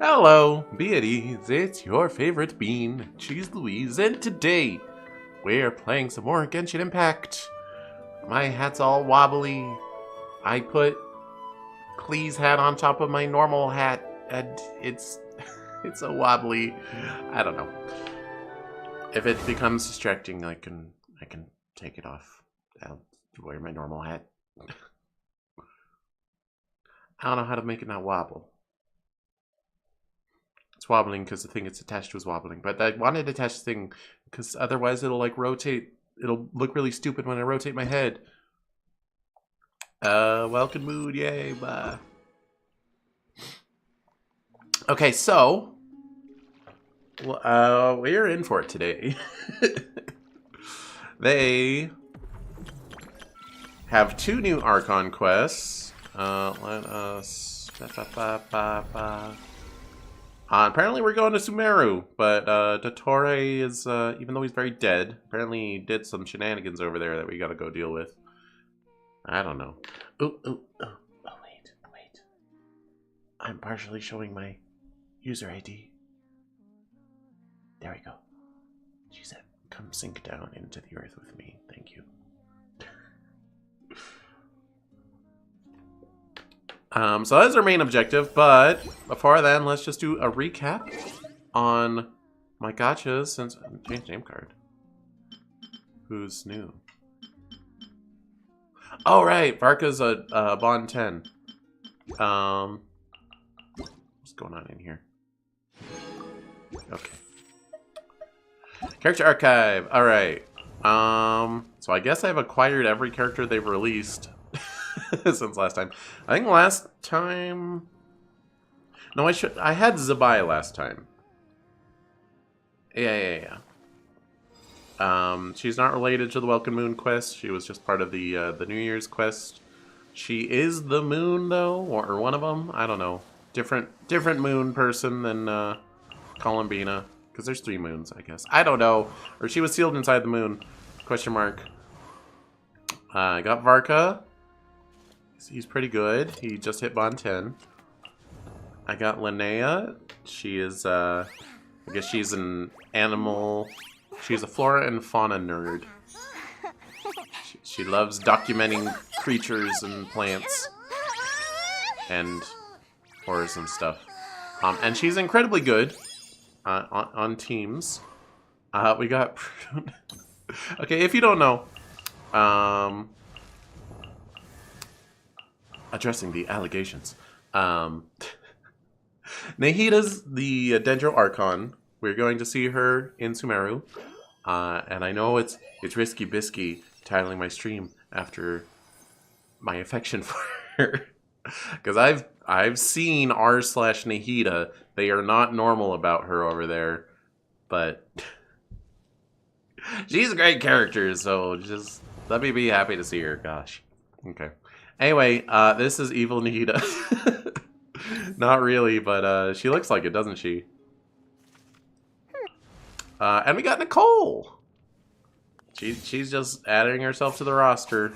Hello, be at ease, it's your favorite bean, Cheese Louise, and today we're playing some more Genshin Impact. My hat's all wobbly. I put Klee's hat on top of my normal hat, and it's so wobbly. I don't know. If it becomes distracting, I can take it off. I'll wear my normal hat. I don't know how to make it not wobble. It's wobbling because the thing it's attached to is wobbling. But I wanted to attach the thing because otherwise it'll like rotate. It'll look really stupid when I rotate my head. Welkin mood, yay, bye. Okay, so we're in for it today. They have 2 new Archon quests. Let us. Apparently we're going to Sumeru, but Dottore is, even though he's very dead, apparently he did some shenanigans over there that we gotta go deal with. I don't know. Oh, wait. I'm partially showing my user ID. There we go. She said, come sink down into the earth with me. Thank you. So that's our main objective, but before then, let's just do a recap on my gachas since change name card. Who's new? Oh right, Varka's a Bond 10. What's going on in here? Okay. Character archive. All right. So I guess I've acquired every character they've released. Since last time. I think last time... No, I had Zabai last time. Yeah. She's not related to the Welkin Moon quest. She was just part of the New Year's quest. She is the moon, though, or one of them. I don't know. Different moon person than Columbina. Because there's 3 moons, I guess. I don't know. Or she was sealed inside the moon. Question mark. I got Varka. He's pretty good. He just hit Bond 10. I got Linnea. She is, I guess she's an animal. She's a flora and fauna nerd. She loves documenting creatures and plants. And horrors and stuff. And she's incredibly good on teams. We got Prune. Okay, if you don't know, addressing the allegations. Nahida's the Dendro Archon. We're going to see her in Sumeru. And I know it's risky bisky titling my stream after my affection for her. Because I've seen r/Nahida. They are not normal about her over there. But she's a great character, so just let me be happy to see her. Gosh. Okay. Anyway, this is evil Nahida. Not really, but she looks like it, doesn't she? And we got Nicole. She's just adding herself to the roster.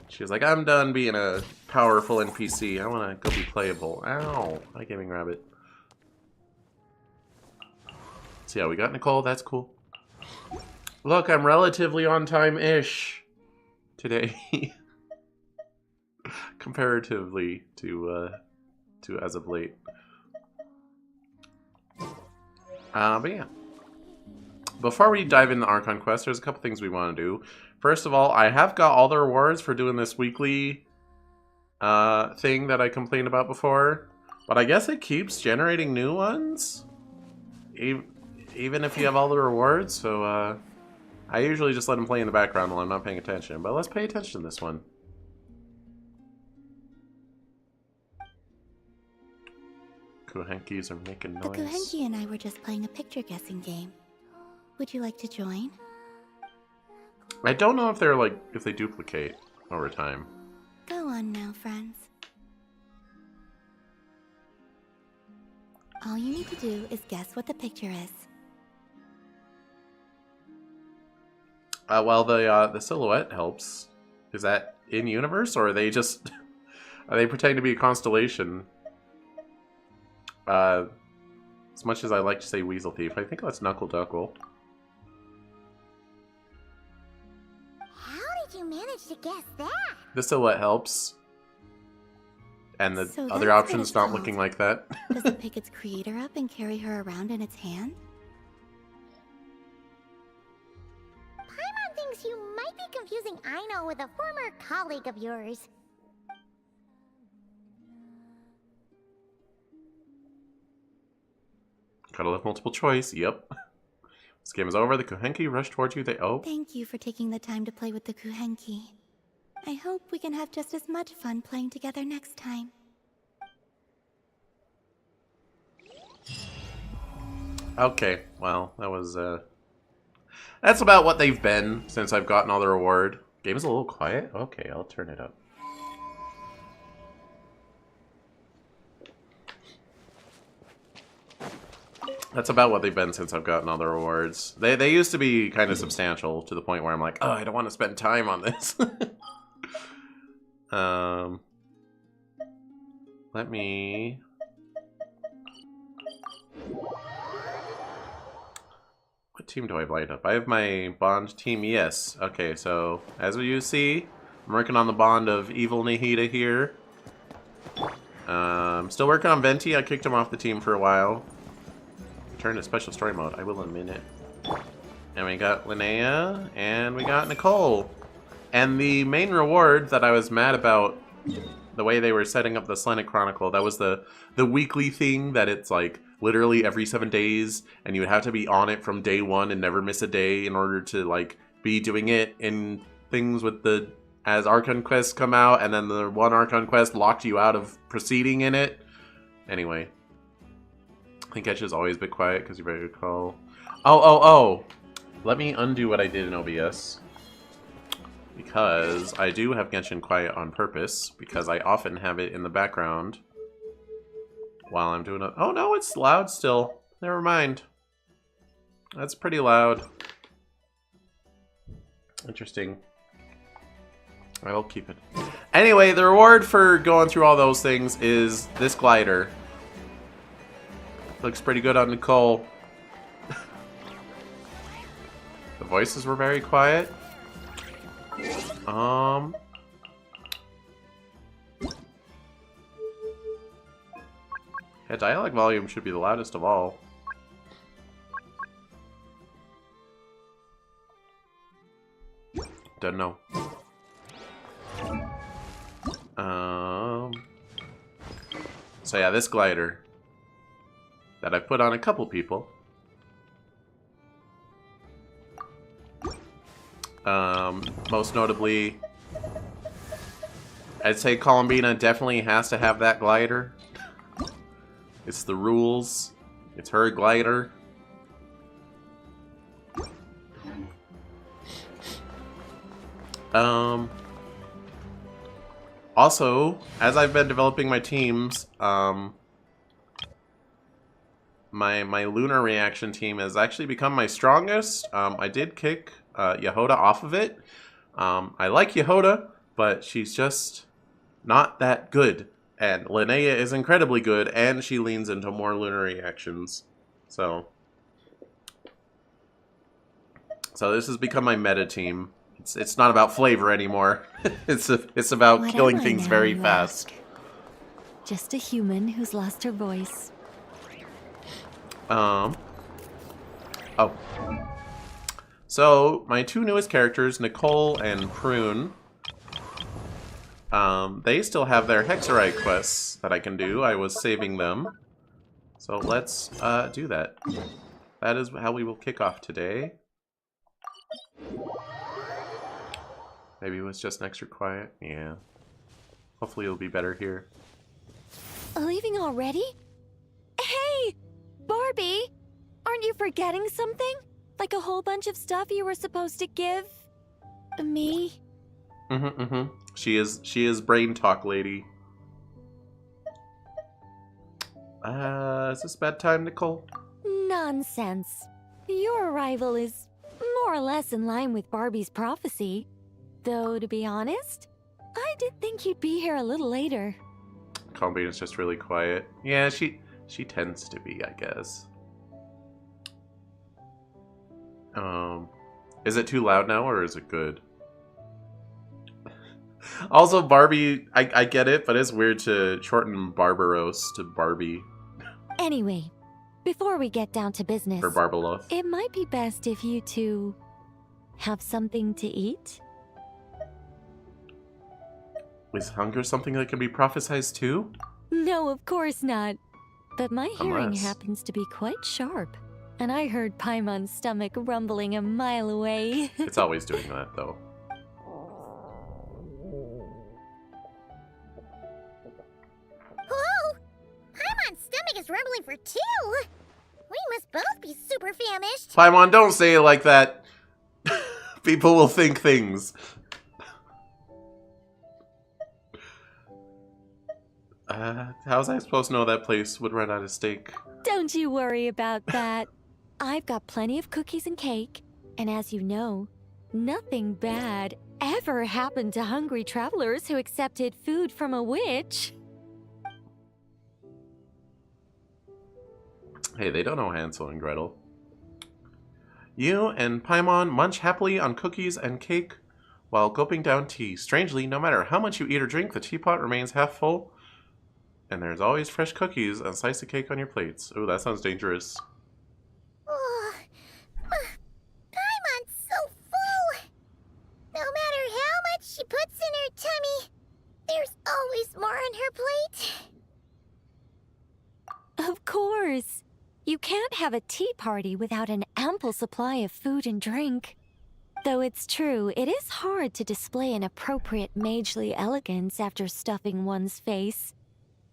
She's like, I'm done being a powerful NPC. I want to go be playable. Ow, hi Gaming Rabbit. So yeah, we got Nicole. That's cool. Look, I'm relatively on time-ish today. Comparatively to as of late. But yeah. Before we dive into Archon Quest, there's a couple things we want to do. First of all, I have got all the rewards for doing this weekly thing that I complained about before. But I guess it keeps generating new ones. Even if you have all the rewards. So I usually just let them play in the background while I'm not paying attention. But let's pay attention to this one. Kuhenkis are making noise. The Kuhenki and I were just playing a picture guessing game. Would you like to join? I don't know if they're like if they duplicate over time. Go on now, friends. All you need to do is guess what the picture is. Well, the silhouette helps. Is that in universe, or are they just are they pretending to be a constellation? As much as I like to say Weasel Thief, I think that's Knuckle Duckle. How did you manage to guess that? The silhouette helps. And the So other that's what option's it's not called. looking like that. Does it pick its creator up and carry her around in its hand? Paimon thinks you might be confusing Aino with a former colleague of yours. Gotta live multiple choice, yep. This game is over, the Kuhenki rush towards you, they— oh. Thank you for taking the time to play with the Kuhenki. I hope we can have just as much fun playing together next time. Okay, well, that was, that's about what they've been since I've gotten all the reward. Game is a little quiet? Okay, I'll turn it up. That's about what they've been since I've gotten all the rewards. They used to be kind of substantial to the point where I'm like, oh, I don't want to spend time on this. Let me... What team do I light up? I have my bond team, yes. Okay, so as you see, I'm working on the bond of evil Nahida here. Still working on Venti. I kicked him off the team for a while. Turn to special story mode. I will in a minute. And we got Linnea, and we got Nicole. And the main reward that I was mad about, the way they were setting up the Slenic Chronicle, that was the weekly thing that it's like literally every 7 days, and you would have to be on it from day one and never miss a day in order to like be doing it in things with the as Archon quests come out, and then the one Archon quest locked you out of proceeding in it. Anyway. I think Etch is always a bit quiet because you're ready to call. Oh! Let me undo what I did in OBS. Because I do have Genshin quiet on purpose, because I often have it in the background while I'm doing it. Oh no, it's loud still. Never mind. That's pretty loud. Interesting. I'll keep it. Anyway, the reward for going through all those things is this glider. Looks pretty good on Nicole. The voices were very quiet. Yeah, dialogue volume should be the loudest of all. Don't know. So yeah, this glider that I put on a couple people. Most notably, I'd say Columbina definitely has to have that glider. It's the rules. It's her glider. Also, as I've been developing my teams, my lunar reaction team has actually become my strongest. I did kick Yehoda off of it. I like Yehoda, but she's just not that good. And Linnea is incredibly good, and she leans into more lunar reactions. So this has become my meta team. It's not about flavor anymore. It's about What killing am I things now, very you fast. ask? Just a human who's lost her voice. Oh. So, my two newest characters, Nicole and Prune, they still have their Hexerite quests that I can do. I was saving them. So let's do that. That is how we will kick off today. Maybe it was just an extra quiet. Yeah. Hopefully it'll be better here. Leaving already? Hey! Barbie! Aren't you forgetting something? Like a whole bunch of stuff you were supposed to give? Me? She is brain talk lady. Is this bedtime, Nicole? Nonsense. Your arrival is more or less in line with Barbie's prophecy. Though, to be honest, I did think you'd be here a little later. Columbine is just really quiet. Yeah, She tends to be, I guess. Is it too loud now, or is it good? Also, Barbie, I get it, but it's weird to shorten Barbaros to Barbie. Anyway, before we get down to business, For Barbeloth. it might be best if you two have something to eat. Is hunger something that can be prophesized too? No, of course not. But my hearing Unless. happens to be quite sharp. And I heard Paimon's stomach rumbling a mile away. It's always doing that, though. Whoa! Paimon's stomach is rumbling for two! We must both be super famished. Paimon, don't say it like that. People will think things. How was I supposed to know that place would run out of steak? Don't you worry about that. I've got plenty of cookies and cake. And as you know, nothing bad ever happened to hungry travelers who accepted food from a witch. Hey, they don't know Hansel and Gretel. You and Paimon munch happily on cookies and cake while gulping down tea. Strangely, no matter how much you eat or drink, the teapot remains half full, and there's always fresh cookies and a slice of cake on your plates. Ooh, that sounds dangerous. Oh, Paimon's so full! No matter how much she puts in her tummy, there's always more on her plate. Of course. You can't have a tea party without an ample supply of food and drink. Though it's true, it is hard to display an appropriate magely elegance after stuffing one's face.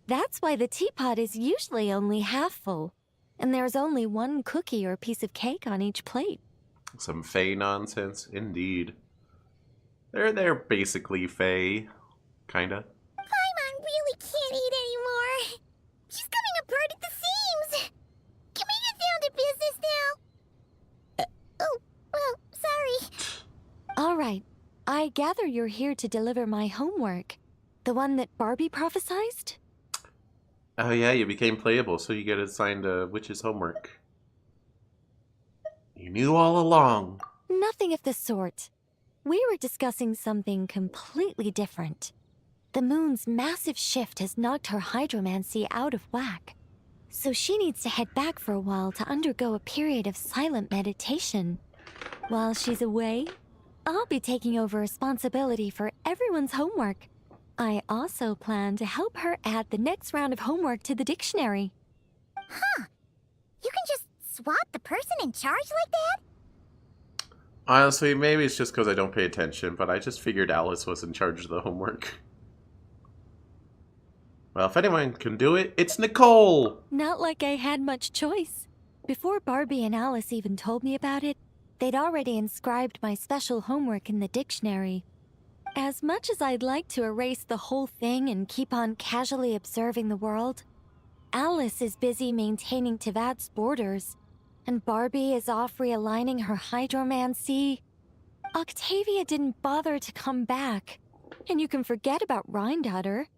That's why the teapot is usually only half full, and there's only one cookie or piece of cake on each plate. Some Fae nonsense, indeed. They're basically Fae, kinda. Paimon really can't eat anymore. She's coming apart at the seams. Can we get down to business now? Oh, well, sorry. All right, I gather you're here to deliver my homework. The one that Barbie prophesized? Oh yeah, you became playable, so you get assigned a witch's homework. You knew all along. Nothing of the sort. We were discussing something completely different. The moon's massive shift has knocked her hydromancy out of whack. So she needs to head back for a while to undergo a period of silent meditation. While she's away, I'll be taking over responsibility for everyone's homework. I also plan to help her add the next round of homework to the dictionary. Huh. You can just swap the person in charge like that? Honestly, maybe it's just because I don't pay attention, but I just figured Alice was in charge of the homework. Well, if anyone can do it, it's Nicole! Not like I had much choice. Before Barbie and Alice even told me about it, they'd already inscribed my special homework in the dictionary. As much as I'd like to erase the whole thing and keep on casually observing the world, Alice is busy maintaining Tevad's borders, and Barbie is off realigning her hydromancy. Octavia didn't bother to come back, and you can forget about Rhindaughter.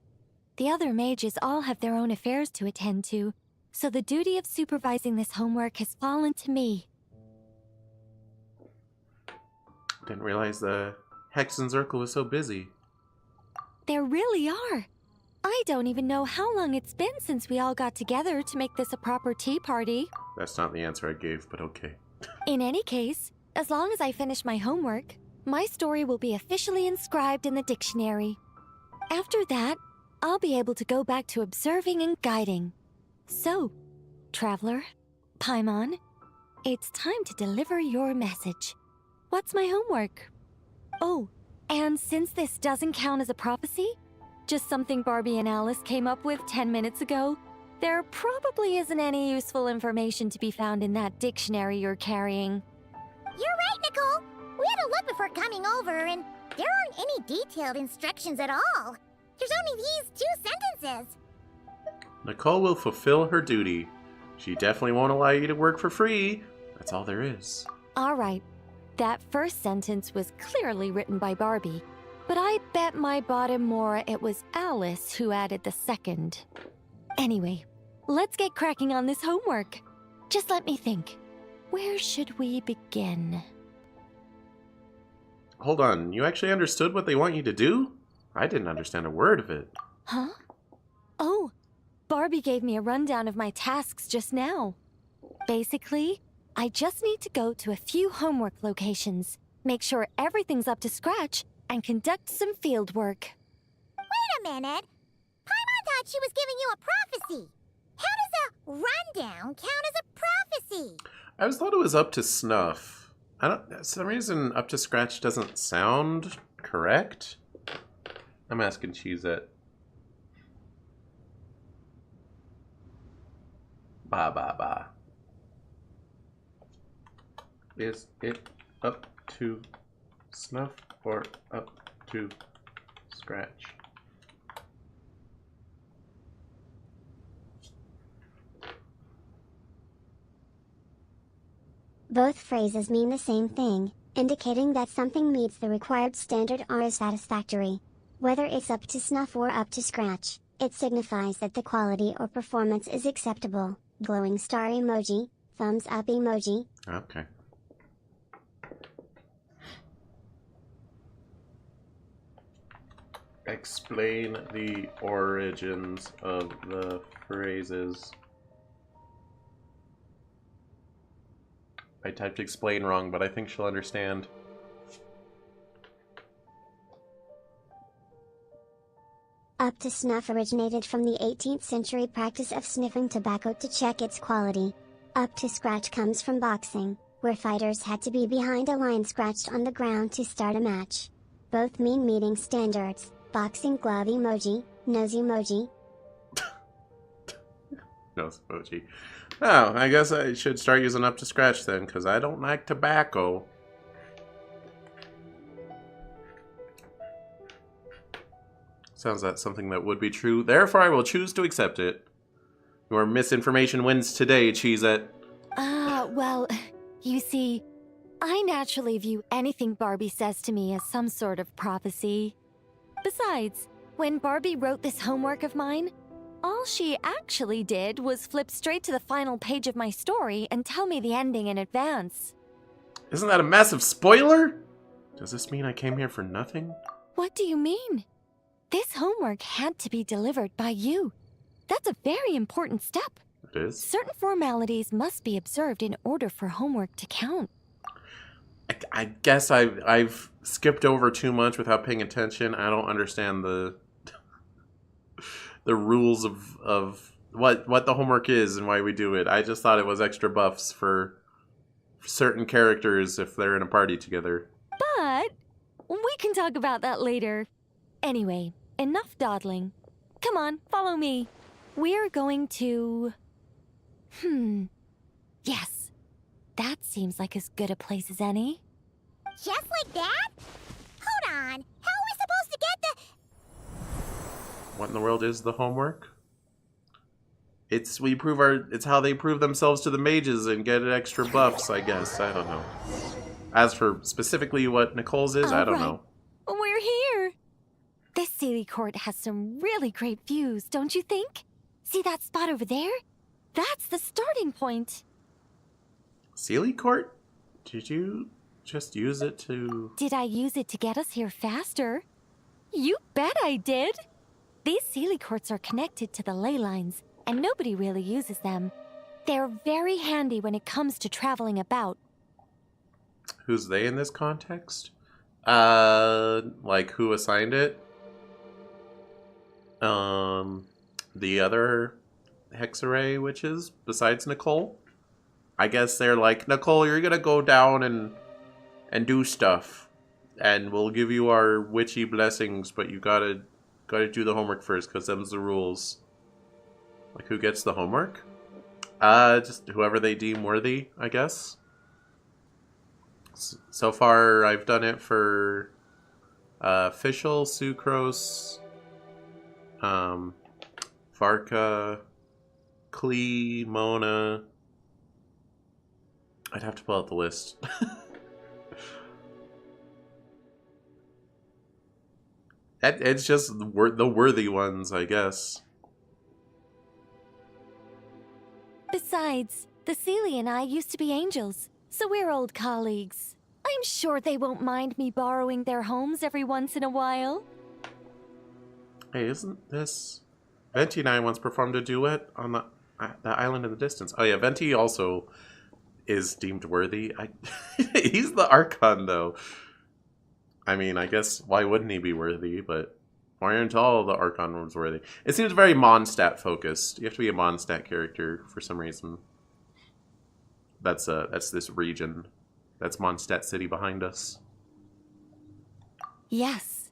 The other mages all have their own affairs to attend to, so the duty of supervising this homework has fallen to me. Didn't realize the Hexen Circle was so busy. There really are. I don't even know how long it's been since we all got together to make this a proper tea party. That's not the answer I gave, but okay. In any case, as long as I finish my homework, my story will be officially inscribed in the dictionary. After that, I'll be able to go back to observing and guiding. So, Traveler, Paimon, it's time to deliver your message. What's my homework? Oh, and since this doesn't count as a prophecy, just something Barbie and Alice came up with 10 minutes ago, there probably isn't any useful information to be found in that dictionary you're carrying. You're right, Nicole. We had a look before coming over, and there aren't any detailed instructions at all. There's only these 2 sentences. Nicole will fulfill her duty. She definitely won't allow you to work for free. That's all there is. All right, that first sentence was clearly written by Barbie, but I bet my bottom more it was Alice who added the second. Anyway, let's get cracking on this homework. Just let me think. Where should we begin? Hold on, you actually understood what they want you to do? I didn't understand a word of it. Huh? Oh, Barbie gave me a rundown of my tasks just now. Basically, I just need to go to a few homework locations, make sure everything's up to scratch, and conduct some field work. Wait a minute. Paimon thought she was giving you a prophecy. How does a rundown count as a prophecy? I always thought it was up to snuff. I don't. For some reason, up to scratch doesn't sound correct. I'm asking Cheezette. Ba. Is it up to snuff or up to scratch? Both phrases mean the same thing, indicating that something meets the required standard or is satisfactory. Whether it's up to snuff or up to scratch, it signifies that the quality or performance is acceptable. Glowing star emoji, thumbs up emoji. Okay. Explain the origins of the phrases. I typed explain wrong, but I think she'll understand. Up to snuff originated from the 18th century practice of sniffing tobacco to check its quality. Up to scratch comes from boxing, where fighters had to be behind a line scratched on the ground to start a match. Both mean meeting standards. Boxing glove emoji, nose emoji. Nose emoji. Oh, I guess I should start using up to scratch then, because I don't like tobacco. Sounds like something that would be true. Therefore, I will choose to accept it. Your misinformation wins today, Cheezette. Well, you see, I naturally view anything Barbie says to me as some sort of prophecy. Besides, when Barbie wrote this homework of mine, all she actually did was flip straight to the final page of my story and tell me the ending in advance. Isn't that a massive spoiler? Does this mean I came here for nothing? What do you mean? This homework had to be delivered by you. That's a very important step. It is? Certain formalities must be observed in order for homework to count. I guess I've skipped over too much without paying attention. I don't understand the rules of what the homework is and why we do it. I just thought it was extra buffs for certain characters if they're in a party together. But we can talk about that later. Anyway, enough dawdling. Come on, follow me. We're going to... Yes. That seems like as good a place as any. Just like that? Hold on. How are we supposed to get the... What in the world is the homework? It's how they prove themselves to the mages and get extra buffs, I guess. I don't know. As for specifically what Nicole's is, I don't know. We're here. This Sealy Court has some really great views, don't you think? See that spot over there? That's the starting point. Sealy Court? Did you just use it to... Did I use it to get us here faster? You bet I did. These Sealy Courts are connected to the ley lines, and nobody really uses them. They're very handy when it comes to traveling about. Who's they in this context? Like who assigned it? The other Hexarray witches besides Nicole? I guess they're like, Nicole, you're gonna go down and do stuff, and we'll give you our witchy blessings, but you gotta do the homework first, because them's the rules. Like, who gets the homework? Just whoever they deem worthy, I guess. So far, I've done it for Fischl, Sucrose, Varka, Klee, Mona. I'd have to pull out the list. It's just the worthy ones, I guess. Besides, the Sealy and I used to be angels, so we're old colleagues. I'm sure they won't mind me borrowing their homes every once in a while. Hey, isn't this... Venti and I once performed a duet on the island in the distance. Oh yeah, Venti also is deemed worthy. He's the Archon, though. I mean, I guess, why wouldn't he be worthy? But why aren't all the Archon was worthy? It seems very Mondstadt focused. You have to be a Mondstadt character for some reason. That's this region. That's Mondstadt City behind us. Yes,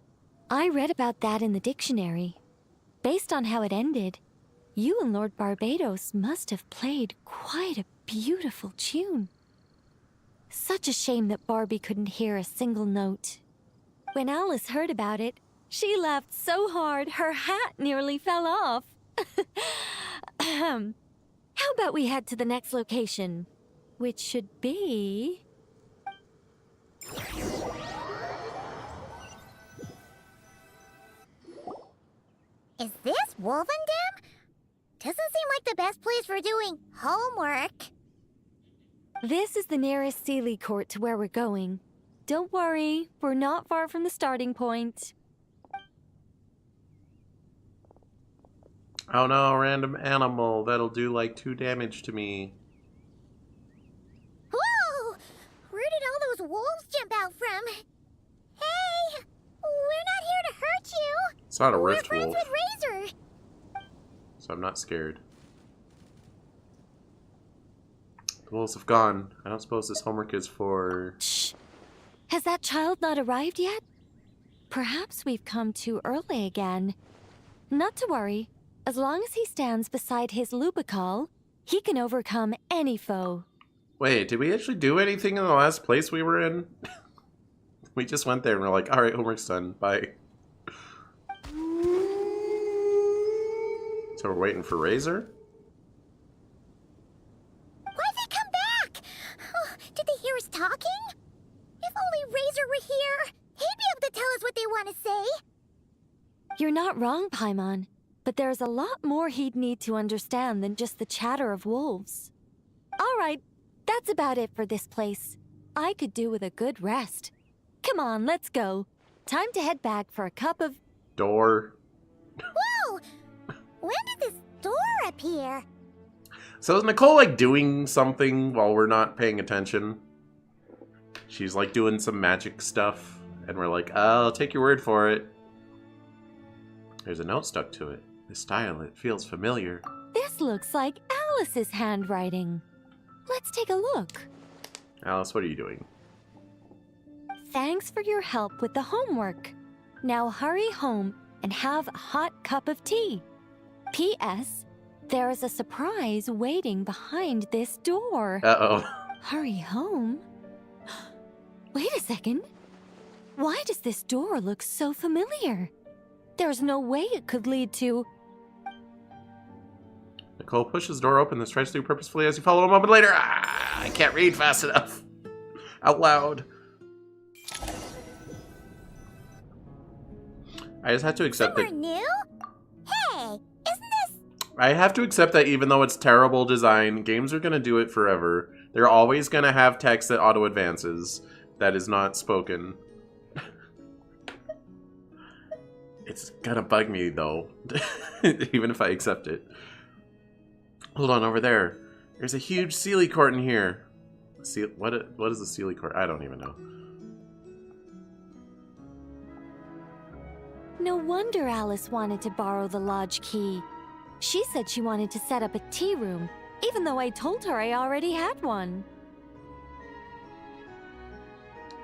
I read about that in the dictionary. Based on how it ended, you and Lord Barbados must have played quite a beautiful tune. Such a shame that Barbie couldn't hear a single note. When Alice heard about it, she laughed so hard her hat nearly fell off. How about we head to the next location, which should be... Is this Wolvendam? Doesn't seem like the best place for doing homework. This is the nearest Sealy court to where we're going. Don't worry, we're not far from the starting point. Oh no, random animal. That'll do like 2 damage to me. Whoa! Where did all those wolves jump out from? Hey! We're not here to hurt you! It's not a We're rift friends wolf, with Razor! so I'm not scared. The wolves have gone. I don't suppose this homework is for... Shh! Has that child not arrived yet? Perhaps we've come too early again. Not to worry. As long as he stands beside his Lubical, he can overcome any foe. Wait, did we actually do anything in the last place we were in? We just went there and we're like, alright, homework's done. Bye. So we're waiting for Razor? Why'd they come back? Oh, did they hear us talking? If only Razor were here, he'd be able to tell us what they want to say. You're not wrong, Paimon, but there's a lot more he'd need to understand than just the chatter of wolves. All right, that's about it for this place. I could do with a good rest. Come on, let's go. Time to head back for a cup of... Door. Whoa! When did this door appear? So is Nicole like doing something while we're not paying attention? She's like doing some magic stuff, and we're like, I'll take your word for it. There's a note stuck to it. The style, it feels familiar. This looks like Alice's handwriting. Let's take a look. Alice, what are you doing? Thanks for your help with the homework. Now hurry home and have a hot cup of tea. P.S. There is a surprise waiting behind this door. Uh-oh. Hurry home? Wait a second. Why does this door look so familiar? There's no way it could lead to... Nicole pushes the door open and strides through purposefully as you follow a moment later. Ah, I can't read fast enough. Out loud. I just have to accept Somewhere that... new? Hey, isn't this... I have to accept that even though it's terrible design, games are going to do it forever. They're always going to have text that auto-advances that is not spoken. It's gonna bug me, though. Even if I accept it. Hold on, over there. There's a huge Sealy court in here. What is a Sealy court? I don't even know. No wonder Alice wanted to borrow the lodge key. She said she wanted to set up a tea room, even though I told her I already had one.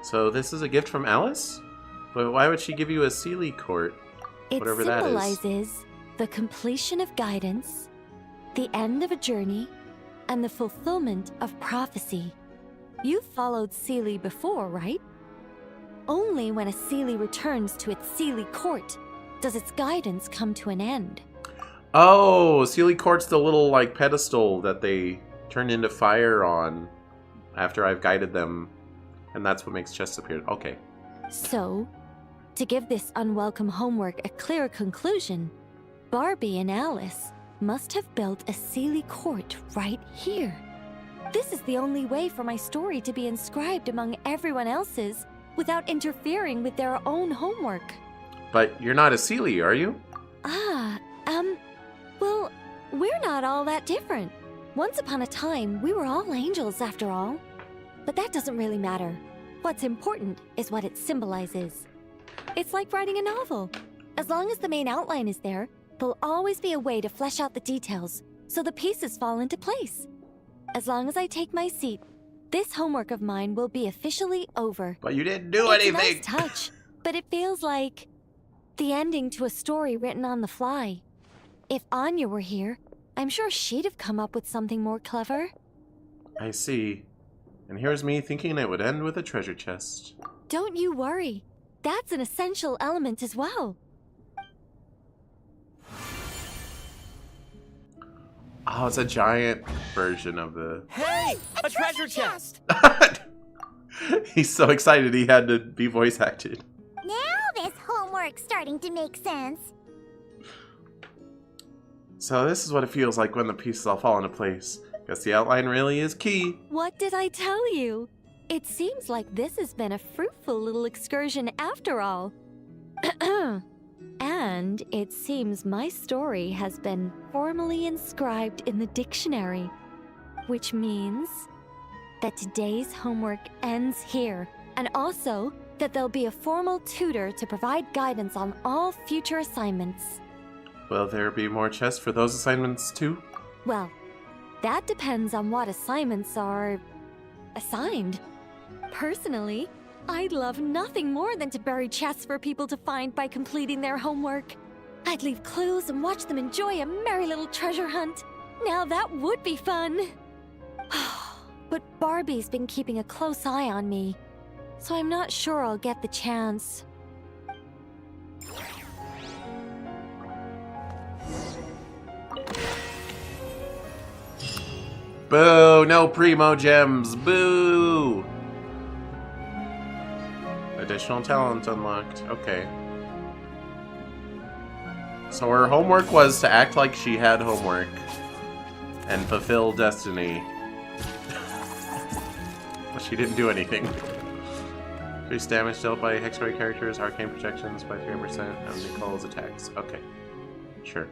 So this is a gift from Alice? But why would she give you a Sealy court? It Whatever that is. symbolizes the completion of guidance, the end of a journey, and the fulfillment of prophecy. You've followed Sealy before, right? Only when a Sealy returns to its Sealy court does its guidance come to an end. Oh, Sealy court's the little like pedestal that they turn into fire on after I've guided them, and that's what makes chests appear. Okay. So, to give this unwelcome homework a clear conclusion, Barbie and Alice must have built a Seelie court right here. This is the only way for my story to be inscribed among everyone else's without interfering with their own homework. But you're not a Seelie, are you? Well, we're not all that different. Once upon a time, we were all angels after all. But that doesn't really matter. What's important is what it symbolizes. It's like writing a novel. As long as the main outline is there, there'll always be a way to flesh out the details, so the pieces fall into place. As long as I take my seat, this homework of mine will be officially over. But you didn't do It's anything! a nice touch, but it feels like the ending to a story written on the fly. If Anya were here, I'm sure she'd have come up with something more clever. I see. And here's me thinking it would end with a treasure chest. Don't you worry. That's an essential element as well. Oh, it's a giant version of the... Hey! A treasure chest! He's so excited he had to be voice acted. Now this homework's starting to make sense. So this is what it feels like when the pieces all fall into place. Guess the outline really is key. What did I tell you? It seems like this has been a fruitful little excursion after all. And it seems my story has been formally inscribed in the dictionary, which means that today's homework ends here, and also that there'll be a formal tutor to provide guidance on all future assignments. Will there be more chests for those assignments too? Well, that depends on what assignments are assigned. Personally, I'd love nothing more than to bury chests for people to find by completing their homework. I'd leave clues and watch them enjoy a merry little treasure hunt. Now that would be fun. But Barbie's been keeping a close eye on me, so I'm not sure I'll get the chance. Boo! No Primo Gems! Boo! Additional talent unlocked. Okay. So her homework was to act like she had homework and fulfill destiny. But she didn't do anything. Increase damage dealt by Hexray characters, arcane projections by 3%, and Nicole's attacks. Okay. Sure.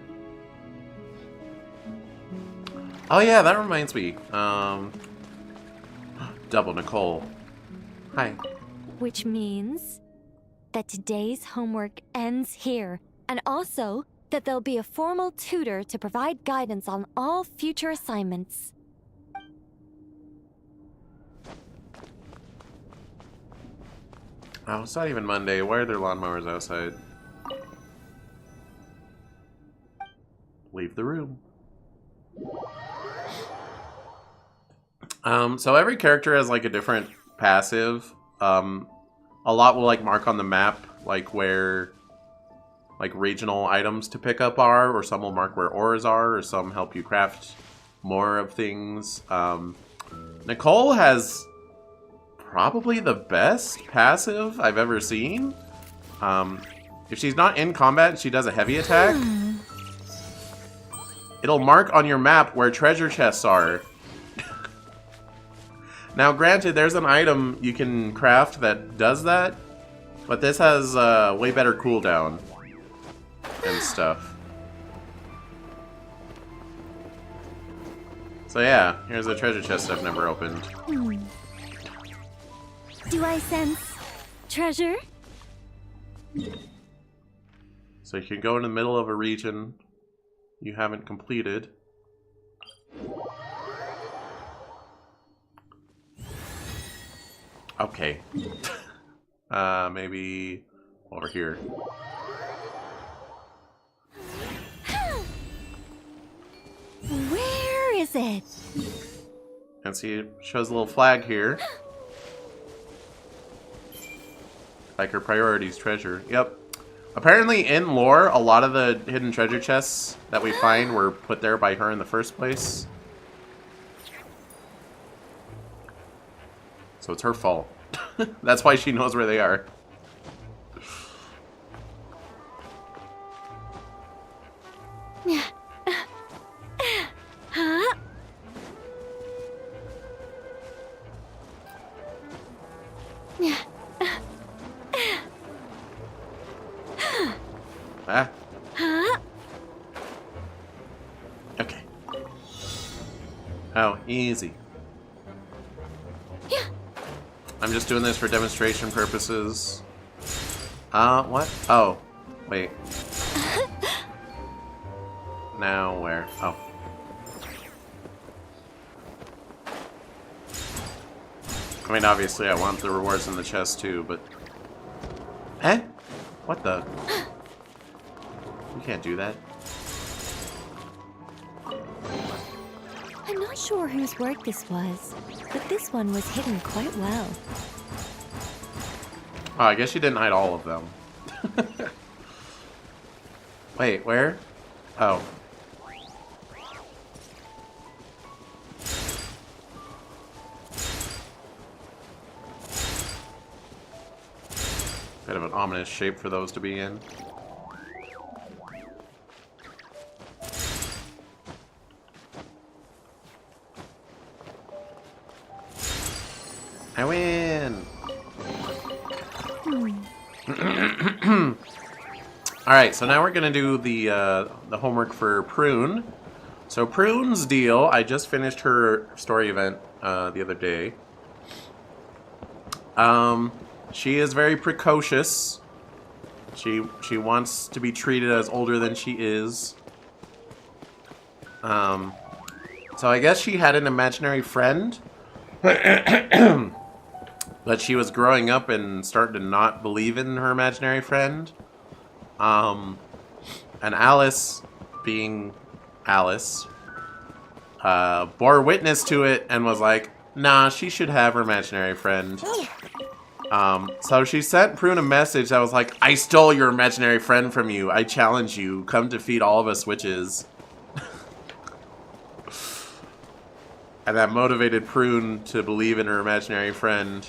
Oh yeah, that reminds me. Double Nicole. Hi. Which means that today's homework ends here, and also that there'll be a formal tutor to provide guidance on all future assignments. Oh, it's not even Monday. Why are there lawnmowers outside? Leave the room. So every character has like a different passive. A lot will like mark on the map like where like regional items to pick up are, or some will mark where ores are, or some help you craft more of things. Nicole has probably the best passive I've ever seen. If she's not in combat, she does a heavy attack. It'll mark on your map where treasure chests are. Now, granted, there's an item you can craft that does that, but this has way better cooldown and stuff. So yeah, here's a treasure chest I've never opened. Do I sense treasure? So you can go in the middle of a region you haven't completed. Okay. Maybe over here. Where is it? And see, it shows a little flag here. Like her priorities treasure. Yep. Apparently in lore, a lot of the hidden treasure chests that we find were put there by her in the first place. So it's her fault. That's why she knows where they are. Oh, easy. Yeah. I'm just doing this for demonstration purposes. What? Oh, wait. Now where? Oh. I mean, obviously I want the rewards in the chest too, but... Eh? What the? You can't do that. I'm not sure whose work this was, but this one was hidden quite well. Oh, I guess you didn't hide all of them. Wait, where? Oh. Bit of an ominous shape for those to be in. I win! Alright, so now we're gonna do the homework for Prune. So Prune's deal, I just finished her story event the other day. She is very precocious. She wants to be treated as older than she is. So I guess she had an imaginary friend. But she was growing up and starting to not believe in her imaginary friend. And Alice, being Alice, bore witness to it and was like, nah, she should have her imaginary friend. So she sent Prune a message that was like, I stole your imaginary friend from you. I challenge you. Come defeat all of us witches. And that motivated Prune to believe in her imaginary friend.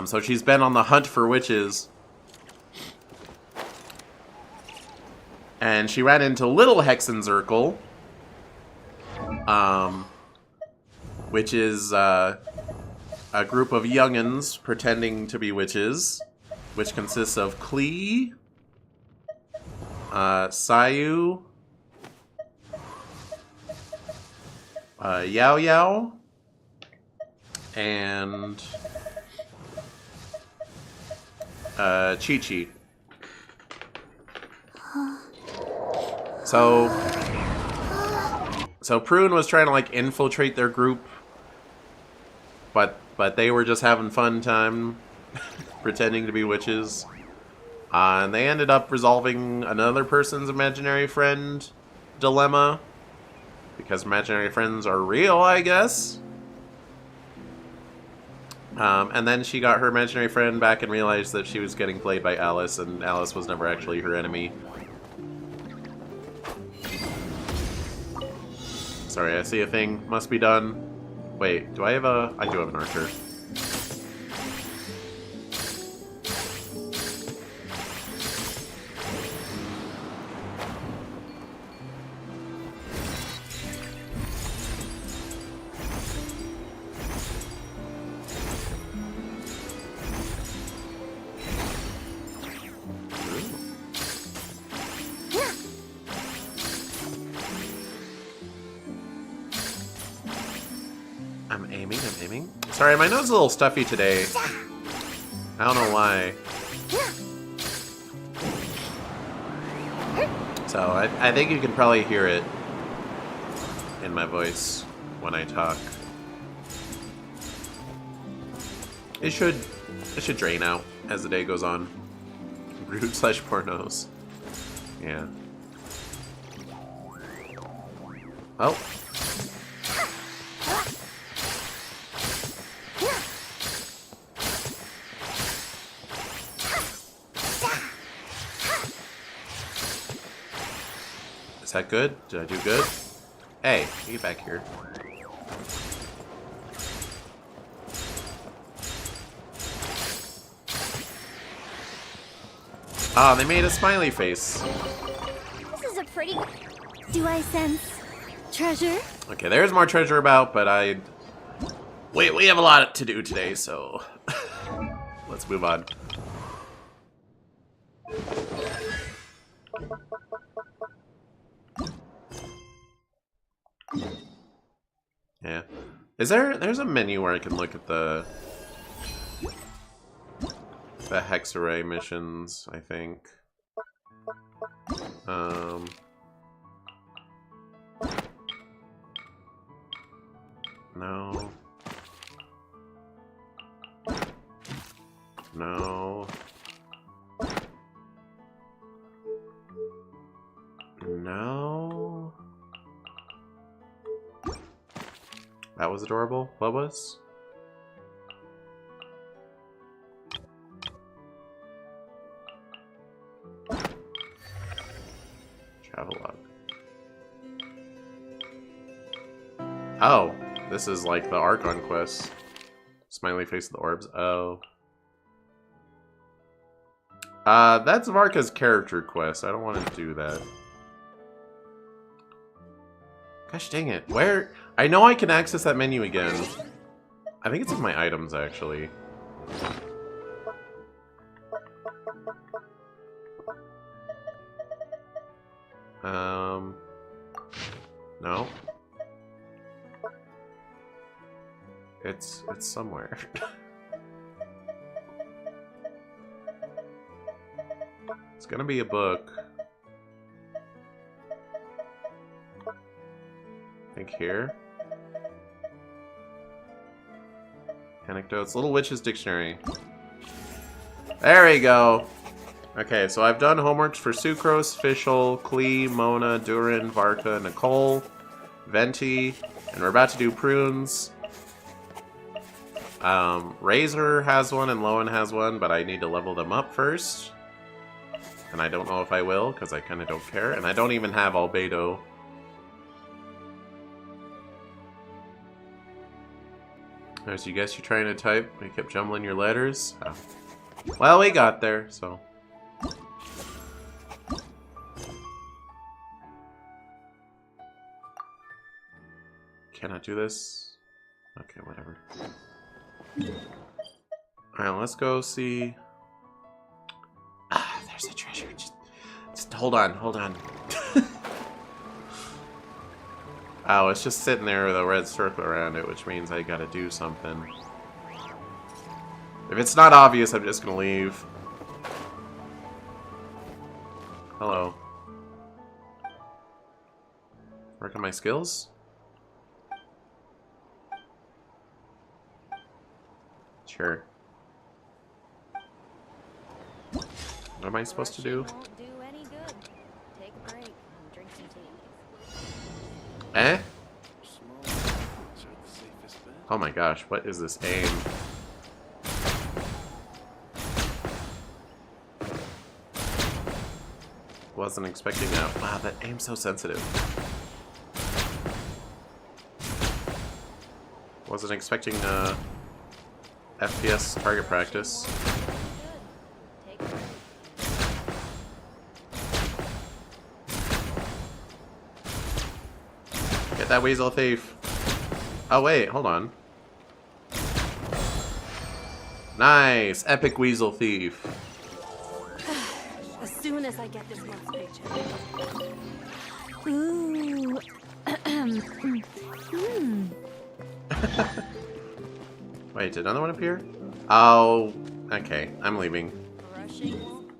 So she's been on the hunt for witches. And she ran into Little Hexenzirkel. Which is a group of young'uns pretending to be witches. Which consists of Klee, Sayu, Yao Yao, and Chi Chi. So Prune was trying to like infiltrate their group, but they were just having fun time pretending to be witches. And they ended up resolving another person's imaginary friend dilemma. Because imaginary friends are real, I guess. And then she got her imaginary friend back and realized that she was getting played by Alice, and Alice was never actually her enemy. Sorry, I see a thing. Must be done. Wait, do I have a... I do have an archer. I'm aiming. Sorry, my nose is a little stuffy today. I don't know why. So, I think you can probably hear it in my voice when I talk. It should drain out as the day goes on. Rude / poor nose. Yeah. Oh. Is that good? Did I do good? Hey, you get back here. Ah, they made a smiley face. This is a pretty... Do I sense treasure? Okay, there's more treasure about, but we have a lot to do today, so let's move on. Yeah. There's a menu where I can look at the hex array missions, I think. No. No. No. That was adorable. What was? Travelogue. Oh, this is like the Archon quest. Smiley face of the orbs. Oh. That's Varka's character quest. I don't want to do that. Gosh dang it. Where? I know I can access that menu again. I think it's in my items, actually. No. It's somewhere. It's gonna be a book. I think here. Anecdotes. Little Witch's Dictionary. There we go. Okay, so I've done homeworks for Sucrose, Fischl, Klee, Mona, Durin, Varka, Nicole, Venti, and we're about to do Prunes. Razor has one and Lowen has one, but I need to level them up first. And I don't know if I will, because I kind of don't care. And I don't even have Albedo. As you guess you're trying to type, you kept jumbling your letters. Oh. Well, we got there, so. Cannot do this? Okay, whatever. Alright, let's go see. Ah, there's a treasure. Just hold on, hold on. Oh, it's just sitting there with a red circle around it, which means I gotta do something. If it's not obvious, I'm just gonna leave. Hello. Work on my skills? Sure. What am I supposed to do? Won't do any good. Take a break and drink some tea. Eh? Oh my gosh, what is this aim? Wasn't expecting that. Wow, that aim's so sensitive. Wasn't expecting FPS target practice. Take a break. Get that weasel thief. Oh wait, hold on. Nice! Epic weasel thief. As soon as I get this month's paycheck. Ooh. Wait, did another one appear? Oh, okay. I'm leaving. Rushing.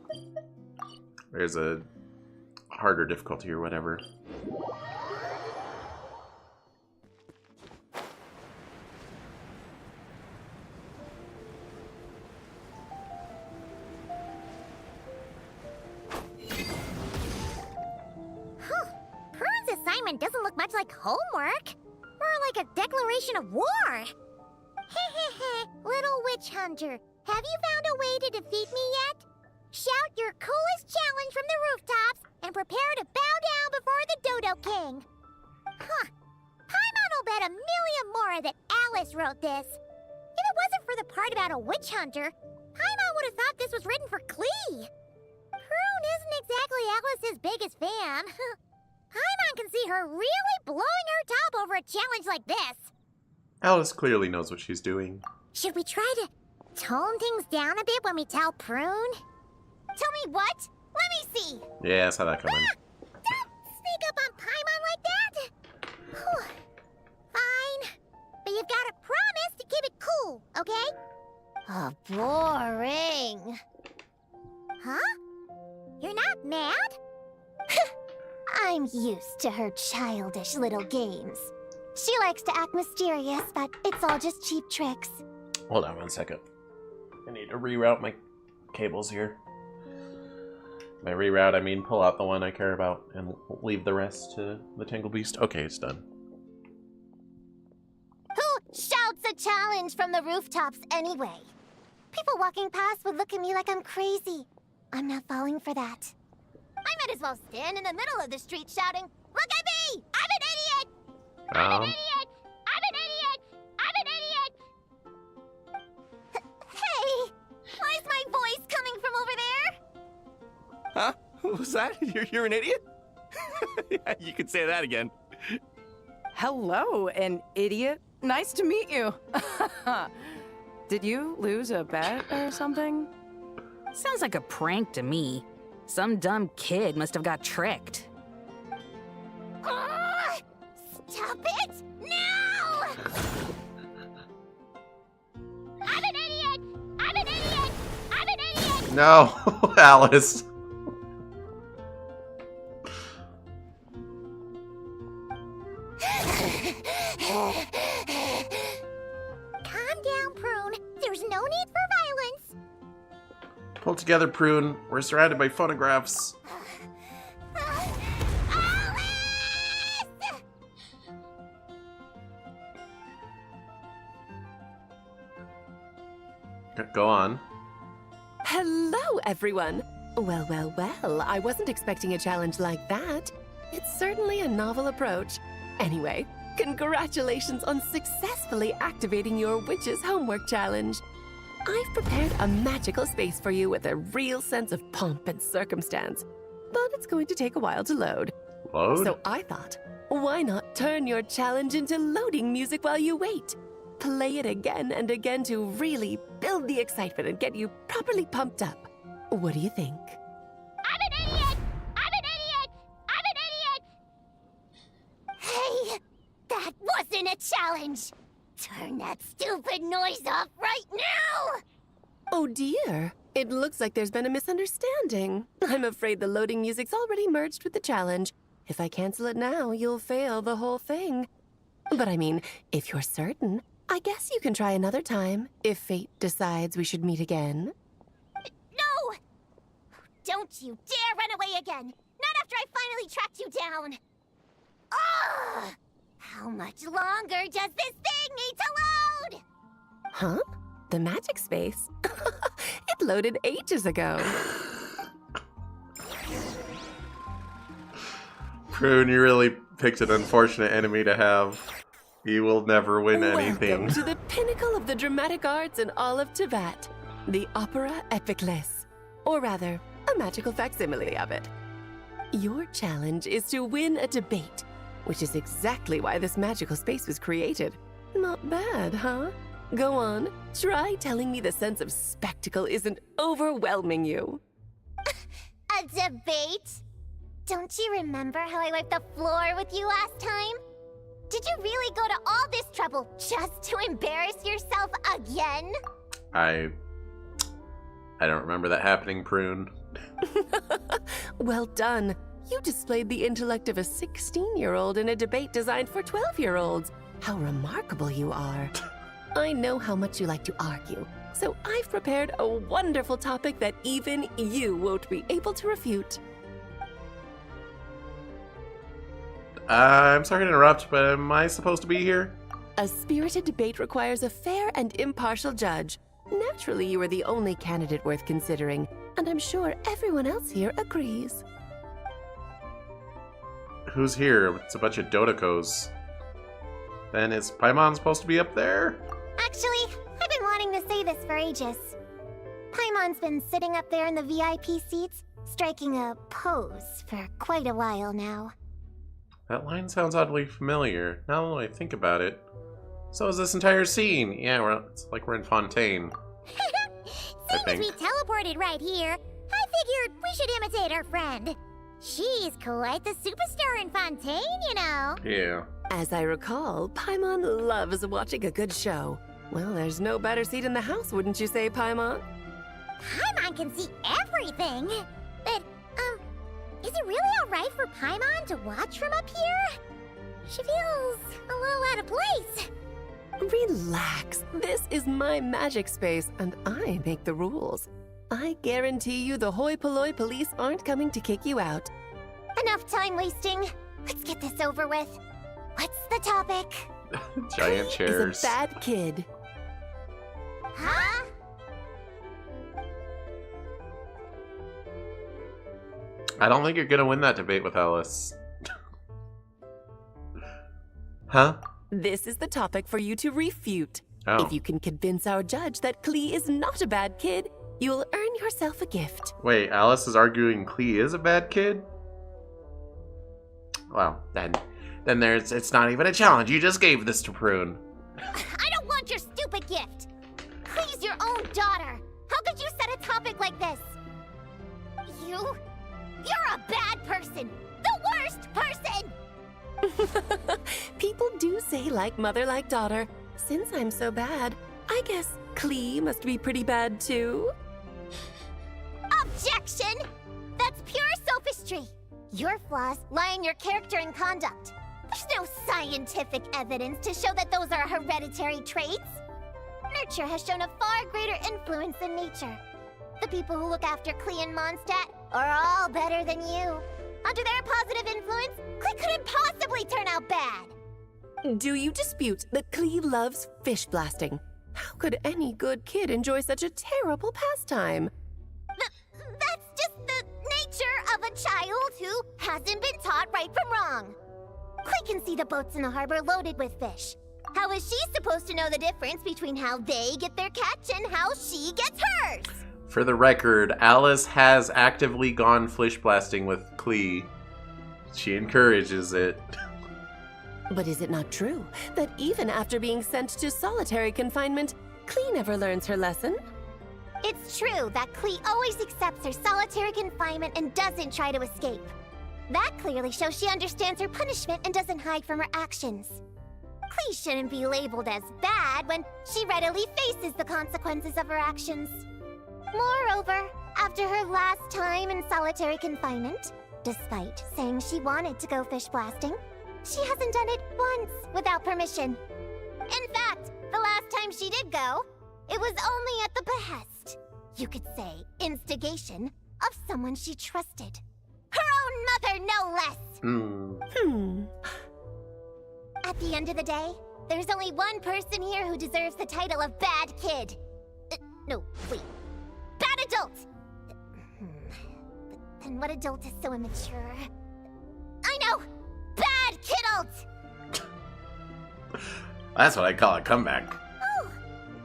There's a harder difficulty or whatever. Prune's assignment doesn't look much like homework. More like a declaration of war. Hehehe, little witch hunter. Have you found a way to defeat me yet? Shout your coolest challenge from the rooftops and prepare to bow down before the Dodo King. Huh. Paimon will bet $1 million more that Alice wrote this. If it wasn't for the part about a witch hunter, Paimon would have thought this was written for Klee. Prune isn't exactly Alice's biggest fan. Paimon can see her really blowing her top over a challenge like this. Alice clearly knows what she's doing. Should we try to tone things down a bit when we tell Prune? Tell me what? Let me see. Yeah, I saw that coming. Don't sneak up on Paimon like that. Whew. Fine. Oh, boring. Huh? You're not mad? I'm used to her childish little games. She likes to act mysterious, but it's all just cheap tricks. Hold on 1 second. I need to reroute my cables here. By reroute, I mean pull out the one I care about and leave the rest to the Tangle Beast. Okay, it's done. Who shouts a challenge from the rooftops anyway? People walking past would look at me like I'm crazy. I'm not falling for that. I might as well stand in the middle of the street shouting, "Look at me! I'm an idiot! I'm an idiot! I'm an idiot! I'm an idiot!" Hey! Why is my voice coming from over there? Huh? What was that? You're an idiot? Yeah, you could say that again. Hello, an idiot. Nice to meet you. Did you lose a bet or something? Sounds like a prank to me. Some dumb kid must have got tricked. Stop it! Now! I'm an idiot! I'm an idiot! I'm an idiot! No, Alice. Calm down, Prune. There's no need for violence. Pull together, Prune. We're surrounded by photographs. Alice! Go on. Hello, everyone! Well, well, well, I wasn't expecting a challenge like that. It's certainly a novel approach. Anyway, congratulations on successfully activating your Witch's Homework Challenge. I've prepared a magical space for you with a real sense of pomp and circumstance, but it's going to take a while to load. Load? So I thought, why not turn your challenge into loading music while you wait? Play it again and again to really build the excitement and get you properly pumped up. What do you think? I'm an idiot! I'm an idiot! I'm an idiot! Hey! That wasn't a challenge! Turn that stupid noise off right now! Oh dear, it looks like there's been a misunderstanding. I'm afraid the loading music's already merged with the challenge. If I cancel it now, you'll fail the whole thing. But I mean, if you're certain, I guess you can try another time, if fate decides we should meet again. No! Don't you dare run away again! Not after I finally tracked you down! Ugh! How much longer does this thing need to load? Huh? The magic space? It loaded ages ago. Prune, you really picked an unfortunate enemy to have. You will never win anything. Welcome to the pinnacle of the dramatic arts in all of Tibet, the opera epicless, or rather, a magical facsimile of it. Your challenge is to win a debate, which is exactly why this magical space was created. Not bad, huh? Go on, try telling me the sense of spectacle isn't overwhelming you. A debate? Don't you remember how I wiped the floor with you last time? Did you really go to all this trouble just to embarrass yourself again? I don't remember that happening, Prune. Well done. You displayed the intellect of a 16-year-old in a debate designed for 12-year-olds. How remarkable you are. I know how much you like to argue, so I've prepared a wonderful topic that even you won't be able to refute. I'm sorry to interrupt, but am I supposed to be here? A spirited debate requires a fair and impartial judge. Naturally, you are the only candidate worth considering, and I'm sure everyone else here agrees. Who's here? It's a bunch of Dodocos. Then is Paimon supposed to be up there? Actually, I've been wanting to say this for ages. Paimon's been sitting up there in the VIP seats, striking a pose for quite a while now. That line sounds oddly familiar, now that I think about it. So is this entire scene. Yeah, it's like we're in Fontaine. Seeing as we teleported right here, I figured we should imitate our friend. She's quite the superstar in Fontaine, you know. Yeah. As I recall, Paimon loves watching a good show. Well, there's no better seat in the house, wouldn't you say, Paimon? Paimon can see everything! But, is it really alright for Paimon to watch from up here? She feels a little out of place. Relax. This is my magic space, and I make the rules. I guarantee you the hoi polloi police aren't coming to kick you out. Enough time wasting. Let's get this over with. What's the topic? Giant chairs. Is a bad kid. Huh? I don't think you're gonna win that debate with Alice. Huh? This is the topic for you to refute. Oh. If you can convince our judge that Klee is not a bad kid, you'll earn yourself a gift. Wait, Alice is arguing Klee is a bad kid? Well, then it's not even a challenge. You just gave this to Prune. I don't want your stupid gift. Please, your own daughter. How could you set a topic like this? You're a bad person. The worst person. People do say like mother, like daughter. Since I'm so bad, I guess Klee must be pretty bad too. Objection! That's pure sophistry. Your flaws lie in your character and conduct. There's no scientific evidence to show that those are hereditary traits. Nurture has shown a far greater influence than nature. The people who look after Klee and Mondstadt are all better than you. Under their positive influence, Klee couldn't possibly turn out bad. Do you dispute that Klee loves fish blasting? How could any good kid enjoy such a terrible pastime? That's just the nature of a child who hasn't been taught right from wrong. Klee can see the boats in the harbor loaded with fish. How is she supposed to know the difference between how they get their catch and how she gets hers? For the record, Alice has actively gone fish blasting with Klee. She encourages it. But is it not true that even after being sent to solitary confinement, Klee never learns her lesson? It's true that Klee always accepts her solitary confinement and doesn't try to escape. That clearly shows she understands her punishment and doesn't hide from her actions. Klee shouldn't be labeled as bad when she readily faces the consequences of her actions. Moreover, after her last time in solitary confinement, despite saying she wanted to go fish blasting, she hasn't done it once without permission. In fact, the last time she did go, it was only at the behest, you could say instigation, of someone she trusted. Her own mother, no less! At the end of the day, there's only one person here who deserves the title of bad kid. No, wait. Bad adult! But then what adult is so immature? I know! Bad kidult! That's what I call a comeback. Oh,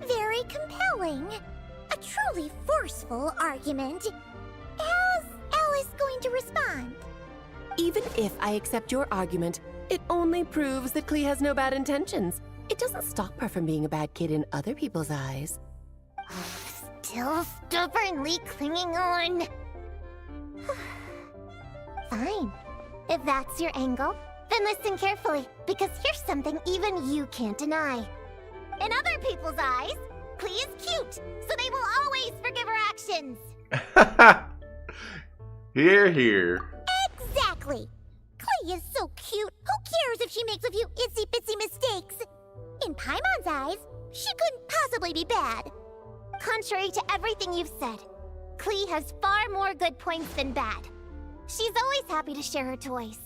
very compelling. A truly forceful argument. How's Alice going to respond? Even if I accept your argument, it only proves that Klee has no bad intentions. It doesn't stop her from being a bad kid in other people's eyes. Still stubbornly clinging on. Fine. If that's your angle, then listen carefully, because here's something even you can't deny. In other people's eyes, Klee is cute, so they will always forgive her actions. Hear, hear. Exactly. Klee is so cute. Who cares if she makes a few itsy-bitsy mistakes? In Paimon's eyes, she couldn't possibly be bad. Contrary to everything you've said, Klee has far more good points than bad. She's always happy to share her toys.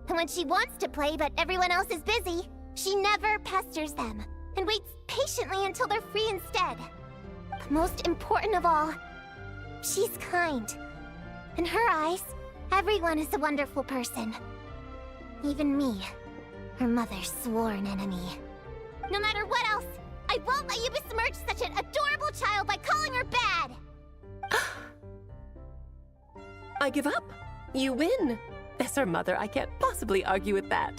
And when she wants to play but everyone else is busy, she never pesters them and waits patiently until they're free instead. But most important of all, she's kind. In her eyes, everyone is a wonderful person. Even me, her mother's sworn enemy. No matter what else, I won't let you besmirch such an adorable child by calling her bad! I give up. You win. As her mother, I can't possibly argue with that.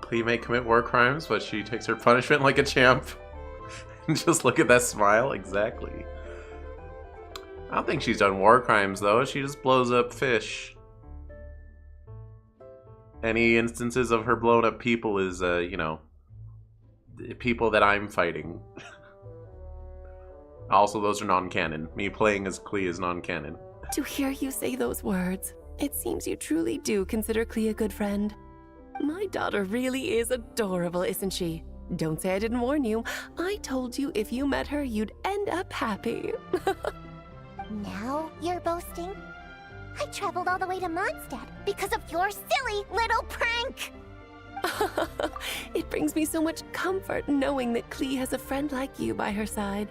Klee may commit war crimes, but she takes her punishment like a champ. Just look at that smile. Exactly. I don't think she's done war crimes, though. She just blows up fish. Any instances of her blowing up people is, you know, people that I'm fighting. Also, those are non-canon. Me playing as Klee is non-canon. To hear you say those words, it seems you truly do consider Klee a good friend. My daughter really is adorable, isn't she? Don't say I didn't warn you. I told you if you met her, you'd end up happy. Now you're boasting? I traveled all the way to Mondstadt because of your silly little prank! It brings me so much comfort knowing that Klee has a friend like you by her side.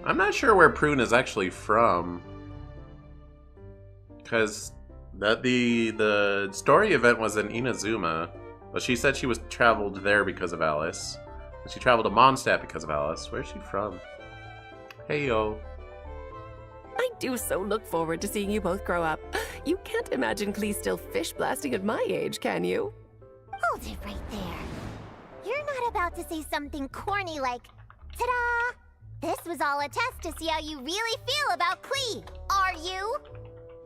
I'm not sure where Prune is actually from. Because the story event was in Inazuma, but she said she was traveled there because of Alice. And she traveled to Mondstadt because of Alice. Where's she from? Hey yo. I do so look forward to seeing you both grow up. You can't imagine Klee still fish blasting at my age, can you? Hold it right there. You're not about to say something corny like, ta-da! This was all a test to see how you really feel about Klee, are you?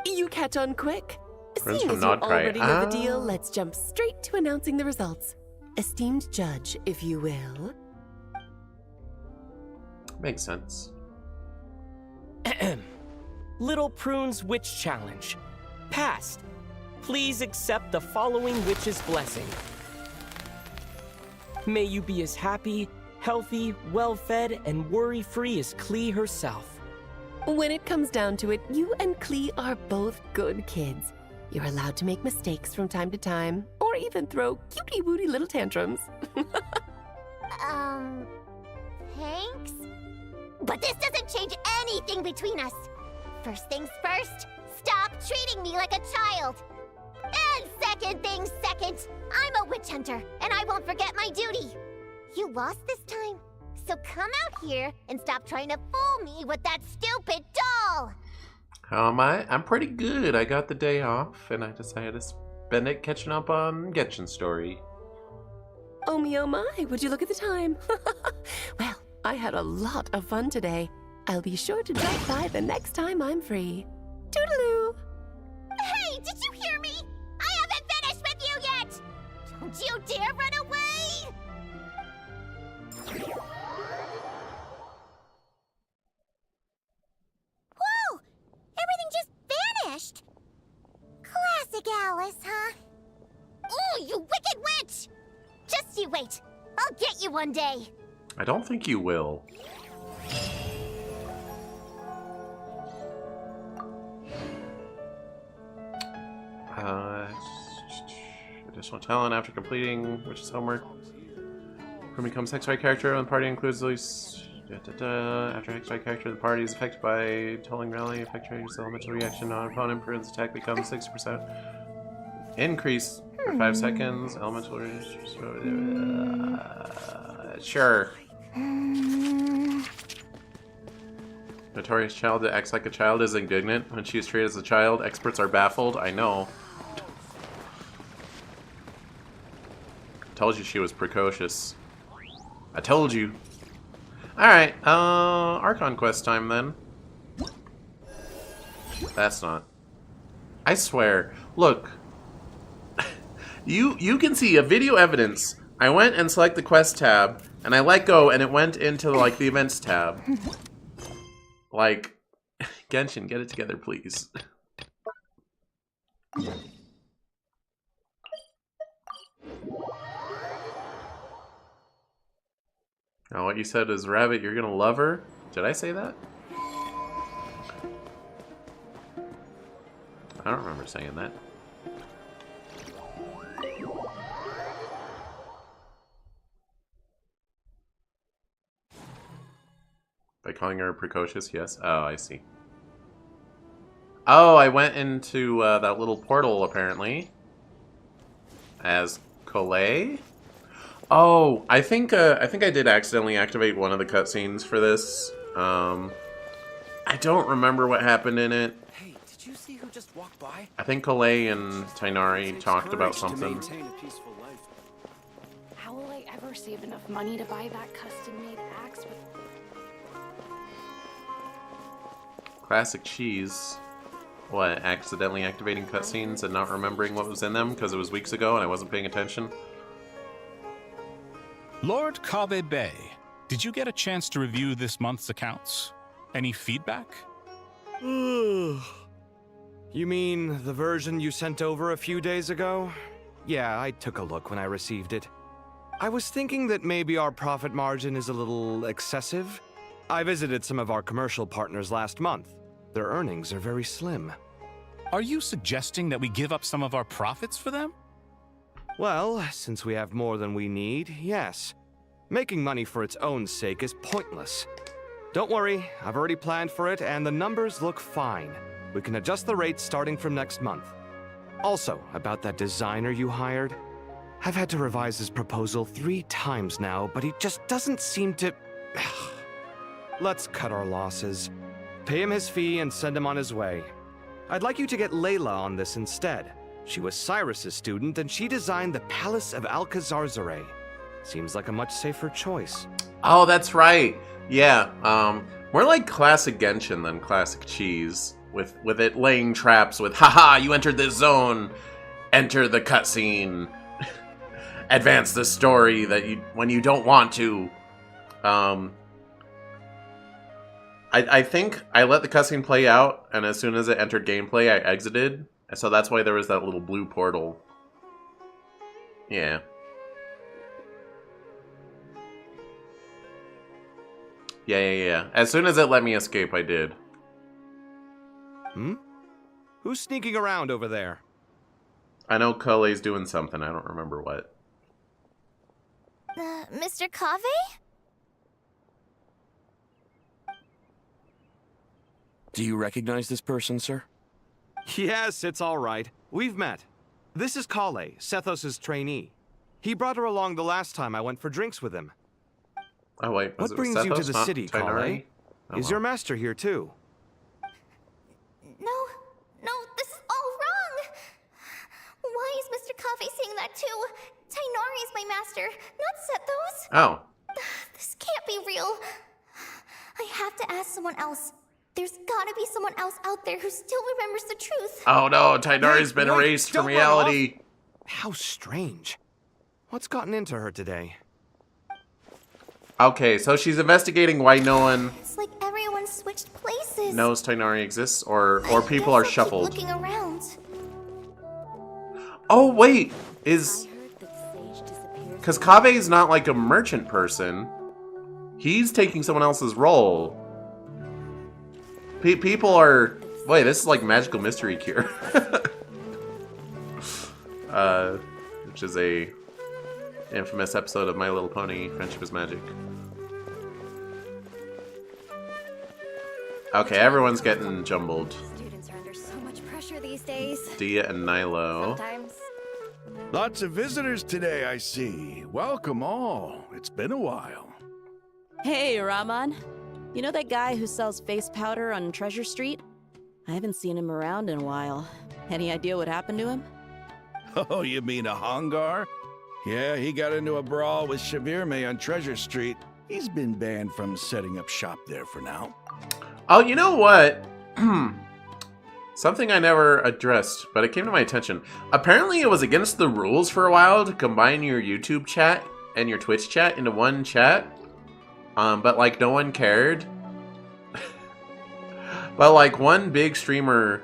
You catch on quick. Prince Seeing from as you Nodcry. already know the deal, let's jump straight to announcing the results. Esteemed judge, if you will. Makes sense. Little Prune's Witch Challenge. Passed. Please accept the following witch's blessing. May you be as happy, healthy, well-fed, and worry-free as Klee herself. When it comes down to it, you and Klee are both good kids. You're allowed to make mistakes from time to time, or even throw cutie-wooty little tantrums. Thanks? But this doesn't change anything between us. First things first, stop treating me like a child. And second things second, I'm a witch hunter, and I won't forget my duty. You lost this time, so come out here and stop trying to fool me with that stupid doll. How am I? I'm pretty good. I got the day off, and I decided to spend it catching up on Genshin story. Oh me, oh my, would you look at the time? Well, I had a lot of fun today. I'll be sure to drop by the next time I'm free. Toodaloo! Hey, did you hear me? I haven't finished with you yet! Don't you dare run away! Whoa! Everything just vanished! Classic Alice, huh? Oh, you wicked witch! Just you wait. I'll get you one day. I don't think you will. Additional talent after completing witch's homework. When becomes XY character when the party includes at least after XY character the party is affected by tolling rally, effect triggers elemental reaction on opponent, Prune's attack becomes 60%. Increase for 5 seconds, elemental sure. Notorious child that acts like a child is indignant. When she is treated as a child, experts are baffled. I know. Told you she was precocious. I told you. Alright, Archon quest time then. That's not. I swear. Look. You can see a video evidence. I went and select the quest tab, and I let go, and it went into, like, the events tab. Like, Genshin, get it together, please. Now, what you said is, Rabbit, you're gonna love her? Did I say that? I don't remember saying that. By calling her precocious, yes. Oh, I see. Oh, I went into that little portal, apparently. As Colette? Oh, I think I did accidentally activate one of the cutscenes for this. I don't remember what happened in it. Hey, did you see who just walked by? I think Colette and Tainari talked about something. How will I ever save enough money to buy that custom-made axe with... Classic cheese. What, accidentally activating cutscenes and not remembering what was in them because it was weeks ago and I wasn't paying attention? Lord Kave Bay, did you get a chance to review this month's accounts? Any feedback? You mean the version you sent over a few days ago? Yeah, I took a look when I received it. I was thinking that maybe our profit margin is a little excessive. I visited some of our commercial partners last month. Their earnings are very slim. Are you suggesting that we give up some of our profits for them? Well, since we have more than we need, yes. Making money for its own sake is pointless. Don't worry, I've already planned for it, and the numbers look fine. We can adjust the rates starting from next month. Also, about that designer you hired, I've had to revise his proposal 3 times now, but he just doesn't seem to... Let's cut our losses. Pay him his fee and send him on his way. I'd like you to get Layla on this instead. She was Cyrus's student, and she designed the Palace of Alcazarzaray. Seems like a much safer choice. Oh, that's right. Yeah, more like classic Genshin than classic Cheese. With it laying traps with, haha, you entered this zone. Enter the cutscene. Advance the story that when you don't want to. I think I let the cutscene play out, and as soon as it entered gameplay, I exited. So that's why there was that little blue portal. Yeah. Yeah. As soon as it let me escape, I did. Who's sneaking around over there? I know Kulei's doing something. I don't remember what. Mr. Kave? Do you recognize this person, sir? Yes, it's all right. We've met. This is Kale, Sethos' trainee. He brought her along the last time I went for drinks with him. Oh, wait. What brings you to the city, Kale? Is your master here, too? No, this is all wrong! Why is Mr. Kave saying that too? Tainari is my master, not Sethos. Oh. This can't be real. I have to ask someone else. There's gotta be someone else out there who still remembers the truth. Oh no, Tainari's been erased from reality. How strange. What's gotten into her today? Okay, so she's investigating why no one It's like everyone switched places. knows Tainari exists, or people are shuffled. Looking around. Oh wait, because Kave's not like a merchant person. He's taking someone else's role. People are... Wait, this is like Magical Mystery Cure. Which is a infamous episode of My Little Pony, Friendship is Magic. Okay, everyone's getting jumbled. Students are under so much pressure these days. Dia and Nilo. Sometimes. Lots of visitors today, I see. Welcome all. It's been a while. Hey, Rahman. You know that guy who sells face powder on Treasure Street? I haven't seen him around in a while. Any idea what happened to him? Oh, you mean a Hongar? Yeah, he got into a brawl with Shavirme on Treasure Street. He's been banned from setting up shop there for now. Oh, you know what? Something I never addressed, but it came to my attention. Apparently it was against the rules for a while to combine your YouTube chat and your Twitch chat into one chat. But like no one cared. But like one big streamer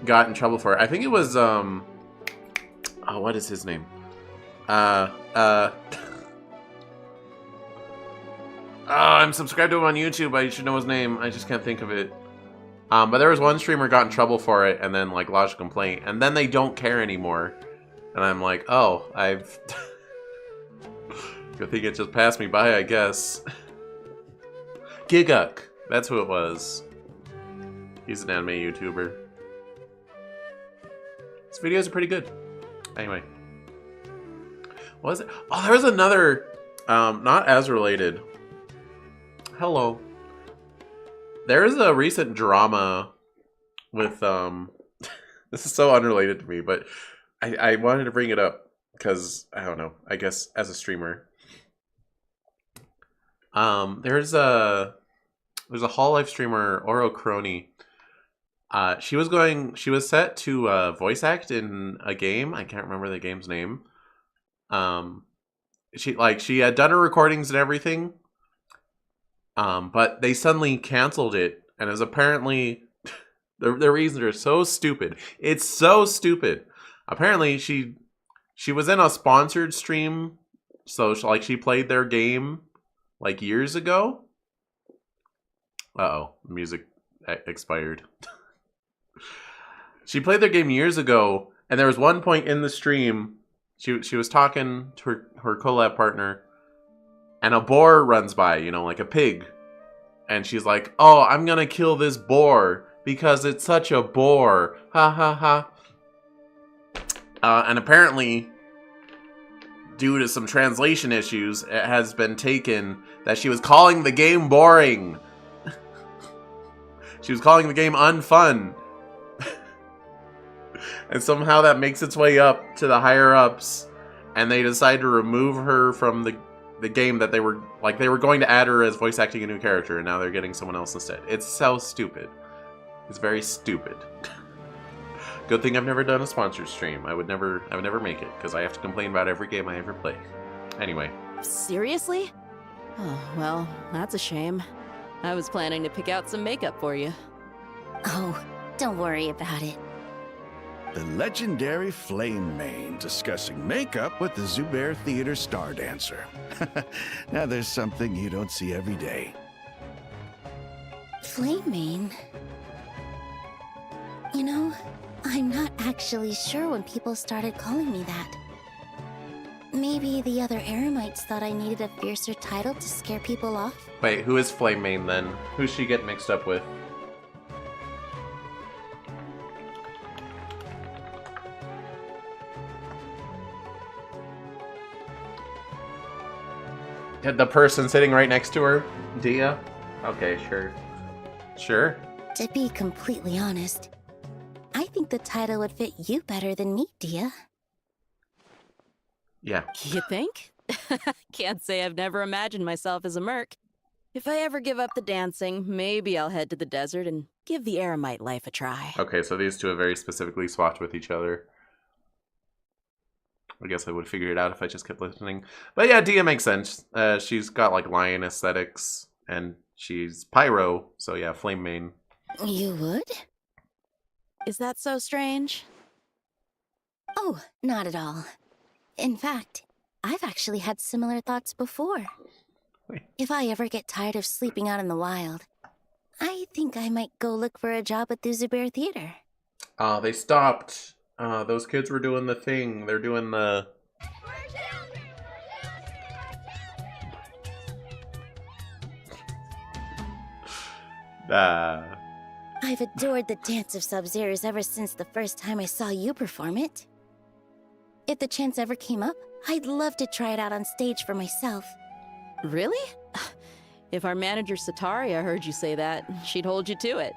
got in trouble for it. I think it was oh, what is his name? I'm subscribed to him on YouTube. I should know his name. I just can't think of it. But there was one streamer got in trouble for it and then like lodged a complaint, and then they don't care anymore. And I'm like, oh, I've good thing it just passed me by, I guess. Giguk, that's who it was. He's an anime YouTuber. His videos are pretty good. Anyway. What was it? Oh, there was another, not as related. Hello. There is a recent drama with, this is so unrelated to me, but I wanted to bring it up because, I don't know, I guess as a streamer. There's a Hololive streamer, Oro Crony. She was set to voice act in a game. I can't remember the game's name. she had done her recordings and everything, but they suddenly canceled it, and it was apparently the reasons are so stupid. It's so stupid. Apparently, she was in a sponsored stream, so she played their game like years ago. Uh-oh, music expired. She played their game years ago, and there was one point in the stream, she was talking to her collab partner, and a boar runs by, like a pig. And she's like, "Oh, I'm gonna kill this boar because it's such a bore. Ha ha ha." And apparently, due to some translation issues, it has been taken that she was calling the game boring. She was calling the game unfun. And somehow that makes its way up to the higher ups, and they decide to remove her from the game that they were going to add her as voice acting a new character, and now they're getting someone else instead. It's so stupid. It's very stupid. Good thing I've never done a sponsored stream. I would never make it, because I have to complain about every game I ever play. Anyway. Seriously? Oh, well, that's a shame. I was planning to pick out some makeup for you. Oh, don't worry about it. The legendary Flame Mane discussing makeup with the Zubair Theater star dancer. Now there's something you don't see every day. Flame Mane? I'm not actually sure when people started calling me that. Maybe the other Eremites thought I needed a fiercer title to scare people off? Wait, who is Flame Mane then? Who's she get mixed up with? The person sitting right next to her? Dia? Okay, sure. Sure. To be completely honest, I think the title would fit you better than me, Dia. Yeah. You think? Can't say I've never imagined myself as a merc. If I ever give up the dancing, maybe I'll head to the desert and give the Eremite life a try. Okay, so these two have very specifically swapped with each other. I guess I would figure it out if I just kept listening. But yeah, Dia makes sense. She's got like lion aesthetics, and she's pyro, so yeah, Flame Mane. You would? Is that so strange? Oh, not at all. In fact, I've actually had similar thoughts before. Wait. If I ever get tired of sleeping out in the wild, I think I might go look for a job at the Zubair Theater. They stopped. Those kids were doing the thing. They're doing the... I've adored the dance of Sub-Zero's ever since the first time I saw you perform it. If the chance ever came up, I'd love to try it out on stage for myself. Really? If our manager Sataria heard you say that, she'd hold you to it.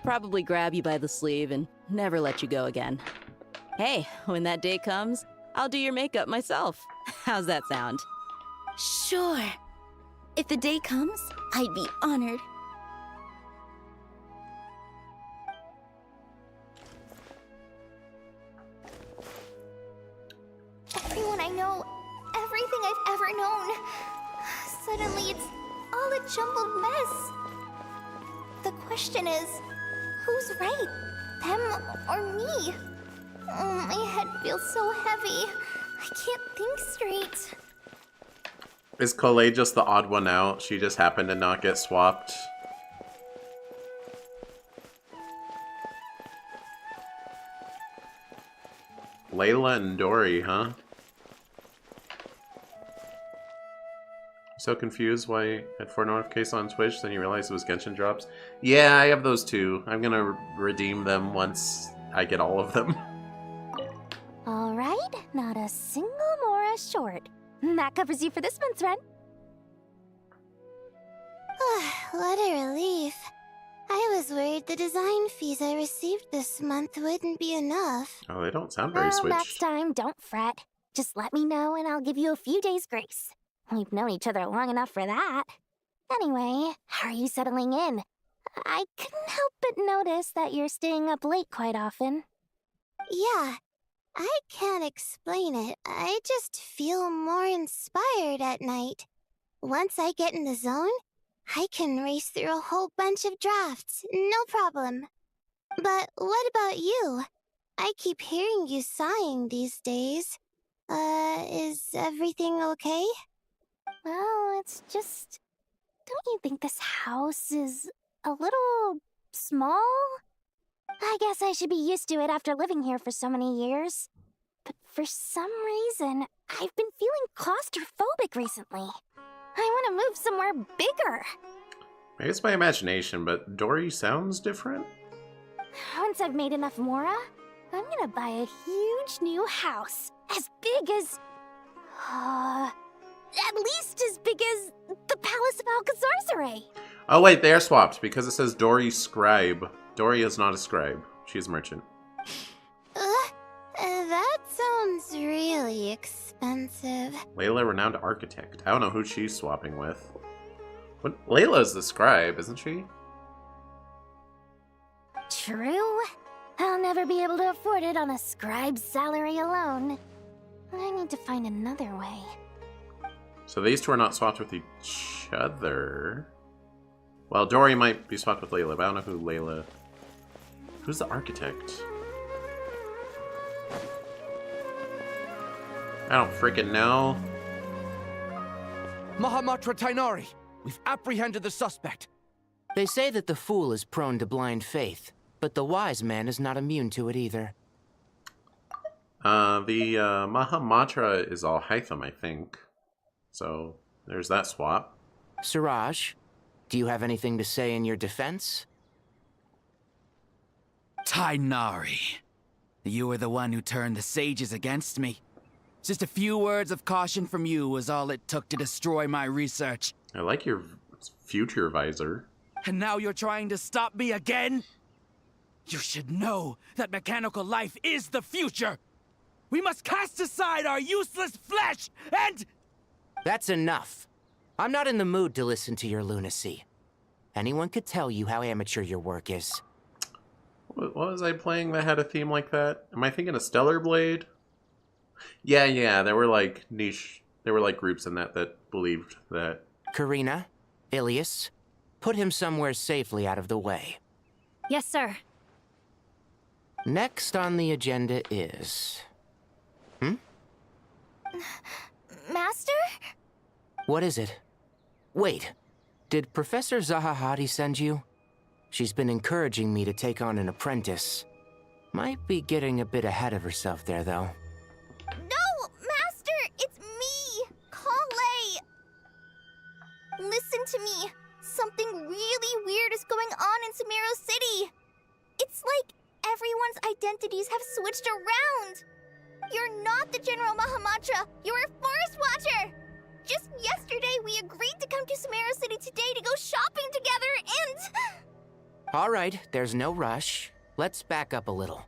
Probably grab you by the sleeve and never let you go again. Hey, when that day comes, I'll do your makeup myself. How's that sound? Sure. If the day comes, I'd be honored. Everyone I know, everything I've ever known. Suddenly it's all a jumbled mess. The question is, who's right? Them or me? Oh, my head feels so heavy. I can't think straight. Is Colette just the odd one out? She just happened to not get swapped? Layla and Dory, huh? So confused why you had 4 notifications on Twitch, then you realized it was Genshin drops. Yeah, I have those too. I'm gonna redeem them once I get all of them. Alright, not a single Mora short. That covers you for this month's rent. What a relief. I was worried the design fees I received this month wouldn't be enough. Oh, they don't sound very switched. Next time, don't fret. Just let me know and I'll give you a few days' grace. We've known each other long enough for that. Anyway, how are you settling in? I couldn't help but notice that you're staying up late quite often. Yeah, I can't explain it. I just feel more inspired at night. Once I get in the zone, I can race through a whole bunch of drafts, no problem. But what about you? I keep hearing you sighing these days. Is everything okay? Well, it's just... Don't you think this house is a little small? I guess I should be used to it after living here for so many years. But for some reason, I've been feeling claustrophobic recently. I want to move somewhere bigger. Maybe it's my imagination, but Dory sounds different. Once I've made enough Mora, I'm gonna buy a huge new house. As big as... at least as big as the Palace of Alcazarzaray. Oh wait, they are swapped because it says Dory Scribe. Dory is not a scribe. She's a merchant. That sounds really expensive. Layla, renowned architect. I don't know who she's swapping with. What? Layla's the scribe, isn't she? True. I'll never be able to afford it on a scribe's salary alone. I need to find another way. So these two are not swapped with each other. Well, Dory might be swapped with Layla, but I don't know who Layla... Who's the architect? I don't freaking know. Mahamatra Tainari, we've apprehended the suspect. They say that the fool is prone to blind faith, but the wise man is not immune to it either. The Mahamatra is all Hytham, I think. So, there's that swap. Siraj, do you have anything to say in your defense? Tainari, you were the one who turned the sages against me. Just a few words of caution from you was all it took to destroy my research. I like your future visor. And now you're trying to stop me again? You should know that mechanical life is the future. We must cast aside our useless flesh and... That's enough. I'm not in the mood to listen to your lunacy. Anyone could tell you how amateur your work is. What was I playing that had a theme like that? Am I thinking of Stellar Blade? Yeah, there were like niche... There were like groups in that believed that... Karina, Ilias, put him somewhere safely out of the way. Yes, sir. Next on the agenda is... Master? What is it? Wait, did Professor Zahahati send you? She's been encouraging me to take on an apprentice. Might be getting a bit ahead of herself there, though. No, Master! It's me! Kale! Listen to me. Something really weird is going on in Sumeru City. It's like everyone's identities have switched around. You're not the General Mahamatra. You're a Forest Watcher. Just yesterday, we agreed to come to Sumeru City today to go shopping together and... All right, there's no rush. Let's back up a little.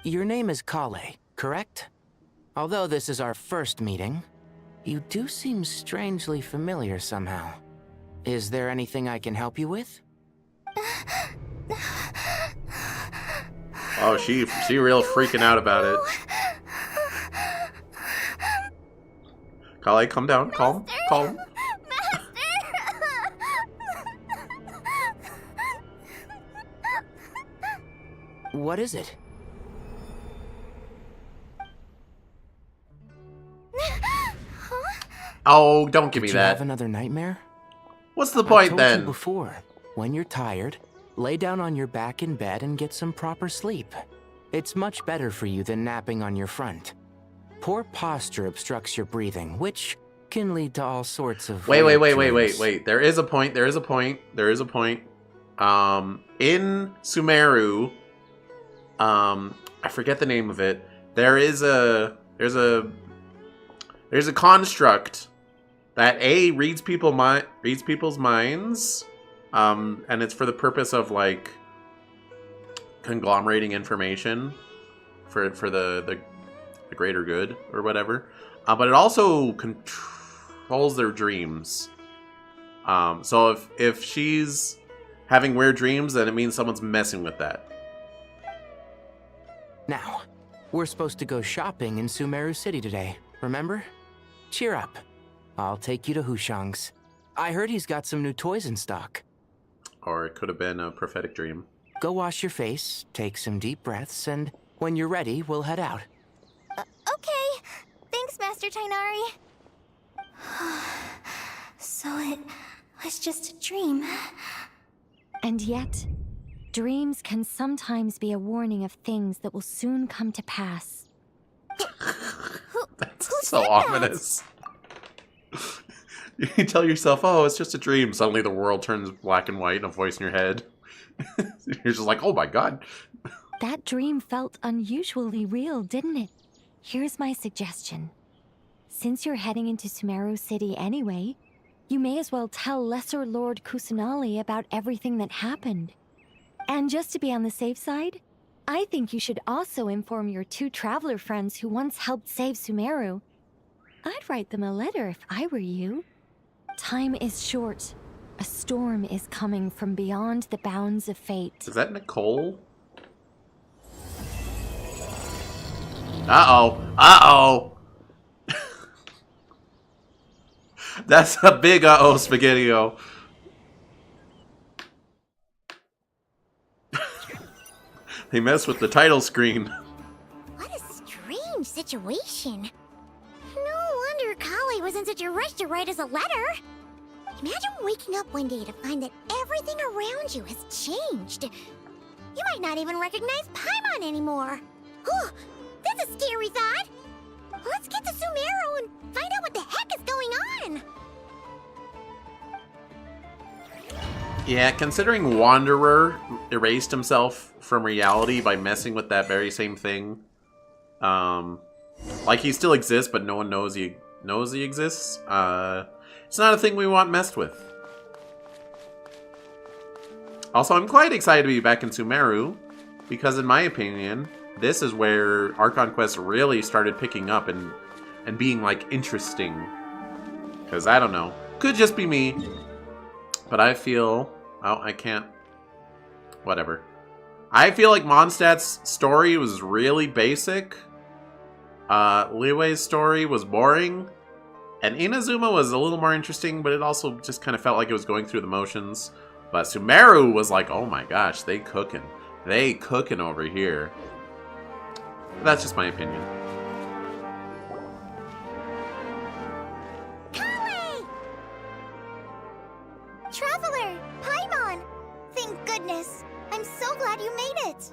Your name is Kale, correct? Although this is our first meeting, you do seem strangely familiar somehow. Is there anything I can help you with? Oh, she real freaking out about it. Kale, calm down. Calm. What is it? Oh, don't give me Did you that. have another nightmare? What's the point I then? told you before, when you're tired, lay down on your back in bed and get some proper sleep. It's much better for you than napping on your front. Poor posture obstructs your breathing, which can lead to all sorts of... Wait. dreams. There is a point. In Sumeru, I forget the name of it. There's a construct that reads people's minds, and it's for the purpose of like conglomerating information for the greater good or whatever. But it also controls their dreams. So if she's having weird dreams, then it means someone's messing with that. Now, We're supposed to go shopping in Sumeru City today, remember? Cheer up. I'll take you to Hushang's. I heard he's got some new toys in stock. Or it could have been a prophetic dream. Go wash your face, take some deep breaths, and when you're ready, we'll head out. Okay. Thanks, Master Tainari. So it was just a dream. And yet, dreams can sometimes be a warning of things that will soon come to pass. That's so ominous. You tell yourself, oh, it's just a dream. Suddenly the world turns black and white and a voice in your head. You're just like, oh my god. That dream felt unusually real, didn't it? Here's my suggestion. Since you're heading into Sumeru City anyway, you may as well tell Lesser Lord Kusanali about everything that happened. And just to be on the safe side, I think you should also inform your 2 traveler friends who once helped save Sumeru. I'd write them a letter if I were you. Time is short. A storm is coming from beyond the bounds of fate. Is that Nicole? Uh-oh. Uh-oh. That's a big uh-oh, Spaghetti-O. They mess with the title screen. What a strange situation. No wonder Kale was in such a rush to write us a letter. Imagine waking up one day to find that everything around you has changed. You might not even recognize Paimon anymore. Oh, that's a scary thought. Let's get to Sumeru and find out what the heck is going on. Yeah, considering Wanderer erased himself from reality by messing with that very same thing. Like he still exists, but no one knows he exists. It's not a thing we want messed with. Also, I'm quite excited to be back in Sumeru, because in my opinion, this is where Archon Quest really started picking up and being, like, interesting. Because, I don't know. Could just be me. But I feel... Oh, I can't... Whatever. I feel like Mondstadt's story was really basic. Liwei's story was boring. And Inazuma was a little more interesting, but it also just kind of felt like it was going through the motions. But Sumeru was like, oh my gosh, they cooking. They cooking over here. But that's just my opinion. Kale! Traveler! Paimon! Thank goodness. I'm so glad you made it.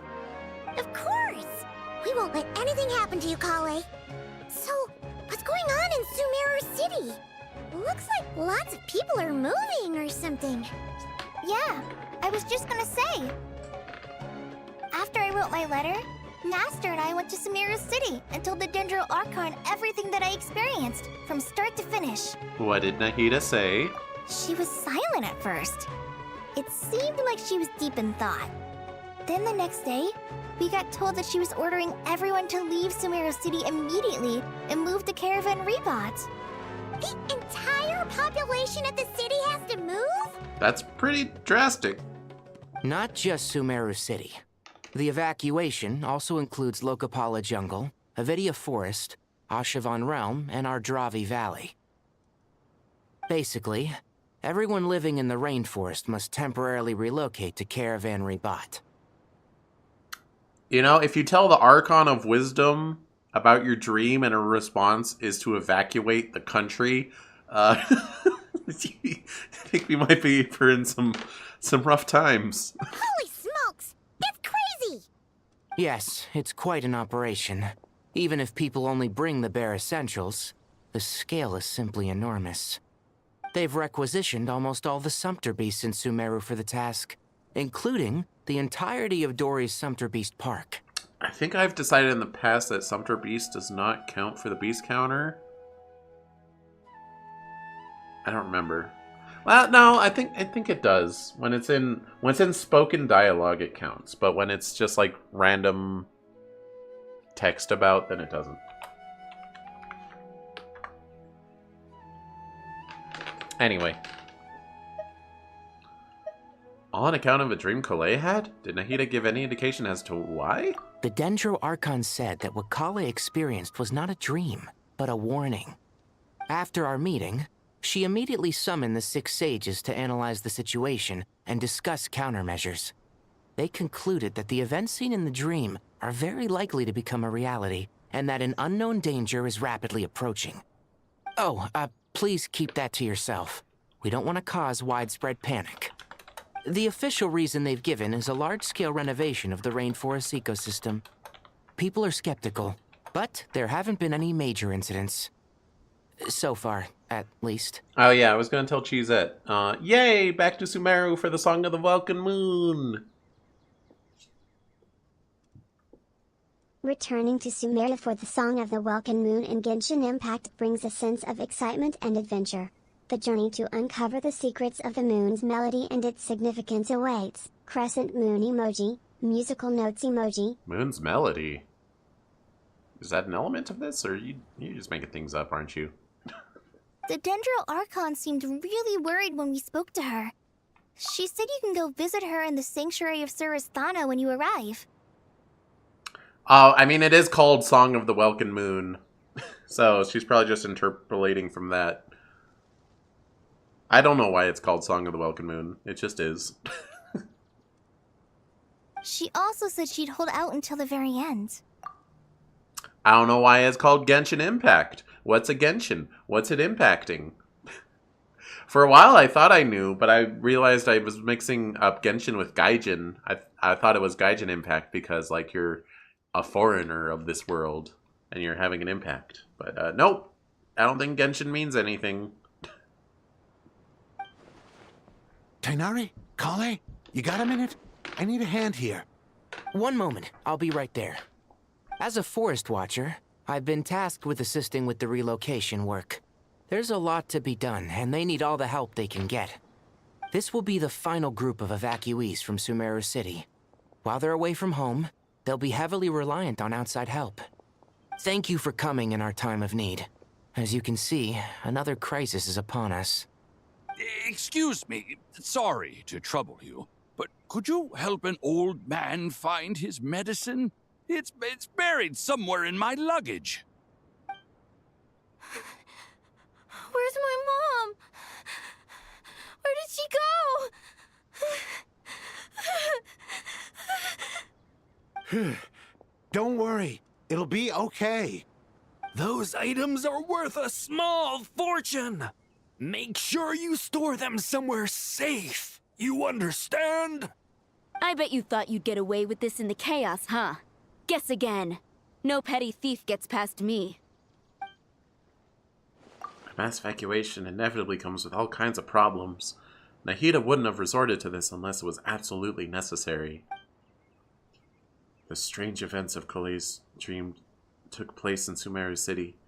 Of course. We won't let anything happen to you, Kale. So, what's going on in Sumeru City? Looks like lots of people are moving or something. Yeah, I was just gonna say. After I wrote my letter, Master and I went to Sumeru City and told the Dendro Archon everything that I experienced, from start to finish. What did Nahida say? She was silent at first. It seemed like she was deep in thought. Then the next day, we got told that she was ordering everyone to leave Sumeru City immediately and move to Caravan Rebot. The entire population of the city has to move? That's pretty drastic. Not just Sumeru City. The evacuation also includes Lokapala Jungle, Avidia Forest, Ashavan Realm, and Ardravi Valley. Basically, everyone living in the rainforest must temporarily relocate to Caravan Rebot. You know, if you tell the Archon of Wisdom about your dream and a response is to evacuate the country, I think we might be in some rough times. Holy smokes! That's crazy! Yes, it's quite an operation. Even if people only bring the bare essentials, the scale is simply enormous. They've requisitioned almost all the Sumpter Beasts in Sumeru for the task, including the entirety of Dori's Sumpter Beast Park. I think I've decided in the past that Sumpter Beast does not count for the beast counter. I don't remember. Well, no, I think it does. When it's in spoken dialogue, it counts. But when it's just like random text about, then it doesn't. Anyway. All on account of a dream Kale had? Did Nahida give any indication as to why? The Dendro Archon said that what Kale experienced was not a dream, but a warning. After our meeting, she immediately summoned the 6 sages to analyze the situation and discuss countermeasures. They concluded that the events seen in the dream are very likely to become a reality, and that an unknown danger is rapidly approaching. Oh, please keep that to yourself. We don't want to cause widespread panic. The official reason they've given is a large-scale renovation of the rainforest ecosystem. People are skeptical, but there haven't been any major incidents. So far, at least. Oh yeah, I was gonna tell Cheezette. Yay! Back to Sumeru for the Song of the Welkin Moon! Returning to Sumeru for the Song of the Welkin Moon in Genshin Impact brings a sense of excitement and adventure. The journey to uncover the secrets of the moon's melody and its significance awaits. Crescent moon emoji, musical notes emoji. Moon's melody? Is that an element of this, or you're just making things up, aren't you? The Dendro Archon seemed really worried when we spoke to her. She said you can go visit her in the Sanctuary of Surasthana when you arrive. Oh, I mean, it is called Song of the Welkin Moon. So she's probably just interpolating from that. I don't know why it's called Song of the Welkin Moon. It just is. She also said she'd hold out until the very end. I don't know why it's called Genshin Impact. What's a Genshin? What's it impacting? For a while I thought I knew, but I realized I was mixing up Genshin with Gaijin. I thought it was Gaijin Impact because, like, you're a foreigner of this world and you're having an impact. But nope, I don't think Genshin means anything. Tainari? Kale? You got a minute? I need a hand here. One moment, I'll be right there. As a forest watcher, I've been tasked with assisting with the relocation work. There's a lot to be done, and they need all the help they can get. This will be the final group of evacuees from Sumeru City. While they're away from home, they'll be heavily reliant on outside help. Thank you for coming in our time of need. As you can see, another crisis is upon us. Excuse me, sorry to trouble you, but could you help an old man find his medicine? It's buried somewhere in my luggage. Where's my mom? Where did she go? Don't worry, it'll be okay. Those items are worth a small fortune. Make sure you store them somewhere safe. You understand? I bet you thought you'd get away with this in the chaos, huh? Guess again. No petty thief gets past me. Mass evacuation inevitably comes with all kinds of problems. Nahida wouldn't have resorted to this unless it was absolutely necessary. The strange events of Kale's dream took place in Sumeru City.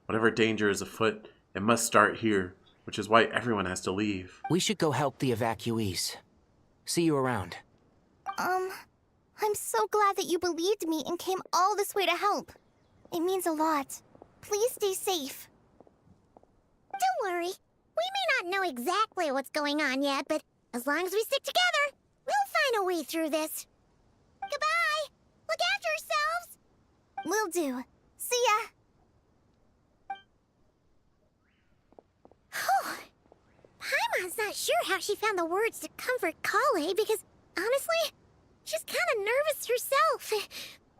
Whatever danger is afoot, it must start here, which is why everyone has to leave. We should go help the evacuees. See you around. I'm so glad that you believed me and came all this way to help. It means a lot. Please stay safe. Don't worry. We may not know exactly what's going on yet, but as long as we stick together, we'll find a way through this. Goodbye! Look after yourselves! Will do. See ya! Paimon's not sure how she found the words to comfort Kale because, honestly, she's kind of nervous herself.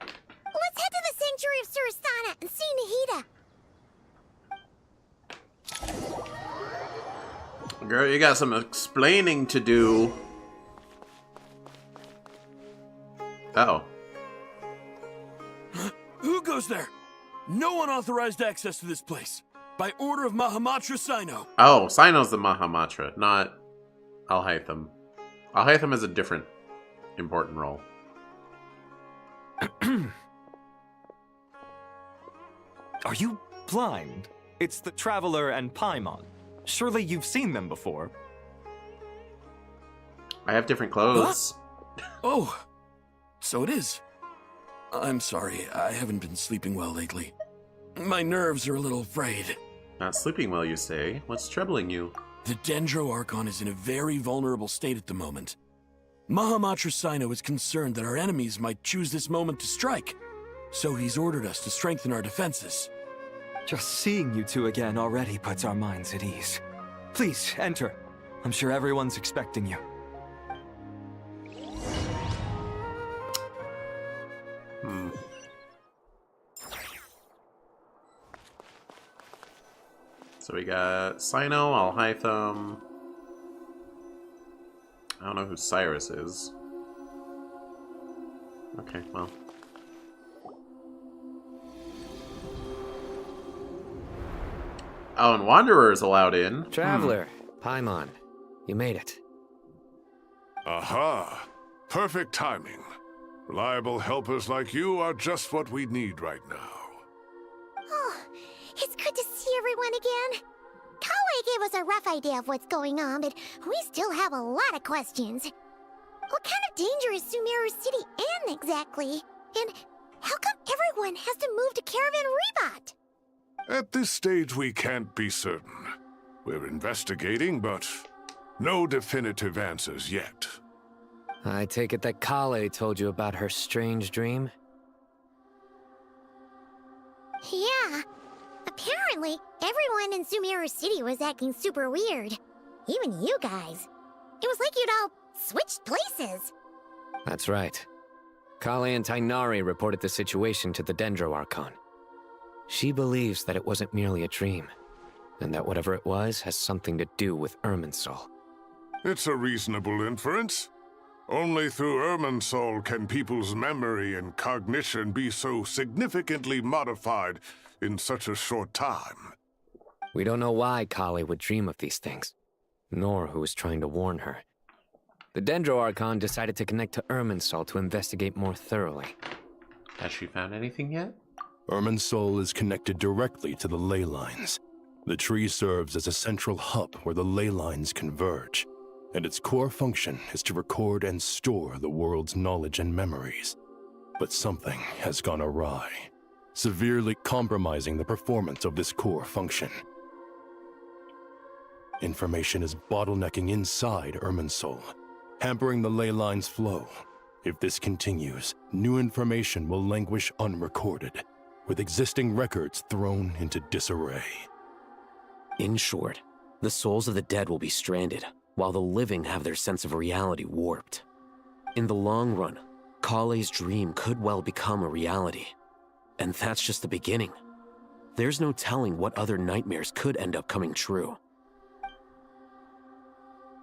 Let's head to the Sanctuary of Surasthana and see Nahida. Girl, you got some explaining to do. Uh-oh. Who goes there? No unauthorized access to this place. By order of Mahamatra Sino. Oh, Sino's the Mahamatra, not Alhaitham. Alhaitham has a different important role. Are you blind? It's the Traveler and Paimon. Surely you've seen them before. I have different clothes. Huh? Oh, so it is. I'm sorry, I haven't been sleeping well lately. My nerves are a little frayed. Not sleeping well, you say? What's troubling you? The Dendro Archon is in a very vulnerable state at the moment. Mahamatra Sino is concerned that our enemies might choose this moment to strike, so he's ordered us to strengthen our defenses. Just seeing you two again already puts our minds at ease. Please, enter. I'm sure everyone's expecting you. So we got Sino, Alhaitham. I don't know who Cyrus is. Okay, well. Oh, and Wanderer is allowed in. Traveler, Paimon, you made it. Aha! Perfect timing. Reliable helpers like you are just what we need right now. Oh, it's good to see everyone again. Kale gave us a rough idea of what's going on, but we still have a lot of questions. What kind of danger is Sumeru City in exactly? And how come everyone has to move to Caravan Rebot? At this stage, we can't be certain. We're investigating, but no definitive answers yet. I take it that Kale told you about her strange dream? Yeah. Apparently, everyone in Sumeru City was acting super weird. Even you guys. It was like you'd all switched places. That's right. Kale and Tainari reported the situation to the Dendro Archon. She believes that it wasn't merely a dream, and that whatever it was has something to do with Irminsul. It's a reasonable inference. Only through Irminsul can people's memory and cognition be so significantly modified in such a short time. We don't know why Kale would dream of these things, nor who was trying to warn her. The Dendro Archon decided to connect to Irminsul to investigate more thoroughly. Has she found anything yet? Irminsul is connected directly to the ley lines. The tree serves as a central hub where the ley lines converge, and its core function is to record and store the world's knowledge and memories. But something has gone awry, severely compromising the performance of this core function. Information is bottlenecking inside Irminsul, hampering the ley lines' flow. If this continues, new information will languish unrecorded, with existing records thrown into disarray. In short, the souls of the dead will be stranded, while the living have their sense of reality warped. In the long run, Kale's dream could well become a reality. And that's just the beginning. There's no telling what other nightmares could end up coming true.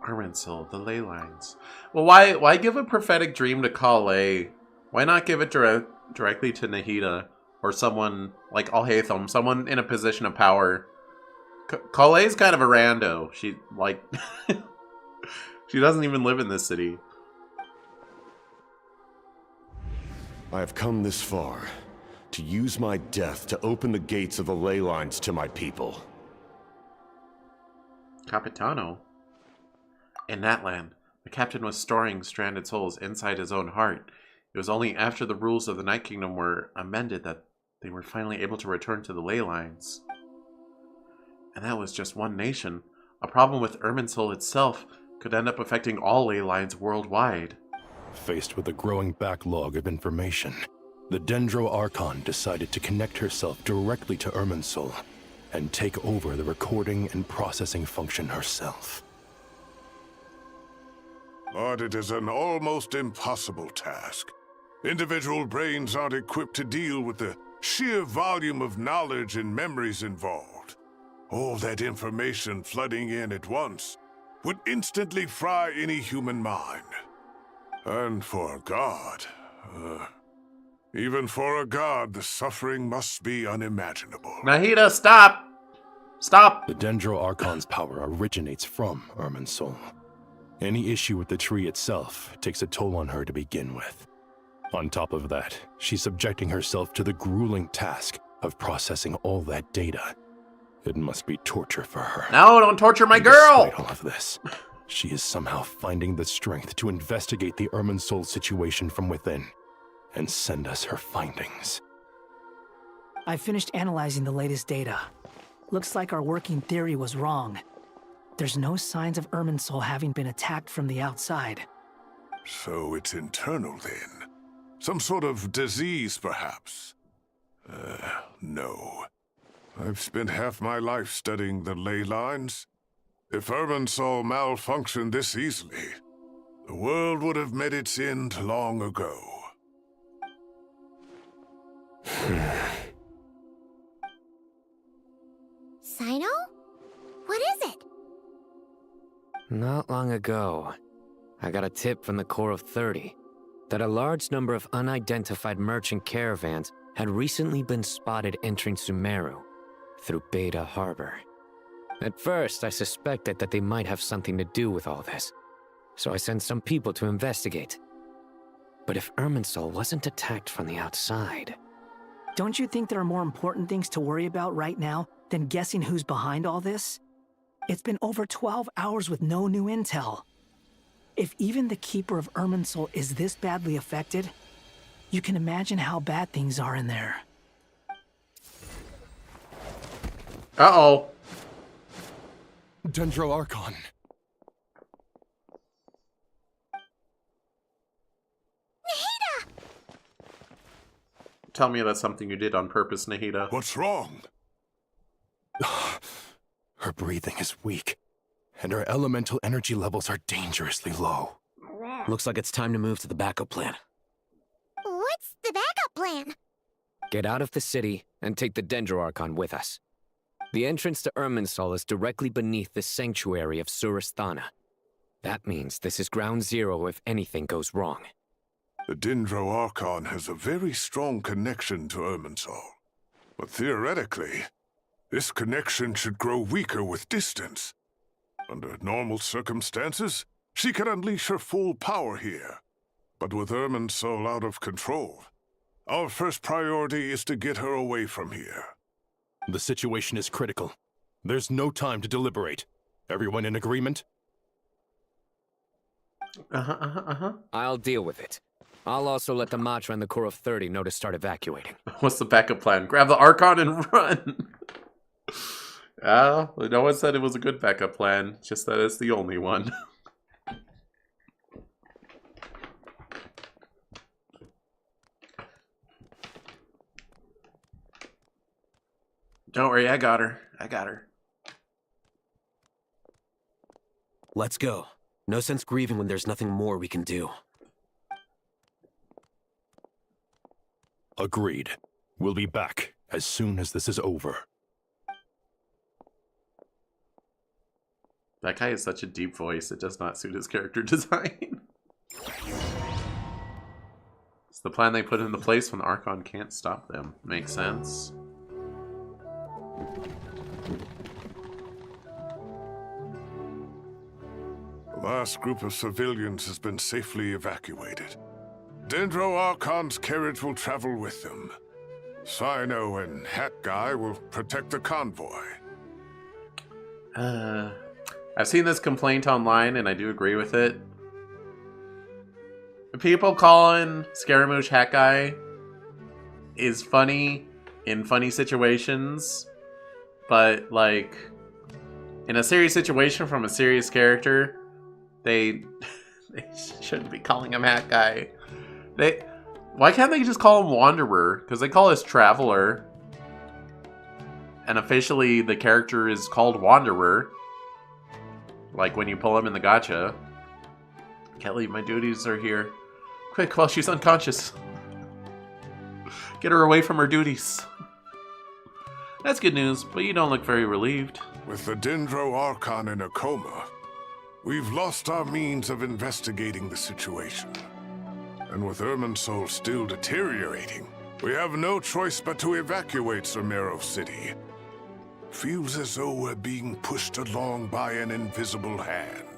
Irminsul, the ley lines. Well, why give a prophetic dream to Kale? Why not give it directly to Nahida? Or someone like Alhaitham, someone in a position of power. Kale's kind of a rando. She, like... she doesn't even live in this city. I have come this far to use my death to open the gates of the ley lines to my people. Capitano. In that land, the captain was storing stranded souls inside his own heart. It was only after the rules of the Night Kingdom were amended that they were finally able to return to the ley lines. And that was just one nation. A problem with Irminsul itself could end up affecting all ley lines worldwide. Faced with a growing backlog of information, the Dendro Archon decided to connect herself directly to Irminsul and take over the recording and processing function herself. But it is an almost impossible task. Individual brains aren't equipped to deal with the sheer volume of knowledge and memories involved. All that information flooding in at once would instantly fry any human mind. And for a god, even for a god, the suffering must be unimaginable. Nahida, stop! Stop! The Dendro Archon's power originates from Irminsul. Any issue with the tree itself takes a toll on her to begin with. On top of that, she's subjecting herself to the grueling task of processing all that data. It must be torture for her. No, don't torture my girl! Despite all of this, she is somehow finding the strength to investigate the Irminsul situation from within and send us her findings. I finished analyzing the latest data. Looks like our working theory was wrong. There's no signs of Irminsul having been attacked from the outside. So it's internal then. Some sort of disease, perhaps. No. I've spent half my life studying the ley lines. If Irminsul malfunctioned this easily, the world would have met its end long ago. Sino? What is it? Not long ago, I got a tip from the Corps of 30 that a large number of unidentified merchant caravans had recently been spotted entering Sumeru through Beta Harbor. At first, I suspected that they might have something to do with all this, so I sent some people to investigate. But if Irminsul wasn't attacked from the outside... Don't you think there are more important things to worry about right now than guessing who's behind all this? It's been over 12 hours with no new intel. If even the Keeper of Irminsul is this badly affected, you can imagine how bad things are in there. Uh-oh. Dendro Archon. Nahida! Tell me that's something you did on purpose, Nahida. What's wrong? Her breathing is weak, and her elemental energy levels are dangerously low. Looks like it's time to move to the backup plan. What's the backup plan? Get out of the city and take the Dendro Archon with us. The entrance to Irminsul is directly beneath the sanctuary of Surasthana. That means this is ground zero if anything goes wrong. The Dendro Archon has a very strong connection to Irminsul. But theoretically, this connection should grow weaker with distance. Under normal circumstances, she can unleash her full power here. But with Irminsul out of control, our first priority is to get her away from here. The situation is critical. There's no time to deliberate. Everyone in agreement? I'll deal with it. I'll also let the Matra and the Corps of 30 know to start evacuating. What's the backup plan? Grab the Archon and run! No one said it was a good backup plan, just that it's the only one. Don't worry, I got her. Let's go. No sense grieving when there's nothing more we can do. Agreed. We'll be back as soon as this is over. That guy has such a deep voice, it does not suit his character design. It's the plan they put into place when the Archon can't stop them. Makes sense. The last group of civilians has been safely evacuated. Dendro Archon's carriage will travel with them. Sino and Hat Guy will protect the convoy. I've seen this complaint online, and I do agree with it. People calling Scaramouche Hat Guy is funny in funny situations, but, like, in a serious situation from a serious character, they shouldn't be calling him Hat Guy. Why can't they just call him Wanderer? Because they call us Traveler. And officially, the character is called Wanderer. Like when you pull him in the gacha. Can't leave, my duties are here. Quick, while she's unconscious. Get her away from her duties. That's good news, but you don't look very relieved. With the Dendro Archon in a coma, we've lost our means of investigating the situation. And with Irminsul still deteriorating, we have no choice but to evacuate Sumeru City. Feels as though we're being pushed along by an invisible hand.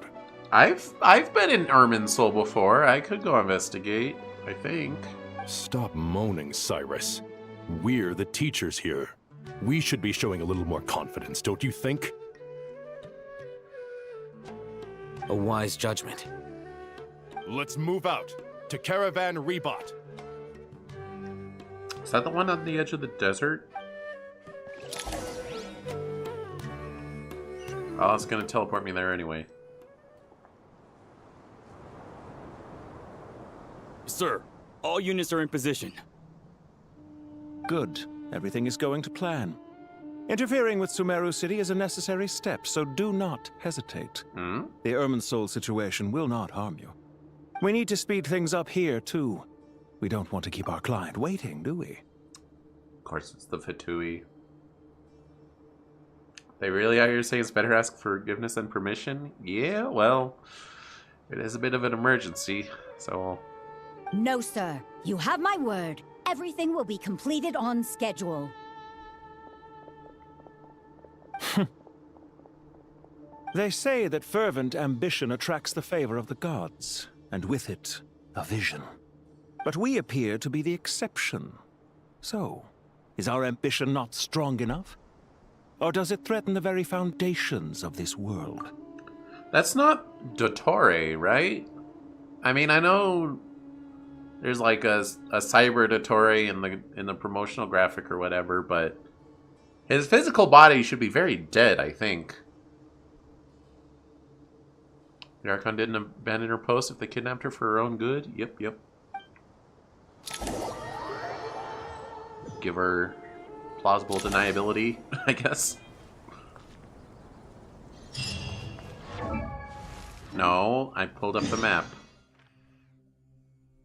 I've been in Irminsul before. I could go investigate, I think. Stop moaning, Cyrus. We're the teachers here. We should be showing a little more confidence, don't you think? A wise judgment. Let's move out to Caravan Rebot. Is that the one on the edge of the desert? Oh, it's gonna teleport me there anyway. Sir, all units are in position. Good. Everything is going to plan. Interfering with Sumeru City is a necessary step, so do not hesitate. The Irminsul situation will not harm you. We need to speed things up here, too. We don't want to keep our client waiting, do we? Of course, it's the Fatui. They really out here saying it's better ask forgiveness than permission? Yeah, well, it is a bit of an emergency, so... No, sir. You have my word. Everything will be completed on schedule. They say that fervent ambition attracts the favor of the gods, and with it, a vision. But we appear to be the exception. So, is our ambition not strong enough? Or does it threaten the very foundations of this world? That's not Dottore, right? I mean, I know there's like a cyber Dottore in the promotional graphic or whatever, but his physical body should be very dead, I think. The Archon didn't abandon her post if they kidnapped her for her own good? Yep. Give her plausible deniability, I guess. No, I pulled up the map.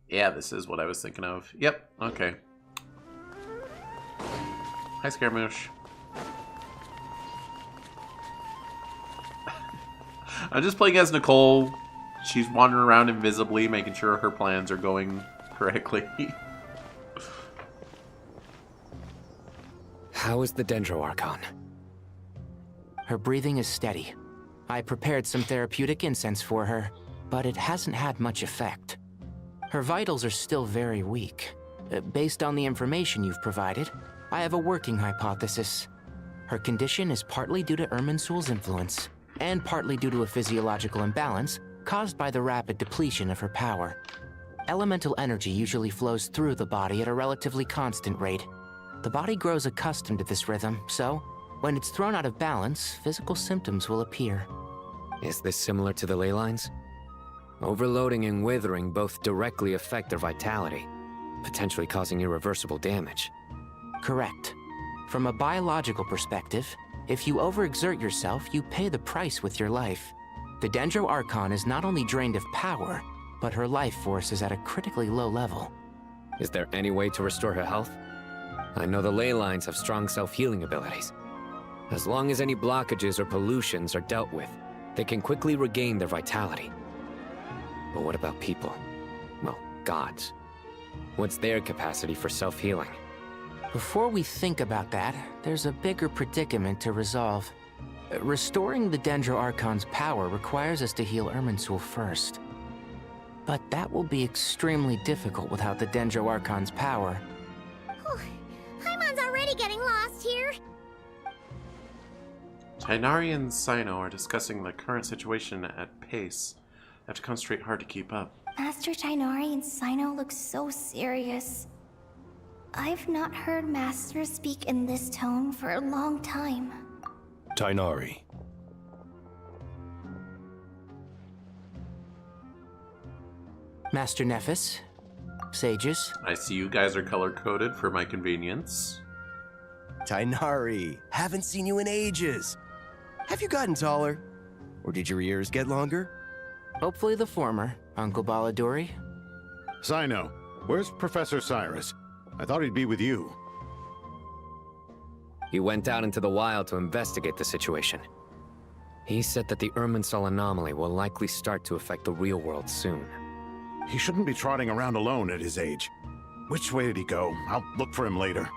Yeah, this is what I was thinking of. Yep, okay. Hi, Scaramouche. I'm just playing as Nicole. She's wandering around invisibly, making sure her plans are going correctly. How is the Dendro Archon? Her breathing is steady. I prepared some therapeutic incense for her, but it hasn't had much effect. Her vitals are still very weak. Based on the information you've provided, I have a working hypothesis. Her condition is partly due to Irminsul's influence, and partly due to a physiological imbalance caused by the rapid depletion of her power. Elemental energy usually flows through the body at a relatively constant rate. The body grows accustomed to this rhythm, so when it's thrown out of balance, physical symptoms will appear. Is this similar to the ley lines? Overloading and withering both directly affect their vitality, potentially causing irreversible damage. Correct. From a biological perspective, if you overexert yourself, you pay the price with your life. The Dendro Archon is not only drained of power, but her life force is at a critically low level. Is there any way to restore her health? I know the ley lines have strong self-healing abilities. As long as any blockages or pollutions are dealt with, they can quickly regain their vitality. But what about people? Well, gods. What's their capacity for self-healing? Before we think about that, there's a bigger predicament to resolve. Restoring the Dendro Archon's power requires us to heal Irminsul first. But that will be extremely difficult without the Dendro Archon's power. Paimon's already getting lost here. Tighnari and Sino are discussing the current situation at pace. I have to concentrate hard to keep up. Master Tighnari and Sino look so serious. I've not heard Master speak in this tone for a long time. Tighnari. Master Nephis, sages. I see you guys are color-coded for my convenience. Tighnari, haven't seen you in ages. Have you gotten taller? Or did your ears get longer? Hopefully the former, Uncle Baladuri. Sino, where's Professor Cyrus? I thought he'd be with you. He went out into the wild to investigate the situation. He said that the Irminsul anomaly will likely start to affect the real world soon. He shouldn't be trotting around alone at his age. Which way did he go? I'll look for him later.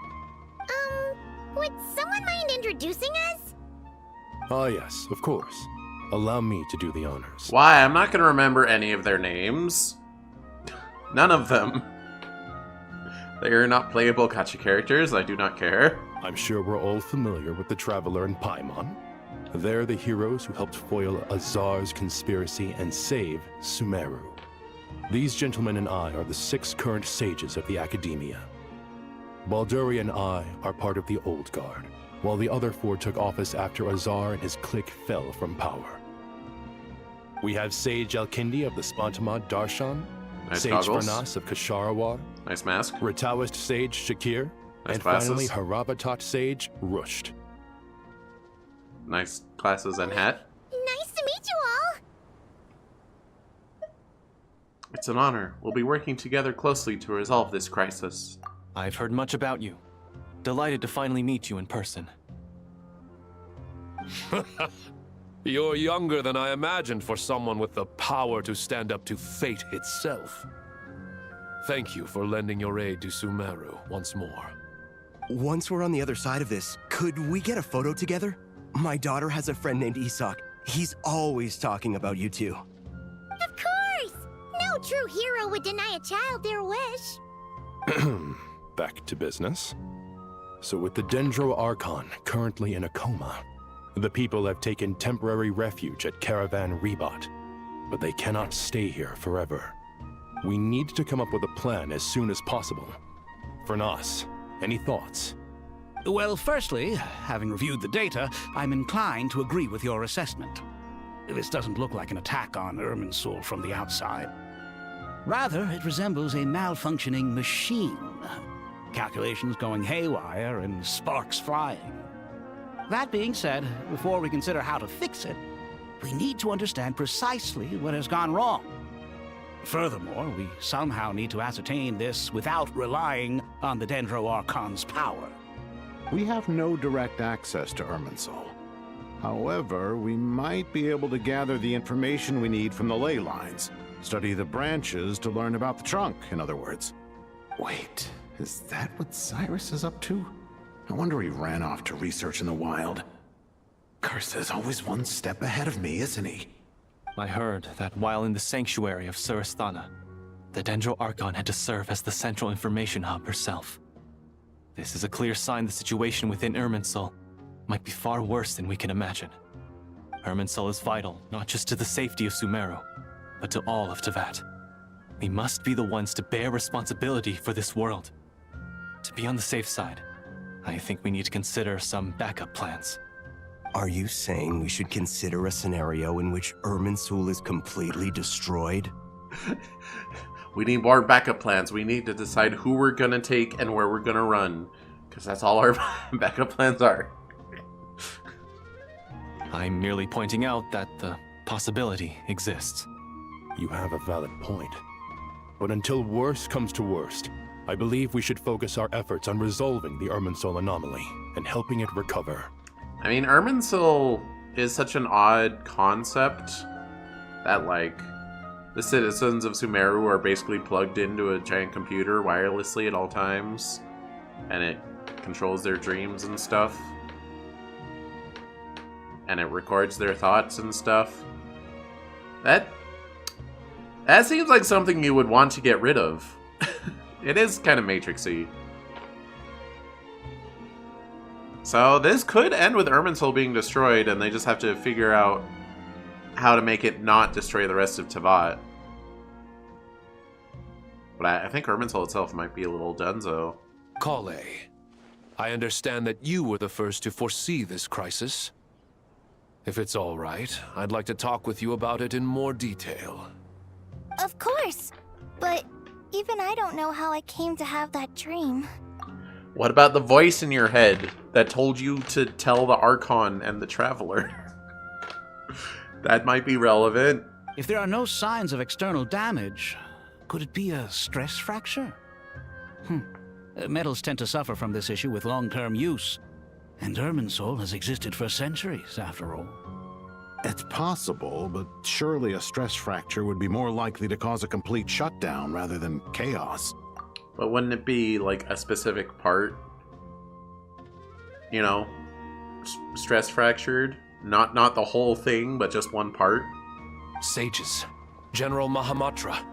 Would someone mind introducing us? Ah, yes, of course. Allow me to do the honors. Why? I'm not going to remember any of their names. None of them. They are not playable gacha characters. I do not care. I'm sure we're all familiar with the Traveler and Paimon. They're the heroes who helped foil Azar's conspiracy and save Sumeru. These gentlemen and I are the 6 current sages of the Academia. Balduri and I are part of the Old Guard, while the other 4 took office after Azar and his clique fell from power. We have Sage Alkindi of the Spontamod Darshan, Nice Sage goggles. Farnas of Kasharawar. Nice mask. Ritaoist Sage Shakir. Nice and glasses. finally Haravatot Sage Rusht. Nice glasses and hat. Nice to meet you all! It's an honor. We'll be working together closely to resolve this crisis. I've heard much about you. Delighted to finally meet you in person. You're younger than I imagined for someone with the power to stand up to fate itself. Thank you for lending your aid to Sumeru once more. Once we're on the other side of this, could we get a photo together? My daughter has a friend named Isak. He's always talking about you two. Of course! No true hero would deny a child their wish. Back to business. So with the Dendro Archon currently in a coma, the people have taken temporary refuge at Caravan Rebot, but they cannot stay here forever. We need to come up with a plan as soon as possible. Farnas, any thoughts? Well, firstly, having reviewed the data, I'm inclined to agree with your assessment. This doesn't look like an attack on Irminsul from the outside. Rather, it resembles a malfunctioning machine. Calculations going haywire and sparks flying. That being said, before we consider how to fix it, we need to understand precisely what has gone wrong. Furthermore, we somehow need to ascertain this without relying on the Dendro Archon's power. We have no direct access to Irminsul. However, we might be able to gather the information we need from the ley lines. Study the branches to learn about the trunk, in other words. Wait, is that what Cyrus is up to? No wonder he ran off to research in the wild. Curse's always one step ahead of me, isn't he? I heard that while in the sanctuary of Surasthana, the Dendro Archon had to serve as the central information hub herself. This is a clear sign the situation within Irminsul might be far worse than we can imagine. Irminsul is vital, not just to the safety of Sumeru, but to all of Teyvat. We must be the ones to bear responsibility for this world. To be on the safe side, I think we need to consider some backup plans. Are you saying we should consider a scenario in which Irminsul is completely destroyed? We need more backup plans. We need to decide who we're gonna take and where we're gonna run. Because that's all our backup plans are. I'm merely pointing out that the possibility exists. You have a valid point. But until worst comes to worst, I believe we should focus our efforts on resolving the Irminsul anomaly and helping it recover. I mean, Irminsul is such an odd concept that, like, the citizens of Sumeru are basically plugged into a giant computer wirelessly at all times, and it controls their dreams and stuff, and it records their thoughts and stuff. That seems like something you would want to get rid of. It is kind of Matrixy. So this could end with Irminsul being destroyed, and they just have to figure out how to make it not destroy the rest of Teyvat. But I think Irminsul itself might be a little dunzo. Kale, I understand that you were the first to foresee this crisis. If it's all right, I'd like to talk with you about it in more detail. Of course, but even I don't know how I came to have that dream. What about the voice in your head that told you to tell the Archon and the Traveler? That might be relevant. If there are no signs of external damage, could it be a stress fracture? Metals tend to suffer from this issue with long-term use, and Irminsul has existed for centuries, after all. It's possible, but surely a stress fracture would be more likely to cause a complete shutdown rather than chaos. But wouldn't it be like a specific part? You know, stress fractured? Not the whole thing, but just one part? Sages, General Mahamatra,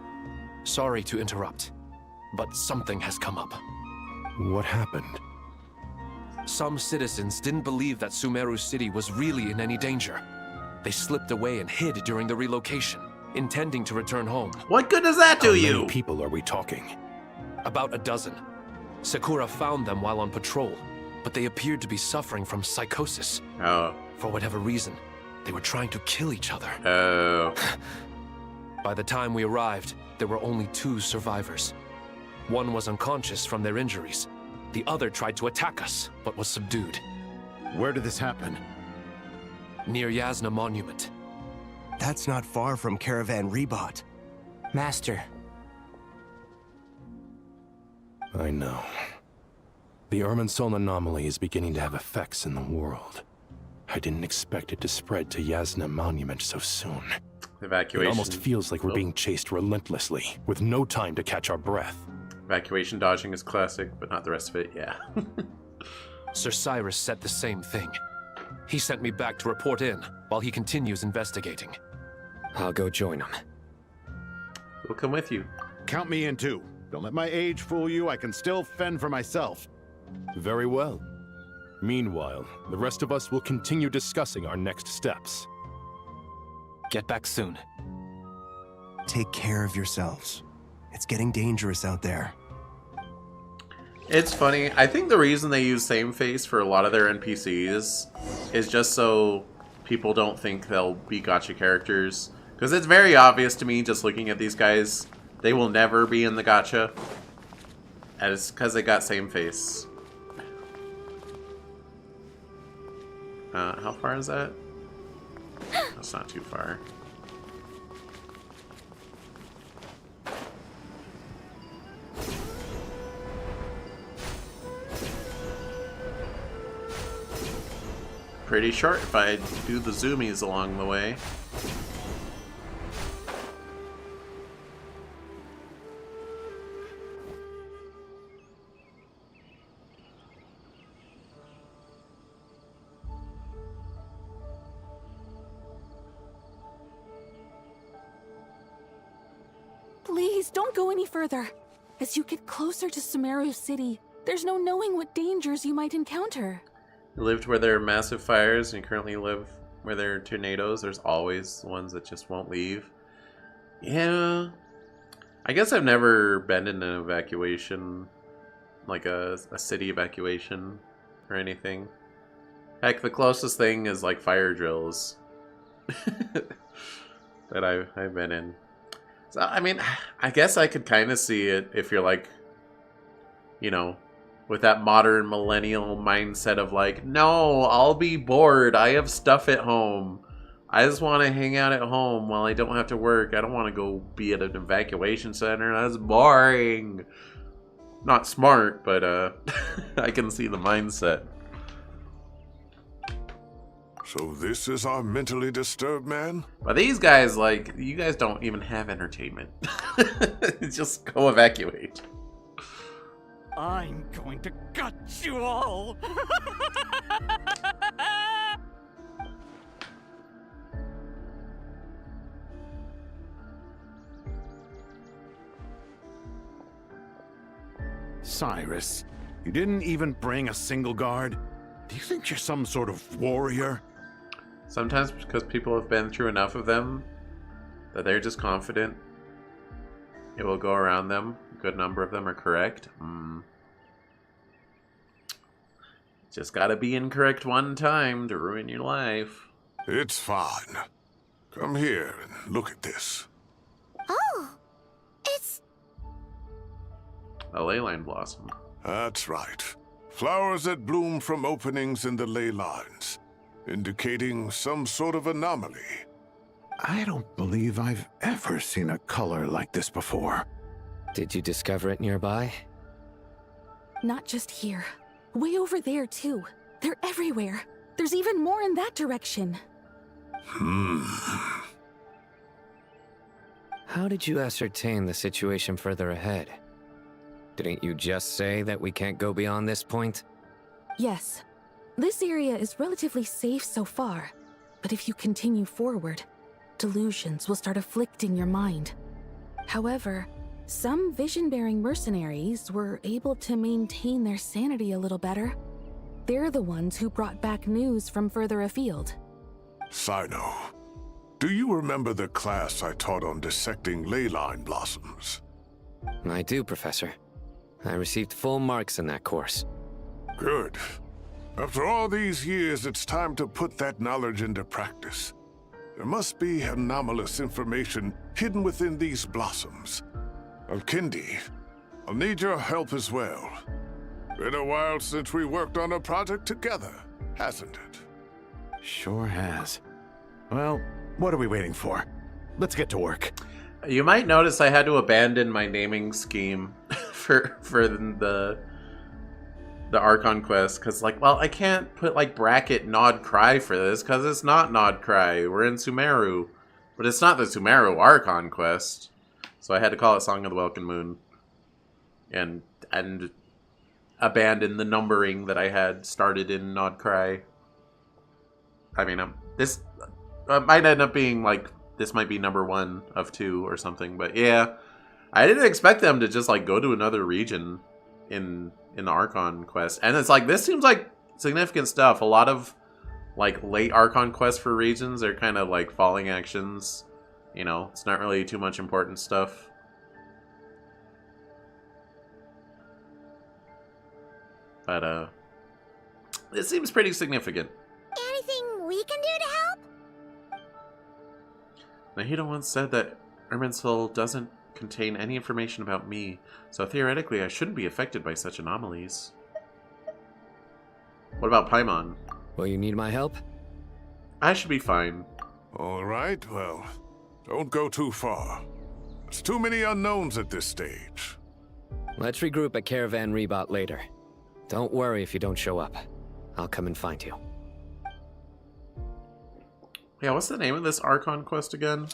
sorry to interrupt, but something has come up. What happened? Some citizens didn't believe that Sumeru City was really in any danger. They slipped away and hid during the relocation, intending to return home. What good does that do you? How many people are we talking? About a dozen. Sakura found them while on patrol, but they appeared to be suffering from psychosis. Oh. For whatever reason, they were trying to kill each other. Oh. By the time we arrived, there were only 2 survivors. One was unconscious from their injuries. The other tried to attack us, but was subdued. Where did this happen? Near Yasna Monument. That's not far from Caravan Rebot. Master. I know. The Irminsul anomaly is beginning to have effects in the world. I didn't expect it to spread to Yasna Monument so soon. Evacuation. It almost feels like we're being chased relentlessly, with no time to catch our breath. Evacuation dodging is classic, but not the rest of it, yeah. Sir Cyrus said the same thing. He sent me back to report in, while he continues investigating. I'll go join him. We'll come with you. Count me in too. Don't let my age fool you, I can still fend for myself. Very well. Meanwhile, the rest of us will continue discussing our next steps. Get back soon. Take care of yourselves. It's getting dangerous out there. It's funny. I think the reason they use same face for a lot of their NPCs is just so people don't think they'll be gacha characters. Because it's very obvious to me, just looking at these guys, they will never be in the gacha. And it's because they got same face. How far is that? That's not too far. Pretty short if I do the zoomies along the way. Please, don't go any further. As you get closer to Sumeru City, there's no knowing what dangers you might encounter. You lived where there are massive fires, and you currently live where there are tornadoes. There's always ones that just won't leave. Yeah. I guess I've never been in an evacuation, like a city evacuation or anything. Heck, the closest thing is like fire drills that I've been in. So, I mean, I guess I could kind of see it if you're like, you know, with that modern millennial mindset of like, no, I'll be bored. I have stuff at home. I just want to hang out at home while I don't have to work. I don't want to go be at an evacuation center. That's boring. Not smart, but I can see the mindset. So this is our mentally disturbed man? But these guys, like, you guys don't even have entertainment. Just go evacuate. I'm going to gut you all! Cyrus, you didn't even bring a single guard? Do you think you're some sort of warrior? Sometimes because people have been through enough of them that they're just confident it will go around them. A good number of them are correct. Just gotta be incorrect one time to ruin your life. It's fine. Come here and look at this. Oh, it's... A ley line blossom. That's right. Flowers that bloom from openings in the ley lines, indicating some sort of anomaly. I don't believe I've ever seen a color like this before. Did you discover it nearby? Not just here. Way over there, too. They're everywhere. There's even more in that direction. How did you ascertain the situation further ahead? Didn't you just say that we can't go beyond this point? Yes. This area is relatively safe so far, but if you continue forward, delusions will start afflicting your mind. However, some vision-bearing mercenaries were able to maintain their sanity a little better. They're the ones who brought back news from further afield. Sino, do you remember the class I taught on dissecting ley line blossoms? I do, Professor. I received full marks in that course. Good. After all these years, it's time to put that knowledge into practice. There must be anomalous information hidden within these blossoms. Alkindi, I'll need your help as well. Been a while since we worked on a project together, hasn't it? Sure has. Well, what are we waiting for? Let's get to work. You might notice I had to abandon my naming scheme for the Archon quest, because, like, well, I can't put, like, bracket Nod Cry for this, because it's not Nod Cry. We're in Sumeru. But it's not the Sumeru Archon quest. So I had to call it Song of the Welkin Moon. And abandon the numbering that I had started in Nod Cry. I mean, this might end up being, like, this might be number 1 of 2 or something. But, yeah, I didn't expect them to just, like, go to another region in the Archon quest. And it's like, this seems like significant stuff. A lot of, like, late Archon quests for regions are kind of like falling actions. You know, it's not really too much important stuff. But, this seems pretty significant. Anything we can do to help? Nahida once said that Irminsul doesn't contain any information about me, so theoretically I shouldn't be affected by such anomalies. What about Paimon? Will you need my help? I should be fine. All right, well, don't go too far. There's too many unknowns at this stage. Let's regroup at Caravan Rebot later. Don't worry if you don't show up. I'll come and find you. Yeah, what's the name of this Archon quest again?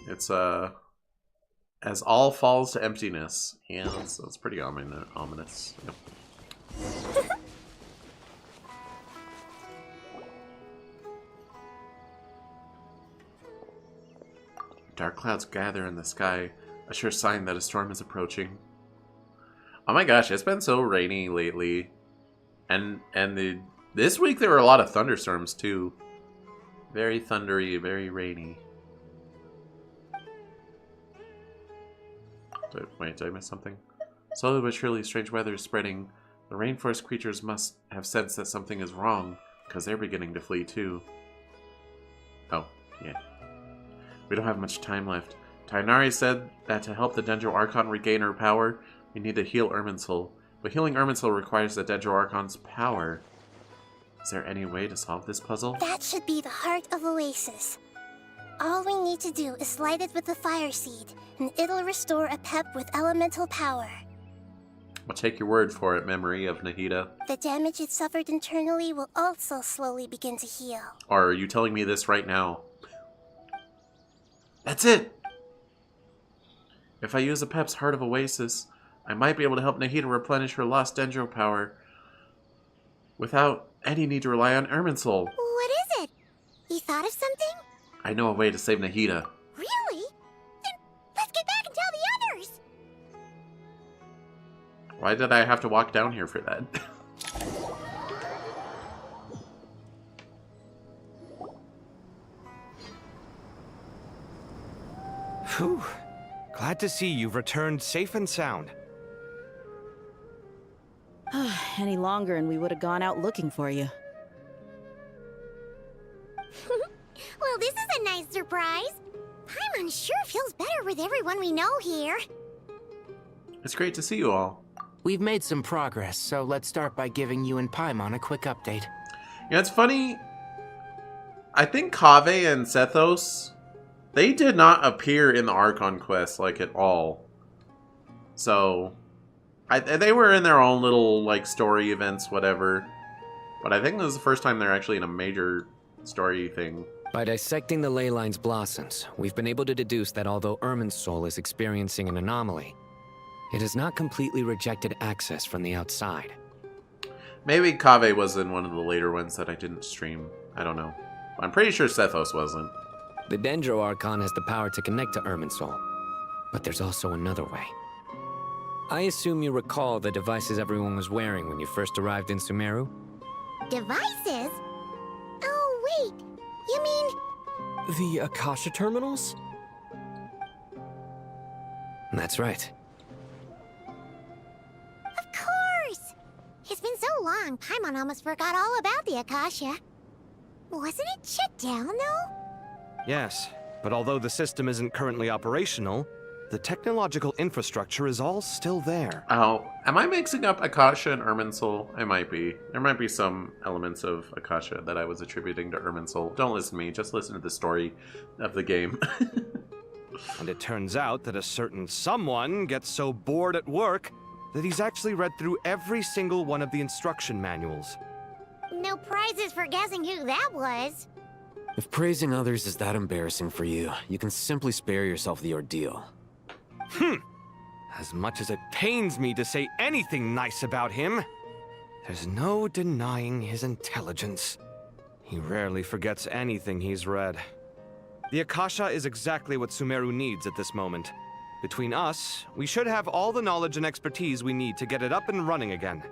It's, As All Falls to Emptiness. Yeah, that's pretty ominous. Yep. Dark clouds gather in the sky, a sure sign that a storm is approaching. Oh my gosh, it's been so rainy lately. And this week there were a lot of thunderstorms too. Very thundery, very rainy. Wait, did I miss something? Slowly but surely, strange weather is spreading. The rainforest creatures must have sensed that something is wrong, because they're beginning to flee too. Oh, yeah. We don't have much time left. Tighnari said that to help the Dendro Archon regain her power, we need to heal Irminsul. But healing Irminsul requires the Dendro Archon's power. Is there any way to solve this puzzle? That should be the heart of Oasis. All we need to do is light it with the fire seed, and it'll restore a pep with elemental power. I'll take your word for it, memory of Nahida. The damage it suffered internally will also slowly begin to heal. Or are you telling me this right now? That's it! If I use the Pep's Heart of Oasis, I might be able to help Nahida replenish her lost Dendro power without any need to rely on Irminsul. What is it? You thought of something? I know a way to save Nahida. Really? Then let's get back and tell the others! Why did I have to walk down here for that? Whew. Glad to see you've returned safe and sound. Any longer and we would have gone out looking for you. Well, this is a nice surprise. Paimon sure feels better with everyone we know here. It's great to see you all. We've made some progress, so let's start by giving you and Paimon a quick update. Yeah, it's funny. I think Kaveh and Sethos, they did not appear in the Archon quest, like, at all. So, they were in their own little, like, story events, whatever. But I think this is the first time they're actually in a major story thing. By dissecting the ley line's blossoms, we've been able to deduce that although Irminsul is experiencing an anomaly, it has not completely rejected access from the outside. Maybe Kaveh was in one of the later ones that I didn't stream. I don't know. I'm pretty sure Sethos wasn't. The Dendro Archon has the power to connect to Irminsul, but there's also another way. I assume you recall the devices everyone was wearing when you first arrived in Sumeru? Devices? Oh, wait. You mean... The Akasha terminals? That's right. Of course! It's been so long, Paimon almost forgot all about the Akasha. Wasn't it shut down, though? Yes, but although the system isn't currently operational, the technological infrastructure is all still there. Oh, am I mixing up Akasha and Irminsul? I might be. There might be some elements of Akasha that I was attributing to Irminsul. Don't listen to me, just listen to the story of the game. And it turns out that a certain someone gets so bored at work that he's actually read through every single one of the instruction manuals. No prizes for guessing who that was. If praising others is that embarrassing for you, you can simply spare yourself the ordeal. As much as it pains me to say anything nice about him, there's no denying his intelligence. He rarely forgets anything he's read. The Akasha is exactly what Sumeru needs at this moment. Between us, we should have all the knowledge and expertise we need to get it up and running again.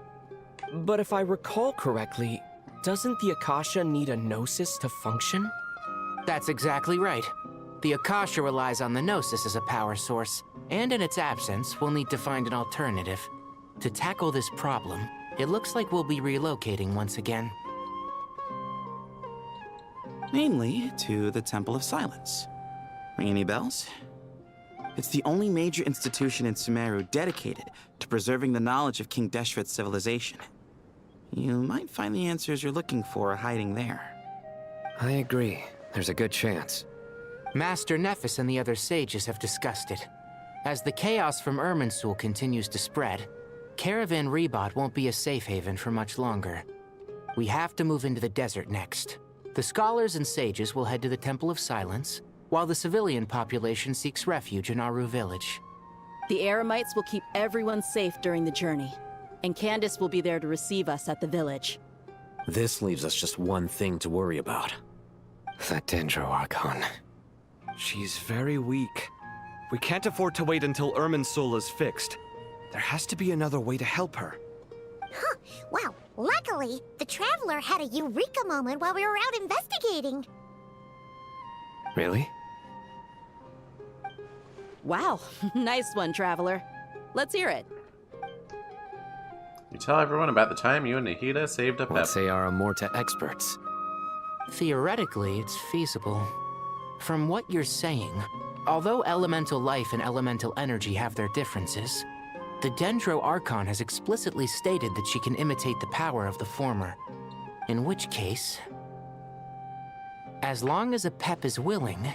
But if I recall correctly, doesn't the Akasha need a Gnosis to function? That's exactly right. The Akasha relies on the Gnosis as a power source, and in its absence, we'll need to find an alternative. To tackle this problem, it looks like we'll be relocating once again. Namely, to the Temple of Silence. Ring any bells? It's the only major institution in Sumeru dedicated to preserving the knowledge of King Deshret's civilization. You might find the answers you're looking for hiding there. I agree. There's a good chance. Master Nephis and the other sages have discussed it. As the chaos from Irminsul continues to spread, Caravan Rebot won't be a safe haven for much longer. We have to move into the desert next. The scholars and sages will head to the Temple of Silence, while the civilian population seeks refuge in Aru village. The Eremites will keep everyone safe during the journey, and Candace will be there to receive us at the village. This leaves us just one thing to worry about. That Dendro Archon. She's very weak. We can't afford to wait until Irminsul is fixed. There has to be another way to help her. Huh. Wow. Luckily, the Traveler had a eureka moment while we were out investigating. Really? Wow. Nice one, Traveler. Let's hear it. You tell everyone about the time you and Nahida saved a pet. Let's say our Amorta experts. Theoretically, it's feasible. From what you're saying, although elemental life and elemental energy have their differences, the Dendro Archon has explicitly stated that she can imitate the power of the former. In which case, as long as a Pep is willing,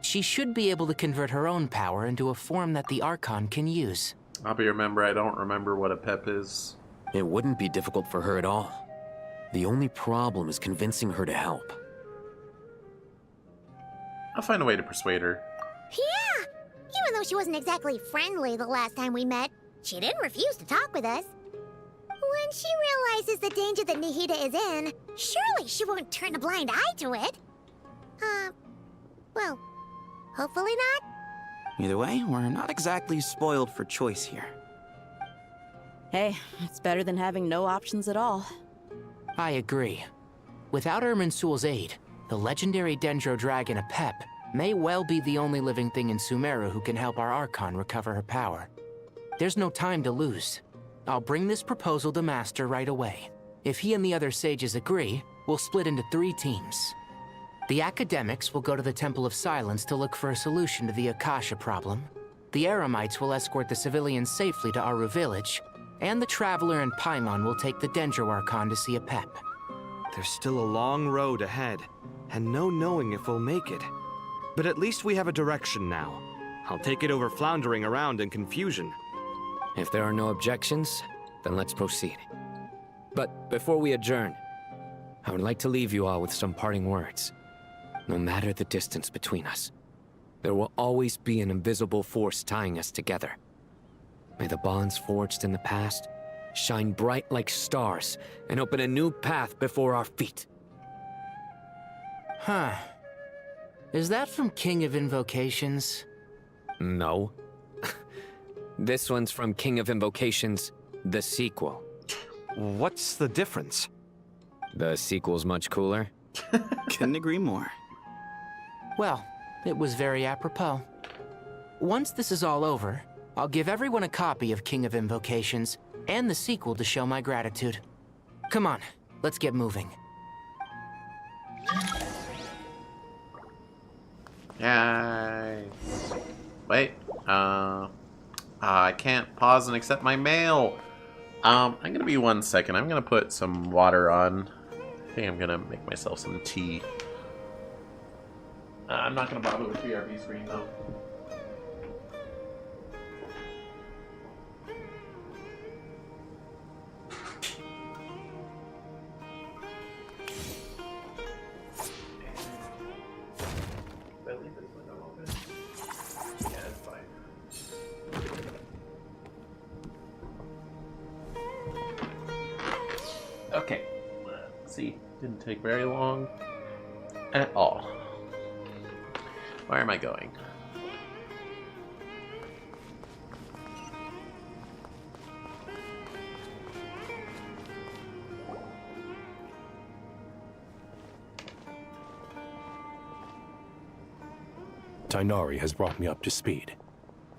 she should be able to convert her own power into a form that the Archon can use. I'll be remember I don't remember what a Pep is. It wouldn't be difficult for her at all. The only problem is convincing her to help. I'll find a way to persuade her. Yeah! Even though she wasn't exactly friendly the last time we met, she didn't refuse to talk with us. When she realizes the danger that Nahida is in, surely she won't turn a blind eye to it. Well, hopefully not. Either way, we're not exactly spoiled for choice here. Hey, it's better than having no options at all. I agree. Without Irminsul's aid, the legendary Dendro Dragon Apep may well be the only living thing in Sumeru who can help our Archon recover her power. There's no time to lose. I'll bring this proposal to Master right away. If he and the other sages agree, we'll split into 3 teams. The academics will go to the Temple of Silence to look for a solution to the Akasha problem. The Eremites will escort the civilians safely to Aru village, and the Traveler and Paimon will take the Dendro Archon to see Apep. There's still a long road ahead, and no knowing if we'll make it. But at least we have a direction now. I'll take it over floundering around in confusion. If there are no objections, then let's proceed. But before we adjourn, I would like to leave you all with some parting words. No matter the distance between us, there will always be an invisible force tying us together. May the bonds forged in the past shine bright like stars and open a new path before our feet. Huh. Is that from King of Invocations? No. This one's from King of Invocations, the sequel. What's the difference? The sequel's much cooler. Couldn't agree more. Well, it was very apropos. Once this is all over, I'll give everyone a copy of King of Invocations and the sequel to show my gratitude. Come on, let's get moving. Yay. Wait. I can't pause and accept my mail. I'm gonna be 1 second. I'm gonna put some water on. I think I'm gonna make myself some tea. I'm not gonna bother with BRB screen though. Okay, let's see. Didn't take very long at all. Where am I going? Tainari has brought me up to speed.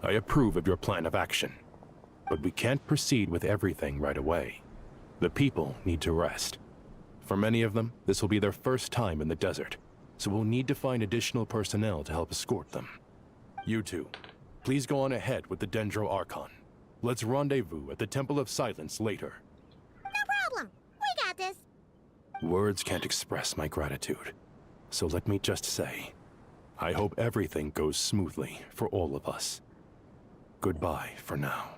I approve of your plan of action, but we can't proceed with everything right away. The people need to rest. For many of them, this will be their first time in the desert, so we'll need to find additional personnel to help escort them. You two, please go on ahead with the Dendro Archon. Let's rendezvous at the Temple of Silence later. No problem. We got this. Words can't express my gratitude, so let me just say, I hope everything goes smoothly for all of us. Goodbye for now.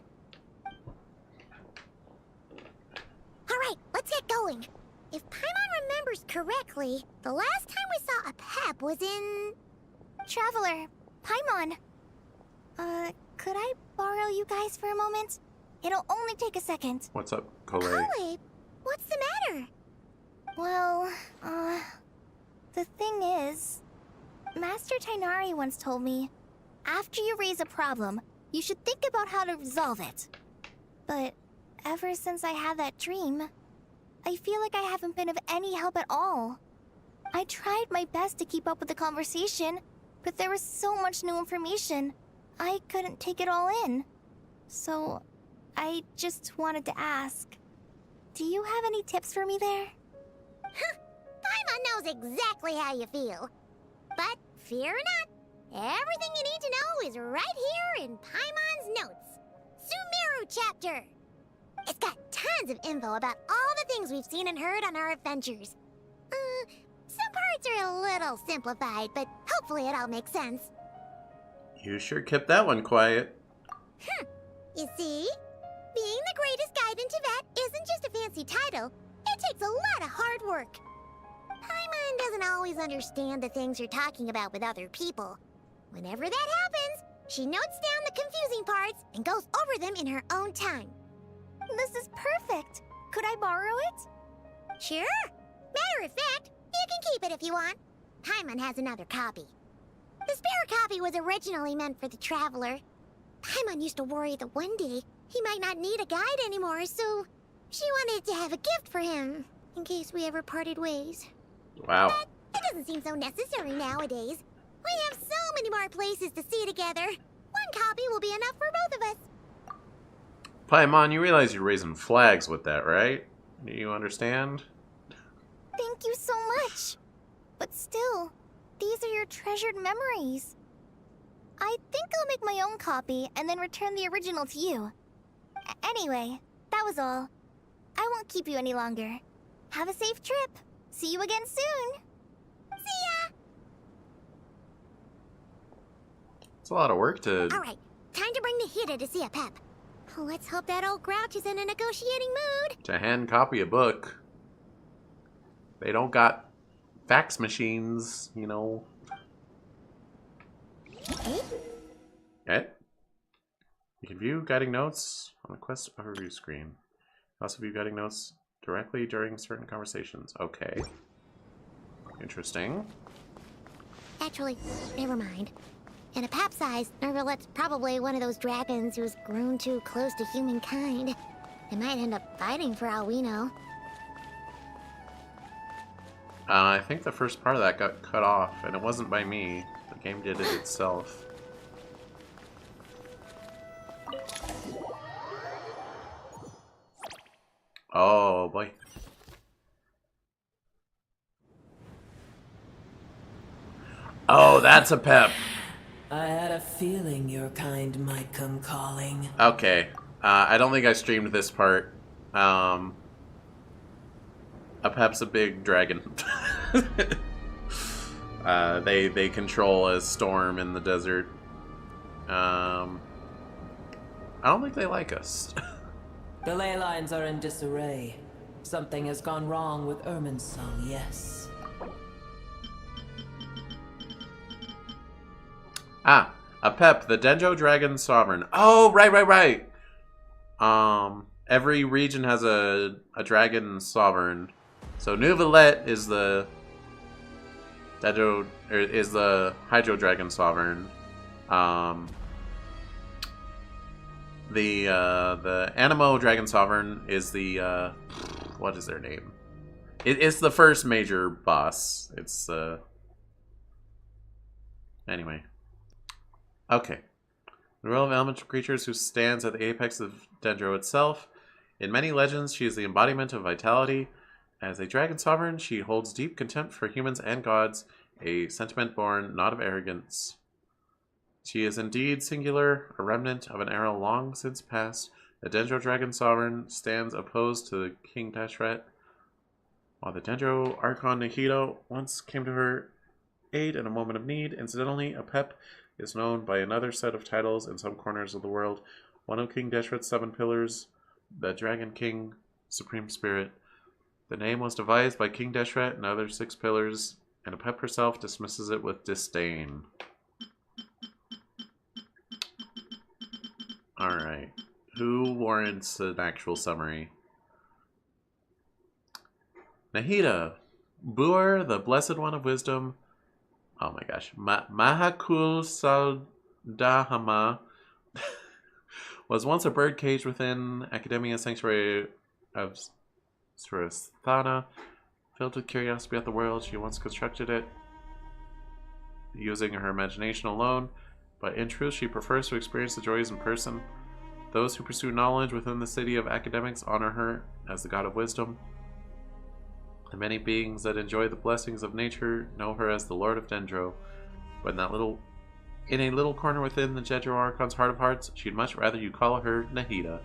Alright, let's get going. If Paimon remembers correctly, the last time we saw a Pep was in... Traveler, Paimon. Could I borrow you guys for a moment? It'll only take a second. What's up, Kole? Kole, what's the matter? Well, the thing is, Master Tainari once told me, after you raise a problem, you should think about how to resolve it. But ever since I had that dream, I feel like I haven't been of any help at all. I tried my best to keep up with the conversation, but there was so much new information, I couldn't take it all in. So, I just wanted to ask, do you have any tips for me there? Paimon knows exactly how you feel. But fear not, everything you need to know is right here in Paimon's notes. Sumeru chapter. It's got tons of info about all the things we've seen and heard on our adventures. Some parts are a little simplified, but hopefully it all makes sense. You sure kept that one quiet. You see? Being the greatest guide in Tibet isn't just a fancy title. It takes a lot of hard work. Paimon doesn't always understand the things you're talking about with other people. Whenever that happens, she notes down the confusing parts and goes over them in her own time. This is perfect. Could I borrow it? Sure. Matter of fact, you can keep it if you want. Paimon has another copy. The spare copy was originally meant for the Traveler. Paimon used to worry that one day he might not need a guide anymore, so she wanted to have a gift for him, in case we ever parted ways. Wow. But it doesn't seem so necessary nowadays. We have so many more places to see together. One copy will be enough for both of us. Paimon, you realize you're raising flags with that, right? Do you understand? Thank you so much. But still, these are your treasured memories. I think I'll make my own copy and then return the original to you. Anyway, that was all. I won't keep you any longer. Have a safe trip. See you again soon. See ya! It's a lot of work to... Alright, time to bring Nahida to see a Pep. Let's hope that old grouch is in a negotiating mood. To hand copy a book. They don't got fax machines, you know. Okay. You can view guiding notes on the quest overview screen. Also view guiding notes directly during certain conversations. Okay. Interesting. Actually, never mind. In a Pep size, Nervalet's probably one of those dragons who's grown too close to humankind. They might end up fighting for all we know. I think the first part of that got cut off, and it wasn't by me. The game did it itself. Oh boy. Oh, that's a Pep. I had a feeling your kind might come calling. Okay. I don't think I streamed this part. A Pep's a big dragon. They control a storm in the desert. I don't think they like us. The ley lines are in disarray. Something has gone wrong with Irminsul, yes. Ah, a Pep, the Dendro Dragon Sovereign. Oh, right. Every region has a dragon sovereign. So New Valette is the Hydro Dragon Sovereign. The Anemo Dragon Sovereign is the what is their name? It's the first major boss. It's anyway. Okay. The royal of elemental creatures who stands at the apex of Dendro itself. In many legends, she is the embodiment of vitality. As a dragon sovereign, she holds deep contempt for humans and gods, a sentiment born not of arrogance. She is indeed singular, a remnant of an era long since past. The Dendro Dragon Sovereign stands opposed to King Deshret, while the Dendro Archon Nahida once came to her aid in a moment of need. Incidentally, a Pep is known by another set of titles in some corners of the world. One of King Deshret's 7 pillars, the Dragon King, Supreme Spirit. The name was devised by King Deshret and other 6 pillars, and a Pep herself dismisses it with disdain. Alright. Who warrants an actual summary? Nahida. Buer, the Blessed One of Wisdom. Oh my gosh. Mahakul Saldahama was once a bird caged within Academia Sanctuary of Surasthana. Filled with curiosity about the world, she once constructed it using her imagination alone, but in truth she prefers to experience the joys in person. Those who pursue knowledge within the city of academics honor her as the god of wisdom. The many beings that enjoy the blessings of nature know her as the Lord of Dendro. But in a little corner within the Dendro Archon's heart of hearts, she'd much rather you call her Nahida.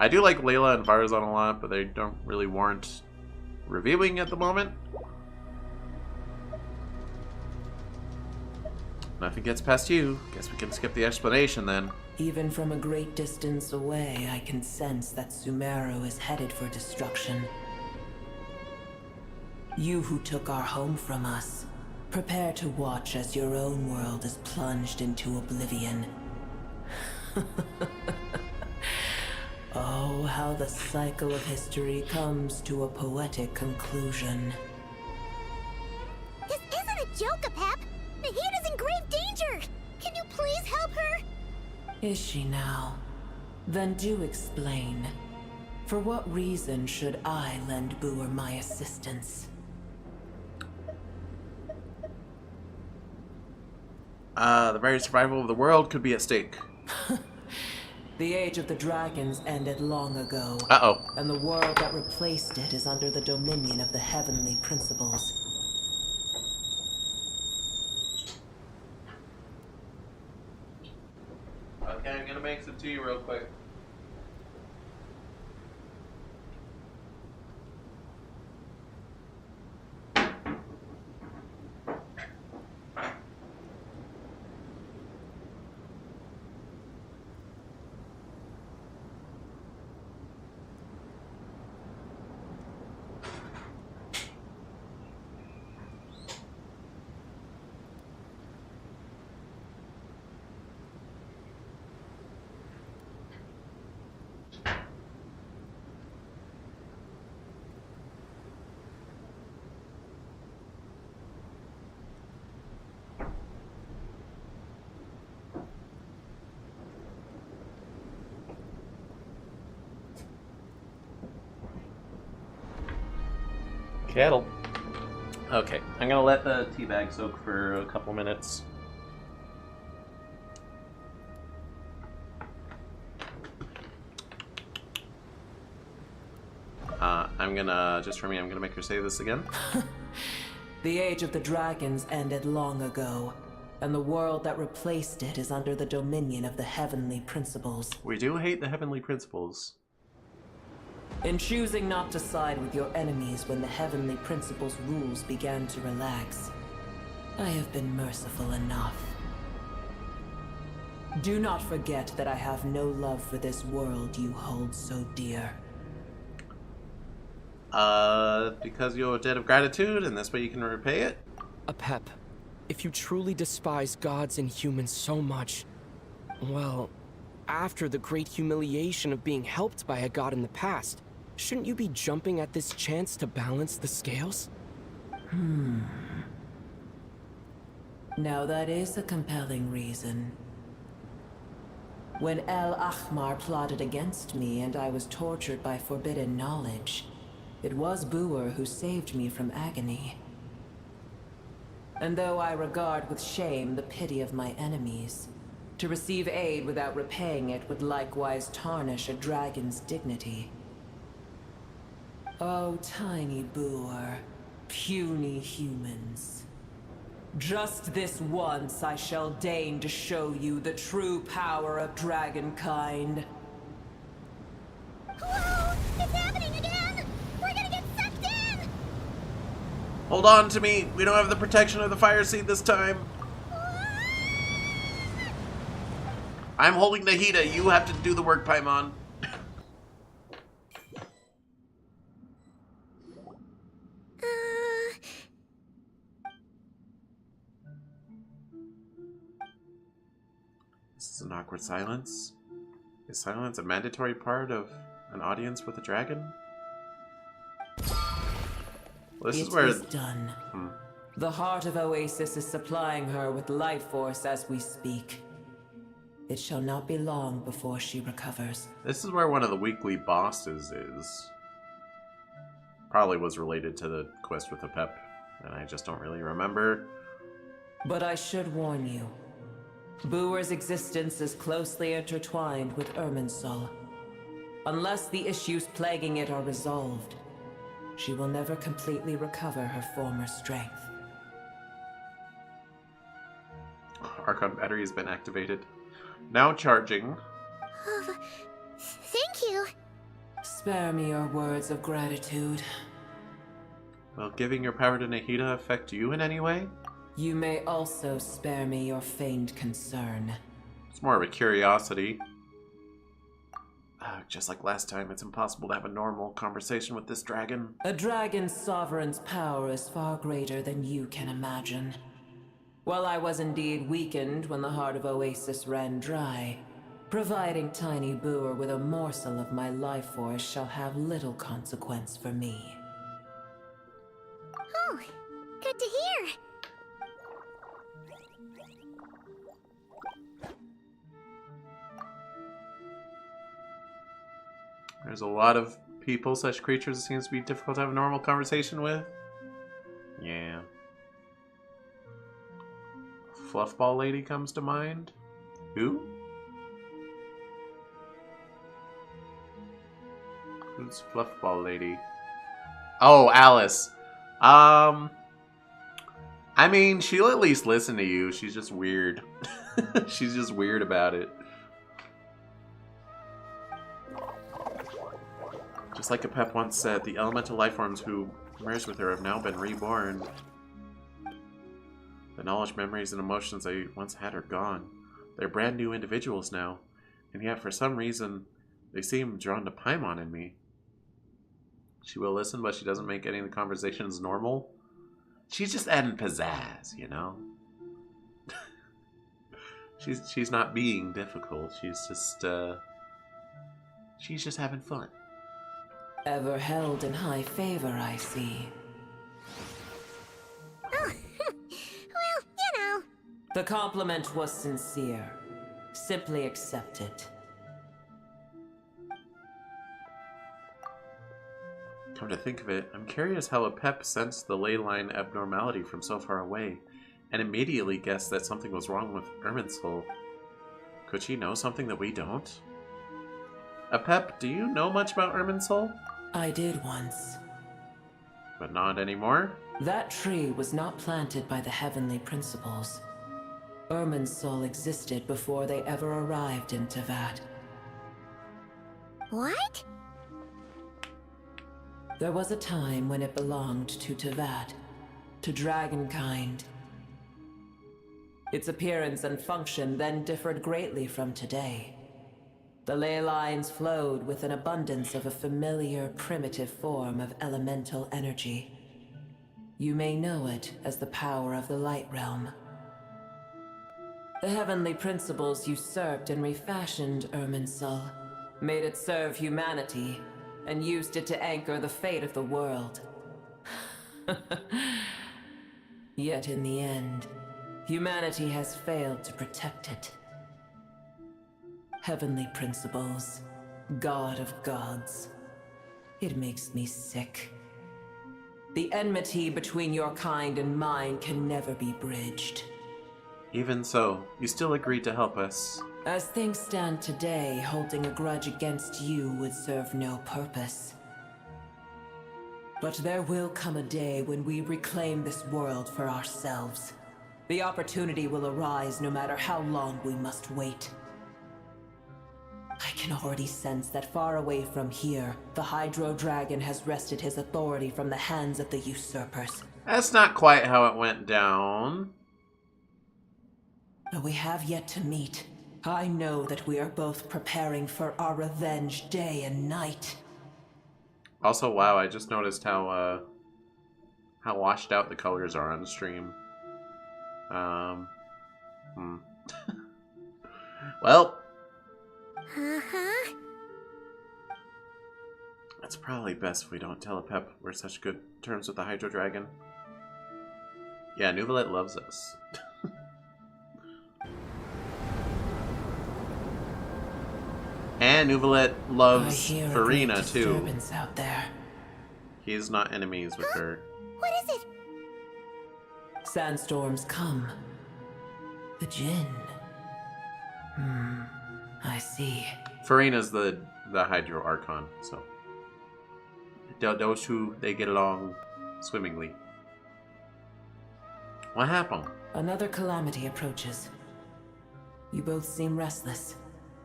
I do like Layla and Farazan a lot, but they don't really warrant reviewing at the moment. Nothing gets past you. Guess we can skip the explanation then. Even from a great distance away, I can sense that Sumeru is headed for destruction. You who took our home from us, prepare to watch as your own world is plunged into oblivion. Oh, how the cycle of history comes to a poetic conclusion. This isn't a joke, Apep! Nahida's in grave danger! Can you please help her? Is she now? Then do explain. For what reason should I lend Buer my assistance? The very survival of the world could be at stake. The age of the dragons ended long ago. Uh-oh. And the world that replaced it is under the dominion of the heavenly principles. Okay, I'm gonna make some tea real quick. Kettle. Okay, I'm gonna let the tea bag soak for a couple minutes. I'm I'm gonna, just for me, I'm gonna make her say this again. The age of the dragons ended long ago, and the world that replaced it is under the dominion of the heavenly principles. We do hate the heavenly principles. In choosing not to side with your enemies when the heavenly principles' rules began to relax, I have been merciful enough. Do not forget that I have no love for this world you hold so dear. Because you're a debt of gratitude, and this way you can repay it? Apep, if you truly despise gods and humans so much, well, after the great humiliation of being helped by a god in the past, shouldn't you be jumping at this chance to balance the scales? Now that is a compelling reason. When El Ahmar plotted against me and I was tortured by forbidden knowledge, it was Booer who saved me from agony. And though I regard with shame the pity of my enemies, to receive aid without repaying it would likewise tarnish a dragon's dignity. Oh, tiny Booer, puny humans. Just this once I shall deign to show you the true power of dragonkind. Whoa! It's happening again! We're gonna get sucked in! Hold on to me! We don't have the protection of the fire seed this time! I'm holding Nahida. You have to do the work, Paimon. This is an awkward silence. Is silence a mandatory part of an audience with a dragon? Well, this is where it's done. The heart of Oasis is supplying her with life force as we speak. It shall not be long before she recovers. This is where one of the weekly bosses is. Probably was related to the quest with the Pep, and I just don't really remember. But I should warn you. Booer's existence is closely intertwined with Irminsul. Unless the issues plaguing it are resolved, she will never completely recover her former strength. Archon battery has been activated. Now charging. Thank you. Spare me your words of gratitude. Will giving your power to Nahida affect you in any way? You may also spare me your feigned concern. It's more of a curiosity. Just like last time, it's impossible to have a normal conversation with this dragon. A dragon's sovereign's power is far greater than you can imagine. While I was indeed weakened when the heart of Oasis ran dry, providing Tiny Booer with a morsel of my life force shall have little consequence for me. Oh, good to hear. There's a lot of people / creatures it seems to be difficult to have a normal conversation with. Yeah. Fluffball lady comes to mind. Who? Who's Fluffball lady? Oh, Alice. I mean, she'll at least listen to you. She's just weird. She's just weird about it. Just like Apep once said, the elemental lifeforms who merged with her have now been reborn. The knowledge, memories, and emotions I once had are gone. They're brand new individuals now, and yet for some reason, they seem drawn to Paimon and me. She will listen, but she doesn't make any of the conversations normal. She's just adding pizzazz, you know? she's not being difficult. She's just having fun. Ever held in high favor, I see. Oh, well, you know. The compliment was sincere. Simply accept it. Come to think of it, I'm curious how Apep sensed the ley line abnormality from so far away, and immediately guessed that something was wrong with Irminsul. Could she know something that we don't? Apep, do you know much about Irminsul? I did once. But not anymore? That tree was not planted by the heavenly principles. Irminsul existed before they ever arrived in Teyvat. What? There was a time when it belonged to Teyvat, to dragonkind. Its appearance and function then differed greatly from today. The ley lines flowed with an abundance of a familiar, primitive form of elemental energy. You may know it as the power of the Light Realm. The heavenly principles usurped and refashioned Irminsul, made it serve humanity, and used it to anchor the fate of the world. Yet in the end, humanity has failed to protect it. Heavenly principles, God of gods. It makes me sick. The enmity between your kind and mine can never be bridged. Even so, you still agreed to help us. As things stand today, holding a grudge against you would serve no purpose. But there will come a day when we reclaim this world for ourselves. The opportunity will arise no matter how long we must wait. I can already sense that far away from here, the Hydro Dragon has wrested his authority from the hands of the usurpers. That's not quite how it went down. Though we have yet to meet, I know that we are both preparing for our revenge day and night. Also, wow, I just noticed how washed out the colors are on the stream. Well, it's probably best if we don't tell Pep we're such good terms with the Hydro Dragon. Yeah, Nuvalet loves us. And Nuvalet loves Farina too. Out there. He's not enemies with her. What is it? Sandstorms come. The Jinn. I see. Farina's the Hydro Archon, so those two, they get along swimmingly. What happened? Another calamity approaches. You both seem restless.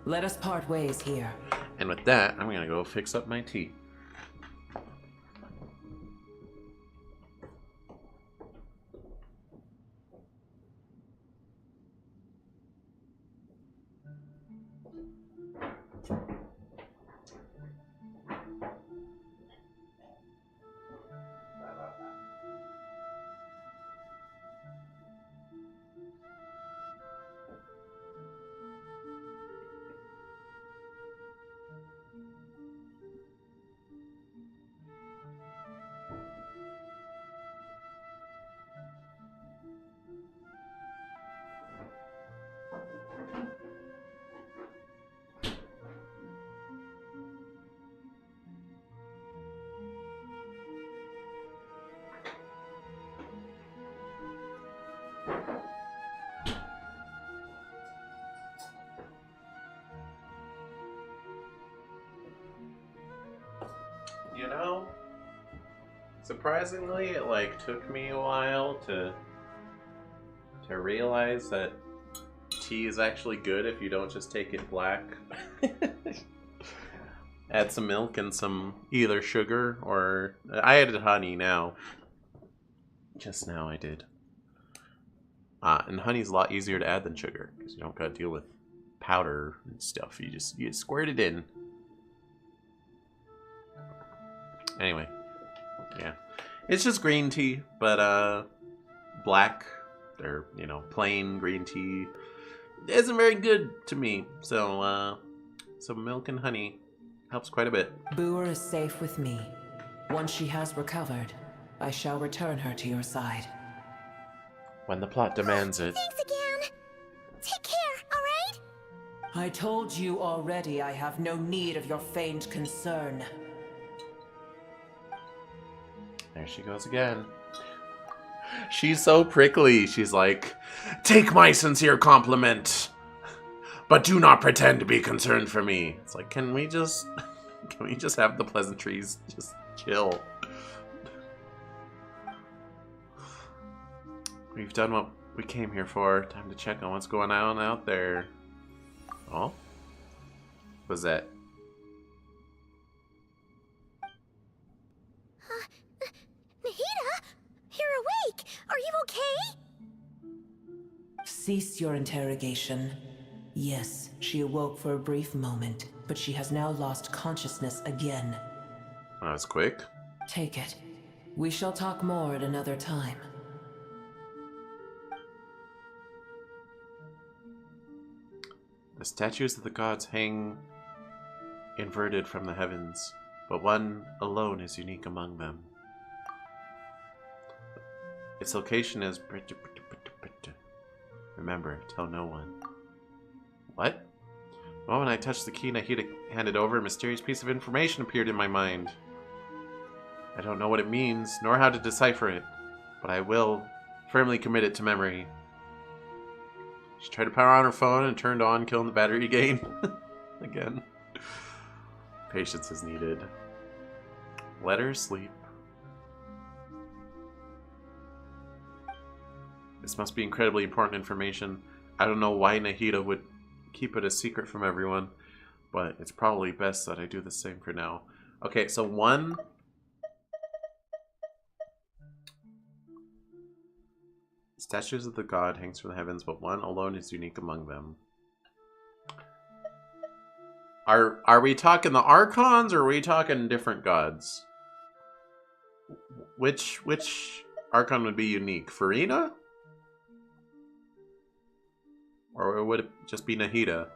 Let us part ways here. And with that, I'm gonna go fix up my tea. You know, surprisingly, it like took me a while to realize that tea is actually good if you don't just take it black. Add some milk and some either sugar or I added honey now. Just now I did. And honey's a lot easier to add than sugar because you don't gotta deal with powder and stuff. You just squirt it in. Anyway, yeah, it's just green tea, but black or plain green tea isn't very good to me. So some milk and honey helps quite a bit. Booer is safe with me. Once she has recovered, I shall return her to your side. When the plot demands it. Thanks again. Take care, alright? I told you already I have no need of your feigned concern. There she goes again. She's so prickly. She's like, take my sincere compliment, but do not pretend to be concerned for me. It's like, can we just... Can we just have the pleasantries? Just chill. We've done what we came here for. Time to check on what's going on out there. Oh? What's that? Nahida! You're awake! Are you okay? Cease your interrogation. Yes, she awoke for a brief moment, but she has now lost consciousness again. That was quick. Take it. We shall talk more at another time. The statues of the gods hang inverted from the heavens, but one alone is unique among them. Its location is... Remember, tell no one. What? The moment I touched the key Nahida handed over, a mysterious piece of information appeared in my mind. I don't know what it means, nor how to decipher it, but I will firmly commit it to memory. She tried to power on her phone and turned on, killing the battery again. Again. Patience is needed. Let her sleep. This must be incredibly important information. I don't know why Nahida would keep it a secret from everyone, but it's probably best that I do the same for now. Okay, so one... Statues of the god hangs from the heavens, but one alone is unique among them. Are we talking the Archons, or are we talking different gods? Which Archon would be unique? Farina? Or would it just be Nahida?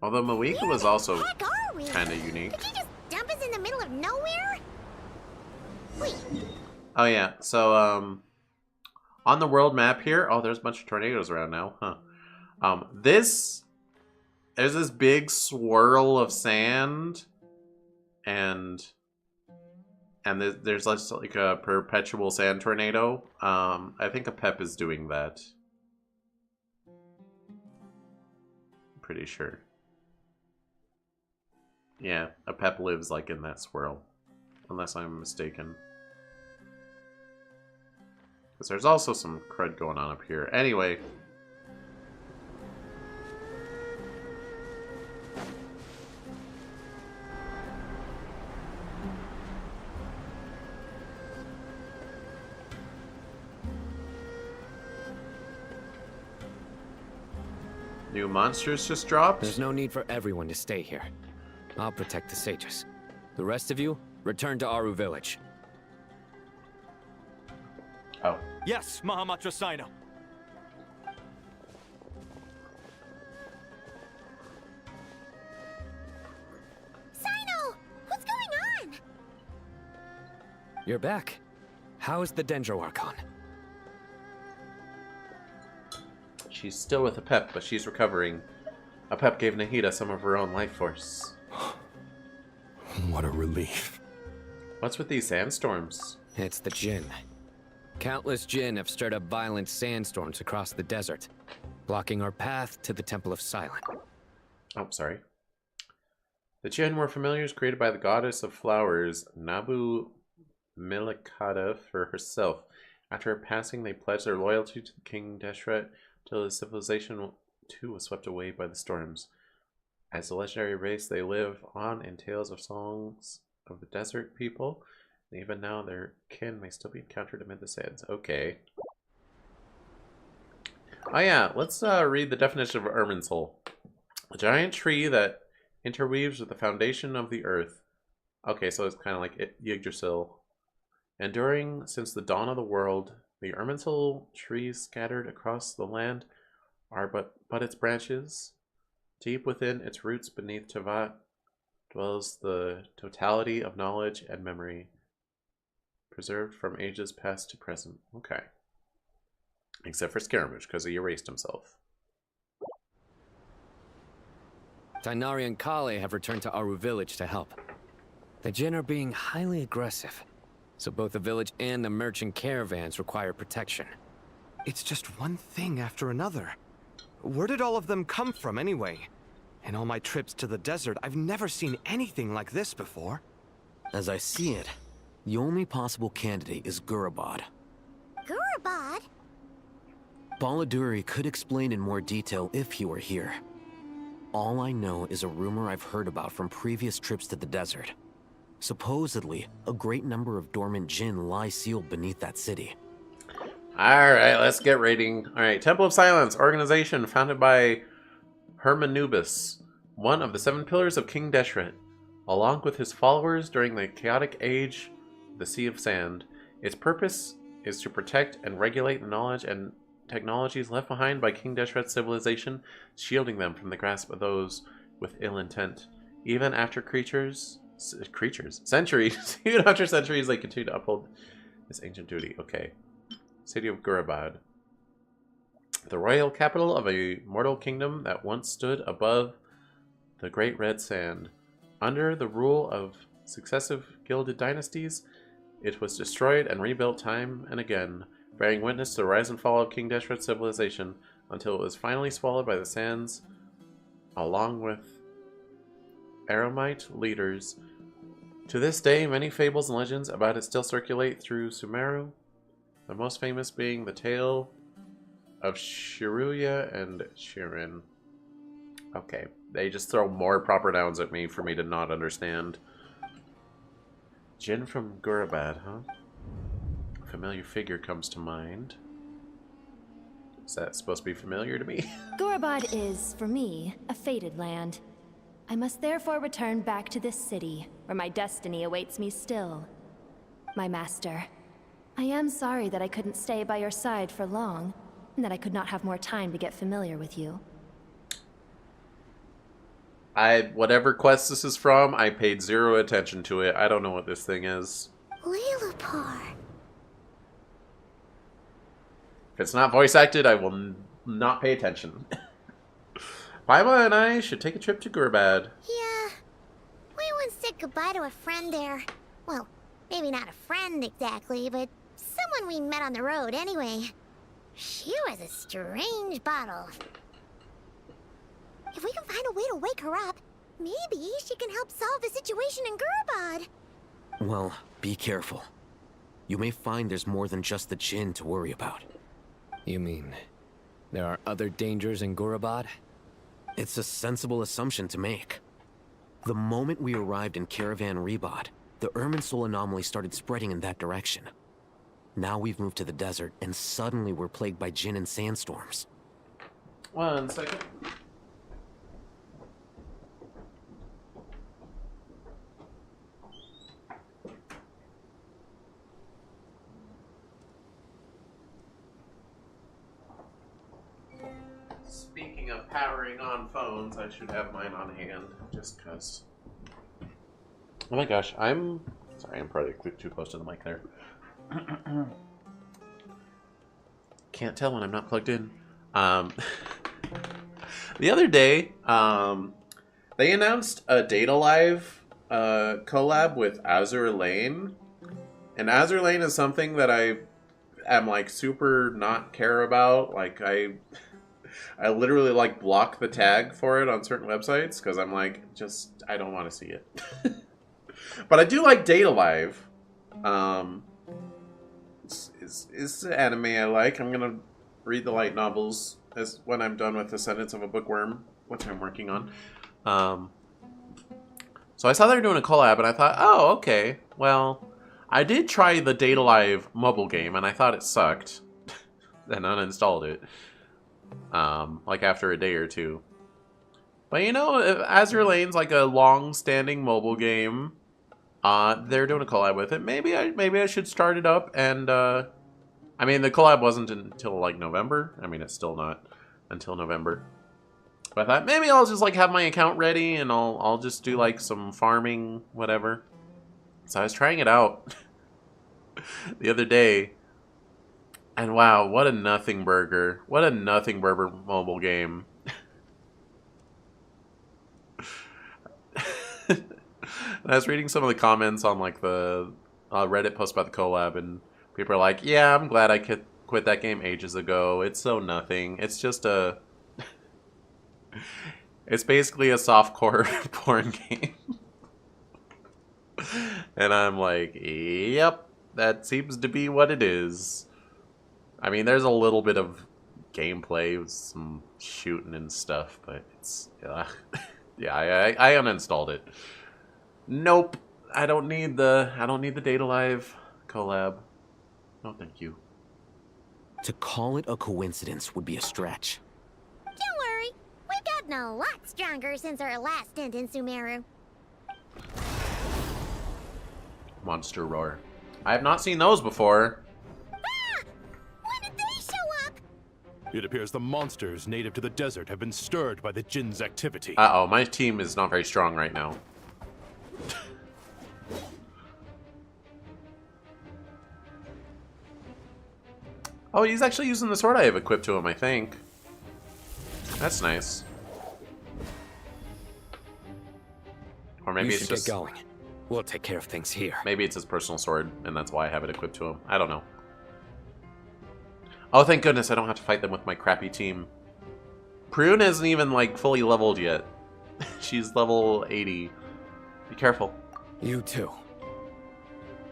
Although Mawika was also kind of unique. Did you just dump us in the middle of nowhere? Wait. Oh yeah, so on the world map here, oh, there's a bunch of tornadoes around now, huh? There's this big swirl of sand, and there's like a perpetual sand tornado. I think a Pep is doing that. I'm pretty sure. Yeah, a Pep lives like in that swirl, unless I'm mistaken. Because there's also some crud going on up here. Anyway. New monsters just dropped? There's no need for everyone to stay here. I'll protect the sages. The rest of you, return to Aru village. Oh. Yes, Mahamatra Sino. Sino! What's going on? You're back. How is the Dendro Archon? She's still with a Pep, but she's recovering. A Pep gave Nahida some of her own life force. What a relief. What's with these sandstorms? It's the Jinn. Countless Jinn have stirred up violent sandstorms across the desert, blocking our path to the Temple of Silence. Oh, sorry. The Jinn were familiars created by the goddess of flowers, Nabu Milikata, for herself. After her passing, they pledged their loyalty to King Deshret till his civilization too was swept away by the storms. As a legendary race, they live on in tales of songs of the desert people, and even now their kin may still be encountered amid the sands. Okay. Oh yeah, let's read the definition of Irminsul. A giant tree that interweaves with the foundation of the earth. Okay, so it's kind of like Yggdrasil. Enduring since the dawn of the world, the Irminsul trees scattered across the land are but its branches. Deep within its roots beneath Tevat dwells the totality of knowledge and memory, preserved from ages past to present. Okay. Except for Scaramouche, because he erased himself. Tainari and Kale have returned to Aru village to help. The Jinn are being highly aggressive, so both the village and the merchant caravans require protection. It's just one thing after another. Where did all of them come from anyway? In all my trips to the desert, I've never seen anything like this before. As I see it, the only possible candidate is Gurabad. Gurabad? Baladuri could explain in more detail if he were here. All I know is a rumor I've heard about from previous trips to the desert. Supposedly, a great number of dormant jinn lie sealed beneath that city. Alright, let's get rating. Alright, Temple of Silence, organization founded by Hermanubis, one of the 7 pillars of King Deshret, along with his followers during the chaotic age, the Sea of Sand. Its purpose is to protect and regulate the knowledge and technologies left behind by King Deshret's civilization, shielding them from the grasp of those with ill intent. Even after centuries, even after centuries, they continue to uphold this ancient duty. Okay. City of Gurabad. The royal capital of a mortal kingdom that once stood above the Great Red Sand. Under the rule of successive gilded dynasties, it was destroyed and rebuilt time and again, bearing witness to the rise and fall of King Deshret's civilization until it was finally swallowed by the sands, along with Aramite leaders. To this day, many fables and legends about it still circulate through Sumeru, the most famous being the tale of Shiruya and Shirin. Okay, they just throw more proper nouns at me for me to not understand. Jinn from Gurabad, huh? A familiar figure comes to mind. Is that supposed to be familiar to me? Gurabad is, for me, a fated land. I must therefore return back to this city, where my destiny awaits me still. My master, I am sorry that I couldn't stay by your side for long, and that I could not have more time to get familiar with you. Whatever quest this is from, I paid 0 attention to it. I don't know what this thing is. Lilipar. If it's not voice acted, I will not pay attention. Paimon and I should take a trip to Gurabad. Yeah. We once said goodbye to a friend there. Well, maybe not a friend exactly, but someone we met on the road anyway. She was a strange bottle. If we can find a way to wake her up, maybe she can help solve the situation in Gurabad. Well, be careful. You may find there's more than just the Jinn to worry about. You mean, there are other dangers in Gurabad? It's a sensible assumption to make. The moment we arrived in Caravan Rebod, the Irminsul anomaly started spreading in that direction. Now we've moved to the desert, and suddenly we're plagued by Jinn and sandstorms. 1 second. Speaking of powering on phones, I should have mine on hand, just because. Oh my gosh, I'm probably too close to the mic there. Can't tell when I'm not plugged in. The other day, they announced a Data Live collab with Azur Lane, and Azur Lane is something that I am like super not care about. Like I literally like block the tag for it on certain websites because I'm like, I don't want to see it. But I do like Data Live. It's an anime I like. I'm gonna read the light novels when I'm done with Descendants of a Bookworm, which I'm working on. So I saw they were doing a collab, and I thought, oh, okay. Well, I did try the Data Live mobile game, and I thought it sucked. Then uninstalled it. Like after a day or two. But you know, if Azur Lane's like a long-standing mobile game. They're doing a collab with it. Maybe I should start it up. And I mean, the collab wasn't until like November. I mean, it's still not until November. But I thought maybe I'll just like have my account ready and I'll just do like some farming, whatever. So I was trying it out the other day. And wow, what a nothing burger. What a nothing burger mobile game. And I was reading some of the comments on like the Reddit post about the collab, and people are like, yeah, I'm glad I quit that game ages ago. It's so nothing. It's just a... It's basically a softcore porn game. And I'm like, yep, that seems to be what it is. I mean, there's a little bit of gameplay with some shooting and stuff, but it's... yeah, I uninstalled it. Nope. I don't need the Data Live collab. No, thank you. To call it a coincidence would be a stretch. Don't worry, we've gotten a lot stronger since our last stint in Sumeru. Monster Roar. I have not seen those before. Ah! When did they show up? It appears the monsters native to the desert have been stirred by the Jinn's activity. Uh-oh, my team is not very strong right now. Oh, he's actually using the sword I have equipped to him, I think. That's nice. Or maybe you it's should just... get going. We'll take care of things here. Maybe it's his personal sword, and that's why I have it equipped to him. I don't know. Oh, thank goodness I don't have to fight them with my crappy team. Prune isn't even, like, fully leveled yet. She's level 80. Be careful. You too.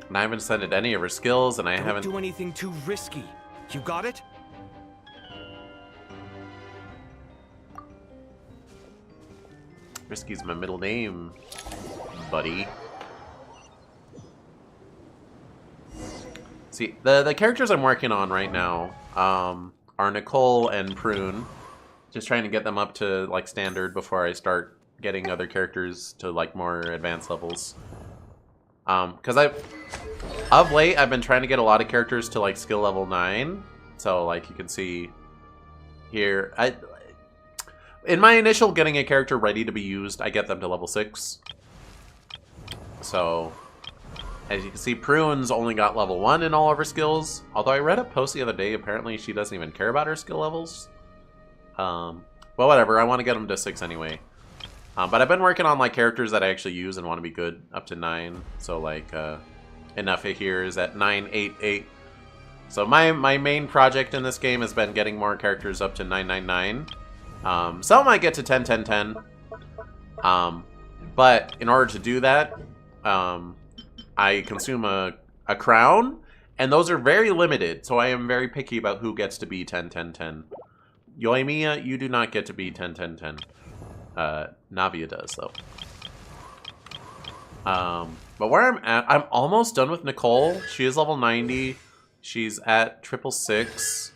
And I haven't ascended any of her skills, and I haven't... Don't do anything too risky. You got it? Risky's my middle name, buddy. See, the characters I'm working on right now are Nicole and Prune. Just trying to get them up to, like, standard before I start getting other characters to, like, more advanced levels. Because of late, I've been trying to get a lot of characters to, like, skill level 9. So, like, you can see here, in my initial getting a character ready to be used, I get them to level 6. So, as you can see, Prune's only got level 1 in all of her skills. Although I read a post the other day, apparently she doesn't even care about her skill levels. Well, whatever, I want to get them to 6 anyway. But I've been working on, like, characters that I actually use and want to be good up to 9. So, like, Inafe here is at 988. So my main project in this game has been getting more characters up to 999. Some might get to 10, 10, 10. But in order to do that, I consume a crown, and those are very limited. So I am very picky about who gets to be 10, 10, 10. Yoimiya, you do not get to be 10, 10, 10. Nahida does, though. But where I'm at, I'm almost done with Nicole. She is level 90. She's at 666.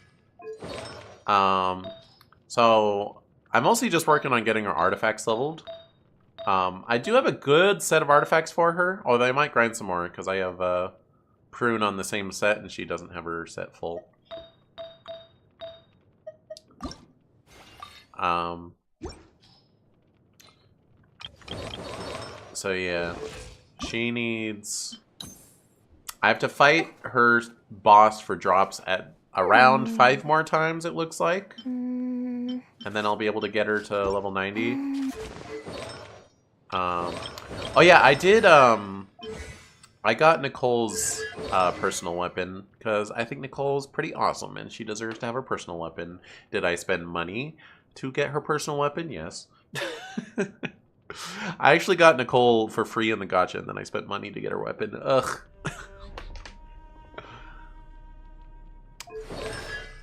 So I'm mostly just working on getting her artifacts leveled. I do have a good set of artifacts for her, although I might grind some more because I have Prune on the same set and she doesn't have her set full. So yeah, she needs... I have to fight her boss for drops at around 5 more times, it looks like. And then I'll be able to get her to level 90. Oh yeah, I did, I got Nicole's personal weapon, because I think Nicole's pretty awesome, and she deserves to have her personal weapon. Did I spend money to get her personal weapon? Yes. I actually got Nicole for free in the gacha, and then I spent money to get her weapon. Ugh.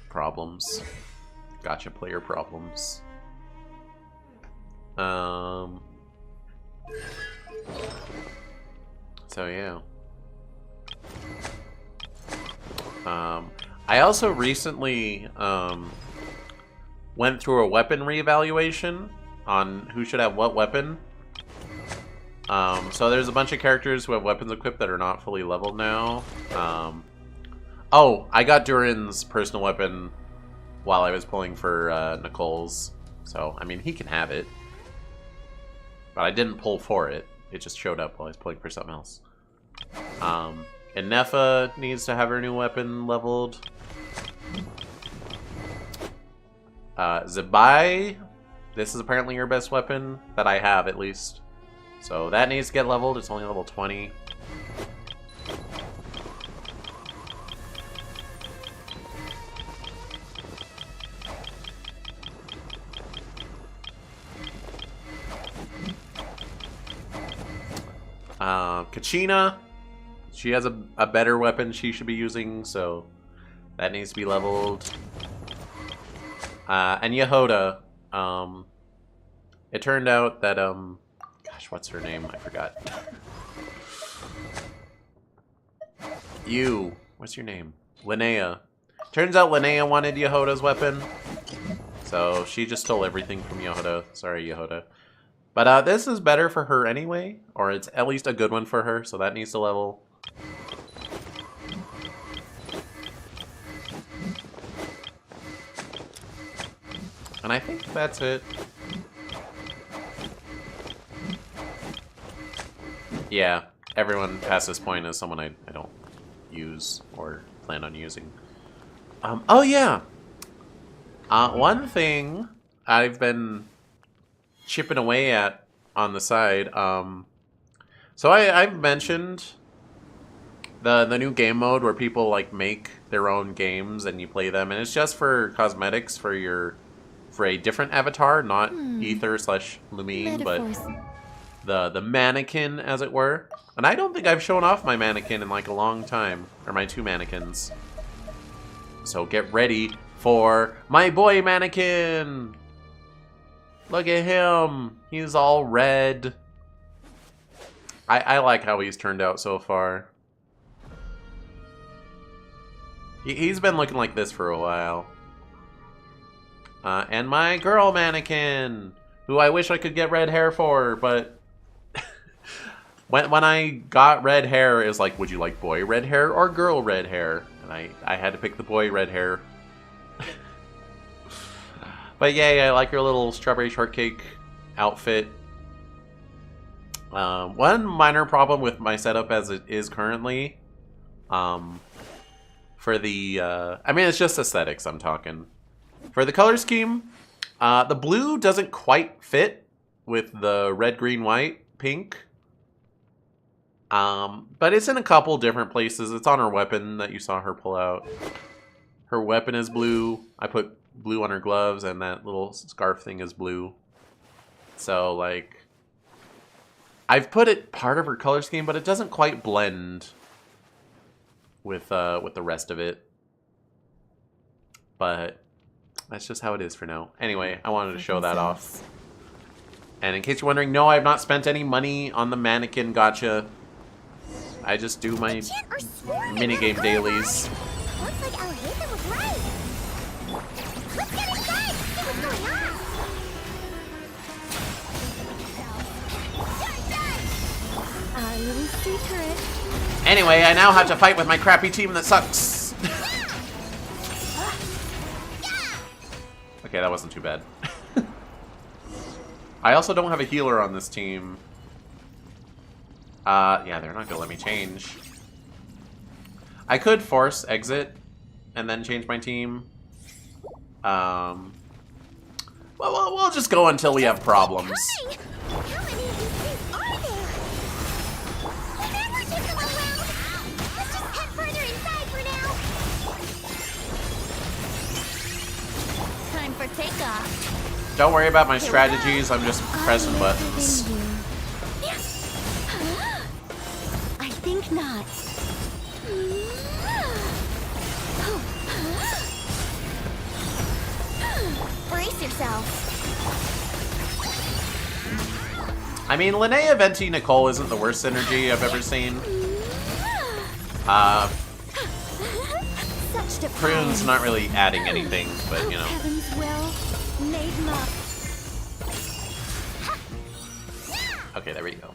Problems. Gacha player problems. So yeah. I also recently went through a weapon reevaluation on who should have what weapon. So there's a bunch of characters who have weapons equipped that are not fully leveled now. Oh, I got Durin's personal weapon while I was pulling for Nicole's. So, I mean, he can have it. But I didn't pull for it. It just showed up while I was pulling for something else. And Nefa needs to have her new weapon leveled. Zebai, this is apparently your best weapon that I have, at least. So that needs to get leveled. It's only level 20. Kachina, she has a better weapon she should be using, so that needs to be leveled. And Yehoda, it turned out that, gosh, what's her name? I forgot. What's your name? Linnea. Turns out Linnea wanted Yehoda's weapon, so she just stole everything from Yehoda. Sorry, Yehoda. But this is better for her anyway, or it's at least a good one for her, so that needs to level. And I think that's it. Yeah, everyone past this point is someone I don't use or plan on using. Oh yeah! One thing I've been chipping away at on the side, so I've mentioned the new game mode where people like make their own games and you play them, and it's just for cosmetics for a different avatar, not Ether/Lumine, but the mannequin, as it were. And I don't think I've shown off my mannequin in like a long time, or my 2 mannequins. So get ready for my boy mannequin! Look at him! He's all red. I like how he's turned out so far. He's been looking like this for a while. And my girl mannequin, who I wish I could get red hair for, but when I got red hair, it was like, would you like boy red hair or girl red hair? And I had to pick the boy red hair. But yay, I like your little strawberry shortcake outfit. One minor problem with my setup as it is currently, for the, I mean, it's just aesthetics I'm talking. For the color scheme, the blue doesn't quite fit with the red, green, white, pink. But it's in a couple different places. It's on her weapon that you saw her pull out. Her weapon is blue. I put blue on her gloves, and that little scarf thing is blue. So, like, I've put it part of her color scheme, but it doesn't quite blend with the rest of it. But that's just how it is for now. Anyway, I wanted to show that off. And in case you're wondering, no, I've not spent any money on the mannequin gotcha. I just do my minigame dailies. Looks like Alhazen was right. Let's get inside and see what's going on. Our little secret. Anyway, I now have to fight with my crappy team that sucks. Okay, that wasn't too bad. I also don't have a healer on this team. Yeah, they're not gonna let me change. I could force exit and then change my team. Well, we'll just go until we have problems. How many of these things are there? We never took them around. Let's just head further inside for now. Time for takeoff. Don't worry about my strategies, I'm just pressing buttons. I think not. Brace yourself. I mean, Linnea, Venti, Nicole isn't the worst synergy I've ever seen. Prune's not really adding anything, but you know. Heaven's will made love. Okay, there we go.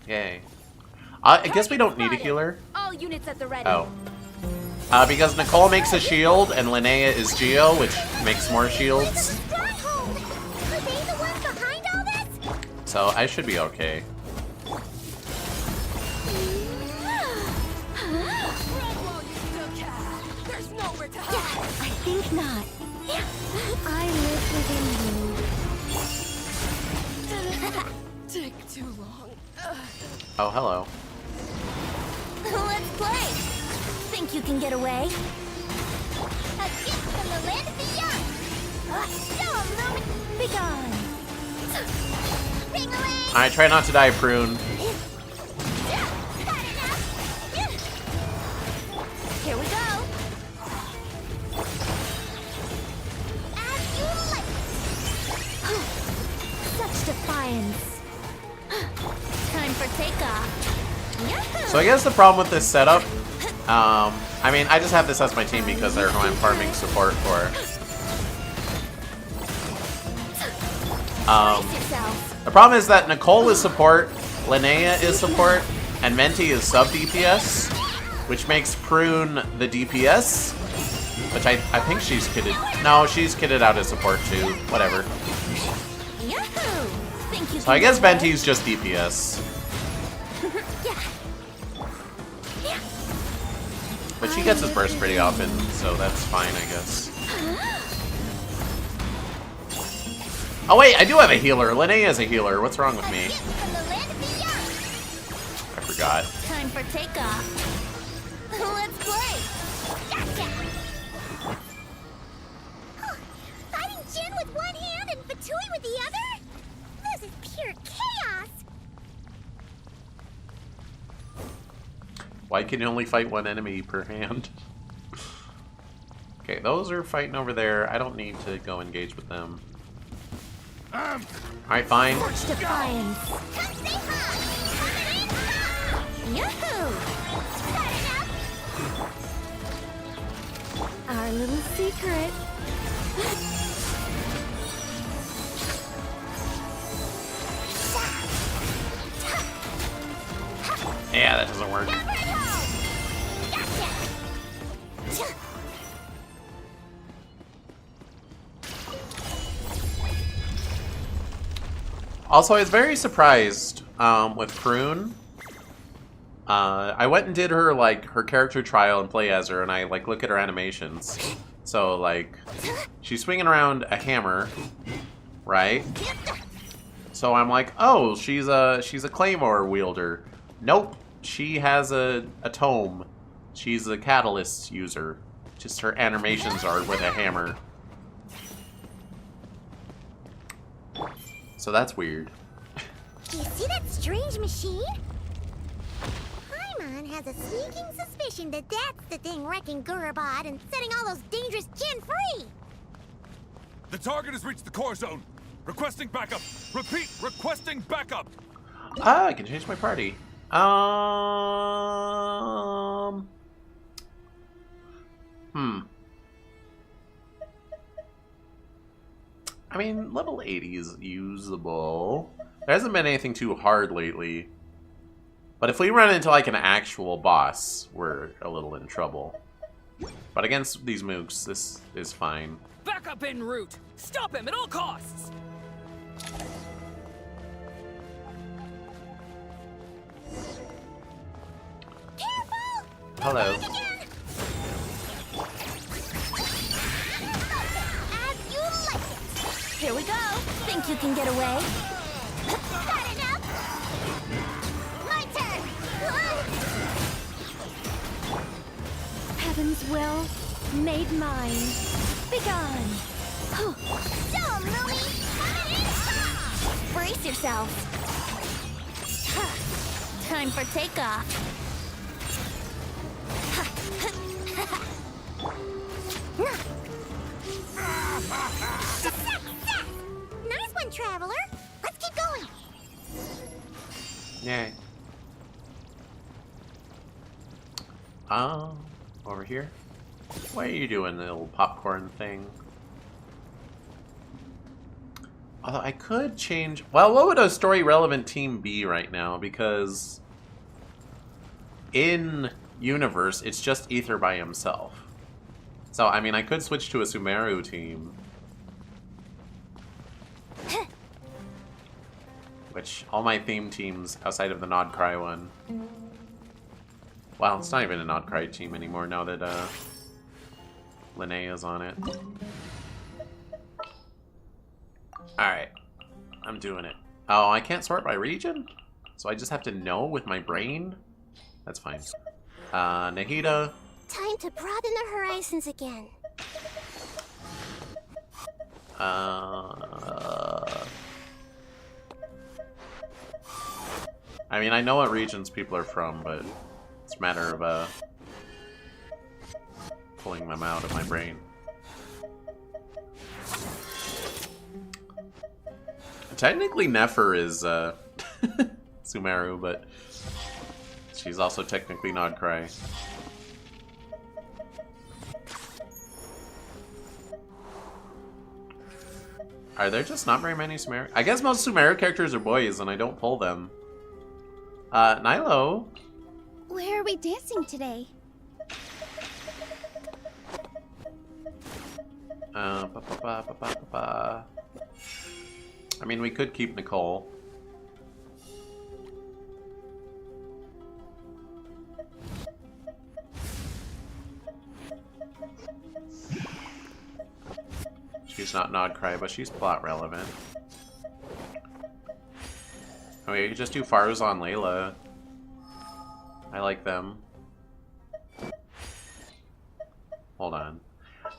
Yay. I guess we don't need a healer. All units at the ready. Oh. Because Nicole makes a shield and Linnea is Geo, which makes more shields. So I should be okay. I think not. I live within you. Take too long. Oh, hello. Let's play. Think you can get away? A gift from the land of the young. Alright, try not to die, Prune. Here we go. Such defiance. Time for takeoff. Yahoo! So I guess the problem with this setup, I mean, I just have this as my team because they're who I'm farming support for. The problem is that Nicole is support, Linnea is support, and Menti is sub DPS, which makes Prune the DPS, which I think she's kitted. No, she's kitted out as support too. Whatever. So I guess Menti's just DPS. But she gets his burst pretty often, so that's fine, I guess. Oh wait, I do have a healer. Linnea is a healer. What's wrong with me? I forgot. Time for takeoff. Let's play. Gotcha. Fighting Jin with one hand and Fatui with the other? This is pure chaos. Why can you only fight one enemy per hand? Okay, those are fighting over there. I don't need to go engage with them. Alright, fine. Such defiance. Yahoo! Our little secret. Yeah, that doesn't work. Also, I was very surprised with Prune. I went and did her her character trial and play as her, and I look at her animations. So she's swinging around a hammer, right? So I'm like, oh, she's a claymore wielder. Nope, she has a tome. She's a catalyst user. Just her animations are with a hammer. So that's weird. Do you see that strange machine? Paimon has a sneaking suspicion that that's the thing wrecking Gurabad and setting all those dangerous Jin free. The target has reached the core zone. Requesting backup. Repeat, requesting backup. Ah, I can change my party. I mean, level 80 is usable. There hasn't been anything too hard lately. But if we run into an actual boss, we're a little in trouble. But against these mooks, this is fine. Backup en route. Stop him at all costs. Hello. Here we go. Think you can get away? Got enough? My turn. Heaven's will made mine. Begone. So, Lily. Brace yourself. Time for takeoff. Nice one, Traveler. Let's keep going. Yay. Over here. What are you doing, the little popcorn thing? Although I could change... Well, what would a story-relevant team be right now? Because in universe, it's just Ether by himself. So, I mean, I could switch to a Sumeru team. Which, all my theme teams, outside of the Nodcry one... Well, it's not even a Nodcry team anymore now that, Linnea's on it. Alright. I'm doing it. Oh, I can't sort by region? So I just have to know with my brain? That's fine. Nahida. Time to broaden the horizons again. I mean, I know what regions people are from, but it's a matter of pulling them out of my brain. Technically, Nefer is Sumeru, but she's also technically Nodcry. Are there just not very many Sumeru? I guess most Sumeru characters are boys, and I don't pull them. Nilo. Where are we dancing today? I mean, we could keep Nicole. She's not Nodcry, but she's plot relevant. I mean, you could just do Faruzan Layla. I like them. Hold on.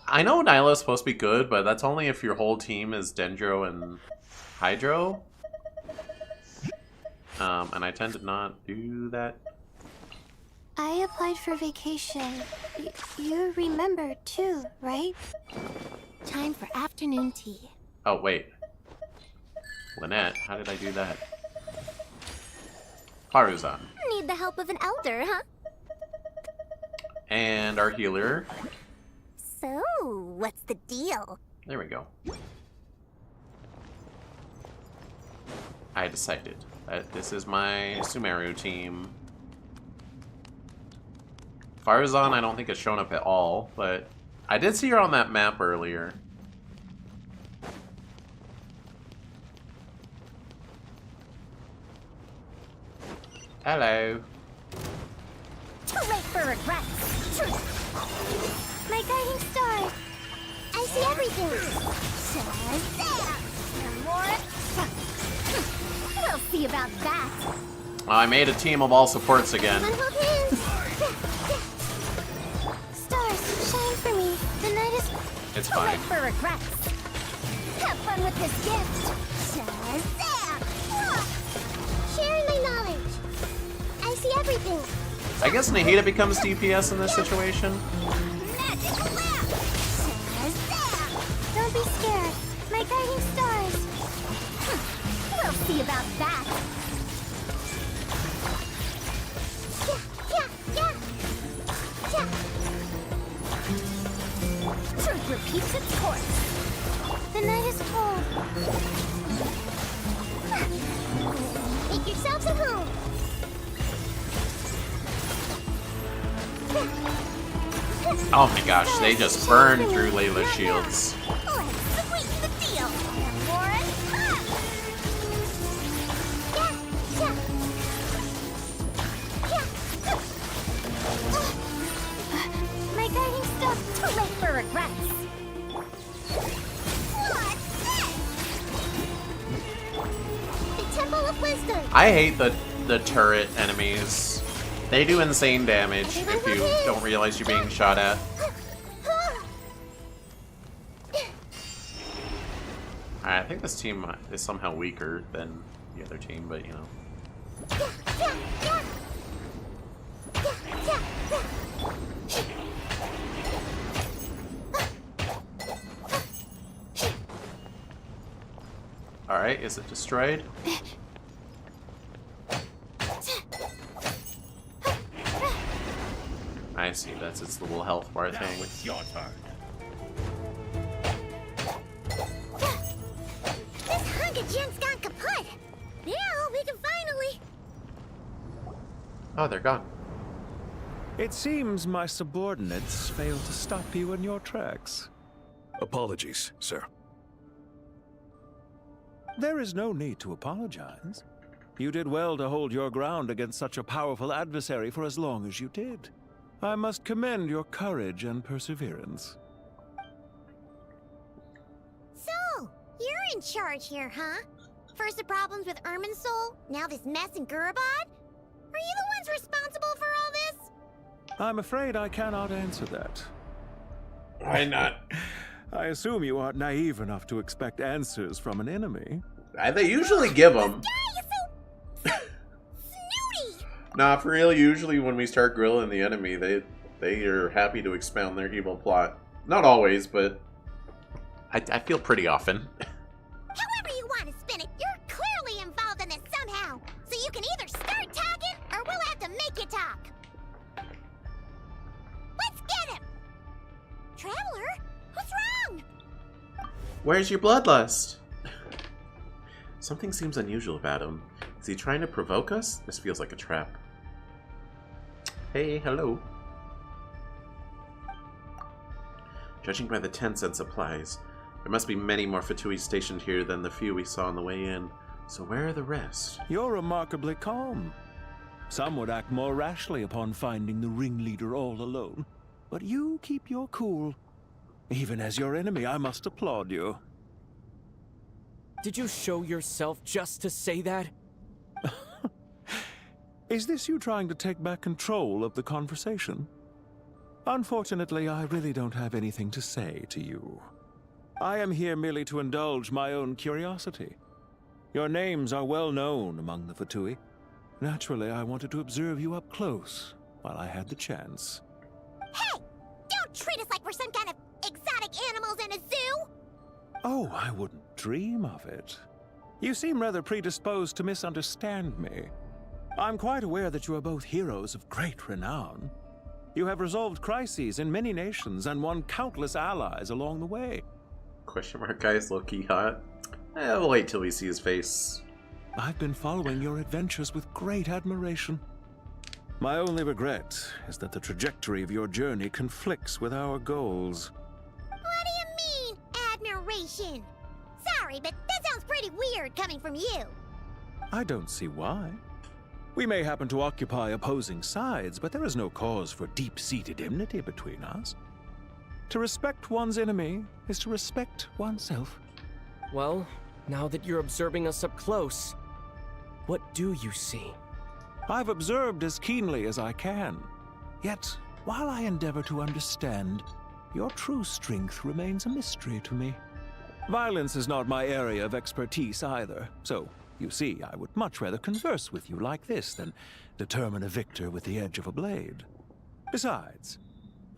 I know Nyla's supposed to be good, but that's only if your whole team is Dendro and Hydro. And I tend to not do that. I applied for vacation. You remember too, right? Time for afternoon tea. Oh, wait. Lynette, how did I do that? Faruzan. Need the help of an elder, huh? And our healer. So, what's the deal? There we go. I decided that this is my Sumeru team. Faruzan, I don't think has shown up at all, but I did see her on that map earlier. Hello. Too late for regrets. My guiding star. I see everything. Shazam! And more. We'll see about that. Well, I made a team of all supports again. Unhook hands. Stars, shine for me. The night is It's too fine. late for regrets. Have fun with this gift. Shazam! Sharing my knowledge. I see everything. I guess Nahida becomes DPS in this situation. Don't be scared. My guiding stars. We'll see about that. Truth repeats its course. The night is cold. Make yourselves at home. Oh my gosh, they just burned through Layla's shields. Let's sweeten the deal. Warren, My guiding star. too late for regrets. What's this? The Temple of Wisdom. I hate the turret enemies. They do insane damage if you don't realize you're being shot at. Alright, I think this team is somehow weaker than the other team, but you know. Alright, is it destroyed? I see, that's its little health bar thing. It's your turn. This hunk of junk's gone kaput. Now we can finally. Oh, they're gone. It seems my subordinates failed to stop you in your tracks. Apologies, sir. There is no need to apologize. You did well to hold your ground against such a powerful adversary for as long as you did. I must commend your courage and perseverance. So, you're in charge here, huh? First the problems with Irminsul, now this mess in Gurabad? Are you the ones responsible for all this? I'm afraid I cannot answer that. Why not? I assume you aren't naive enough to expect answers from an enemy. They usually give them. Nah, for real, usually when we start grilling the enemy, they are happy to expound their evil plot. Not always, but I feel pretty often. However you want to spin it, you're clearly involved in this somehow. So you can either start talking, or we'll have to make you talk. Let's get him! Traveler, what's wrong? Where's your bloodlust? Something seems unusual about him. Is he trying to provoke us? This feels like a trap. Hey, hello. Judging by the tents and supplies, there must be many more Fatui stationed here than the few we saw on the way in. So where are the rest? You're remarkably calm. Some would act more rashly upon finding the ringleader all alone. But you keep your cool. Even as your enemy, I must applaud you. Did you show yourself just to say that? Is this you trying to take back control of the conversation? Unfortunately, I really don't have anything to say to you. I am here merely to indulge my own curiosity. Your names are well known among the Fatui. Naturally, I wanted to observe you up close while I had the chance. Hey! Don't treat us like we're some kind of exotic animals in a zoo! Oh, I wouldn't dream of it. You seem rather predisposed to misunderstand me. I'm quite aware that you are both heroes of great renown. You have resolved crises in many nations and won countless allies along the way. Question mark guy's low-key hot. We'll wait till we see his face. I've been following your adventures with great admiration. My only regret is that the trajectory of your journey conflicts with our goals. What do you mean, admiration? Sorry, but that sounds pretty weird coming from you. I don't see why. We may happen to occupy opposing sides, but there is no cause for deep-seated enmity between us. To respect one's enemy is to respect oneself. Well, now that you're observing us up close, what do you see? I've observed as keenly as I can. Yet, while I endeavor to understand, your true strength remains a mystery to me. Violence is not my area of expertise either, so you see, I would much rather converse with you like this than determine a victor with the edge of a blade. Besides,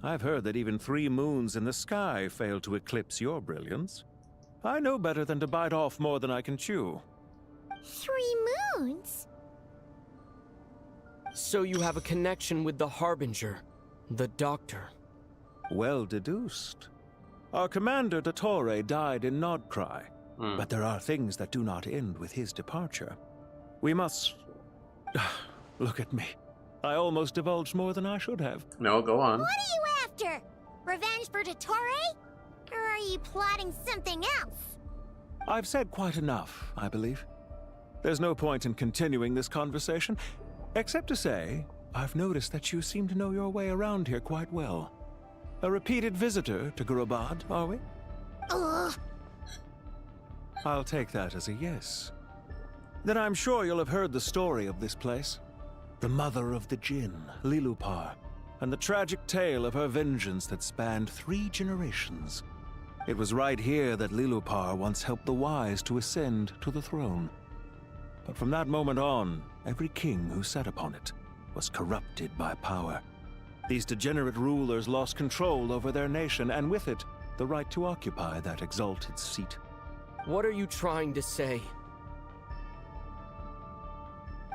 I've heard that even 3 moons in the sky fail to eclipse your brilliance. I know better than to bite off more than I can chew. 3 moons? So you have a connection with the Harbinger, the Doctor. Well deduced. Our commander, Dottore, died in Nodcry. But there are things that do not end with his departure. We must... Look at me. I almost divulged more than I should have. No, go on. What are you after? Revenge for Dottore? Or are you plotting something else? I've said quite enough, I believe. There's no point in continuing this conversation, except to say, I've noticed that you seem to know your way around here quite well. A repeated visitor to Gurabad, are we? Ugh. I'll take that as a yes. Then I'm sure you'll have heard the story of this place. The mother of the Jinn, Lilupar, and the tragic tale of her vengeance that spanned 3 generations. It was right here that Lilupar once helped the wise to ascend to the throne. But from that moment on, every king who sat upon it was corrupted by power. These degenerate rulers lost control over their nation, and with it, the right to occupy that exalted seat. What are you trying to say?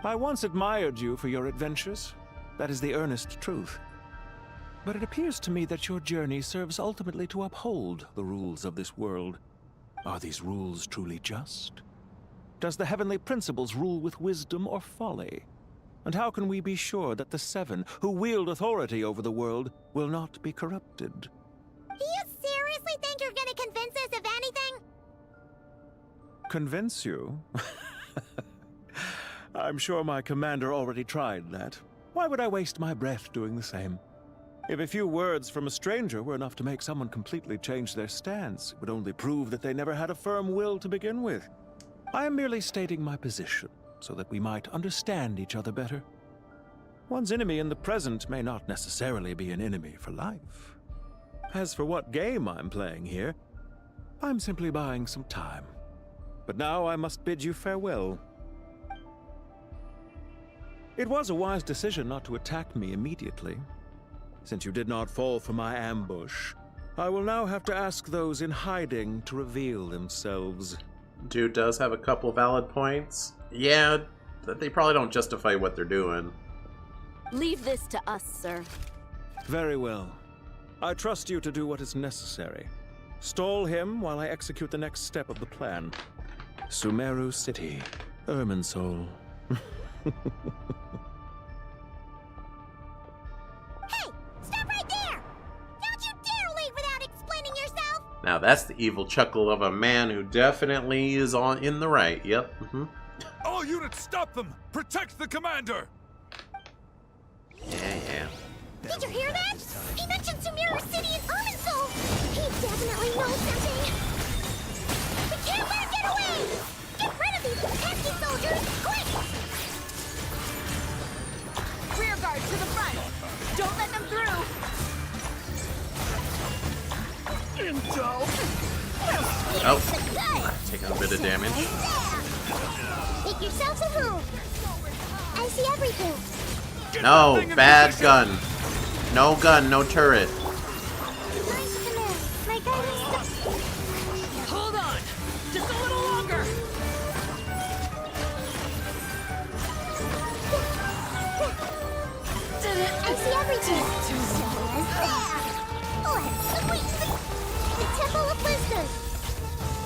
I once admired you for your adventures. That is the earnest truth. But it appears to me that your journey serves ultimately to uphold the rules of this world. Are these rules truly just? Does the heavenly principles rule with wisdom or folly? And how can we be sure that the 7 who wield authority over the world will not be corrupted? Do you seriously think you're gonna convince us of anything? Convince you? I'm sure my commander already tried that. Why would I waste my breath doing the same? If a few words from a stranger were enough to make someone completely change their stance, it would only prove that they never had a firm will to begin with. I am merely stating my position, so that we might understand each other better. One's enemy in the present may not necessarily be an enemy for life. As for what game I'm playing here, I'm simply buying some time. But now I must bid you farewell. It was a wise decision not to attack me immediately. Since you did not fall for my ambush, I will now have to ask those in hiding to reveal themselves. Dude does have a couple valid points. Yeah, they probably don't justify what they're doing. Leave this to us, sir. Very well. I trust you to do what is necessary. Stall him while I execute the next step of the plan. Sumeru City, Irminsul. Hey! Stop right there! Don't you dare leave without explaining yourself! Now that's the evil chuckle of a man who definitely is in the right. Yep. All units, stop them! Protect the commander! Yeah. Did you hear that? He mentioned Sumeru City and Irminsul! He definitely knows something! We can't let him get away! Get rid of these pesky soldiers, quick! Rear guard to the front! Don't let them through! Intel! Oh, taking a bit of damage. Make yourselves a move! I see everything! No, bad gun. No gun, no turret. Hold on! Just a little longer! I see everything! The Temple of Wisdom!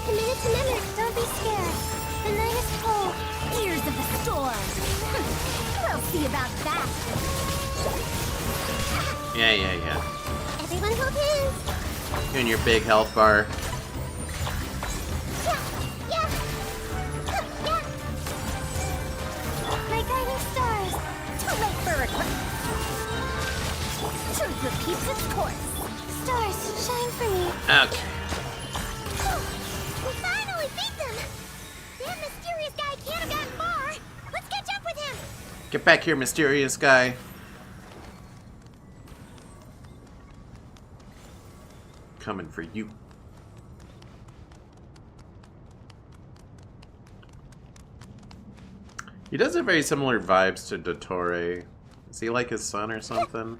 Committed to memory, don't be scared. The night is cold. Ears of the storm! We'll see about that! Yeah. Everyone hold hands! You and your big health bar. Yeah! My guiding stars! Too late for truth repeats its course! Stars, shine for me! Okay. We finally beat them! That mysterious guy can't have gotten far! Let's catch up with him! Get back here, mysterious guy. Coming for you. He does have very similar vibes to Dottore. Is he like his son or something?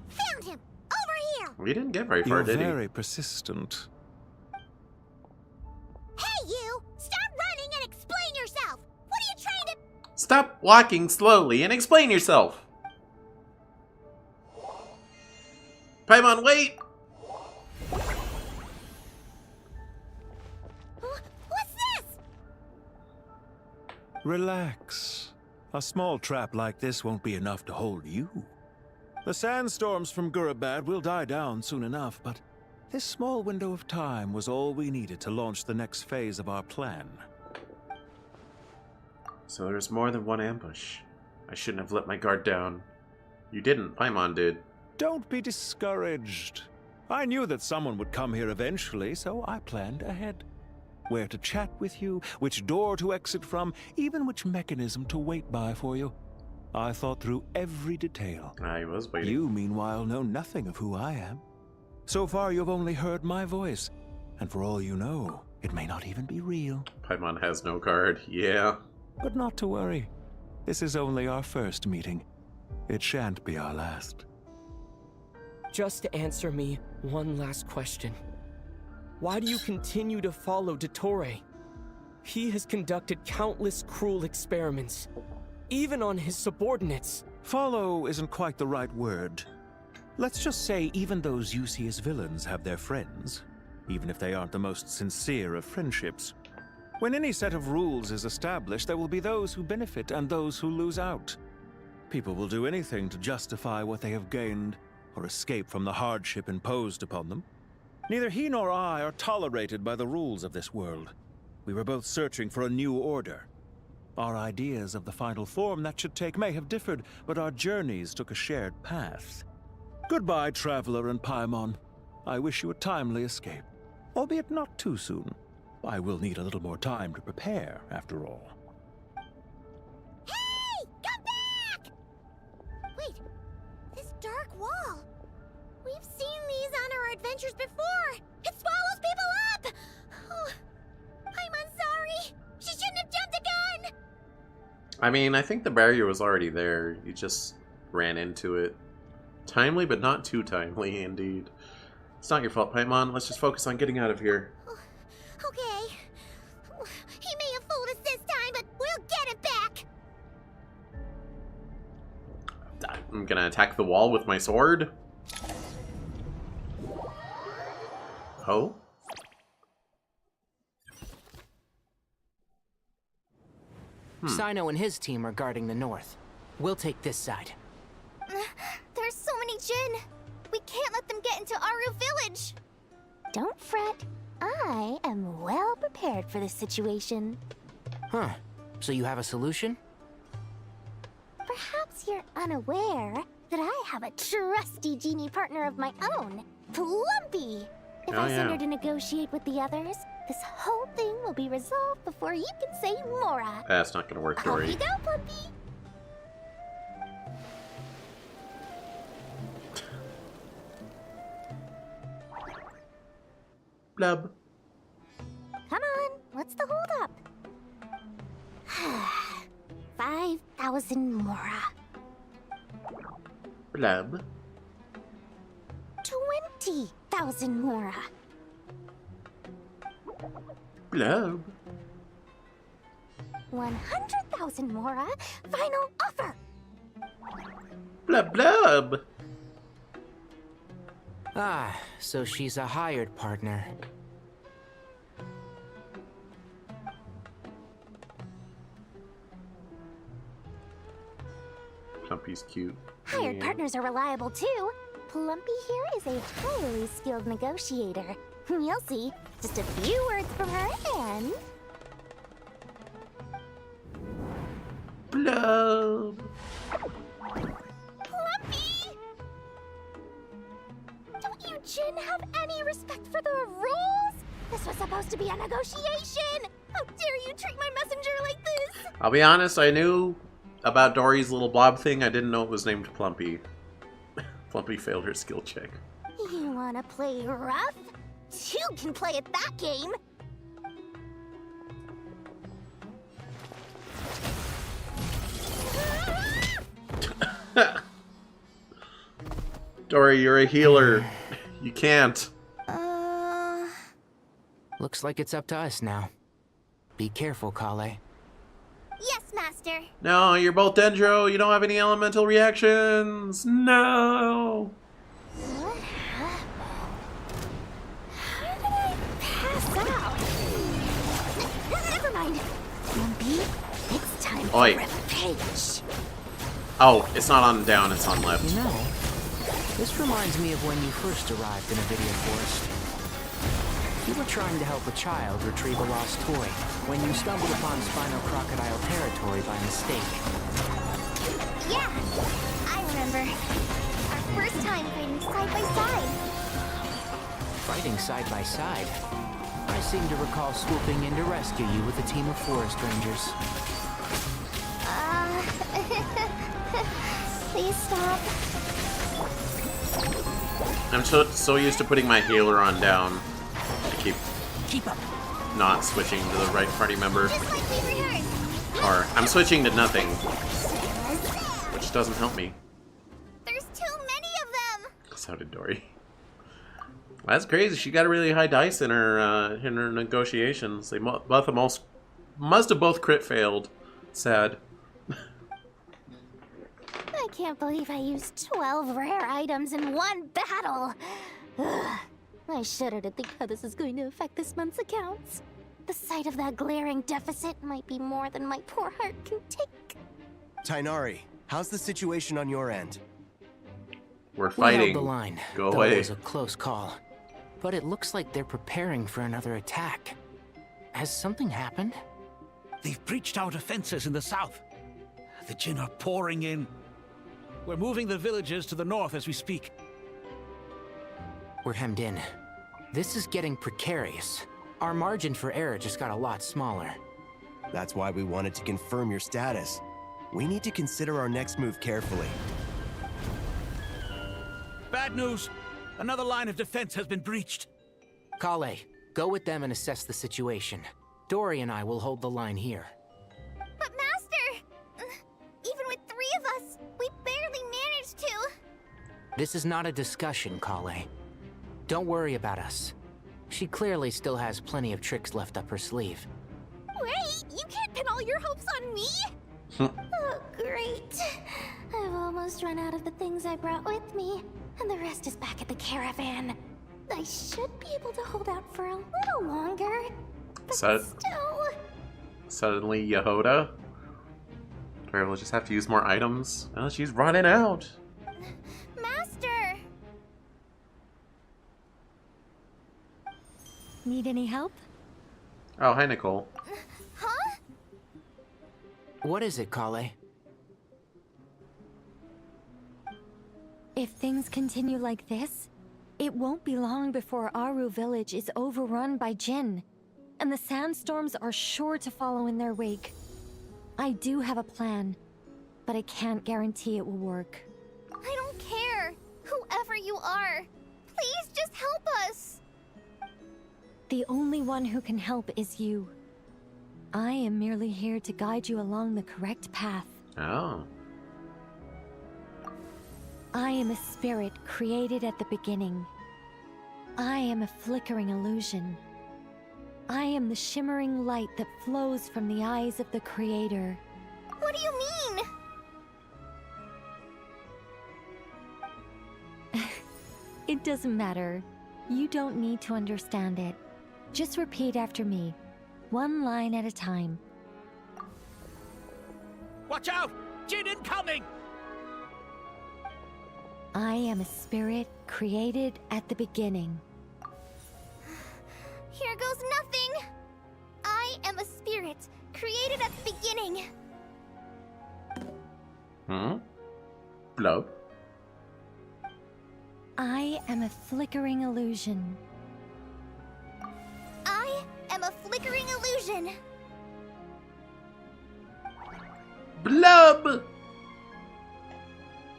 Found him! Over here! We didn't get very far, You're did he? very persistent. Hey, you! Stop running and explain yourself! What are you trying to... Stop walking slowly and explain yourself! Paimon, wait! What's this? Relax. A small trap like this won't be enough to hold you. The sandstorms from Gurabad will die down soon enough, but this small window of time was all we needed to launch the next phase of our plan. So there's more than one ambush. I shouldn't have let my guard down. You didn't, Paimon did. Don't be discouraged. I knew that someone would come here eventually, so I planned ahead. Where to chat with you, which door to exit from, even which mechanism to wait by for you. I thought through every detail. I was waiting. You, meanwhile, know nothing of who I am. So far, you've only heard my voice. And for all you know, it may not even be real. Paimon has no guard, yeah. But not to worry. This is only our first meeting. It shan't be our last. Just answer me one last question. Why do you continue to follow Dottore? He has conducted countless cruel experiments, even on his subordinates. Follow isn't quite the right word. Let's just say even those you see as villains have their friends, even if they aren't the most sincere of friendships. When any set of rules is established, there will be those who benefit and those who lose out. People will do anything to justify what they have gained or escape from the hardship imposed upon them. Neither he nor I are tolerated by the rules of this world. We were both searching for a new order. Our ideas of the final form that should take may have differed, but our journeys took a shared path. Goodbye, Traveler and Paimon. I wish you a timely escape, albeit not too soon. I will need a little more time to prepare, after all. Hey! Come back! Wait, this dark wall. We've seen these on our adventures before. It swallows people up! I mean, I think the barrier was already there. You just ran into it. Timely, but not too timely, indeed. It's not your fault, Paimon. Let's just focus on getting out of here. Okay. He may have fooled us this time, but we'll get it back. I'm gonna attack the wall with my sword. Oh? Sino and his team are guarding the north. We'll take this side. There's so many Jin. We can't let them get into Aru Village. Don't fret. I am well prepared for this situation. Huh. So you have a solution? Perhaps you're unaware that I have a trusty genie partner of my own, Plumpy. If I send her to negotiate with the others, this whole thing will be resolved before you can say Mora. That's not gonna work, Dory. Off you go, Plumpy. Blub. Come on, what's the holdup? 5,000 Mora. Blub. 20,000 Mora. Blub. 100,000 Mora. Final offer. Blub blub. Ah, so she's a hired partner. Plumpy's cute. Hired partners are reliable too. Plumpy here is a highly skilled negotiator. You'll see. Just a few words from her and... Blub. Plumpy! Don't you Jin have any respect for the rules? This was supposed to be a negotiation! How dare you treat my messenger like this? I'll be honest, I knew about Dory's little blob thing. I didn't know it was named Plumpy. Plumpy failed her skill check. You wanna play rough? You can play at that game! Dory, you're a healer. You can't. Looks like it's up to us now. Be careful, Kale. Yes, Master. No, you're both Dendro. You don't have any elemental reactions. No. What happened? How did I pass out? Never mind. Plumpy, it's time Oi. for revenge. Oh, it's not on down, it's on left. You know, this reminds me of when you first arrived in Avidia Forest. You were trying to help a child retrieve a lost toy when you stumbled upon Spino Crocodile territory by mistake. Yeah, I remember. Our first time fighting side by side. Fighting side by side? I seem to recall swooping in to rescue you with a team of forest rangers. Please stop. I'm so used to putting my healer on down. I keep up. Not switching to the right party member. Just like we rehearsed. Or I'm switching to nothing, which doesn't help me. There's too many of them. So did Dory. That's crazy. She got a really high dice in her negotiations. They must have both crit failed. Sad. I can't believe I used 12 rare items in one battle. Ugh. I shudder to think how this is going to affect this month's accounts. The sight of that glaring deficit might be more than my poor heart can take. Tainari, how's the situation on your end? We're fighting. We held the line. Go though away. It was a close call. But it looks like they're preparing for another attack. Has something happened? They've breached our defenses in the south. The Jin are pouring in. We're moving the villages to the north as we speak. We're hemmed in. This is getting precarious. Our margin for error just got a lot smaller. That's why we wanted to confirm your status. We need to consider our next move carefully. Bad news! Another line of defense has been breached. Kale, go with them and assess the situation. Dory and I will hold the line here. But Master, This is not a discussion, Kale. Don't worry about us. She clearly still has plenty of tricks left up her sleeve. Wait, you can't pin all your hopes on me? Oh, great. I've almost run out of the things I brought with me, and the rest is back at the caravan. I should be able to hold out for a little longer, but still... Suddenly, Yehoda? Or we'll just have to use more items. Oh, she's running out. Master! Need any help? Oh, hi, Nicole. Huh? What is it, Kale? If things continue like this, it won't be long before Aru village is overrun by Jinn, and the sandstorms are sure to follow in their wake. I do have a plan, but I can't guarantee it will work. I don't care, whoever you are. Please just help us. The only one who can help is you. I am merely here to guide you along the correct path. Oh. I am a spirit created at the beginning. I am a flickering illusion. I am the shimmering light that flows from the eyes of the Creator. What do you mean? It doesn't matter. You don't need to understand it. Just repeat after me, one line at a time. Watch out! Jinn incoming! I am a spirit created at the beginning. Here goes nothing. I am a spirit created at the beginning. Blow. I am a flickering illusion. I am a flickering illusion. Blub!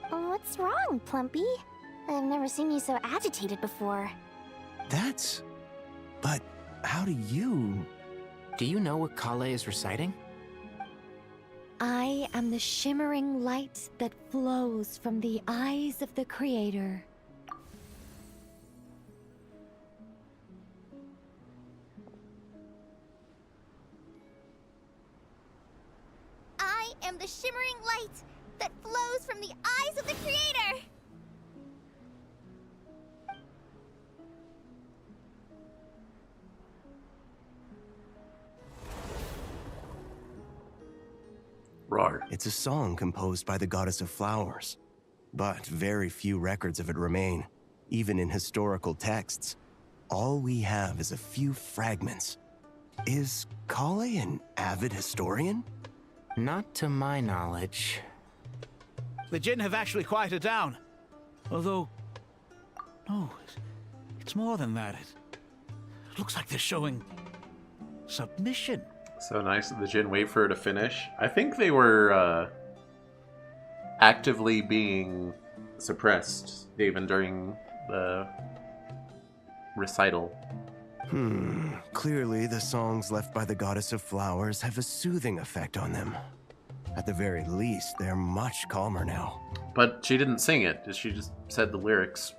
What's wrong, Plumpy? I've never seen you so agitated before. That's... But how do you... Do you know what Kale is reciting? I am the shimmering light that flows from the eyes of the Creator. I am the shimmering light that flows from the eyes of the Creator! Rar. It's a song composed by the goddess of flowers, but very few records of it remain, even in historical texts. All we have is a few fragments. Is Kale an avid historian? Not to my knowledge. The Jinn have actually quieted down. Although... No, it's more than that. It looks like they're showing... submission. So nice that the Jinn wait for her to finish. I think they were actively being suppressed even during the recital. Clearly the songs left by the goddess of flowers have a soothing effect on them. At the very least, they're much calmer now. But she didn't sing it. She just said the lyrics.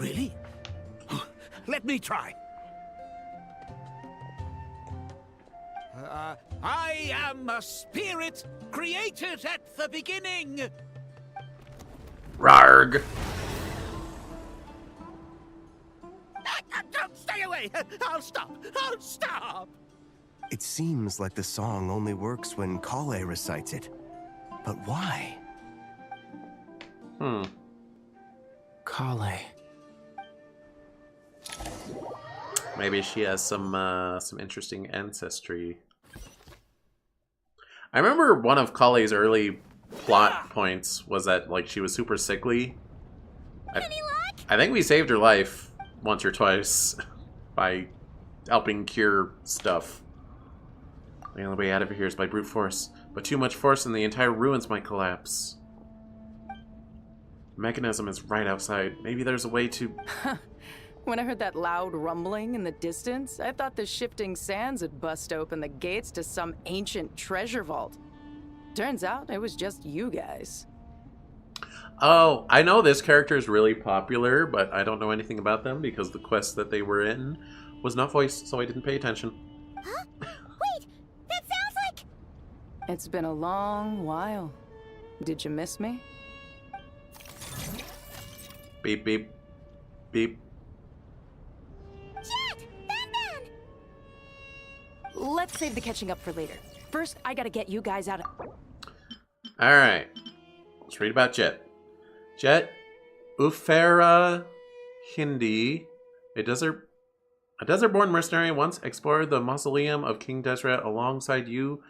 Really? Let me try. I am a spirit created at the beginning. Rarg. Don't stay away. I'll stop. I'll stop. It seems like the song only works when Kale recites it. But why? Kale. Maybe she has some interesting ancestry. I remember one of Kale's early plot points was that like she was super sickly. I think we saved her life once or twice by helping cure stuff. The only way out of here is by brute force, but too much force and the entire ruins might collapse. The mechanism is right outside. Maybe there's a way to... When I heard that loud rumbling in the distance, I thought the shifting sands had bust open the gates to some ancient treasure vault. Turns out it was just you guys. Oh, I know this character is really popular, but I don't know anything about them because the quest that they were in was not voiced, so I didn't pay attention. Huh? Wait, that sounds like... It's been a long while. Did you miss me? Beep, beep, beep. Jet! Ben! Let's save the catching up for later. First, I gotta get you guys out of... Alright. Let's read about Jet. Jet Ufera Hindi, a desert-born mercenary, once explored the mausoleum of King Desret alongside you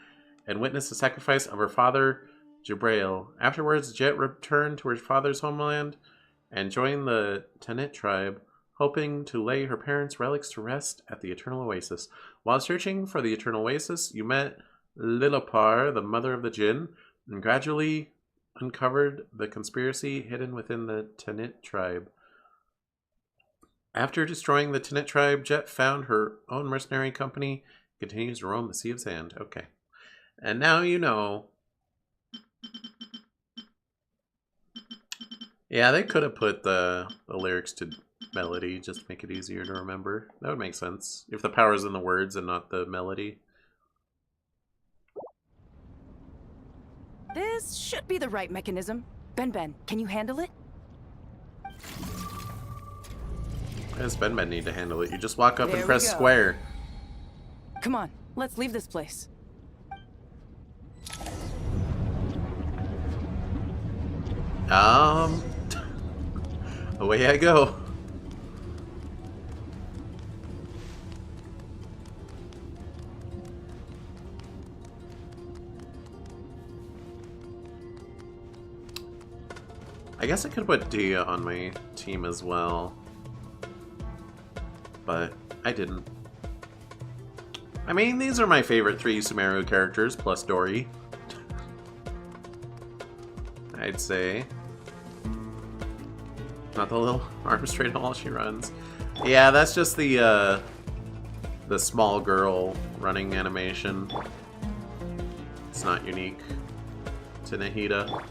and witnessed the sacrifice of her father, Jibrail. Afterwards, Jet returned to her father's homeland and joined the Tanit tribe, hoping to lay her parents' relics to rest at the Eternal Oasis. While searching for the Eternal Oasis, you met Lilopar, the mother of the Jinn, and gradually uncovered the conspiracy hidden within the Tanit tribe. After destroying the Tanit tribe, Jet found her own mercenary company, continues to roam the Sea of Sand. Okay. And now you know. Yeah, they could have put the lyrics to melody, just to make it easier to remember. That would make sense. If the power's in the words and not the melody. This should be the right mechanism. Ben, can you handle it? Why does Ben need to handle it? You just walk up There and we press go. square. Come on, let's leave this place. Away I go. I guess I could put Dia on my team as well, but I didn't. I mean, these are my favorite 3 Sumeru characters, plus Dory. I'd say. Not the little arm straight all she runs. Yeah, that's just the small girl running animation. It's not unique to Nahida.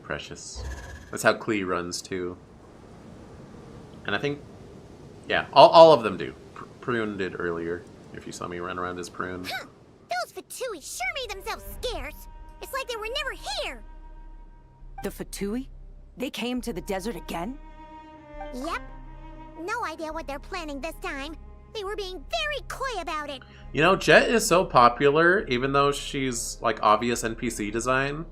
Precious. That's how Klee runs too. And I think, yeah, all of them do. Prune did earlier, if you saw me run around as Prune. Huh. Those Fatui sure made themselves scarce. It's like they were never here. The Fatui? They came to the desert again? Yep. No idea what they're planning this time. They were being very coy about it. You know, Jet is so popular, even though she's like obvious NPC design.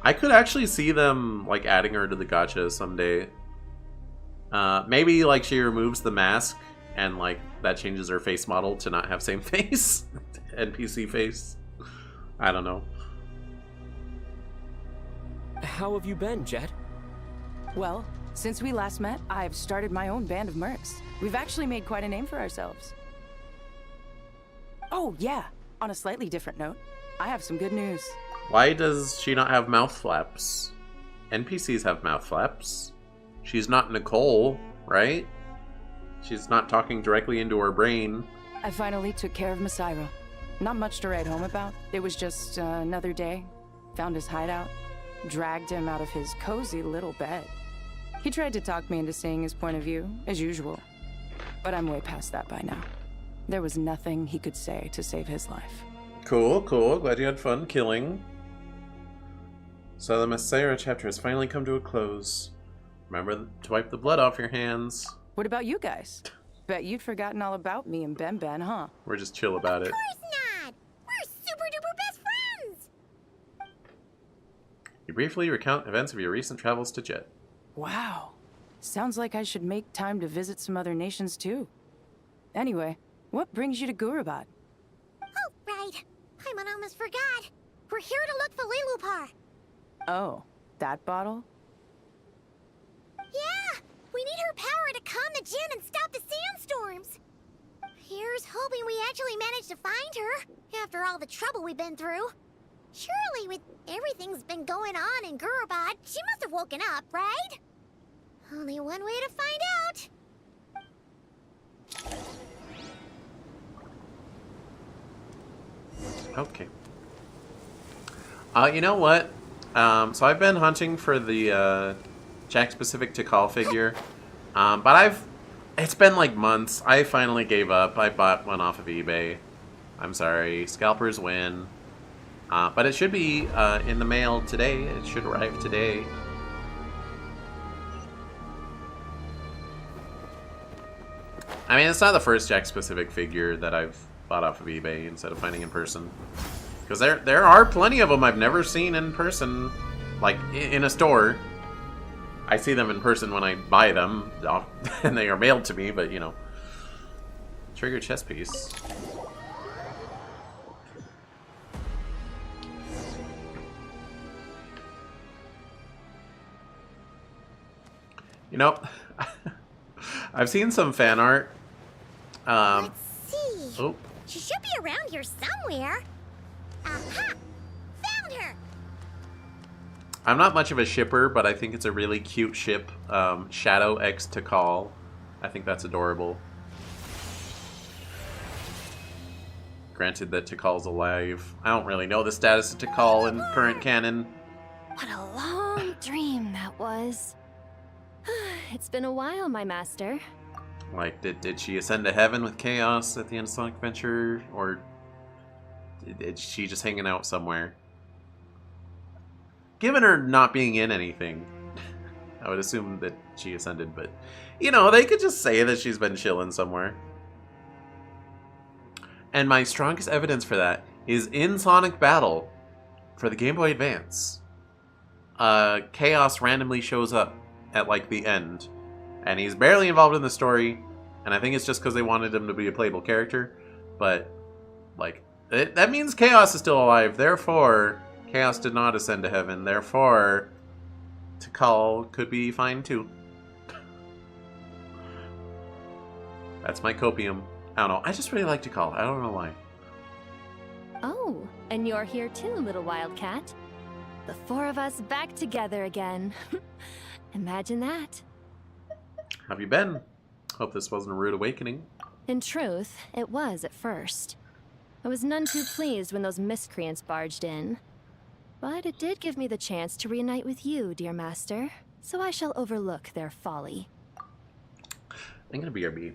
I could actually see them like adding her to the gacha someday. Maybe like she removes the mask and like that changes her face model to not have same face. NPC face. I don't know. How have you been, Jet? Well, since we last met, I've started my own band of mercs. We've actually made quite a name for ourselves. Oh, yeah. On a slightly different note, I have some good news. Why does she not have mouth flaps? NPCs have mouth flaps. She's not Nicole, right? She's not talking directly into her brain. I finally took care of Masairo. Not much to write home about. It was just another day. Found his hideout. Dragged him out of his cozy little bed. He tried to talk me into seeing his point of view, as usual. But I'm way past that by now. There was nothing he could say to save his life. Cool, cool. Glad you had fun killing. So the Masairo chapter has finally come to a close. Remember to wipe the blood off your hands. What about you guys? Bet you'd forgotten all about me and Ben, huh? We're just chill about it. Of course not! We're super duper best friends! You briefly recount events of your recent travels to Jet. Wow. Sounds like I should make time to visit some other nations too. Anyway, what brings you to Gurabad? Oh, right. I almost forgot. We're here to look for Lilupar. Oh, that bottle? Yeah! We need her power to calm the Jinn and stop the sandstorms. Here's hoping we actually manage to find her, after all the trouble we've been through. Surely, with everything's been going on in Gurabad, she must have woken up, right? Only one way to find out. Okay. You know what? So I've been hunting for the Jack-specific Tikal figure, but it's been like months. I finally gave up. I bought one off of eBay. I'm sorry. Scalpers win. But it should be in the mail today. It should arrive today. I mean, it's not the first Jack-specific figure that I've bought off of eBay instead of finding in person. Because there are plenty of them I've never seen in person, like in a store. I see them in person when I buy them, and they are mailed to me, but you know. Trigger chest piece. You know, I've seen some fan art. Let's see. Oh. She should be around here somewhere. Aha! Found her! I'm not much of a shipper, but I think it's a really cute ship. Shadow X Tikal. I think that's adorable. Granted that Tikal's alive. I don't really know the status of Tikal in current canon. What a long dream that was. It's been a while, my master. Like, did she ascend to heaven with Chaos at the end of Sonic Adventure? Or is she just hanging out somewhere? Given her not being in anything, I would assume that she ascended, but, you know, they could just say that she's been chilling somewhere. And my strongest evidence for that is in Sonic Battle for the Game Boy Advance. Chaos randomly shows up at, like, the end. And he's barely involved in the story, and I think it's just because they wanted him to be a playable character. But, like, that means Chaos is still alive. Therefore, Chaos did not ascend to heaven. Therefore, Tikal could be fine too. That's my copium. I don't know. I just really like Tikal. I don't know why. Oh, and you're here too, little wildcat. The four of us back together again. Imagine that. How have you been? Hope this wasn't a rude awakening. In truth, it was at first. I was none too pleased when those miscreants barged in. But it did give me the chance to reunite with you, dear master, so I shall overlook their folly. I'm gonna BRB.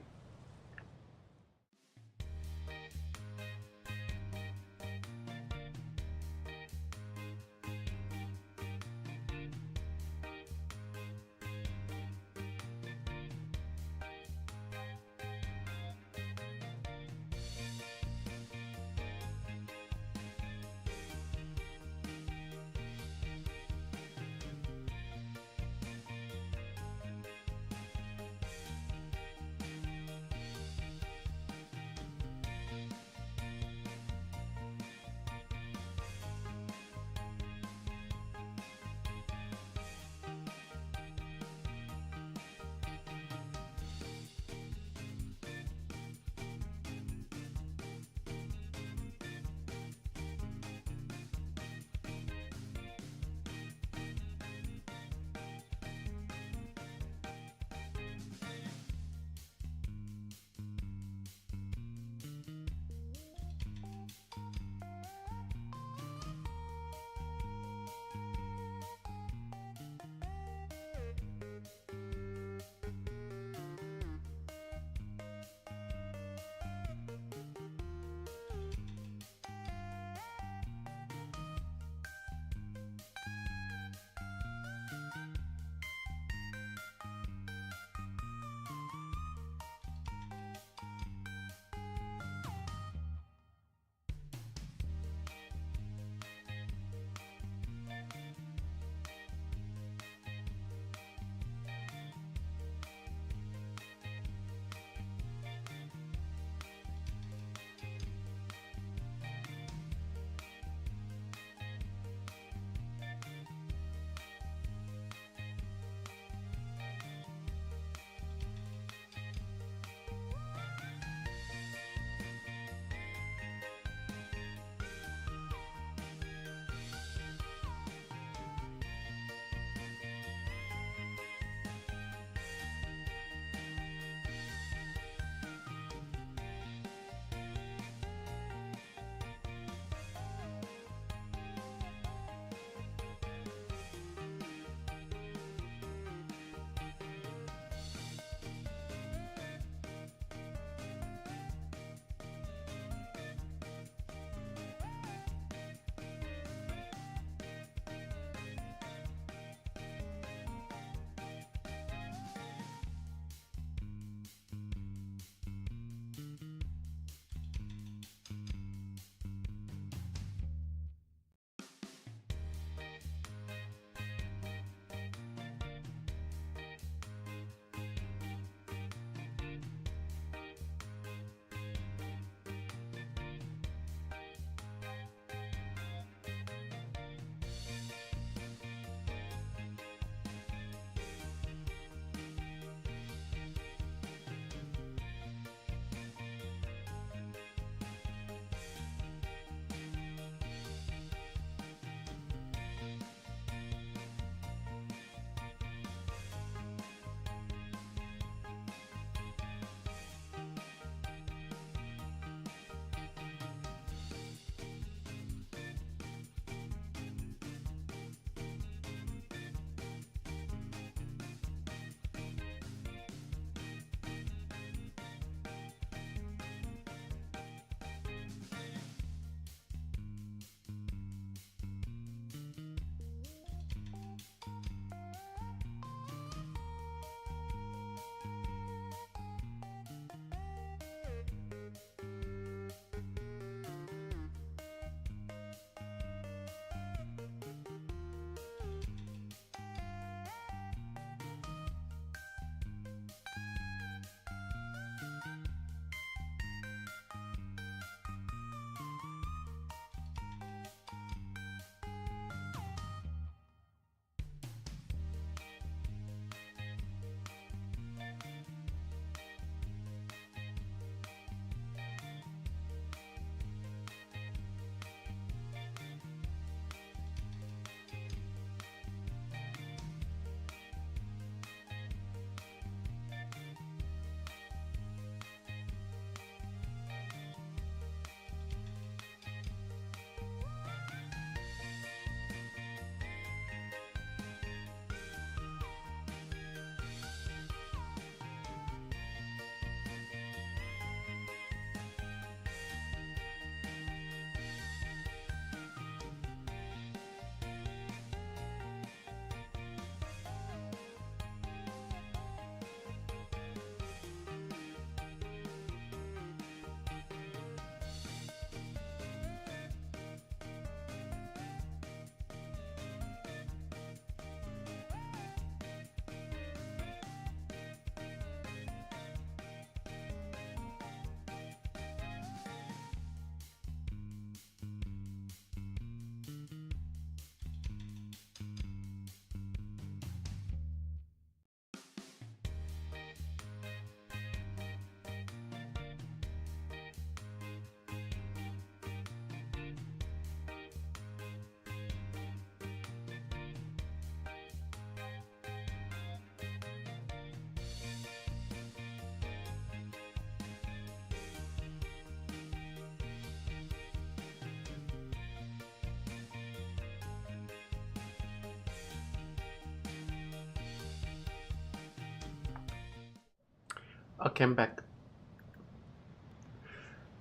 Okay, I'm back.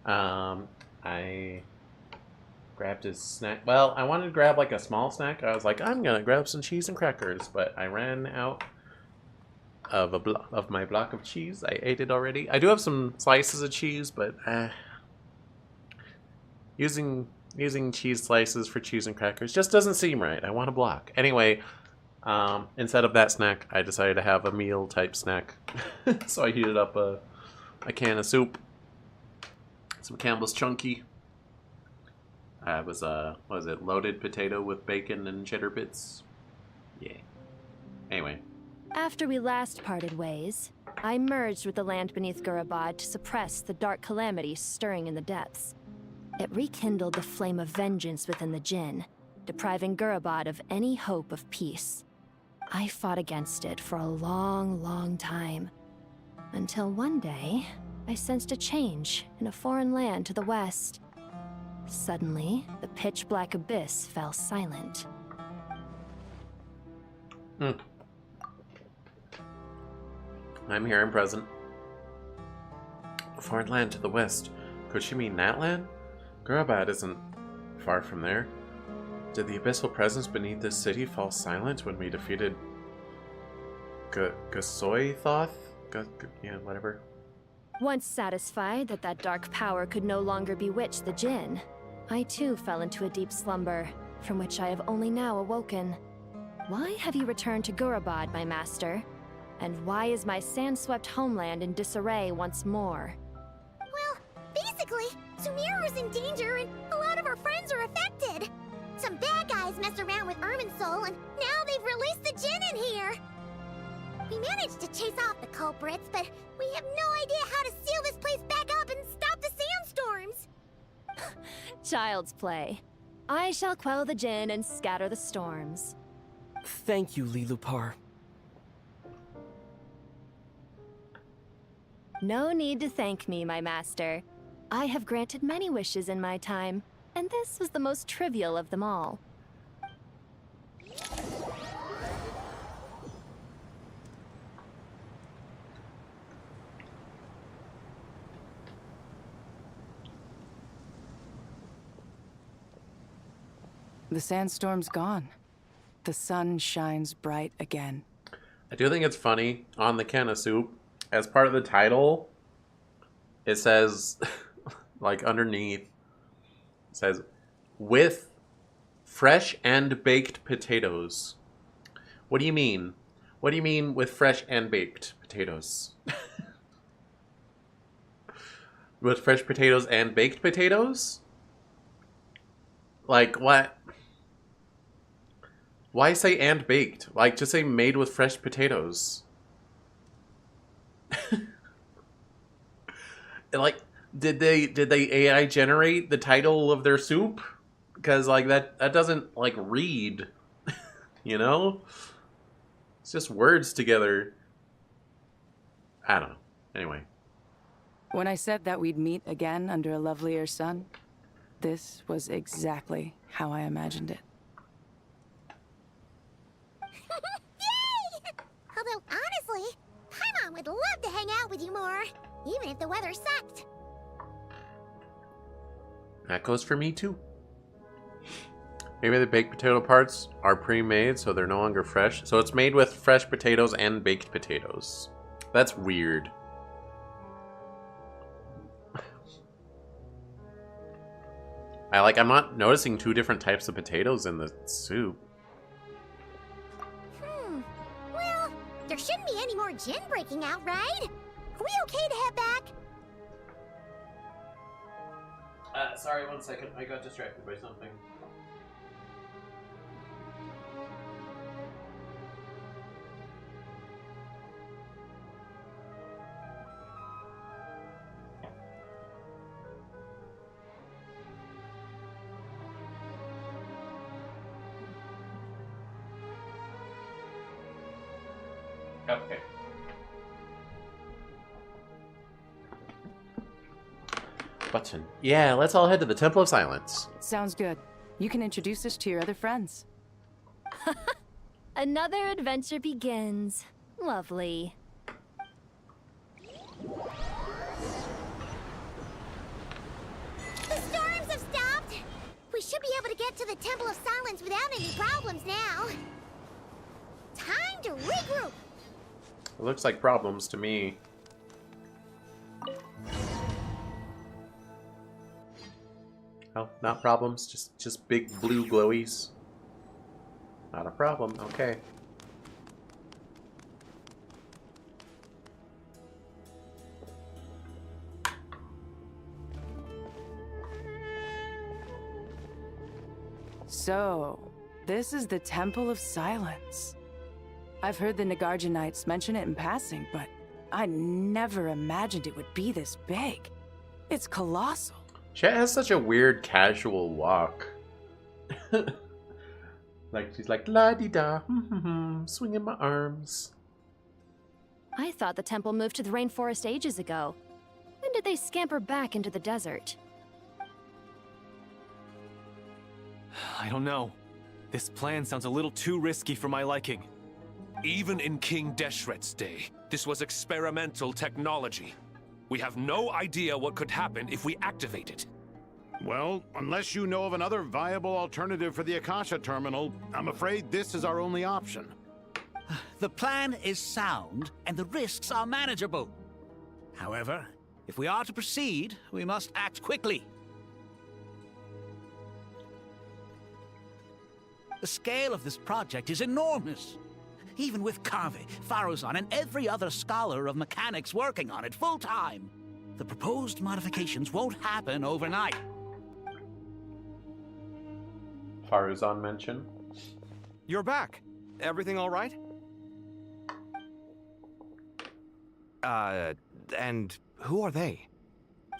I grabbed his snack. Well, I wanted to grab like a small snack. I was like, I'm gonna grab some cheese and crackers, but I ran out of my block of cheese. I ate it already. I do have some slices of cheese, but using cheese slices for cheese and crackers just doesn't seem right. I want a block. Anyway, instead of that snack, I decided to have a meal type snack. So I heated up a can of soup, some Campbell's Chunky. It was what was it, loaded potato with bacon and cheddar bits. Yeah. Anyway. After we last parted ways, I merged with the land beneath Gurabad to suppress the dark calamity stirring in the depths. It rekindled the flame of vengeance within the Jinn, depriving Gurabad of any hope of peace. I fought against it for a long, long time. Until one day, I sensed a change in a foreign land to the west. Suddenly, the pitch-black abyss fell silent. I'm here and present. A foreign land to the west. Could she mean that land? Gurabad isn't far from there. Did the abyssal presence beneath this city fall silent when we defeated Gasoithoth? Yeah, whatever. Once satisfied that that dark power could no longer bewitch the Jinn, I too fell into a deep slumber, from which I have only now awoken. Why have you returned to Gurabad, my master? And why is my sand-swept homeland in disarray once more? Well, basically, Sumeru's in danger and a lot of our friends are affected. Some bad guys messed around with Irminsul and now they've released the Jinn in here. We managed to chase off the culprits, but we have no idea how to seal this place back up and stop the sandstorms. Child's play. I shall quell the Jinn and scatter the storms. Thank you, Lilupar. No need to thank me, my master. I have granted many wishes in my time, and this was the most trivial of them all. The sandstorm's gone. The sun shines bright again. I do think it's funny, on the can of soup, as part of the title, it says, like underneath, it says, with fresh and baked potatoes. What do you mean? What do you mean with fresh and baked potatoes? With fresh potatoes and baked potatoes? Like, what? Why say and baked? Like, just say made with fresh potatoes. Like, did they AI generate the title of their soup? Because like that doesn't like read, you know? It's just words together. I don't know. Anyway. When I said that we'd meet again under a lovelier sun, this was exactly how I imagined it. Yay! Although honestly, Paimon would love to hang out with you more, even if the weather sucked. That goes for me too. Maybe the baked potato parts are pre-made, so they're no longer fresh. So it's made with fresh potatoes and baked potatoes. That's weird. I'm not noticing two different types of potatoes in the soup. Well, there shouldn't be any more Jinn breaking out, right? Are we okay to head back? Sorry, 1 second. I got distracted by something. Okay. Button. Yeah, let's all head to the Temple of Silence. Sounds good. You can introduce us to your other friends. Another adventure begins. Lovely. Temple of Silence without any problems now. Time to regroup. It looks like problems to me. Oh, not problems, just big blue glowies. Not a problem, okay. So, this is the Temple of Silence. I've heard the Nagarjanites mention it in passing, but I never imagined it would be this big. It's colossal. Chet has such a weird casual walk. Like she's like la-di-da, swinging my arms. I thought the temple moved to the rainforest ages ago. When did they scamper back into the desert? I don't know. This plan sounds a little too risky for my liking. Even in King Deshret's day, this was experimental technology. We have no idea what could happen if we activate it. Well, unless you know of another viable alternative for the Akasha terminal, I'm afraid this is our only option. The plan is sound, and the risks are manageable. However, if we are to proceed, we must act quickly. The scale of this project is enormous. Even with Kave, Faruzan, and every other scholar of mechanics working on it full-time, the proposed modifications won't happen overnight. Faruzan mention. You're back. Everything all right? And who are they?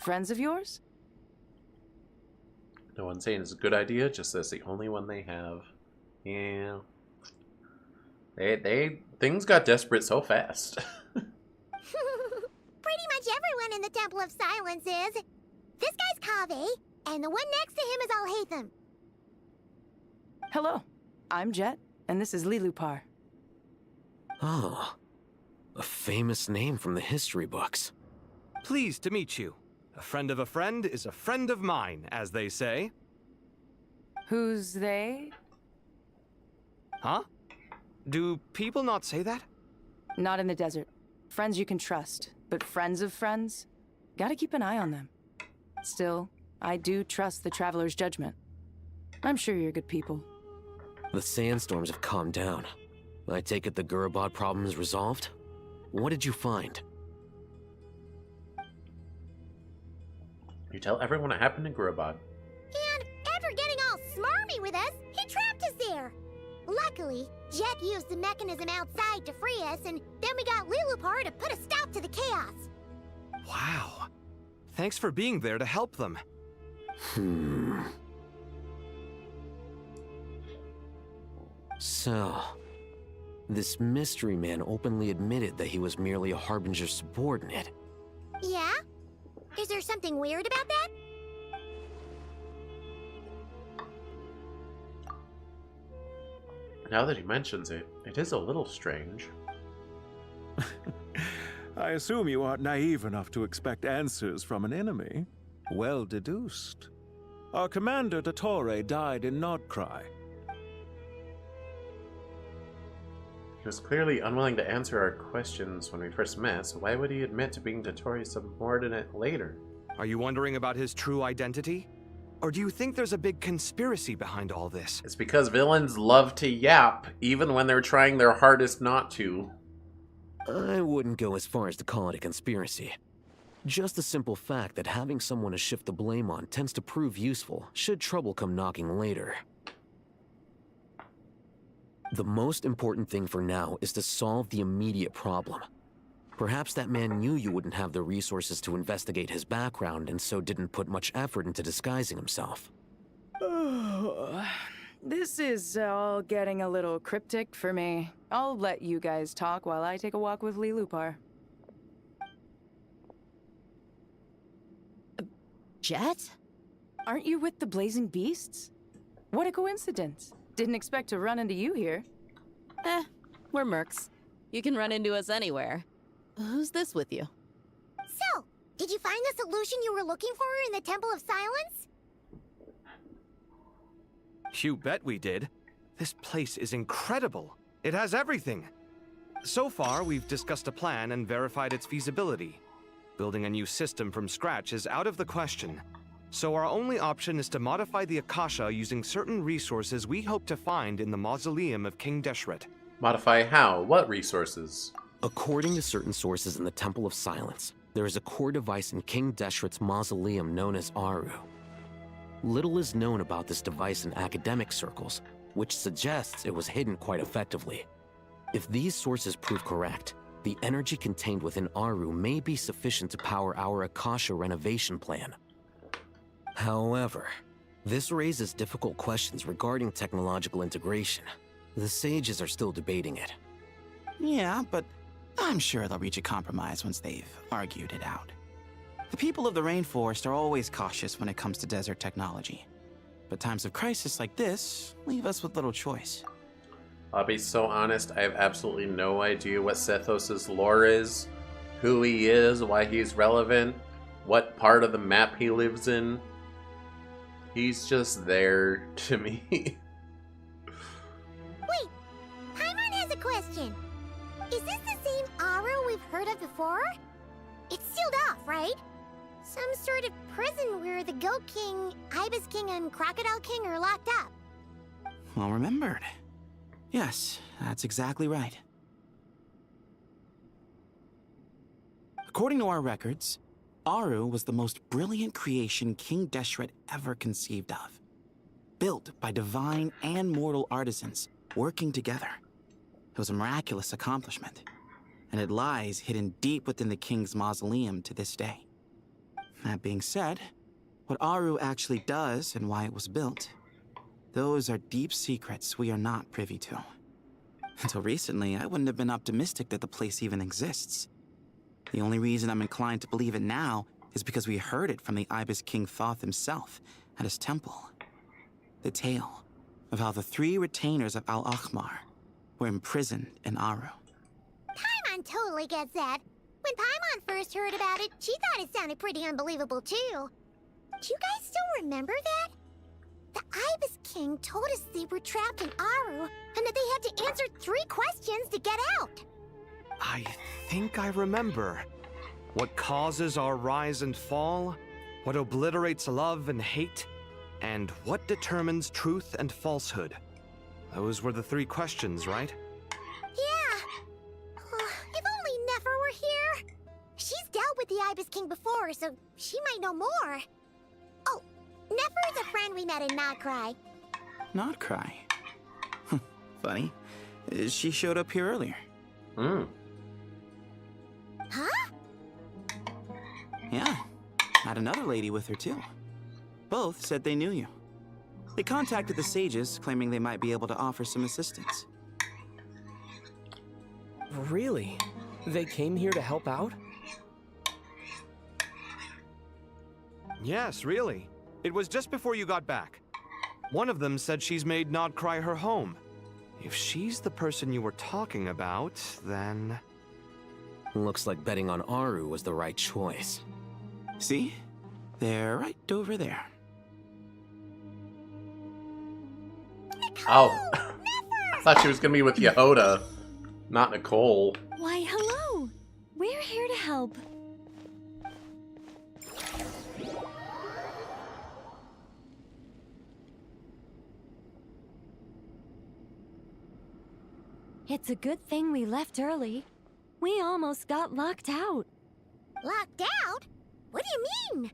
Friends of yours? No one's saying it's a good idea, just that's the only one they have. Yeah. Things got desperate so fast. Pretty much everyone in the Temple of Silence is. This guy's Kave, and the one next to him is Alhaitham. Hello, I'm Jet, and this is Lilupar. Oh, a famous name from the history books. Pleased to meet you. A friend of a friend is a friend of mine, as they say. Who's they? Huh? Do people not say that? Not in the desert. Friends you can trust, but friends of friends? Gotta keep an eye on them. Still, I do trust the Traveler's judgment. I'm sure you're good people. The sandstorms have calmed down. I take it the Gurabad problem is resolved? What did you find? You tell everyone what happened in Gurabad. And after getting all smarmy with us, he trapped us there. Luckily, Jet used the mechanism outside to free us, and then we got Lilupar to put a stop to the chaos. Wow. Thanks for being there to help them. So, this mystery man openly admitted that he was merely a Harbinger's subordinate. Yeah? Is there something weird about that? Now that he mentions it, it is a little strange. I assume you aren't naive enough to expect answers from an enemy. Well deduced. Our commander, Dottore, died in Nodcry. He was clearly unwilling to answer our questions when we first met, so why would he admit to being Dottore's subordinate later? Are you wondering about his true identity? Or do you think there's a big conspiracy behind all this? It's because villains love to yap, even when they're trying their hardest not to. I wouldn't go as far as to call it a conspiracy. Just the simple fact that having someone to shift the blame on tends to prove useful, should trouble come knocking later. The most important thing for now is to solve the immediate problem. Perhaps that man knew you wouldn't have the resources to investigate his background and so didn't put much effort into disguising himself. This is all getting a little cryptic for me. I'll let you guys talk while I take a walk with Lilupar. Jet? Aren't you with the Blazing Beasts? What a coincidence. Didn't expect to run into you here. We're mercs. You can run into us anywhere. Who's this with you? So, did you find the solution you were looking for in the Temple of Silence? cute bet we did. This place is incredible. It has everything. So far, we've discussed a plan and verified its feasibility. Building a new system from scratch is out of the question. So our only option is to modify the Akasha using certain resources we hope to find in the mausoleum of King Deshret. Modify how? What resources? According to certain sources in the Temple of Silence, there is a core device in King Deshret's mausoleum known as Aru. Little is known about this device in academic circles, which suggests it was hidden quite effectively. If these sources prove correct, the energy contained within Aru may be sufficient to power our Akasha renovation plan. However, this raises difficult questions regarding technological integration. The sages are still debating it. Yeah, but I'm sure they'll reach a compromise once they've argued it out. The people of the rainforest are always cautious when it comes to desert technology. But times of crisis like this leave us with little choice. I'll be so honest, I have absolutely no idea what Sethos' lore is, who he is, why he's relevant, what part of the map he lives in. He's just there to me. Wait, Paimon has a question. Is this the same Aru we've heard of before? It's sealed off, right? Some sort of prison where the Goat King, Ibis King, and Crocodile King are locked up. Well remembered. Yes, that's exactly right. According to our records, Aru was the most brilliant creation King Deshret ever conceived of. Built by divine and mortal artisans working together. It was a miraculous accomplishment, and it lies hidden deep within the king's mausoleum to this day. That being said, what Aru actually does and why it was built, those are deep secrets we are not privy to. Until recently, I wouldn't have been optimistic that the place even exists. The only reason I'm inclined to believe it now is because we heard it from the Ibis King Thoth himself at his temple. The tale of how the 3 retainers of Al-Akhmar were imprisoned in Aru. Paimon totally gets that. When Paimon first heard about it, she thought it sounded pretty unbelievable too. Do you guys still remember that? The Ibis King told us they were trapped in Aru and that they had to answer 3 questions to get out. I think I remember. What causes our rise and fall? What obliterates love and hate? And what determines truth and falsehood? Those were the 3 questions, right? Yeah. If only Nefer were here. She's dealt with the Ibis King before, so she might know more. Oh, Nefer is a friend we met in Notcry. Notcry? Funny. She showed up here earlier. Huh? Yeah. Had another lady with her too. Both said they knew you. They contacted the sages, claiming they might be able to offer some assistance. Really? They came here to help out? Yes, really. It was just before you got back. One of them said she's made Nodcry her home. If she's the person you were talking about, then... Looks like betting on Aru was the right choice. See? They're right over there. Oh. I thought she was gonna be with Yehoda, not Nicole. Why, hello! We're here to help. It's a good thing we left early. We almost got locked out. Locked out? What do you mean?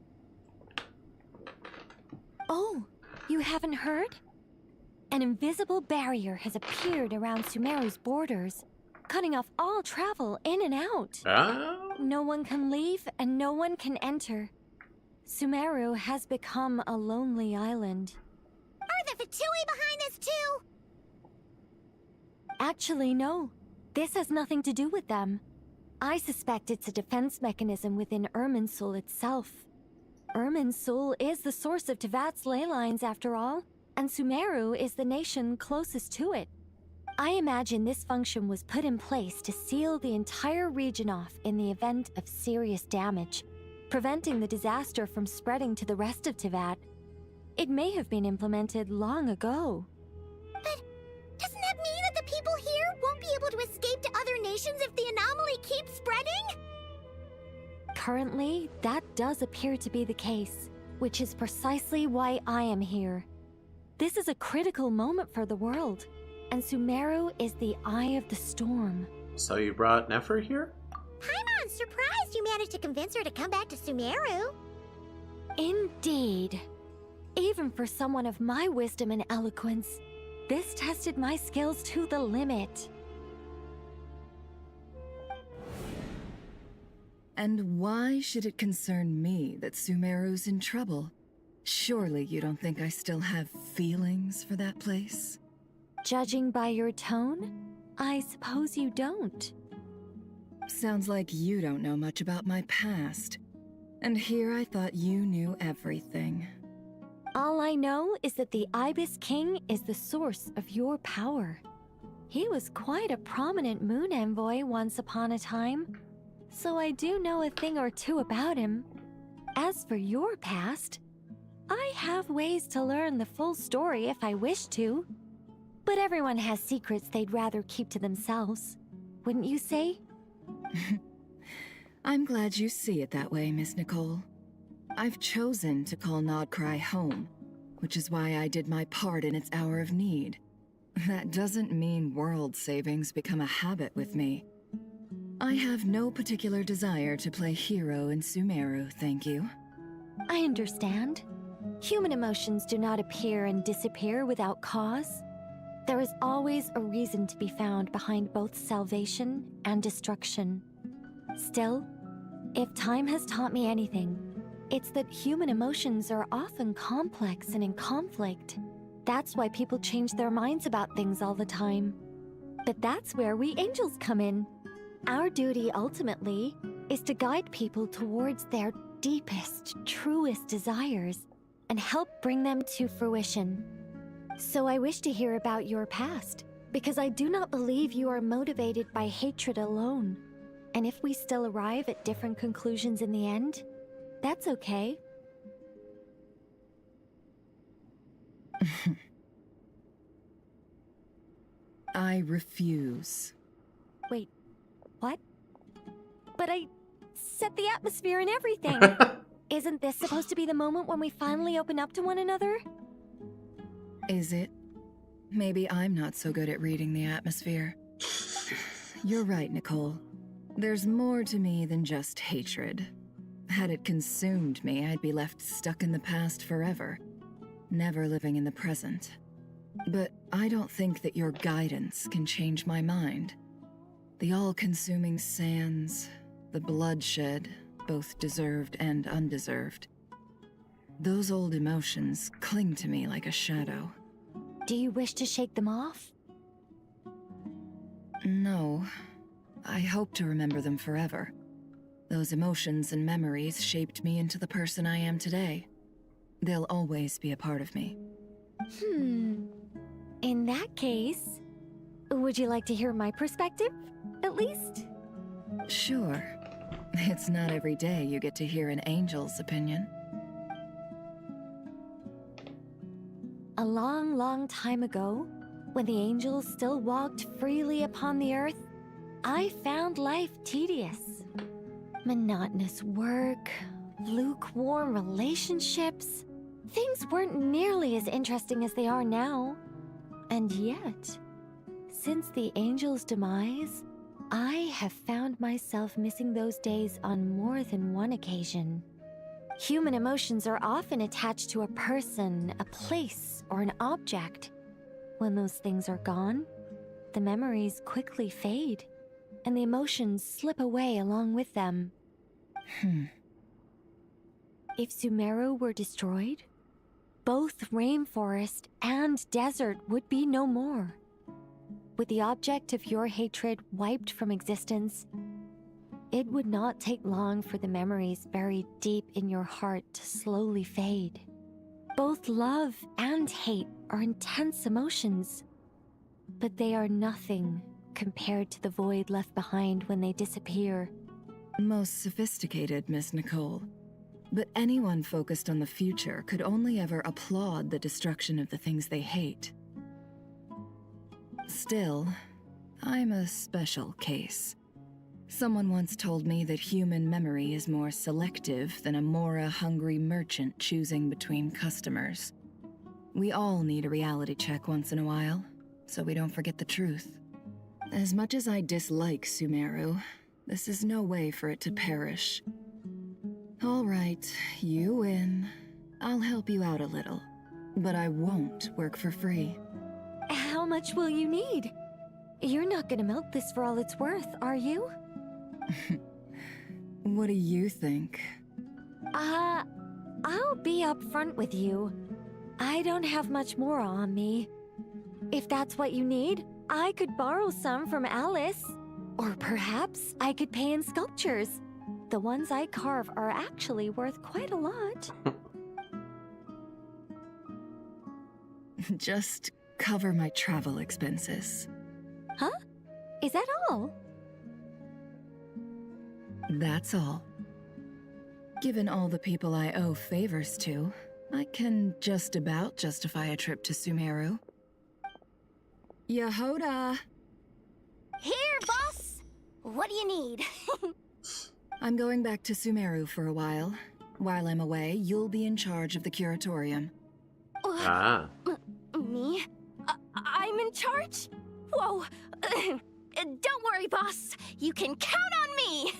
Oh, you haven't heard? An invisible barrier has appeared around Sumeru's borders, cutting off all travel in and out. Oh? No one can leave and no one can enter. Sumeru has become a lonely island. Are the Fatui behind this too? Actually, no. This has nothing to do with them. I suspect it's a defense mechanism within Irminsul itself. Irminsul is the source of Tevat's ley lines, after all, and Sumeru is the nation closest to it. I imagine this function was put in place to seal the entire region off in the event of serious damage, preventing the disaster from spreading to the rest of Tevat. It may have been implemented long ago. But doesn't that mean that the people here won't be able to escape to other nations if the anomaly keeps spreading? Currently, that does appear to be the case, which is precisely why I am here. This is a critical moment for the world, and Sumeru is the eye of the storm. So you brought Nefer here? Paimon's surprised you managed to convince her to come back to Sumeru. Indeed. Even for someone of my wisdom and eloquence, this tested my skills to the limit. And why should it concern me that Sumeru's in trouble? Surely you don't think I still have feelings for that place? Judging by your tone, I suppose you don't. Sounds like you don't know much about my past. And here I thought you knew everything. All I know is that the Ibis King is the source of your power. He was quite a prominent moon envoy once upon a time, so I do know a thing or two about him. As for your past, I have ways to learn the full story if I wish to. But everyone has secrets they'd rather keep to themselves, wouldn't you say? I'm glad you see it that way, Miss Nicole. I've chosen to call Nodcry home, which is why I did my part in its hour of need. That doesn't mean world savings become a habit with me. I have no particular desire to play hero in Sumeru, thank you. I understand. Human emotions do not appear and disappear without cause. There is always a reason to be found behind both salvation and destruction. Still, if time has taught me anything, it's that human emotions are often complex and in conflict. That's why people change their minds about things all the time. But that's where we angels come in. Our duty ultimately is to guide people towards their deepest, truest desires and help bring them to fruition. So I wish to hear about your past, because I do not believe you are motivated by hatred alone. And if we still arrive at different conclusions in the end, that's okay. I refuse. Wait, what? But I set the atmosphere and everything. Isn't this supposed to be the moment when we finally open up to one another? Is it? Maybe I'm not so good at reading the atmosphere. You're right, Nicole. There's more to me than just hatred. Had it consumed me, I'd be left stuck in the past forever, never living in the present. But I don't think that your guidance can change my mind. The all-consuming sands, the bloodshed, both deserved and undeserved. Those old emotions cling to me like a shadow. Do you wish to shake them off? No. I hope to remember them forever. Those emotions and memories shaped me into the person I am today. They'll always be a part of me. In that case, would you like to hear my perspective, at least? Sure. It's not every day you get to hear an angel's opinion. A long, long time ago, when the angels still walked freely upon the earth, I found life tedious. Monotonous work, lukewarm relationships. Things weren't nearly as interesting as they are now. And yet, since the angels' demise, I have found myself missing those days on more than one occasion. Human emotions are often attached to a person, a place, or an object. When those things are gone, the memories quickly fade, and the emotions slip away along with them. If Sumeru were destroyed, both rainforest and desert would be no more. With the object of your hatred wiped from existence, it would not take long for the memories buried deep in your heart to slowly fade. Both love and hate are intense emotions, but they are nothing compared to the void left behind when they disappear. Most sophisticated, Miss Nicole. But anyone focused on the future could only ever applaud the destruction of the things they hate. Still, I'm a special case. Someone once told me that human memory is more selective than a Mora-hungry merchant choosing between customers. We all need a reality check once in a while, so we don't forget the truth. As much as I dislike Sumeru, this is no way for it to perish. All right, you win. I'll help you out a little, but I won't work for free. How much will you need? You're not gonna milk this for all it's worth, are you? What do you think? I'll be upfront with you. I don't have much more on me. If that's what you need, I could borrow some from Alice. Or perhaps I could pay in sculptures. The ones I carve are actually worth quite a lot. Just cover my travel expenses. Huh? Is that all? That's all. Given all the people I owe favors to, I can just about justify a trip to Sumeru. Yehoda! Here, boss! What do you need? I'm going back to Sumeru for a while. While I'm away, you'll be in charge of the curatorium. Me? I'm in charge? Whoa! Don't worry, boss. You can count on me!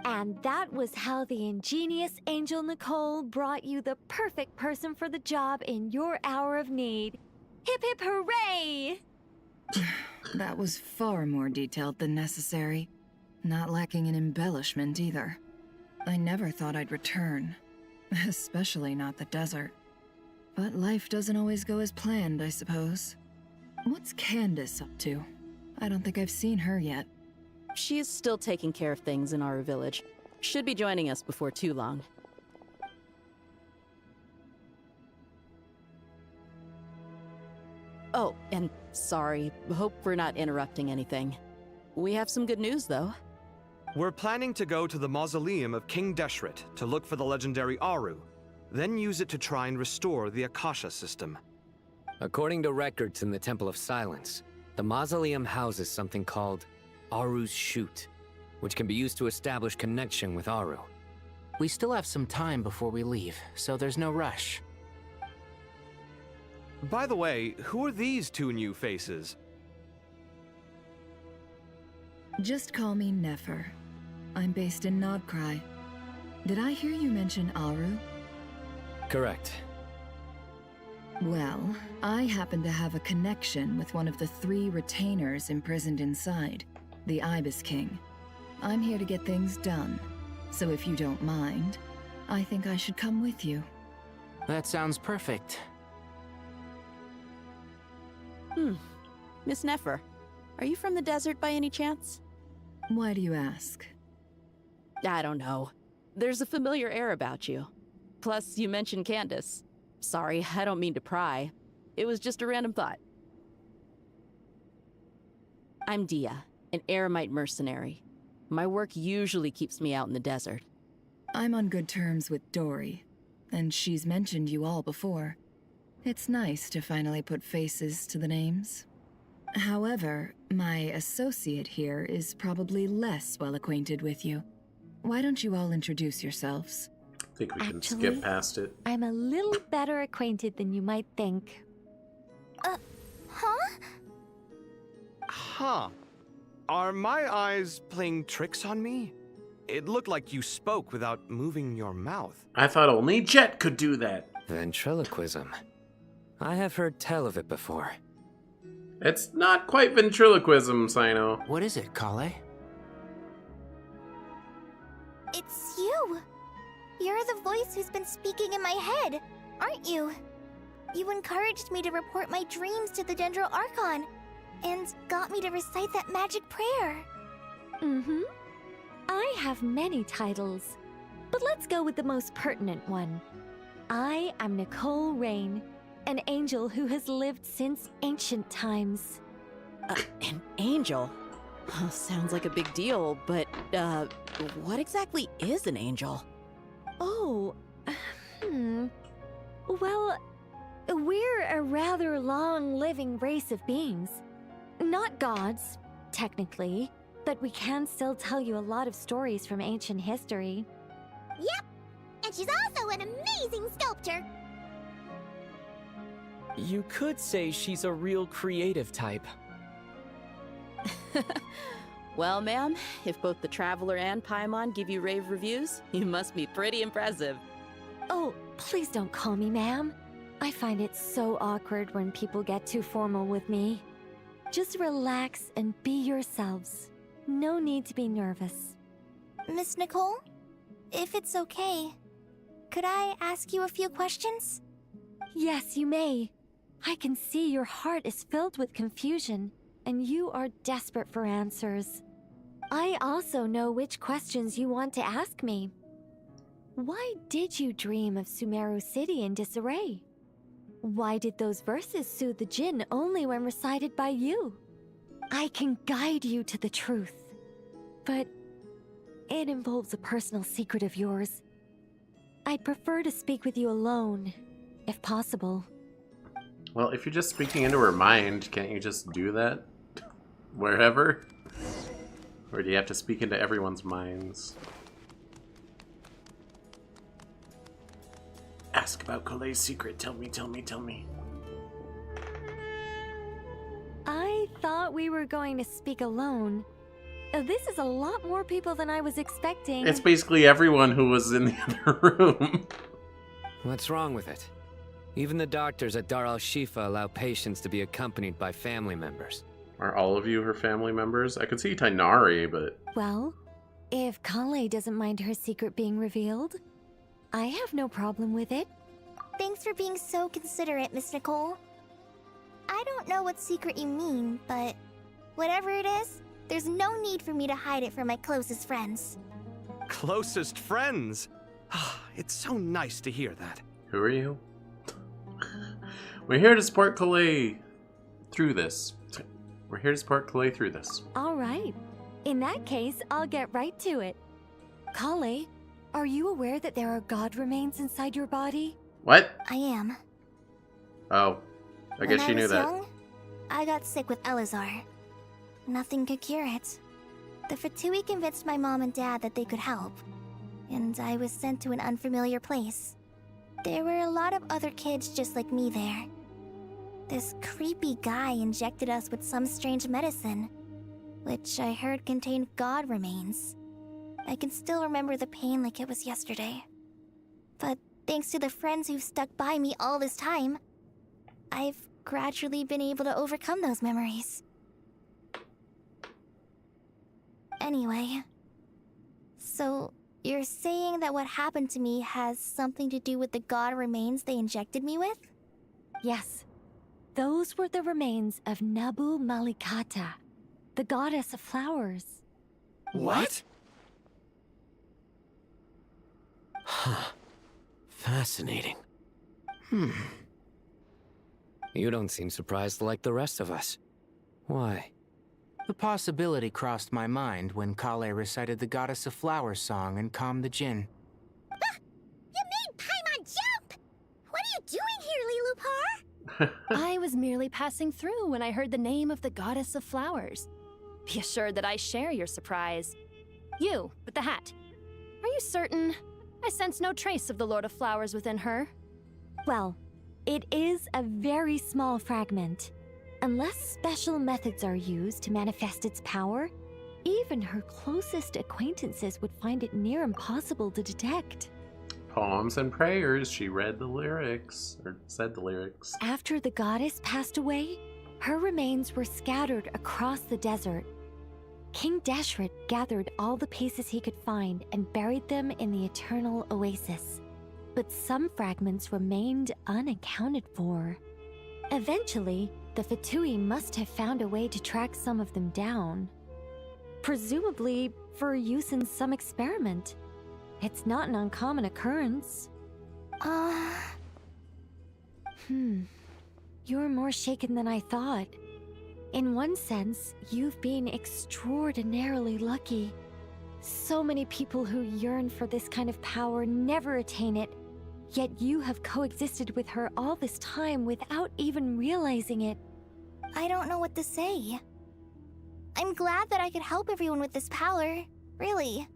And that was how the ingenious Angel Nicole brought you the perfect person for the job in your hour of need. Hip hip hooray! That was far more detailed than necessary. Not lacking in embellishment either. I never thought I'd return. Especially not the desert. But life doesn't always go as planned, I suppose. What's Candace up to? I don't think I've seen her yet. She is still taking care of things in our village. Should be joining us before too long. Oh, and sorry. Hope we're not interrupting anything. We have some good news, though. We're planning to go to the mausoleum of King Deshret to look for the legendary Aru, then use it to try and restore the Akasha system. According to records in the Temple of Silence, the mausoleum houses something called Aru's Chute, which can be used to establish connection with Aru. We still have some time before we leave, so there's no rush. By the way, who are these two new faces? Just call me Nefer. I'm based in Nodcry. Did I hear you mention Aru? Correct. Well, I happen to have a connection with one of the 3 retainers imprisoned inside, the Ibis King. I'm here to get things done, so if you don't mind, I think I should come with you. That sounds perfect. Miss Nefer, are you from the desert by any chance? Why do you ask? I don't know. There's a familiar air about you. Plus, you mentioned Candace. Sorry, I don't mean to pry. It was just a random thought. I'm Dia, an eremite mercenary. My work usually keeps me out in the desert. I'm on good terms with Dory, and she's mentioned you all before. It's nice to finally put faces to the names. However, my associate here is probably less well acquainted with you. Why don't you all introduce yourselves? I think we can Actually, skip past it. I'm a little better acquainted than you might think. Huh? Huh. Are my eyes playing tricks on me? It looked like you spoke without moving your mouth. I thought only Jet could do that. Ventriloquism. I have heard tell of it before. It's not quite ventriloquism, Sino. What is it, Kale? It's you! You're the voice who's been speaking in my head, aren't you? You encouraged me to report my dreams to the Dendro Archon, and got me to recite that magic prayer. Mm-hmm. I have many titles, but let's go with the most pertinent one. I am Nicole Rain, an angel who has lived since ancient times. An angel? Sounds like a big deal, but, what exactly is an angel? Oh, Well, we're a rather long-living race of beings. Not gods, technically, but we can still tell you a lot of stories from ancient history. Yep, and she's also an amazing sculptor. You could say she's a real creative type. Well, ma'am, if both the Traveler and Paimon give you rave reviews, you must be pretty impressive. Oh, please don't call me ma'am. I find it so awkward when people get too formal with me. Just relax and be yourselves. No need to be nervous. Miss Nicole, if it's okay, could I ask you a few questions? Yes, you may. I can see your heart is filled with confusion, and you are desperate for answers. I also know which questions you want to ask me. Why did you dream of Sumeru City in disarray? Why did those verses soothe the djinn only when recited by you? I can guide you to the truth, but it involves a personal secret of yours. I'd prefer to speak with you alone, if possible. Well, if you're just speaking into her mind, can't you just do that? Wherever? Or do you have to speak into everyone's minds? Ask about Colet's secret. Tell me, tell me, tell me. I thought we were going to speak alone. This is a lot more people than I was expecting. It's basically everyone who was in the other room. What's wrong with it? Even the doctors at Dar al-Shifa allow patients to be accompanied by family members. Are all of you her family members? I could see Tainari, but... Well, if Kale doesn't mind her secret being revealed, I have no problem with it. Thanks for being so considerate, Miss Nicole. I don't know what secret you mean, but whatever it is, there's no need for me to hide it from my closest friends. Closest friends? It's so nice to hear that. Who are you? We're here to support Kale through this. We're here to support Kale through this. All right. In that case, I'll get right to it. Kale, are you aware that there are god remains inside your body? What? I am. Oh, I guess you knew that. Young, I got sick with Elazar. Nothing could cure it. The Fatui convinced my mom and dad that they could help, and I was sent to an unfamiliar place. There were a lot of other kids just like me there. This creepy guy injected us with some strange medicine, which I heard contained god remains. I can still remember the pain like it was yesterday. But thanks to the friends who've stuck by me all this time, I've gradually been able to overcome those memories. Anyway, so you're saying that what happened to me has something to do with the god remains they injected me with? Yes. Those were the remains of Nabu Malikata, the goddess of flowers. What? Huh. Fascinating. You don't seem surprised like the rest of us. Why? The possibility crossed my mind when Kale recited the Goddess of Flowers song and calmed the djinn. You made Paimon jump! What are you doing here, Lilupar? I was merely passing through when I heard the name of the Goddess of Flowers. Be assured that I share your surprise. You, with the hat. Are you certain? I sense no trace of the Lord of Flowers within her. Well, it is a very small fragment. Unless special methods are used to manifest its power, even her closest acquaintances would find it near impossible to detect. Poems and prayers, she read the lyrics, or said the lyrics. After the goddess passed away, her remains were scattered across the desert. King Deshret gathered all the pieces he could find and buried them in the Eternal Oasis. But some fragments remained unaccounted for. Eventually, the Fatui must have found a way to track some of them down. Presumably for use in some experiment. It's not an uncommon occurrence. You're more shaken than I thought. In one sense, you've been extraordinarily lucky. So many people who yearn for this kind of power never attain it, yet you have coexisted with her all this time without even realizing it. I don't know what to say. I'm glad that I could help everyone with this power, really.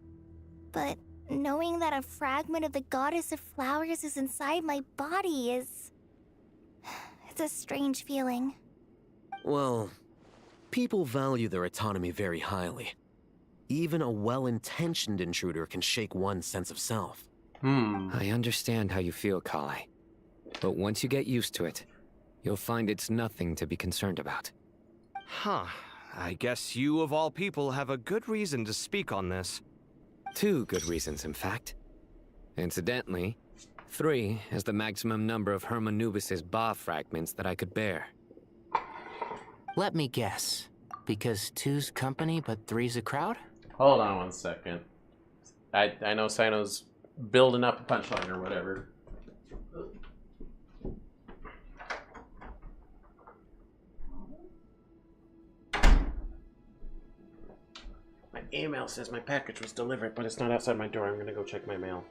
But knowing that a fragment of the Goddess of Flowers is inside my body is... it's a strange feeling. Well, people value their autonomy very highly. Even a well-intentioned intruder can shake one's sense of self. I understand how you feel, Kale. But once you get used to it, you'll find it's nothing to be concerned about. Huh. I guess you, of all people, have a good reason to speak on this. 2 good reasons, in fact. Incidentally, 3 is the maximum number of Hermanubis's Ba fragments that I could bear. Let me guess. Because 2's company, but 3's a crowd? Hold on one second. I know Sino's building up a punchline or whatever. My email says my package was delivered, but it's not outside my door. I'm gonna go check my mail.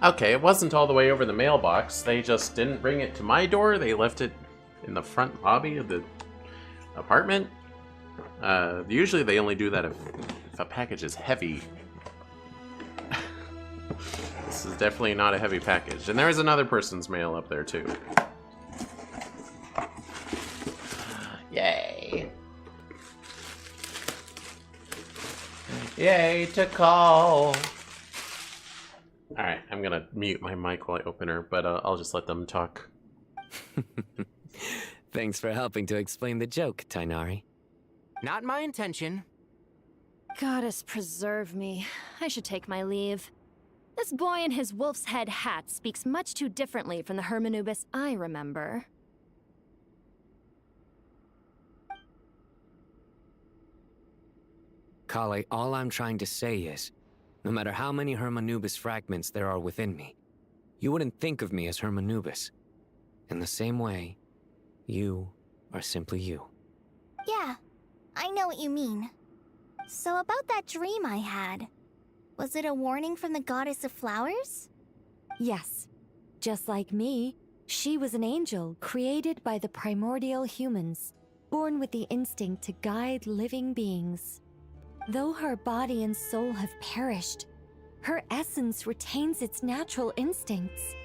Okay, it wasn't all the way over the mailbox. They just didn't bring it to my door. They left it in the front lobby of the apartment. Usually they only do that if a package is heavy. This is definitely not a heavy package. And there is another person's mail up there too. Yay. Yay to call. Alright, I'm gonna mute my mic while I open her, but I'll just let them talk. Thanks for helping to explain the joke, Tainari. Not my intention. Goddess preserve me. I should take my leave. This boy in his wolf's head hat speaks much too differently from the Hermanubis I remember. Kale, all I'm trying to say is, no matter how many Hermanubis fragments there are within me, you wouldn't think of me as Hermanubis. In the same way, you are simply you. Yeah, I know what you mean. So about that dream I had, was it a warning from the Goddess of Flowers? Yes. Just like me, she was an angel created by the primordial humans, born with the instinct to guide living beings. Though her body and soul have perished, her essence retains its natural instincts.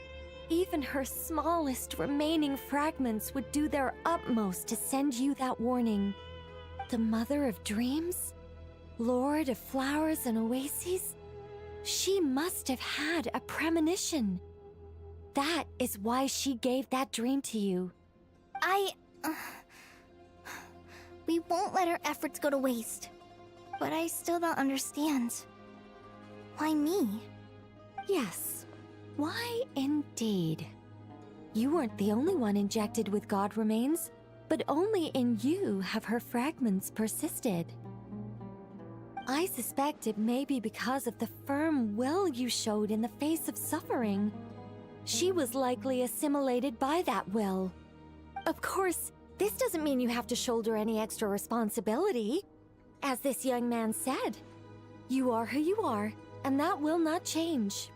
Even her smallest remaining fragments would do their utmost to send you that warning. The Mother of Dreams? Lord of Flowers and Oases? She must have had a premonition. That is why she gave that dream to you. We won't let her efforts go to waste. But I still don't understand. Why me? Yes. Why indeed? You weren't the only one injected with God remains, but only in you have her fragments persisted. I suspect it may be because of the firm will you showed in the face of suffering. She was likely assimilated by that will. Of course, this doesn't mean you have to shoulder any extra responsibility. As this young man said, you are who you are, and that will not change.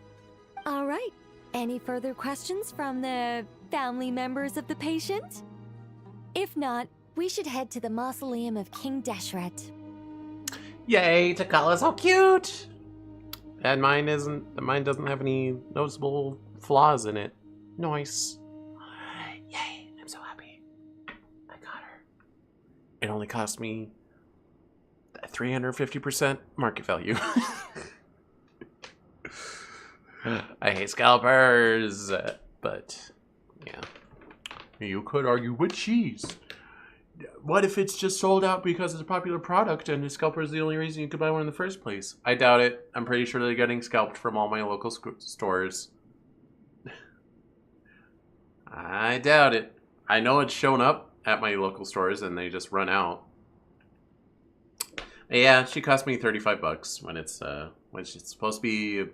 All right, any further questions from the family members of the patient? If not, we should head to the mausoleum of King Deshret. Yay, Takala's so cute! And mine doesn't have any noticeable flaws in it. Nice. Yay, I'm so happy. I got her. It only cost me 350% market value. I hate scalpers, but yeah. You could argue with cheese. What if it's just sold out because it's a popular product and the scalper is the only reason you could buy one in the first place? I doubt it. I'm pretty sure they're getting scalped from all my local stores. I doubt it. I know it's shown up at my local stores and they just run out. Yeah, she cost me $35 when it's supposed to be.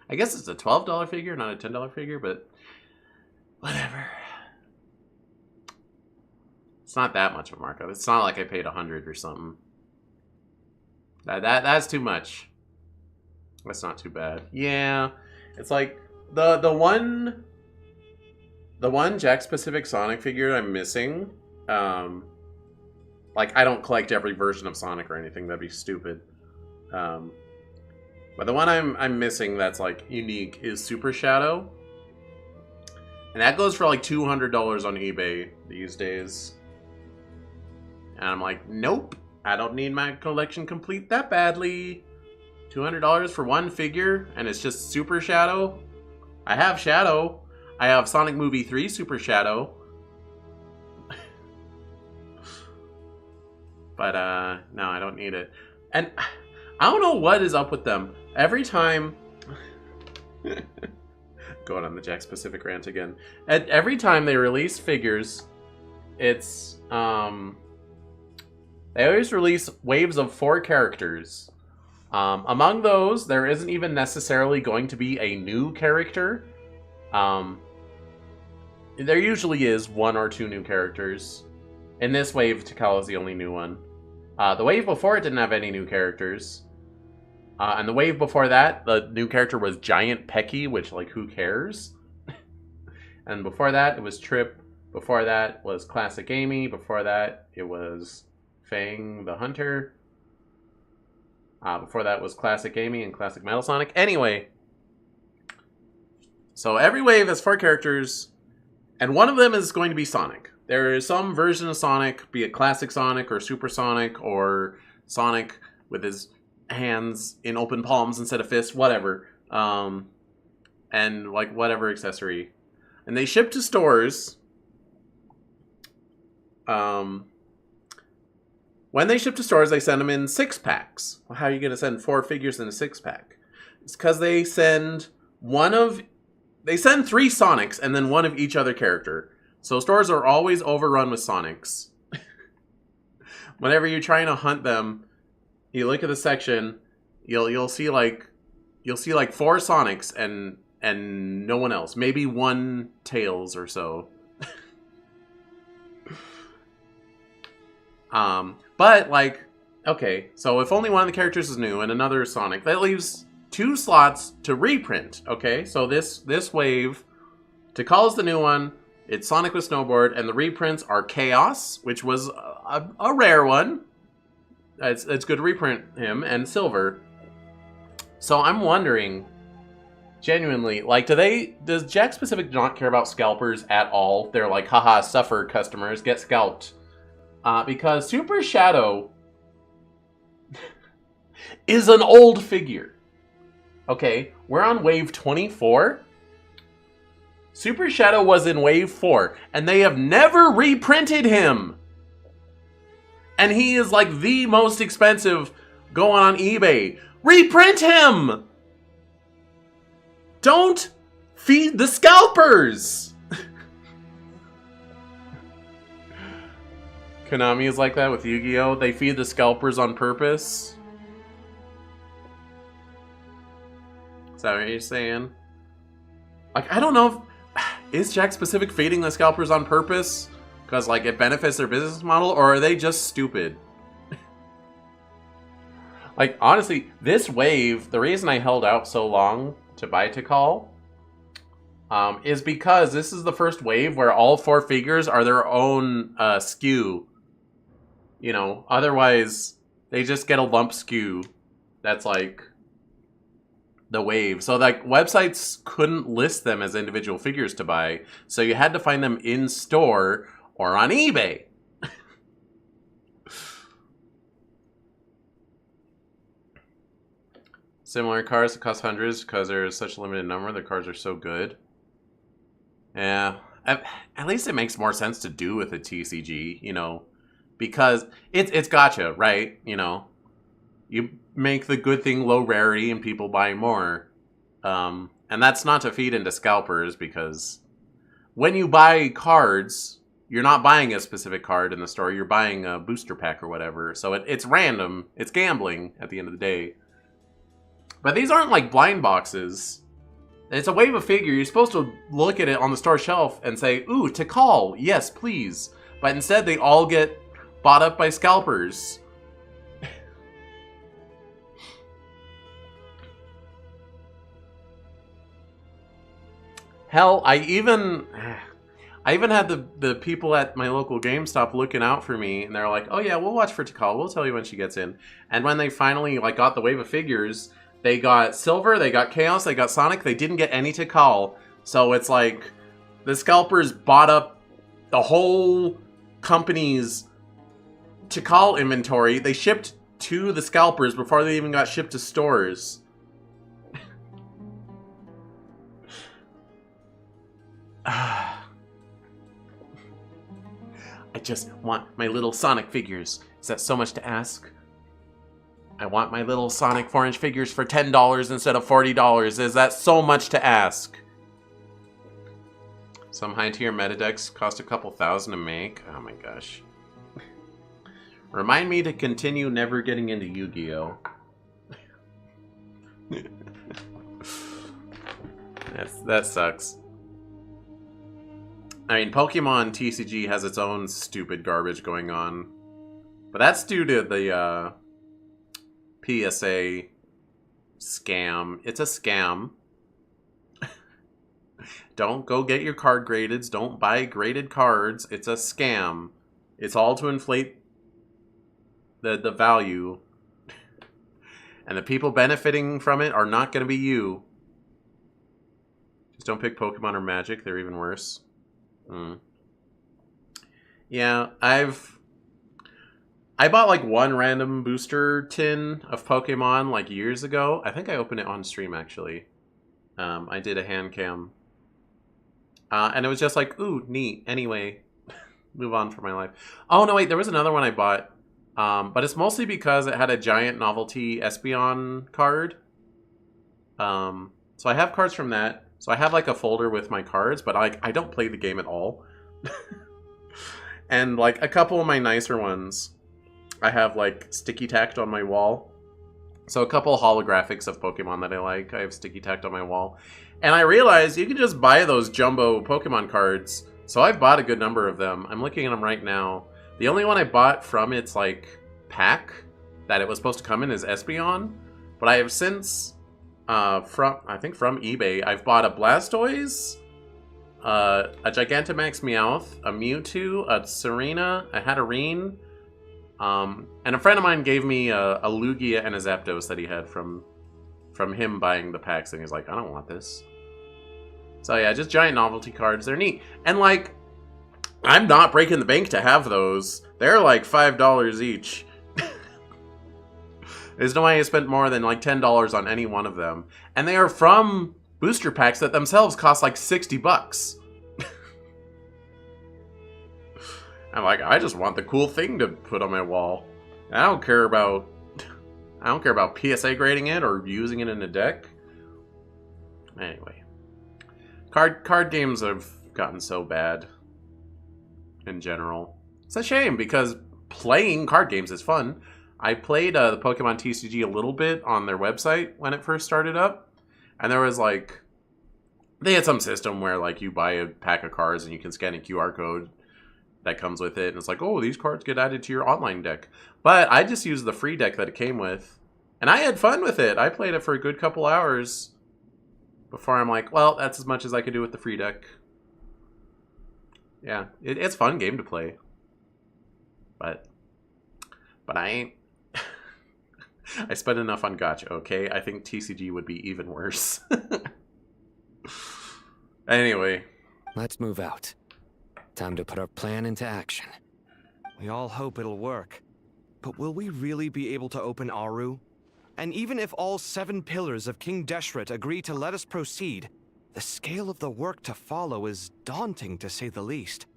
I guess it's a $12 figure, not a $10 figure, but whatever. It's not that much of a markup. It's not like I paid $100 or something. That's too much. That's not too bad. Yeah, it's like the one Jack specific Sonic figure I'm missing. Like I don't collect every version of Sonic or anything. That'd be stupid. But the one I'm missing that's like unique is Super Shadow, and that goes for like $200 on eBay these days. And I'm like, nope, I don't need my collection complete that badly. $200 for one figure, and it's just Super Shadow. I have Shadow. I have Sonic Movie 3 Super Shadow. But, no, I don't need it. And I don't know what is up with them. Every time... Going on the Jack specific rant again. Every time they release figures, it's, they always release waves of 4 characters. Among those, there isn't even necessarily going to be a new character. There usually is 1 or 2 new characters. In this wave, Tikal is the only new one. The wave before it didn't have any new characters. And the wave before that, the new character was Giant Pecky, which, like, who cares? And before that, it was Trip. Before that was Classic Amy. Before that, it was Fang the Hunter. Before that was Classic Amy and Classic Metal Sonic. Anyway, so every wave has 4 characters, and one of them is going to be Sonic. There is some version of Sonic, be it Classic Sonic or Super Sonic or Sonic with his hands in open palms instead of fists, whatever. And like whatever accessory. And they ship to stores. When they ship to stores, they send them in 6-packs. Well, how are you going to send 4 figures in a 6-pack? It's because they send 3 Sonics and then 1 of each other character. So stores are always overrun with Sonics. Whenever you're trying to hunt them, you look at the section, you'll see like 4 Sonics and no one else. Maybe 1 Tails or so. But, like, okay, so if only one of the characters is new and another is Sonic, that leaves 2 slots to reprint, okay? So this wave, Tikal is the new one, it's Sonic with Snowboard, and the reprints are Chaos, which was a rare one. It's good to reprint him, and Silver. So I'm wondering, genuinely, like, does Jack Specific not care about scalpers at all? They're like, haha, suffer, customers, get scalped. Because Super Shadow is an old figure. Okay, we're on wave 24. Super Shadow was in wave 4, and they have never reprinted him. And he is like the most expensive going on eBay. Reprint him! Don't feed the scalpers! Konami is like that with Yu-Gi-Oh! They feed the scalpers on purpose. Is that what you're saying? Like, I don't know if... Is Jack Specific feeding the scalpers on purpose? Because, like, it benefits their business model? Or are they just stupid? Like, honestly, this wave, the reason I held out so long to buy Tikal is because this is the first wave where all 4 figures are their own SKU. You know, otherwise, they just get a lump SKU that's like the wave. So like websites couldn't list them as individual figures to buy. So you had to find them in store or on eBay. Similar cars that cost hundreds because there's such a limited number. The cars are so good. Yeah. At least it makes more sense to do with a TCG, you know, because it's gotcha, right? You know, you make the good thing low rarity and people buy more. And that's not to feed into scalpers, because when you buy cards, you're not buying a specific card in the store. You're buying a booster pack or whatever. So it's random. It's gambling at the end of the day. But these aren't like blind boxes. It's a wave of figure. You're supposed to look at it on the store shelf and say, ooh, Tikal, yes, please. But instead, they all get bought up by scalpers. Hell, I even had the people at my local GameStop looking out for me, and they're like, oh yeah, we'll watch for Tikal. We'll tell you when she gets in. And when they finally like got the wave of figures, they got Silver, they got Chaos, they got Sonic. They didn't get any Tikal. So it's like the scalpers bought up the whole company's Tikal inventory. They shipped to the scalpers before they even got shipped to stores. I just want my little Sonic figures. Is that so much to ask? I want my little Sonic 4-inch figures for $10 instead of $40. Is that so much to ask? Some high-tier meta decks cost a couple thousand to make. Oh my gosh. Remind me to continue never getting into Yu-Gi-Oh! That sucks. I mean, Pokemon TCG has its own stupid garbage going on. But that's due to the PSA scam. It's a scam. Don't go get your card graded. Don't buy graded cards. It's a scam. It's all to inflate the value. And the people benefiting from it are not going to be you. Just don't pick Pokemon or Magic. They're even worse. Yeah, I bought like one random booster tin of Pokemon like years ago. I think I opened it on stream actually. I did a hand cam. And it was just like, ooh, neat. Anyway, move on for my life. Oh no, wait, there was another one I bought. But it's mostly because it had a giant novelty Espeon card. So I have cards from that. So I have like a folder with my cards, but I don't play the game at all. And like a couple of my nicer ones, I have like sticky tacked on my wall. So a couple of holographics of Pokemon that I like, I have sticky tacked on my wall. And I realized you can just buy those jumbo Pokemon cards. So I've bought a good number of them. I'm looking at them right now. The only one I bought from its like pack that it was supposed to come in is Espeon. But I have since... from eBay, I've bought a Blastoise, a Gigantamax Meowth, a Mewtwo, a Serena, a Hatterene, and a friend of mine gave me a Lugia and a Zapdos that he had from him buying the packs, and he's like, I don't want this. So yeah, just giant novelty cards. They're neat. And like, I'm not breaking the bank to have those. They're like $5 each. There's no way I spent more than like $10 on any one of them. And they are from booster packs that themselves cost like $60. I'm like, I just want the cool thing to put on my wall. I don't care about PSA grading it or using it in a deck. Anyway. Card games have gotten so bad in general. It's a shame because playing card games is fun. I played the Pokemon TCG a little bit on their website when it first started up. And there was like... They had some system where like you buy a pack of cards and you can scan a QR code that comes with it. And it's like, oh, these cards get added to your online deck. But I just used the free deck that it came with. And I had fun with it. I played it for a good couple hours before I'm like, well, that's as much as I could do with the free deck. Yeah, it's a fun game to play. But I ain't... I spent enough on gacha, okay? I think TCG would be even worse. Anyway. Let's move out. Time to put our plan into action. We all hope it'll work. But will we really be able to open Aru? And even if all 7 pillars of King Deshret agree to let us proceed, the scale of the work to follow is daunting, to say the least.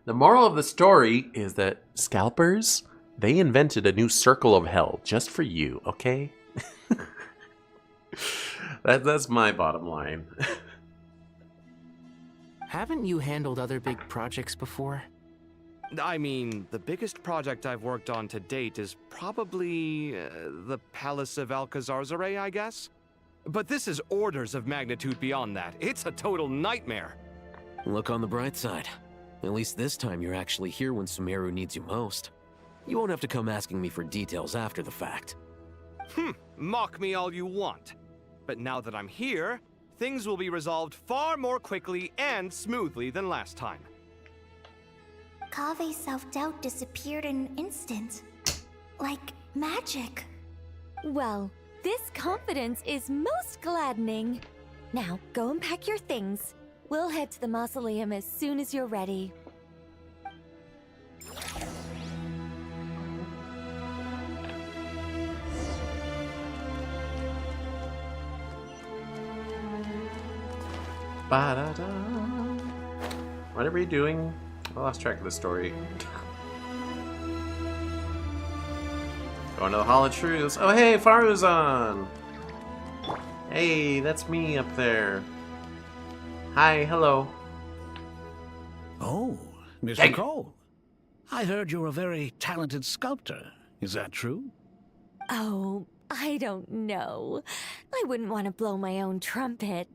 The moral of the story is that scalpers, they invented a new circle of hell just for you, okay? That's my bottom line. Haven't you handled other big projects before? I mean, the biggest project I've worked on to date is probably the Palace of Alcazarzaray, I guess? But this is orders of magnitude beyond that. It's a total nightmare. Look on the bright side. At least this time you're actually here when Sumeru needs you most. You won't have to come asking me for details after the fact. Mock me all you want. But now that I'm here, things will be resolved far more quickly and smoothly than last time. Kave's self-doubt disappeared in an instant. Like magic. Well, this confidence is most gladdening. Now, go and pack your things. We'll head to the mausoleum as soon as you're ready. Ba-da-da. What are we doing? I lost track of the story. Going to the Hall of Truths. Oh, hey, Faruzan! Hey, that's me up there. Hi, hello. Oh, Mr. Cole. I heard you're a very talented sculptor. Is that true? Oh, I don't know. I wouldn't want to blow my own trumpet.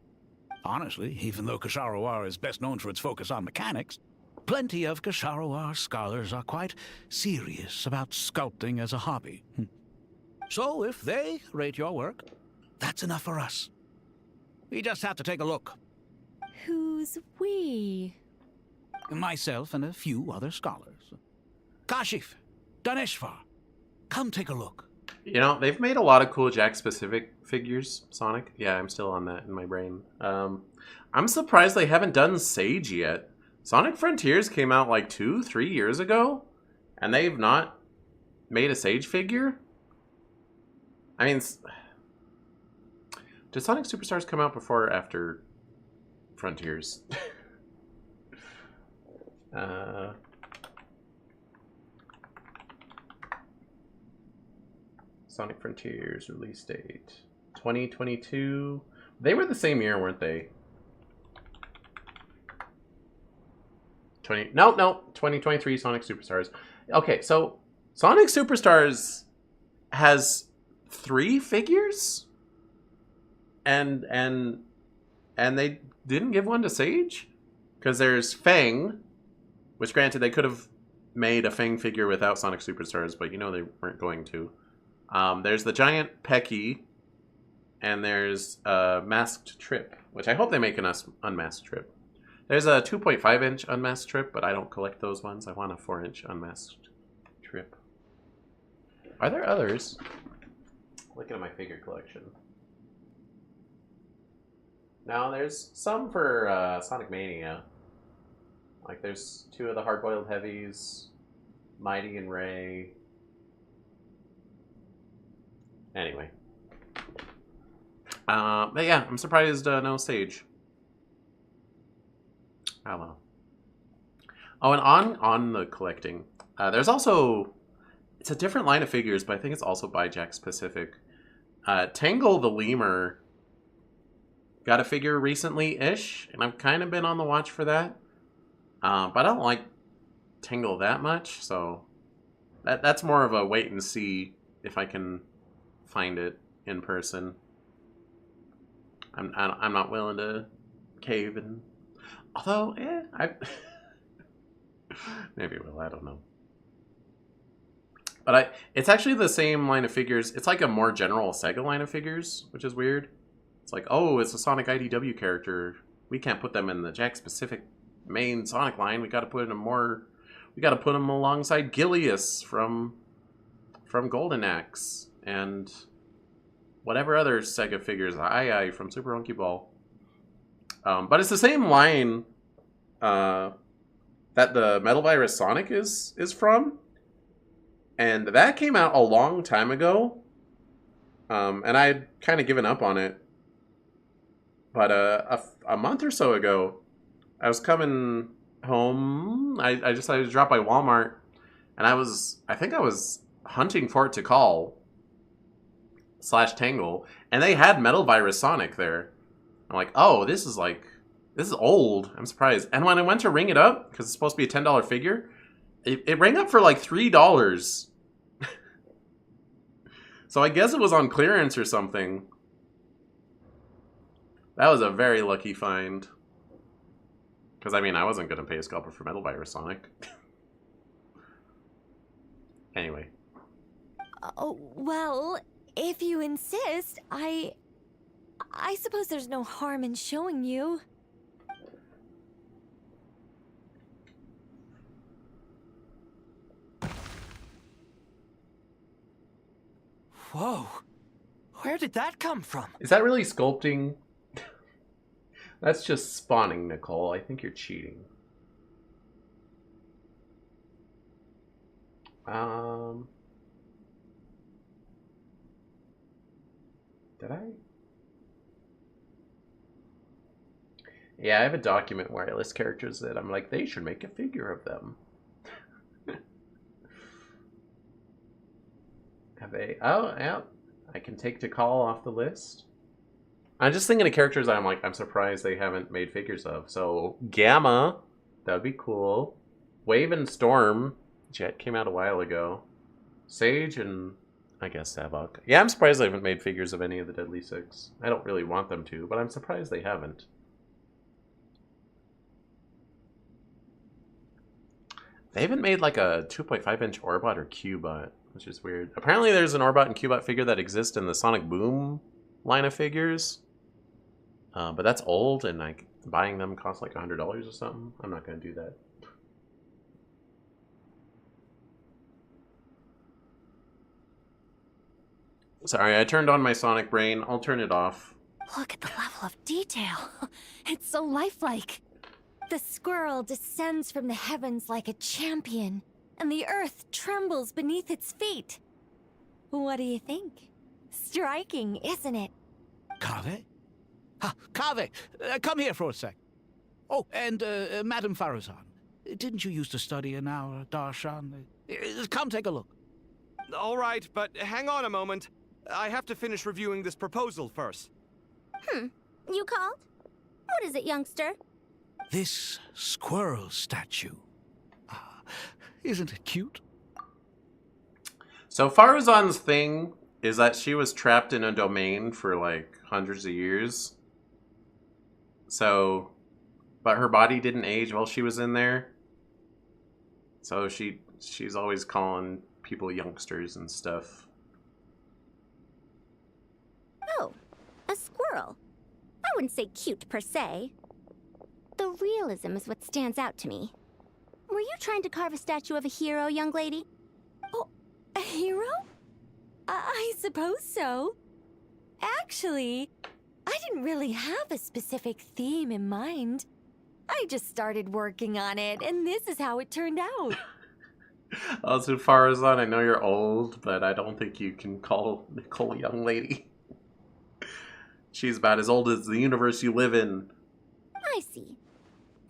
Honestly, even though Kasharawar is best known for its focus on mechanics, plenty of Kasharawar scholars are quite serious about sculpting as a hobby. So if they rate your work, that's enough for us. We just have to take a look. Who's we? Myself and a few other scholars. Kashif, Daneshvar, come take a look. You know, they've made a lot of cool Jack-specific figures, Sonic. Yeah, I'm still on that in my brain. I'm surprised they haven't done Sage yet. Sonic Frontiers came out like 2-3 years ago, and they've not made a Sage figure? I mean, did Sonic Superstars come out before or after Frontiers? Sonic Frontiers release date 2022. They were the same year, weren't they? 2023 Sonic Superstars. Okay, so Sonic Superstars has 3 figures, and they didn't give one to Sage, because there's Fang, which granted they could have made a Fang figure without Sonic Superstars, but you know they weren't going to. There's the giant Pecky, and there's Masked Trip, which I hope they make an unmasked Trip. There's a 2.5-inch unmasked Trip, but I don't collect those ones. I want a 4-inch unmasked Trip. Are there others? Looking at my figure collection. No, there's some for Sonic Mania. Like there's 2 of the hard-boiled heavies, Mighty and Ray. Anyway. But yeah, I'm surprised no Sage. I don't know. Oh, and on the collecting, there's also, it's a different line of figures, but I think it's also by Jack specific. Tangle the Lemur got a figure recently-ish, and I've kind of been on the watch for that. But I don't like Tangle that much, so that's more of a wait and see if I can find it in person. I'm not willing to cave, and although maybe I will, I don't know. But it's actually the same line of figures. It's like a more general Sega line of figures, which is weird. It's like, oh, it's a Sonic IDW character. We can't put them in the Jack specific main Sonic line. We got to put them alongside Gilius from Golden Axe. and whatever other Sega figures, aye from Super Monkey Ball. But it's the same line that the Metal Virus Sonic is from, and that came out a long time ago, and I'd kind of given up on it. But a month or so ago, I was coming home. I decided to drop by Walmart, and I think I was hunting for it to call / Tangle, and they had Metal Virus Sonic there. I'm like, oh, this is old. I'm surprised. And when I went to ring it up, because it's supposed to be a $10 figure, it rang up for like $3. So I guess it was on clearance or something. That was a very lucky find. Because, I mean, I wasn't going to pay a scalper for Metal Virus Sonic. Anyway. Oh, well, if you insist, I suppose there's no harm in showing you. Whoa. Where did that come from? Is that really sculpting? That's just spawning, Nicole. I think you're cheating. Did I? Yeah, I have a document where I list characters that I'm like, they should make a figure of them. Have they? Oh, yeah. I can take Tikal off the list. I'm just thinking of characters that I'm like, I'm surprised they haven't made figures of. So, Gamma. That would be cool. Wave and Storm. Jet came out a while ago. Sage and I guess Savok. Yeah, I'm surprised they haven't made figures of any of the Deadly Six. I don't really want them to, but I'm surprised they haven't. They haven't made like a 2.5-inch Orbot or Cubot, which is weird. Apparently there's an Orbot and Cubot figure that exists in the Sonic Boom line of figures. But that's old, and like buying them costs like $100 or something. I'm not going to do that. Sorry, I turned on my Sonic brain. I'll turn it off. Look at the level of detail. It's so lifelike. The squirrel descends from the heavens like a champion, and the earth trembles beneath its feet. What do you think? Striking, isn't it? Kaveh? Kaveh, come here for a sec. Oh, and Madame Farazan, didn't you used to study in our darshan? Come take a look. All right, but hang on a moment. I have to finish reviewing this proposal first. You called? What is it, youngster? This squirrel statue. Isn't it cute? So Farazan's thing is that she was trapped in a domain for like hundreds of years. So, but her body didn't age while she was in there. So she's always calling people youngsters and stuff. Oh, a squirrel. I wouldn't say cute per se. The realism is what stands out to me. Were you trying to carve a statue of a hero, young lady? Oh, a hero? I suppose so. Actually, I didn't really have a specific theme in mind. I just started working on it, and this is how it turned out. Also, Farazan, I know you're old, but I don't think you can call Nicole a young lady. She's about as old as the universe you live in. I see.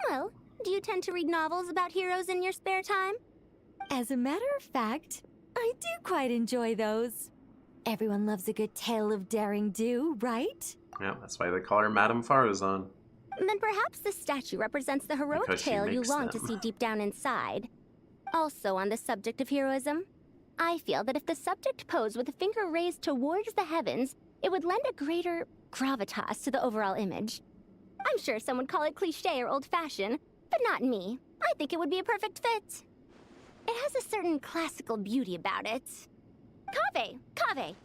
Well, do you tend to read novels about heroes in your spare time? As a matter of fact, I do quite enjoy those. Everyone loves a good tale of daring do, right? Yeah, that's why they call her Madame Farazan. Then perhaps the statue represents the heroic Because she tale you makes long to them. see deep down inside. Also on the subject of heroism, I feel that if the subject posed with a finger raised towards the heavens, it would lend a greater gravitas to the overall image. I'm sure some would call it cliché or old-fashioned, but not me. I think it would be a perfect fit. It has a certain classical beauty about it. Kaveh!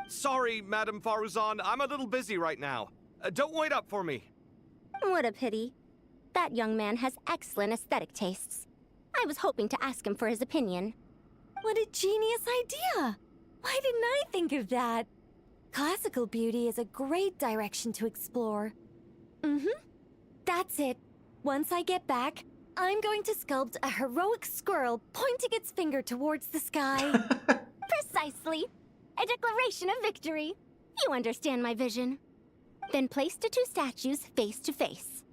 Sorry, Madame Faruzan, I'm a little busy right now. Don't wait up for me. What a pity. That young man has excellent aesthetic tastes. I was hoping to ask him for his opinion. What a genius idea! Why didn't I think of that? Classical beauty is a great direction to explore. That's it. Once I get back, I'm going to sculpt a heroic squirrel pointing its finger towards the sky. Precisely. A declaration of victory. You understand my vision. Then place the two statues face to face.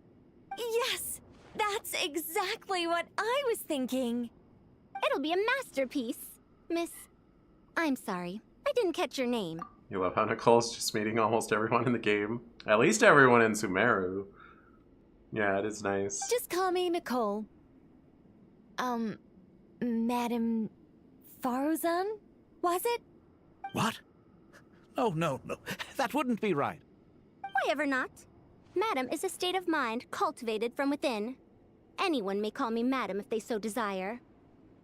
Yes! That's exactly what I was thinking. It'll be a masterpiece. Miss... I'm sorry. I didn't catch your name. You love how Nicole's just meeting almost everyone in the game. At least everyone in Sumeru. Yeah, it is nice. Just call me Nicole. Madam Faruzan? Was it? What? Oh, no. That wouldn't be right. Why ever not? Madam is a state of mind cultivated from within. Anyone may call me Madam if they so desire.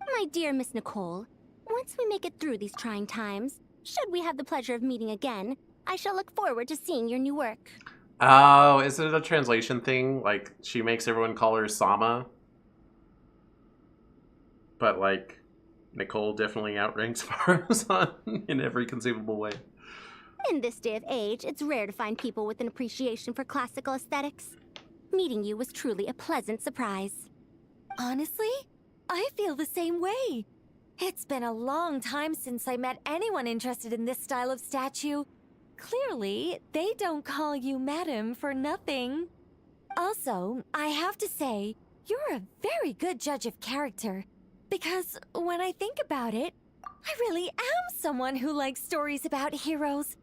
My dear Miss Nicole, once we make it through these trying times, should we have the pleasure of meeting again, I shall look forward to seeing your new work. Oh, is it a translation thing? Like, she makes everyone call her Sama? But, like, Nicole definitely outranks Faruzan in every conceivable way. In this day of age, it's rare to find people with an appreciation for classical aesthetics. Meeting you was truly a pleasant surprise. Honestly, I feel the same way. It's been a long time since I met anyone interested in this style of statue. Clearly, they don't call you Madam for nothing. Also, I have to say, you're a very good judge of character. Because when I think about it, I really am someone who likes stories about heroes.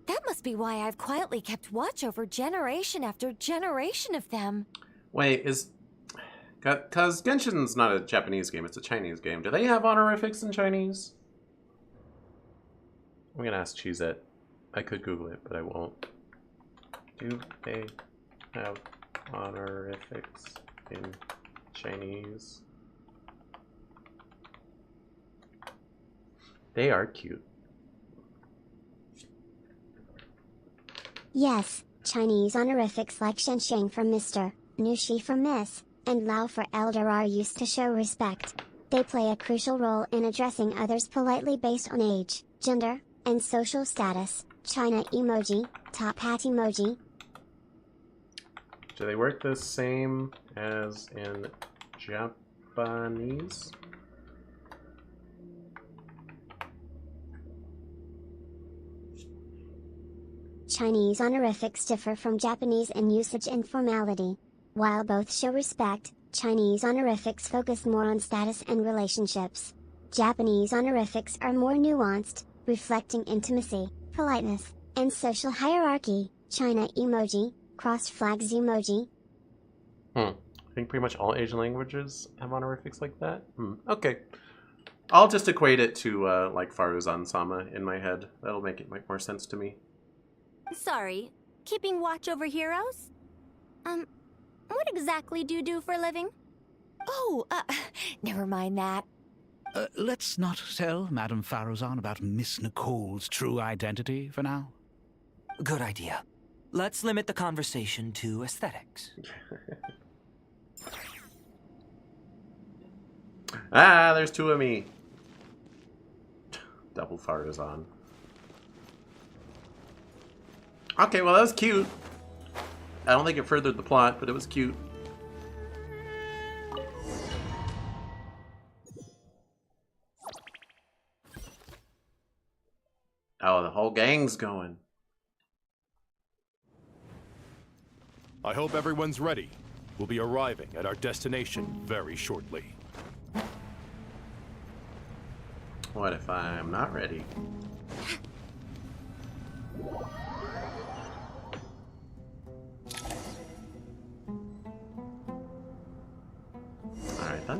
That must be why I've quietly kept watch over generation after generation of them. Wait, because Genshin's not a Japanese game, it's a Chinese game. Do they have honorifics in Chinese? I'm gonna ask Cheese-It. I could Google it, but I won't. Do they have honorifics in Chinese? They are cute. Yes, Chinese honorifics like Shensheng for Mr., Nushi for Miss, and Lao for Elder are used to show respect. They play a crucial role in addressing others politely based on age, gender, and social status. China emoji, top hat emoji. Do they work the same as in Japanese? Chinese honorifics differ from Japanese in usage and formality. While both show respect, Chinese honorifics focus more on status and relationships. Japanese honorifics are more nuanced, reflecting intimacy, politeness, and social hierarchy. China emoji, crossed flags emoji. I think pretty much all Asian languages have honorifics like that. Okay. I'll just equate it to, like, Faruzan-sama in my head. That'll make it make more sense to me. Sorry, keeping watch over heroes? What exactly do you do for a living? Oh, never mind that. Let's not tell Madame Faruzan about Miss Nicole's true identity for now. Good idea. Let's limit the conversation to aesthetics. There's two of me. Double Faruzan. Okay, well that was cute. I don't think it furthered the plot, but it was cute. Oh, the whole gang's going. I hope everyone's ready. We'll be arriving at our destination very shortly. What if I'm not ready? Alright then.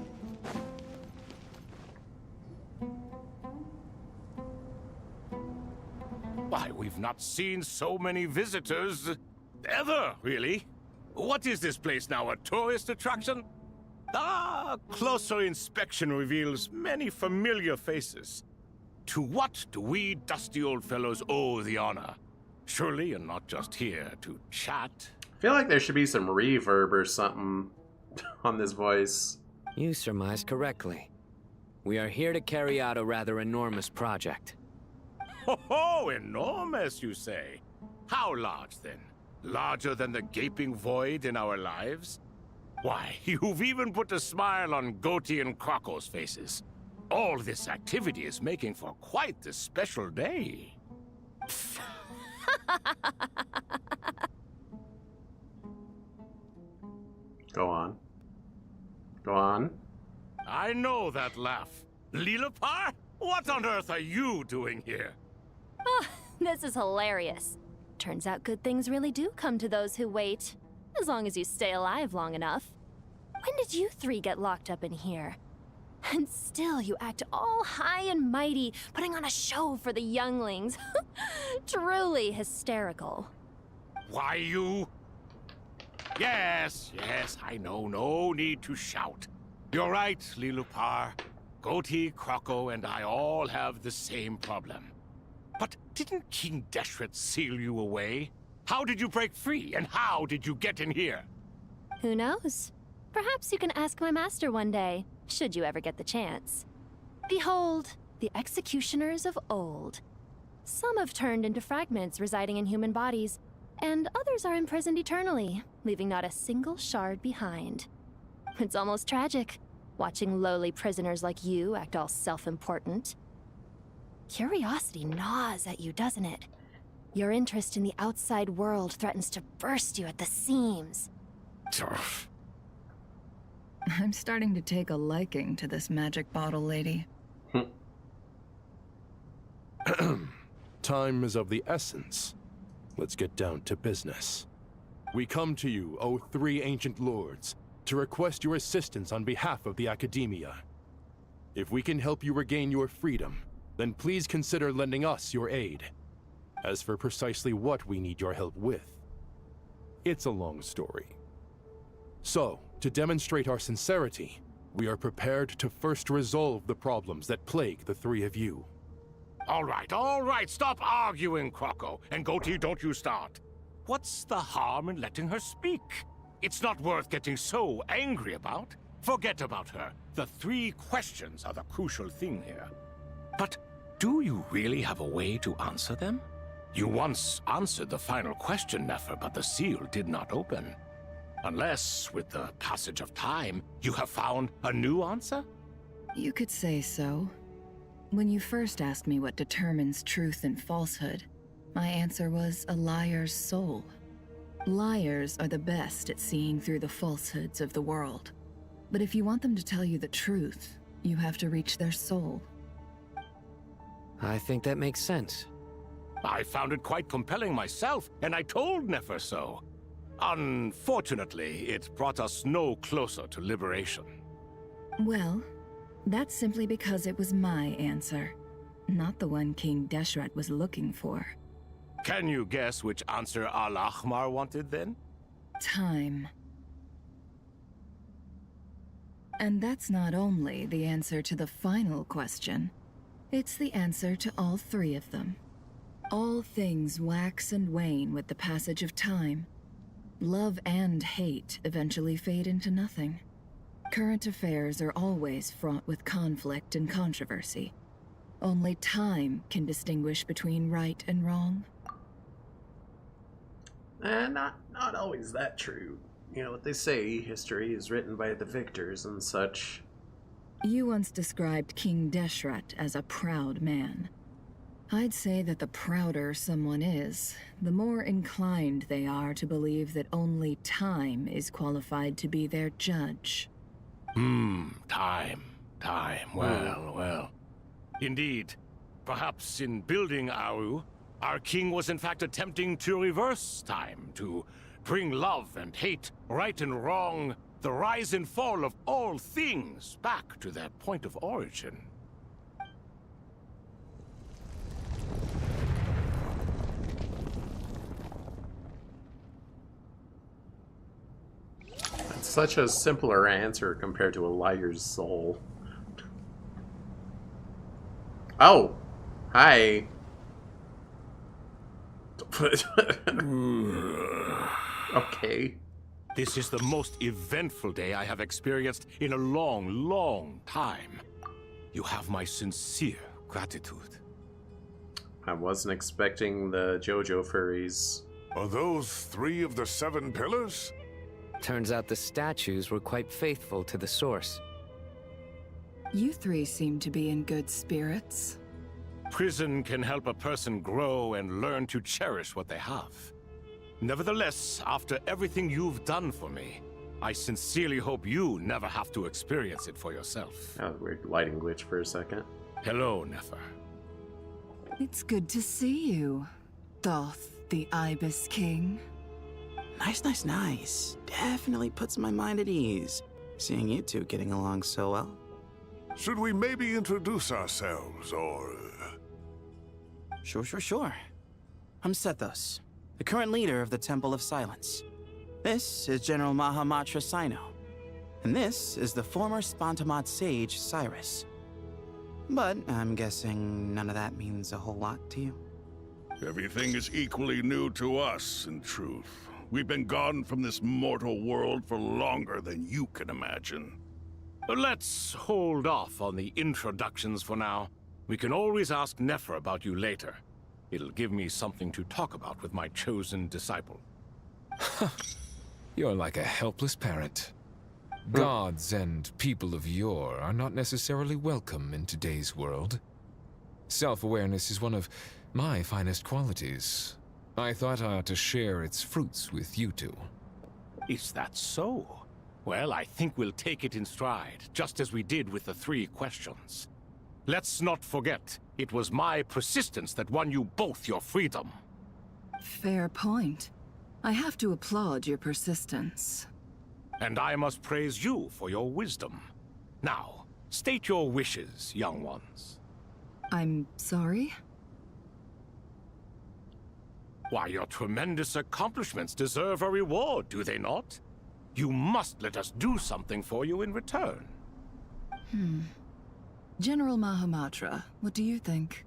Why, we've not seen so many visitors ever, really. What is this place now, a tourist attraction? Closer inspection reveals many familiar faces. To what do we dusty old fellows owe the honor? Surely you're not just here to chat. I feel like there should be some reverb or something on this voice. You surmised correctly. We are here to carry out a rather enormous project. Oh, enormous, you say? How large, then? Larger than the gaping void in our lives? Why, you've even put a smile on Goatee and Crocco's faces. All this activity is making for quite a special day. Go on. Go on. I know that laugh. Lilipar? What on earth are you doing here? Oh, this is hilarious. Turns out good things really do come to those who wait. As long as you stay alive long enough. When did you three get locked up in here? And still you act all high and mighty, putting on a show for the younglings. Truly hysterical. Why, you... Yes, I know. No need to shout. You're right, Lilipar. Goatee, Crocco, and I all have the same problem. But didn't King Deshret seal you away? How did you break free, and how did you get in here? Who knows? Perhaps you can ask my master one day, should you ever get the chance. Behold, the executioners of old. Some have turned into fragments residing in human bodies, and others are imprisoned eternally, leaving not a single shard behind. It's almost tragic, watching lowly prisoners like you act all self-important. Curiosity gnaws at you, doesn't it? Your interest in the outside world threatens to burst you at the seams. I'm starting to take a liking to this magic bottle lady. Time is of the essence. Let's get down to business. We come to you, O three ancient lords, to request your assistance on behalf of the Academia. If we can help you regain your freedom, then please consider lending us your aid. As for precisely what we need your help with, it's a long story. So, to demonstrate our sincerity, we are prepared to first resolve the problems that plague the three of you. All right, stop arguing, Crocco. And Goatee, don't you start. What's the harm in letting her speak? It's not worth getting so angry about. Forget about her. The three questions are the crucial thing here. But do you really have a way to answer them? You once answered the final question, Nefer, but the seal did not open. Unless, with the passage of time, you have found a new answer? You could say so. When you first asked me what determines truth and falsehood, my answer was a liar's soul. Liars are the best at seeing through the falsehoods of the world. But if you want them to tell you the truth, you have to reach their soul. I think that makes sense. I found it quite compelling myself, and I told Nefer so. Unfortunately, it brought us no closer to liberation. Well, that's simply because it was my answer, not the one King Deshret was looking for. Can you guess which answer Al-Ahmar wanted then? Time. And that's not only the answer to the final question, it's the answer to all three of them. All things wax and wane with the passage of time. Love and hate eventually fade into nothing. Current affairs are always fraught with conflict and controversy. Only time can distinguish between right and wrong. Not always that true. You know what they say, history is written by the victors and such. You once described King Deshret as a proud man. I'd say that the prouder someone is, the more inclined they are to believe that only time is qualified to be their judge. Time. Well. Indeed. Perhaps in building Aru, our king was in fact attempting to reverse time, to bring love and hate, right and wrong, the rise and fall of all things back to their point of origin. It's such a simpler answer compared to a liar's soul. Oh! Hi! Okay. This is the most eventful day I have experienced in a long time. You have my sincere gratitude. I wasn't expecting the JoJo furries. Are those 3 of the 7 pillars? Turns out the statues were quite faithful to the source. You 3 seem to be in good spirits. Prison can help a person grow and learn to cherish what they have. Nevertheless, after everything you've done for me, I sincerely hope you never have to experience it for yourself. That was a weird lighting glitch for a second. Hello, Nefer. It's good to see you, Thoth the Ibis King. Nice. Definitely puts my mind at ease, seeing you 2 getting along so well. Should we maybe introduce ourselves, or... Sure. I'm Sethos, the current leader of the Temple of Silence. This is General Mahamatra Sino, and this is the former Spantamot sage, Cyrus. But I'm guessing none of that means a whole lot to you. Everything is equally new to us, in truth. We've been gone from this mortal world for longer than you can imagine. Let's hold off on the introductions for now. We can always ask Nefer about you later. It'll give me something to talk about with my chosen disciple. You're like a helpless parent. Gods and people of yore are not necessarily welcome in today's world. Self-awareness is one of my finest qualities. I thought I ought to share its fruits with you 2. Is that so? Well, I think we'll take it in stride, just as we did with the 3 questions. Let's not forget, it was my persistence that won you both your freedom. Fair point. I have to applaud your persistence. And I must praise you for your wisdom. Now, state your wishes, young ones. I'm sorry? Why, your tremendous accomplishments deserve a reward, do they not? You must let us do something for you in return. General Mahamatra, what do you think?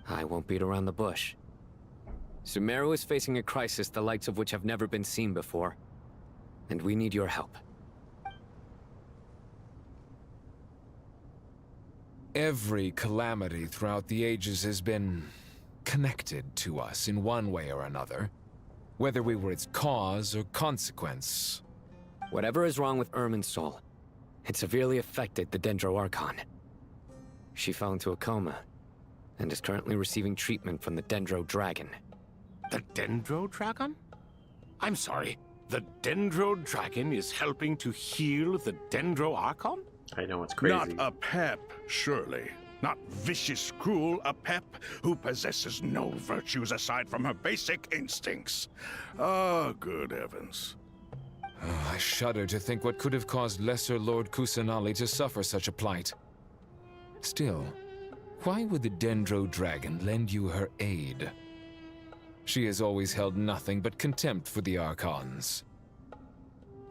I won't beat around the bush. Sumeru is facing a crisis the likes of which have never been seen before. And we need your help. Every calamity throughout the ages has been connected to us in one way or another, whether we were its cause or consequence. Whatever is wrong with Irminsul, it severely affected the Dendro Archon. She fell into a coma, and is currently receiving treatment from the Dendro Dragon. The Dendro Dragon? I'm sorry, the Dendro Dragon is helping to heal the Dendro Archon? I know, it's crazy. Not a pep, surely. Not vicious, cruel a pep who possesses no virtues aside from her basic instincts. Ah, good heavens. Oh, I shudder to think what could have caused Lesser Lord Kusanali to suffer such a plight. Still, why would the Dendro Dragon lend you her aid? She has always held nothing but contempt for the Archons.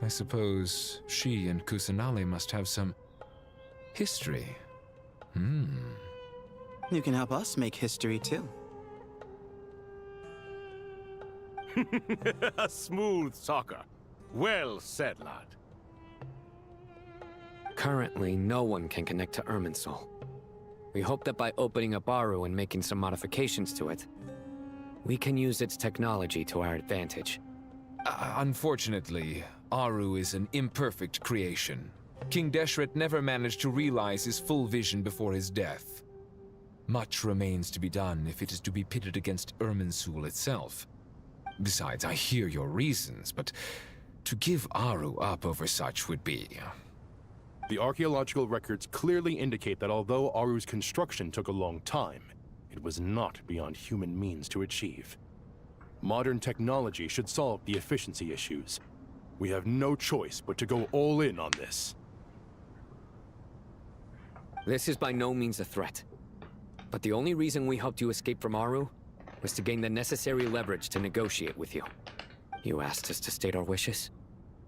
I suppose she and Kusanali must have some history. You can help us make history too. A smooth talker. Well said, lad. Currently, no one can connect to Irminsul. We hope that by opening up Aru and making some modifications to it, we can use its technology to our advantage. Unfortunately, Aru is an imperfect creation. King Deshret never managed to realize his full vision before his death. Much remains to be done if it is to be pitted against Irminsul itself. Besides, I hear your reasons, but to give Aru up over such would be... The archaeological records clearly indicate that although Aru's construction took a long time, it was not beyond human means to achieve. Modern technology should solve the efficiency issues. We have no choice but to go all in on this. This is by no means a threat. But the only reason we helped you escape from Aru was to gain the necessary leverage to negotiate with you. You asked us to state our wishes,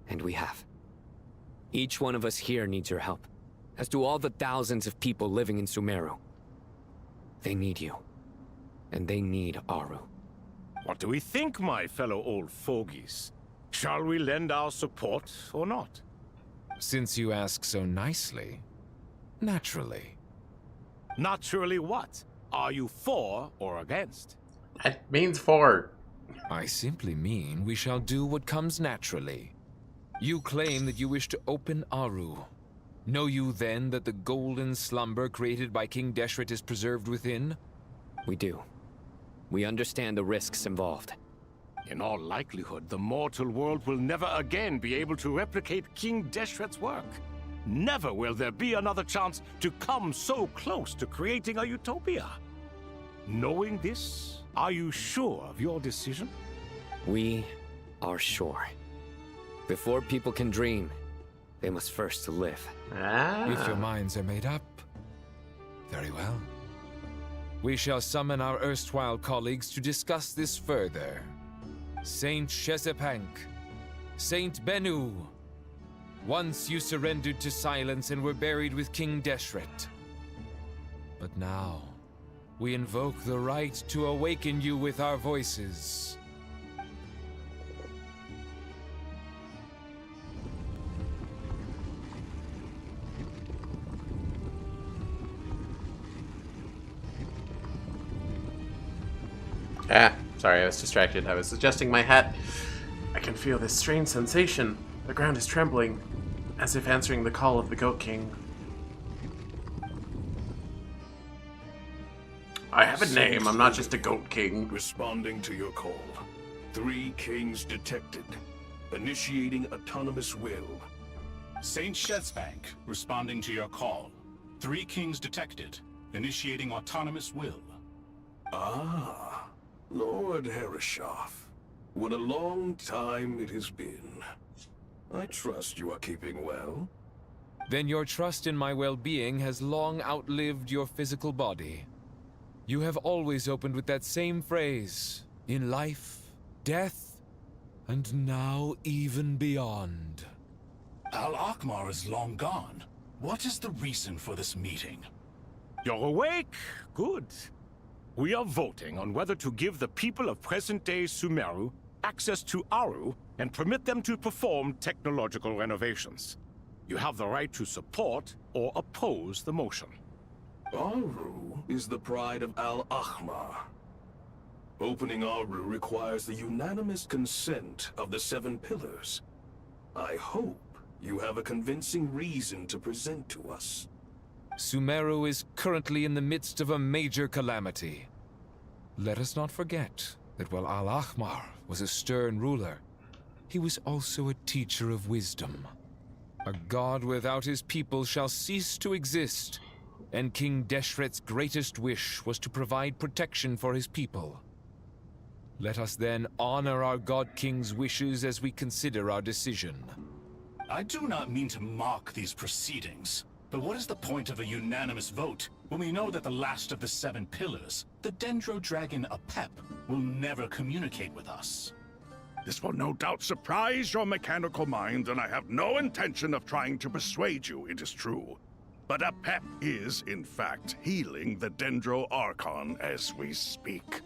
and we have. Each one of us here needs your help, as do all the thousands of people living in Sumeru. They need you, and they need Aru. What do we think, my fellow old fogies? Shall we lend our support or not? Since you ask so nicely, naturally. Naturally what? Are you for or against? That means for. I simply mean we shall do what comes naturally. You claim that you wish to open Aru. Know you then that the golden slumber created by King Deshret is preserved within? We do. We understand the risks involved. In all likelihood, the mortal world will never again be able to replicate King Deshret's work. Never will there be another chance to come so close to creating a utopia. Knowing this, are you sure of your decision? We are sure. Before people can dream, they must first live. If your minds are made up, very well. We shall summon our erstwhile colleagues to discuss this further. Saint Shezepank, Saint Bennu. Once you surrendered to silence and were buried with King Deshret. But now, we invoke the right to awaken you with our voices. Sorry, I was distracted. I was adjusting my hat. I can feel this strange sensation. The ground is trembling, as if answering the call of the Goat King. I have a name, I'm not just a Goat King. Responding to your call. 3 kings detected. Initiating autonomous will. Saint Shezepank, responding to your call. 3 kings detected. Initiating autonomous will. Ah, Lord Herreshoff. What a long time it has been. I trust you are keeping well. Then your trust in my well-being has long outlived your physical body. You have always opened with that same phrase, in life, death, and now even beyond. Al-Akhmar is long gone. What is the reason for this meeting? You're awake? Good. We are voting on whether to give the people of present-day Sumeru access to Aru and permit them to perform technological renovations. You have the right to support or oppose the motion. Aru is the pride of Al-Akhmar. Opening Aru requires the unanimous consent of the 7 pillars. I hope you have a convincing reason to present to us. Sumeru is currently in the midst of a major calamity. Let us not forget that while Al-Akhmar was a stern ruler, he was also a teacher of wisdom. A god without his people shall cease to exist, and King Deshret's greatest wish was to provide protection for his people. Let us then honor our God King's wishes as we consider our decision. I do not mean to mock these proceedings, but what is the point of a unanimous vote when we know that the last of the 7 pillars, the Dendro Dragon Apep, will never communicate with us? This will no doubt surprise your mechanical mind, and I have no intention of trying to persuade you it is true. But Apep is, in fact, healing the Dendro Archon as we speak.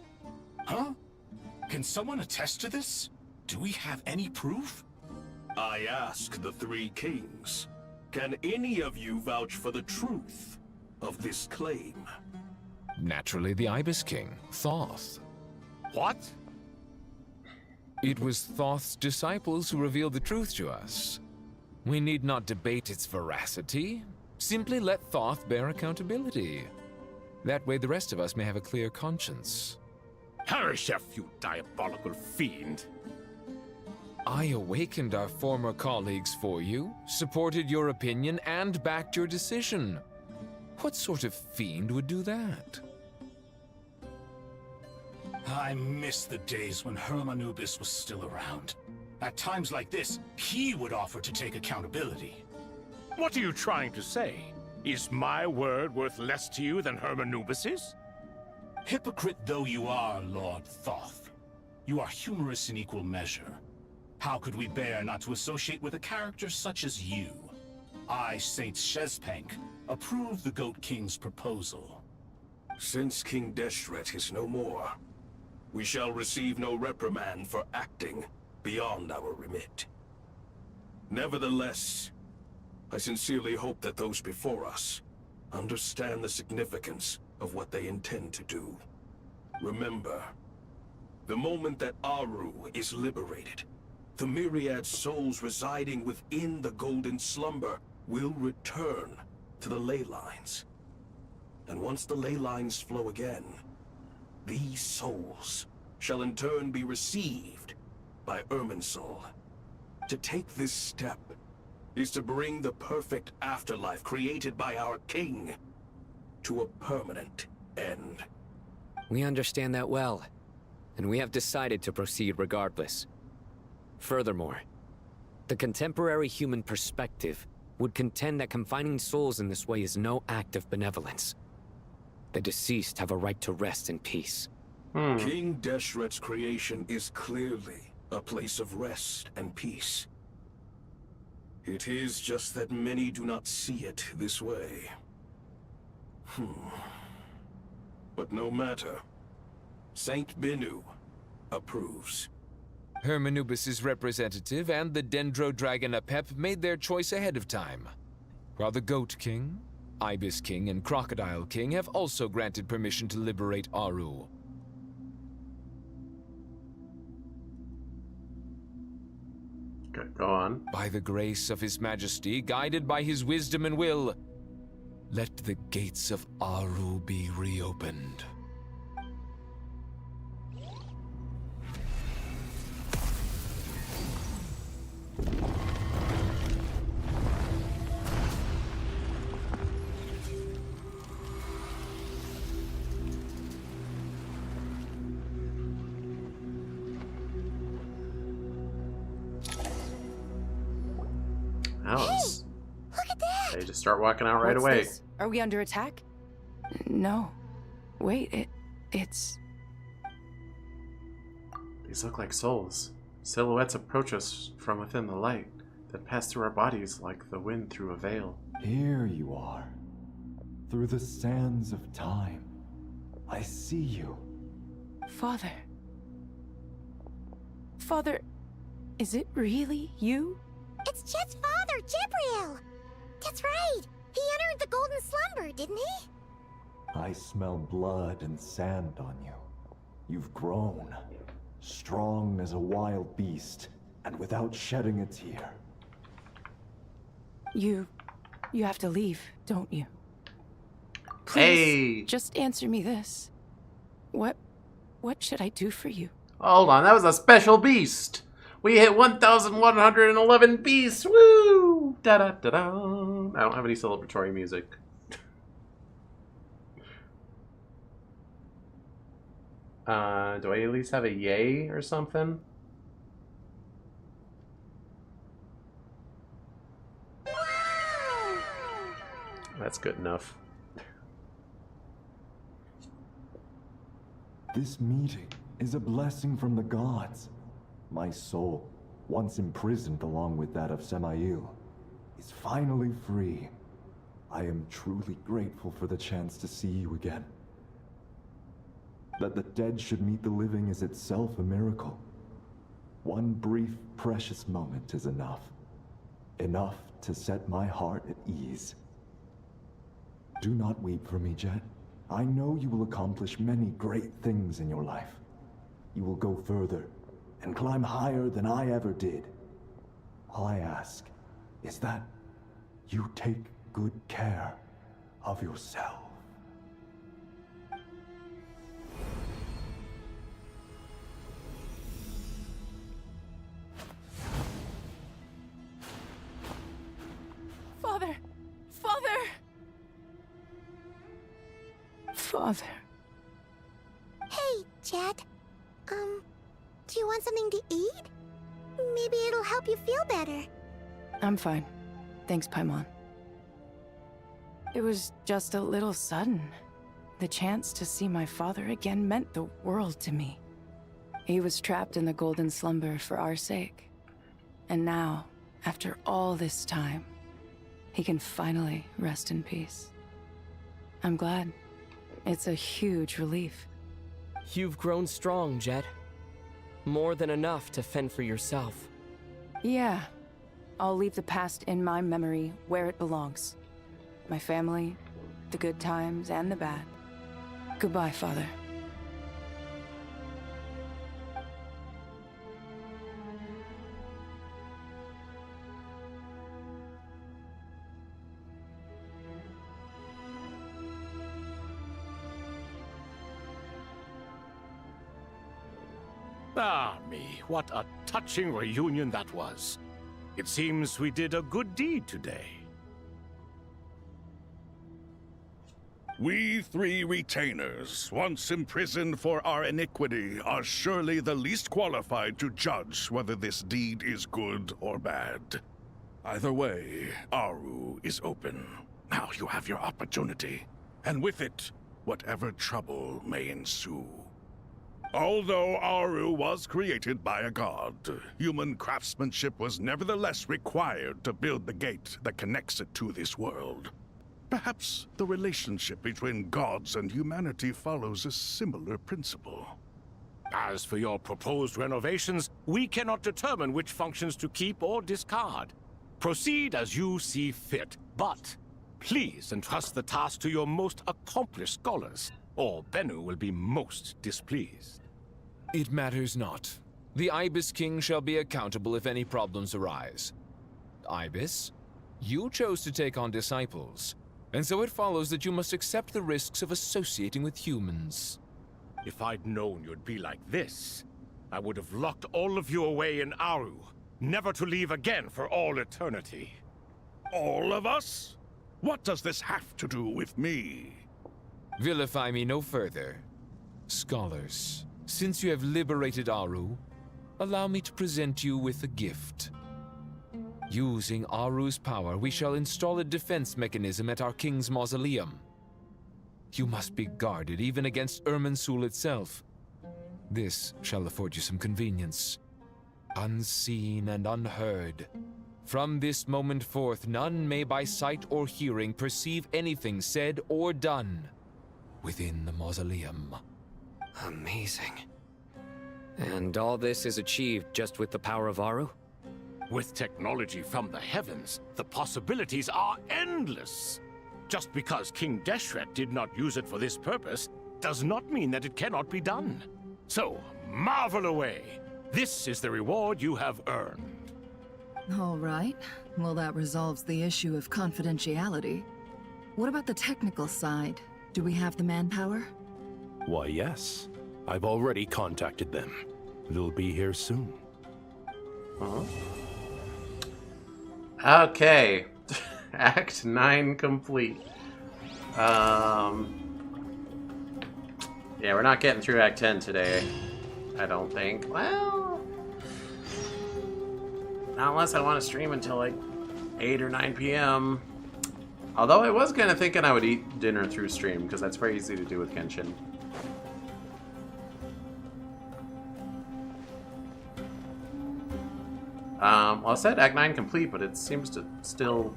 Huh? Can someone attest to this? Do we have any proof? I ask the 3 kings. Can any of you vouch for the truth of this claim? Naturally, the Ibis King, Thoth. What? It was Thoth's disciples who revealed the truth to us. We need not debate its veracity. Simply let Thoth bear accountability. That way the rest of us may have a clear conscience. Herreshoff, you diabolical fiend. I awakened our former colleagues for you, supported your opinion, and backed your decision. What sort of fiend would do that? I miss the days when Hermanubis was still around. At times like this, he would offer to take accountability. What are you trying to say? Is my word worth less to you than Hermanubis's? Hypocrite though you are, Lord Thoth, you are humorous in equal measure. How could we bear not to associate with a character such as you? I, Saint Shezepank, approve the Goat King's proposal. Since King Deshret is no more, we shall receive no reprimand for acting beyond our remit. Nevertheless, I sincerely hope that those before us understand the significance of what they intend to do. Remember, the moment that Aru is liberated, the myriad souls residing within the Golden Slumber will return to the ley lines. And once the ley lines flow again, these souls shall in turn be received by Irminsul. To take this step is to bring the perfect afterlife created by our king to a permanent end. We understand that well, and we have decided to proceed regardless. Furthermore, the contemporary human perspective would contend that confining souls in this way is no act of benevolence. The deceased have a right to rest in peace. King Deshret's creation is clearly a place of rest and peace. It is just that many do not see it this way. But no matter. Saint Binu approves. Hermanubis' representative and the Dendro Dragon Apep made their choice ahead of time, while the Goat King, Ibis King, and Crocodile King have also granted permission to liberate Aru. Okay, go on. By the grace of His Majesty, guided by his wisdom and will, let the gates of Aru be reopened. Alice. Hey, look at that! They just start walking out right away. This? Are we under attack? No. Wait, it's... These look like souls. Silhouettes approach us from within the light, that pass through our bodies like the wind through a veil. Here you are. Through the sands of time. I see you. Father. Father, is it really you? It's Jet's father, Jibril! That's right! He entered the Golden Slumber, didn't he? I smell blood and sand on you. You've grown. Strong as a wild beast, and without shedding a tear. You have to leave, don't you? Please, Hey! just answer me this. What should I do for you? Hold on, that was a special beast! We hit 1,111 beasts! Woo! Da-da-da-da! I don't have any celebratory music. Do I at least have a yay or something? That's good enough. This meeting is a blessing from the gods. My soul, once imprisoned along with that of Samael, is finally free. I am truly grateful for the chance to see you again. That the dead should meet the living is itself a miracle. One brief, precious moment is enough. Enough to set my heart at ease. Do not weep for me, Jet. I know you will accomplish many great things in your life. You will go further and climb higher than I ever did. All I ask is that you take good care of yourself. Father! Father! Father. Hey, Jet. Do you want something to eat? Maybe it'll help you feel better. I'm fine. Thanks, Paimon. It was just a little sudden. The chance to see my father again meant the world to me. He was trapped in the Golden Slumber for our sake. And now, after all this time, he can finally rest in peace. I'm glad. It's a huge relief. You've grown strong, Jet. More than enough to fend for yourself. Yeah. I'll leave the past in my memory where it belongs. My family, the good times and the bad. Goodbye, Father. Ah, me, what a touching reunion that was. It seems we did a good deed today. We three retainers, once imprisoned for our iniquity, are surely the least qualified to judge whether this deed is good or bad. Either way, Aru is open. Now you have your opportunity, and with it, whatever trouble may ensue. Although Aru was created by a god, human craftsmanship was nevertheless required to build the gate that connects it to this world. Perhaps the relationship between gods and humanity follows a similar principle. As for your proposed renovations, we cannot determine which functions to keep or discard. Proceed as you see fit, but please entrust the task to your most accomplished scholars, or Bennu will be most displeased. It matters not. The Ibis King shall be accountable if any problems arise. Ibis, you chose to take on disciples, and so it follows that you must accept the risks of associating with humans. If I'd known you'd be like this, I would have locked all of you away in Aru, never to leave again for all eternity. All of us? What does this have to do with me? Vilify me no further. Scholars, since you have liberated Aru, allow me to present you with a gift. Using Aru's power, we shall install a defense mechanism at our king's mausoleum. You must be guarded even against Irminsul itself. This shall afford you some convenience. Unseen and unheard. From this moment forth, none may by sight or hearing perceive anything said or done within the mausoleum. Amazing. And all this is achieved just with the power of Aru? With technology from the heavens, the possibilities are endless. Just because King Deshret did not use it for this purpose, does not mean that it cannot be done. So, marvel away. This is the reward you have earned. All right. Well, that resolves the issue of confidentiality. What about the technical side? Do we have the manpower? Why, yes. I've already contacted them. They'll be here soon. Huh? Okay. Act 9 complete. Yeah, we're not getting through Act 10 today. I don't think. Well, not unless I want to stream until like 8 or 9 p.m. Although I was kind of thinking I would eat dinner through stream, because that's very easy to do with Genshin. Well, I said Act 9 complete, but it seems to still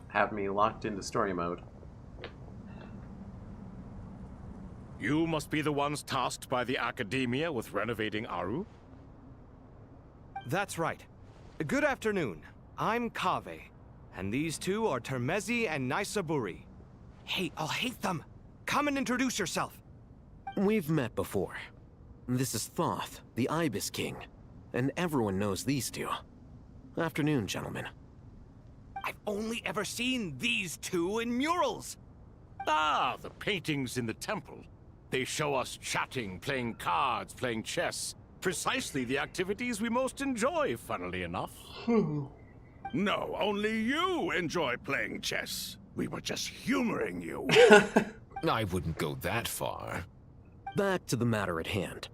have me locked into story mode. You must be the ones tasked by the Academia with renovating Aru? That's right. Good afternoon. I'm Kaveh, and these two are Termezi and Naisaburi. Hey, I'll hate them. Come and introduce yourself. We've met before. This is Thoth, the Ibis King, and everyone knows these two. Afternoon, gentlemen. I've only ever seen these two in murals. Ah, the paintings in the temple. They show us chatting, playing cards, playing chess. Precisely the activities we most enjoy, funnily enough. No, only you enjoy playing chess. We were just humoring you. I wouldn't go that far. Back to the matter at hand.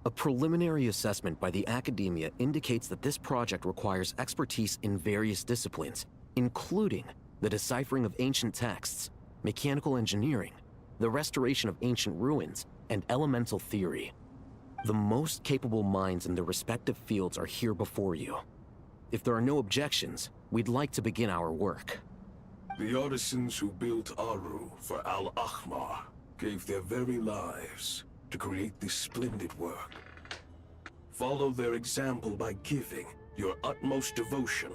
A preliminary assessment by the Academia indicates that this project requires expertise in various disciplines, including the deciphering of ancient texts, mechanical engineering, the restoration of ancient ruins, and elemental theory. The most capable minds in their respective fields are here before you. If there are no objections, we'd like to begin our work. The artisans who built Aru for Al-Ahmar gave their very lives to create this splendid work. Follow their example by giving your utmost devotion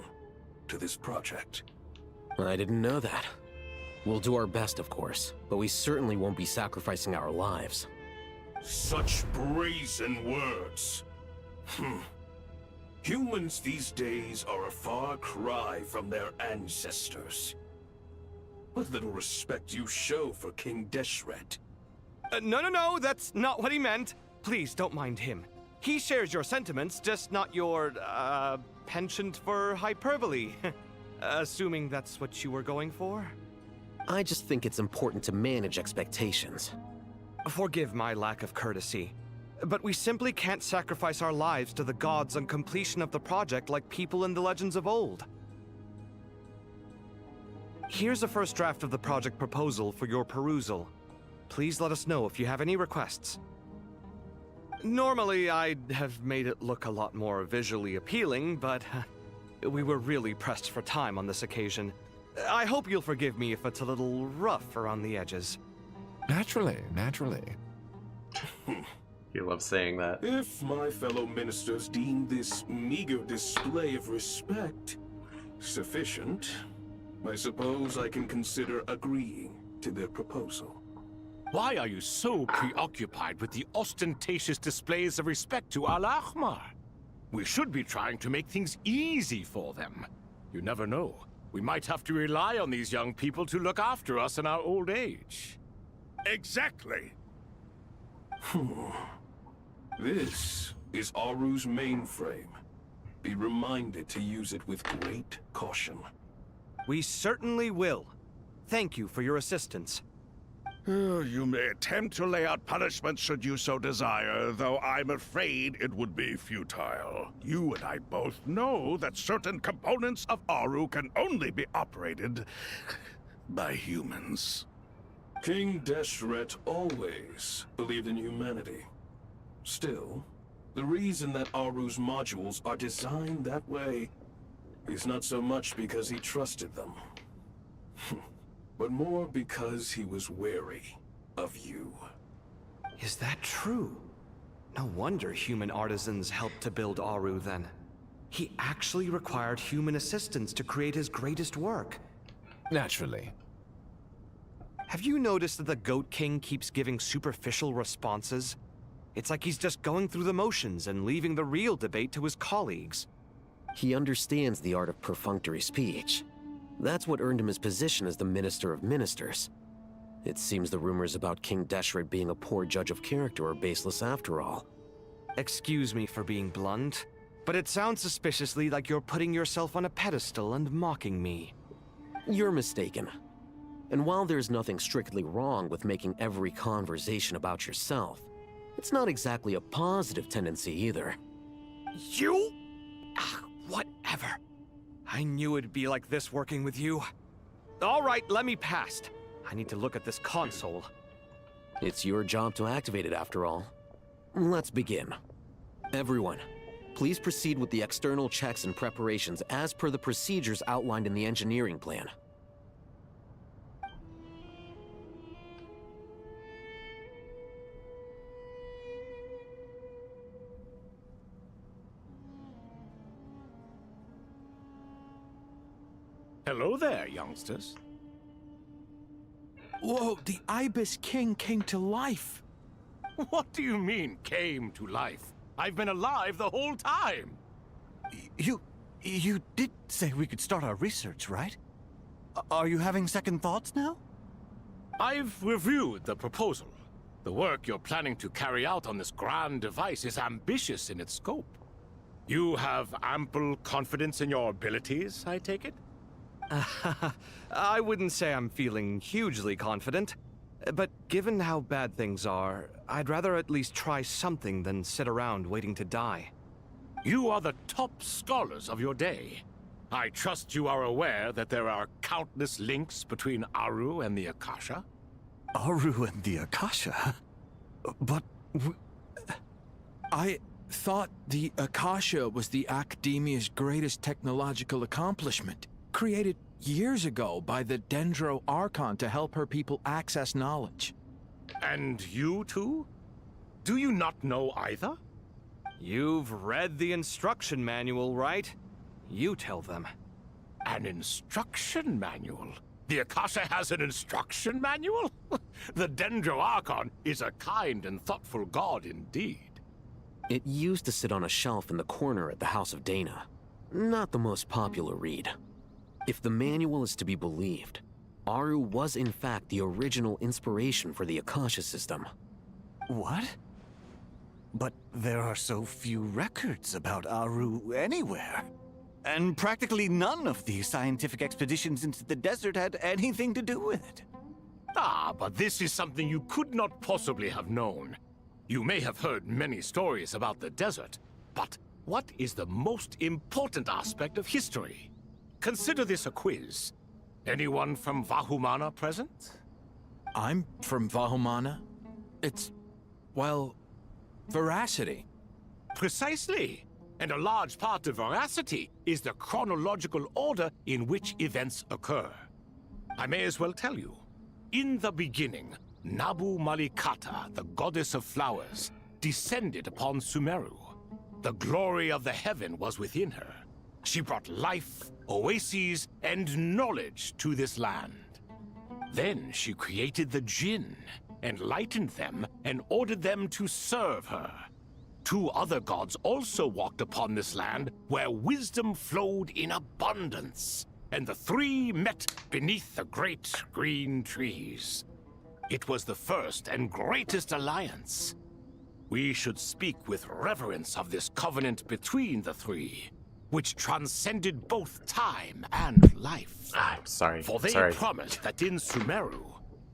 to this project. I didn't know that. We'll do our best, of course, but we certainly won't be sacrificing our lives. Such brazen words. Humans these days are a far cry from their ancestors. What little respect you show for King Deshret. No, that's not what he meant. Please, don't mind him. He shares your sentiments, just not your, penchant for hyperbole. Assuming that's what you were going for? I just think it's important to manage expectations. Forgive my lack of courtesy, but we simply can't sacrifice our lives to the gods on completion of the project like people in the legends of old. Here's a first draft of the project proposal for your perusal. Please let us know if you have any requests. Normally, I'd have made it look a lot more visually appealing, but we were really pressed for time on this occasion. I hope you'll forgive me if it's a little rough around the edges. Naturally. He loves saying that. If my fellow ministers deem this meager display of respect sufficient, I suppose I can consider agreeing to their proposal. Why are you so preoccupied with the ostentatious displays of respect to Al-Ahmar? We should be trying to make things easy for them. You never know. We might have to rely on these young people to look after us in our old age. Exactly. This is Aru's mainframe. Be reminded to use it with great caution. We certainly will. Thank you for your assistance. You may attempt to lay out punishment should you so desire, though I'm afraid it would be futile. You and I both know that certain components of Aru can only be operated by humans. King Deshret always believed in humanity. Still, the reason that Aru's modules are designed that way is not so much because he trusted them, but more because he was wary of you. Is that true? No wonder human artisans helped to build Aru then. He actually required human assistance to create his greatest work. Naturally. Have you noticed that the Goat King keeps giving superficial responses? It's like he's just going through the motions and leaving the real debate to his colleagues. He understands the art of perfunctory speech. That's what earned him his position as the Minister of Ministers. It seems the rumors about King Deshret being a poor judge of character are baseless after all. Excuse me for being blunt, but it sounds suspiciously like you're putting yourself on a pedestal and mocking me. You're mistaken. And while there's nothing strictly wrong with making every conversation about yourself, it's not exactly a positive tendency either. You? Whatever. I knew it'd be like this working with you. All right, let me past. I need to look at this console. It's your job to activate it after all. Let's begin. Everyone, please proceed with the external checks and preparations as per the procedures outlined in the engineering plan. Hello there, youngsters. Whoa, the Ibis King came to life. What do you mean, came to life? I've been alive the whole time. You did say we could start our research, right? Are you having second thoughts now? I've reviewed the proposal. The work you're planning to carry out on this grand device is ambitious in its scope. You have ample confidence in your abilities, I take it? I wouldn't say I'm feeling hugely confident, but given how bad things are, I'd rather at least try something than sit around waiting to die. You are the top scholars of your day. I trust you are aware that there are countless links between Aru and the Akasha? Aru and the Akasha? But I thought the Akasha was the Academia's greatest technological accomplishment, created years ago by the Dendro Archon to help her people access knowledge. And you too? Do you not know either? You've read the instruction manual, right? You tell them. An instruction manual? The Akasha has an instruction manual? The Dendro Archon is a kind and thoughtful god indeed. It used to sit on a shelf in the corner at the House of Dana. Not the most popular read. If the manual is to be believed, Aru was in fact the original inspiration for the Akasha system. What? But there are so few records about Aru anywhere. And practically none of the scientific expeditions into the desert had anything to do with it. Ah, but this is something you could not possibly have known. You may have heard many stories about the desert, but what is the most important aspect of history? Consider this a quiz. Anyone from Vahumana present? I'm from Vahumana. It's, well, veracity. Precisely. And a large part of veracity is the chronological order in which events occur. I may as well tell you. In the beginning, Nabu Malikata, the goddess of flowers, descended upon Sumeru. The glory of the heaven was within her. She brought life, oases, and knowledge to this land. Then she created the Jinn, enlightened them, and ordered them to serve her. 2 other gods also walked upon this land where wisdom flowed in abundance, and the 3 met beneath the great green trees. It was the first and greatest alliance. We should speak with reverence of this covenant between the 3, which transcended both time and life. I'm sorry. For they promised that in Sumeru,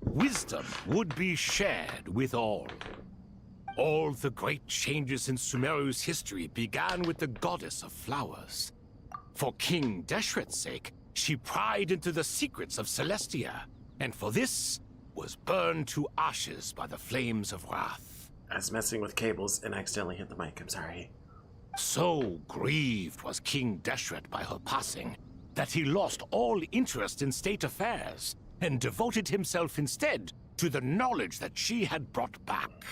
wisdom would be shared with all. All the great changes in Sumeru's history began with the goddess of flowers. For King Deshret's sake, she pried into the secrets of Celestia, and for this, was burned to ashes by the flames of wrath. I was messing with cables and accidentally hit the mic, I'm sorry. So grieved was King Deshret by her passing, that he lost all interest in state affairs, and devoted himself instead to the knowledge that she had brought back.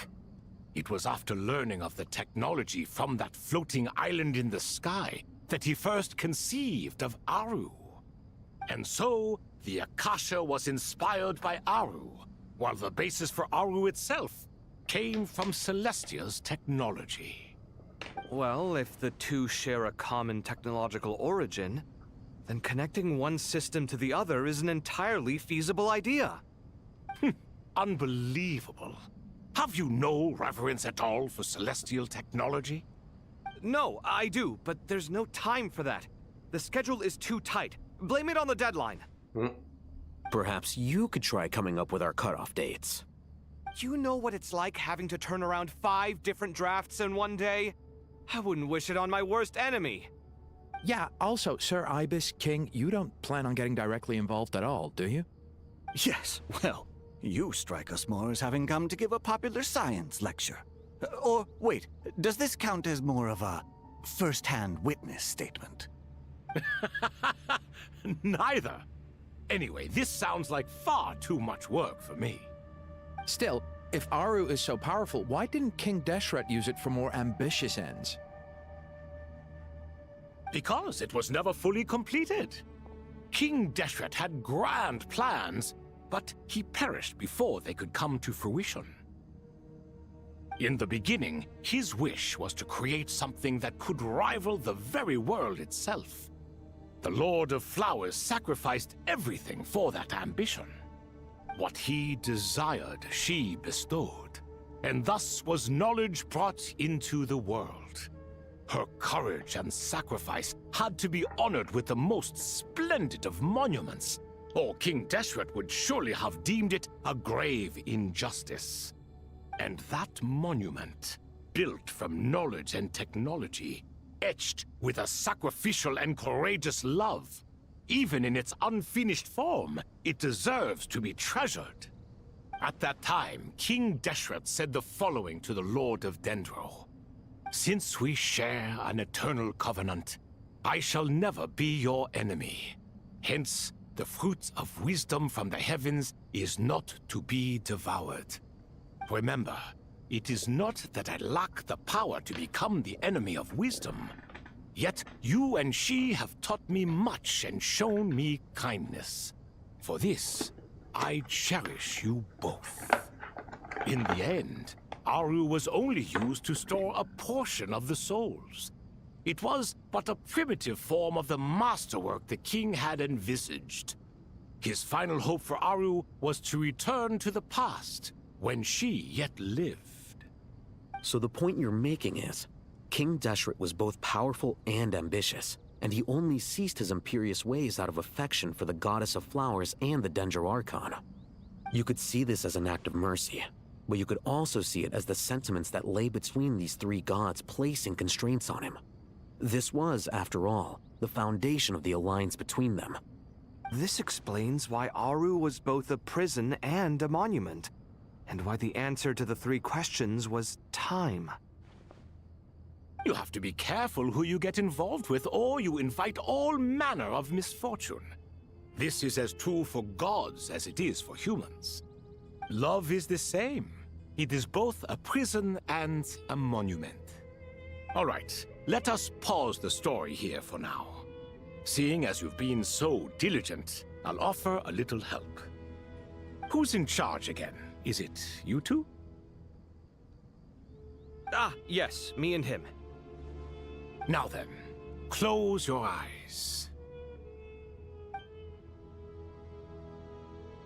It was after learning of the technology from that floating island in the sky that he first conceived of Aru. And so, the Akasha was inspired by Aru, while the basis for Aru itself came from Celestia's technology. Well, if the 2 share a common technological origin, then connecting one system to the other is an entirely feasible idea. Unbelievable. Have you no reverence at all for celestial technology? No, I do, but there's no time for that. The schedule is too tight. Blame it on the deadline. Perhaps you could try coming up with our cutoff dates. You know what it's like having to turn around 5 different drafts in one day? I wouldn't wish it on my worst enemy. Yeah, also, Sir Ibis, King, you don't plan on getting directly involved at all, do you? Yes, well, you strike us more as having come to give a popular science lecture. Or, wait, does this count as more of a first-hand witness statement? Neither. Anyway, this sounds like far too much work for me. Still, if Aru is so powerful, why didn't King Deshret use it for more ambitious ends? Because it was never fully completed. King Deshret had grand plans, but he perished before they could come to fruition. In the beginning, his wish was to create something that could rival the very world itself. The Lord of Flowers sacrificed everything for that ambition. What he desired, she bestowed, and thus was knowledge brought into the world. Her courage and sacrifice had to be honored with the most splendid of monuments, or King Deshret would surely have deemed it a grave injustice. And that monument, built from knowledge and technology, etched with a sacrificial and courageous love, even in its unfinished form, it deserves to be treasured. At that time, King Deshret said the following to the Lord of Dendro. Since we share an eternal covenant, I shall never be your enemy. Hence, the fruit of wisdom from the heavens is not to be devoured. Remember, it is not that I lack the power to become the enemy of wisdom. Yet you and she have taught me much and shown me kindness. For this, I cherish you both. In the end, Aru was only used to store a portion of the souls. It was but a primitive form of the masterwork the king had envisaged. His final hope for Aru was to return to the past, when she yet lived. So the point you're making is, King Deshret was both powerful and ambitious, and he only ceased his imperious ways out of affection for the goddess of flowers and the Dendro Archon. You could see this as an act of mercy, but you could also see it as the sentiments that lay between these three gods placing constraints on him. This was, after all, the foundation of the alliance between them. This explains why Aru was both a prison and a monument, and why the answer to the three questions was time. You have to be careful who you get involved with, or you invite all manner of misfortune. This is as true for gods as it is for humans. Love is the same. It is both a prison and a monument. All right, let us pause the story here for now. Seeing as you've been so diligent, I'll offer a little help. Who's in charge again? Is it you two? Ah, yes, me and him. Now then, close your eyes.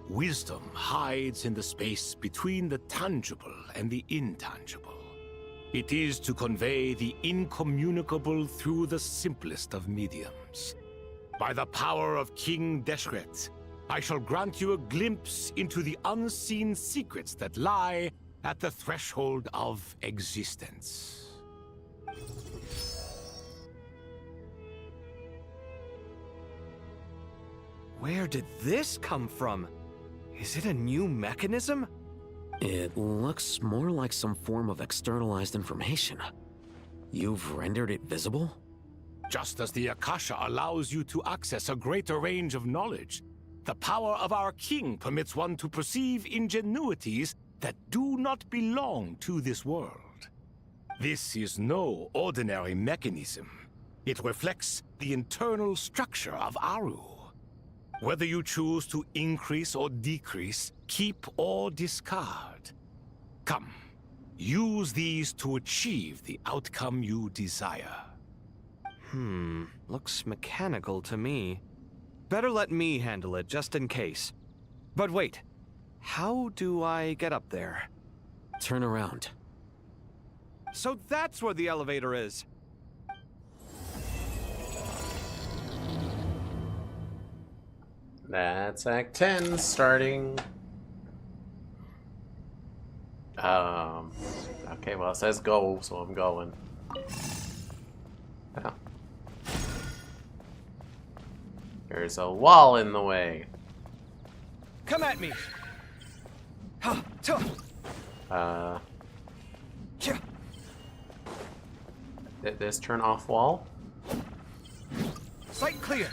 Wisdom hides in the space between the tangible and the intangible. It is to convey the incommunicable through the simplest of mediums. By the power of King Deshret, I shall grant you a glimpse into the unseen secrets that lie at the threshold of existence. Where did this come from? Is it a new mechanism? It looks more like some form of externalized information. You've rendered it visible? Just as the Akasha allows you to access a greater range of knowledge, the power of our king permits one to perceive ingenuities that do not belong to this world. This is no ordinary mechanism. It reflects the internal structure of Aru. Whether you choose to increase or decrease, keep or discard. Come, use these to achieve the outcome you desire. Looks mechanical to me. Better let me handle it, just in case. But wait, how do I get up there? Turn around. So that's where the elevator is. That's Act 10 starting. Okay, well, it says go, so I'm going. Oh. There's a wall in the way. Come at me! This turn off wall? Sight clear!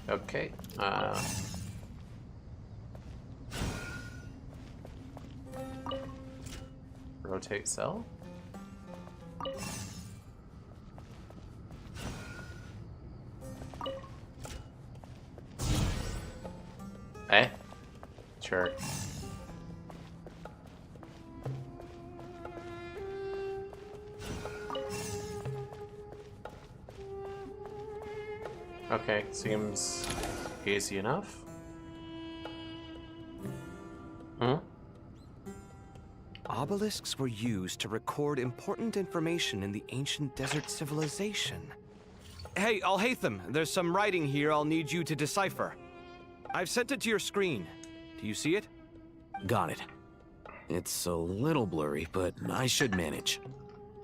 Okay, rotate cell. Sure. Okay, seems easy enough. Obelisks were used to record important information in the ancient desert civilization. Hey, Alhaitham, there's some writing here I'll need you to decipher. I've sent it to your screen. Do you see it? Got it. It's a little blurry, but I should manage.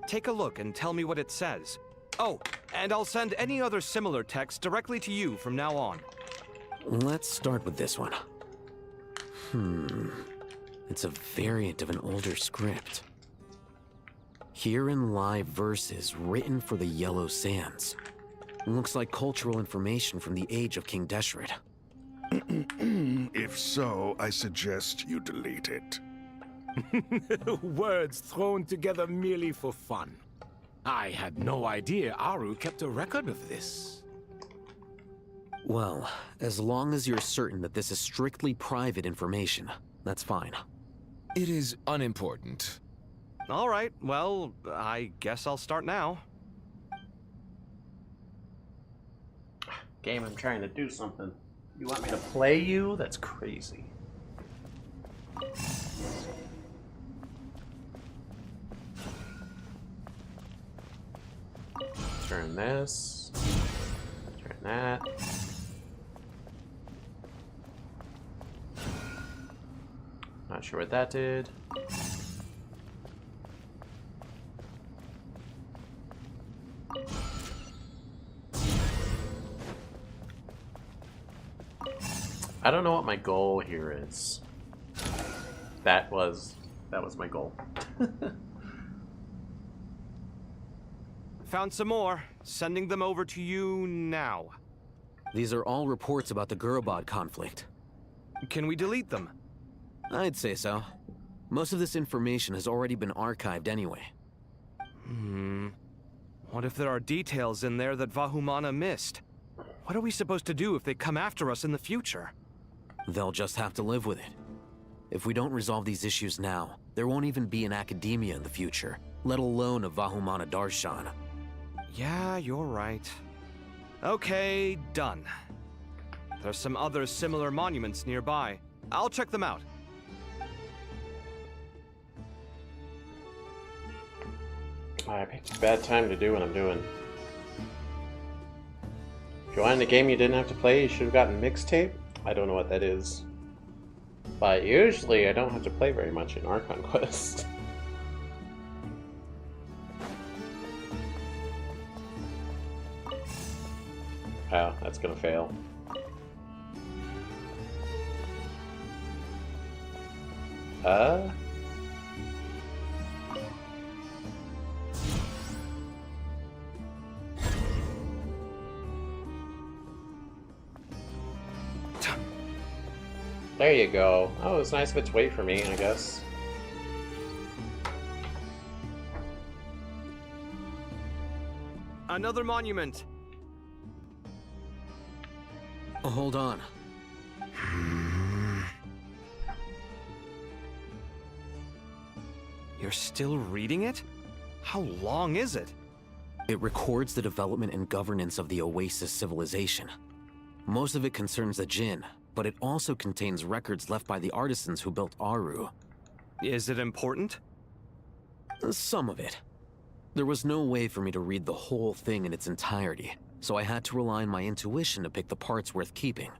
Take a look and tell me what it says. Oh, and I'll send any other similar text directly to you from now on. Let's start with this one. It's a variant of an older script. Herein lie verses written for the Yellow Sands. Looks like cultural information from the age of King Deshret. If so, I suggest you delete it. Words thrown together merely for fun. I had no idea Aru kept a record of this. Well, as long as you're certain that this is strictly private information, that's fine. It is unimportant. All right, well, I guess I'll start now. Game, I'm trying to do something. You want me to play you? That's crazy. Turn this. Turn that. Not sure what that did. I don't know what my goal here is. That was my goal. Found some more. Sending them over to you now. These are all reports about the Gurubad conflict. Can we delete them? I'd say so. Most of this information has already been archived anyway. What if there are details in there that Vahumana missed? What are we supposed to do if they come after us in the future? They'll just have to live with it. If we don't resolve these issues now, there won't even be an academia in the future, let alone a Vahumana Darshan. Yeah, you're right. Okay, done. There's some other similar monuments nearby. I'll check them out. I picked a bad time to do what I'm doing. If you wanted a game you didn't have to play, you should have gotten Mixtape. I don't know what that is. But usually I don't have to play very much in Archon Quest. Oh, that's gonna fail. There you go. Oh, it's nice of it to wait for me, I guess. Another monument. Oh, hold on. You're still reading it? How long is it? It records the development and governance of the Oasis civilization. Most of it concerns the Jinn, but it also contains records left by the artisans who built Aru. Is it important? Some of it. There was no way for me to read the whole thing in its entirety, so I had to rely on my intuition to pick the parts worth keeping.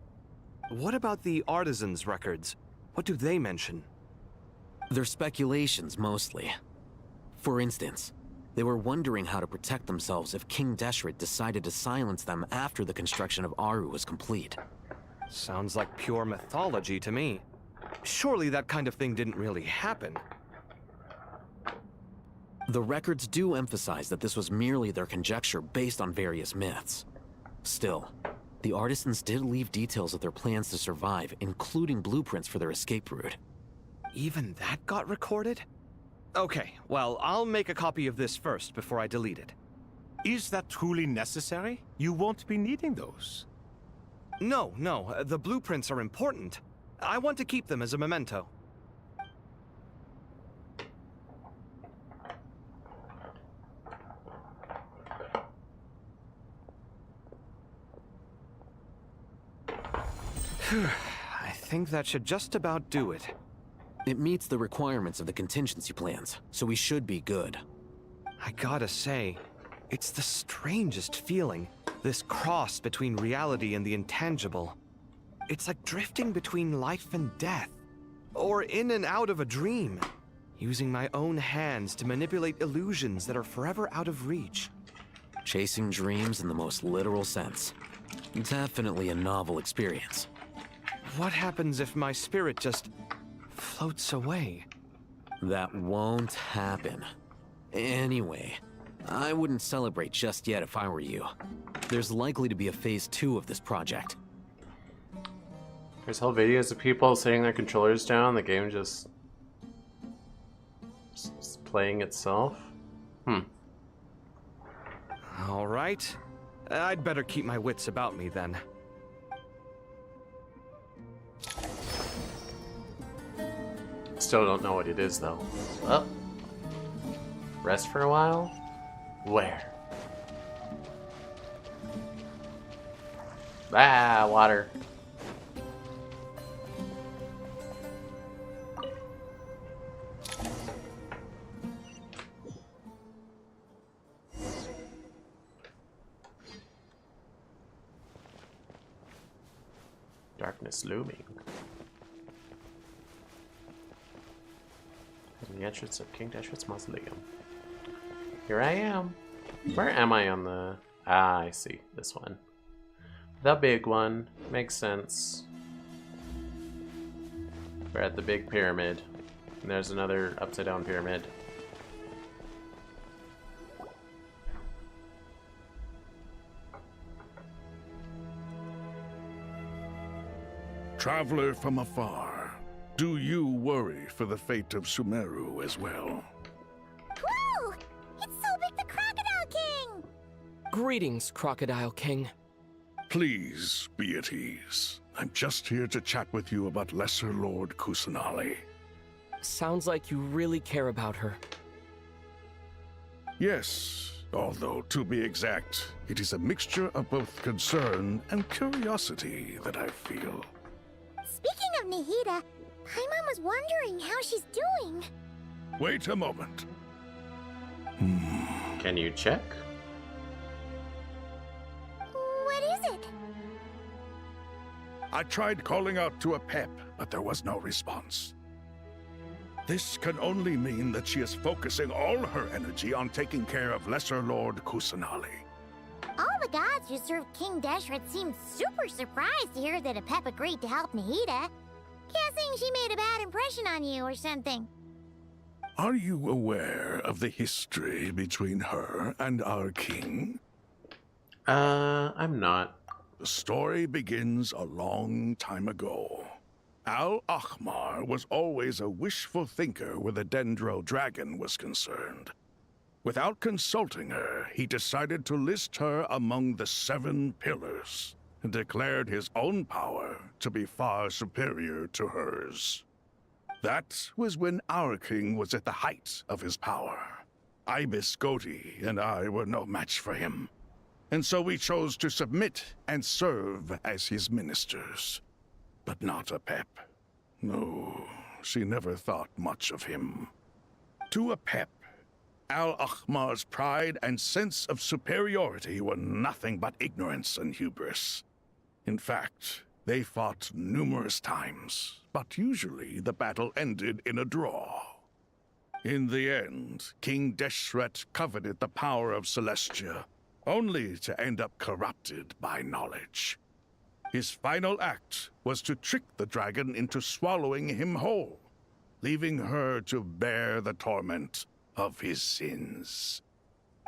What about the artisans' records? What do they mention? They're speculations, mostly. For instance, they were wondering how to protect themselves if King Deshret decided to silence them after the construction of Aru was complete. Sounds like pure mythology to me. Surely that kind of thing didn't really happen. The records do emphasize that this was merely their conjecture based on various myths. Still, the artisans did leave details of their plans to survive, including blueprints for their escape route. Even that got recorded? Okay, well, I'll make a copy of this first before I delete it. Is that truly necessary? You won't be needing those. No, the blueprints are important. I want to keep them as a memento. I think that should just about do it. It meets the requirements of the contingency plans, so we should be good. I gotta say, it's the strangest feeling, this cross between reality and the intangible. It's like drifting between life and death, or in and out of a dream, using my own hands to manipulate illusions that are forever out of reach. Chasing dreams in the most literal sense. Definitely a novel experience. What happens if my spirit just floats away? That won't happen. Anyway, I wouldn't celebrate just yet if I were you. There's likely to be a phase 2 of this project. There's whole videos of people setting their controllers down, the game just playing itself. All right. I'd better keep my wits about me then. Still don't know what it is, though. Oh. Rest for a while? Where? Ah, water. Darkness looming. The entrance of King Deshret's mausoleum. Here I am. Where am I on the... Ah, I see. This one. The big one. Makes sense. We're at the big pyramid. And there's another upside down pyramid. Traveler from afar, do you worry for the fate of Sumeru as well? Whoa! It's so big, the Crocodile King! Greetings, Crocodile King. Please be at ease. I'm just here to chat with you about Lesser Lord Kusanali. Sounds like you really care about her. Yes, although to be exact, it is a mixture of both concern and curiosity that I feel. Speaking of Nahida, Paimon was wondering how she's doing. Wait a moment. Can you check? What is it? I tried calling out to a pep, but there was no response. This can only mean that she is focusing all her energy on taking care of Lesser Lord Kusanali. All the gods who served King Deshret seemed super surprised to hear that a pep agreed to help Nahida. Guessing she made a bad impression on you or something. Are you aware of the history between her and our king? I'm not. The story begins a long time ago. Al-Ahmar was always a wishful thinker where the Dendro dragon was concerned. Without consulting her, he decided to list her among the 7 pillars and declared his own power to be far superior to hers. That was when our king was at the height of his power. Ibis Goti and I were no match for him, and so we chose to submit and serve as his ministers. But not a pep. No, she never thought much of him. To a pep, Al-Ahmar's pride and sense of superiority were nothing but ignorance and hubris. In fact, they fought numerous times, but usually the battle ended in a draw. In the end, King Deshret coveted the power of Celestia, only to end up corrupted by knowledge. His final act was to trick the dragon into swallowing him whole, leaving her to bear the torment of his sins.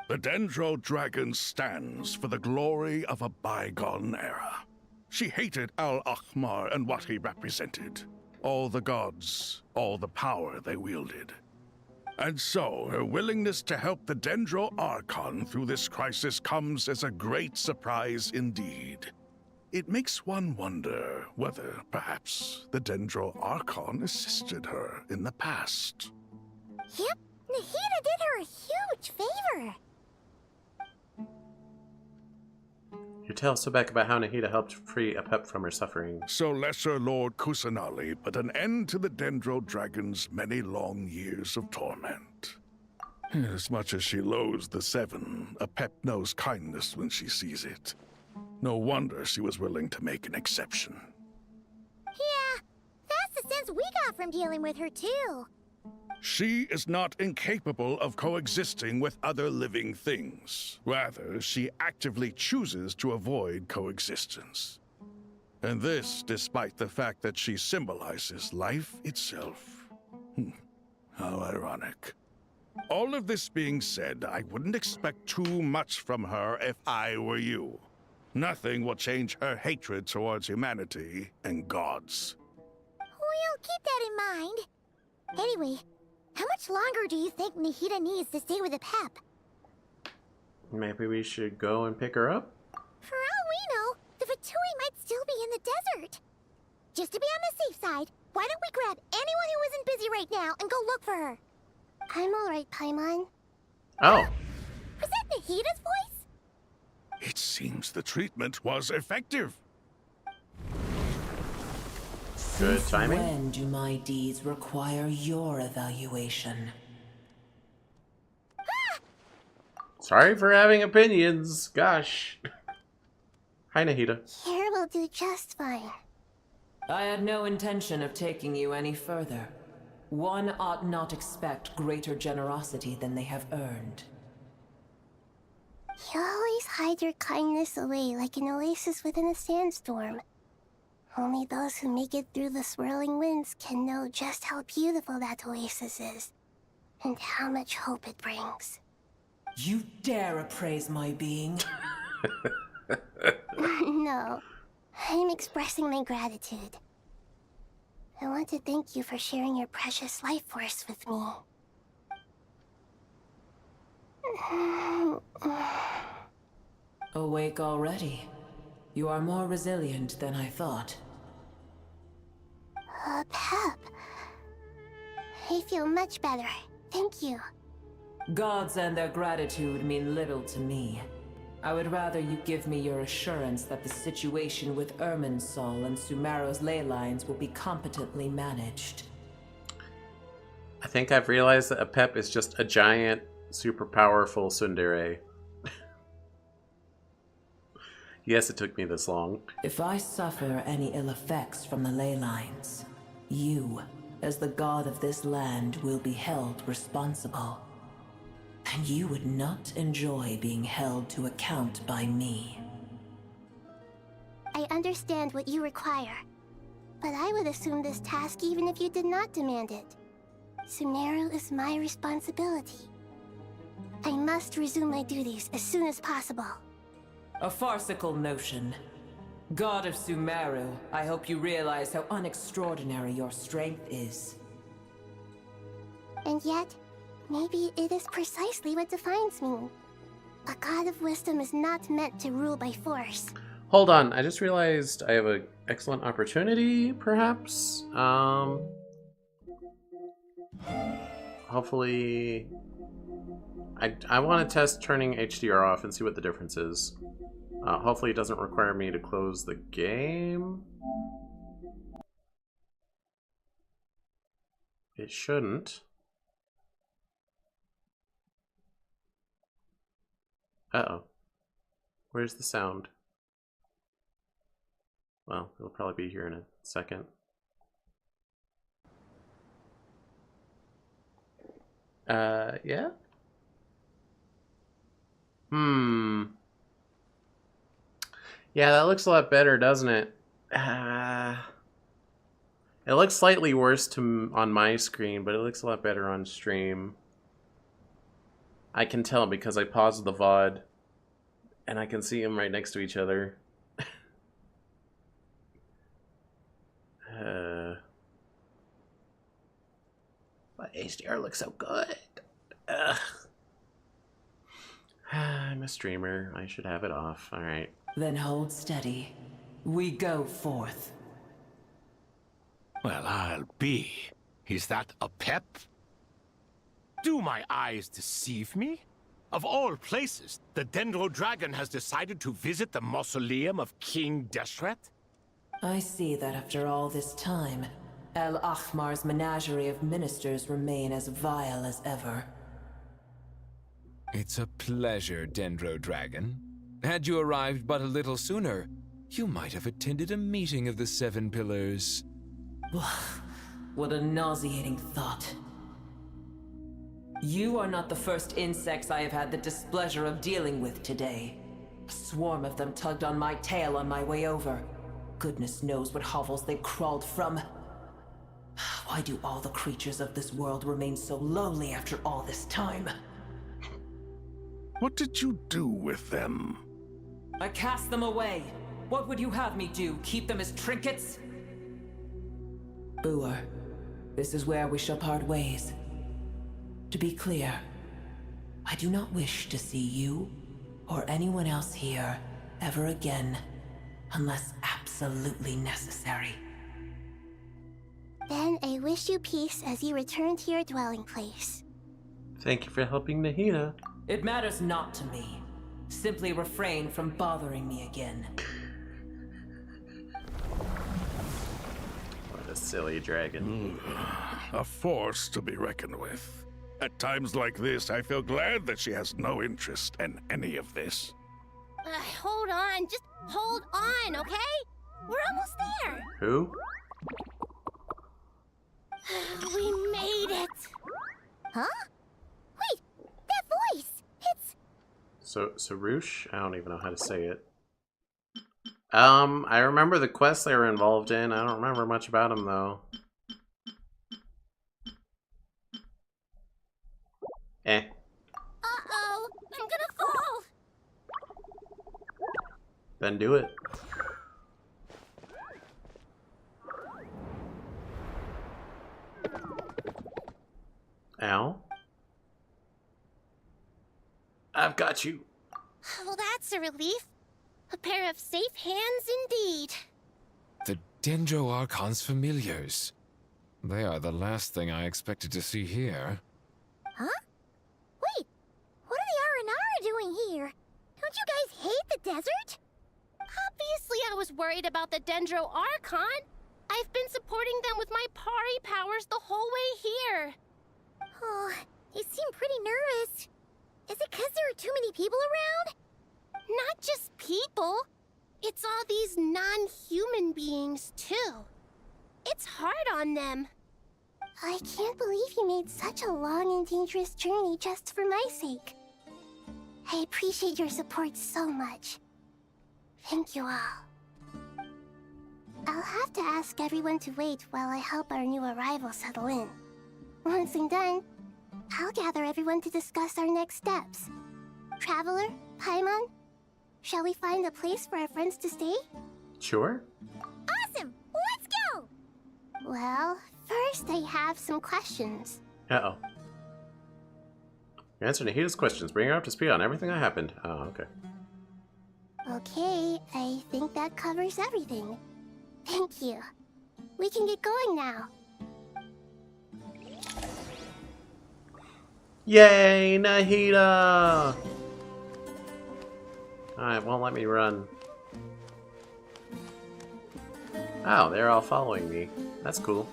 The Dendro dragon stands for the glory of a bygone era. She hated Al-Ahmar and what he represented. All the gods, all the power they wielded. And so, her willingness to help the Dendro Archon through this crisis comes as a great surprise indeed. It makes one wonder whether, perhaps, the Dendro Archon assisted her in the past. Yep, Nahida did her a huge favor. You tell Sobek about how Nahida helped free a pep from her suffering. So Lesser Lord Kusanali put an end to the Dendro Dragon's many long years of torment. As much as she loathes the 7, a pep knows kindness when she sees it. No wonder she was willing to make an exception. Yeah, that's the sense we got from dealing with her too. She is not incapable of coexisting with other living things. Rather, she actively chooses to avoid coexistence. And this despite the fact that she symbolizes life itself. How ironic. All of this being said, I wouldn't expect too much from her if I were you. Nothing will change her hatred towards humanity and gods. We'll keep that in mind. Anyway, how much longer do you think Nahida needs to stay with the pep? Maybe we should go and pick her up? For all we know, the Fatui might still be in the desert. Just to be on the safe side, Why don't we grab anyone who isn't busy right now and go look for her? I'm alright, Paimon. Oh. Was that Nahida's voice? It seems the treatment was effective. Good timing. When do my deeds require your evaluation? Sorry for having opinions. Gosh. Hi, Nahida. Here will do just fine. I had no intention of taking you any further. One ought not expect greater generosity than they have earned. You always hide your kindness away like an oasis within a sandstorm. Only those who make it through the swirling winds can know just how beautiful that oasis is, and how much hope it brings. You dare appraise my being? No, I'm expressing my gratitude. I want to thank you for sharing your precious life force with me. Awake already? You are more resilient than I thought. Pep. I feel much better. Thank you. Gods and their gratitude mean little to me. I would rather you give me your assurance that the situation with Irminsul and Sumeru's ley lines will be competently managed. I think I've realized that a Pep is just a giant, super powerful tsundere. Yes, it took me this long. If I suffer any ill effects from the ley lines, you, as the god of this land, will be held responsible. And you would not enjoy being held to account by me. I understand what you require, but I would assume this task even if you did not demand it. Sumeru is my responsibility. I must resume my duties as soon as possible. A farcical notion. God of Sumeru, I hope you realize how unextraordinary your strength is. And yet, maybe it is precisely what defines me. A god of wisdom is not meant to rule by force. Hold on, I just realized I have an excellent opportunity, perhaps? Hopefully... I want to test turning HDR off and see what the difference is. Hopefully it doesn't require me to close the game. It shouldn't. Uh-oh. Where's the sound? Well, it'll probably be here in a second. Yeah? Yeah, that looks a lot better, doesn't it? It looks slightly worse on my screen, but it looks a lot better on stream. I can tell because I paused the VOD, and I can see them right next to each other. But HDR looks so good. I'm a streamer. I should have it off. All right. Then hold steady. We go forth. Well, I'll be. Is that a Pep? Do my eyes deceive me? Of all places, the Dendro Dragon has decided to visit the mausoleum of King Deshret? I see that after all this time, El Ahmar's menagerie of ministers remain as vile as ever. It's a pleasure, Dendro Dragon. Had you arrived but a little sooner, you might have attended a meeting of the Seven Pillars. What a nauseating thought. You are not the first insects I have had the displeasure of dealing with today. A swarm of them tugged on my tail on my way over. Goodness knows what hovels they crawled from. Why do all the creatures of this world remain so lowly after all this time? What did you do with them? I cast them away. What would you have me do? Keep them as trinkets? Boer, this is where we shall part ways. To be clear, I do not wish to see you or anyone else here ever again, unless absolutely necessary. I wish you peace as you return to your dwelling place. Thank you for helping Nahida. It matters not to me. Simply refrain from bothering me again. What a silly dragon. A force to be reckoned with. At times like this, I feel glad that she has no interest in any of this. Hold on, just hold on, okay? We're almost there. Who? We made it. Huh? Wait, that voice. It's... So, Sarush? I don't even know how to say it. I remember the quests they were involved in. I don't remember much about them, though. Eh. Uh-oh, I'm gonna fall. Then do it. Ow. I've got you. Well, that's a relief. A pair of safe hands indeed. The Dendro Archon's familiars. They are the last thing I expected to see here. Huh? Wait, what are the Aranara doing here? Don't you guys hate the desert? Obviously I was worried about the Dendro Archon. I've been supporting them with my Pari powers the whole way here. Oh, you seem pretty nervous. Is it because there are too many people around? Not just people. It's all these non-human beings, too. It's hard on them. I can't believe you made such a long and dangerous journey just for my sake. I appreciate your support so much. Thank you all. I'll have to ask everyone to wait while I help our new arrival settle in. Once I'm done, I'll gather everyone to discuss our next steps. Traveler, Paimon, shall we find a place for our friends to stay? Sure. Awesome! Let's go! Well, first I have some questions. Uh-oh. Answer Nahida's questions. Bring her up to speed on everything that happened. Oh, okay. Okay, I think that covers everything. Thank you. We can get going now. Yay, Nahida! Alright, won't let me run. Oh, they're all following me. That's cool.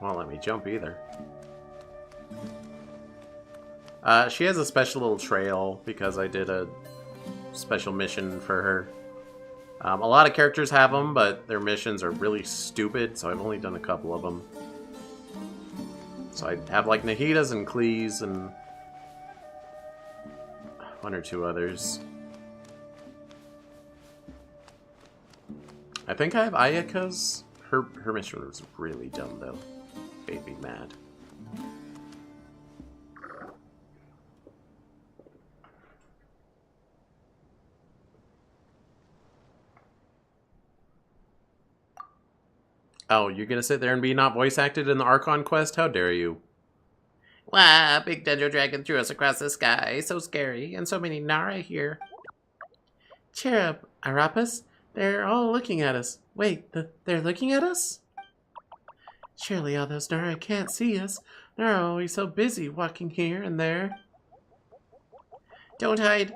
Won't let me jump either. She has a special little trail because I did a special mission for her. A lot of characters have them, but their missions are really stupid, so I've only done a couple of them. So I have like Nahida's and Klee's and one or two others. I think I have Ayaka's. Her mission was really dumb though. Made me mad. Oh, you're gonna sit there and be not voice acted in the Archon quest? How dare you? Wow, big Dendro Dragon threw us across the sky. So scary, and so many Nara here. Cheer up, Arapis. They're all looking at us. Wait, they're looking at us? Surely all those Nara can't see us. They're always so busy walking here and there. Don't hide.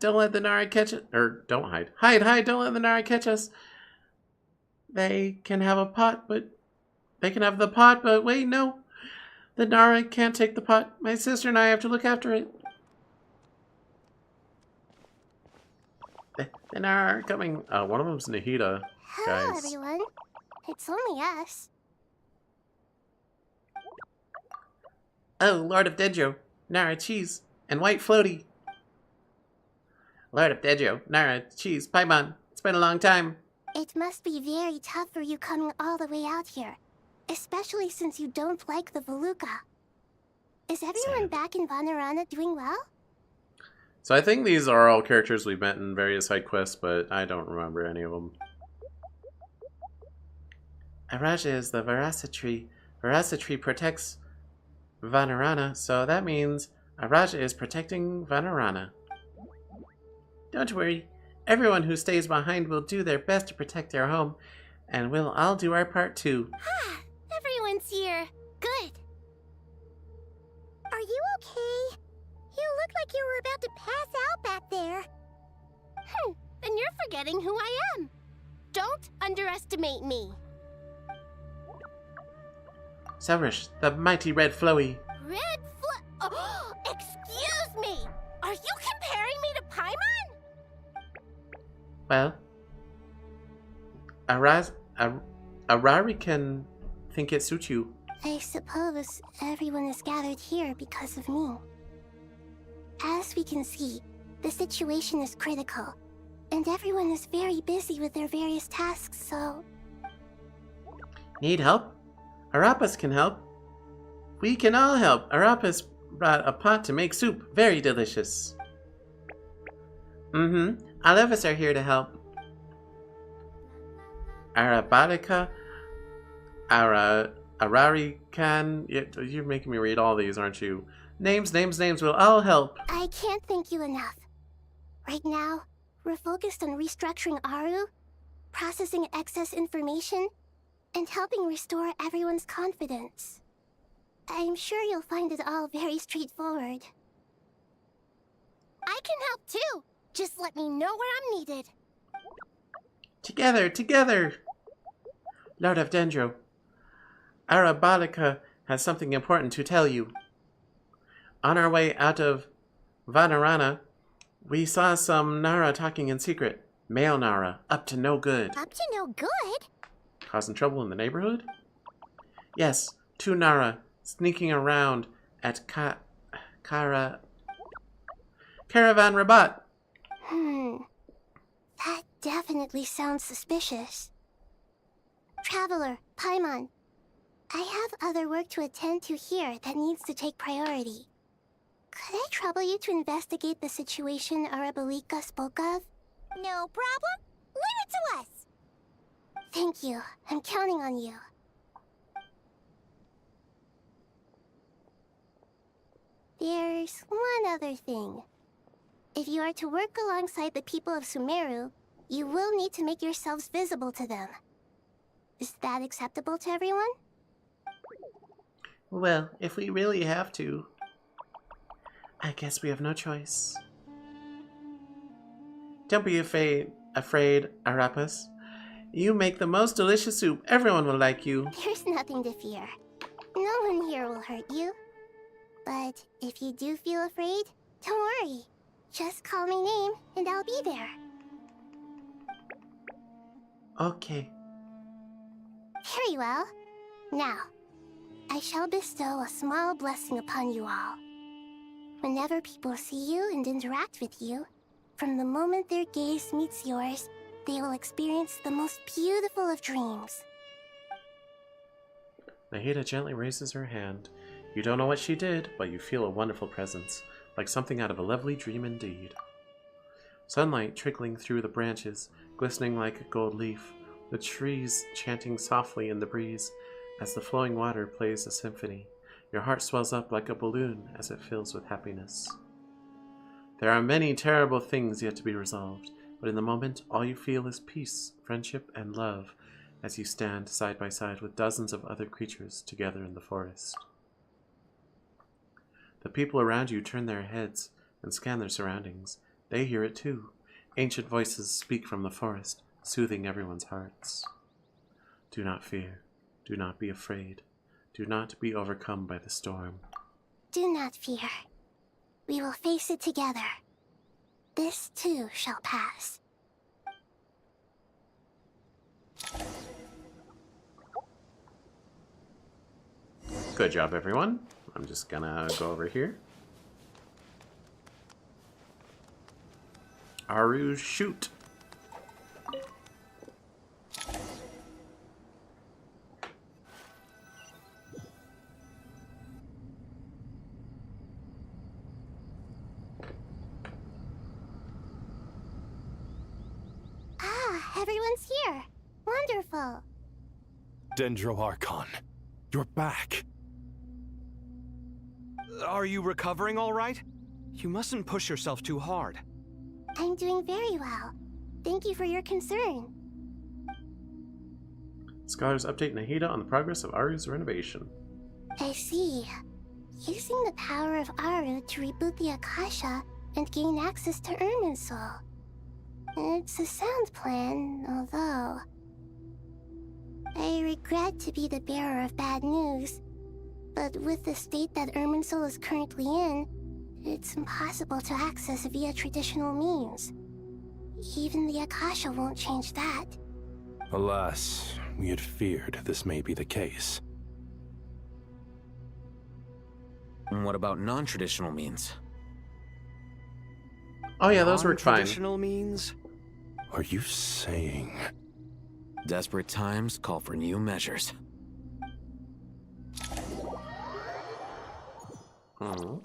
Don't let the Nara catch us. Or, don't hide. Hide, don't let the Nara catch us. They can have a pot, but... They can have the pot, but wait, no. The Nara can't take the pot. My sister and I have to look after it. The Nara are coming. One of them's Nahida, Hello, guys. everyone. It's only us. Oh, Lord of Dendro, Nara cheese, and white floaty. Lord of Dendro, Nara cheese, Paimon. It's been a long time. It must be very tough for you coming all the way out here. Especially since you don't like the Veluca. Is everyone back in Vanarana doing well? So I think these are all characters we've met in various side quests, but I don't remember any of them. Araja is the Veracity. Veracity protects Vanarana, so that means Araja is protecting Vanarana. Don't worry. Everyone who stays behind will do their best to protect their home. And we'll all do our part too. Ah, everyone's here. Good. Are you okay? You look like you were about to pass out back there. Then you're forgetting who I am. Don't underestimate me. Severish, the mighty red flowy. Oh, excuse me! Are you comparing me to Paimon? Well, Arari can think it suits you. I suppose everyone is gathered here because of me. As we can see, the situation is critical, and everyone is very busy with their various tasks, so... Need help? Arapis can help. We can all help. Arapis brought a pot to make soup. Very delicious. All of us are here to help. Arabatica, Arari can... You're making me read all these, aren't you? Names. We'll all help. I can't thank you enough. Right now, we're focused on restructuring Aru, processing excess information, and helping restore everyone's confidence. I'm sure you'll find it all very straightforward. I can help too. Just let me know where I'm needed. Together! Lord of Dendro, Arabatica has something important to tell you. On our way out of Vanarana, we saw some Nara talking in secret. Male Nara, up to no good. Up to no good? Causing trouble in the neighborhood? Yes, 2 Nara sneaking around at Caravan Rabat. That definitely sounds suspicious. Traveler, Paimon, I have other work to attend to here that needs to take priority. Could I trouble you to investigate the situation Arabalika spoke of? No problem. Leave it to us. Thank you. I'm counting on you. There's one other thing. If you are to work alongside the people of Sumeru, you will need to make yourselves visible to them. Is that acceptable to everyone? Well, if we really have to, I guess we have no choice. Don't be afraid, Arapis. You make the most delicious soup. Everyone will like you. There's nothing to fear. No one here will hurt you. But if you do feel afraid, don't worry. Just call my name and I'll be there. Okay. Very well. Now, I shall bestow a small blessing upon you all. Whenever people see you and interact with you, from the moment their gaze meets yours, they will experience the most beautiful of dreams. Nahida gently raises her hand. You don't know what she did, but you feel a wonderful presence, like something out of a lovely dream indeed. Sunlight trickling through the branches, glistening like a gold leaf, the trees chanting softly in the breeze as the flowing water plays a symphony. Your heart swells up like a balloon as it fills with happiness. There are many terrible things yet to be resolved, but in the moment all you feel is peace, friendship, and love as you stand side by side with dozens of other creatures together in the forest. The people around you turn their heads and scan their surroundings. They hear it too. Ancient voices speak from the forest, soothing everyone's hearts. Do not fear. Do not be afraid. Do not be overcome by the storm. Do not fear. We will face it together. This too shall pass. Good job, everyone. I'm just gonna go over here. Aru, shoot! Ah, everyone's here. Wonderful. Dendro Archon, you're back. Are you recovering all right? You mustn't push yourself too hard. I'm doing very well. Thank you for your concern. Scholars update Nahida on the progress of Aru's renovation. I see. Using the power of Aru to reboot the Akasha and gain access to Irminsul. It's a sound plan, although... I regret to be the bearer of bad news, but with the state that Irminsul is currently in, it's impossible to access via traditional means. Even the Akasha won't change that. Alas, we had feared this may be the case. And what about non-traditional means? Oh yeah, those work fine. Non-traditional means? Are you saying... Desperate times call for new measures. Oh.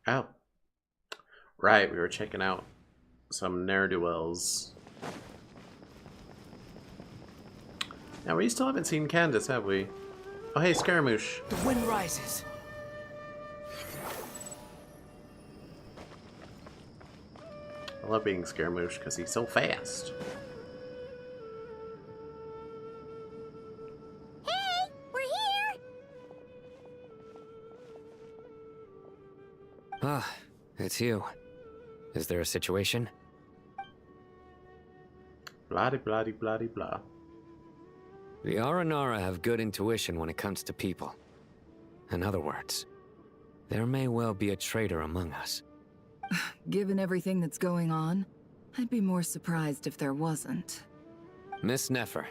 Oh. Right, we were checking out some ne'er-do-wells. Now, we still haven't seen Candace, have we? Oh, hey, Scaramouche. The wind rises. I love being Scaramouche because he's so fast. Hey, we're here! Ah, it's you. Is there a situation? Blah-de-blah-de-blah-de-blah. The Aranara have good intuition when it comes to people. In other words, there may well be a traitor among us. Given everything that's going on, I'd be more surprised if there wasn't. Miss Nefer,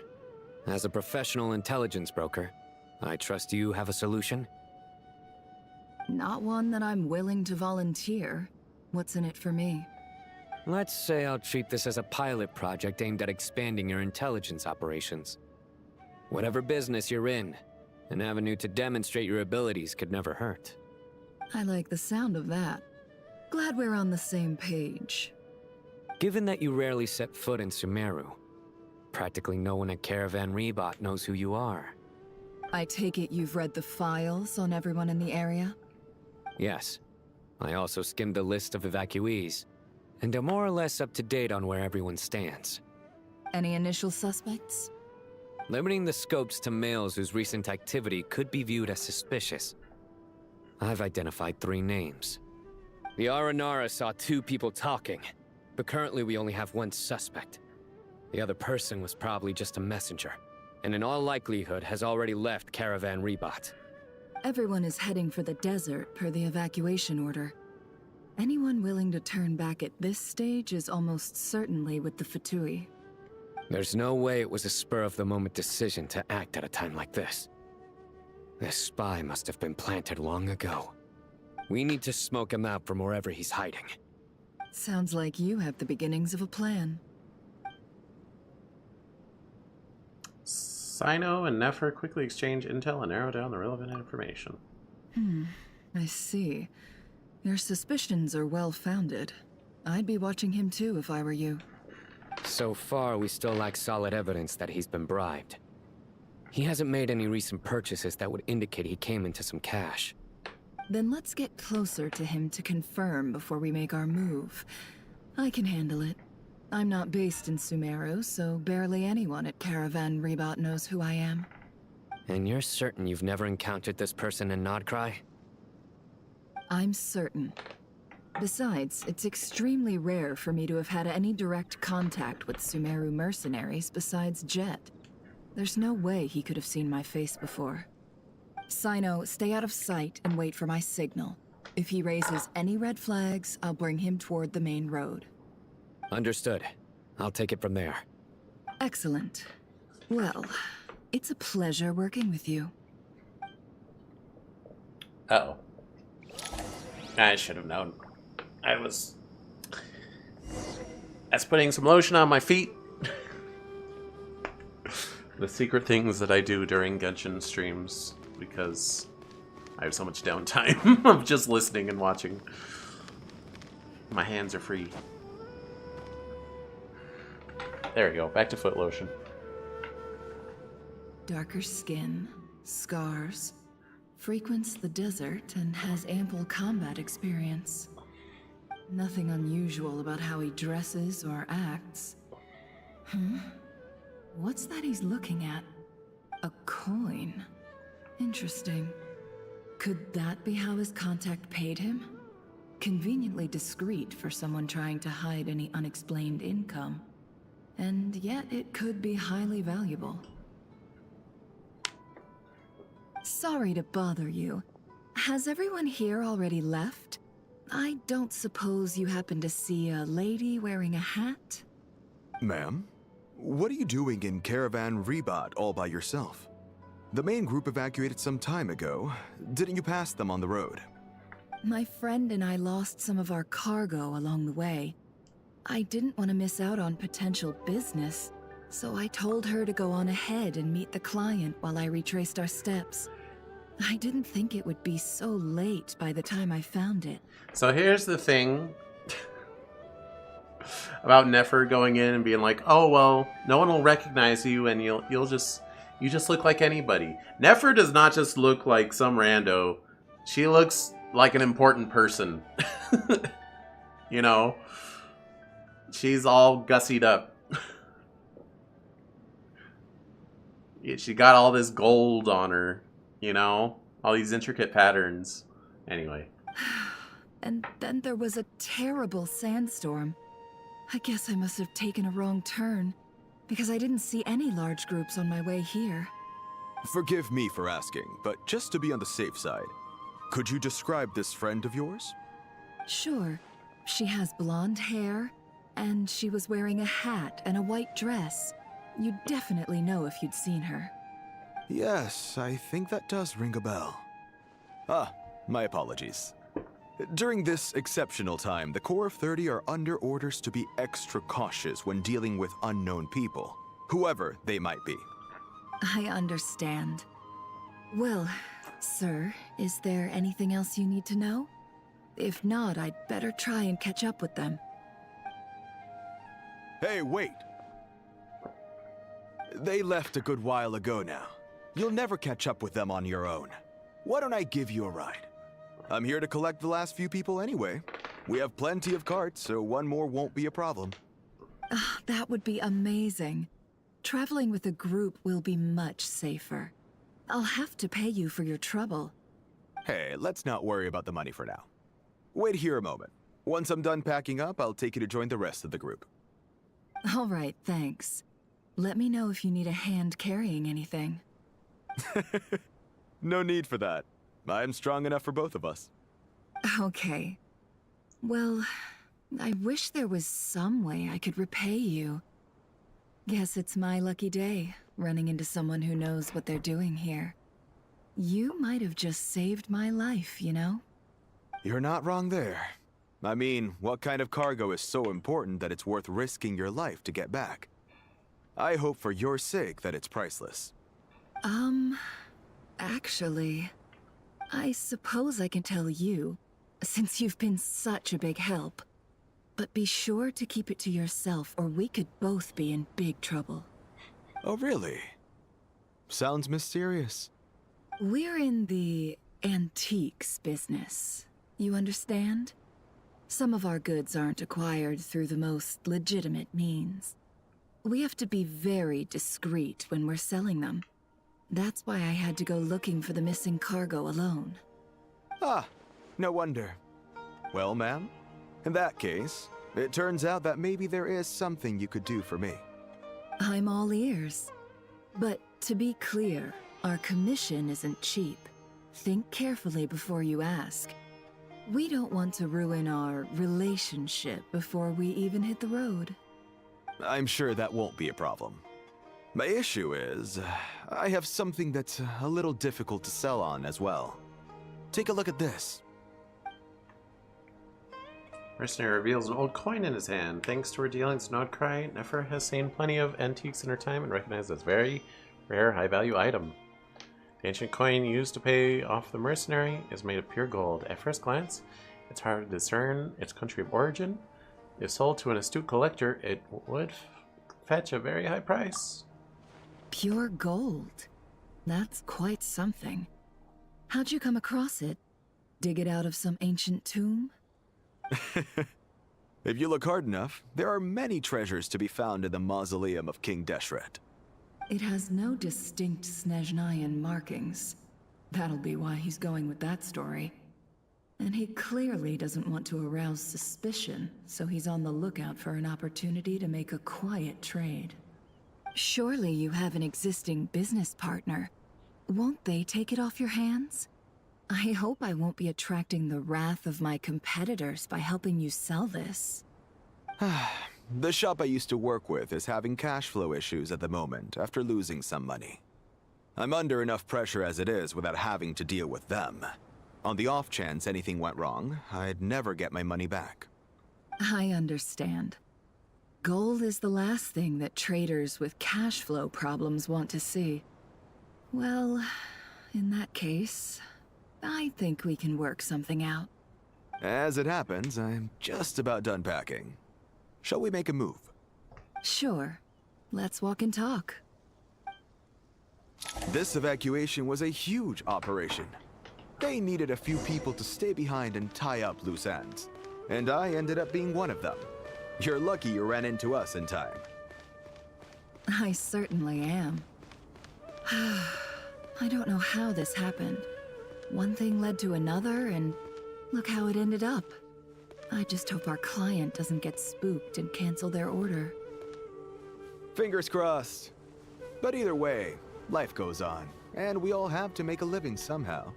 as a professional intelligence broker, I trust you have a solution? Not one that I'm willing to volunteer. What's in it for me? Let's say I'll treat this as a pilot project aimed at expanding your intelligence operations. Whatever business you're in, an avenue to demonstrate your abilities could never hurt. I like the sound of that. Glad we're on the same page. Given that you rarely set foot in Sumeru, practically no one at Caravan Rebot knows who you are. I take it you've read the files on everyone in the area? Yes. I also skimmed the list of evacuees, and am more or less up to date on where everyone stands. Any initial suspects? Limiting the scopes to males whose recent activity could be viewed as suspicious. I've identified 3 names. The Aranara saw 2 people talking, but currently we only have 1 suspect. The other person was probably just a messenger, and in all likelihood has already left Caravan Rebot. Everyone is heading for the desert per the evacuation order. Anyone willing to turn back at this stage is almost certainly with the Fatui. There's no way it was a spur-of-the-moment decision to act at a time like this. This spy must have been planted long ago. We need to smoke him out from wherever he's hiding. Sounds like you have the beginnings of a plan. Sino and Nefer quickly exchange intel and narrow down the relevant information. I see. Your suspicions are well-founded. I'd be watching him too if I were you. So far, we still lack solid evidence that he's been bribed. He hasn't made any recent purchases that would indicate he came into some cash. Then let's get closer to him to confirm before we make our move. I can handle it. I'm not based in Sumeru, so barely anyone at Caravan Rebot knows who I am. And you're certain you've never encountered this person in Nodcry? I'm certain. Besides, it's extremely rare for me to have had any direct contact with Sumeru mercenaries besides Jet. There's no way he could have seen my face before. Sino, stay out of sight and wait for my signal. If he raises any red flags, I'll bring him toward the main road. Understood. I'll take it from there. Excellent. Well, it's a pleasure working with you. Uh-oh. I should have known. That's putting some lotion on my feet. The secret things that I do during Genshin streams, because I have so much downtime of just listening and watching. My hands are free. There we go, back to foot lotion. Darker skin, scars, frequents the desert and has ample combat experience. Nothing unusual about how he dresses or acts. What's that he's looking at? A coin. Interesting. Could that be how his contact paid him? Conveniently discreet for someone trying to hide any unexplained income. And yet it could be highly valuable. Sorry to bother you. Has everyone here already left? I don't suppose you happen to see a lady wearing a hat? Ma'am, what are you doing in Caravan Rebat all by yourself? The main group evacuated some time ago. Didn't you pass them on the road? My friend and I lost some of our cargo along the way. I didn't want to miss out on potential business, so I told her to go on ahead and meet the client while I retraced our steps. I didn't think it would be so late by the time I found it. So here's the thing about Nefer going in and being like, "Oh well, no one will recognize you, and you just look like anybody." Nefer does not just look like some rando; she looks like an important person. You know, she's all gussied up. She got all this gold on her. You know, all these intricate patterns. Anyway. And then there was a terrible sandstorm. I guess I must have taken a wrong turn, because I didn't see any large groups on my way here. Forgive me for asking, but just to be on the safe side, could you describe this friend of yours? Sure. She has blonde hair, and she was wearing a hat and a white dress. You'd definitely know if you'd seen her. Yes, I think that does ring a bell. Ah, my apologies. During this exceptional time, the Core of 30 are under orders to be extra cautious when dealing with unknown people, whoever they might be. I understand. Well, sir, is there anything else you need to know? If not, I'd better try and catch up with them. Hey, wait! They left a good while ago now. You'll never catch up with them on your own. Why don't I give you a ride? I'm here to collect the last few people anyway. We have plenty of carts, so one more won't be a problem. That would be amazing. Traveling with a group will be much safer. I'll have to pay you for your trouble. Hey, let's not worry about the money for now. Wait here a moment. Once I'm done packing up, I'll take you to join the rest of the group. All right, thanks. Let me know if you need a hand carrying anything. No need for that. I'm strong enough for both of us. Okay. Well, I wish there was some way I could repay you. Guess it's my lucky day, running into someone who knows what they're doing here. You might have just saved my life, you know? You're not wrong there. I mean, what kind of cargo is so important that it's worth risking your life to get back? I hope for your sake that it's priceless. Actually, I suppose I can tell you, since you've been such a big help. But be sure to keep it to yourself, or we could both be in big trouble. Oh, really? Sounds mysterious. We're in the antiques business. You understand? Some of our goods aren't acquired through the most legitimate means. We have to be very discreet when we're selling them. That's why I had to go looking for the missing cargo alone. Ah, no wonder. Well, ma'am, in that case, it turns out that maybe there is something you could do for me. I'm all ears. But to be clear, our commission isn't cheap. Think carefully before you ask. We don't want to ruin our relationship before we even hit the road. I'm sure that won't be a problem. My issue is, I have something that's a little difficult to sell on as well. Take a look at this. Mercenary reveals an old coin in his hand. Thanks to her dealings with Nodcry, Nefer has seen plenty of antiques in her time and recognized this very rare, high-value item. The ancient coin used to pay off the mercenary is made of pure gold. At first glance, it's hard to discern its country of origin. If sold to an astute collector, it would fetch a very high price. Pure gold? That's quite something. How'd you come across it? Dig it out of some ancient tomb? If you look hard enough, there are many treasures to be found in the mausoleum of King Deshret. It has no distinct Snezhnayan markings. That'll be why he's going with that story. And he clearly doesn't want to arouse suspicion, so he's on the lookout for an opportunity to make a quiet trade. Surely you have an existing business partner. Won't they take it off your hands? I hope I won't be attracting the wrath of my competitors by helping you sell this. The shop I used to work with is having cash flow issues at the moment after losing some money. I'm under enough pressure as it is without having to deal with them. On the off chance anything went wrong, I'd never get my money back. I understand. Gold is the last thing that traders with cash flow problems want to see. Well, in that case, I think we can work something out. As it happens, I'm just about done packing. Shall we make a move? Sure. Let's walk and talk. This evacuation was a huge operation. They needed a few people to stay behind and tie up loose ends. And I ended up being one of them. You're lucky you ran into us in time. I certainly am. I don't know how this happened. One thing led to another, and look how it ended up. I just hope our client doesn't get spooked and cancel their order. Fingers crossed. But either way, life goes on, and we all have to make a living somehow.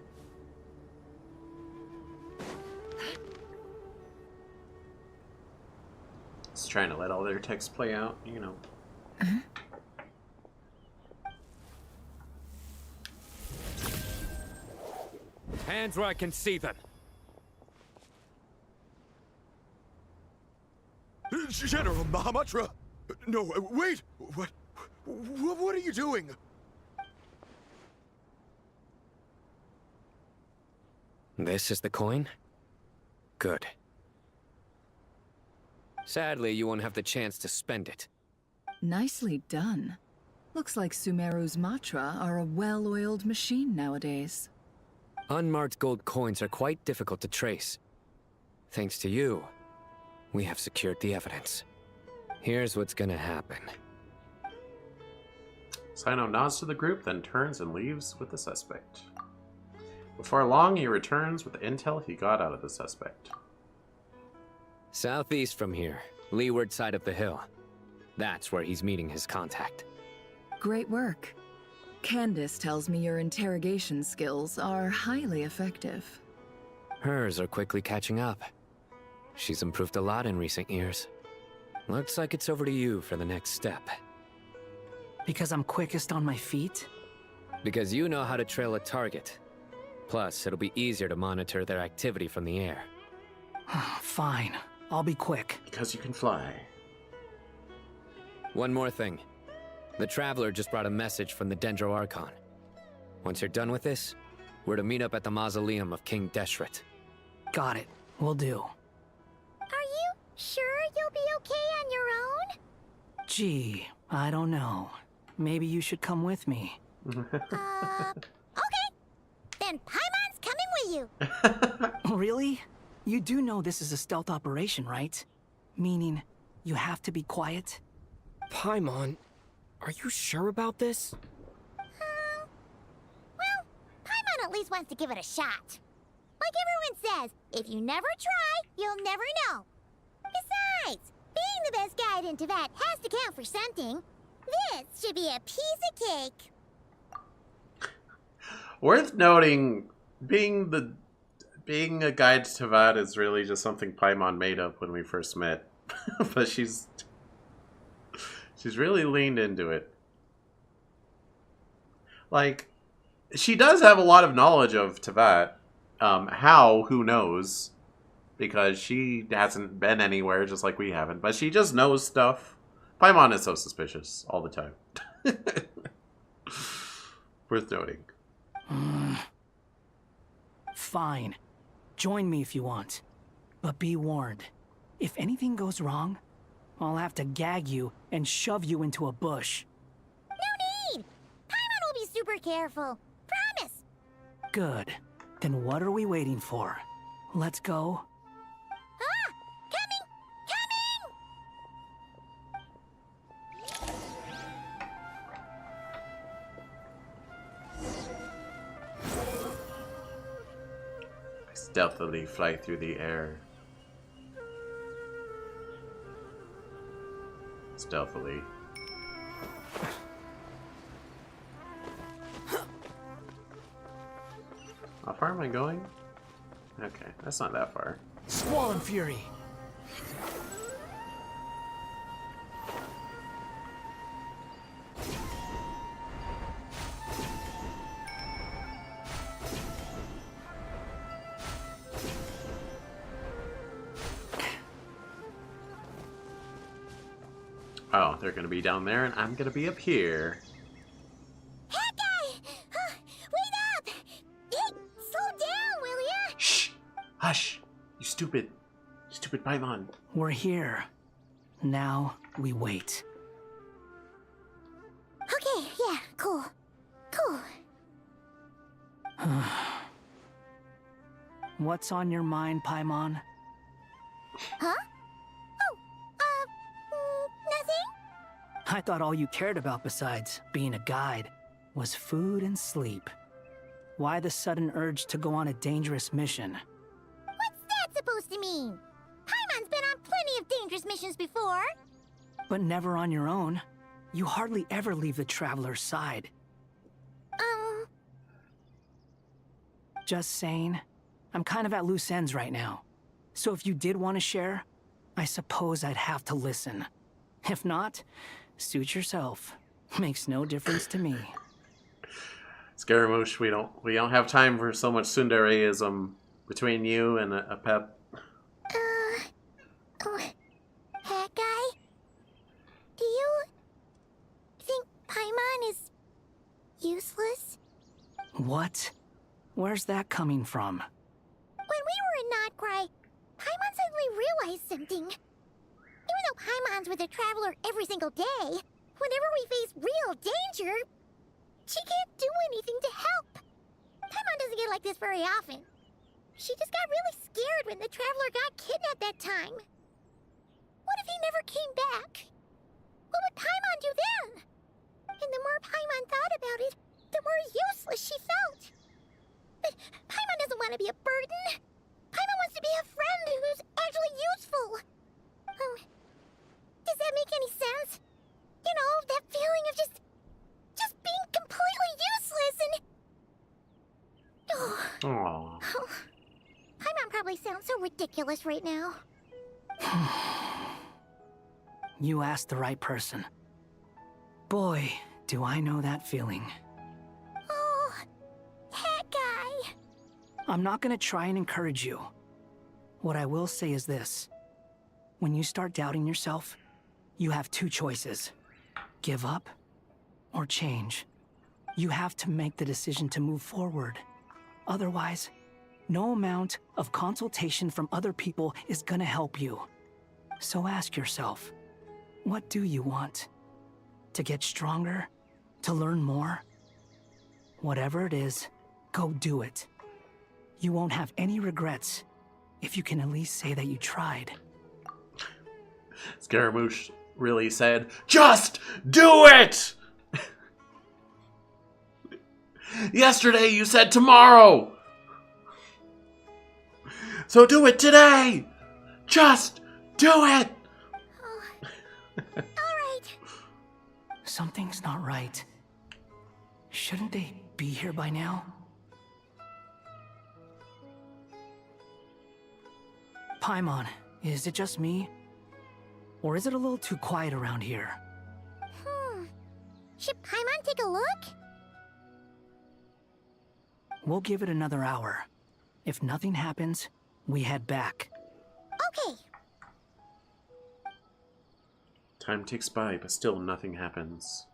Just trying to let all their text play out, you know. Hands where I can see them. General Mahamatra! No, wait! What are you doing? This is the coin? Good. Sadly, you won't have the chance to spend it. Nicely done. Looks like Sumeru's Matra are a well-oiled machine nowadays. Unmarked gold coins are quite difficult to trace. Thanks to you, we have secured the evidence. Here's what's gonna happen. Sino nods to the group, then turns and leaves with the suspect. Before long, he returns with the intel he got out of the suspect. Southeast from here, leeward side of the hill. That's where he's meeting his contact. Great work. Candace tells me your interrogation skills are highly effective. Hers are quickly catching up. She's improved a lot in recent years. Looks like it's over to you for the next step. Because I'm quickest on my feet? Because you know how to trail a target. Plus, it'll be easier to monitor their activity from the air. Fine. I'll be quick. Because you can fly. One more thing. The Traveler just brought a message from the Dendro Archon. Once you're done with this, we're to meet up at the mausoleum of King Deshret. Got it. Will do. Are you sure you'll be okay on your own? Gee, I don't know. Maybe you should come with me. Okay. Then Paimon's coming with you. Really? You do know this is a stealth operation, right? Meaning, you have to be quiet? Paimon, are you sure about this? Well, Paimon at least wants to give it a shot. Like everyone says, if you never try, you'll never know. Besides, being the best guide in Teyvat has to count for something. This should be a piece of cake. Worth noting, being a guide to Teyvat is really just something Paimon made up when we first met. But she's really leaned into it. Like, she does have a lot of knowledge of Teyvat. How? Who knows? Because she hasn't been anywhere, just like we haven't. But she just knows stuff. Paimon is so suspicious all the time. Worth noting. Fine. Join me if you want. But be warned. If anything goes wrong, I'll have to gag you and shove you into a bush. No need! Paimon will be super careful. Promise! Good. Then what are we waiting for? Let's go. Ah! Coming! Stealthily fly through the air. Stealthily. How far am I going? Okay, that's not that far. Squall and Fury. Oh, they're gonna be down there and I'm gonna be up here. Wait up! Hey, slow down, will ya? Shh! Hush! You stupid Paimon. We're here. Now we wait. Okay, yeah, cool. Cool. What's on your mind, Paimon? Huh? Nothing? I thought all you cared about besides being a guide was food and sleep. Why the sudden urge to go on a dangerous mission? What's that supposed to mean? Paimon's been on plenty of dangerous missions before. But never on your own. You hardly ever leave the Traveler's side. Just saying. I'm kind of at loose ends right now. So if you did want to share, I suppose I'd have to listen. If not, suit yourself. Makes no difference to me. Scaramouche, we don't have time for so much tsundereism between you and a pep. Hat guy? Do you think Paimon is useless? What? Where's that coming from? When we were in Notcry, Paimon suddenly realized something. Even though Paimon's with a Traveler every single day, whenever we face real danger, she can't do anything to help. Paimon doesn't get like this very often. She just got really scared when the Traveler got kidnapped that time. What if he never came back? What would Paimon do then? And the more Paimon thought about it, the more useless she felt. But Paimon doesn't want to be a burden. Paimon wants to be a friend who's actually useful. Does that make any sense? You know, that feeling of just being completely useless and... Aww. Paimon probably sounds so ridiculous right now. You asked the right person. Boy, do I know that feeling. Oh, hat guy. I'm not gonna try and encourage you. What I will say is this. When you start doubting yourself, you have two choices. Give up or change. You have to make the decision to move forward. Otherwise, no amount of consultation from other people is gonna help you. So ask yourself, what do you want? To get stronger? To learn more? Whatever it is, go do it. You won't have any regrets if you can at least say that you tried. Scaramouche really said, "Just do it!" Yesterday you said tomorrow. So do it today. Just do it. Alright. Something's not right. Shouldn't they be here by now? Paimon, is it just me? Or is it a little too quiet around here? Should Paimon take a look? We'll give it another hour. If nothing happens, we head back. Okay. Time ticks by, but still nothing happens.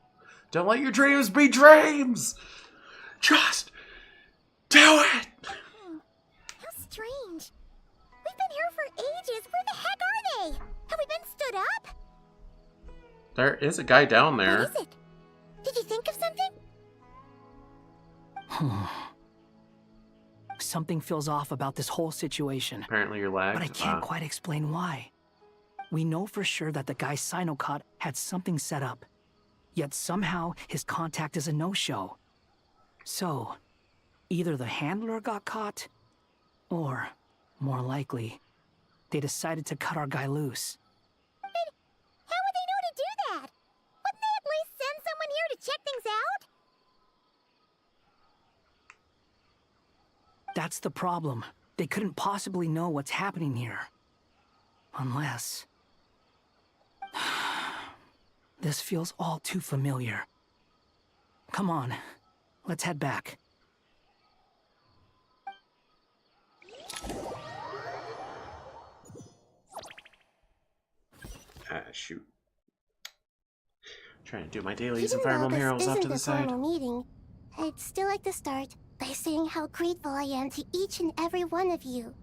Don't let your dreams be dreams! Just do it! How strange. We've been here for ages. Where the heck are they? Have we been stood up? There is a guy down there. What is it? Did you think of something? Something feels off about this whole situation. Apparently you're lagged. But I can't quite explain why. We know for sure that the guy Sinocot had something set up. Yet somehow his contact is a no-show. So, either the handler got caught, Or, more likely, they decided to cut our guy loose. But how would they know to do that? Wouldn't they at least send someone here to check things out? That's the problem. They couldn't possibly know what's happening here. Unless... This feels all too familiar. Come on, let's head back. Shoot. Trying to do my dailies Even and Fire though Emblem Heroes this off to isn't the a side. formal meeting, I'd still like to start by saying how grateful I am to each and every one of you.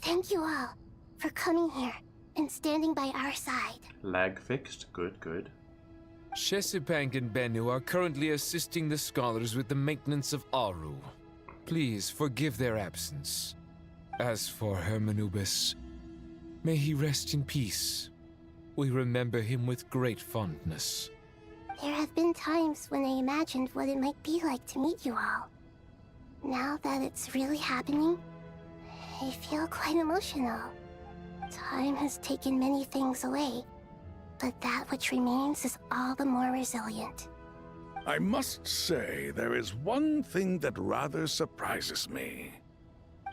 Thank you all for coming here and standing by our side. Lag fixed. Good, good. Shesipank and Bennu are currently assisting the scholars with the maintenance of Aru. Please forgive their absence. As for Hermanubis, may he rest in peace. We remember him with great fondness. There have been times when I imagined what it might be like to meet you all. Now that it's really happening, I feel quite emotional. Time has taken many things away, but that which remains is all the more resilient. I must say, there is one thing that rather surprises me.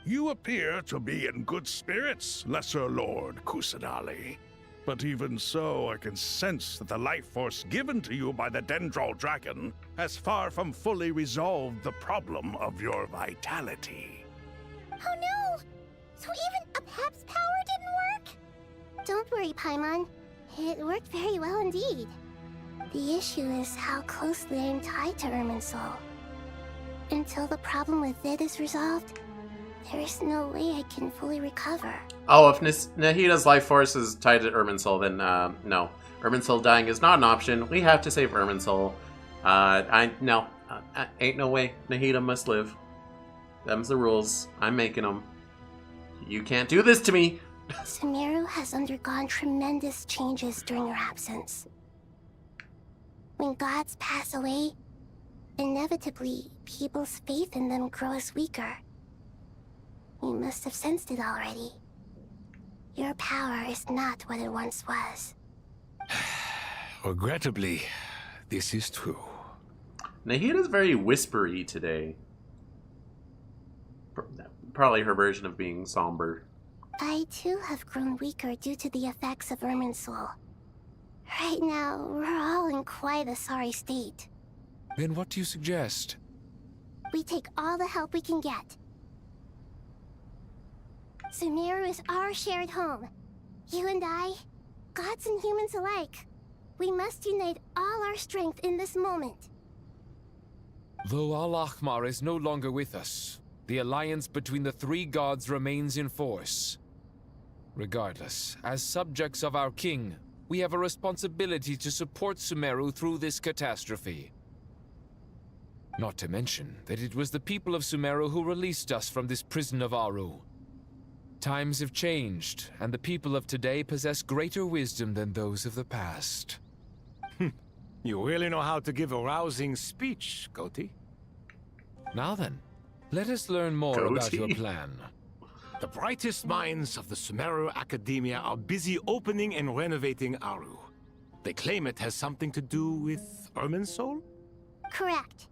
You appear to be in good spirits, Lesser Lord Kusanali. But even so, I can sense that the life force given to you by the Dendral Dragon has far from fully resolved the problem of your vitality. Oh no! So even Apep's power didn't work? Don't worry, Paimon. It worked very well indeed. The issue is how closely I am tied to Irminsul. Until the problem with it is resolved, there is no way I can fully recover. Oh, if Nahida's life force is tied to Irminsul, then no. Irminsul dying is not an option. We have to save Irminsul. Ain't no way. Nahida must live. Them's the rules. I'm making them. You can't do this to me! Sumeru has undergone tremendous changes during your absence. When gods pass away, inevitably, people's faith in them grows weaker. You must have sensed it already. Your power is not what it once was. Regrettably, this is true. Nahida's very whispery today. Probably her version of being somber. I too have grown weaker due to the effects of Irminsul. Right now, we're all in quite a sorry state. Then what do you suggest? We take all the help we can get. Sumeru is our shared home. You and I, gods and humans alike. We must unite all our strength in this moment. Though Al-Ahmar is no longer with us, the alliance between the three gods remains in force. Regardless, as subjects of our king, we have a responsibility to support Sumeru through this catastrophe. Not to mention that it was the people of Sumeru who released us from this prison of Aru. Times have changed, and the people of today possess greater wisdom than those of the past. You really know how to give a rousing speech, Goti. Now then, let us learn more about your plan. The brightest minds of the Sumeru Academia are busy opening and renovating Aru. They claim it has something to do with Irminsul? Correct.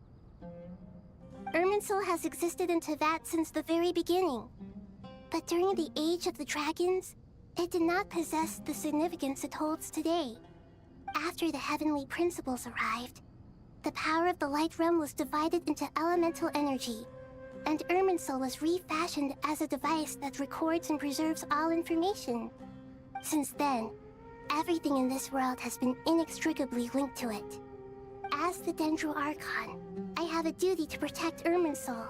Irminsul has existed in Teyvat since the very beginning. But during the Age of the Dragons, it did not possess the significance it holds today. After the heavenly principles arrived, the power of the Light Realm was divided into elemental energy, and Irminsul was refashioned as a device that records and preserves all information. Since then, everything in this world has been inextricably linked to it. As the Dendro Archon, I have a duty to protect Irminsul.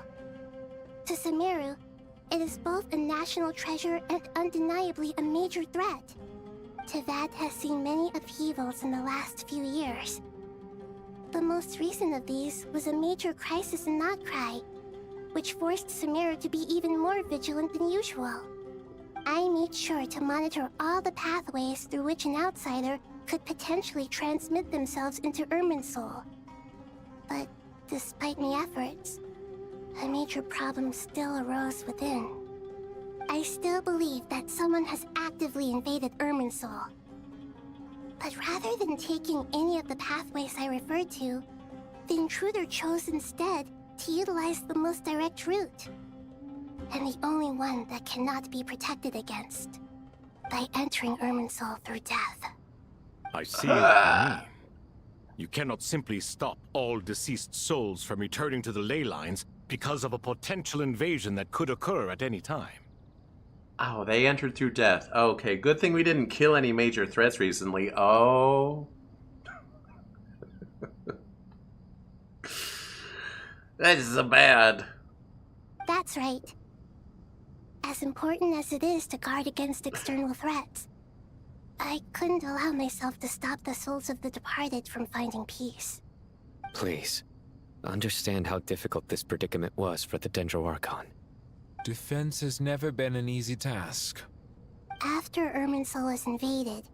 To Sumeru, it is both a national treasure and undeniably a major threat. Teyvat has seen many upheavals in the last few years. The most recent of these was a major crisis in Notcry, which forced Sumeru to be even more vigilant than usual. I made sure to monitor all the pathways through which an outsider could potentially transmit themselves into Irminsul. But despite my efforts, a major problem still arose within. I still believe that someone has actively invaded Irminsul. But rather than taking any of the pathways I referred to, the intruder chose instead to utilize the most direct route. And the only one that cannot be protected against. By entering Irminsul through death. I see what you mean. You cannot simply stop all deceased souls from returning to the ley lines because of a potential invasion that could occur at any time. Oh, they entered through death. Okay, good thing we didn't kill any major threats recently. Oh. That is bad. That's right. As important as it is to guard against external threats, I couldn't allow myself to stop the souls of the departed from finding peace. Please, understand how difficult this predicament was for the Dendro Archon. Defense has never been an easy task. After Irminsul was invaded,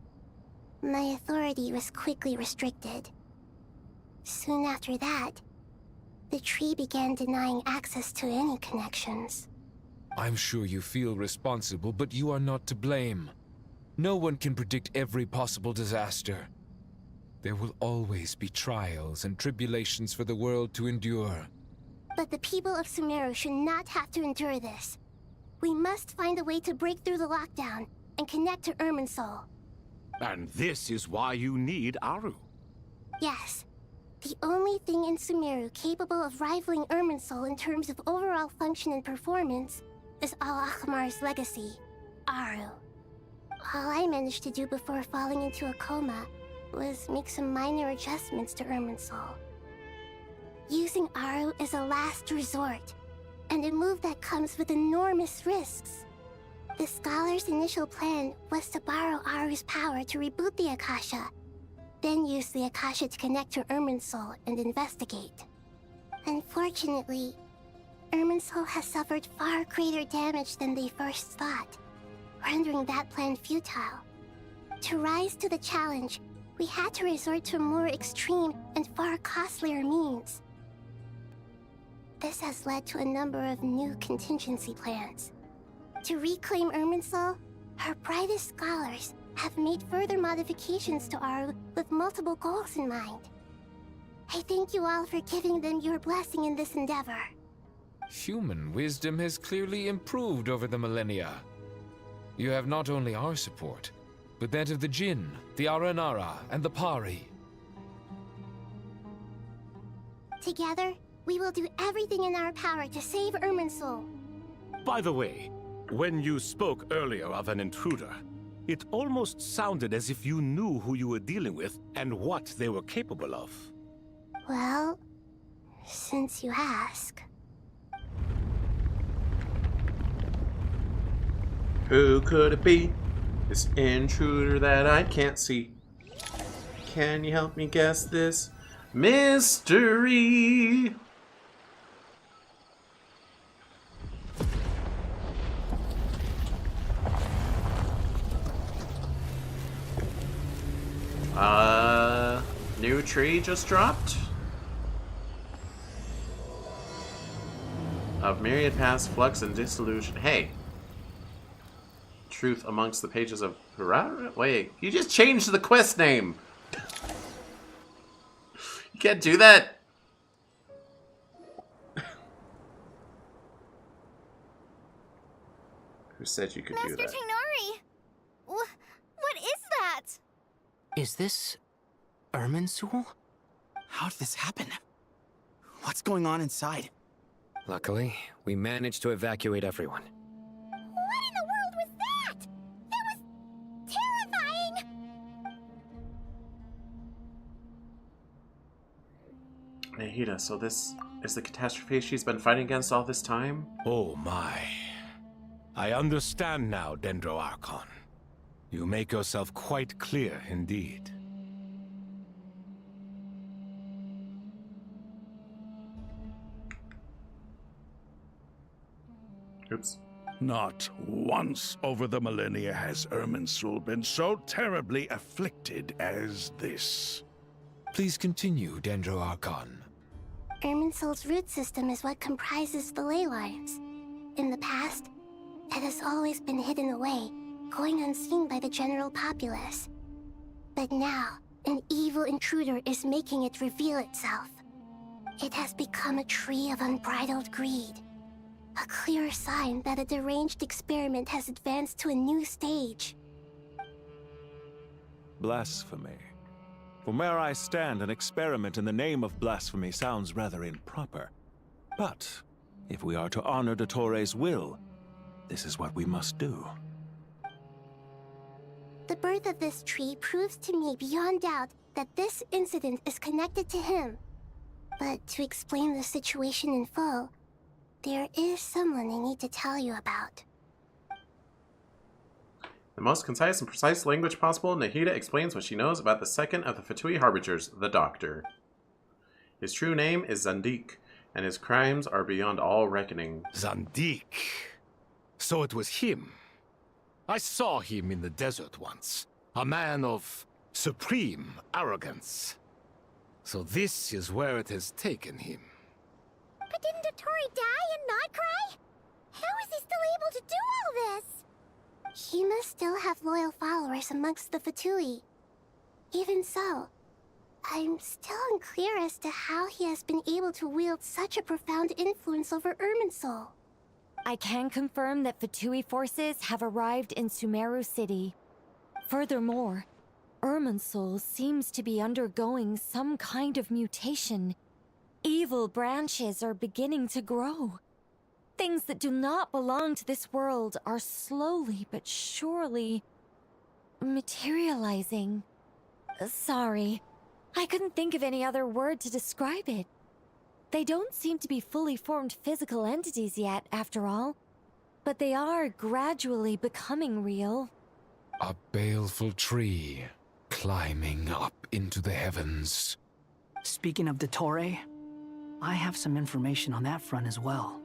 my authority was quickly restricted. Soon after that, the tree began denying access to any connections. I'm sure you feel responsible, but you are not to blame. No one can predict every possible disaster. There will always be trials and tribulations for the world to endure. But the people of Sumeru should not have to endure this. We must find a way to break through the lockdown and connect to Irminsul. And this is why you need Aru. Yes. The only thing in Sumeru capable of rivaling Irminsul in terms of overall function and performance is Al-Akhmar's legacy, Aru. All I managed to do before falling into a coma was make some minor adjustments to Irminsul. Using Aru is a last resort, and a move that comes with enormous risks. The scholar's initial plan was to borrow Aru's power to reboot the Akasha, then use the Akasha to connect to Irminsul and investigate. Unfortunately, Irminsul has suffered far greater damage than they first thought, rendering that plan futile. To rise to the challenge, we had to resort to a more extreme and far costlier means. This has led to a number of new contingency plans. To reclaim Irminsul, our brightest scholars have made further modifications to Aru with multiple goals in mind. I thank you all for giving them your blessing in this endeavor. Human wisdom has clearly improved over the millennia. You have not only our support, but that of the Jinn, the Aranara, and the Pari. Together, we will do everything in our power to save Irminsul. By the way, when you spoke earlier of an intruder, it almost sounded as if you knew who you were dealing with and what they were capable of. Well, since you ask. Who could it be? This intruder that I can't see. Can you help me guess this mystery? New tree just dropped? Of myriad past flux and dissolution. Hey! Truth amongst the pages of Harara? Wait, you just changed the quest name! You can't do that! Who said you could do that? Master Tainari! What is that? Is this Irminsul? How did this happen? What's going on inside? Luckily, we managed to evacuate everyone. What in the world was that? That was terrifying! Nahida, so this is the catastrophe she's been fighting against all this time? Oh my. I understand now, Dendro Archon. You make yourself quite clear indeed. Oops. Not once over the millennia has Irminsul been so terribly afflicted as this. Please continue, Dendro Archon. Irminsul's root system is what comprises the ley lines. In the past, that has always been hidden away, going unseen by the general populace. But now, an evil intruder is making it reveal itself. It has become a tree of unbridled greed. A clear sign that a deranged experiment has advanced to a new stage. Blasphemy. From where I stand, an experiment in the name of blasphemy sounds rather improper. But if we are to honor Dottores' will, this is what we must do. The birth of this tree proves to me beyond doubt that this incident is connected to him. But to explain the situation in full, there is someone I need to tell you about. In the most concise and precise language possible, Nahida explains what she knows about the second of the Fatui Harbingers, the Doctor. His true name is Zandik, and his crimes are beyond all reckoning. Zandik. So it was him. I saw him in the desert once. A man of supreme arrogance. So this is where it has taken him. But didn't Dottore die and not cry? How is he still able to do all this? He must still have loyal followers amongst the Fatui. Even so, I'm still unclear as to how he has been able to wield such a profound influence over Irminsul. I can confirm that Fatui forces have arrived in Sumeru City. Furthermore, Irminsul seems to be undergoing some kind of mutation. Evil branches are beginning to grow. Things that do not belong to this world are slowly but surely materializing. Sorry, I couldn't think of any other word to describe it. They don't seem to be fully formed physical entities yet, after all. But they are gradually becoming real. A baleful tree climbing up into the heavens. Speaking of Dottore, I have some information on that front as well.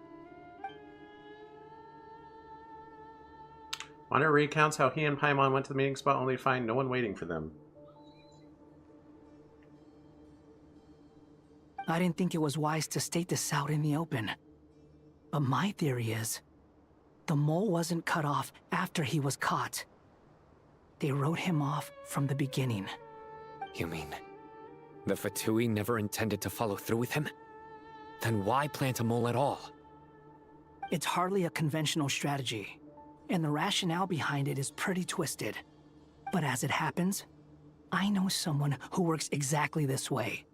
Wanda recounts how he and Paimon went to the meeting spot only to find no one waiting for them. I didn't think it was wise to state this out in the open. But my theory is, the mole wasn't cut off after he was caught. They wrote him off from the beginning. You mean, the Fatui never intended to follow through with him? Then why plant a mole at all? It's hardly a conventional strategy, and the rationale behind it is pretty twisted. But as it happens, I know someone who works exactly this way.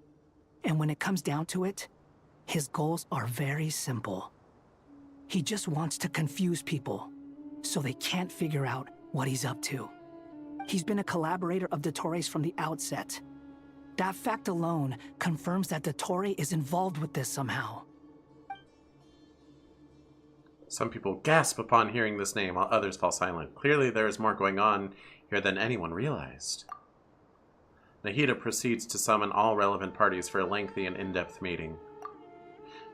And when it comes down to it, his goals are very simple. He just wants to confuse people, so they can't figure out what he's up to. He's been a collaborator of Dottore's from the outset. That fact alone confirms that Dottore is involved with this somehow. Some people gasp upon hearing this name, while others fall silent. Clearly there is more going on here than anyone realized. Nahida proceeds to summon all relevant parties for a lengthy and in-depth meeting.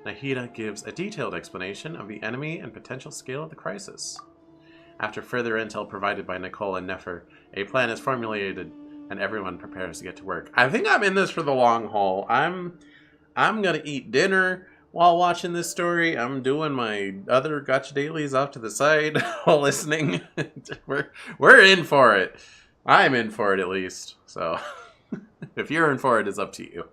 Nahida gives a detailed explanation of the enemy and potential scale of the crisis. After further intel provided by Nicole and Nefer, a plan is formulated and everyone prepares to get to work. I think I'm in this for the long haul. I'm gonna eat dinner while watching this story. I'm doing my other gotcha dailies off to the side while listening. We're in for it. I'm in for it at least. So if you're in for it, it's up to you.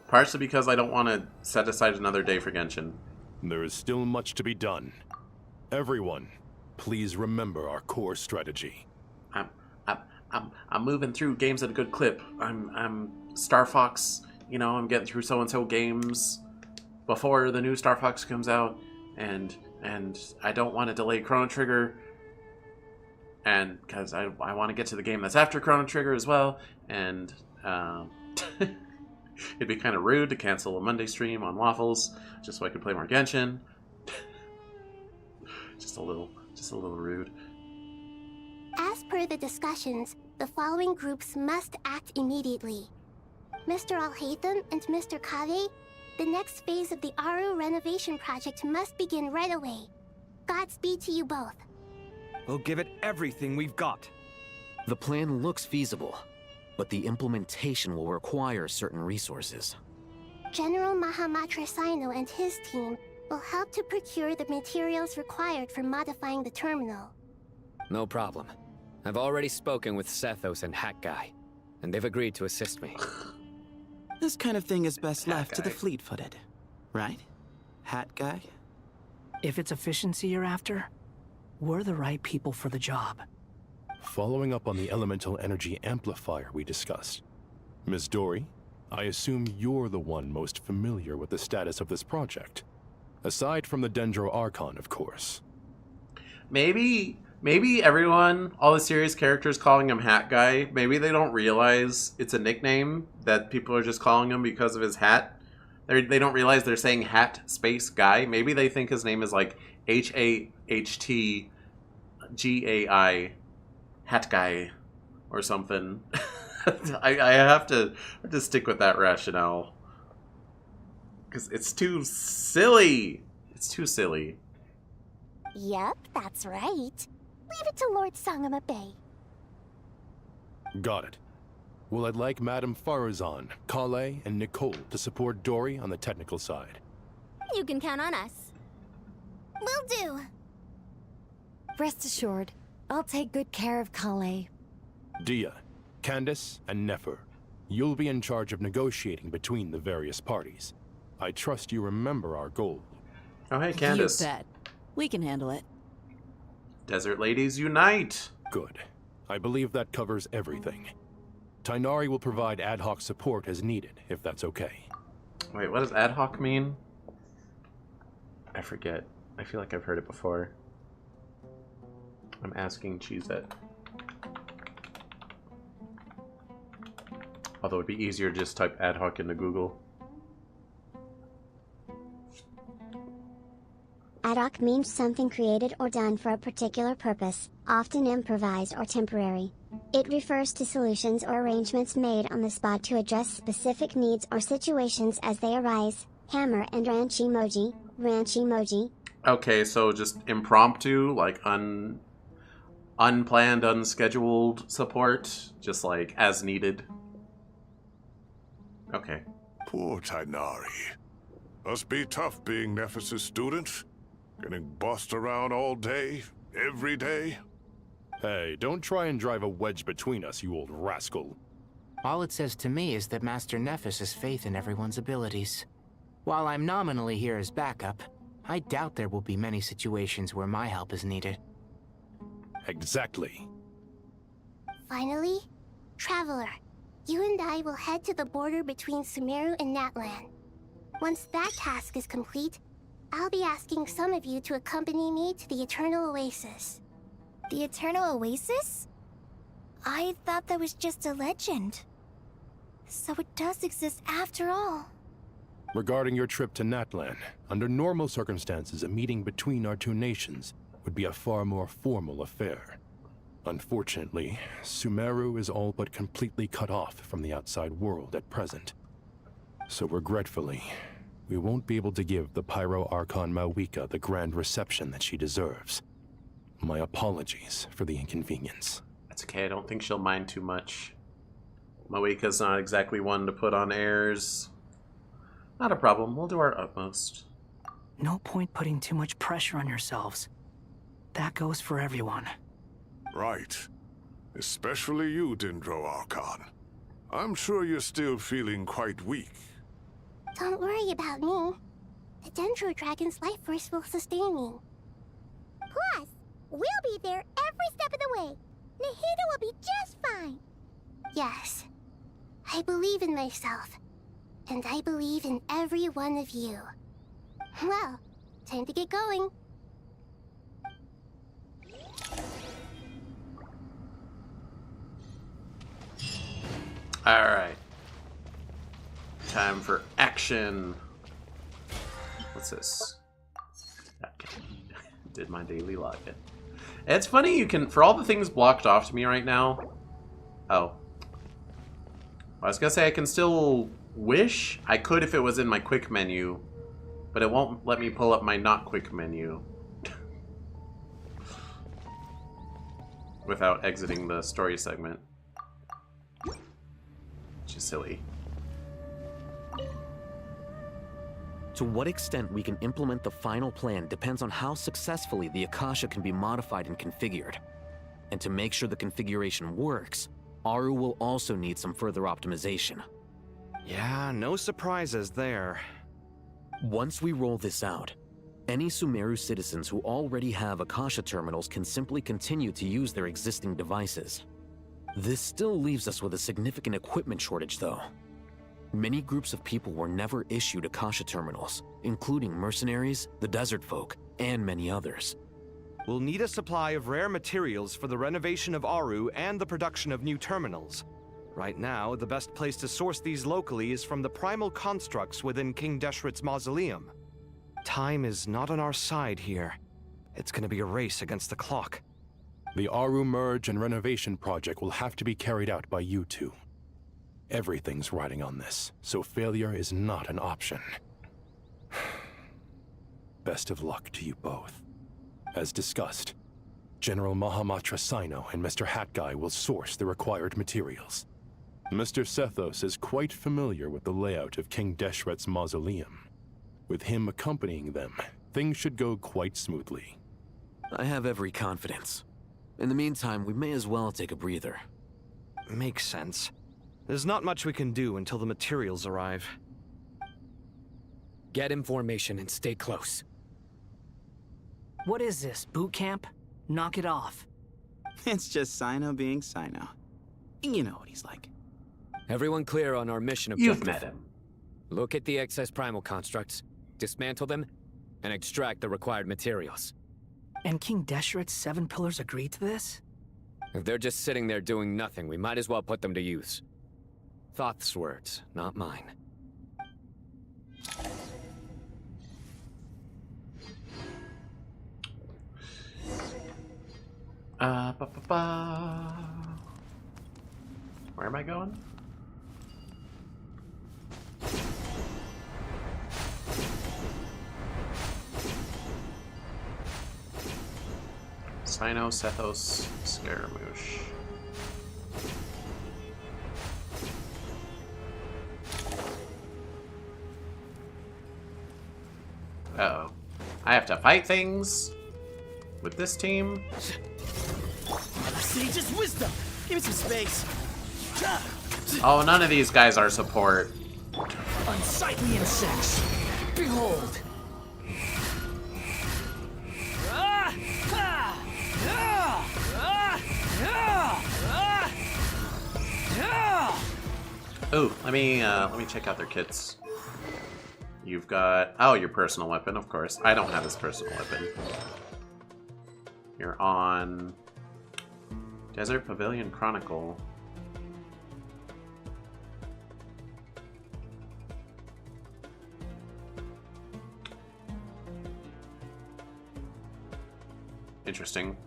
Partially because I don't want to set aside another day for Genshin. There is still much to be done. Everyone, please remember our core strategy. I'm moving through games at a good clip. I'm Star Fox, you know, I'm getting through so-and-so games before the new Star Fox comes out, and I don't want to delay Chrono Trigger, and because I want to get to the game that's after Chrono Trigger as well, and it'd be kind of rude to cancel a Monday stream on Waffles just so I could play more Genshin. just a little rude. As per the discussions, the following groups must act immediately. Mr. Al-Haytham and Mr. Kave, the next phase of the Aru renovation project must begin right away. Godspeed to you both. We'll give it everything we've got. The plan looks feasible, but the implementation will require certain resources. General Mahamatra Sino and his team will help to procure the materials required for modifying the terminal. No problem. I've already spoken with Sethos and Hat Guy, and they've agreed to assist me. This kind of thing is best left to the fleet-footed, right? Hat Guy? If it's efficiency you're after, we're the right people for the job. Following up on the elemental energy amplifier we discussed, Ms. Dory, I assume you're the one most familiar with the status of this project. Aside from the Dendro Archon, of course. Maybe everyone, all the serious characters calling him Hat Guy, maybe they don't realize it's a nickname that people are just calling him because of his hat. They don't realize they're saying Hat Space Guy. Maybe they think his name is like HAHTGAI, Hat Guy, or something. I have to stick with that rationale. Because it's too silly. It's too silly. Yep, that's right. Leave it to Lord Sangama Bay. Got it. Well, I'd like Madame Farazan, Kale, and Nicole to support Dory on the technical side. You can count on us. Will do. Rest assured, I'll take good care of Kale. Dia, Candace, and Nefer, you'll be in charge of negotiating between the various parties. I trust you remember our goal. Oh, hey, Candace. You bet. We can handle it. Desert Ladies Unite! Good. I believe that covers everything. Tainari will provide ad hoc support as needed, if that's okay. Wait, what does ad hoc mean? I forget. I feel like I've heard it before. I'm asking Cheezette. Although it'd be easier to just type ad hoc into Google. Ad hoc means something created or done for a particular purpose, often improvised or temporary. It refers to solutions or arrangements made on the spot to address specific needs or situations as they arise. Hammer and ranch emoji, ranch emoji. Okay, so just impromptu, like unplanned, unscheduled support, just like as needed. Okay. Poor Tainari. Must be tough being Nephis' student. Getting bossed around all day, every day. Hey, don't try and drive a wedge between us, you old rascal. All it says to me is that Master Nephis has faith in everyone's abilities. While I'm nominally here as backup, I doubt there will be many situations where my help is needed. Exactly. Finally, Traveler, you and I will head to the border between Sumeru and Natlan. Once that task is complete, I'll be asking some of you to accompany me to the Eternal Oasis. The Eternal Oasis? I thought that was just a legend. So it does exist after all. Regarding your trip to Natlan, under normal circumstances, a meeting between our two nations would be a far more formal affair. Unfortunately, Sumeru is all but completely cut off from the outside world at present. So regretfully, we won't be able to give the Pyro Archon Mawika the grand reception that she deserves. My apologies for the inconvenience. That's okay, I don't think she'll mind too much. Mawika's not exactly one to put on airs. Not a problem, we'll do our utmost. No point putting too much pressure on yourselves. That goes for everyone. Right. Especially you, Dendro Archon. I'm sure you're still feeling quite weak. Don't worry about me. The Dendro Dragon's life force will sustain me. Plus, we'll be there every step of the way. Nahida will be just fine. Yes, I believe in myself. And I believe in every one of you. Well, time to get going. Alright. Time for action. What's this? Okay. Did my daily login. It's funny, you can, for all the things blocked off to me right now. Oh. I was gonna say I can still wish. I could if it was in my quick menu, but it won't let me pull up my not quick menu without exiting the story segment. Which is silly. To what extent we can implement the final plan depends on how successfully the Akasha can be modified and configured. And to make sure the configuration works, Aru will also need some further optimization. Yeah, no surprises there. Once we roll this out, any Sumeru citizens who already have Akasha terminals can simply continue to use their existing devices. This still leaves us with a significant equipment shortage, though. Many groups of people were never issued Akasha terminals, including mercenaries, the desert folk, and many others. We'll need a supply of rare materials for the renovation of Aru and the production of new terminals. Right now, the best place to source these locally is from the primal constructs within King Deshret's mausoleum. Time is not on our side here. It's gonna be a race against the clock. The Aru merge and renovation project will have to be carried out by you two. Everything's riding on this, so failure is not an option. Best of luck to you both. As discussed, General Mahamatra Sino and Mr. Hat Guy will source the required materials. Mr. Sethos is quite familiar with the layout of King Deshret's mausoleum. With him accompanying them, things should go quite smoothly. I have every confidence. In the meantime, we may as well take a breather. Makes sense. There's not much we can do until the materials arrive. Get in formation and stay close. What is this, boot camp? Knock it off. It's just Sino being Sino. You know what he's like. Everyone clear on our mission objective. You've met him. Look at the excess primal constructs, dismantle them, and extract the required materials. And King Deshret's 7 pillars agreed to this? If they're just sitting there doing nothing, we might as well put them to use. Thoth's words, not mine. Where am I going? Sino, Sethos, Scaramouche. Uh-oh. I have to fight things with this team? Sage's wisdom! Give me some space! Oh, none of these guys are support. Unsightly insects! Behold! Ooh, let me check out their kits. You've got, oh, your personal weapon, of course. I don't have this personal weapon. You're on Desert Pavilion Chronicle. Interesting.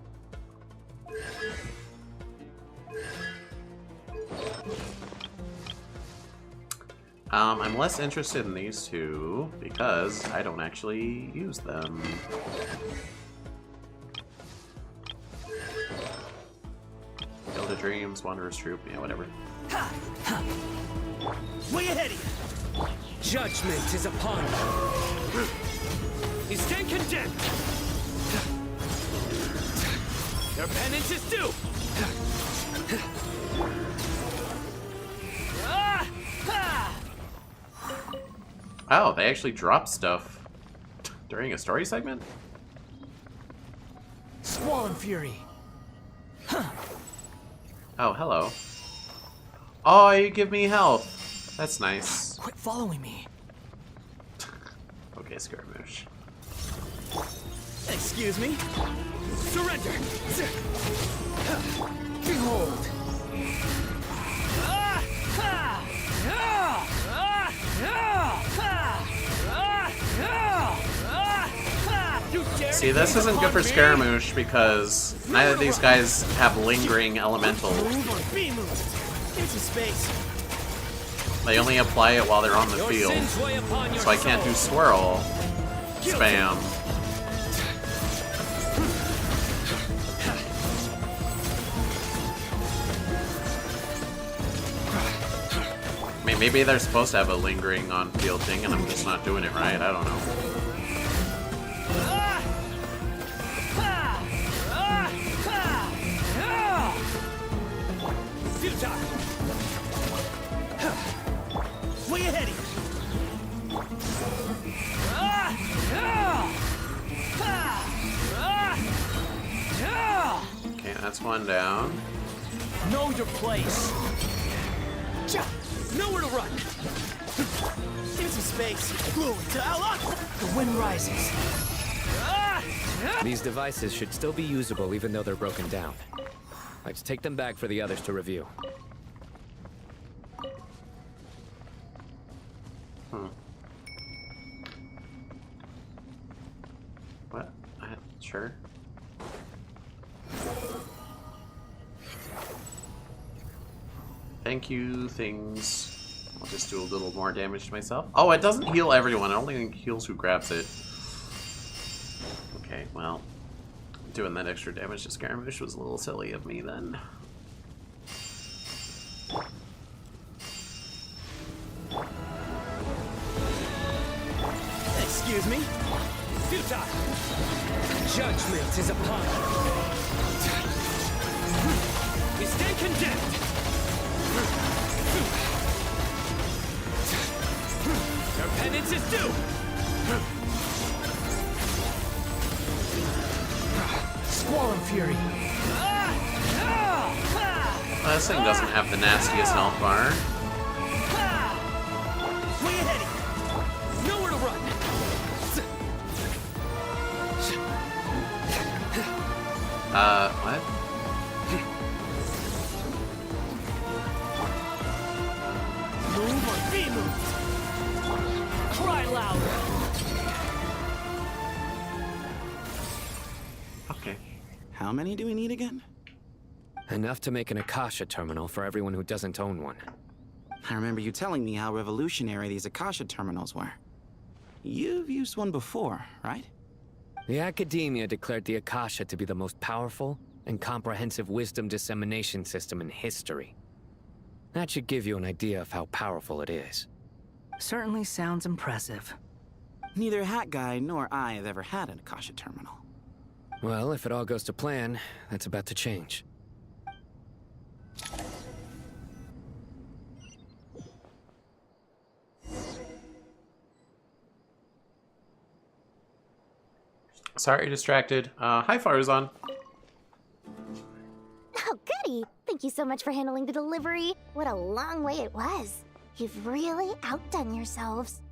I'm less interested in these two because I don't actually use them. Field of Dreams, Wanderer's Troop, yeah, whatever. Way ahead of you! Judgment is upon you. You stand condemned. Their penance is due. Oh, they actually drop stuff during a story segment? Squall and Fury. Oh, hello. Oh, you give me health. That's nice. Quit following me. Okay, Scaramouche. Excuse me. Surrender. Behold. See, this isn't good for Scaramouche because neither of these guys have lingering elemental. Give me some space. They only apply it while they're on the field, so I can't do swirl spam. I mean, maybe they're supposed to have a lingering on-field thing, and I'm just not doing it right. I don't know. Way ahead of you. Okay, that's one down. Know your place. Nowhere to run. Give some space. The wind rises. These devices should still be usable even though they're broken down. Let's take them back for the others to review. What? Sure. Thank you, things. I'll just do a little more damage to myself. Oh, it doesn't heal everyone. It only heals who grabs it. Okay, well, doing that extra damage to Skirmish was a little silly of me then. Excuse me? Futile! Judgment is upon you. We stand condemned! Your penance is due! Squall Fury! Well, this thing doesn't have the nastiest health bar. Way ahead of you! Nowhere to run! What? Move or be moved! Cry louder! Okay. How many do we need again? Enough to make an Akasha terminal for everyone who doesn't own one. I remember you telling me how revolutionary these Akasha terminals were. You've used one before, right? The Academia declared the Akasha to be the most powerful and comprehensive wisdom dissemination system in history. That should give you an idea of how powerful it is. Certainly sounds impressive. Neither Hat Guy nor I have ever had an Akasha terminal. Well, if it all goes to plan, that's about to change. Sorry, distracted. Hi, Farzan. Oh, goody! Thank you so much for handling the delivery. What a long way it was. You've really outdone yourselves.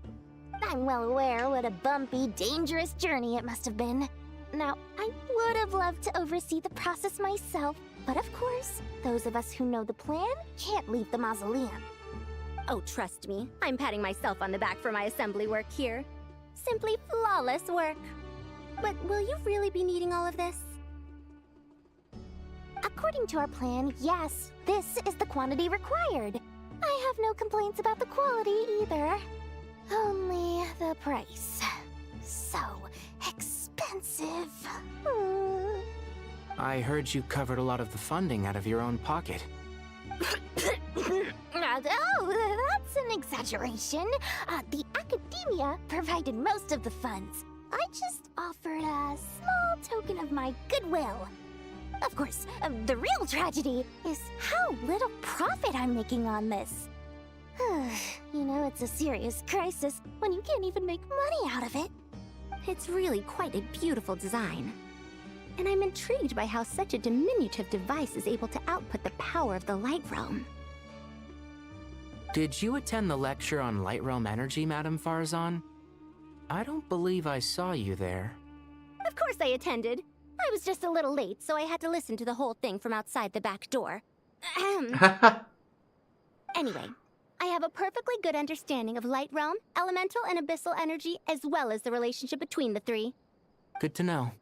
I'm well aware what a bumpy, dangerous journey it must have been. Now, I would have loved to oversee the process myself, but of course, those of us who know the plan can't leave the mausoleum. Oh, trust me, I'm patting myself on the back for my assembly work here. Simply flawless work. But will you really be needing all of this? According to our plan, yes, this is the quantity required. I have no complaints about the quality either. Only the price. So expensive. I heard you covered a lot of the funding out of your own pocket. Oh, that's an exaggeration. The Academia provided most of the funds. I just offered a small token of my goodwill. Of course, the real tragedy is how little profit I'm making on this. You know, it's a serious crisis when you can't even make money out of it. It's really quite a beautiful design. And I'm intrigued by how such a diminutive device is able to output the power of the Light Realm. Did you attend the lecture on Light Realm energy, Madame Farzan? I don't believe I saw you there. Of course I attended. I was just a little late, so I had to listen to the whole thing from outside the back door. Anyway, I have a perfectly good understanding of Light Realm, elemental and abyssal energy, as well as the relationship between the three. Good to know.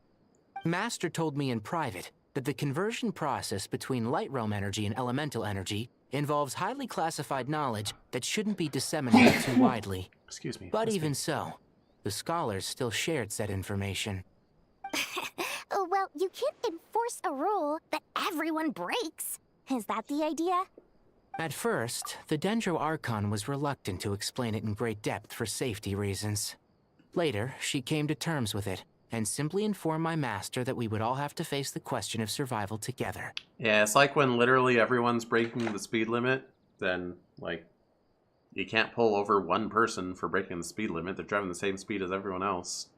Master told me in private that the conversion process between Light Realm energy and elemental energy involves highly classified knowledge that shouldn't be disseminated too widely. Excuse me. But even so, the scholars still shared said information. Well, you can't enforce a rule that everyone breaks. Is that the idea? At first, the Dendro Archon was reluctant to explain it in great depth for safety reasons. Later, she came to terms with it, and simply informed my master that we would all have to face the question of survival together. Yeah, it's like when literally everyone's breaking the speed limit, then, like, you can't pull over one person for breaking the speed limit. They're driving the same speed as everyone else.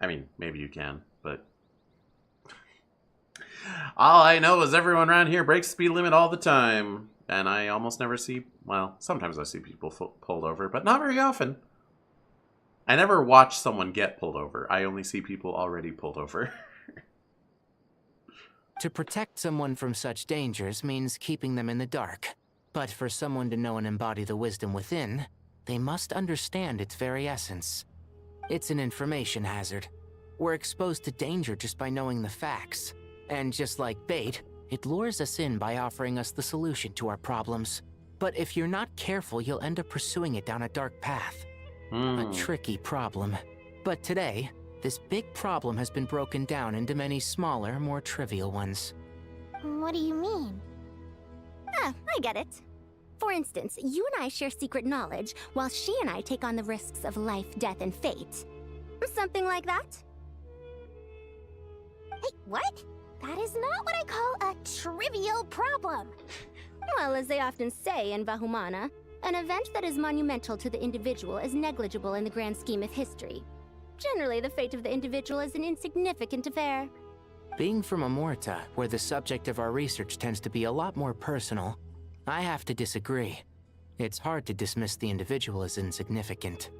I mean, maybe you can, but... all I know is everyone around here breaks the speed limit all the time. And I almost never see... well, sometimes I see people pulled over, but not very often. I never watch someone get pulled over. I only see people already pulled over. To protect someone from such dangers means keeping them in the dark. But for someone to know and embody the wisdom within, they must understand its very essence. It's an information hazard. We're exposed to danger just by knowing the facts. And just like bait, it lures us in by offering us the solution to our problems. But if you're not careful, you'll end up pursuing it down a dark path. A tricky problem. But today, this big problem has been broken down into many smaller, more trivial ones. What do you mean? Ah, I get it. For instance, you and I share secret knowledge, while she and I take on the risks of life, death, and fate. Something like that? Hey, what? That is not what I call a trivial problem. Well, as they often say in Vahumana, an event that is monumental to the individual is negligible in the grand scheme of history. Generally, the fate of the individual is an insignificant affair. Being from Amorta, where the subject of our research tends to be a lot more personal, I have to disagree. It's hard to dismiss the individual as insignificant.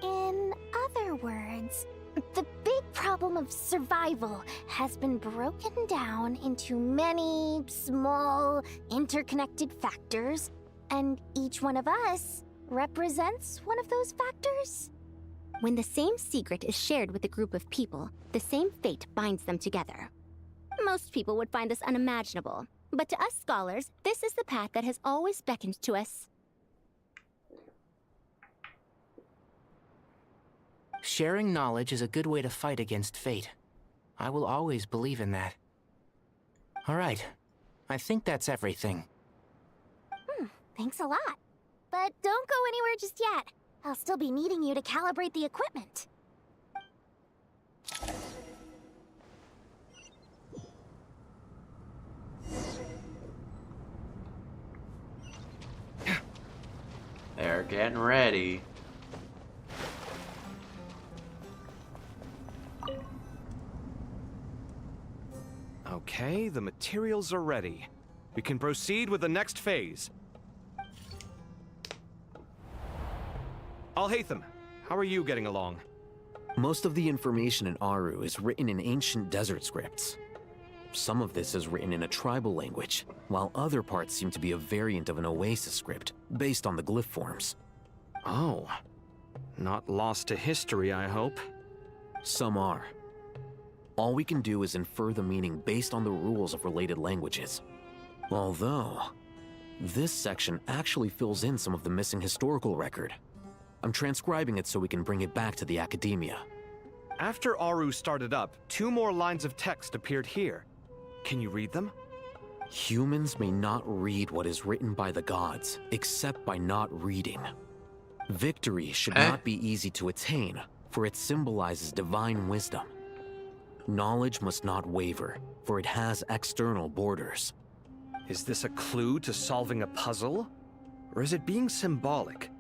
In other words, the big problem of survival has been broken down into many small, interconnected factors, and each one of us represents one of those factors. When the same secret is shared with a group of people, the same fate binds them together. Most people would find this unimaginable, but to us scholars, this is the path that has always beckoned to us. Sharing knowledge is a good way to fight against fate. I will always believe in that. All right, I think that's everything. Thanks a lot. But don't go anywhere just yet. I'll still be needing you to calibrate the equipment. They're getting ready. Okay, the materials are ready. We can proceed with the next phase. Al-Haytham, how are you getting along? Most of the information in Aru is written in ancient desert scripts. Some of this is written in a tribal language, while other parts seem to be a variant of an Oasis script, based on the glyph forms. Oh. Not lost to history, I hope. Some are. All we can do is infer the meaning based on the rules of related languages. Although, this section actually fills in some of the missing historical record. I'm transcribing it so we can bring it back to the academia. After Aru started up, 2 more lines of text appeared here. Can you read them? Humans may not read what is written by the gods, except by not reading. Victory should not be easy to attain, for it symbolizes divine wisdom. Knowledge must not waver, for it has external borders. Is this a clue to solving a puzzle? Or is it being symbolic?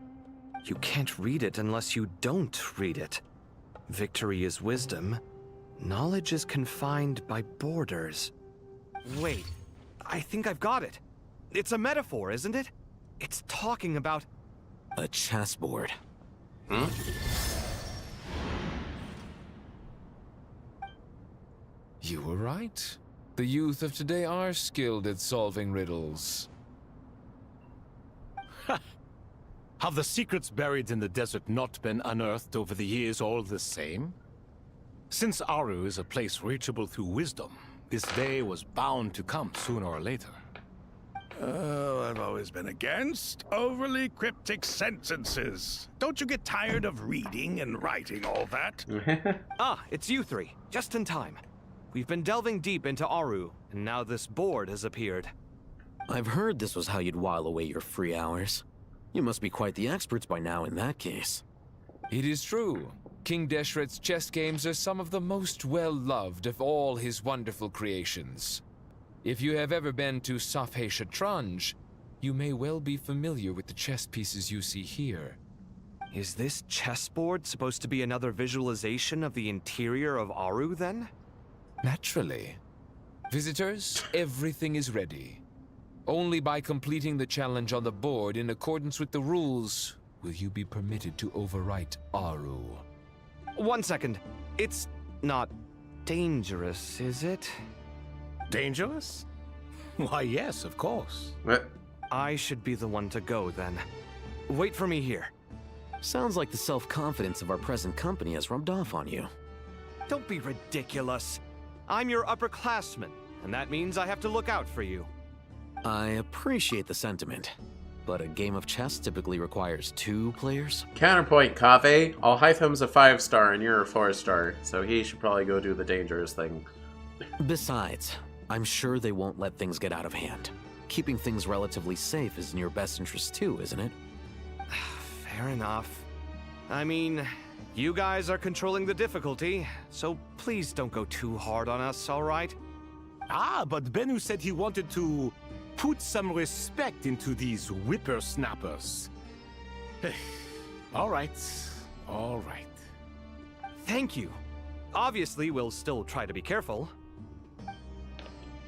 You can't read it unless you don't read it. Victory is wisdom. Knowledge is confined by borders. Wait, I think I've got it. It's a metaphor, isn't it? It's talking about... a chessboard. You were right. The youth of today are skilled at solving riddles. Have the secrets buried in the desert not been unearthed over the years all the same? Since Aru is a place reachable through wisdom, this day was bound to come sooner or later. Oh, I've always been against overly cryptic sentences. Don't you get tired of reading and writing all that? Ah, it's you 3. Just in time. We've been delving deep into Aru, and now this board has appeared. I've heard this was how you'd while away your free hours. You must be quite the experts by now in that case. It is true. King Deshret's chess games are some of the most well-loved of all his wonderful creations. If you have ever been to Safhe Shatranj, you may well be familiar with the chess pieces you see here. Is this chessboard supposed to be another visualization of the interior of Aru, then? Naturally. Visitors, everything is ready. Only by completing the challenge on the board in accordance with the rules will you be permitted to overwrite Aru. 1 second. It's not dangerous, is it? Dangerous? Why, yes, of course. What? I should be the one to go, then. Wait for me here. Sounds like the self-confidence of our present company has rubbed off on you. Don't be ridiculous. I'm your upperclassman, and that means I have to look out for you. I appreciate the sentiment, but a game of chess typically requires 2 players. Counterpoint, Kave. Alhaitham's a 5-star and you're a 4-star, so he should probably go do the dangerous thing. Besides, I'm sure they won't let things get out of hand. Keeping things relatively safe is in your best interest too, isn't it? Fair enough. I mean, you guys are controlling the difficulty, so please don't go too hard on us, all right? Ah, but Bennu said he wanted to put some respect into these whippersnappers. All right. All right. Thank you. Obviously, we'll still try to be careful.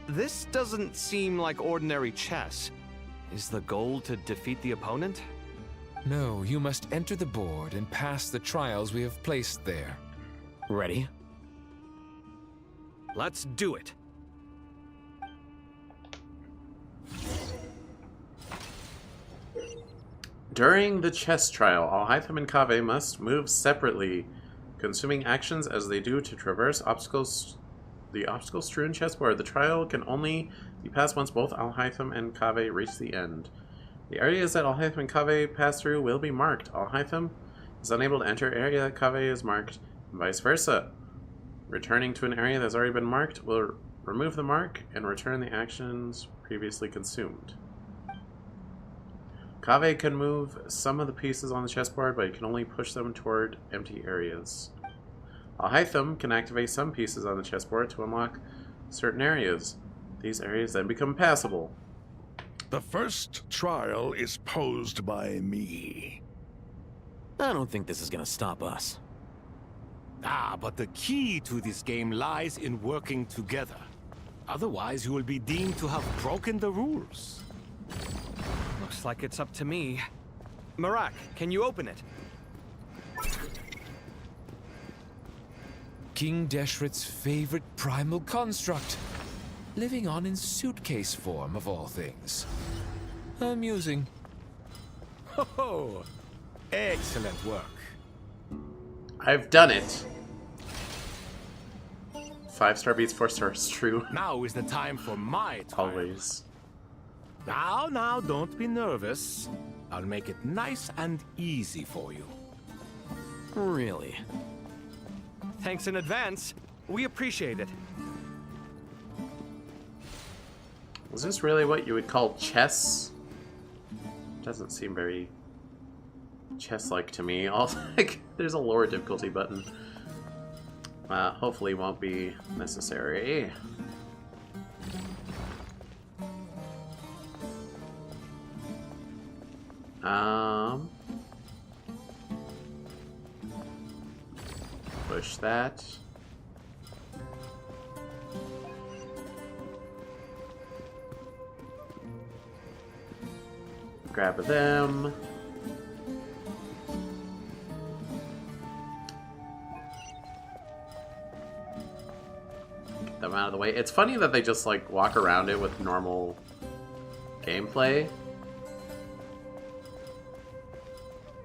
This doesn't seem like ordinary chess. Is the goal to defeat the opponent? No, you must enter the board and pass the trials we have placed there. Ready? Let's do it. During the chess trial, Alhaitham and Kave must move separately, consuming actions as they do to traverse obstacles. The obstacle-strewn chessboard. The trial can only be passed once both Alhaitham and Kave reach the end. The areas that Alhaitham and Kave pass through will be marked. Alhaitham is unable to enter area that Kave is marked, and vice versa. Returning to an area that's already been marked will remove the mark and return the actions previously consumed. Kave can move some of the pieces on the chessboard, but he can only push them toward empty areas. Alhaitham can activate some pieces on the chessboard to unlock certain areas. These areas then become passable. The first trial is posed by me. I don't think this is gonna stop us. Ah, but the key to this game lies in working together. Otherwise, you will be deemed to have broken the rules. Looks like it's up to me. Marak, can you open it? King Deshret's favorite primal construct. Living on in suitcase form, of all things. Amusing. Oh, excellent work. I've done it. 5-star beats 4-star is true. Now is the time for my trial. Always. Now, don't be nervous. I'll make it nice and easy for you. Really? Thanks in advance. We appreciate it. Is this really what you would call chess? Doesn't seem very chess-like to me. Also, there's a lower difficulty button. Hopefully won't be necessary. Push that. Grab them. Get them out of the way. It's funny that they just like walk around it with normal gameplay.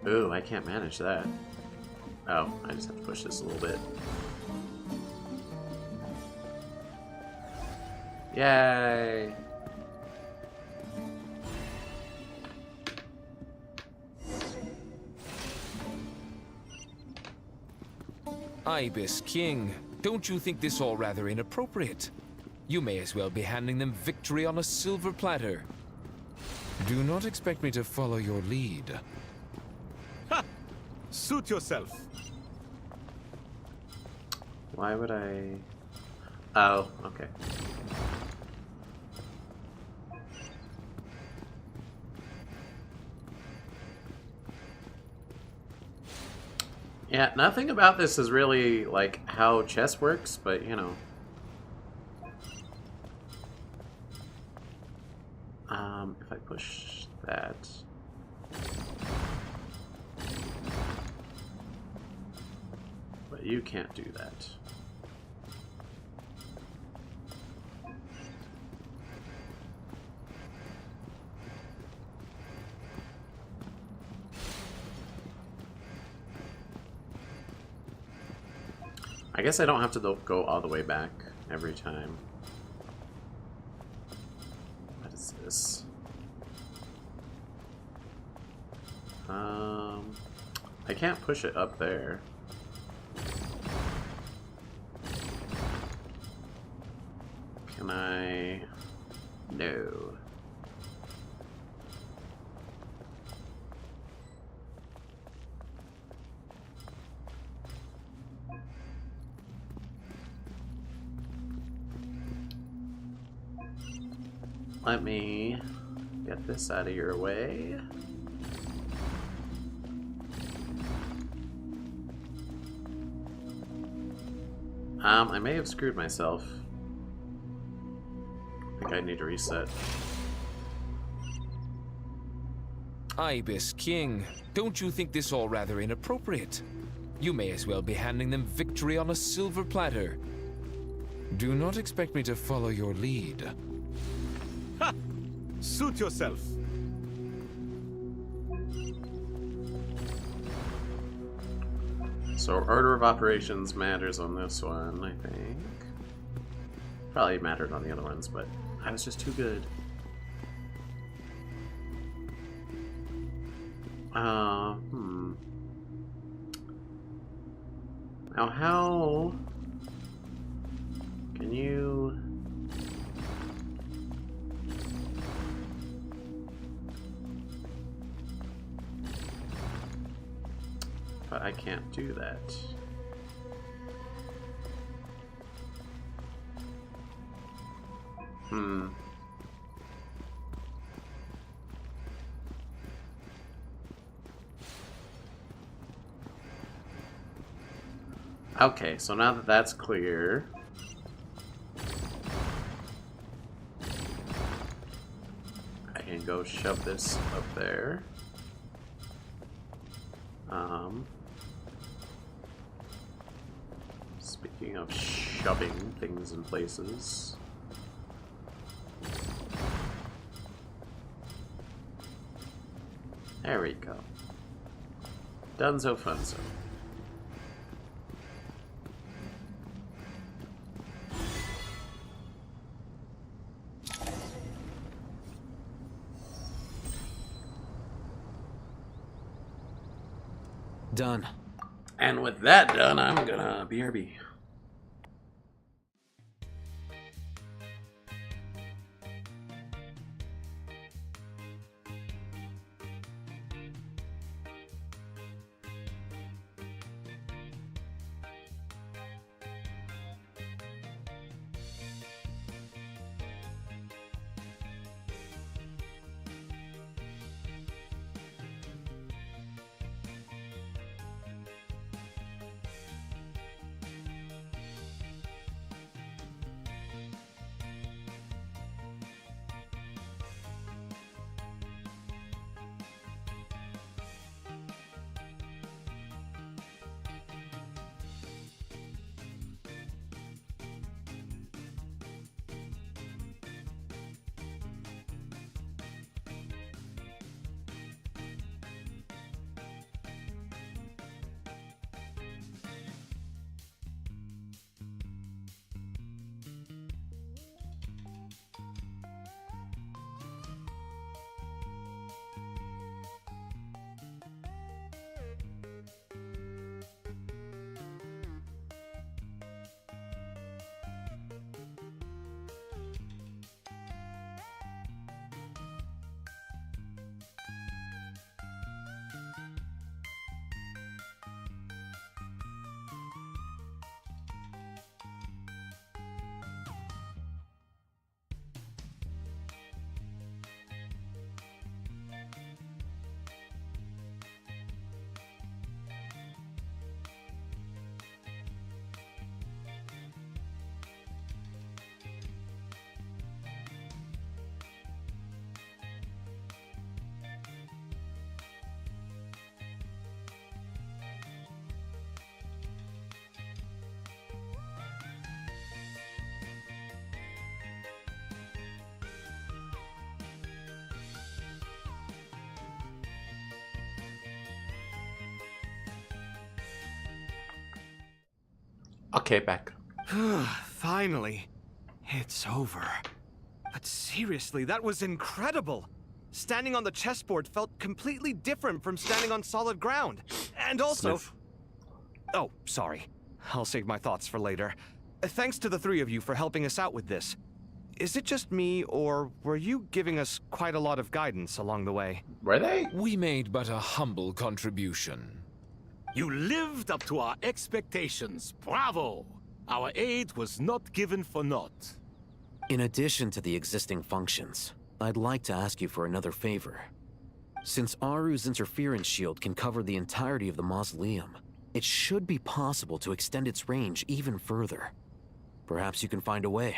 Ooh, I can't manage that. Oh, I just have to push this a little bit. Yay! Ibis King, don't you think this all rather inappropriate? You may as well be handing them victory on a silver platter. Do not expect me to follow your lead. Ha! Suit yourself. Why would I... Oh, okay. Yeah, nothing about this is really like how chess works, but you know. If I push that. But you can't do that. I guess I don't have to go all the way back every time. What is this? I can't push it up there. Can I? No. Let me get this out of your way. I may have screwed myself. I think I need to reset. Ibis King, don't you think this all rather inappropriate? You may as well be handing them victory on a silver platter. Do not expect me to follow your lead. Ha! Suit yourself. So order of operations matters on this one, I think. Probably mattered on the other ones, but I was just too good. Now how can you... But I can't do that. Okay, so now that that's clear, I can go shove this up there. Speaking of shoving things in places. There we go. Dunzo funzo. Done. And with that done, I'm gonna BRB. Okay, back. Finally. It's over. But seriously, that was incredible. Standing on the chessboard felt completely different from standing on solid ground. And also... Sniff. Oh, sorry. I'll save my thoughts for later. Thanks to the three of you for helping us out with this. Is it just me, or were you giving us quite a lot of guidance along the way? Were they? We made but a humble contribution. You lived up to our expectations. Bravo! Our aid was not given for naught. In addition to the existing functions, I'd like to ask you for another favor. Since Aru's interference shield can cover the entirety of the mausoleum, it should be possible to extend its range even further. Perhaps you can find a way.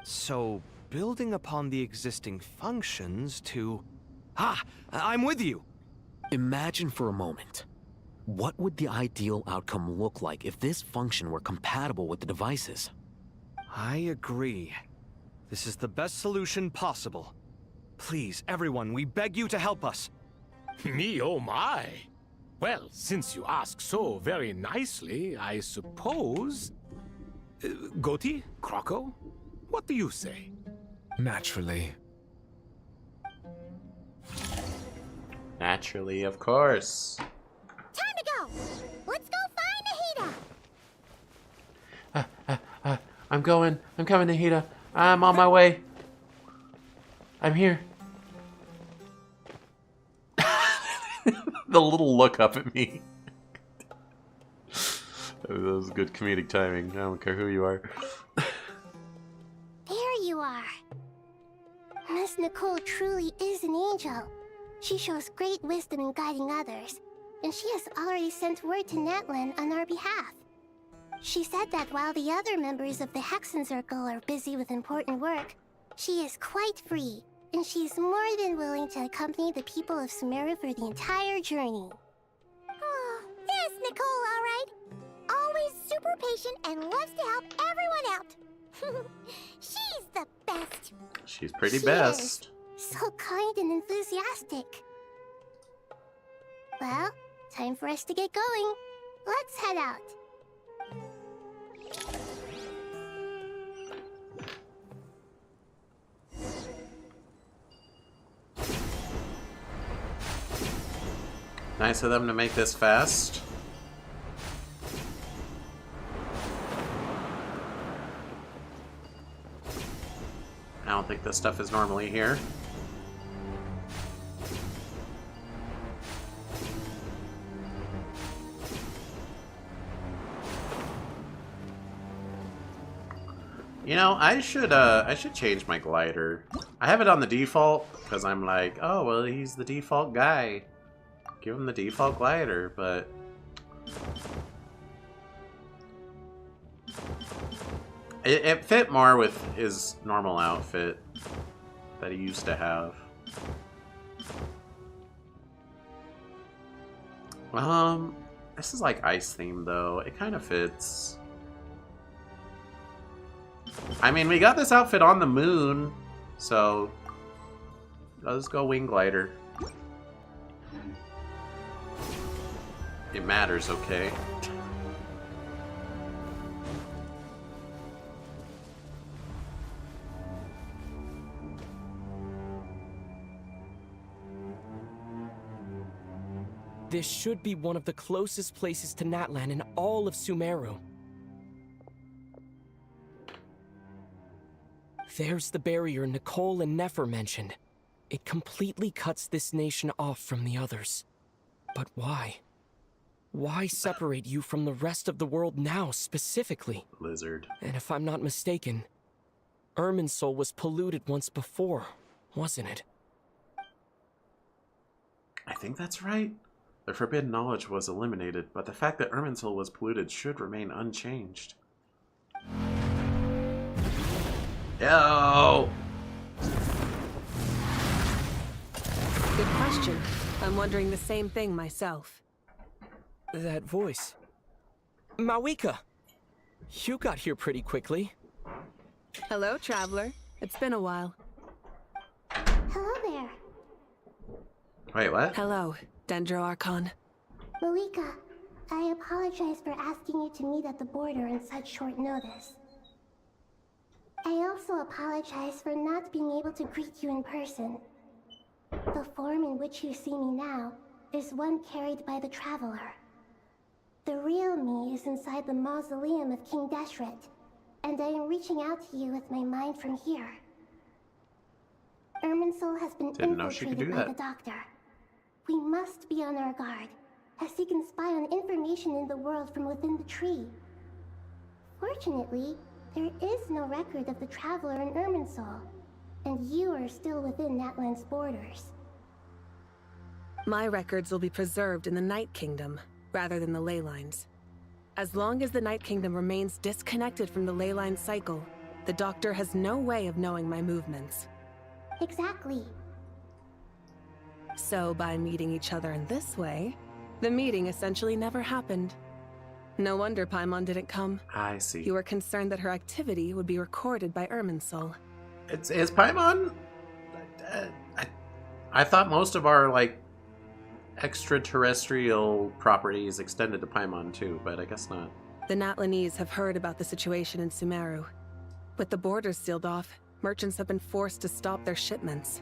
So, building upon the existing functions to... I'm with you! Imagine for a moment. What would the ideal outcome look like if this function were compatible with the devices? I agree. This is the best solution possible. Please, everyone, we beg you to help us. Me, oh my! Well, since you ask so very nicely, I suppose... Goti? Kroko? What do you say? Naturally. Naturally, of course. Time to go! Let's go find Nahida! I'm coming, Nahida. I'm on my way. I'm here. The little look up at me. That was good comedic timing. I don't care who you are. There you are. Miss Nicole truly is an angel. She shows great wisdom in guiding others, and she has already sent word to Natlan on our behalf. She said that while the other members of the Hexen Circle are busy with important work, she is quite free, and she's more than willing to accompany the people of Sumeru for the entire journey. Oh, there's Nicole, all right. Always super patient and loves to help everyone out. She's the best. She's pretty She best. is so kind and enthusiastic. Well, time for us to get going. Let's head out. Nice of them to make this fast. I don't think this stuff is normally here. You know, I should change my glider. I have it on the default because I'm like, oh well, he's the default guy. Give him the default glider, but it fit more with his normal outfit that he used to have. This is like ice themed though. It kind of fits. I mean, we got this outfit on the moon, so let's go wing glider. It matters, okay? This should be one of the closest places to Natlan in all of Sumeru. There's the barrier Nicole and Nefer mentioned. It completely cuts this nation off from the others. But why? Why separate you from the rest of the world now, specifically? Lizard. And if I'm not mistaken, Irminsul was polluted once before, wasn't it? I think that's right. The forbidden knowledge was eliminated, but the fact that Irminsul was polluted should remain unchanged. Yo! Good question. I'm wondering the same thing myself. That voice. Mawika! You got here pretty quickly. Hello, traveler. It's been a while. Hello there. Wait, what? Hello, Dendro Archon. Mawika, I apologize for asking you to meet at the border on such short notice. I also apologize for not being able to greet you in person. The form in which you see me now is one carried by the Traveler. The real me is inside the mausoleum of King Deshret, and I am reaching out to you with my mind from here. Irminsul has been infiltrated by the Doctor. We must be on our guard, as he can spy on information in the world from within the tree. Fortunately, there is no record of the Traveler in Irminsul, and you are still within Natlan's borders. My records will be preserved in the Night Kingdom, rather than the ley lines. As long as the Night Kingdom remains disconnected from the ley line cycle, the Doctor has no way of knowing my movements. Exactly. So by meeting each other in this way, the meeting essentially never happened. No wonder Paimon didn't come. I see. You were concerned that her activity would be recorded by Irminsul. Is Paimon? I thought most of our, like, extraterrestrial properties extended to Paimon too, but I guess not. The Natlanese have heard about the situation in Sumeru. With the borders sealed off, merchants have been forced to stop their shipments.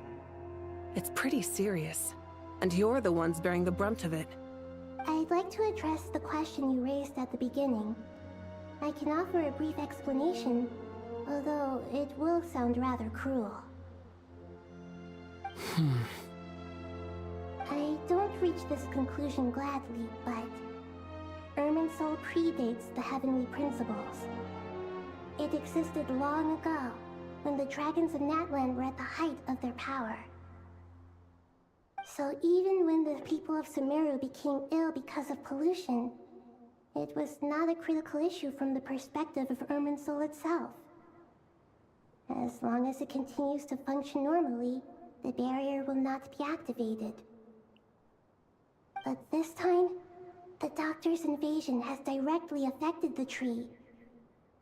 It's pretty serious, and you're the ones bearing the brunt of it. I'd like to address the question you raised at the beginning. I can offer a brief explanation, although it will sound rather cruel. I don't reach this conclusion gladly, but Irminsul predates the Heavenly Principles. It existed long ago, when the dragons of Natlan were at the height of their power. So even when the people of Sumeru became ill because of pollution, it was not a critical issue from the perspective of Irminsul itself. As long as it continues to function normally, the barrier will not be activated. But this time, the Doctor's invasion has directly affected the tree.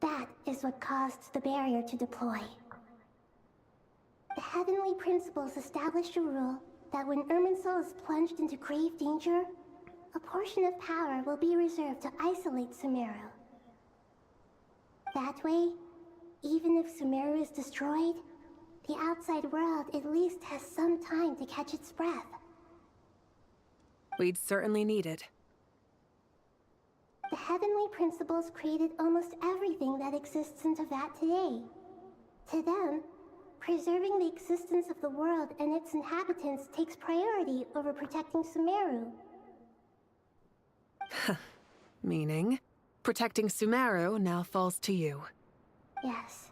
That is what caused the barrier to deploy. The Heavenly Principles established a rule that when Irminsul is plunged into grave danger, a portion of power will be reserved to isolate Sumeru. That way, even if Sumeru is destroyed, the outside world at least has some time to catch its breath. We'd certainly need it. The Heavenly Principles created almost everything that exists in Teyvat today. To them, preserving the existence of the world and its inhabitants takes priority over protecting Sumeru. Meaning, protecting Sumeru now falls to you. Yes.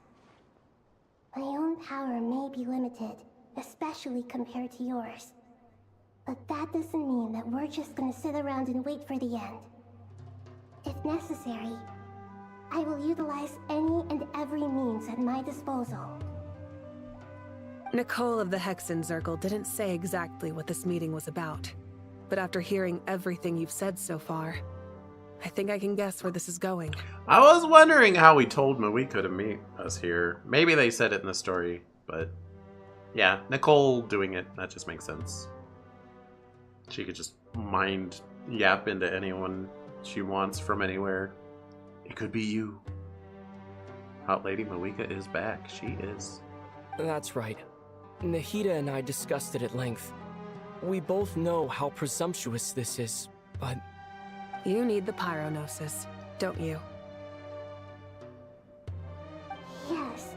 My own power may be limited, especially compared to yours. But that doesn't mean that we're just gonna sit around and wait for the end. If necessary, I will utilize any and every means at my disposal. Nicole of the Hexen Circle didn't say exactly what this meeting was about, but after hearing everything you've said so far, I think I can guess where this is going. I was wondering how we told Mawika to meet us here. Maybe they said it in the story, but yeah, Nicole doing it, that just makes sense. She could just mind yap into anyone she wants from anywhere. It could be you. Hot Lady Mawika is back. She is. That's right. Nahida and I discussed it at length. We both know how presumptuous this is, but... You need the pyronosis, don't you? Yes,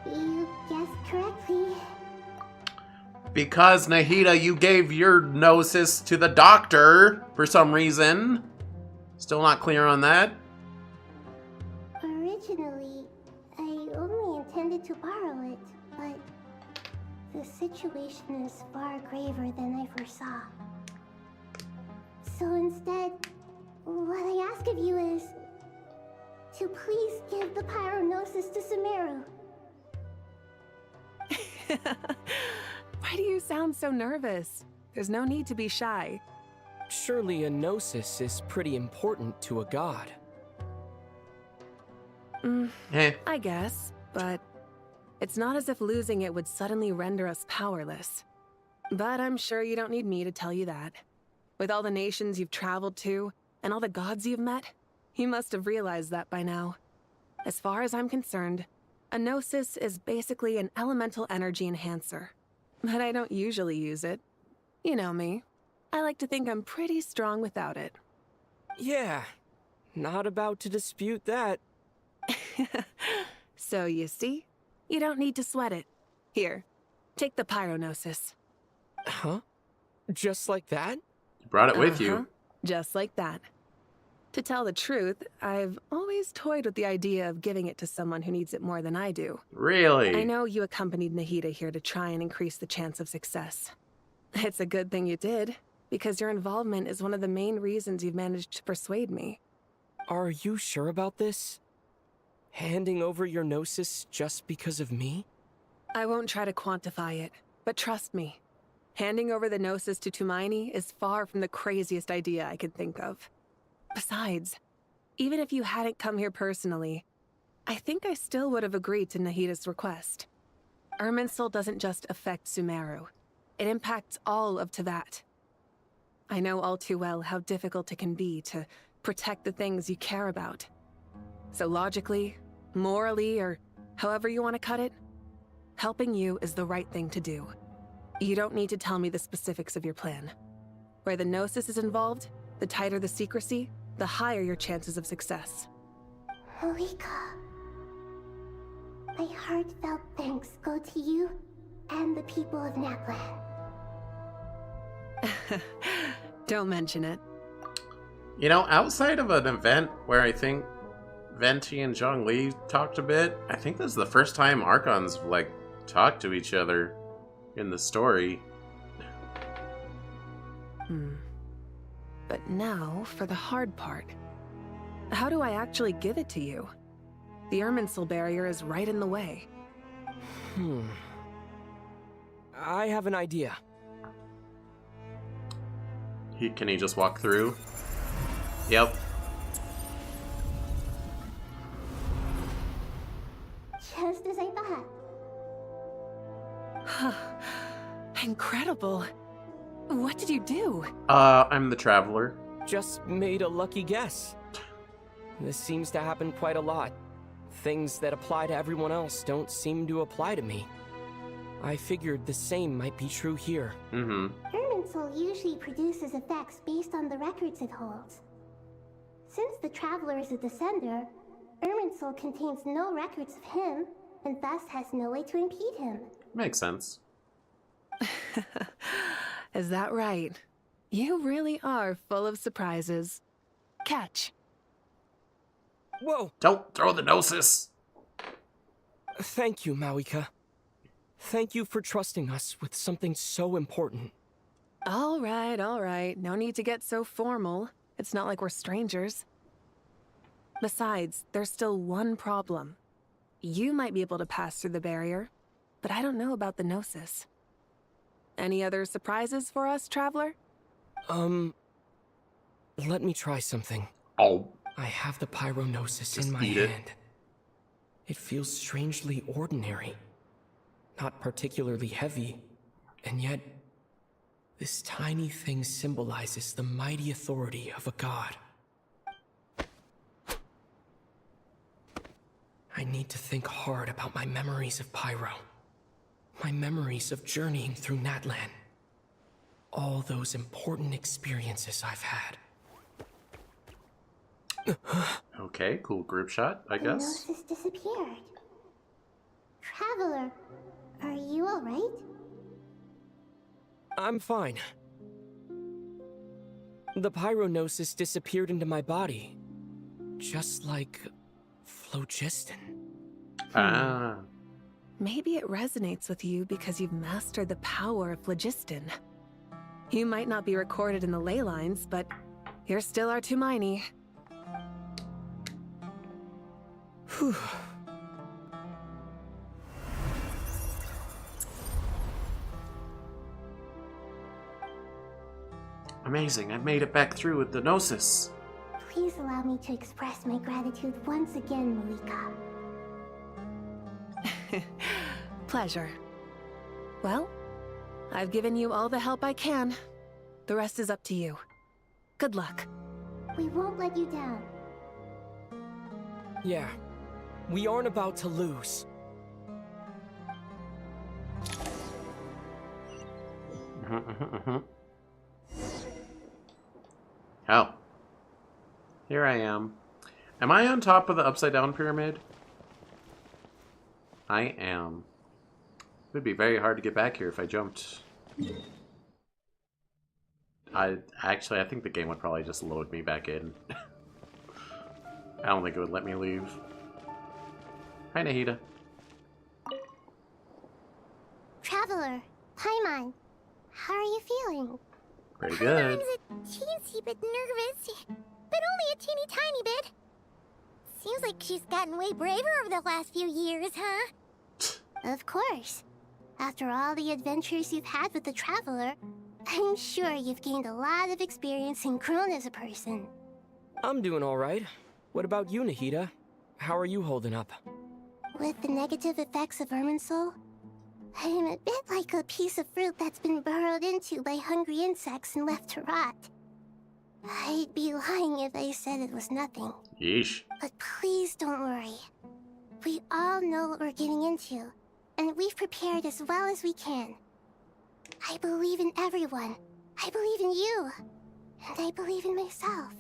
you guessed correctly. Because, Nahida, you gave your gnosis to the Doctor for some reason. Still not clear on that. Originally, I only intended to borrow it, but the situation is far graver than I foresaw. So instead, what I ask of you is to please give the pyronosis to Sumeru. Why do you sound so nervous? There's no need to be shy. Surely a gnosis is pretty important to a god. I guess, but it's not as if losing it would suddenly render us powerless. But I'm sure you don't need me to tell you that. With all the nations you've traveled to, and all the gods you've met, you must have realized that by now. As far as I'm concerned, a Gnosis is basically an elemental energy enhancer. But I don't usually use it. You know me. I like to think I'm pretty strong without it. Yeah, not about to dispute that. So you see, you don't need to sweat it. Here, take the Pyronosis. Huh? Just like that? You brought it with you. Just like that. To tell the truth, I've always toyed with the idea of giving it to someone who needs it more than I do. Really? I know you accompanied Nahida here to try and increase the chance of success. It's a good thing you did, because your involvement is one of the main reasons you've managed to persuade me. Are you sure about this? Handing over your Gnosis just because of me? I won't try to quantify it, but trust me. Handing over the Gnosis to Tumaini is far from the craziest idea I could think of. Besides, even if you hadn't come here personally, I think I still would have agreed to Nahida's request. Irminsul doesn't just affect Sumeru. It impacts all of Teyvat. I know all too well how difficult it can be to protect the things you care about. So logically, morally, or however you want to cut it, helping you is the right thing to do. You don't need to tell me the specifics of your plan. Where the Gnosis is involved, the tighter the secrecy, the higher your chances of success. Malika, my heartfelt thanks go to you and the people of Natlan. Don't mention it. You know, outside of an event where I think Venti and Zhongli talked a bit, I think this is the first time Archons, like, talked to each other in the story. But now, for the hard part. How do I actually give it to you? The Irminsul barrier is right in the way. I have an idea. Can he just walk through? Yep. Just as I thought. Incredible. What did you do? I'm the Traveler. Just made a lucky guess. This seems to happen quite a lot. Things that apply to everyone else don't seem to apply to me. I figured the same might be true here. Irminsul usually produces effects based on the records it holds. Since the Traveler is a descender, Irminsul contains no records of him, and thus has no way to impede him. Makes sense. Is that right? You really are full of surprises. Catch. Whoa! Don't throw the Gnosis! Thank you, Mawika. Thank you for trusting us with something so important. All right. No need to get so formal. It's not like we're strangers. Besides, there's still one problem. You might be able to pass through the barrier, but I don't know about the Gnosis. Any other surprises for us, Traveler? Let me try something. Oh. I have the Pyronosis in my hand. It feels strangely ordinary. Not particularly heavy, and yet this tiny thing symbolizes the mighty authority of a god. I need to think hard about my memories of Pyro. My memories of journeying through Natlan. All those important experiences I've had. Okay, cool group shot, I guess. The Gnosis disappeared. Traveler, are you alright? I'm fine. The Pyronosis disappeared into my body. Just like phlogiston. Maybe it resonates with you because you've mastered the power of phlogiston. You might not be recorded in the ley lines, but you're still our Tumaini. Whew. Amazing, I made it back through with the Gnosis. Please allow me to express my gratitude once again, Malika. Pleasure. Well, I've given you all the help I can. The rest is up to you. Good luck. We won't let you down. Yeah, we aren't about to lose. Oh. Here I am. Am I on top of the upside down pyramid? I am. It would be very hard to get back here if I jumped. I think the game would probably just load me back in. I don't think it would let me leave. Hi, Nahida. Traveler, Paimon, how are you feeling? Pretty good. I'm a teensy bit nervous, but only a teeny tiny bit. Seems like she's gotten way braver over the last few years, huh? Of course. After all the adventures you've had with the Traveler, I'm sure you've gained a lot of experience and grown as a person. I'm doing all right. What about you, Nahida? How are you holding up? With the negative effects of Irminsul, I'm a bit like a piece of fruit that's been burrowed into by hungry insects and left to rot. I'd be lying if I said it was nothing. Yeesh. But please don't worry. We all know what we're getting into, and we've prepared as well as we can. I believe in everyone. I believe in you. And I believe in myself.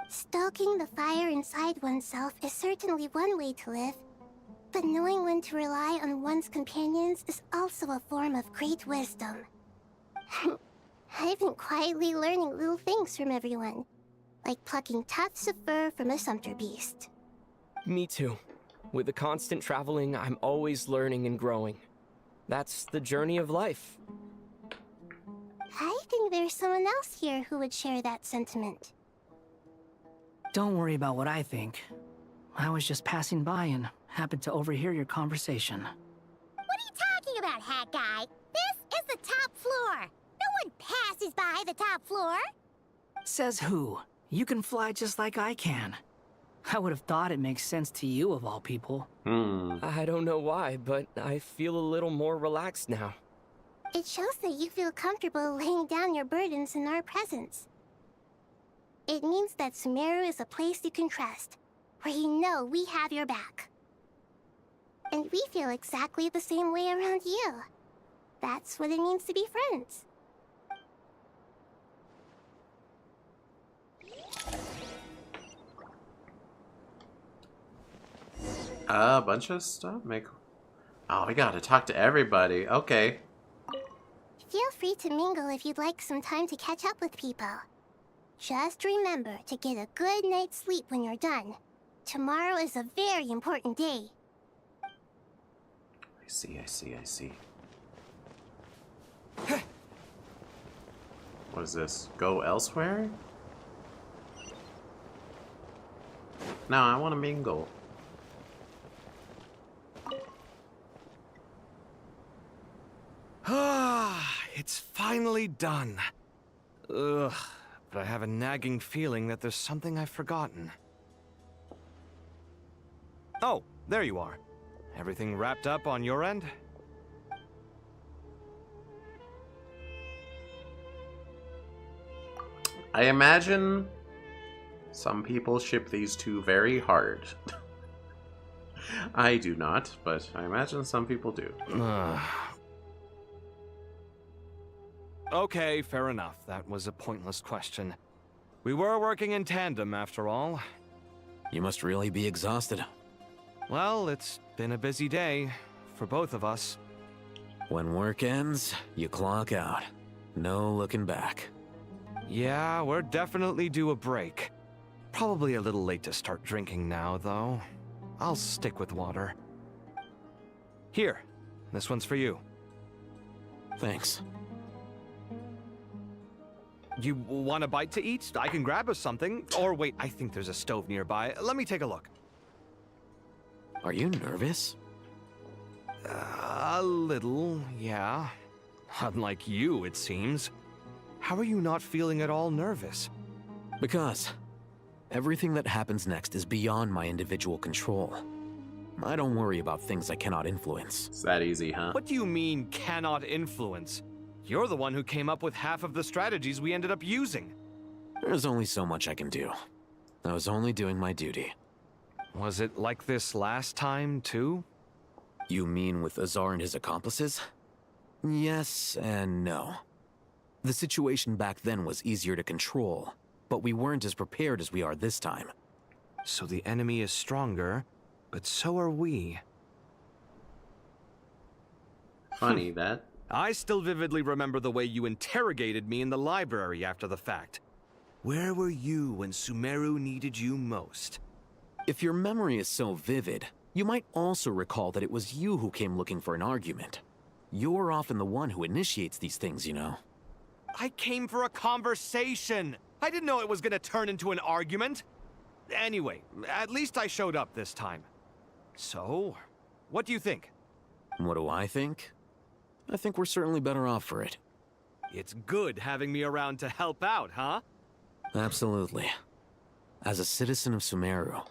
Stoking the fire inside oneself is certainly one way to live, but knowing when to rely on one's companions is also a form of great wisdom. I've been quietly learning little things from everyone, like plucking tufts of fur from a sumpter beast. Me too. With the constant traveling, I'm always learning and growing. That's the journey of life. I think there's someone else here who would share that sentiment. Don't worry about what I think. I was just passing by and happened to overhear your conversation. What are you talking about, Hat Guy? This is the top floor. No one passes by the top floor. Says who? You can fly just like I can. I would have thought it makes sense to you of all people. I don't know why, but I feel a little more relaxed now. It shows that you feel comfortable laying down your burdens in our presence. It means that Sumeru is a place you can trust, where you know we have your back. And we feel exactly the same way around you. That's what it means to be friends. A bunch of stuff? Oh, we gotta talk to everybody. Okay. Feel free to mingle if you'd like some time to catch up with people. Just remember to get a good night's sleep when you're done. Tomorrow is a very important day. I see. What is this? Go elsewhere? No, I want to mingle. Ah, it's finally done. Ugh, but I have a nagging feeling that there's something I've forgotten. Oh, there you are. Everything wrapped up on your end? I imagine some people ship these two very hard. I do not, but I imagine some people do. Okay, fair enough. That was a pointless question. We were working in tandem, after all. You must really be exhausted. Well, it's been a busy day for both of us. When work ends, you clock out. No looking back. Yeah, we're definitely due a break. Probably a little late to start drinking now, though. I'll stick with water. Here, this one's for you. Thanks. You want a bite to eat? I can grab us something. Or wait, I think there's a stove nearby. Let me take a look. Are you nervous? A little, yeah. Unlike you, it seems. How are you not feeling at all nervous? Because everything that happens next is beyond my individual control. I don't worry about things I cannot influence. It's that easy, huh? What do you mean, cannot influence? You're the one who came up with half of the strategies we ended up using. There's only so much I can do. I was only doing my duty. Was it like this last time, too? You mean with Azar and his accomplices? Yes and no. The situation back then was easier to control, but we weren't as prepared as we are this time. So the enemy is stronger, but so are we. Funny, that. I still vividly remember the way you interrogated me in the library after the fact. Where were you when Sumeru needed you most? If your memory is so vivid, you might also recall that it was you who came looking for an argument. You're often the one who initiates these things, you know. I came for a conversation! I didn't know it was gonna turn into an argument! Anyway, at least I showed up this time. So, what do you think? What do I think? I think we're certainly better off for it. It's good having me around to help out, huh? Absolutely. As a citizen of Sumeru,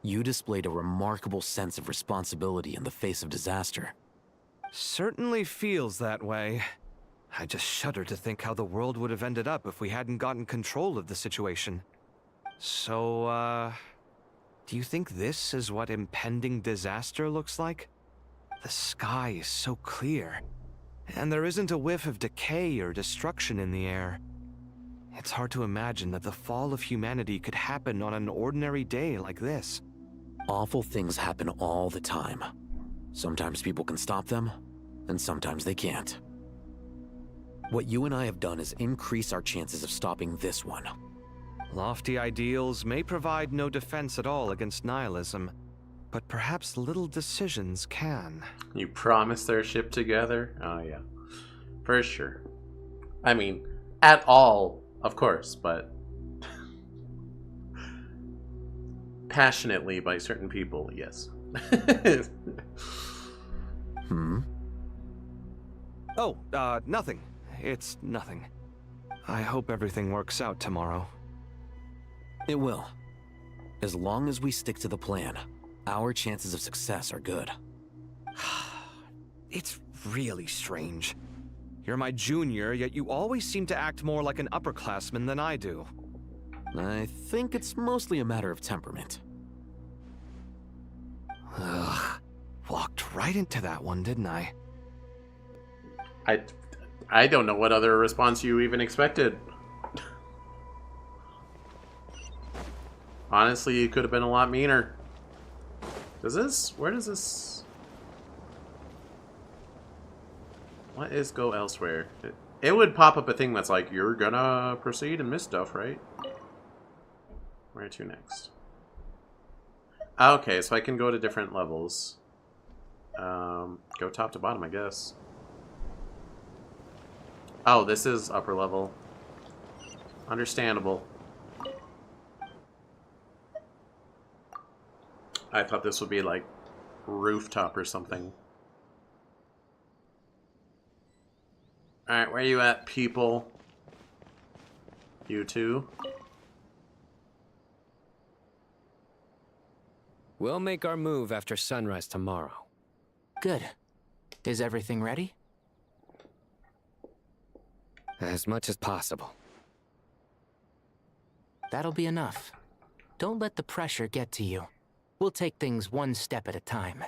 you displayed a remarkable sense of responsibility in the face of disaster. Certainly feels that way. I just shudder to think how the world would have ended up if we hadn't gotten control of the situation. So, do you think this is what impending disaster looks like? The sky is so clear, and there isn't a whiff of decay or destruction in the air. It's hard to imagine that the fall of humanity could happen on an ordinary day like this. Awful things happen all the time. Sometimes people can stop them, and sometimes they can't. What you and I have done is increase our chances of stopping this one. Lofty ideals may provide no defense at all against nihilism, but perhaps little decisions can. You promised their ship together? Oh yeah, for sure. I mean, at all, of course, but passionately by certain people, yes. Oh, nothing. It's nothing. I hope everything works out tomorrow. It will. As long as we stick to the plan, our chances of success are good. It's really strange. You're my junior, yet you always seem to act more like an upperclassman than I do. I think it's mostly a matter of temperament. Ugh. Walked right into that one, didn't I? I don't know what other response you even expected. Honestly, you could have been a lot meaner. Where does this... What is go elsewhere? It would pop up a thing that's like, you're gonna proceed and miss stuff, right? Where to next? Okay, so I can go to different levels. Go top to bottom, I guess. Oh, this is upper level. Understandable. I thought this would be like rooftop or something. Alright, where you at, people? You two? We'll make our move after sunrise tomorrow. Good. Is everything ready? As much as possible. That'll be enough. Don't let the pressure get to you. We'll take things one step at a time.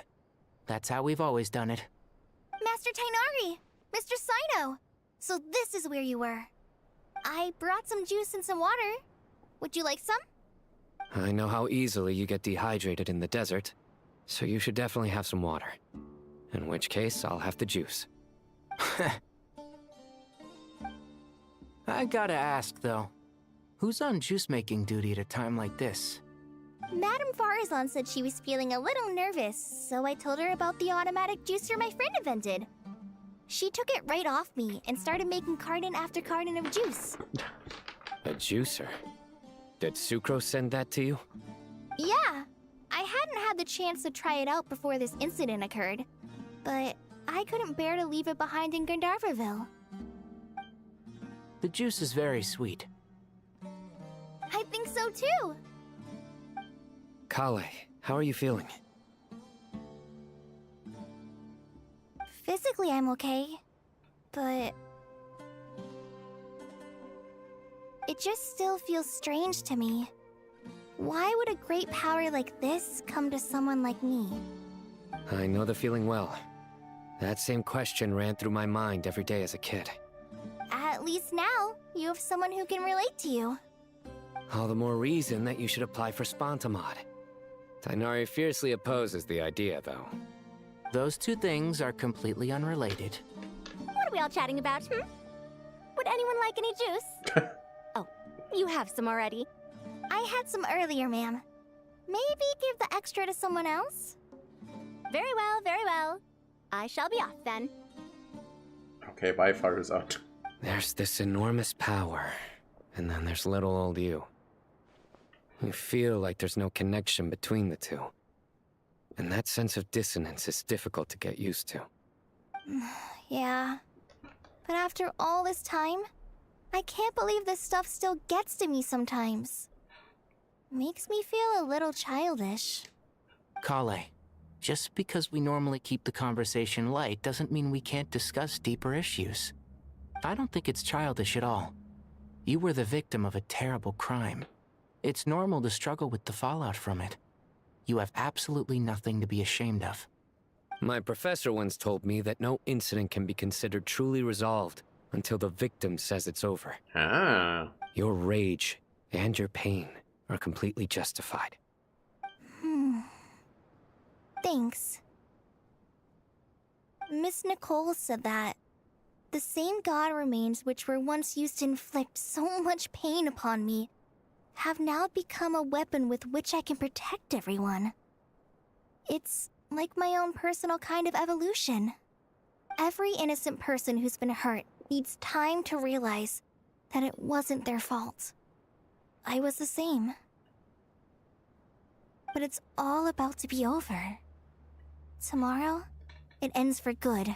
That's how we've always done it. Master Tainari! Mr. Sino! So this is where you were. I brought some juice and some water. Would you like some? I know how easily you get dehydrated in the desert, so you should definitely have some water. In which case, I'll have the juice. I gotta ask, though. Who's on juice-making duty at a time like this? Madame Farazan said she was feeling a little nervous, so I told her about the automatic juicer my friend invented. She took it right off me and started making carton after carton of juice. A juicer? Did Sucro send that to you? Yeah. I hadn't had the chance to try it out before this incident occurred, but I couldn't bear to leave it behind in Gandharvaville. The juice is very sweet. I think so too. Kale, how are you feeling? Physically, I'm okay, but it It just still feels strange to me. Why would a great power like this come to someone like me? I know the feeling well. That same question ran through my mind every day as a kid. At least now, you have someone who can relate to you. All the more reason that you should apply for Spontamod. Tighnari fiercely opposes the idea, though. Those two things are completely unrelated. What are we all chatting about, Would anyone like any juice? Oh, you have some already. I had some earlier, ma'am. Maybe give the extra to someone else? Very well, very well. I shall be off then. Okay, bye, Farzad. There's this enormous power, and then there's little old you. You feel like there's no connection between the two. And that sense of dissonance is difficult to get used to. Yeah. But after all this time, I can't believe this stuff still gets to me sometimes. Makes me feel a little childish. Kale, just because we normally keep the conversation light doesn't mean we can't discuss deeper issues. I don't think it's childish at all. You were the victim of a terrible crime. It's normal to struggle with the fallout from it. You have absolutely nothing to be ashamed of. My professor once told me that no incident can be considered truly resolved until the victim says it's over. Ah. Your rage and your pain are completely justified. Thanks. Miss Nicole said that the same god remains which were once used to inflict so much pain upon me have now become a weapon with which I can protect everyone. It's like my own personal kind of evolution. Every innocent person who's been hurt needs time to realize that it wasn't their fault. I was the same. But it's all about to be over. Tomorrow, it ends for good.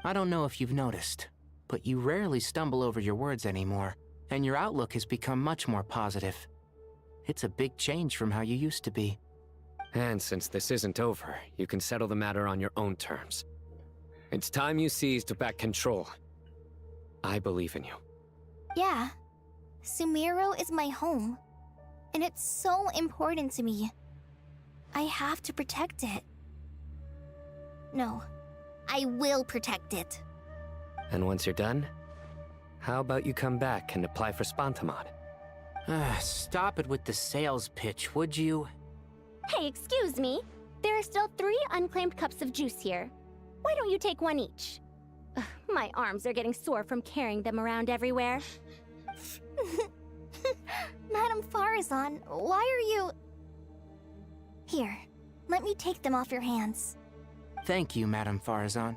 I don't know if you've noticed, but you rarely stumble over your words anymore, and your outlook has become much more positive. It's a big change from how you used to be. And since this isn't over, you can settle the matter on your own terms. It's time you seized back control. I believe in you. Yeah. Sumeru is my home. And it's so important to me. I have to protect it. No, I will protect it. And once you're done, how about you come back and apply for Spontamod? Stop it with the sales pitch, would you? Hey, excuse me. There are still 3 unclaimed cups of juice here. Why don't you take one each? Ugh, my arms are getting sore from carrying them around everywhere. Madame Farazan, why are you... Here, let me take them off your hands. Thank you, Madame Farazan.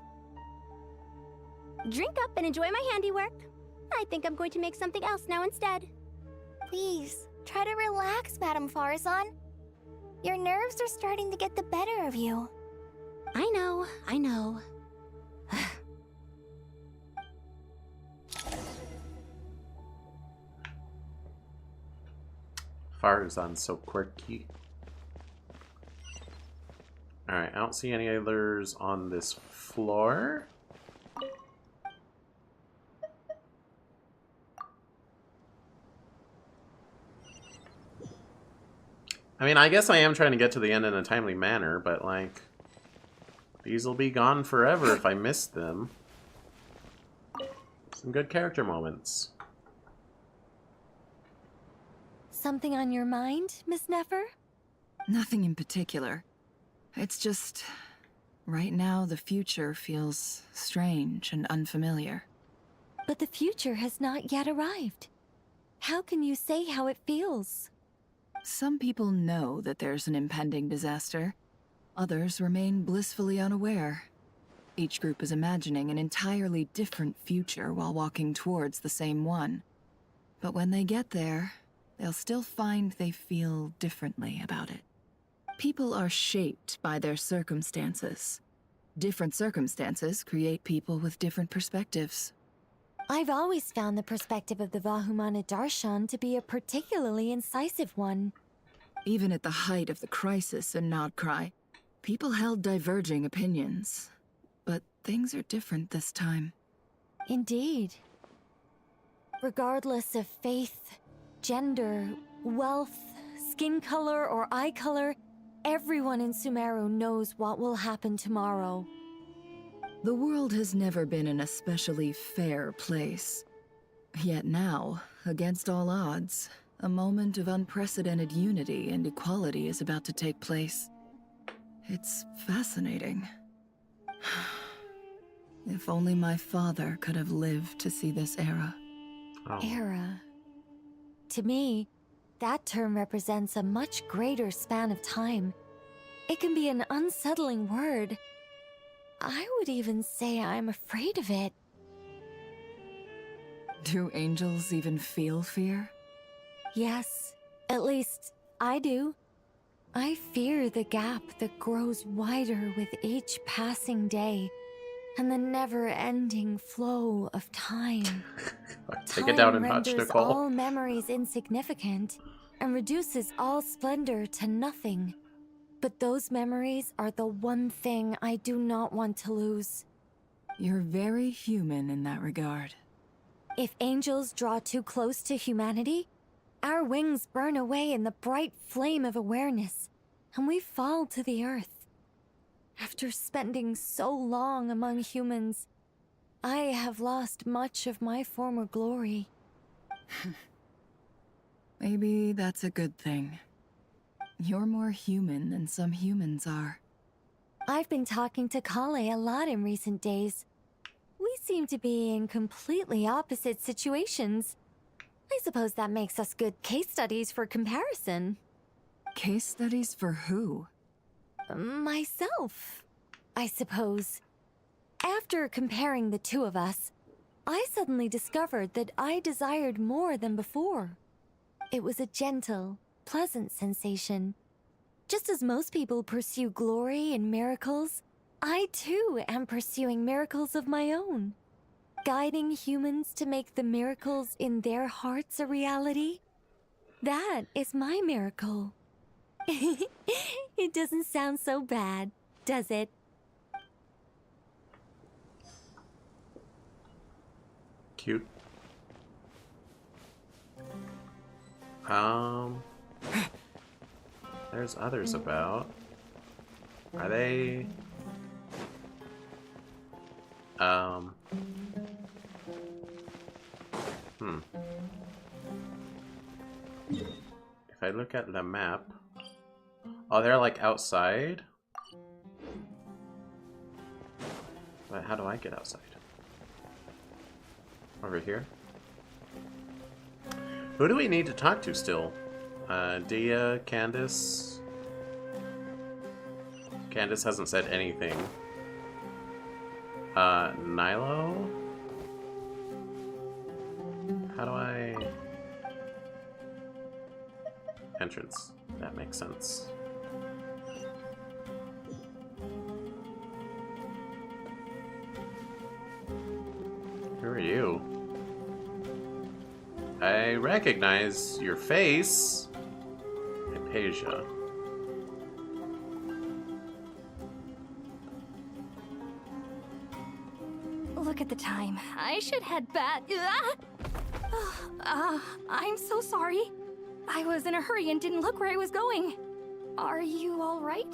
Drink up and enjoy my handiwork. I think I'm going to make something else now instead. Please, try to relax, Madame Farazan. Your nerves are starting to get the better of you. I know, I know. Farzan's so quirky. Alright, I don't see any others on this floor. I mean, I guess I am trying to get to the end in a timely manner, but, like, these will be gone forever if I miss them. Some good character moments. Something on your mind, Miss Nefer? Nothing in particular. It's just... right now, the future feels strange and unfamiliar. But the future has not yet arrived. How can you say how it feels? Some people know that there's an impending disaster. Others remain blissfully unaware. Each group is imagining an entirely different future while walking towards the same one. But when they get there, they'll still find they feel differently about it. People are shaped by their circumstances. Different circumstances create people with different perspectives. I've always found the perspective of the Vahumana Darshan to be a particularly incisive one. Even at the height of the crisis in Nodcry, people held diverging opinions. But things are different this time. Indeed. Regardless of faith, gender, wealth, skin color, or eye color, everyone in Sumeru knows what will happen tomorrow. The world has never been an especially fair place. Yet now, against all odds, a moment of unprecedented unity and equality is about to take place. It's fascinating. If only my father could have lived to see this era. Era. To me, that term represents a much greater span of time. It can be an unsettling word. I would even say I'm afraid of it. Do angels even feel fear? Yes, at least I do. I fear the gap that grows wider with each passing day, and the never-ending flow of time. Take it down a notch, Time renders Nicole. all memories insignificant, and reduces all splendor to nothing. But those memories are the one thing I do not want to lose. You're very human in that regard. If angels draw too close to humanity, our wings burn away in the bright flame of awareness, and we fall to the earth. After spending so long among humans, I have lost much of my former glory. Maybe that's a good thing. You're more human than some humans are. I've been talking to Kale a lot in recent days. We seem to be in completely opposite situations. I suppose that makes us good case studies for comparison. Case studies for who? Myself, I suppose. After comparing the two of us, I suddenly discovered that I desired more than before. It was a gentle, pleasant sensation. Just as most people pursue glory and miracles, I too am pursuing miracles of my own. Guiding humans to make the miracles in their hearts a reality. That is my miracle. It doesn't sound so bad, does it? Cute. There's others about. Are they... If I look at the map... Oh, they're like outside? But how do I get outside? Over here? Who do we need to talk to still? Dia, Candace? Candace hasn't said anything. Nilo? How do I... Entrance. That makes sense. Who are you? I recognize your face. Hypatia. Look at the time. I should head back. I'm so sorry. I was in a hurry and didn't look where I was going. Are you all right?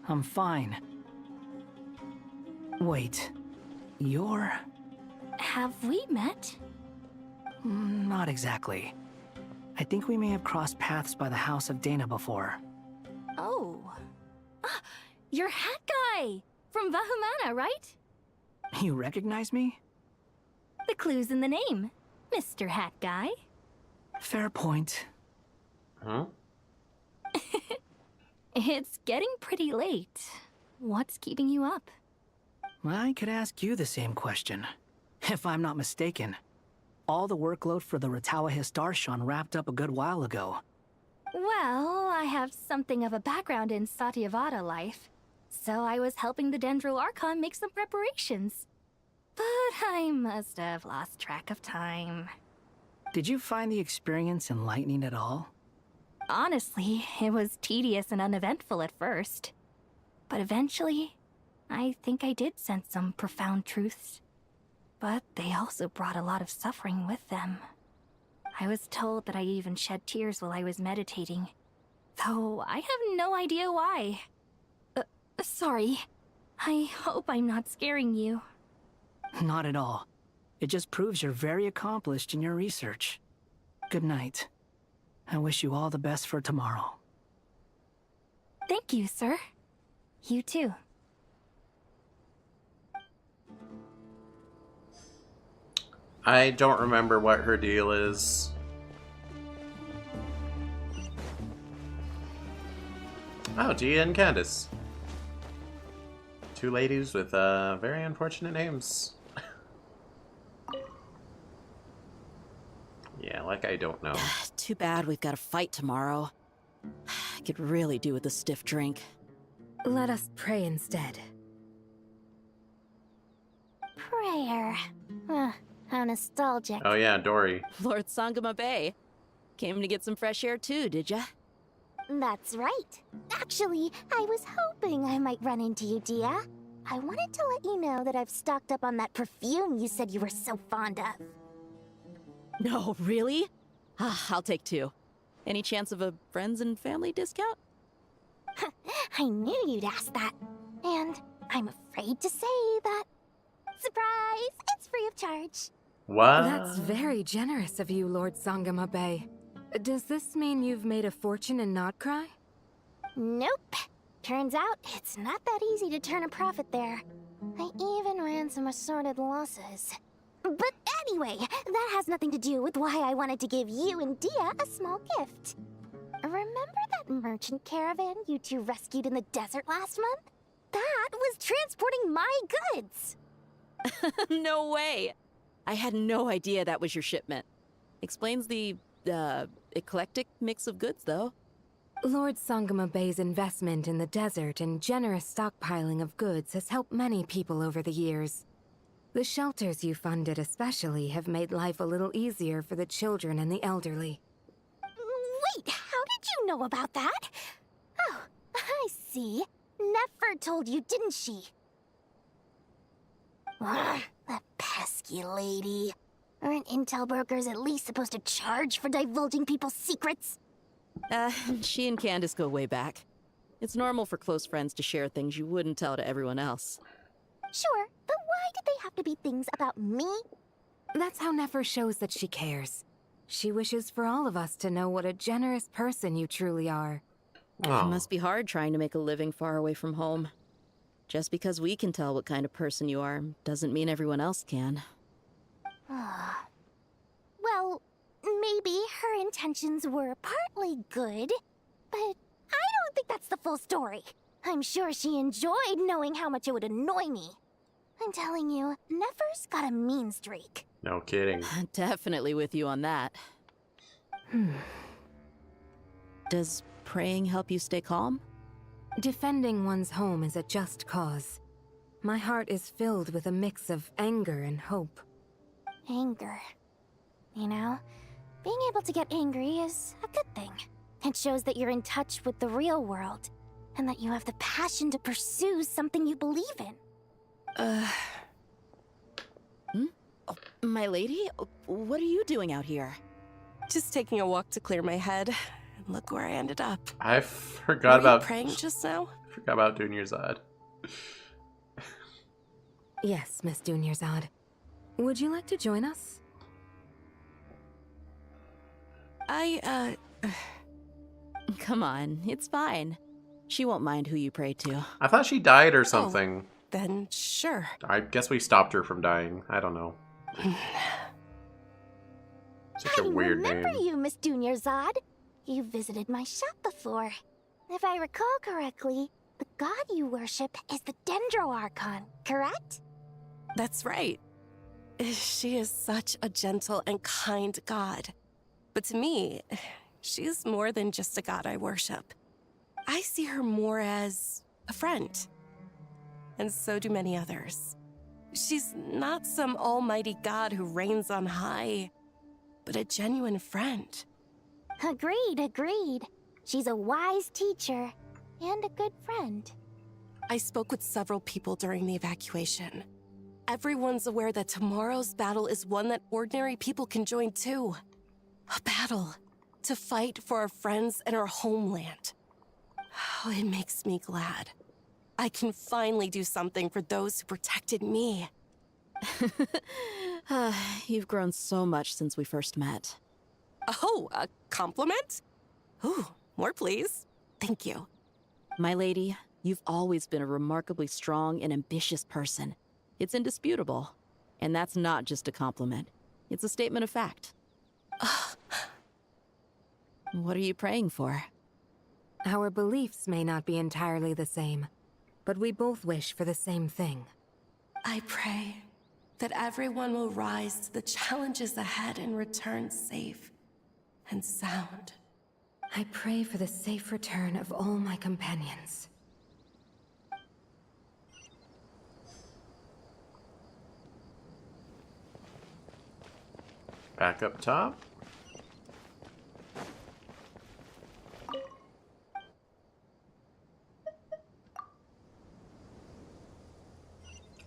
I'm fine. Wait, you're... Have we met? Not exactly. I think we may have crossed paths by the house of Dana before. Oh. You're Hat Guy! From Vahumana, right? You recognize me? The clue's in the name. Mr. Hat Guy. Fair point. Huh? It's getting pretty late. What's keeping you up? I could ask you the same question. If I'm not mistaken, all the workload for the Ratawa Histarshan wrapped up a good while ago. Well, I have something of a background in Satyavada life, so I was helping the Dendro Archon make some preparations. But I must have lost track of time. Did you find the experience enlightening at all? Honestly, it was tedious and uneventful at first. But eventually, I think I did sense some profound truths. But they also brought a lot of suffering with them. I was told that I even shed tears while I was meditating, though I have no idea why. Sorry. I hope I'm not scaring you. Not at all. It just proves you're very accomplished in your research. Good night. I wish you all the best for tomorrow. Thank you, sir. You too. I don't remember what her deal is. Oh, Dia and Candace. Two ladies with very unfortunate names. Yeah, like I don't know. Too bad we've got a fight tomorrow. I could really do with a stiff drink. Let us pray instead. Prayer. How nostalgic. Oh yeah, Dory. Lord Sangama Bay. Came to get some fresh air too, did ya? That's right. Actually, I was hoping I might run into you, Dia. I wanted to let you know that I've stocked up on that perfume you said you were so fond of. No, really? I'll take 2. Any chance of a friends and family discount? I knew you'd ask that. And I'm afraid to say that... Surprise! It's free of charge. What? That's very generous of you, Lord Sangama Bay. Does this mean you've made a fortune in Notcry? Nope. Turns out, it's not that easy to turn a profit there. I even ran some assorted losses. But anyway, that has nothing to do with why I wanted to give you and Dia a small gift. Remember that merchant caravan you two rescued in the desert last month? That was transporting my goods! No way! I had no idea that was your shipment. Explains the, eclectic mix of goods, though. Lord Sangama Bay's investment in the desert and generous stockpiling of goods has helped many people over the years. The shelters you funded especially have made life a little easier for the children and the elderly. Wait, how did you know about that? Oh, I see. Nefer told you, didn't she? Ugh, that pesky lady. Aren't intel brokers at least supposed to charge for divulging people's secrets? She and Candace go way back. It's normal for close friends to share things you wouldn't tell to everyone else. Sure, but why did they have to be things about me? That's how Nefer shows that she cares. She wishes for all of us to know what a generous person you truly are. It must be hard trying to make a living far away from home. Just because we can tell what kind of person you are doesn't mean everyone else can. Well, maybe her intentions were partly good, but I don't think that's the full story. I'm sure she enjoyed knowing how much it would annoy me. I'm telling you, Nefer's got a mean streak. No kidding. Definitely with you on that. Does praying help you stay calm? Defending one's home is a just cause. My heart is filled with a mix of anger and hope. Anger. You know, being able to get angry is a good thing. It shows that you're in touch with the real world, and that you have the passion to pursue something you believe in. Oh, my lady? What are you doing out here? Just taking a walk to clear my head. And look where I ended up. I forgot about praying just now. Forgot about Dunyarzad. Yes, Miss Dunyarzad. Would you like to join us? Come on, it's fine. She won't mind who you pray to. I thought she died or something. Then sure. I guess we stopped her from dying. I don't know. Such a weird name. I remember you, Miss Dunyarzad. You visited my shop before. If I recall correctly, the god you worship is the Dendro Archon, correct? That's right. She is such a gentle and kind god. But to me, she's more than just a god I worship. I see her more as a friend. And so do many others. She's not some almighty god who reigns on high, but a genuine friend. Agreed. She's a wise teacher and a good friend. I spoke with several people during the evacuation. everyone's aware that tomorrow's battle is one that ordinary people can join too. A battle to fight for our friends and our homeland. Oh, it makes me glad. I can finally do something for those who protected me. You've grown so much since we first met. Oh, a compliment? Ooh, more please. Thank you. My lady, you've always been a remarkably strong and ambitious person. It's indisputable. And that's not just a compliment. It's a statement of fact. What are you praying for? Our beliefs may not be entirely the same, but we both wish for the same thing. I pray that everyone will rise to the challenges ahead and return safe and sound. I pray for the safe return of all my companions. Back up top.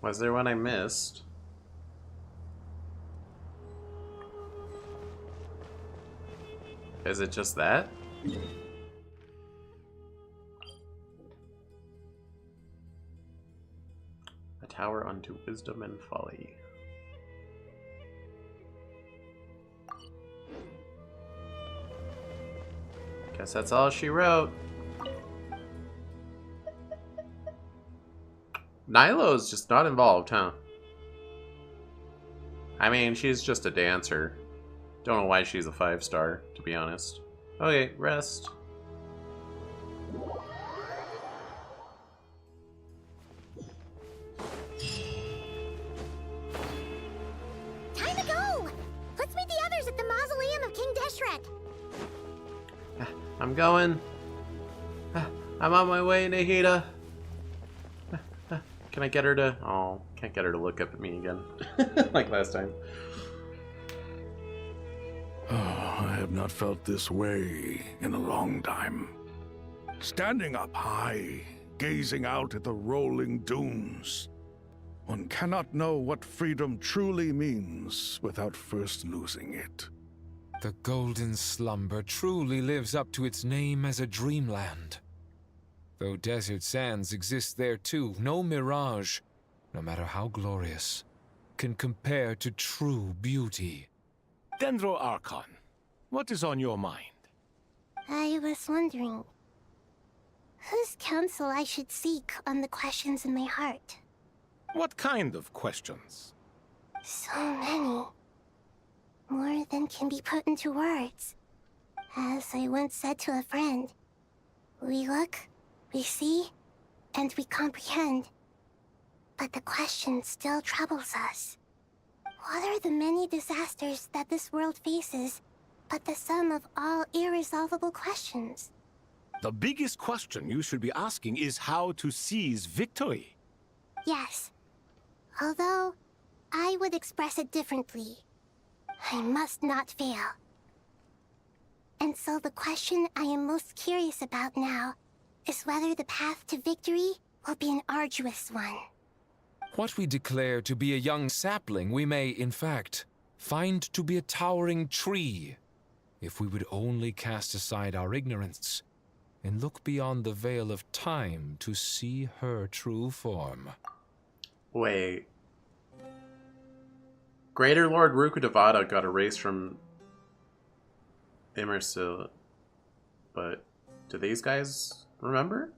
Was there one I missed? Is it just that? A tower unto wisdom and folly. Guess that's all she wrote. Nilo's just not involved, huh? I mean, she's just a dancer. Don't know why she's a 5-star, to be honest. Okay, rest. Time to go! Let's meet the others at the mausoleum of King Deshret. I'm going. I'm on my way, Nahida. Can I get her to... Oh, can't get her to look up at me again. Like last time. Oh, I have not felt this way in a long time. Standing up high, gazing out at the rolling dunes. One cannot know what freedom truly means without first losing it. The golden slumber truly lives up to its name as a dreamland. Though desert sands exist there too, no mirage, no matter how glorious, can compare to true beauty. Dendro Archon, what is on your mind? I was wondering whose counsel I should seek on the questions in my heart. What kind of questions? So many. More than can be put into words. As I once said to a friend, we look, we see, and we comprehend. But the question still troubles us. What are the many disasters that this world faces, but the sum of all irresolvable questions? The biggest question you should be asking is how to seize victory. Yes. Although, I would express it differently. I must not fail. And so the question I am most curious about now is whether the path to victory will be an arduous one. What we declare to be a young sapling, we may, in fact, find to be a towering tree, if we would only cast aside our ignorance and look beyond the veil of time to see her true form. Wait. Greater Lord Rukkhadevata got erased from Immersil, but do these guys remember?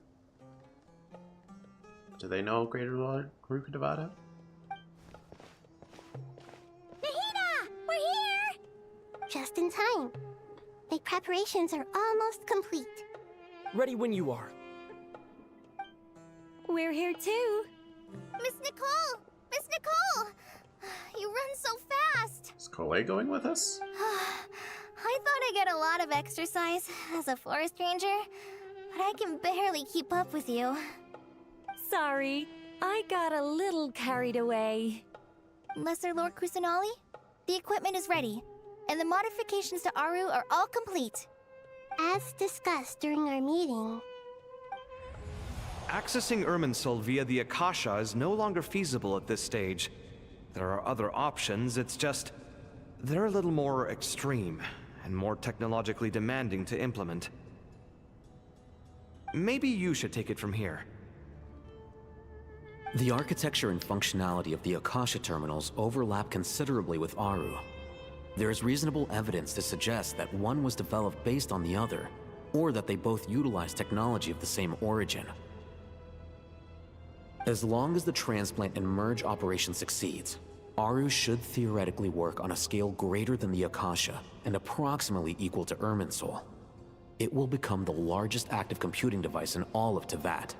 Do they know Greater Lord Rukkhadevata? Nahida! We're here! Just in time. My preparations are almost complete. Ready when you are. We're here too. Miss Nicole! Miss Nicole! You run so fast! Is Colette going with us? I thought I get a lot of exercise as a forest ranger, but I can barely keep up with you. Sorry, I got a little carried away. Lesser Lord Kusanali, the equipment is ready, and the modifications to Aru are all complete. As discussed during our meeting, Accessing Irminsul via the Akasha is no longer feasible at this stage. there are other options, it's just... they're a little more extreme, and more technologically demanding to implement. Maybe you should take it from here. The architecture and functionality of the Akasha terminals overlap considerably with Aru. There is reasonable evidence to suggest that one was developed based on the other, or that they both utilize technology of the same origin. As long as the transplant and merge operation succeeds, Aru should theoretically work on a scale greater than the Akasha and approximately equal to Irminsul. It will become the largest active computing device in all of Teyvat.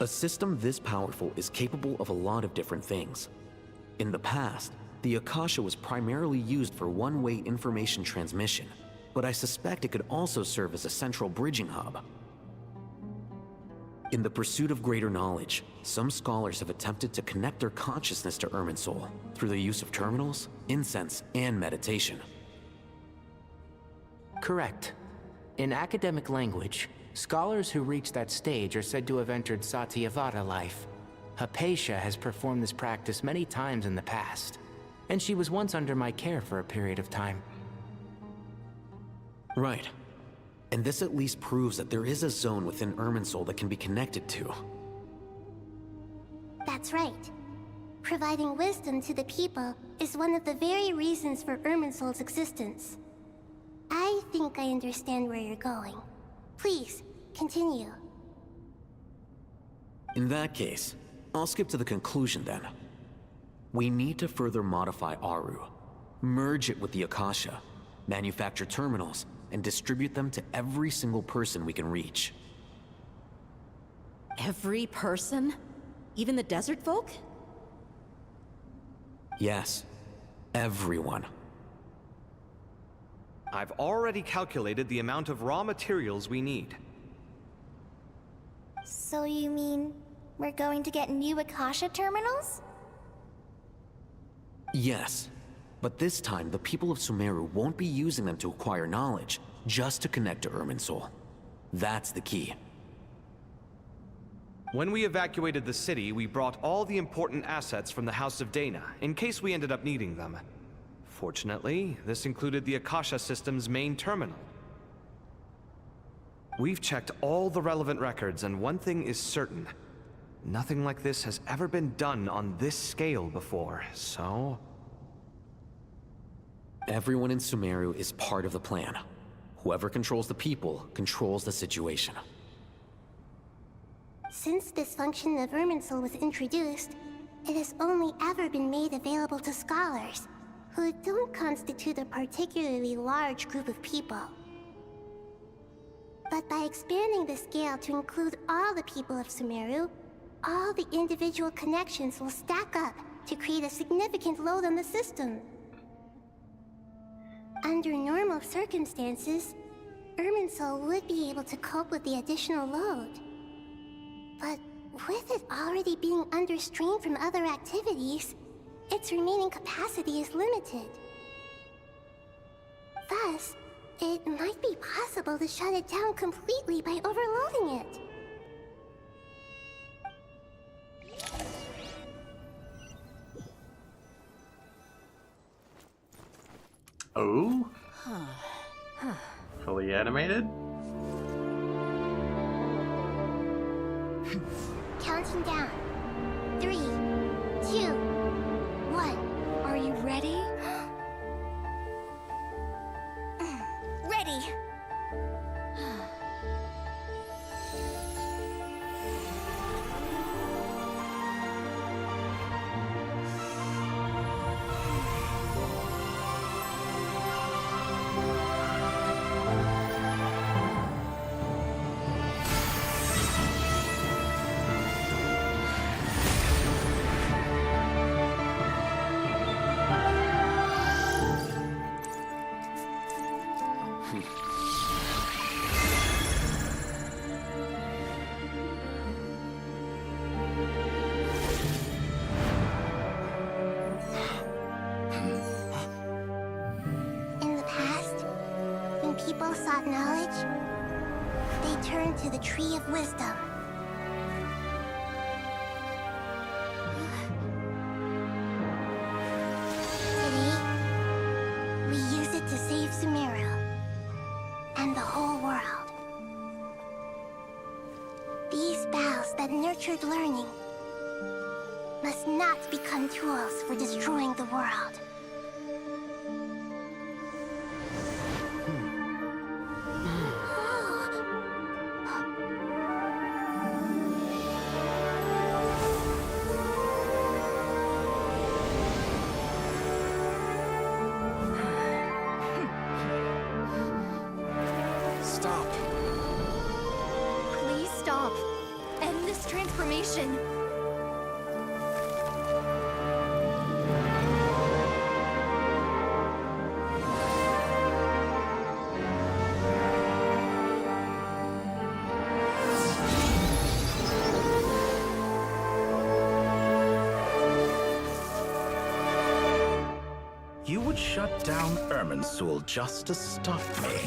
A system this powerful is capable of a lot of different things. In the past, the Akasha was primarily used for one-way information transmission, but I suspect it could also serve as a central bridging hub. In the pursuit of greater knowledge, some scholars have attempted to connect their consciousness to Irminsul through the use of terminals, incense, and meditation. Correct. In academic language, scholars who reach that stage are said to have entered Satyavada life. Hypatia has performed this practice many times in the past, and she was once under my care for a period of time. Right. And this at least proves that there is a zone within Irminsul that can be connected to. That's right. Providing wisdom to the people is one of the very reasons for Irminsul's existence. I think I understand where you're going. Please, continue. In that case, I'll skip to the conclusion then. We need to further modify Aru, merge it with the Akasha, manufacture terminals, and distribute them to every single person we can reach. Every person? Even the desert folk? Yes, everyone. I've already calculated the amount of raw materials we need. So you mean we're going to get new Akasha terminals? Yes, but this time the people of Sumeru won't be using them to acquire knowledge, just to connect to Irminsul. That's the key. When we evacuated the city, we brought all the important assets from the House of Dana, in case we ended up needing them. Fortunately, this included the Akasha system's main terminal. We've checked all the relevant records, and one thing is certain. Nothing like this has ever been done on this scale before, so... Everyone in Sumeru is part of the plan. Whoever controls the people controls the situation. Since this function of Irminsul was introduced, it has only ever been made available to scholars, who don't constitute a particularly large group of people. But by expanding the scale to include all the people of Sumeru, all the individual connections will stack up to create a significant load on the system. Under normal circumstances, Irminsul would be able to cope with the additional load. But with it already being under strain from other activities, its remaining capacity is limited. Thus, it might be possible to shut it down completely by overloading it. Oh? Fully animated? Counting down. 3, 2, 1. Are you ready? Ready! People sought knowledge, they turned to the Tree of Wisdom. tools for destroying the world. Stop. Please stop. End this transformation. You would shut down Irminsul just to stop me?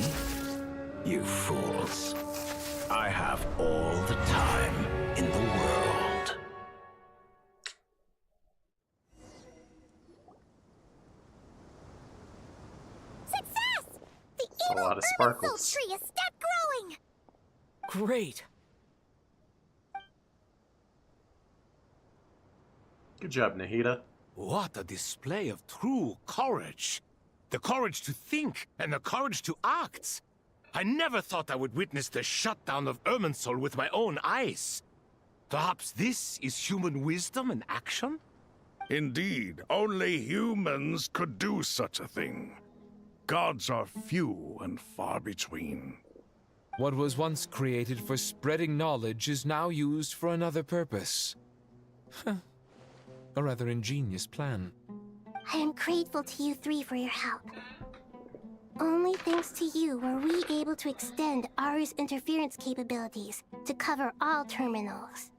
You fools. I have all the time in the world. Success! The It's a evil lot of Irminsul sparkles. tree is stopped growing! Great. Good job, Nahida. What a display of true courage. The courage to think and the courage to act. I never thought I would witness the shutdown of Irminsul with my own eyes. Perhaps this is human wisdom in action? Indeed, only humans could do such a thing. Gods are few and far between. What was once created for spreading knowledge is now used for another purpose. A rather ingenious plan. I am grateful to you three for your help. Only thanks to you were we able to extend Aru's interference capabilities to cover all terminals.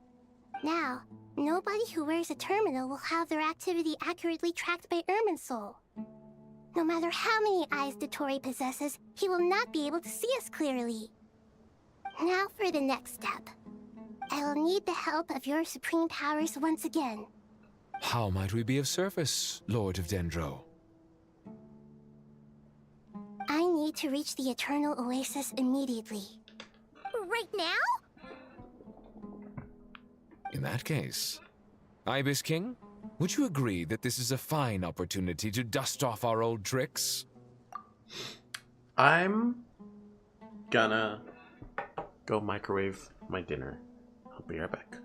Now, nobody who wears a terminal will have their activity accurately tracked by Irminsul. No matter how many eyes Dottore possesses, he will not be able to see us clearly. Now for the next step. I will need the help of your supreme powers once again. How might we be of service, Lord of Dendro? I need to reach the Eternal Oasis immediately. Right now? In that case, Ibis King, would you agree that this is a fine opportunity to dust off our old tricks? I'm gonna go microwave my dinner. I'll be right back.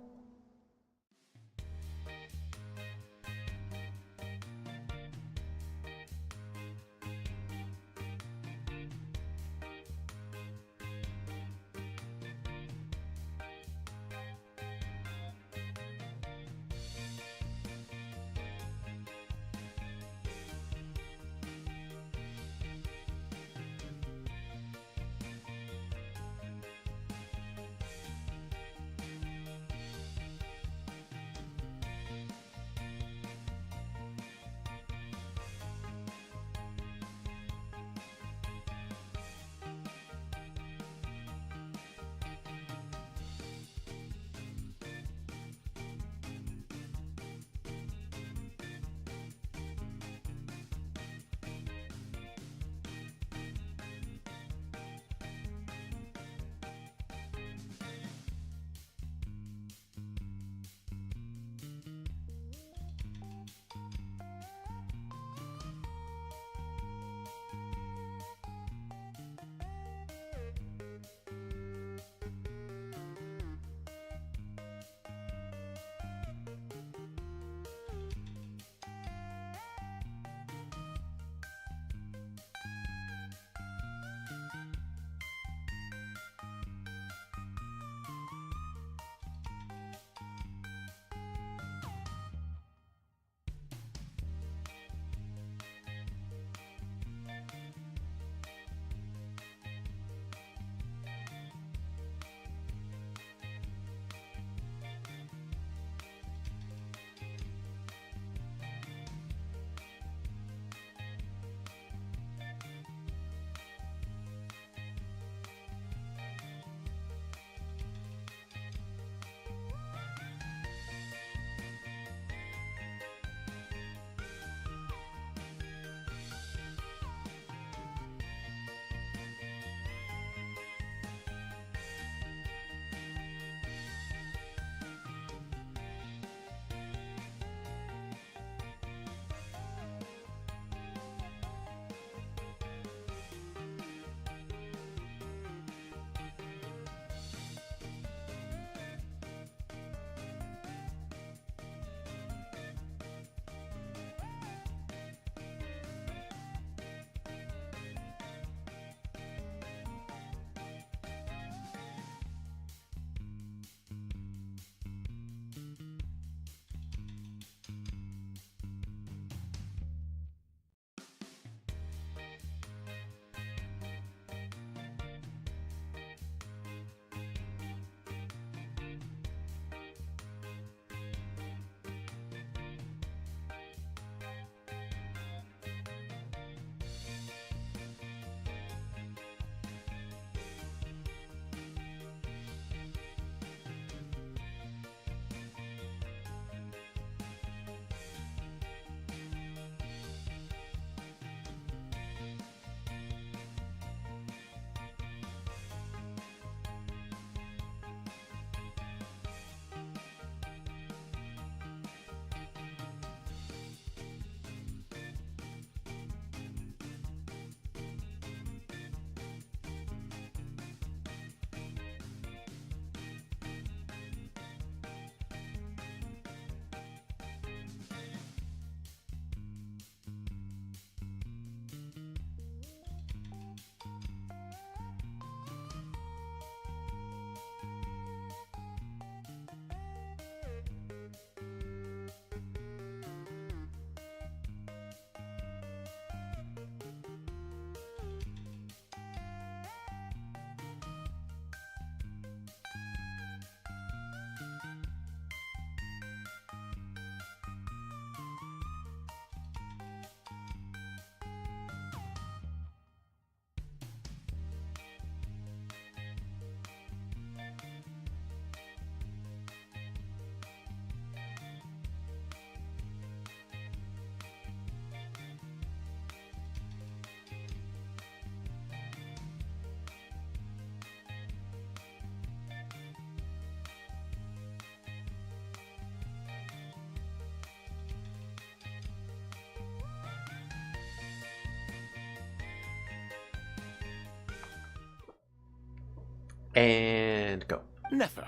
And go. Never.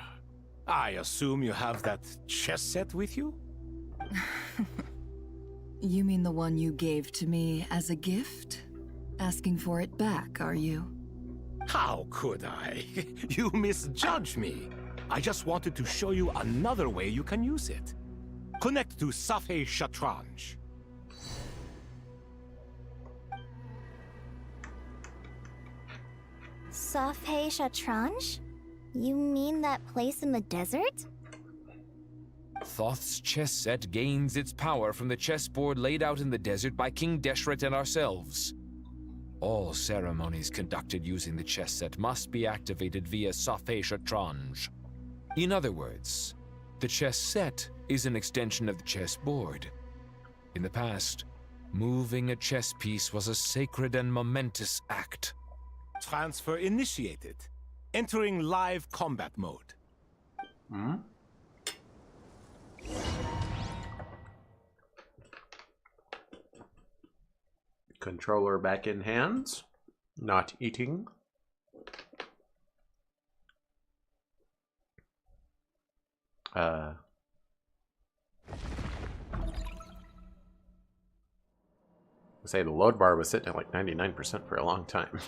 I assume you have that chess set with you? You mean the one you gave to me as a gift? Asking for it back, are you? How could I? You misjudge me. I just wanted to show you another way you can use it. Connect to Safei Shatranj. Safei Shatranj? You mean that place in the desert? Thoth's chess set gains its power from the chessboard laid out in the desert by King Deshret and ourselves. All ceremonies conducted using the chess set must be activated via Safei Shatranj. In other words, the chess set is an extension of the chessboard. In the past, moving a chess piece was a sacred and momentous act. Transfer initiated. Entering live combat mode. Hmm? Controller back in hands. Not eating. I say the load bar was sitting at like 99% for a long time.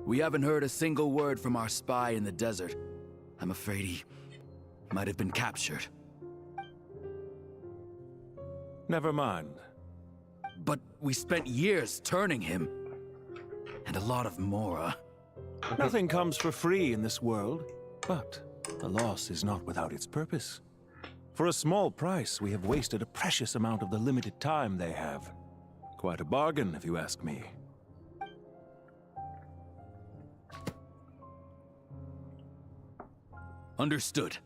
We haven't heard a single word from our spy in the desert. I'm afraid he might have been captured. Never mind. But we spent years turning him. And a lot of Mora. Nothing comes for free in this world, but a loss is not without its purpose. For a small price, we have wasted a precious amount of the limited time they have. Quite a bargain, if you ask me. Understood.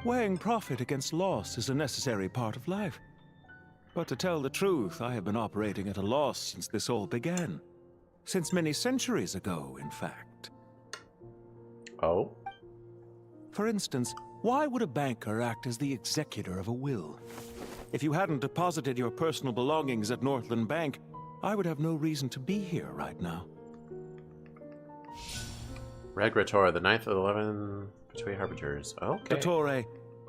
Weighing profit against loss is a necessary part of life. But to tell the truth, I have been operating at a loss since this all began. Since many centuries ago, in fact. Oh? For instance, why would a banker act as the executor of a will? If you hadn't deposited your personal belongings at Northland Bank, I would have no reason to be here right now. Regrator, the 9th of the 11 between Harbingers. Okay. Dottore,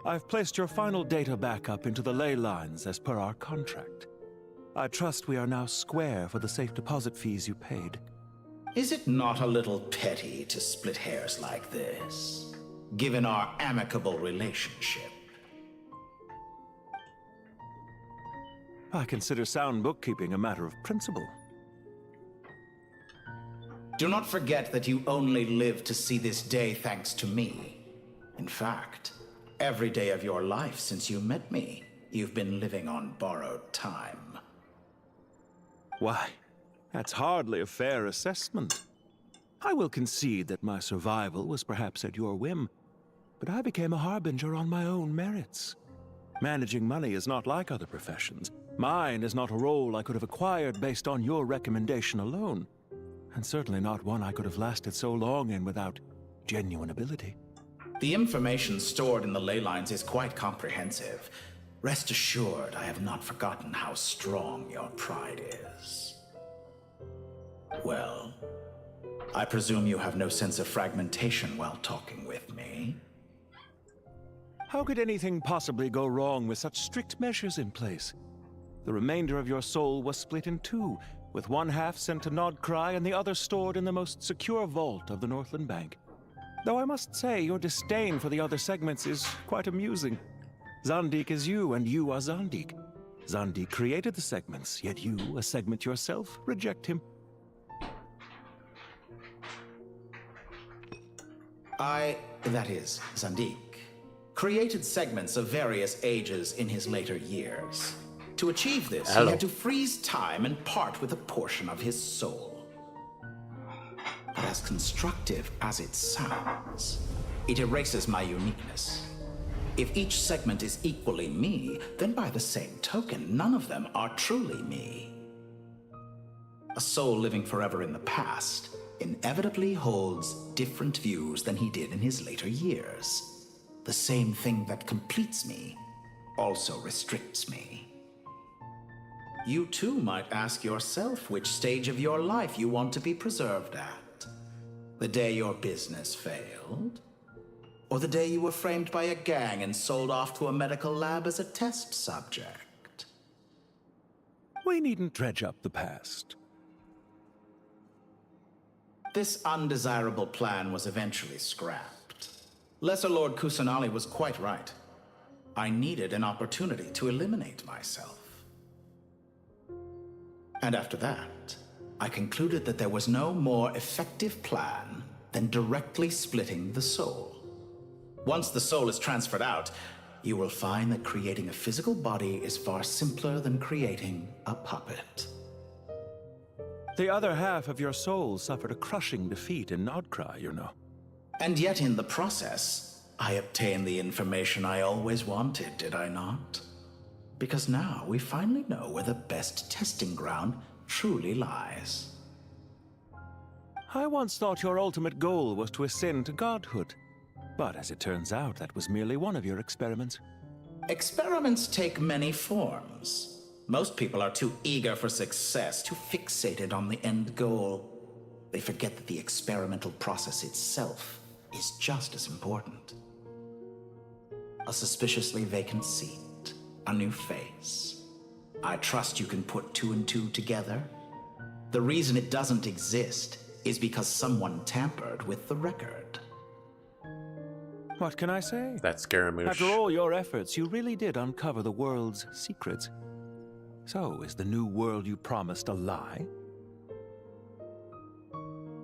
I've placed your final data backup into the ley lines as per our contract. I trust we are now square for the safe deposit fees you paid. Is it not a little petty to split hairs like this, given our amicable relationship? I consider sound bookkeeping a matter of principle. Do not forget that you only live to see this day thanks to me. In fact, every day of your life since you met me, you've been living on borrowed time. Why, that's hardly a fair assessment. I will concede that my survival was perhaps at your whim, but I became a harbinger on my own merits. Managing money is not like other professions. Mine is not a role I could have acquired based on your recommendation alone. And certainly not one I could have lasted so long in without genuine ability. The information stored in the ley lines is quite comprehensive. Rest assured, I have not forgotten how strong your pride is. Well, I presume you have no sense of fragmentation while talking with me. How could anything possibly go wrong with such strict measures in place? The remainder of your soul was split in two, with one half sent to Nodcry and the other stored in the most secure vault of the Northland Bank. Though I must say, your disdain for the other segments is quite amusing. Zandik is you, and you are Zandik. Zandik created the segments, yet you, a segment yourself, reject him. That is, Zandik, created segments of various ages in his later years. To achieve this, he had to freeze time and part with a portion of his soul. But as constructive as it sounds, it erases my uniqueness. If each segment is equally me, then by the same token, none of them are truly me. A soul living forever in the past inevitably holds different views than he did in his later years. The same thing that completes me also restricts me. you too might ask yourself which stage of your life you want to be preserved at. The day your business failed? Or the day you were framed by a gang and sold off to a medical lab as a test subject? We needn't dredge up the past. This undesirable plan was eventually scrapped. Lesser Lord Kusanali was quite right. I needed an opportunity to eliminate myself. And after that, I concluded that there was no more effective plan than directly splitting the soul. Once the soul is transferred out, you will find that creating a physical body is far simpler than creating a puppet. The other half of your soul suffered a crushing defeat in Nodcry, you know. And yet in the process, I obtained the information I always wanted, did I not? Because now we finally know where the best testing ground truly lies. I once thought your ultimate goal was to ascend to godhood. But as it turns out, that was merely one of your experiments. Experiments take many forms. Most people are too eager for success, too fixated on the end goal. They forget that the experimental process itself is just as important. A suspiciously vacant seat, a new face. I trust you can put two and two together. The reason it doesn't exist is because someone tampered with the record. What can I say? That Scaramouche. After all your efforts, you really did uncover the world's secrets. So, is the new world you promised a lie?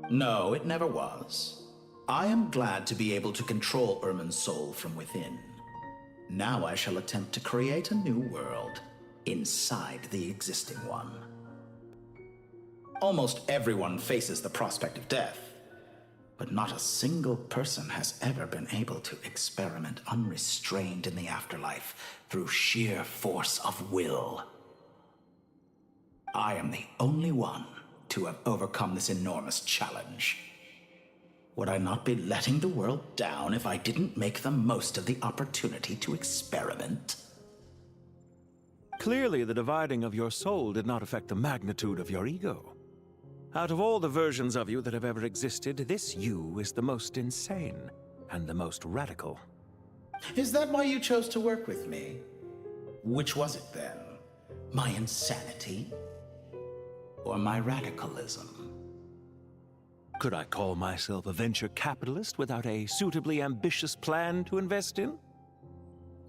No, it never was. I am glad to be able to control Irmin's soul from within. Now I shall attempt to create a new world inside the existing one. Almost everyone faces the prospect of death, but not a single person has ever been able to experiment unrestrained in the afterlife through sheer force of will. I am the only one to have overcome this enormous challenge. Would I not be letting the world down if I didn't make the most of the opportunity to experiment? Clearly, the dividing of your soul did not affect the magnitude of your ego. Out of all the versions of you that have ever existed, this you is the most insane and the most radical. Is that why you chose to work with me? Which was it then? My insanity? Or my radicalism? Could I call myself a venture capitalist without a suitably ambitious plan to invest in?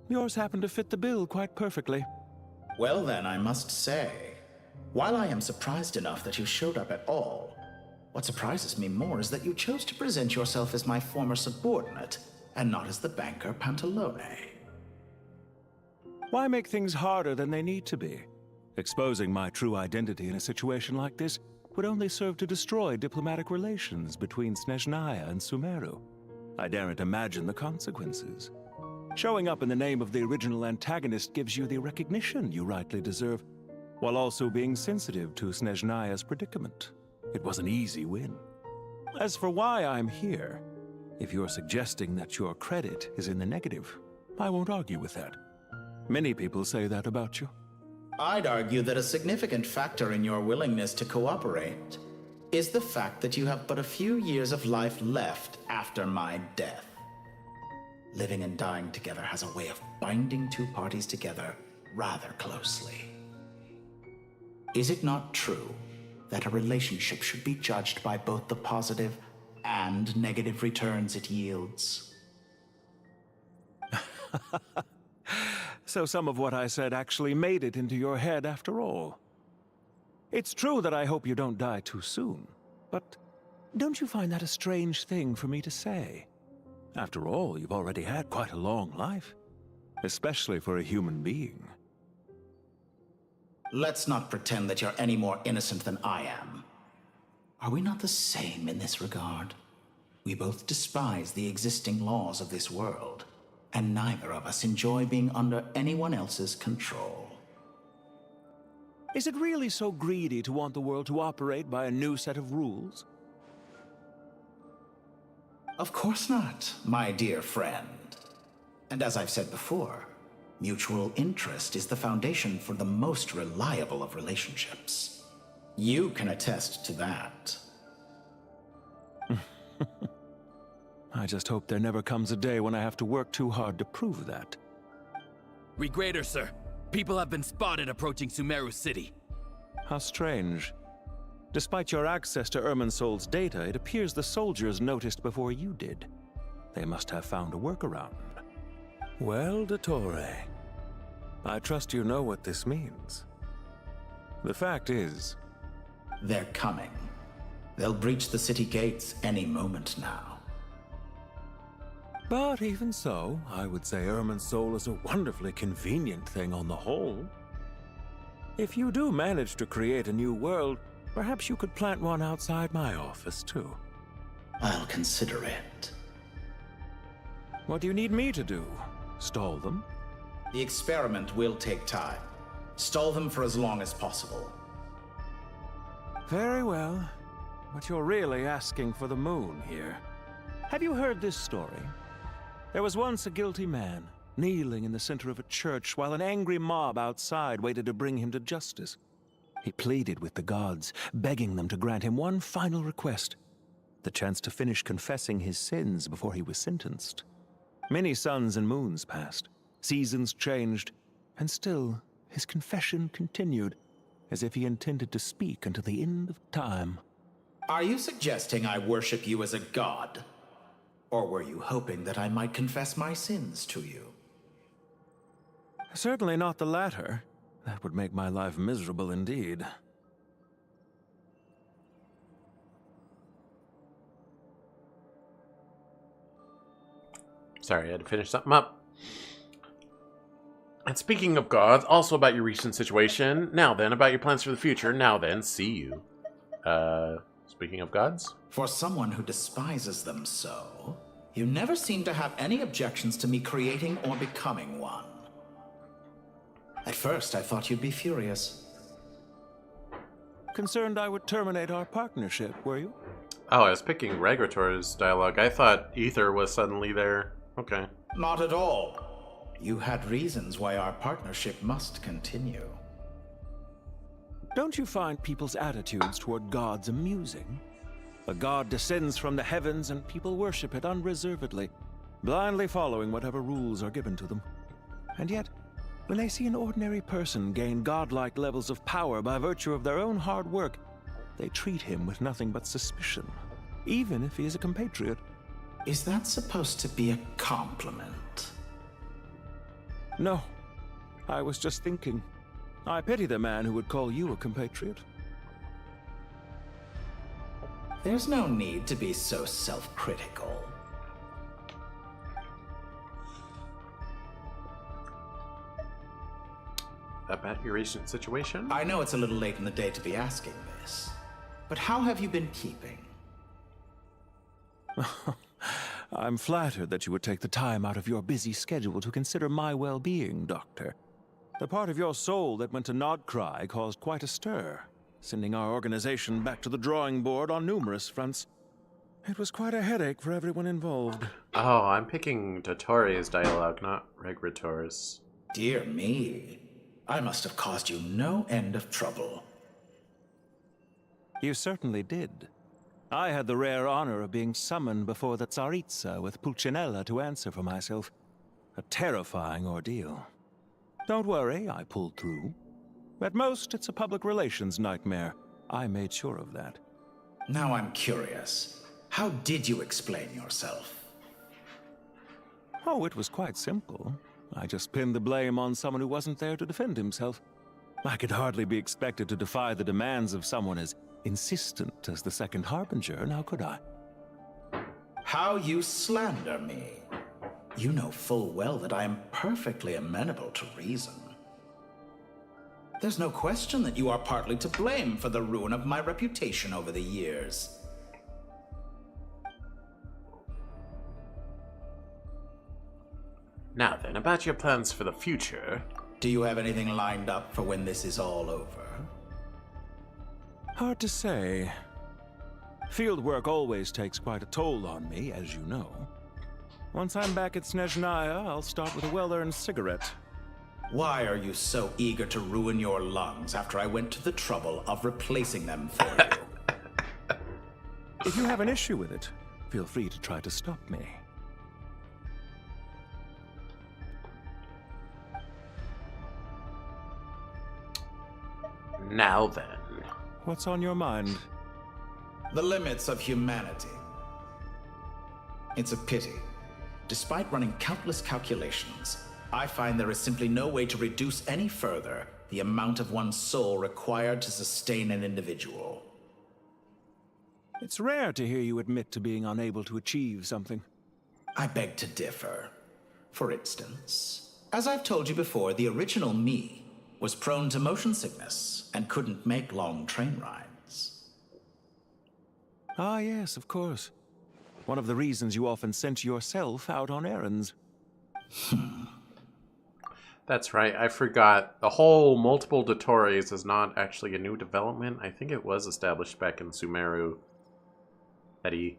Yours happened to fit the bill quite perfectly. Well then, I must say, while I am surprised enough that you showed up at all, what surprises me more is that you chose to present yourself as my former subordinate, and not as the banker Pantalone. Why make things harder than they need to be? Exposing my true identity in a situation like this would only serve to destroy diplomatic relations between Snezhnaya and Sumeru. I daren't imagine the consequences. Showing up in the name of the original antagonist gives you the recognition you rightly deserve, while also being sensitive to Snezhnaya's predicament. It was an easy win. As for why I'm here, if you're suggesting that your credit is in the negative, I won't argue with that. Many people say that about you. I'd argue that a significant factor in your willingness to cooperate is the fact that you have but a few years of life left after my death. Living and dying together has a way of binding two parties together rather closely. Is it not true that a relationship should be judged by both the positive and negative returns it yields? So some of what I said actually made it into your head after all. It's true that I hope you don't die too soon, but don't you find that a strange thing for me to say? After all, you've already had quite a long life, especially for a human being. Let's not pretend that you're any more innocent than I am. Are we not the same in this regard? We both despise the existing laws of this world, and neither of us enjoy being under anyone else's control. Is it really so greedy to want the world to operate by a new set of rules? Of course not, my dear friend. And as I've said before, Mutual interest is the foundation for the most reliable of relationships. You can attest to that. I just hope there never comes a day when I have to work too hard to prove that. Regrader, sir. People have been spotted approaching Sumeru City. How strange. Despite your access to Irminsol's data, it appears the soldiers noticed before you did. They must have found a workaround. Well, Dottore, I trust you know what this means. The fact is... They're coming. They'll breach the city gates any moment now. But even so, I would say Irminsol is a wonderfully convenient thing on the whole. If you do manage to create a new world, perhaps you could plant one outside my office, too. I'll consider it. What do you need me to do? Stall them? The experiment will take time. Stall them for as long as possible. Very well. But you're really asking for the moon here. Have you heard this story? There was once a guilty man, kneeling in the center of a church while an angry mob outside waited to bring him to justice. He pleaded with the gods, begging them to grant him one final request, the chance to finish confessing his sins before he was sentenced. Many suns and moons passed, seasons changed, and still his confession continued, as if he intended to speak until the end of time. Are you suggesting I worship you as a god? Or were you hoping that I might confess my sins to you? Certainly not the latter. That would make my life miserable indeed. Sorry, I had to finish something up. And speaking of gods, also about your recent situation. Now then, about your plans for the future. Now then, see you. Speaking of gods? For someone who despises them so, you never seem to have any objections to me creating or becoming one. At first, I thought you'd be furious. Concerned I would terminate our partnership, were you? Oh, I was picking Regrator's dialogue. I thought Ether was suddenly there. Okay. Not at all. You had reasons why our partnership must continue. Don't you find people's attitudes toward gods amusing? A god descends from the heavens and people worship it unreservedly, blindly following whatever rules are given to them. And yet, when they see an ordinary person gain godlike levels of power by virtue of their own hard work, they treat him with nothing but suspicion, even if he is a compatriot. Is that supposed to be a compliment? No. I was just thinking. I pity the man who would call you a compatriot. There's no need to be so self-critical. About your recent situation? I know it's a little late in the day to be asking this, but how have you been keeping? I'm flattered that you would take the time out of your busy schedule to consider my well-being, Doctor. The part of your soul that went to Nodcry caused quite a stir, sending our organization back to the drawing board on numerous fronts. It was quite a headache for everyone involved. Oh, I'm picking Dottori's dialogue, not Regrator's. Dear me. I must have caused you no end of trouble. You certainly did. I had the rare honor of being summoned before the Tsaritsa with Pulcinella to answer for myself. A terrifying ordeal. Don't worry, I pulled through. At most, it's a public relations nightmare. I made sure of that. Now I'm curious. How did you explain yourself? Oh, it was quite simple. I just pinned the blame on someone who wasn't there to defend himself. I could hardly be expected to defy the demands of someone as insistent as the Second Harbinger, now could I? How you slander me. You know full well that I am perfectly amenable to reason. There's no question that you are partly to blame for the ruin of my reputation over the years. Now then, about your plans for the future. Do you have anything lined up for when this is all over? Hard to say. Field work always takes quite a toll on me, as you know. Once I'm back at Snezhnaya, I'll start with a well-earned cigarette. Why are you so eager to ruin your lungs after I went to the trouble of replacing them for you? If you have an issue with it, feel free to try to stop me. Now then. What's on your mind? The limits of humanity. It's a pity. Despite running countless calculations, I find there is simply no way to reduce any further the amount of one's soul required to sustain an individual. It's rare to hear you admit to being unable to achieve something. I beg to differ. For instance, as I've told you before, the original me was prone to motion sickness and couldn't make long train rides. Ah, yes, of course. One of the reasons you often sent yourself out on errands. That's right, I forgot. The whole multiple Dottores is not actually a new development. I think it was established back in Sumeru. That he...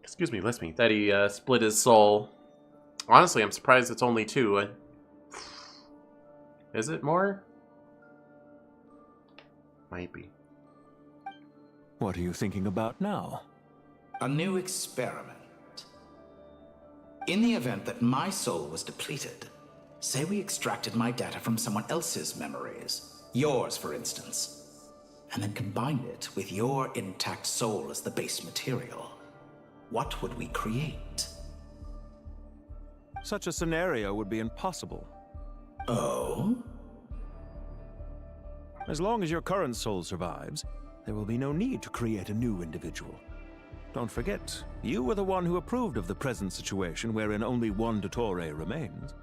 Excuse me, bless me. That he split his soul. Honestly, I'm surprised it's only 2. Is it more? Might be. What are you thinking about now? A new experiment. In the event that my soul was depleted, say we extracted my data from someone else's memories, yours for instance, and then combined it with your intact soul as the base material, what would we create? Such a scenario would be impossible. Oh? As long as your current soul survives, there will be no need to create a new individual. Don't forget, you were the one who approved of the present situation wherein only one Dottore remains.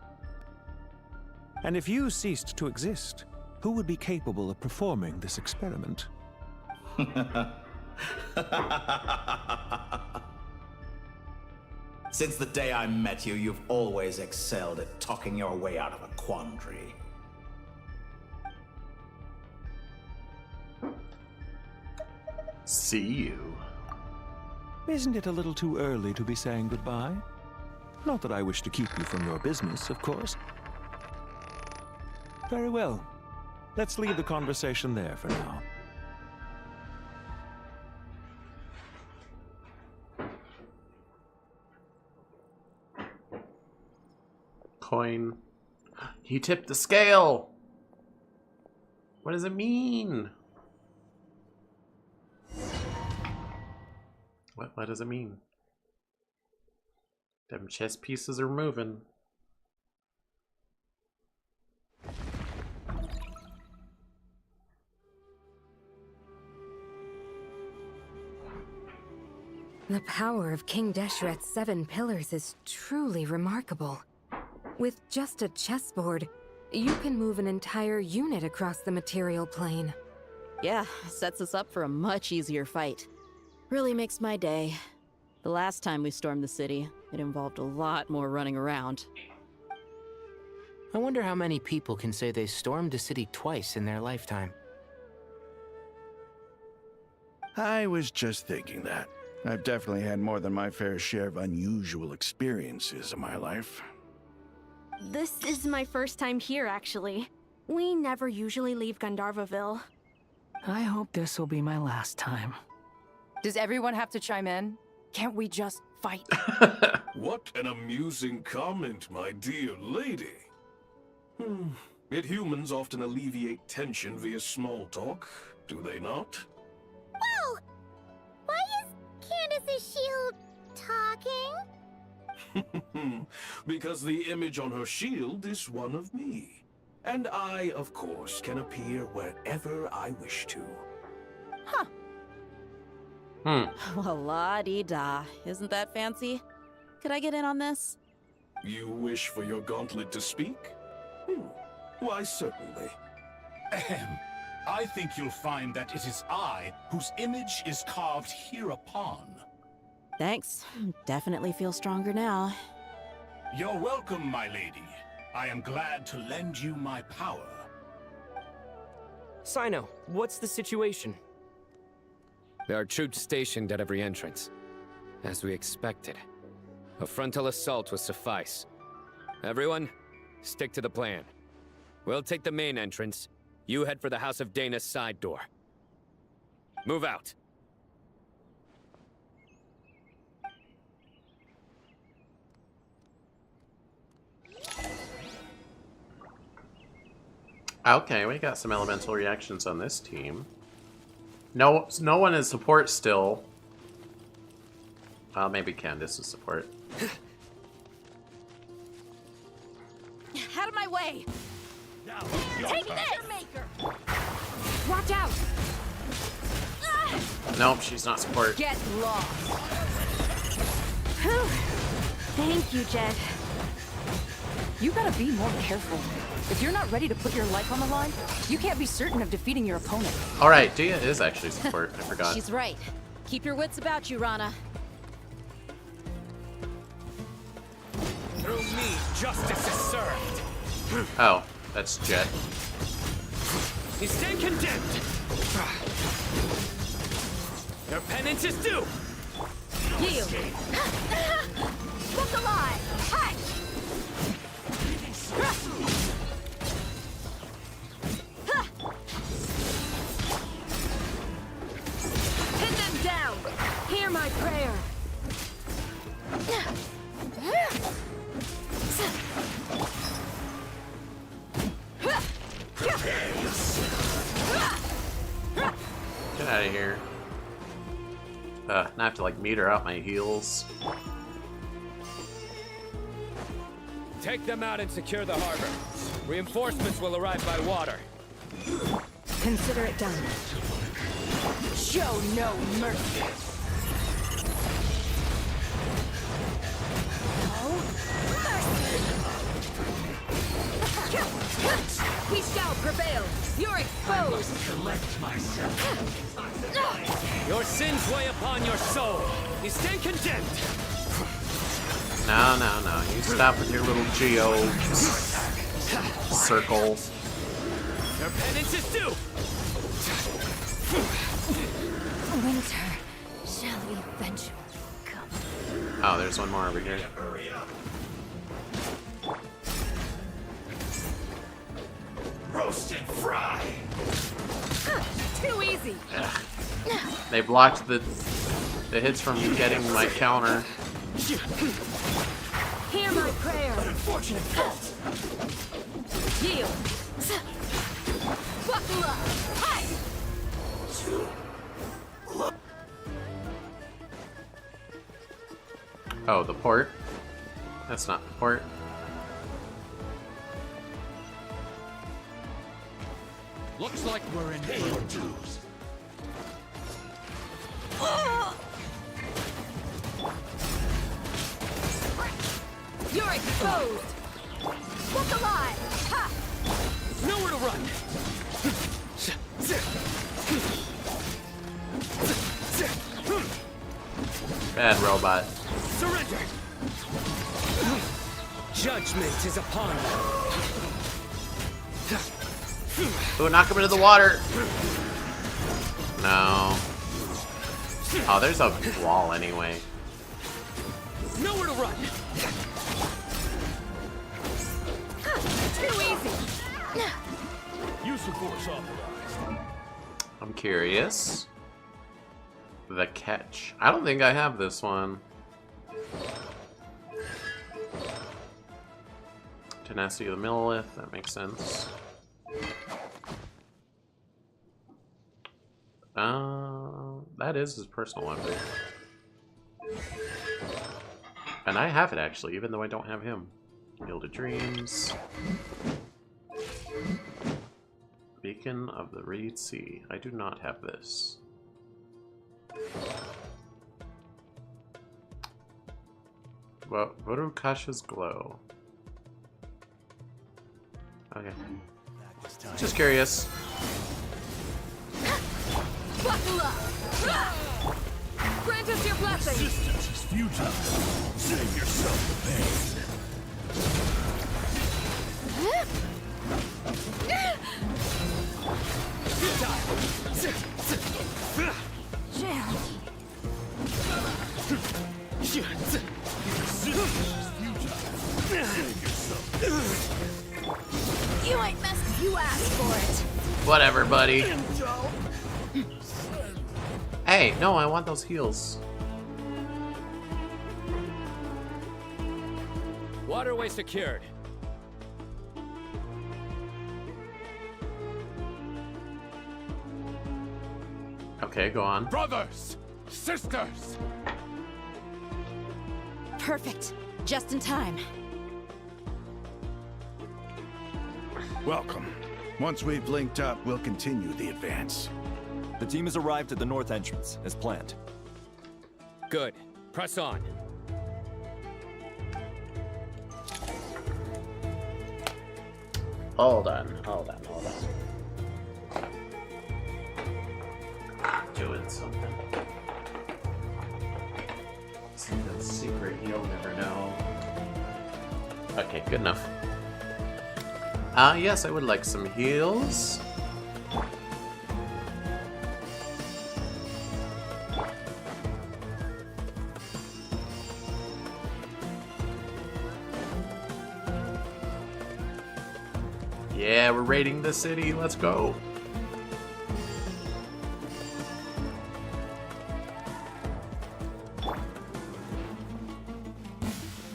And if you ceased to exist, who would be capable of performing this experiment? Since the day I met you, you've always excelled at talking your way out of a quandary. See you. Isn't it a little too early to be saying goodbye? Not that I wish to keep you from your business, of course. Very well. Let's leave the conversation there for now. Coin. He tipped the scale! What does it mean? What does it mean? Them chess pieces are moving. The power of King Deshret's 7 pillars is truly remarkable. With just a chessboard, you can move an entire unit across the material plane. Yeah, sets us up for a much easier fight. Really makes my day. The last time we stormed the city, it involved a lot more running around. I wonder how many people can say they stormed a city twice in their lifetime. I was just thinking that. I've definitely had more than my fair share of unusual experiences in my life. This is my first time here, actually. We never usually leave Gandharvaville. I hope this will be my last time. Does everyone have to chime in? Can't we just fight? What an amusing comment, my dear lady. Yet humans often alleviate tension via small talk, do they not? Whoa! Why is Candace's shield talking? Because the image on her shield is one of me. And I, of course, can appear wherever I wish to. Huh. Well, la-di-da. Isn't that fancy? Could I get in on this? You wish for your gauntlet to speak? Why, certainly. Ahem. I think you'll find that it is I whose image is carved hereupon. Thanks. Definitely feel stronger now. You're welcome, my lady. I am glad to lend you my power. Sino, what's the situation? There are troops stationed at every entrance. As we expected. A frontal assault will suffice. Everyone, stick to the plan. We'll take the main entrance. You head for the House of Dana's side door. Move out. Okay, we got some elemental reactions on this team. No one is support still. Maybe Candace is support. Out of my way! Take this! Watch out! Nope, she's not support. Get lost! Whew. Thank you, Jed. You gotta be more careful. If you're not ready to put your life on the line, you can't be certain of defeating your opponent. Alright, Dia is actually support. I forgot. She's right. Keep your wits about you, Rana. Through me, justice is served. Oh, that's Jet. You stand condemned. Your penance is due. Yield! Look alive! Hi! Pin them down! Hear my prayer! Get out of here. Now I have to like meter out my heals. Take them out and secure the harbor. Reinforcements will arrive by water. Consider it done. Show no mercy! We shall prevail! You're exposed! Collect myself. Your sins weigh upon your soul. You stand condemned. No. You stop with your little geo circle. Your penance is due. Winter shall eventually come. Oh, there's one more over here. Roast and fry. Too easy! Ugh. They blocked the hits from getting my counter. Hear my prayer! Unfortunate fault. Yield! Buckle up! Hi! Oh, the port? That's not the port. Looks like we're in for dues. You're exposed! Look alive! Ha! Nowhere to run. Bad robot. Surrender. Judgment is upon you. Ooh, knock him into the water. No. Oh, there's a wall anyway. Nowhere to run. Too easy! Use of force authorized. I'm curious. The catch. I don't think I have this one. Tenacity of the Millilith, that makes sense. That is his personal one. And I have it actually, even though I don't have him. Gilded Dreams. Beacon of the Reed Sea. I do not have this. Well, Vorukasha's Glow. Okay. Just curious. Buckle up! Grant us your blessing! Resistance is futile. Save yourself the pain. Jam! Resistance is futile. Save yourself You asked for it. Whatever, buddy. Hey, no, I want those heals. Waterway secured. Okay, go on. Brothers! Sisters! Perfect. Just in time. Welcome. Once we've linked up, we'll continue the advance. The team has arrived at the north entrance, as planned. Good. Press on. Hold on. Doing something. Something secret you'll never know. Okay, good enough. Yes, I would like some heals. Yeah, we're raiding the city. Let's go.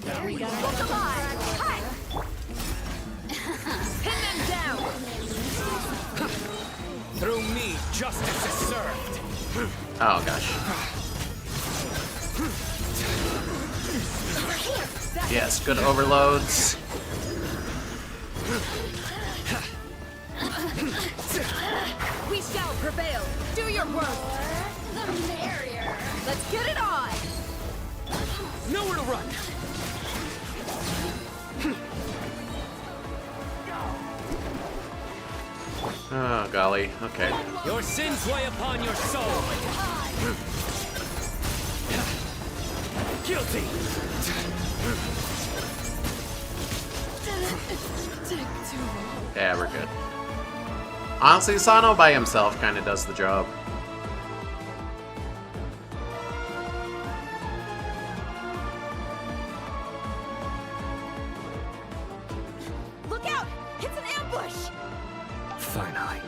There we go. Look alive! Hi! Pin them down! Through me, justice is served. Oh gosh. Yes, good overloads. We shall prevail. Do your work. The merrier. Let's get it on. Nowhere to run. Oh golly. Okay. Your sins weigh upon your soul. Guilty. Yeah, we're good. Honestly, Sano by himself kind of does the job. Look out! It's an ambush! Finally.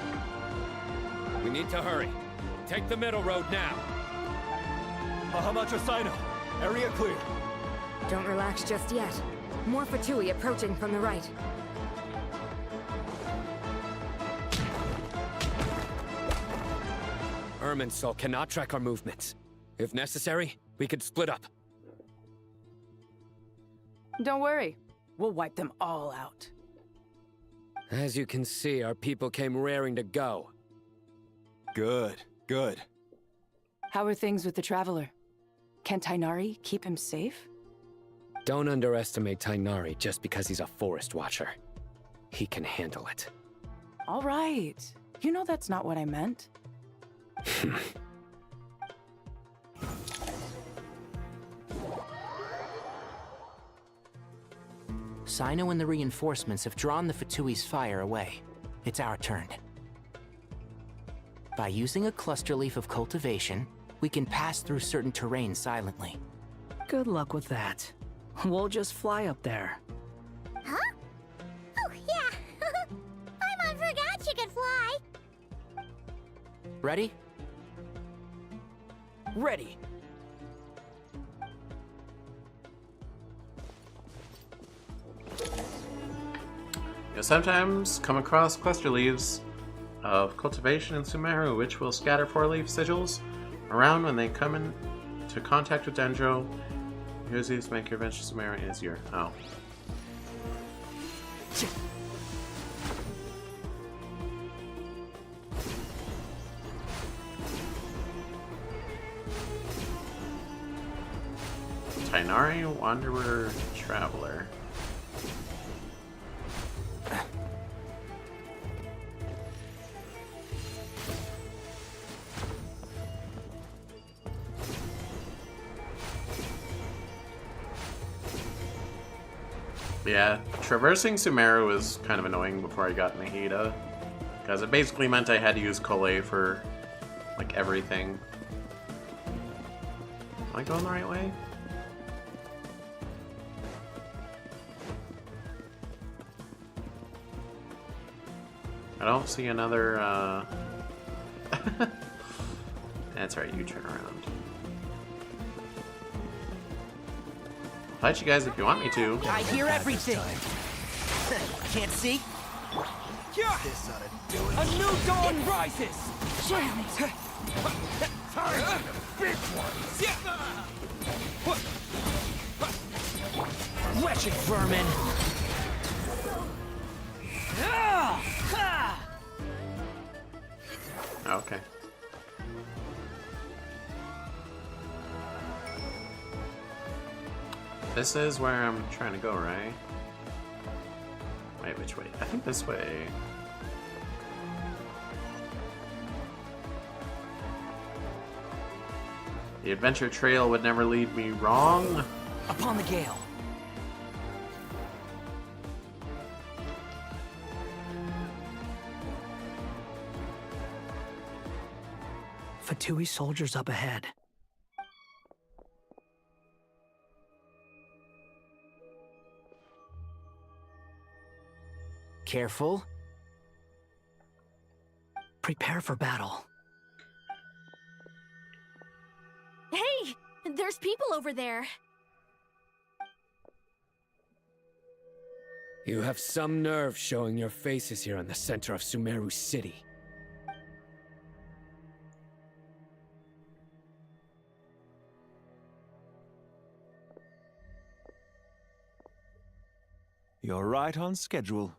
We need to hurry. Take the middle road now. Mahamacho Sino, area clear. Don't relax just yet. More Fatui approaching from the right. Irminsul cannot track our movements. If necessary, we could split up. Don't worry. We'll wipe them all out. As you can see, our people came raring to go. Good, good. How are things with the Traveler? Can Tainari keep him safe? Don't underestimate Tainari just because he's a forest watcher. He can handle it. All right. You know that's not what I meant. Sino and the reinforcements have drawn the Fatui's fire away. It's our turn. By using a cluster leaf of cultivation, we can pass through certain terrain silently. Good luck with that. We'll just fly up there. Huh? Oh, yeah. I forgot you could fly. Ready? Ready. You'll sometimes come across cluster leaves of cultivation in Sumeru, which will scatter 4-leaf sigils around when they come into contact with Dendro. Use these to make your venture to Sumeru easier. Oh. Tainari, Wanderer, Traveler. Yeah, traversing Sumeru was kind of annoying before I got Nahida, because it basically meant I had to use Kole for, like, everything. Am I going the right way? I don't see another, That's right, you turn around. I'll fight you guys if you want me to. I hear everything. Can't see? This ought to do it. A new dawn rises! Jam it! Time for the big ones! Wretched vermin! Okay. This is where I'm trying to go, right? Wait, which way? I think this way. The adventure trail would never lead me wrong. Upon the gale. Fatui soldiers up ahead. Careful. Prepare for battle. Hey! There's people over there. You have some nerve showing your faces here in the center of Sumeru City. You're right on schedule.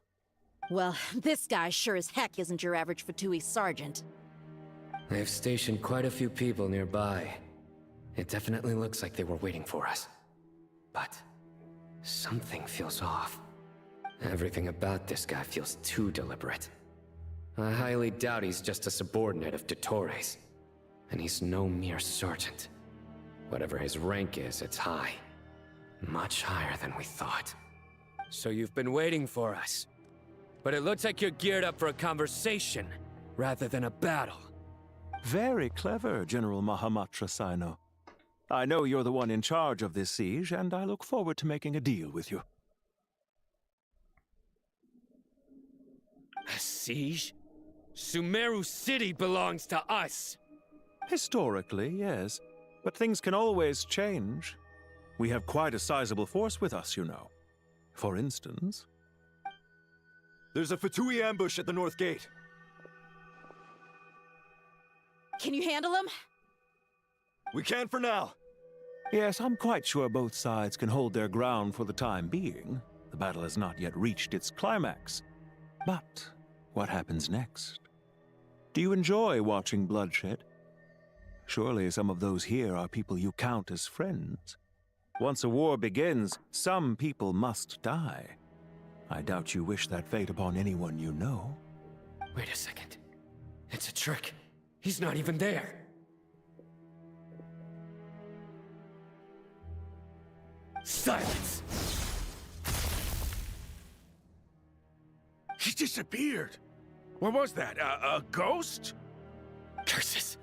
Well, this guy sure as heck isn't your average Fatui sergeant. They've stationed quite a few people nearby. It definitely looks like they were waiting for us. But something feels off. Everything about this guy feels too deliberate. I highly doubt he's just a subordinate of Dottores. And he's no mere sergeant. Whatever his rank is, it's high. Much higher than we thought. So you've been waiting for us. But it looks like you're geared up for a conversation, rather than a battle. Very clever, General Mahamatra Sino. I know you're the one in charge of this siege, and I look forward to making a deal with you. A siege? Sumeru City belongs to us! Historically, yes. But things can always change. We have quite a sizable force with us, you know. For instance... There's a Fatui ambush at the north gate. Can you handle him? We can for now. Yes, I'm quite sure both sides can hold their ground for the time being. The battle has not yet reached its climax. But what happens next? Do you enjoy watching bloodshed? Surely some of those here are people you count as friends. Once a war begins, some people must die. I doubt you wish that fate upon anyone you know. Wait a second. It's a trick. He's not even there. Silence! He disappeared. What was that? A ghost? Curses.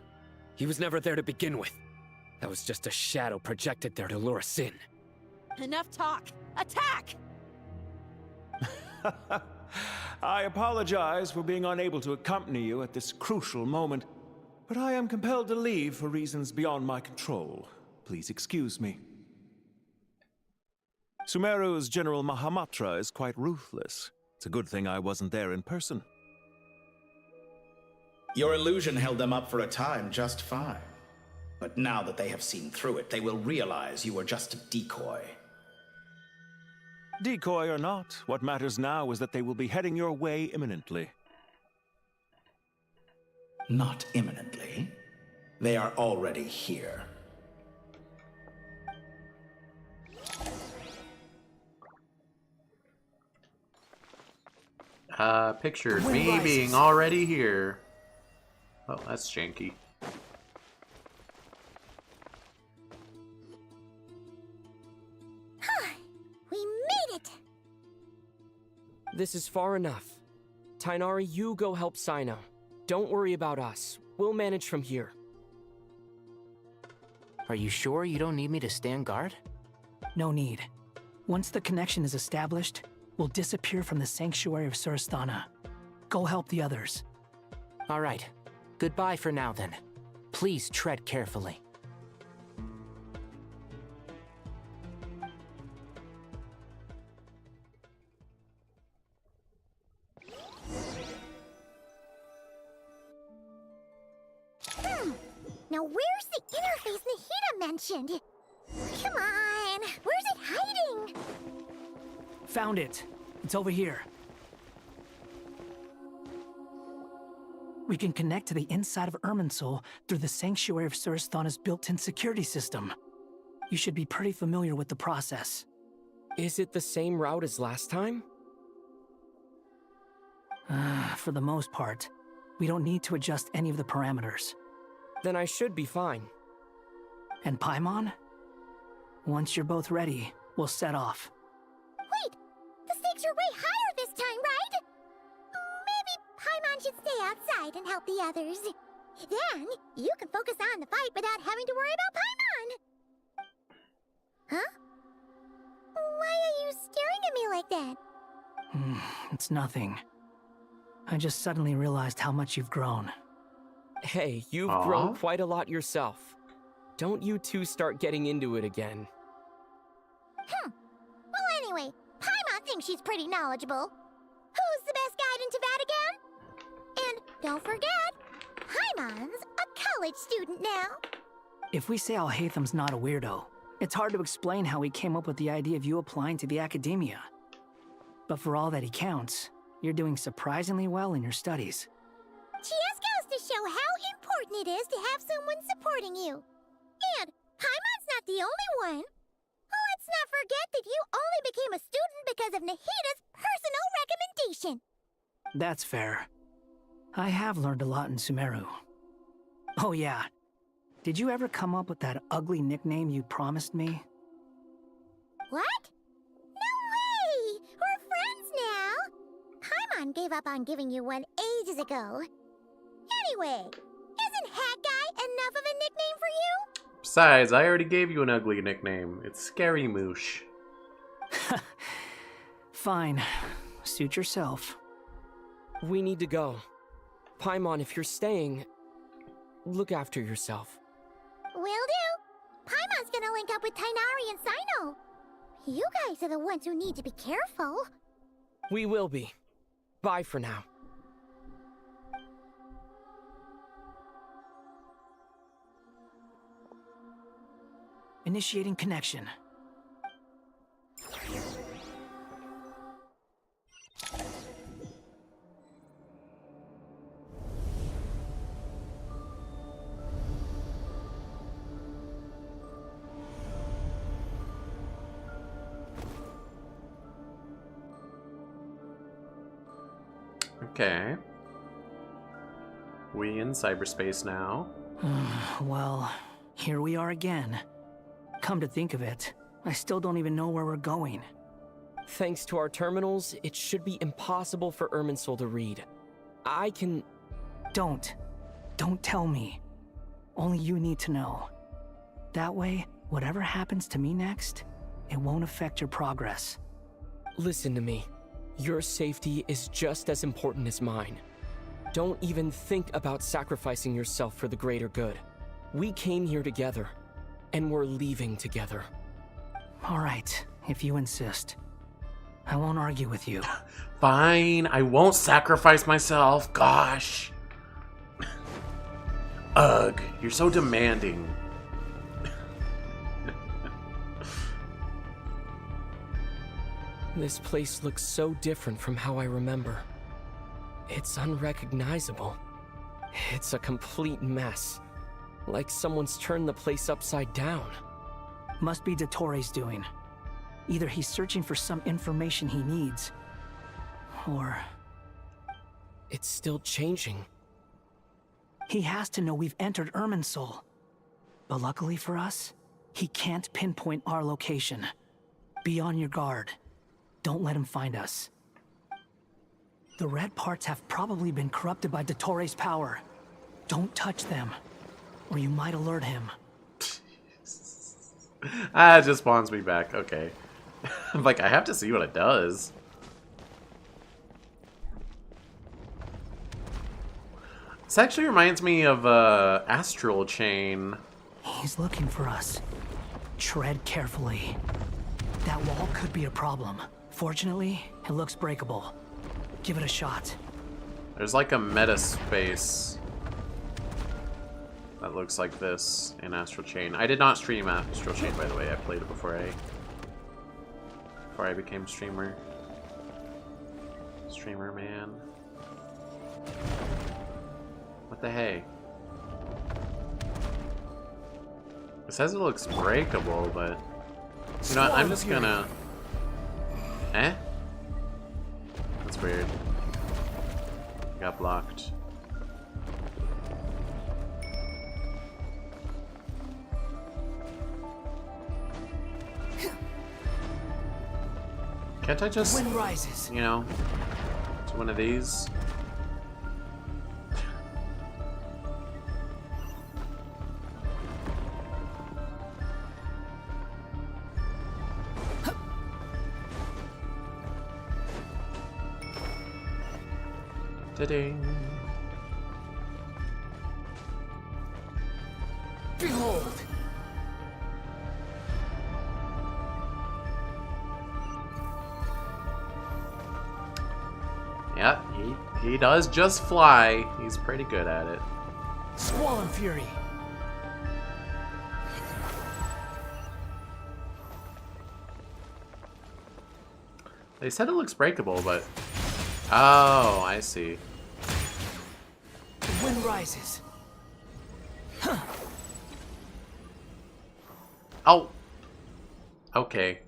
He was never there to begin with. That was just a shadow projected there to lure us in. Enough talk. Attack! I apologize for being unable to accompany you at this crucial moment, but I am compelled to leave for reasons beyond my control. Please excuse me. Sumeru's General Mahamatra is quite ruthless. It's a good thing I wasn't there in person. Your illusion held them up for a time just fine. But now that they have seen through it, they will realize you were just a decoy. Decoy or not, what matters now is that they will be heading your way imminently. Not imminently. They are already here. Pictured me being already here. Oh, that's janky. We made it! This is far enough. Tainari, you go help Sino. Don't worry about us. We'll manage from here. Are you sure you don't need me to stand guard? No need. Once the connection is established, we'll disappear from the sanctuary of Surasthana. Go help the others. All right. Goodbye for now, then. Please tread carefully. Now where's the interface Nahida mentioned? Come on, where's it hiding? Found it. It's over here. We can connect to the inside of Irminsul through the Sanctuary of Surasthana's built-in security system. You should be pretty familiar with the process. Is it the same route as last time? For the most part. We don't need to adjust any of the parameters. Then I should be fine. And Paimon? Once you're both ready, we'll set off. Wait! The stakes are way higher this time, right? Maybe Paimon should stay outside and help the others. Then, you can focus on the fight without having to worry about Paimon! Huh? Why are you staring at me like that? It's nothing. I just suddenly realized how much you've grown. Hey, you've grown quite a lot yourself. Don't you two start getting into it again. Well, anyway, Paimon thinks she's pretty knowledgeable. Who's the best guide in Tavatigan? And don't forget, Paimon's a college student now. If we say Alhatham's not a weirdo, it's hard to explain how he came up with the idea of you applying to the academia. But for all that he counts, you're doing surprisingly well in your studies. Just goes to show how important it is to have someone supporting you. And Paimon's not the only one. Let's not forget that you only became a student because of Nahida's personal recommendation. That's fair. I have learned a lot in Sumeru. Oh yeah. Did you ever come up with that ugly nickname you promised me? What? No way! We're friends now! Paimon gave up on giving you one ages ago. Anyway, isn't Hat Guy enough of a nickname for you? Besides, I already gave you an ugly nickname. It's Scary Moosh. Fine. Suit yourself. We need to go. Paimon, if you're staying, look after yourself. Will do. Paimon's gonna link up with Tainari and Sino. You guys are the ones who need to be careful. We will be. Bye for now. Initiating connection. Okay. We in cyberspace now. Well, here we are again. Come to think of it, I still don't even know where we're going. Thanks to our terminals, it should be impossible for Irminsul to read. I can... Don't tell me. Only you need to know. That way, whatever happens to me next, it won't affect your progress. Listen to me. Your safety is just as important as mine. Don't even think about sacrificing yourself for the greater good. We came here together, and we're leaving together. All right, if you insist. I won't argue with you. Fine, I won't sacrifice myself. Gosh. Ugh, you're so demanding. This place looks so different from how I remember. It's unrecognizable. It's a complete mess. Like someone's turned the place upside down. Must be Dottoro's doing. Either he's searching for some information he needs, or... It's still changing. He has to know we've entered Irminsul. But luckily for us, he can't pinpoint our location. Be on your guard. Don't let him find us. The red parts have probably been corrupted by Dottoro's power. Don't touch them, or you might alert him. Ah, it just spawns me back. Okay. I'm like, I have to see what it does. This actually reminds me of Astral Chain. He's looking for us. Tread carefully. That wall could be a problem. Fortunately, it looks breakable. Give it a shot. There's like a meta space that looks like this in Astral Chain. I did not stream Astral Chain, by the way. I played it before I became streamer. Streamer man. What the hey? It says it looks breakable, but you know what? I'm just gonna. Eh? That's weird. Got blocked. Can't I just, Wind rises. you know, do one of these? Ta-ding. Behold! Yeah, he does just fly. He's pretty good at it. Swollen Fury. They said it looks breakable, but oh, I see. The wind rises. Huh. Oh. Okay.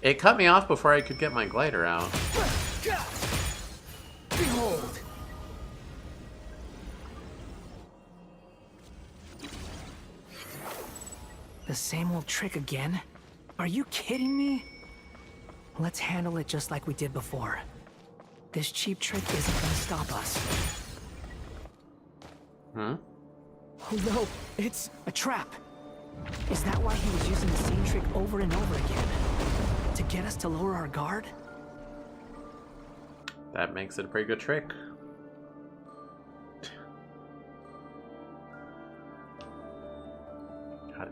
It cut me off before I could get my glider out. Behold. The same old trick again? Are you kidding me? Let's handle it just like we did before. This cheap trick isn't gonna stop us. Hmm? Oh no, it's a trap. Is that why he was using the same trick over and over again? To get us to lower our guard? That makes it a pretty good trick.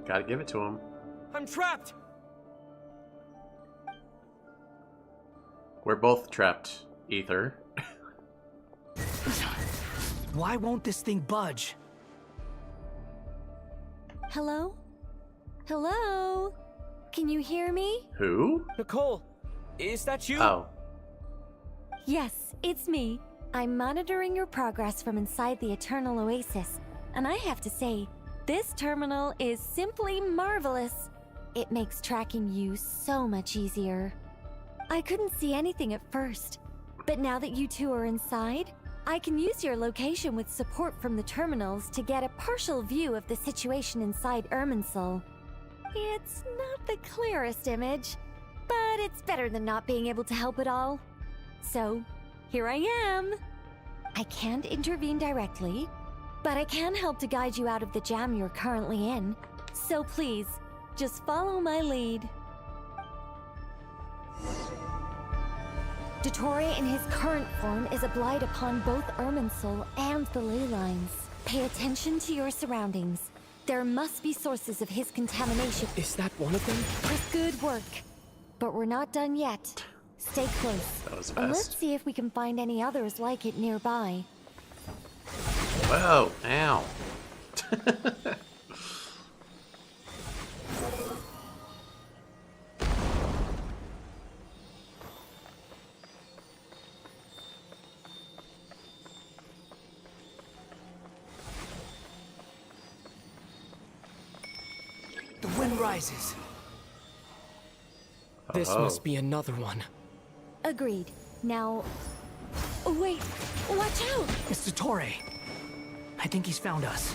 Gotta give it to him. I'm trapped! We're both trapped, Ether. Why won't this thing budge? Hello? Hello? Can you hear me? Who? Nicole, is that you? Oh. Yes, it's me. I'm monitoring your progress from inside the Eternal Oasis, and I have to say, this terminal is simply marvelous. It makes tracking you so much easier. I couldn't see anything at first, but now that you two are inside, I can use your location with support from the terminals to get a partial view of the situation inside Irminsul. It's not the clearest image, but it's better than not being able to help at all. So, here I am. I can't intervene directly, but I can help to guide you out of the jam you're currently in. So please, just follow my lead. Dottore in his current form is a blight upon both Irminsul and the ley lines. Pay attention to your surroundings. There must be sources of his contamination. Is that one of them? With good work. But we're not done yet. Stay close. That was And let's fast. see if we can find any others like it nearby. Whoa, ow. The wind rises. This must be another one. Agreed. Now... Oh, wait! Watch out! It's Dottore. I think he's found us.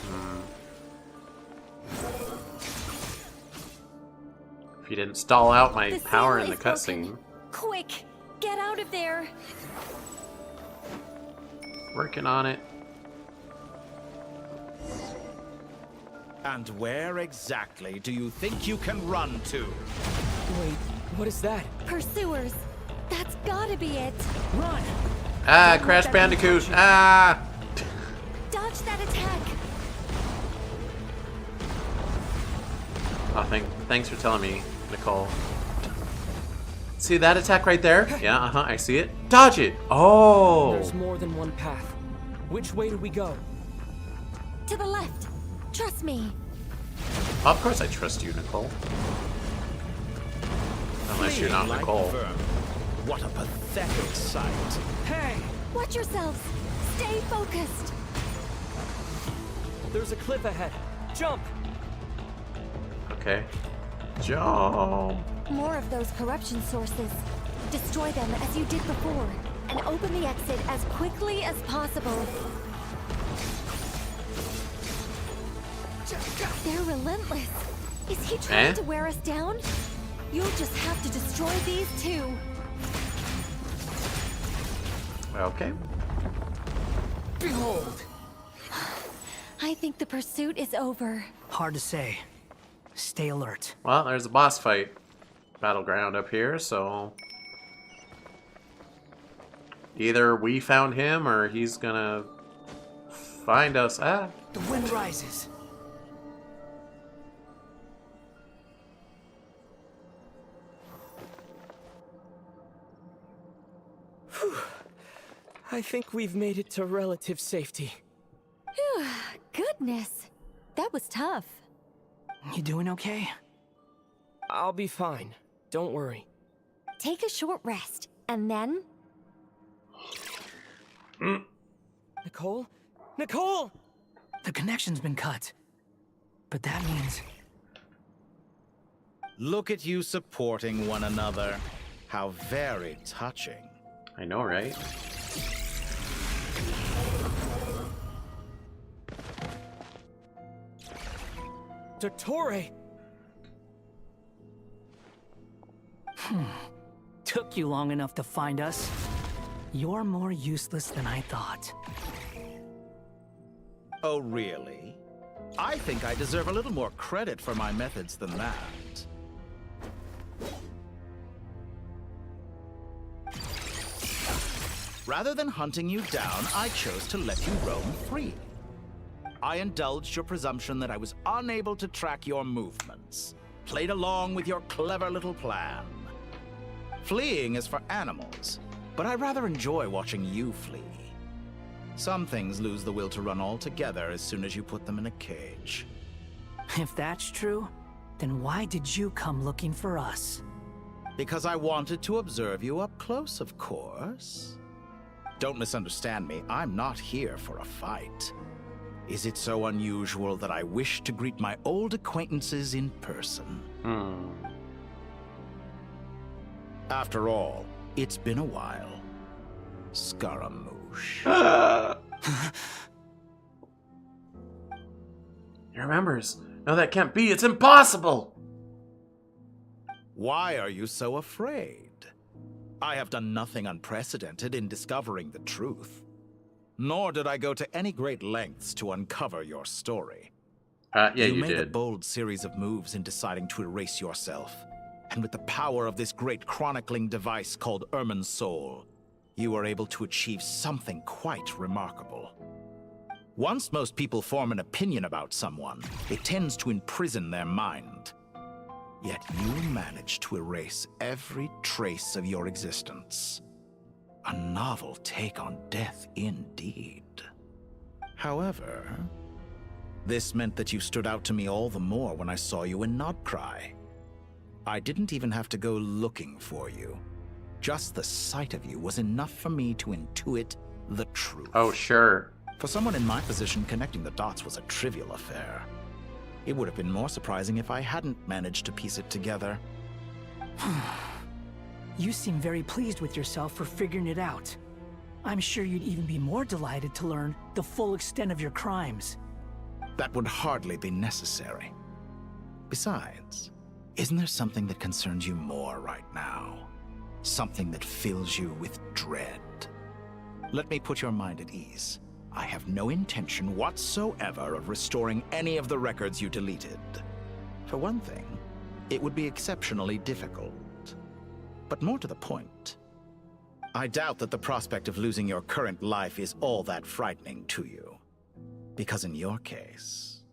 If you didn't stall out my The power sail in the is broken. cutscene. Quick! Get out of there! Working on it. And where exactly do you think you can run to? Wait, what is that? Pursuers! That's gotta be it! Run! Ah, Crash Bandicoot! Ah! Dodge that attack! Oh, thanks for telling me, Nicole. See that attack right there? Yeah, I see it. Dodge it! Oh! There's more than one path. Which way do we go? To the left. Trust me. Of course I trust you, Nicole. Unless you're not Nicole. What a pathetic sight. Hey! Watch yourselves. Stay focused. There's a cliff ahead. Jump! Okay. Jump! More of those corruption sources. Destroy them as you did before, and open the exit as quickly as possible. They're relentless. Is he trying to wear us down? You'll just have to destroy these too. Okay. Behold. I think the pursuit is over. Hard to say. Stay alert. Well, there's a boss fight battleground up here, so either we found him or he's gonna find us. Ah. The wind rises. I think we've made it to relative safety. Goodness. That was tough. You doing okay? I'll be fine. Don't worry. Take a short rest, and then... Nicole? Nicole! The connection's been cut. But that means... Look at you supporting one another. How very touching. I know, right? Dottore! Took you long enough to find us. You're more useless than I thought. Oh, really? I think I deserve a little more credit for my methods than that. Rather than hunting you down, I chose to let you roam free. I indulged your presumption that I was unable to track your movements, played along with your clever little plan. Fleeing is for animals, but I rather enjoy watching you flee. Some things lose the will to run altogether as soon as you put them in a cage. If that's true, then why did you come looking for us? Because I wanted to observe you up close, of course. Don't misunderstand me, I'm not here for a fight. Is it so unusual that I wish to greet my old acquaintances in person? After all, it's been a while. Scaramouche. He remembers. No, that can't be. It's impossible. Why are you so afraid? I have done nothing unprecedented in discovering the truth. Nor did I go to any great lengths to uncover your story. Yeah, you made a did. bold series of moves in deciding to erase yourself. And with the power of this great chronicling device called Ermin's Soul, you were able to achieve something quite remarkable. Once most people form an opinion about someone, it tends to imprison their mind. Yet you managed to erase every trace of your existence. A novel take on death indeed. However, this meant that you stood out to me all the more when I saw you in Nodcry. I didn't even have to go looking for you. Just the sight of you was enough for me to intuit the truth. Oh, sure. For someone in my position, connecting the dots was a trivial affair. It would have been more surprising if I hadn't managed to piece it together. You seem very pleased with yourself for figuring it out. I'm sure you'd even be more delighted to learn the full extent of your crimes. That would hardly be necessary. Besides, isn't there something that concerns you more right now? Something that fills you with dread? Let me put your mind at ease. I have no intention whatsoever of restoring any of the records you deleted. For one thing, it would be exceptionally difficult. But more to the point, I doubt that the prospect of losing your current life is all that frightening to you. Because in your case,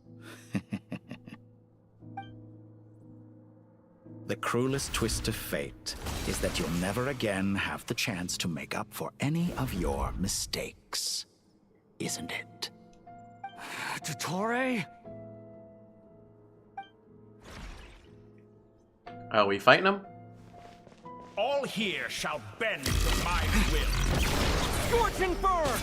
the cruelest twist of fate is that you'll never again have the chance to make up for any of your mistakes. Isn't it? Dottore? Are we fighting him? All here shall bend to my will. Scorching burn!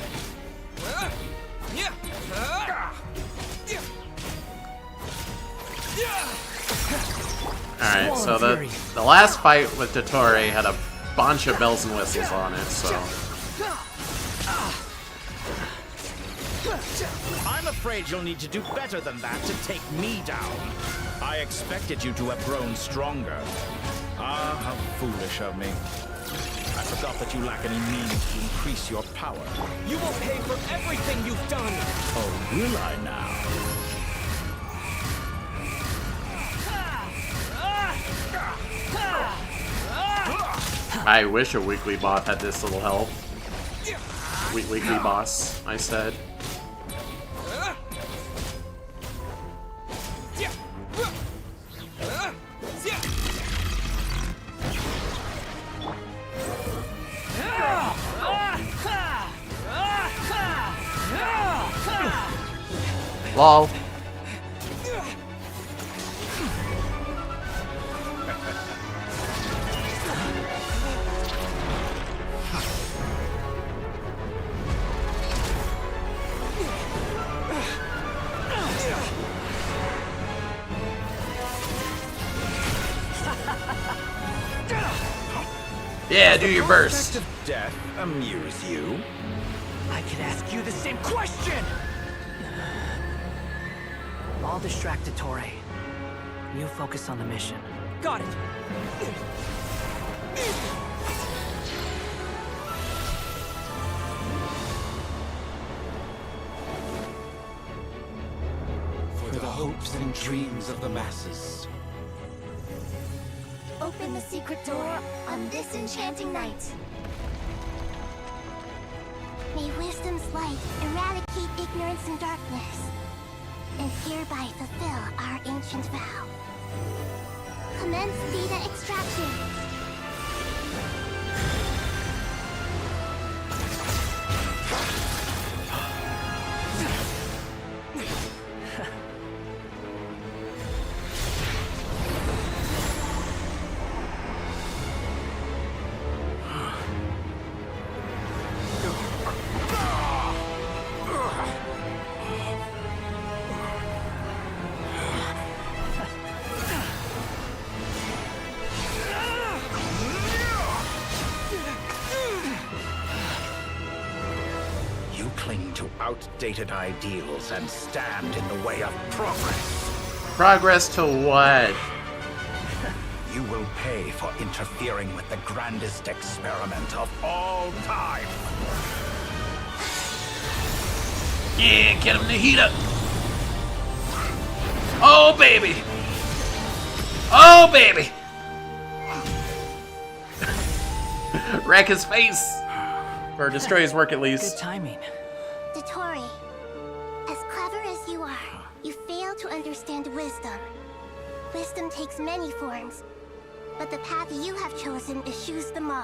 Alright, so the last fight with Dottore had a bunch of bells and whistles on it, so... I'm afraid you'll need to do better than that to take me down. I expected you to have grown stronger. Ah, how foolish of me. I forgot that you lack any means to increase your power. You will pay for everything you've done! Oh, will I now? I wish a weekly bot had this little help. Weekly boss, I said. LOL. Yeah, do your burst. Does death amuse you? I could ask you the same question! I'll distract Dottore. You focus on the mission. Got it! For the hopes and dreams of the masses. Open the secret door on this enchanting night. May wisdom's light eradicate ignorance and darkness, and hereby fulfill our ancient vow. Commence data extraction. Outdated ideals and stand in the way of progress. Progress to what? You will pay for interfering with the grandest experiment of all time. Yeah, get him, Nahida. Oh, baby. Oh, baby. Wreck his face. Or destroy his work at least. Good timing. Dottore, as clever as you are, you fail to understand wisdom. Wisdom takes many forms, but the path you have chosen eschews them all.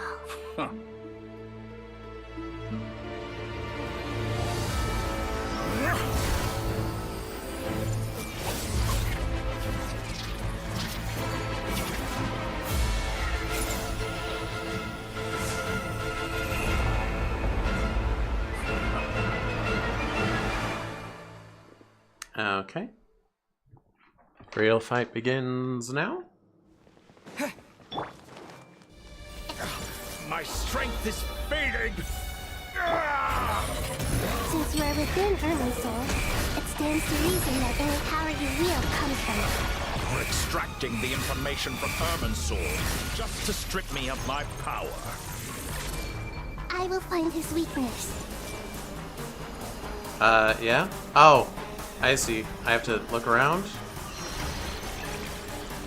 Huh. Okay. Real fight begins now. My strength is fading. Since you are within Irminsul, it stands to reason that any power you wield comes from it. You're extracting the information from Irminsul just to strip me of my power. I will find his weakness. Yeah? Oh, I see. I have to look around?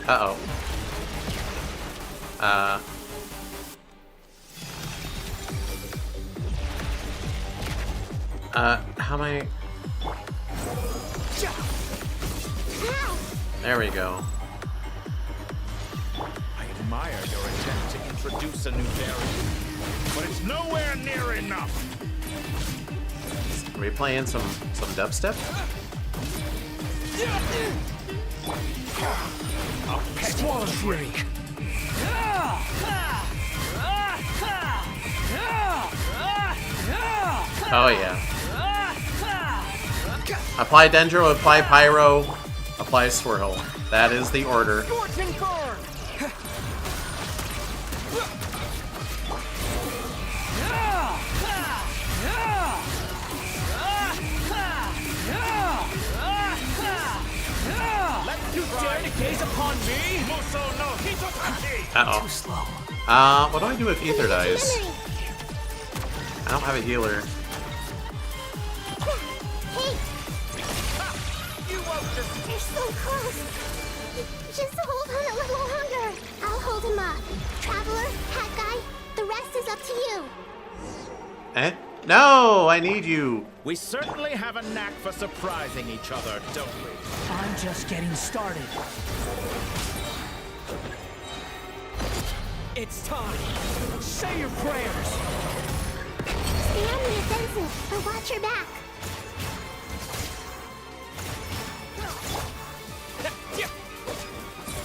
Uh-oh. How am I... There we go. I admire your attempt to introduce a new variant, but it's nowhere near enough. Are we playing some dubstep? Swallow Fury. Oh yeah. Apply Dendro, apply Pyro, apply Swirl. That is the order. You dare to gaze upon me? Uh-oh. What do I do if Ether dies? I don't have a healer. They're so close. Just hold on a little longer. I'll hold him up. Traveler, Hat Guy, the rest is up to you. Eh? No, I need you. We certainly have a knack for surprising each other, don't we? I'm just getting started. It's time. Say your prayers. Stay on the offensive, but watch your back.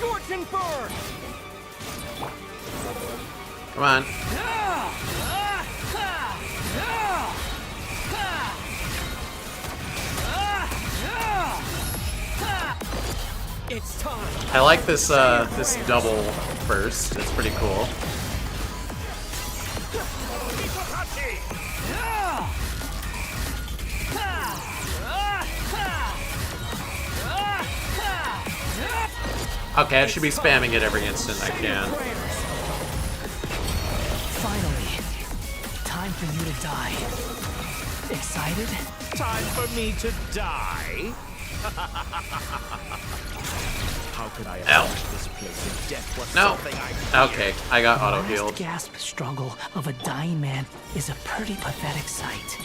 Scorch and burn! Come on. It's time. I like this this double burst. It's pretty cool. Okay, I should be spamming it every instant I can. Finally, time for you to die. Excited? Time for me to die? How could I approach this place if death was something I Okay, I got auto The healed. last gasp struggle of a dying man is a pretty pathetic sight.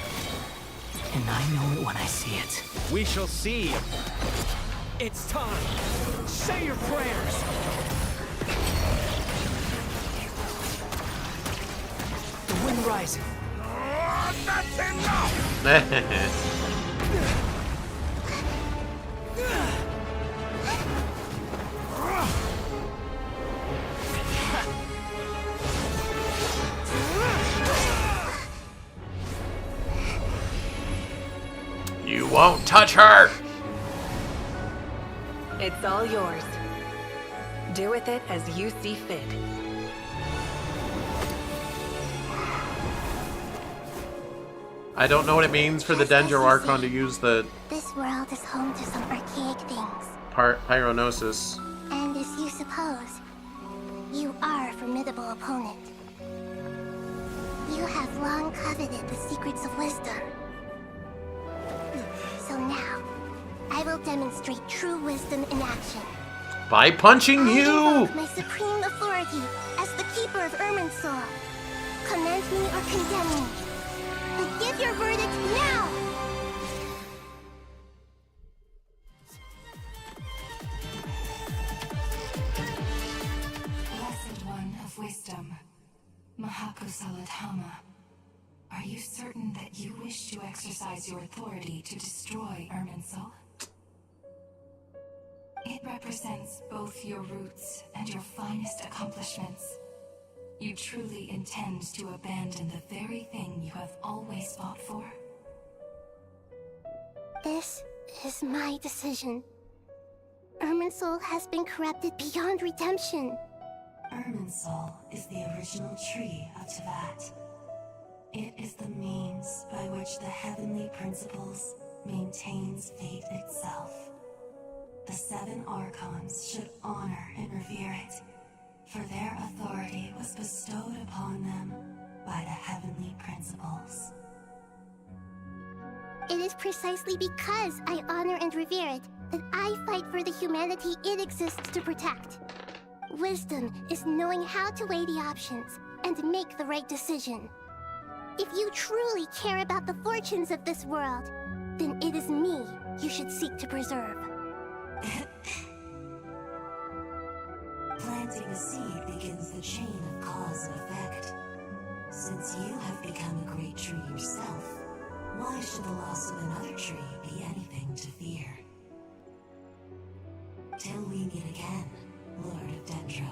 And I know it when I see it. We shall see. It's time. Say your prayers. The wind rising. That's enough! You won't touch her! It's all yours. Do with it as you see fit. I don't know what it means for the Dendro Archon to use the This world is home to some archaic things. Pyronosis. And as you suppose, you are a formidable opponent. You have long coveted the secrets of wisdom. So now, I will demonstrate true wisdom in action. By punching I you! invoke my supreme authority as the keeper of Irminsul. Commend me or condemn me. But give your verdict now! Blessed One of Wisdom, Mahakusaladhama, are you certain that you wish to exercise your authority to destroy Irminsul? It represents both your roots and your finest accomplishments. You truly intend to abandon the very thing you have always fought for? This is my decision. Irminsul has been corrupted beyond redemption. Irminsul is the original tree of Tevat. It is the means by which the heavenly principles maintains fate itself. The 7 Archons should honor and revere it, for their authority was bestowed upon them by the heavenly principles. It is precisely because I honor and revere it that I fight for the humanity it exists to protect. Wisdom is knowing how to weigh the options and make the right decision. If you truly care about the fortunes of this world, then it is me you should seek to preserve. planting a seed begins the chain of cause and effect. Since you have become a great tree yourself, why should the loss of another tree be anything to fear? Till we meet again, Lord of Dendro.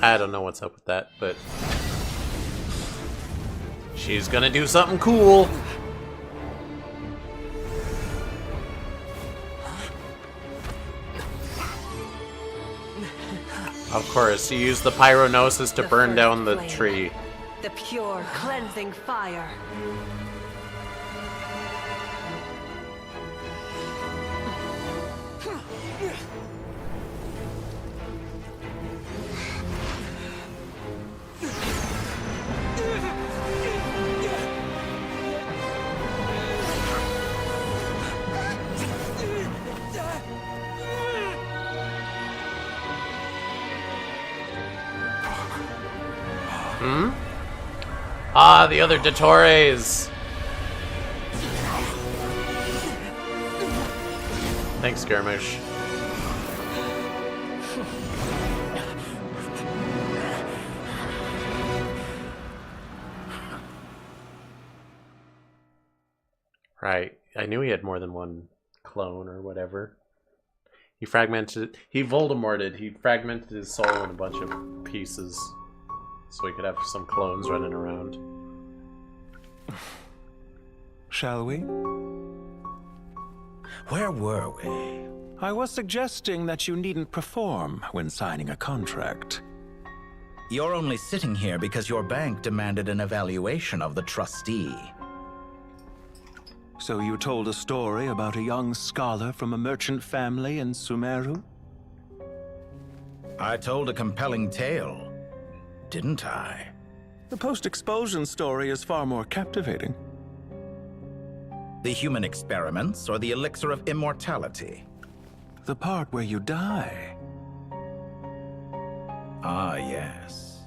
I don't know what's up with that, but she's gonna do something cool. Of course, he used the pyronosis to burn down the tree. The pure, cleansing fire. Ah, the other Dottores! Thanks, Skirmish. Right. I knew he had more than one clone or whatever. He fragmented... He Voldemorted. He fragmented his soul in a bunch of pieces. So we could have some clones running around. Shall we? Where were we? I was suggesting that you needn't perform when signing a contract. You're only sitting here because your bank demanded an evaluation of the trustee. So you told a story about a young scholar from a merchant family in Sumeru? I told a compelling tale. Didn't I? The post-expulsion story is far more captivating. The human experiments or the elixir of immortality? The part where you die. Ah, yes.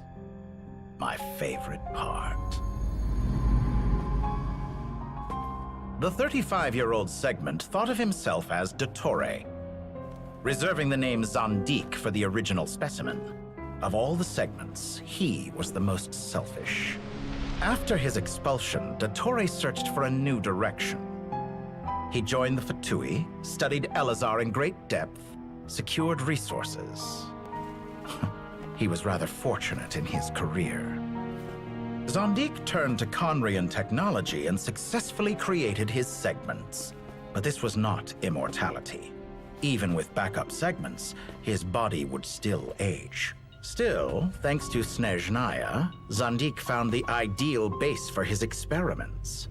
My favorite part. The 35-year-old Segment thought of himself as Dottore, reserving the name Zandik for the original specimen. Of all the segments, he was the most selfish. After his expulsion, Dottore searched for a new direction. He joined the Fatui, studied Elazar in great depth, secured resources. He was rather fortunate in his career. Zandik turned to Conrian technology and successfully created his segments. But this was not immortality. Even with backup segments, his body would still age. Still, thanks to Snezhnaya, Zandik found the ideal base for his experiments.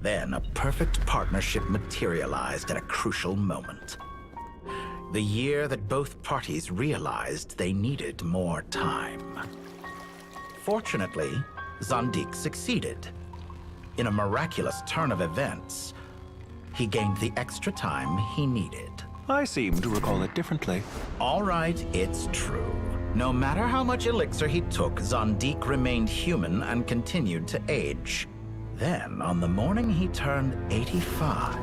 Then a perfect partnership materialized at a crucial moment. The year that both parties realized they needed more time. Fortunately, Zandik succeeded. In a miraculous turn of events, he gained the extra time he needed. I seem to recall it differently. All right, it's true. No matter how much elixir he took, Zandik remained human and continued to age. Then, on the morning he turned 85...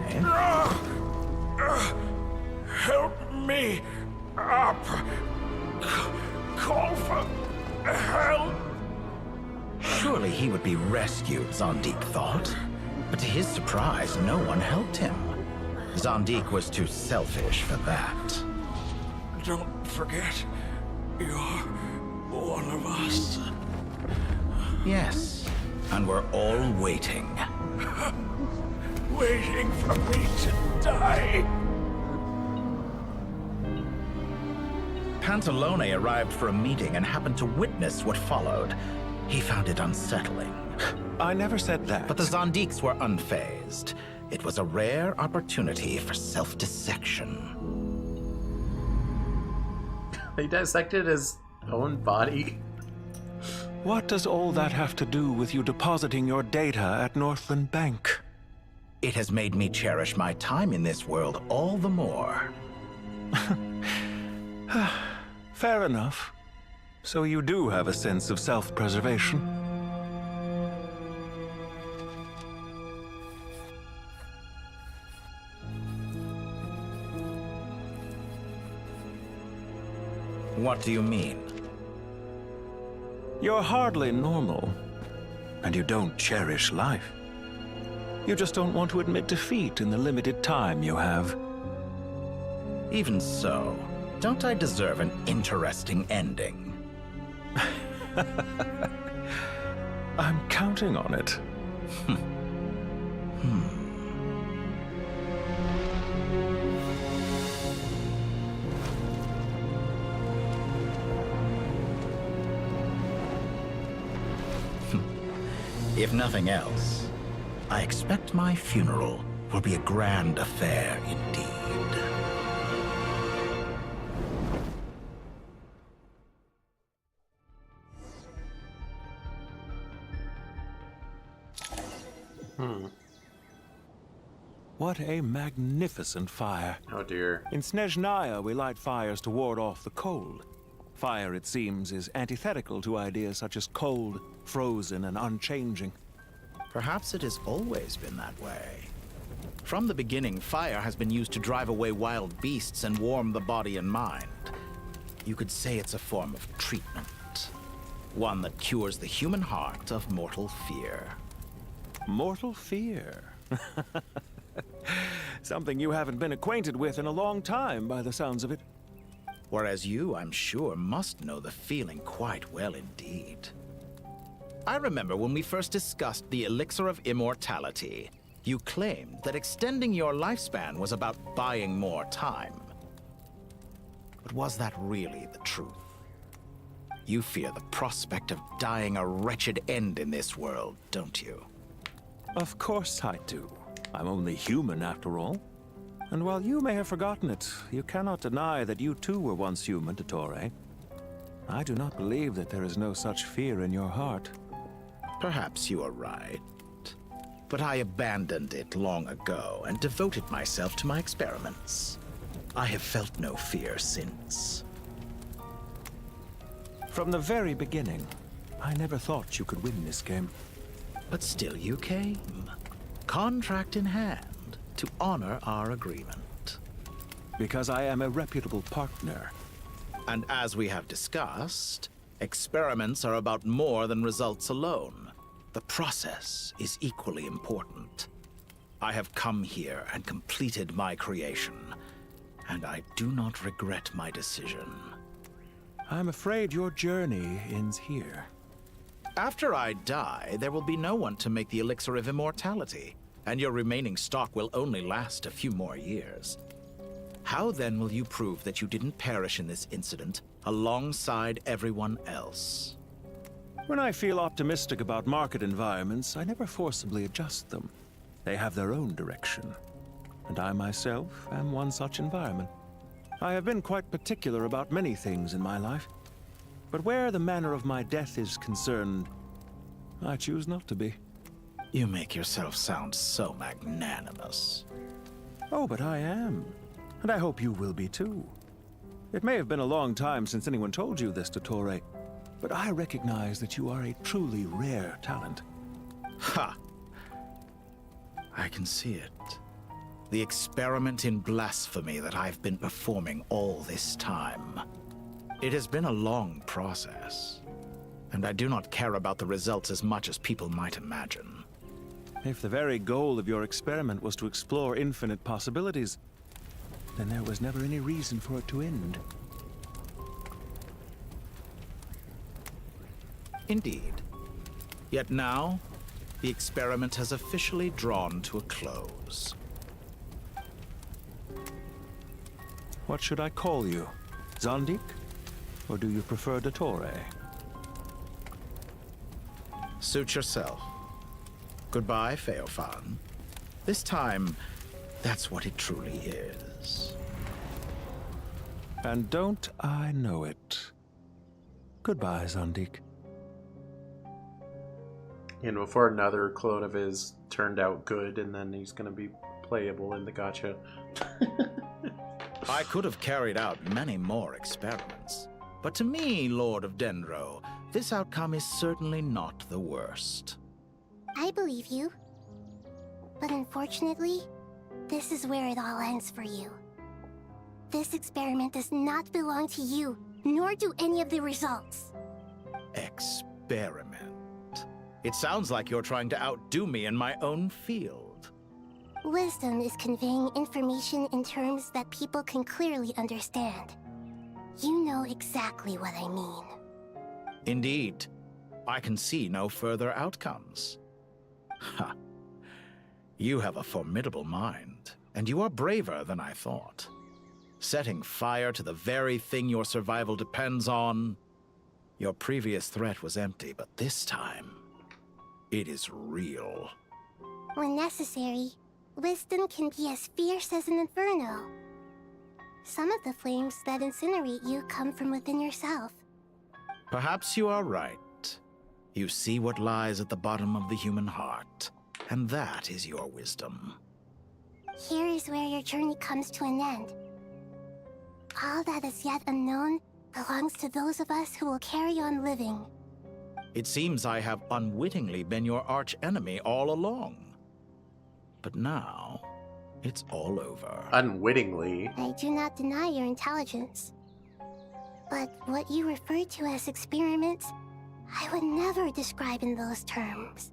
Help me up! Call for help! Surely he would be rescued, Zandik thought. But to his surprise, no one helped him. Zandik was too selfish for that. Don't forget, you're one of us. Yes, and we're all waiting. Waiting for me to die. Pantalone arrived for a meeting and happened to witness what followed. He found it unsettling. I never said that. But the Zandiks were unfazed. It was a rare opportunity for self-dissection. He dissected his own body? What does all that have to do with you depositing your data at Northland Bank? It has made me cherish my time in this world all the more. Fair enough. So you do have a sense of self-preservation. What do you mean? You're hardly normal, and you don't cherish life. You just don't want to admit defeat in the limited time you have. Even so, don't I deserve an interesting ending? I'm counting on it. If nothing else, I expect my funeral will be a grand affair indeed. What a magnificent fire. Oh dear. In Snezhnaya, we light fires to ward off the cold. Fire, it seems, is antithetical to ideas such as cold, frozen, and unchanging. Perhaps it has always been that way. From the beginning, fire has been used to drive away wild beasts and warm the body and mind. You could say it's a form of treatment. One that cures the human heart of mortal fear. Mortal fear? Something you haven't been acquainted with in a long time, by the sounds of it. Whereas you, I'm sure, must know the feeling quite well indeed. I remember when we first discussed the elixir of immortality, you claimed that extending your lifespan was about buying more time. But was that really the truth? You fear the prospect of dying a wretched end in this world, don't you? Of course I do. I'm only human, after all. And while you may have forgotten it, you cannot deny that you too were once human, Dottore. I do not believe that there is no such fear in your heart. Perhaps you are right. But I abandoned it long ago and devoted myself to my experiments. I have felt no fear since. From the very beginning, I never thought you could win this game. But still you came, contract in hand, to honor our agreement. Because I am a reputable partner. And as we have discussed, experiments are about more than results alone. The process is equally important. I have come here and completed my creation, and I do not regret my decision. I'm afraid your journey ends here. After I die, there will be no one to make the elixir of immortality, and your remaining stock will only last a few more years. How then will you prove that you didn't perish in this incident alongside everyone else? When I feel optimistic about market environments, I never forcibly adjust them. They have their own direction. And I myself am one such environment. I have been quite particular about many things in my life. But where the manner of my death is concerned, I choose not to be. You make yourself sound so magnanimous. Oh, but I am. And I hope you will be too. It may have been a long time since anyone told you this, Dottore, but I recognize that you are a truly rare talent. Ha! I can see it. The experiment in blasphemy that I've been performing all this time. It has been a long process, and I do not care about the results as much as people might imagine. If the very goal of your experiment was to explore infinite possibilities, then there was never any reason for it to end. Indeed. Yet now, the experiment has officially drawn to a close. What should I call you? Zandik? Or do you prefer Dottore? Suit yourself. Goodbye, Feofan. This time, that's what it truly is. And don't I know it? Goodbye, Zandik. And before another clone of his turned out good, and then he's going to be playable in the gacha. I could have carried out many more experiments. But to me, Lord of Dendro, this outcome is certainly not the worst. I believe you. But unfortunately, this is where it all ends for you. This experiment does not belong to you, nor do any of the results. Experiment. It sounds like you're trying to outdo me in my own field. Wisdom is conveying information in terms that people can clearly understand. You know exactly what I mean. Indeed. I can see no further outcomes. Ha. You have a formidable mind, and you are braver than I thought. Setting fire to the very thing your survival depends on. Your previous threat was empty, but this time, it is real. When necessary, wisdom can be as fierce as an inferno. Some of the flames that incinerate you come from within yourself. Perhaps you are right. You see what lies at the bottom of the human heart, and that is your wisdom. Here is where your journey comes to an end. All that is yet unknown belongs to those of us who will carry on living. It seems I have unwittingly been your arch-enemy all along. But now, it's all over. Unwittingly? I do not deny your intelligence. But what you refer to as experiments, I would never describe in those terms.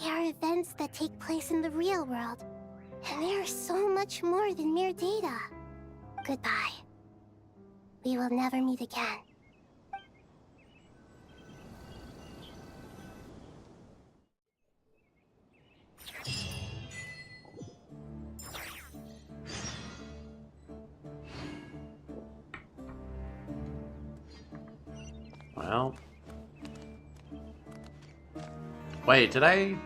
They are events that take place in the real world, and they are so much more than mere data. Goodbye. We will never meet again. Well. Wait, did I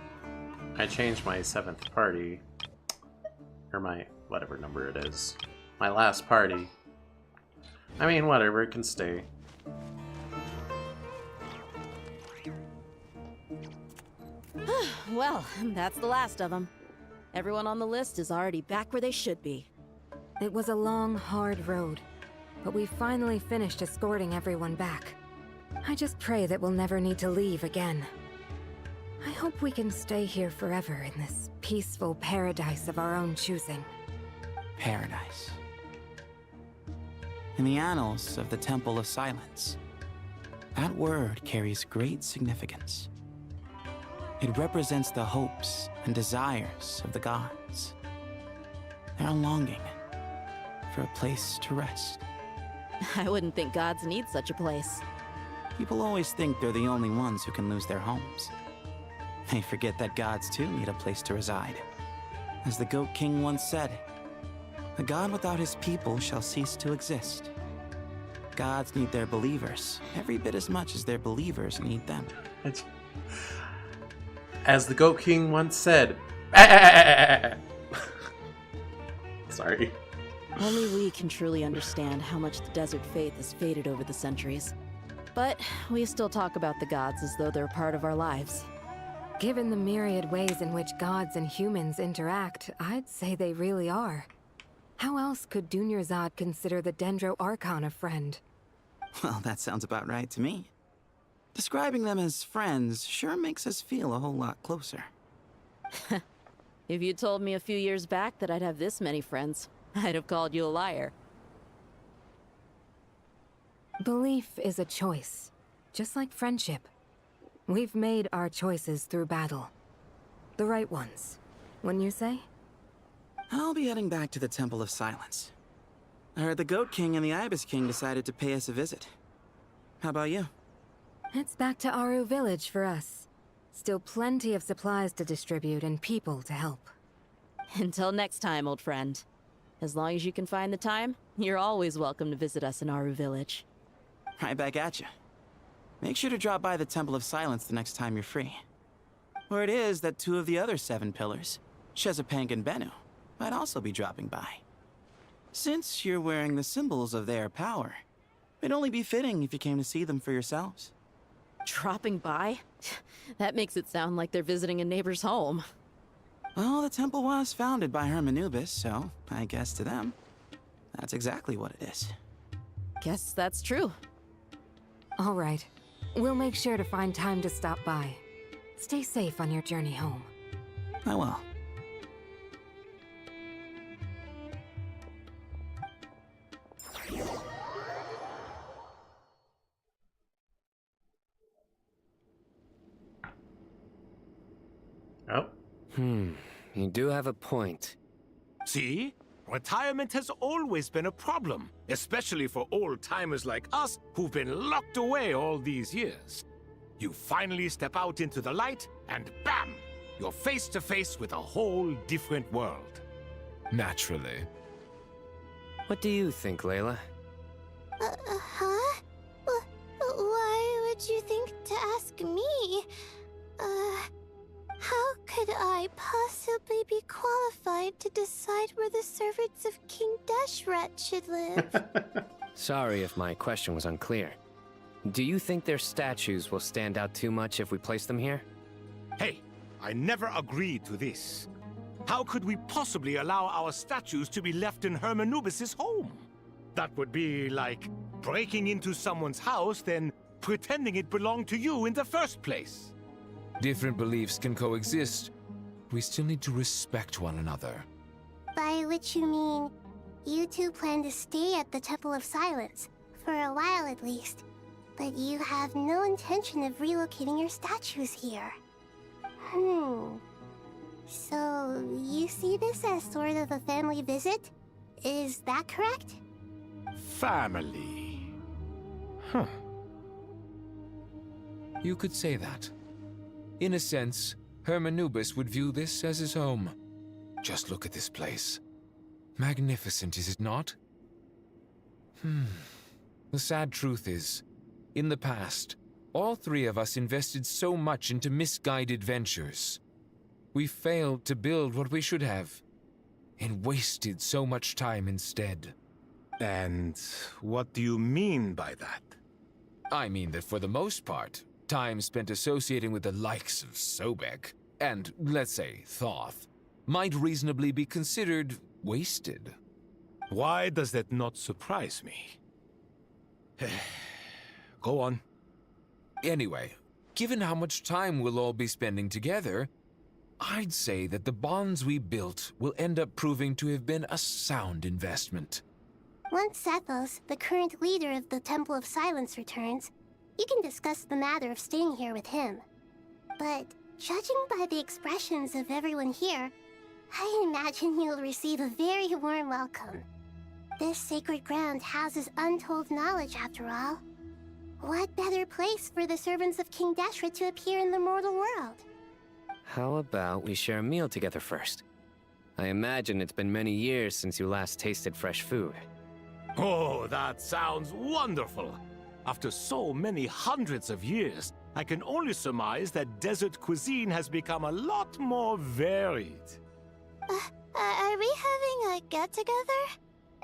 changed my 7th party. Or my, whatever number it is. My last party. I mean, whatever, it can stay. Well, that's the last of them. Everyone on the list is already back where they should be. It was a long, hard road, but we finally finished escorting everyone back. I just pray that we'll never need to leave again. I hope we can stay here forever in this peaceful paradise of our own choosing. Paradise. In the annals of the Temple of Silence, that word carries great significance. It represents the hopes and desires of the gods. Their longing for a place to rest. I wouldn't think gods need such a place. People always think they're the only ones who can lose their homes. They forget that gods too need a place to reside. As the Goat King once said, "A god without his people shall cease to exist." Gods need their believers every bit as much as their believers need them. As the Goat King once said. Sorry. Only we can truly understand how much the desert faith has faded over the centuries. But we still talk about the gods as though they're part of our lives. Given the myriad ways in which gods and humans interact, I'd say they really are. How else could Dunyarzad consider the Dendro Archon a friend? Well, that sounds about right to me. Describing them as friends sure makes us feel a whole lot closer. If you told me a few years back that I'd have this many friends, I'd have called you a liar. Belief is a choice, just like friendship. We've made our choices through battle. The right ones, wouldn't you say? I'll be heading back to the Temple of Silence. I heard the Goat King and the Ibis King decided to pay us a visit. How about you? It's back to Aru Village for us. Still plenty of supplies to distribute and people to help. Until next time, old friend. As long as you can find the time, you're always welcome to visit us in Aru Village. Right back at you. Make sure to drop by the Temple of Silence the next time you're free. Word is that 2 of the other 7 pillars, Shezapank and Bennu, might also be dropping by. Since you're wearing the symbols of their power, it'd only be fitting if you came to see them for yourselves. Dropping by? That makes it sound like they're visiting a neighbor's home. Well, the temple was founded by Hermanubis, so I guess to them, that's exactly what it is. Guess that's true. All right. We'll make sure to find time to stop by. Stay safe on your journey home. I will. Oh. You do have a point. See? Retirement has always been a problem, especially for old-timers like us who've been locked away all these years. You finally step out into the light, and bam! You're face to face with a whole different world. Naturally. What do you think, Layla? Huh? Why would you think to ask me? How could I possibly be qualified to decide where the servants of King Deshret should live? Sorry if my question was unclear. Do you think their statues will stand out too much if we place them here? Hey, I never agreed to this. How could we possibly allow our statues to be left in Hermanubis' home? That would be like breaking into someone's house, then pretending it belonged to you in the first place. Different beliefs can coexist. We still need to respect one another. By which you mean, you two plan to stay at the Temple of Silence, for a while at least, but you have no intention of relocating your statues here. So, you see this as sort of a family visit? Is that correct? Family. You could say that. In a sense, Hermanubis would view this as his home. Just look at this place. Magnificent, is it not? The sad truth is, in the past, all three of us invested so much into misguided ventures. We failed to build what we should have, and wasted so much time instead. And what do you mean by that? I mean that for the most part, time spent associating with the likes of Sobek, and, let's say, Thoth, might reasonably be considered wasted. Why does that not surprise me? Go on. Anyway, given how much time we'll all be spending together, I'd say that the bonds we built will end up proving to have been a sound investment. Once Sethos, the current leader of the Temple of Silence, returns, you can discuss the matter of staying here with him. But judging by the expressions of everyone here, I imagine you'll receive a very warm welcome. This sacred ground houses untold knowledge, after all. What better place for the servants of King Deshret to appear in the mortal world? How about we share a meal together first? I imagine it's been many years since you last tasted fresh food. Oh, that sounds wonderful! After so many hundreds of years, I can only surmise that desert cuisine has become a lot more varied. Are we having a get-together?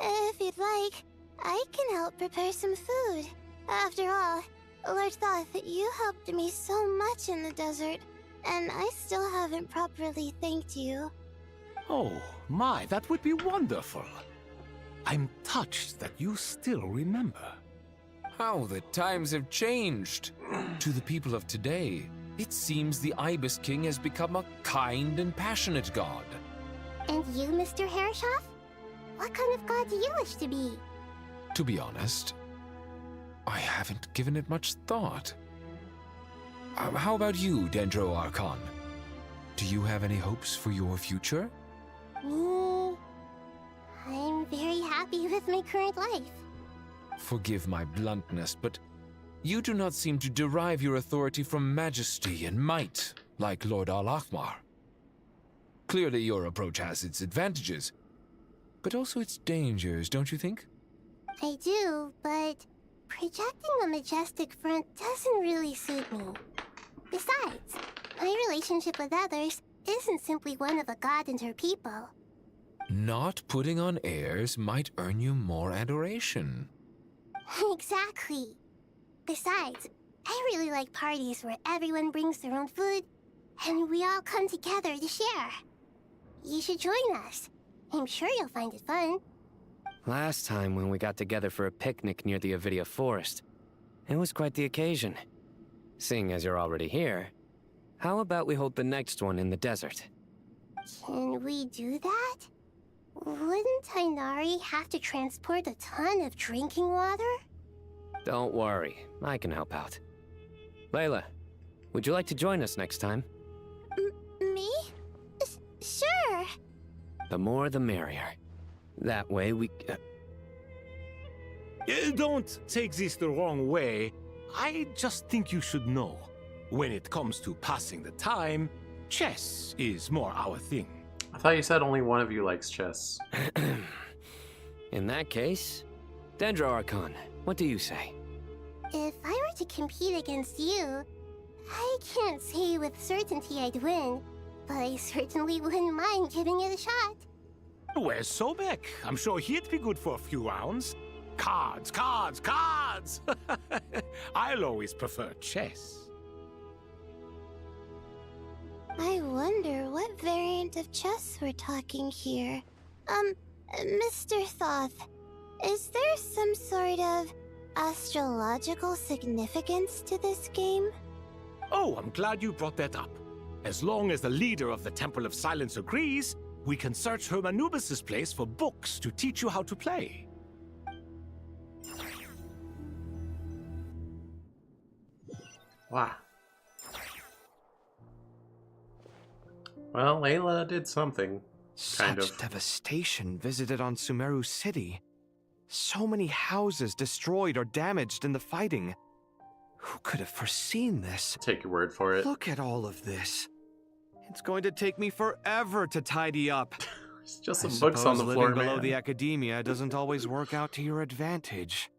If you'd like, I can help prepare some food. After all, Lord Thoth, you helped me so much in the desert, and I still haven't properly thanked you. Oh, my, that would be wonderful. I'm touched that you still remember. How the times have changed. To the people of today, it seems the Ibis King has become a kind and passionate god. And you, Mr. Herreshoff? What kind of god do you wish to be? To be honest, I haven't given it much thought. How about you, Dendro Archon? Do you have any hopes for your future? Me? I'm very happy with my current life. Forgive my bluntness, but you do not seem to derive your authority from majesty and might, like Lord Al-Akhmar. Clearly your approach has its advantages, but also its dangers, don't you think? I do, but projecting a majestic front doesn't really suit me. Besides, my relationship with others isn't simply one of a god and her people. Not putting on airs might earn you more adoration. Exactly. Besides, I really like parties where everyone brings their own food, and we all come together to share. You should join us. I'm sure you'll find it fun. Last time when we got together for a picnic near the Avidia Forest, it was quite the occasion. Seeing as you're already here, how about we hold the next one in the desert? Can we do that? Wouldn't Tainari have to transport a ton of drinking water? Don't worry, I can help out. Layla, would you like to join us next time? Me? The more the merrier. That way we... Don't take this the wrong way. I just think you should know. When it comes to passing the time, chess is more our thing. I thought you said only one of you likes chess. In that case, Dendro-Archon, what do you say? If I were to compete against you, I can't say with certainty I'd win, but I certainly wouldn't mind giving it a shot. Where's Sobek? I'm sure he'd be good for a few rounds. Cards, cards, cards! I'll always prefer chess. I wonder what variant of chess we're talking here. Mr. Thoth, is there some sort of astrological significance to this game? Oh, I'm glad you brought that up. As long as the leader of the Temple of Silence agrees, we can search Herm Anubis' place for books to teach you how to play. Wow. Well, Layla did something, kind Such of. devastation visited on Sumeru City. So many houses destroyed or damaged in the fighting. Who could have foreseen this? Take your word for it. Look at all of this. It's going to take me forever to tidy up. It's just some books on the floor, living below man. the academia doesn't always work out to your advantage.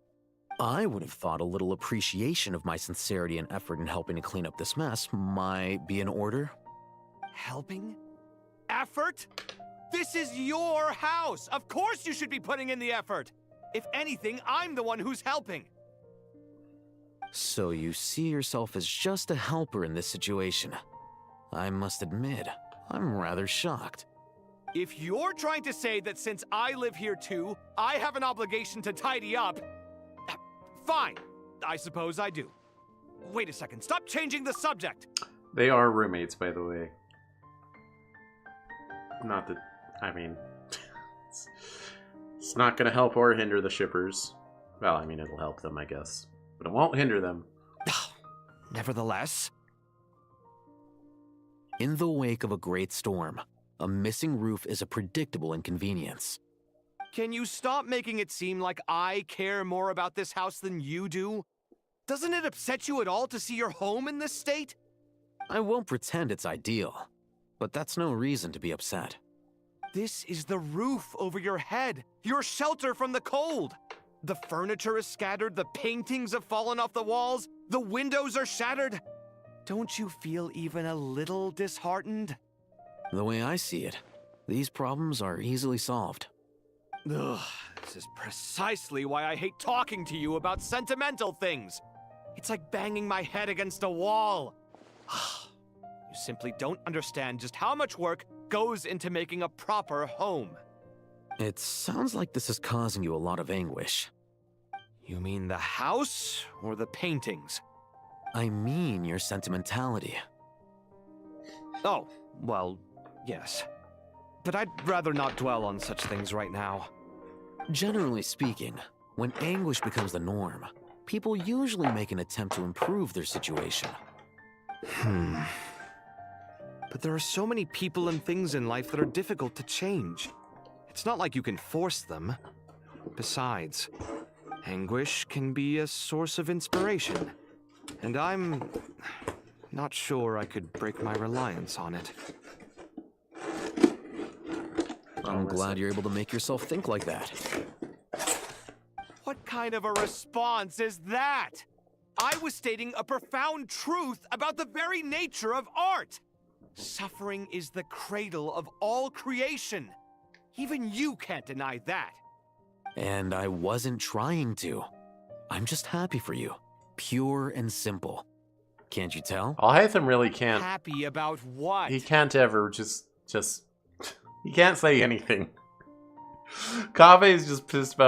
I would have thought a little appreciation of my sincerity and effort in helping to clean up this mess might be in order. Helping? Effort? This is your house! Of course you should be putting in the effort! If anything, I'm the one who's helping. So you see yourself as just a helper in this situation. I must admit, I'm rather shocked. If you're trying to say that since I live here too, I have an obligation to tidy up, fine. I suppose I do. Wait a second, stop changing the subject! They are roommates, by the way. Not that, I mean, it's not going to help or hinder the shippers. Well, I mean, it'll help them, I guess. But it won't hinder them. Nevertheless. In the wake of a great storm, a missing roof is a predictable inconvenience. Can you stop making it seem like I care more about this house than you do? Doesn't it upset you at all to see your home in this state? I won't pretend it's ideal, but that's no reason to be upset. This is the roof over your head, your shelter from the cold. The furniture is scattered, the paintings have fallen off the walls, the windows are shattered. Don't you feel even a little disheartened? The way I see it, these problems are easily solved. Ugh, this is precisely why I hate talking to you about sentimental things. It's like banging my head against a wall. You simply don't understand just how much work goes into making a proper home. It sounds like this is causing you a lot of anguish. You mean the house or the paintings? I mean your sentimentality. Oh, well, yes. But I'd rather not dwell on such things right now. Generally speaking, when anguish becomes the norm, people usually make an attempt to improve their situation. But there are so many people and things in life that are difficult to change. It's not like you can force them. Besides, anguish can be a source of inspiration. And I'm not sure I could break my reliance on it. I'm glad you're able to make yourself think like that. What kind of a response is that? I was stating a profound truth about the very nature of art. Suffering is the cradle of all creation. Even you can't deny that. And I wasn't trying to. I'm just happy for you. Pure and simple. Can't you tell? Alhaitham really can't. Happy about what? He can't ever just he can't say anything. Kaveh is just pissed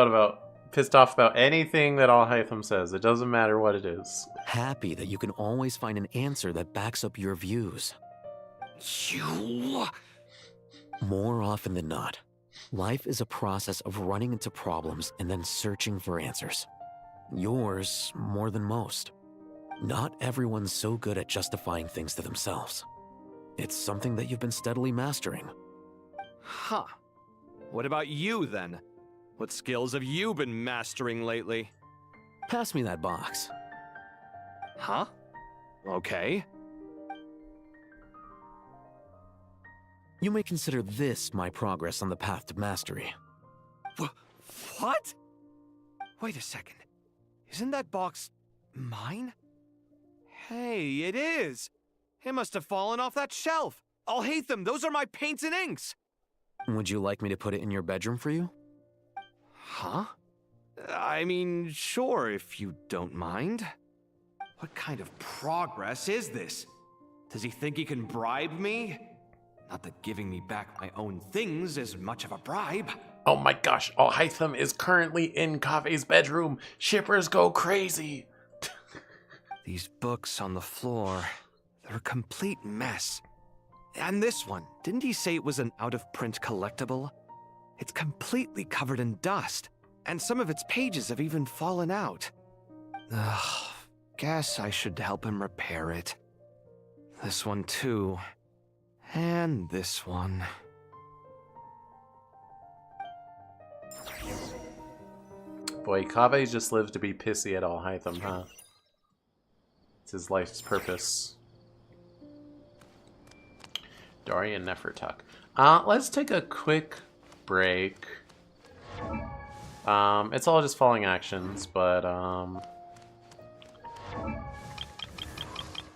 off about anything that Alhaitham says. It doesn't matter what it is. Happy that you can always find an answer that backs up your views. You... More often than not, life is a process of running into problems and then searching for answers. Yours more than most. Not everyone's so good at justifying things to themselves. It's something that you've been steadily mastering. Huh. What about you, then? What skills have you been mastering lately? Pass me that box. Huh? Okay. You may consider this my progress on the path to mastery. What? Wait a second. Isn't that box mine? Hey, it is! It must have fallen off that shelf! I'll hate them! Those are my paints and inks! Would you like me to put it in your bedroom for you? Huh? I mean, sure, if you don't mind. What kind of progress is this? Does he think he can bribe me? Not that giving me back my own things is much of a bribe. Oh my gosh, Hytham is currently in Kave's bedroom. Shippers go crazy. These books on the floor, they're a complete mess. And this one, didn't he say it was an out-of-print collectible? It's completely covered in dust, and some of its pages have even fallen out. Ugh, guess I should help him repair it. This one too. And this one. Boy, Kave just lives to be pissy at Hytham, huh? It's his life's purpose. Dorian Nefertuck. Let's take a quick break. It's all just falling actions, but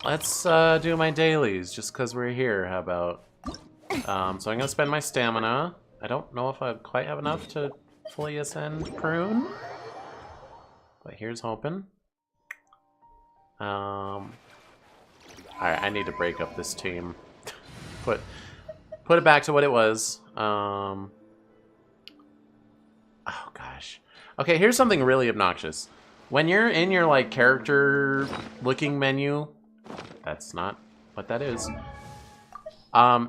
let's do my dailies just because we're here. How about? So I'm gonna spend my stamina. I don't know if I quite have enough to fully ascend Prune, but here's hoping. Alright, I need to break up this team. Put it back to what it was. Oh gosh. Okay, here's something really obnoxious. When you're in your like character looking menu, that's not what that is.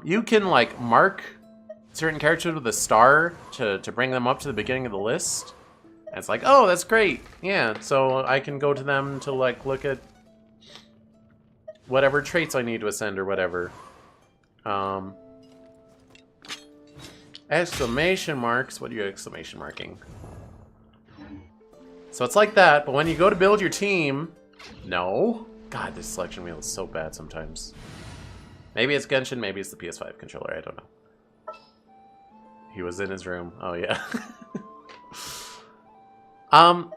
You can like mark certain characters with a star to bring them up to the beginning of the list. And it's like, oh, that's great. Yeah, so I can go to them to like look at whatever traits I need to ascend or whatever. Exclamation marks. What are you exclamation marking? So it's like that, but when you go to build your team, no. God, this selection wheel is so bad sometimes. Maybe it's Genshin, maybe it's the PS5 controller, I don't know. He was in his room. Oh yeah.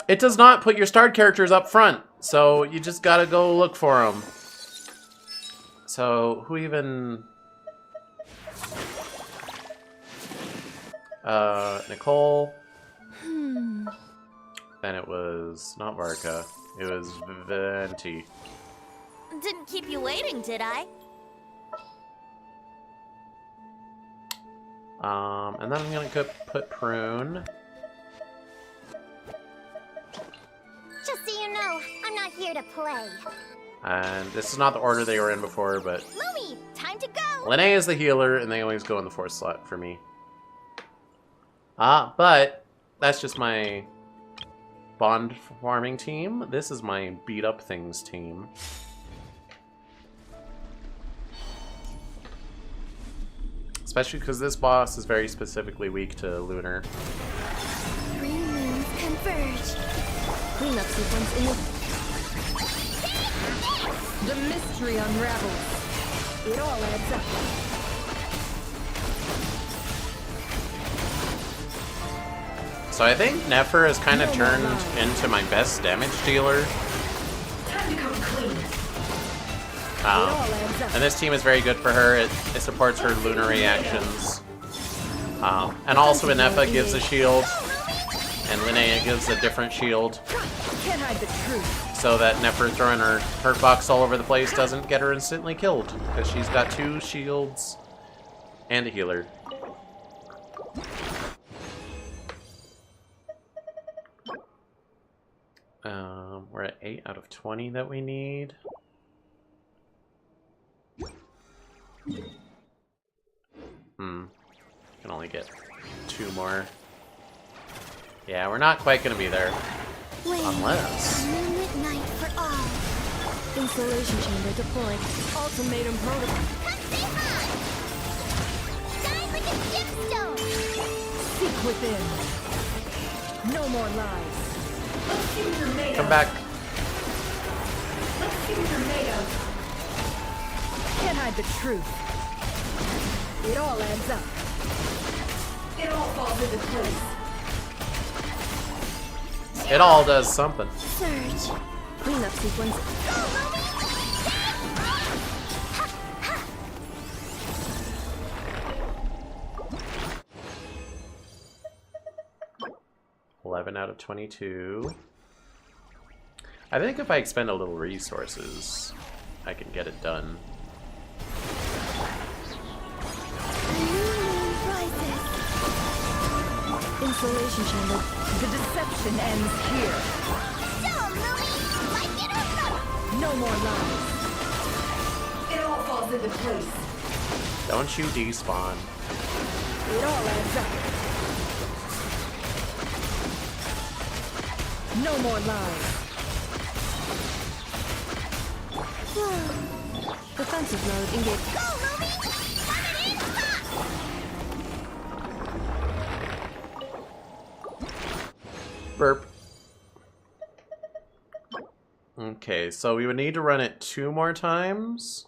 It does not put your starred characters up front, so you just gotta go look for them. So who even? Nicole. Then it was not Varka. It was Venti. Didn't keep you waiting, did I? And then I'm gonna go put Prune. Just so you know, I'm not here to play. And this is not the order they were in before, but Lumi, time to go! Linnea is the healer, and they always go in the 4th slot for me. But that's just my bond farming team. This is my beat up things team. Especially because this boss is very specifically weak to Lunar. 3 moons converge. Cleanup sequence in the mystery unravels. It all adds up. So I think Nefer has kind of turned into my best damage dealer. Time to come clean. And this team is very good for her. It supports her lunar reactions. And also Inefa gives a shield. And Linnea gives a different shield. Can't hide the truth. So that Nefer throwing her hurt box all over the place doesn't get her instantly killed. Because she's got 2 shields and a healer. We're at 8 out of 20 that we need. Can only get 2 more. Yeah, we're not quite gonna be there. Unless. Moonlit night for all. Installation chamber deployed. Ultimatum protocol. Come say hi! Die like a gemstone! Seek within. No more lies. Let's see what you're made Come of. back. Let's see what you're made of. Can't hide the truth. It all adds up. It all falls into place. It all does something. Surge. Cleanup sequence. Go, 11 out of 22. I think if I expend a little resources, I can get it done. Insulation chamber. The deception ends here. No more lies. It all falls into place. Don't you despawn. It all adds up. No more lies. Defensive mode engaged. Go, Lumi! Burp. Okay, so we would need to run it 2 more times.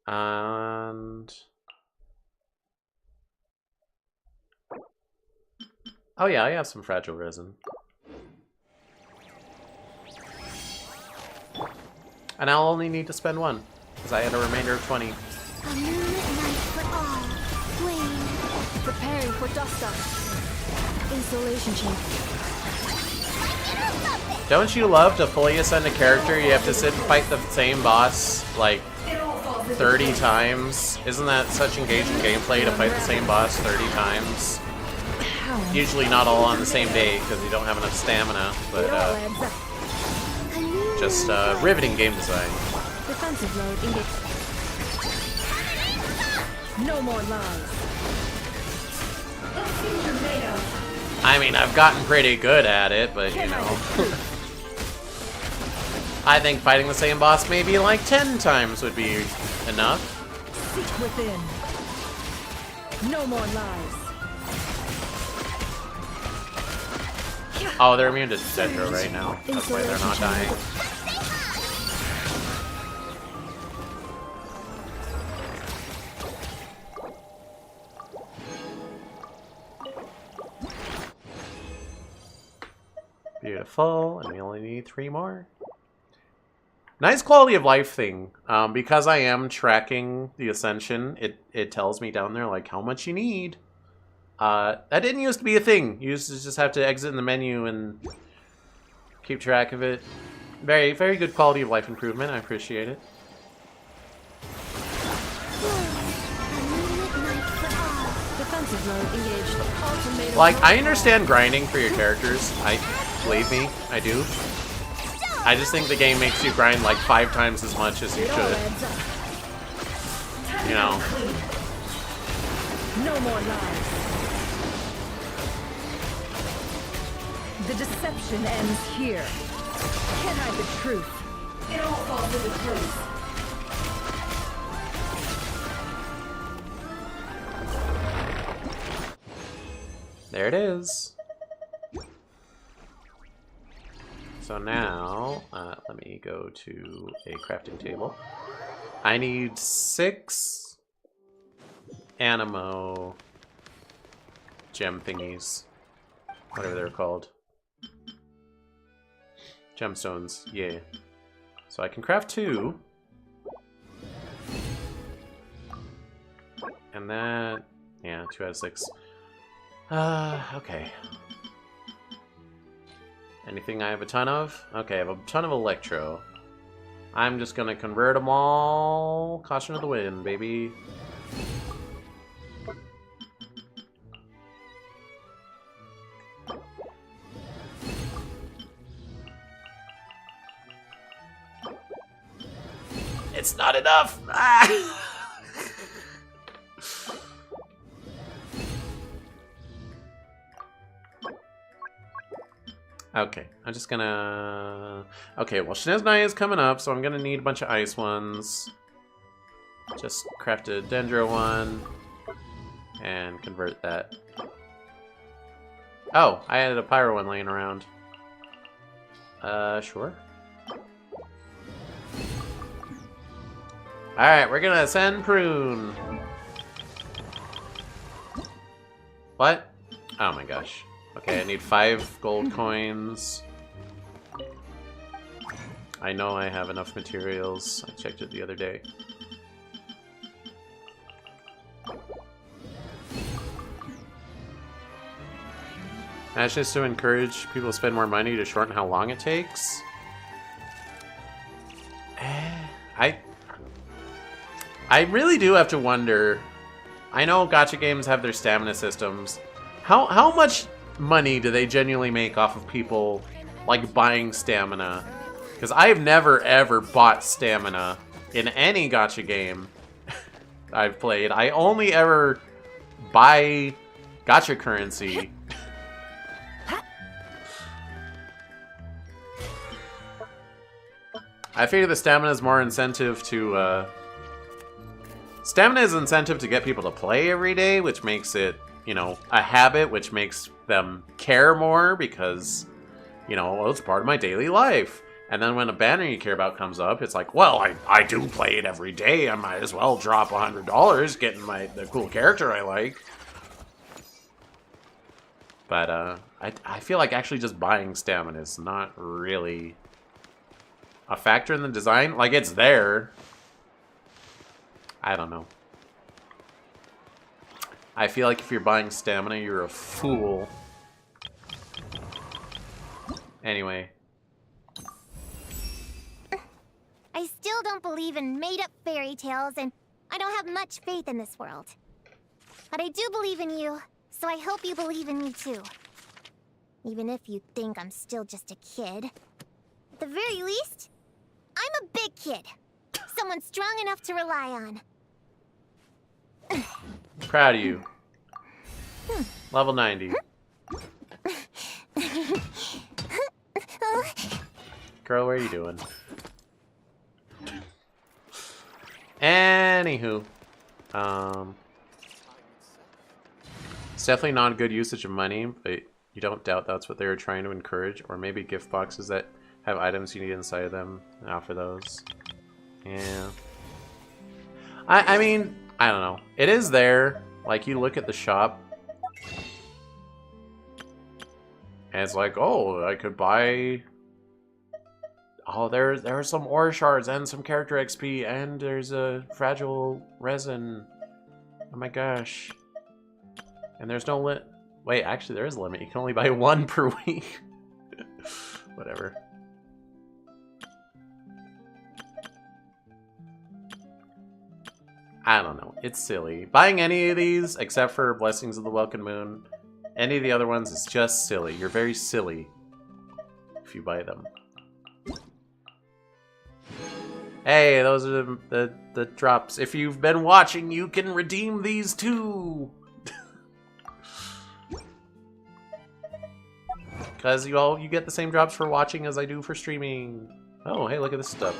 And... oh yeah, I have some fragile resin. And I'll only need to spend 1, because I had a remainder of 20. A moonlit night for all. Wane. Preparing for dust up. Insulation chamber. Don't you love to fully ascend a character, you have to sit and fight the same boss, like, 30 times? Isn't that such engaging gameplay to fight the same boss 30 times? Usually not all on the same day, because you don't have enough stamina, but, just, riveting game design. Defensive mode engaged. No more lies. Let's see what you're made of. I mean, I've gotten pretty good at it, but, you know. I think fighting the same boss maybe like 10 times would be enough. Seek within. No more lies. Oh, they're immune to Dendro right now. That's why they're not dying. Beautiful, and we only need 3 more. Nice quality of life thing. Because I am tracking the ascension, it tells me down there like how much you need. That didn't used to be a thing. You used to just have to exit in the menu and keep track of it. Very, very good quality of life improvement. I appreciate it. Defensive mode engaged. Ultimatum. Like, I understand grinding for your characters. Believe me, I do. I just think the game makes you grind like 5 times as much as you should. You know. No more lies. The deception ends here. Can't hide the truth. It all falls into place. There it is. So now, let me go to a crafting table. I need 6 Animo gem thingies. Whatever they're called. Gemstones, yeah. So I can craft 2. And that, yeah, 2 out of 6. Okay. Anything I have a ton of? Okay, I have a ton of Electro. I'm just gonna convert them all. Caution of the wind, baby. It's not enough! Ah! Okay, I'm just gonna... okay, well, Shinezai is coming up, so I'm gonna need a bunch of ice ones. Just craft a Dendro one and convert that. Oh, I had a Pyro one laying around. Sure. Alright, we're gonna send Prune. What? Oh my gosh. Okay, I need 5 gold coins. I know I have enough materials. I checked it the other day. That's just to encourage people to spend more money to shorten how long it takes. I really do have to wonder. I know gacha games have their stamina systems. How much money do they genuinely make off of people like buying stamina? Because I've never ever bought stamina in any gacha game I've played. I only ever buy gacha currency. I figure the stamina is more incentive to, stamina is incentive to get people to play every day, which makes it, you know, a habit, which makes them care more because, you know, well, it's part of my daily life. And then when a banner you care about comes up, it's like, well, I do play it every day. I might as well drop $100 getting the cool character I like. But, I feel like actually just buying stamina is not really a factor in the design. Like, it's there. I don't know. I feel like if you're buying stamina, you're a fool. Anyway. I still don't believe in made-up fairy tales, and I don't have much faith in this world. But I do believe in you, so I hope you believe in me too. Even if you think I'm still just a kid. At the very least, I'm a big kid. Someone strong enough to rely on. Proud of you. Level 90. Girl, what are you doing? Anywho. It's definitely not a good usage of money, but you don't doubt that's what they were trying to encourage. Or maybe gift boxes that have items you need inside of them and offer those. Yeah. I mean, I don't know. It is there. Like, you look at the shop. And it's like, oh, I could buy... Oh, there are some ore shards and some character XP, and there's a fragile resin. Oh my gosh. And there's no limit. Wait, actually there is a limit. You can only buy 1 per week. Whatever. I don't know. It's silly. Buying any of these, except for Blessings of the Welkin Moon, any of the other ones is just silly. You're very silly if you buy them. Hey, those are the drops. If you've been watching, you can redeem these too. Because you get the same drops for watching as I do for streaming. Oh, hey, look at this stuff.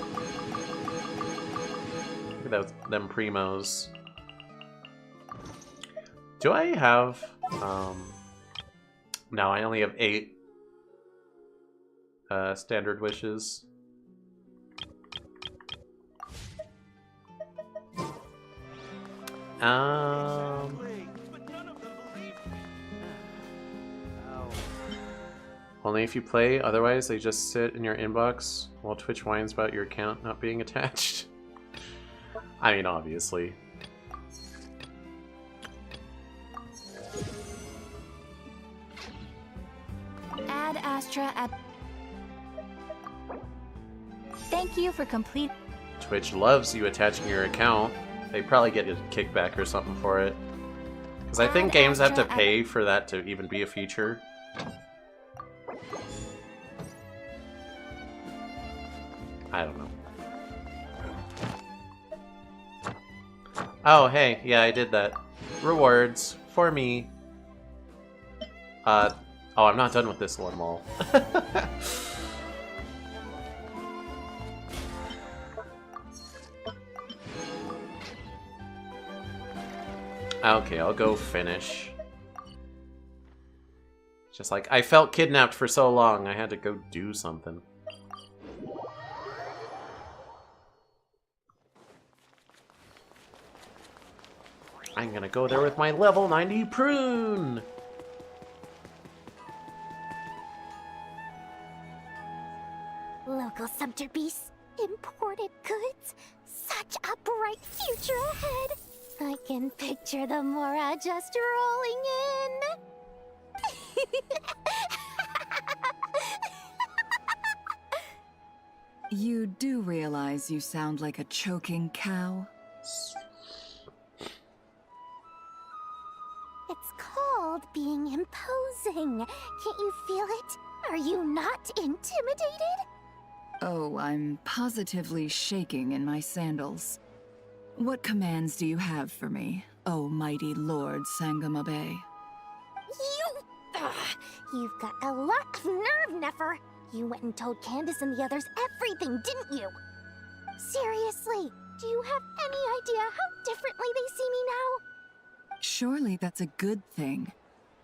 Look at them primos. Do I have... No, I only have 8 standard wishes. Only if you play, otherwise they just sit in your inbox while Twitch whines about your account not being attached. I mean, obviously. Add Astra at... Thank you for complete... Twitch loves you attaching your account. They probably get a kickback or something for it. Because I think games have to pay for that to even be a feature. I don't know. Oh, hey. Yeah, I did that. Rewards for me. Oh, I'm not done with this one, lol. Okay, I'll go finish. Just like, I felt kidnapped for so long, I had to go do something. I'm gonna go there with my level 90 prune! Local subter beasts, imported goods, such a bright future ahead. I can picture the Mora just rolling in. You do realize you sound like a choking cow? It's called being imposing. Can't you feel it? Are you not intimidated? Oh, I'm positively shaking in my sandals. What commands do you have for me, oh mighty Lord Sangamabe? You've got a lot of nerve, Nefer. You went and told Candace and the others everything, didn't you? Seriously, do you have any idea how differently they see me now? Surely that's a good thing.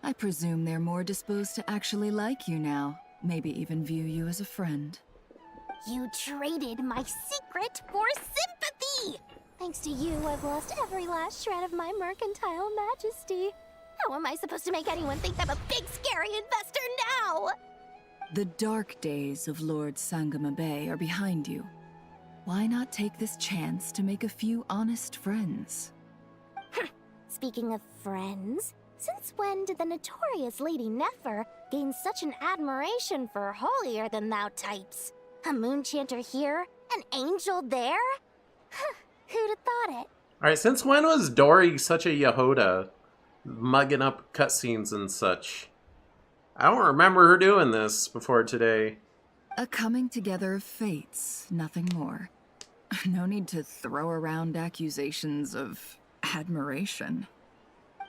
I presume they're more disposed to actually like you now, maybe even view you as a friend. You traded my secret for sympathy! Thanks to you, I've lost every last shred of my mercantile majesty. How am I supposed to make anyone think I'm a big, scary investor now? The dark days of Lord Sangamabe are behind you. Why not take this chance to make a few honest friends? Speaking of friends, since when did the notorious Lady Nefer gain such an admiration for holier-than-thou types? A moon chanter here? An angel there? Who'd have thought it? Alright, since when was Dory such a Yehoda? Mugging up cutscenes and such. I don't remember her doing this before today. A coming together of fates, nothing more. No need to throw around accusations of admiration.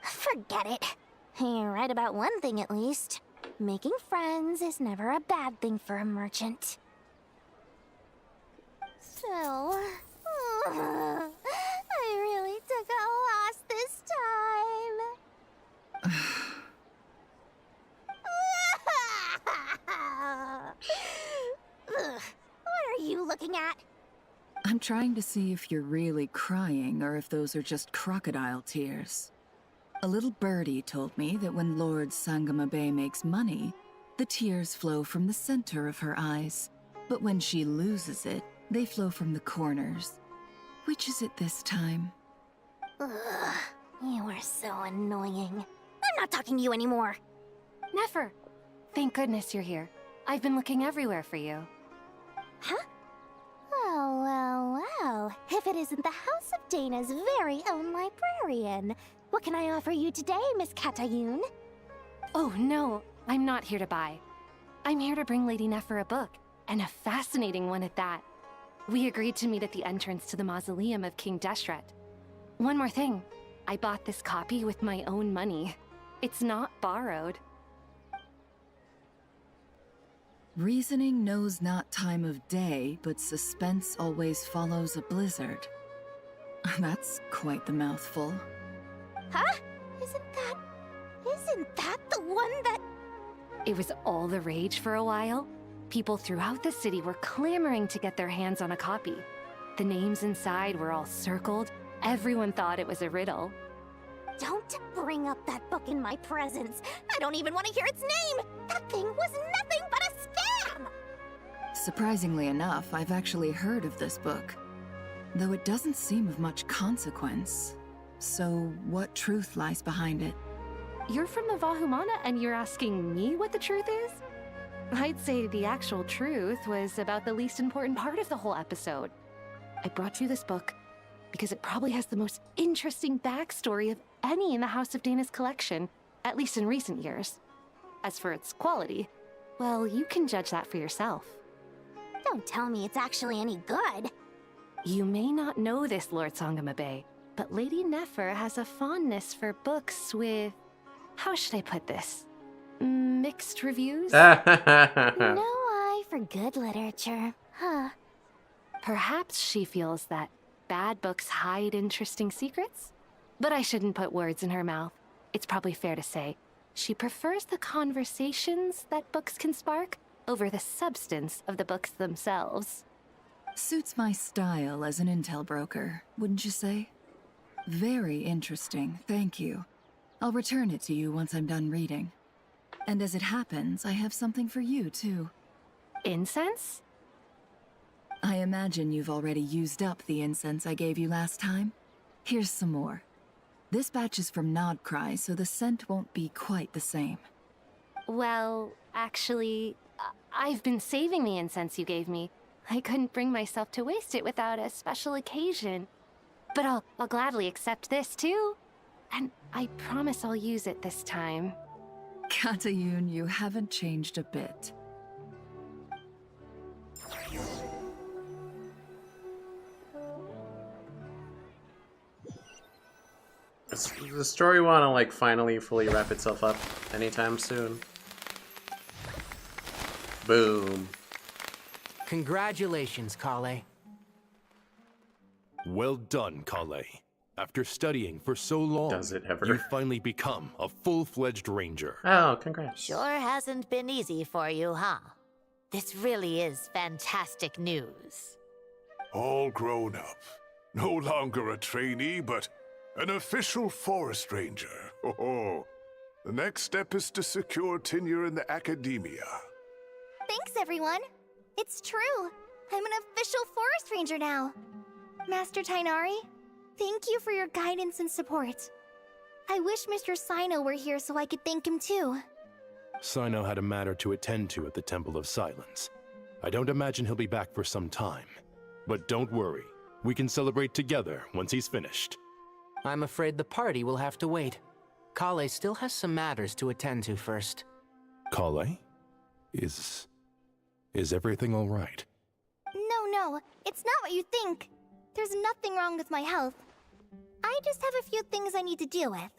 Forget it. You're right about one thing at least. Making friends is never a bad thing for a merchant. So, I really took a loss this time. What are you looking at? I'm trying to see if you're really crying or if those are just crocodile tears. A little birdie told me that when Lord Sangamabe makes money, the tears flow from the center of her eyes. But when she loses it, they flow from the corners. Which is it this time? Ugh, you are so annoying. I'm not talking to you anymore. Nefer, thank goodness you're here. I've been looking everywhere for you. Huh? Well. If it isn't the House of Dana's very own librarian. What can I offer you today, Miss Katayun? Oh, no, I'm not here to buy. I'm here to bring Lady Nefer a book, and a fascinating one at that. We agreed to meet at the entrance to the mausoleum of King Deshret. One more thing, I bought this copy with my own money. It's not borrowed. Reasoning knows not time of day, but suspense always follows a blizzard. That's quite the mouthful. Huh? Isn't that the one that... It was all the rage for a while. People throughout the city were clamoring to get their hands on a copy. The names inside were all circled. Everyone thought it was a riddle. Don't bring up that book in my presence. I don't even want to hear its name. That thing was nothing but a scam. Surprisingly enough, I've actually heard of this book. Though it doesn't seem of much consequence. So, what truth lies behind it? You're from the Vahumana and you're asking me what the truth is? I'd say the actual truth was about the least important part of the whole episode. I brought you this book because it probably has the most interesting backstory of any in the House of Dana's collection, at least in recent years. As for its quality, well, you can judge that for yourself. Don't tell me it's actually any good. You may not know this, Lord Sangamabe, but Lady Nefer has a fondness for books with... how should I put this? Mixed reviews? No eye for good literature, huh? Perhaps she feels that bad books hide interesting secrets? But I shouldn't put words in her mouth. It's probably fair to say she prefers the conversations that books can spark over the substance of the books themselves. Suits my style as an intel broker, wouldn't you say? Very interesting, thank you. I'll return it to you once I'm done reading. And as it happens, I have something for you, too. Incense? I imagine you've already used up the incense I gave you last time. Here's some more. This batch is from Nodcry, so the scent won't be quite the same. Well, actually, I've been saving the incense you gave me. I couldn't bring myself to waste it without a special occasion. But I'll gladly accept this, too. And I promise I'll use it this time. Katayun, you haven't changed a bit. Does the story want to, like, finally fully wrap itself up anytime soon? Boom. Congratulations, Kale. Well done, Kale. After studying for so long, Does it ever? you've finally become a full-fledged ranger. Oh, congrats. Sure hasn't been easy for you, huh? This really is fantastic news. All grown up. No longer a trainee, but an official forest ranger. Oh, the next step is to secure tenure in the academia. Thanks, everyone. It's true. I'm an official forest ranger now. Master Tainari, thank you for your guidance and support. I wish Mr. Sino were here so I could thank him too. Sino had a matter to attend to at the Temple of Silence. I don't imagine he'll be back for some time. But don't worry, we can celebrate together once he's finished. I'm afraid the party will have to wait. Kale still has some matters to attend to first. Kale? Is everything all right? No, it's not what you think. There's nothing wrong with my health. I just have a few things I need to deal with.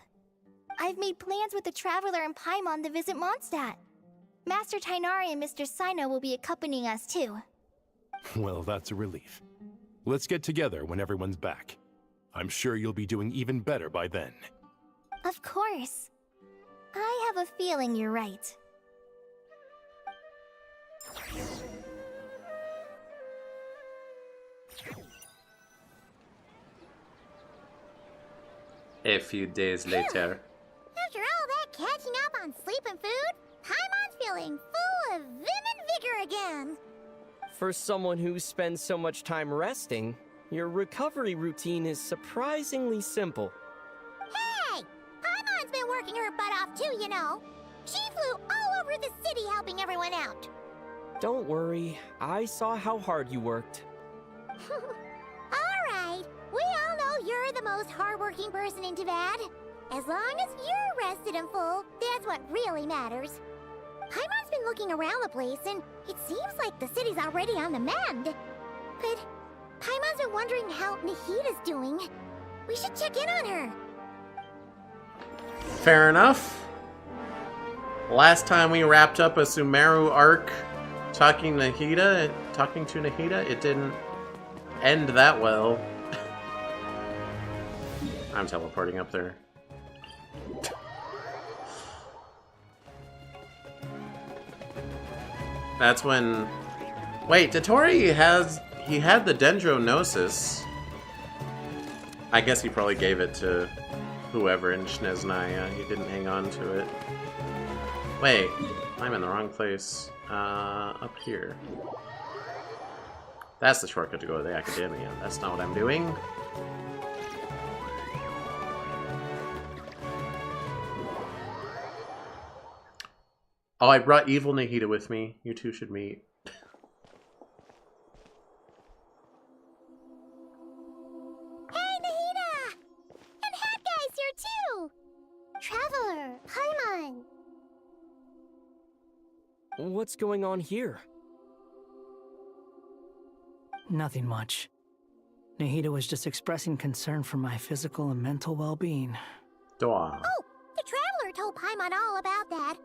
I've made plans with the Traveler and Paimon to visit Mondstadt. Master Tainari and Mr. Sino will be accompanying us too. Well, that's a relief. Let's get together when everyone's back. I'm sure you'll be doing even better by then. Of course. I have a feeling you're right. A few days later. After all that catching up on sleep and food, Paimon's feeling full of vim and vigor again. For someone who spends so much time resting, your recovery routine is surprisingly simple. Hey! Paimon's been working her butt off too, you know. She flew all over the city helping everyone out. Don't worry, I saw how hard you worked. Alright, we all know you're the most hardworking person in Tavad. As long as you're rested and full, that's what really matters. Paimon's been looking around the place, and it seems like the city's already on the mend. But Paimon's been wondering how Nahida's doing. We should check in on her. Fair enough. Last time we wrapped up a Sumeru arc talking to Nahida, it didn't end that well. I'm teleporting up there. That's when... Wait, Dotori he had the Dendronosis. I guess he probably gave it to whoever in Shneznaya. He didn't hang on to it. Wait, I'm in the wrong place. Up here. That's the shortcut to go to the Academia. That's not what I'm doing. Oh, I brought evil Nahida with me. You two should meet. Hey, Nahida! And Hat Guy's here too! Traveler, Paimon! What's going on here? Nothing much. Nahida was just expressing concern for my physical and mental well-being. Dwa. Oh, the Traveler told Paimon all about that.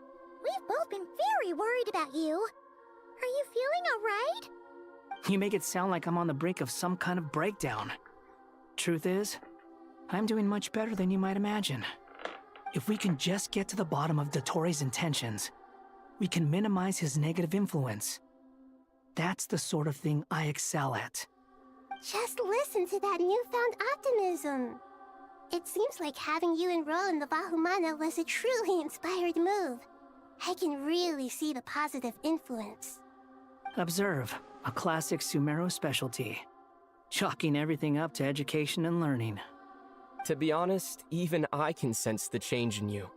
We've both been very worried about you. Are you feeling alright? You make it sound like I'm on the brink of some kind of breakdown. Truth is, I'm doing much better than you might imagine. If we can just get to the bottom of Dottoro's intentions, we can minimize his negative influence. That's the sort of thing I excel at. Just listen to that newfound optimism. It seems like having you enroll in the Bahumana was a truly inspired move. I can really see the positive influence. Observe, a classic Sumeru specialty. Chalking everything up to education and learning. To be honest, even I can sense the change in you.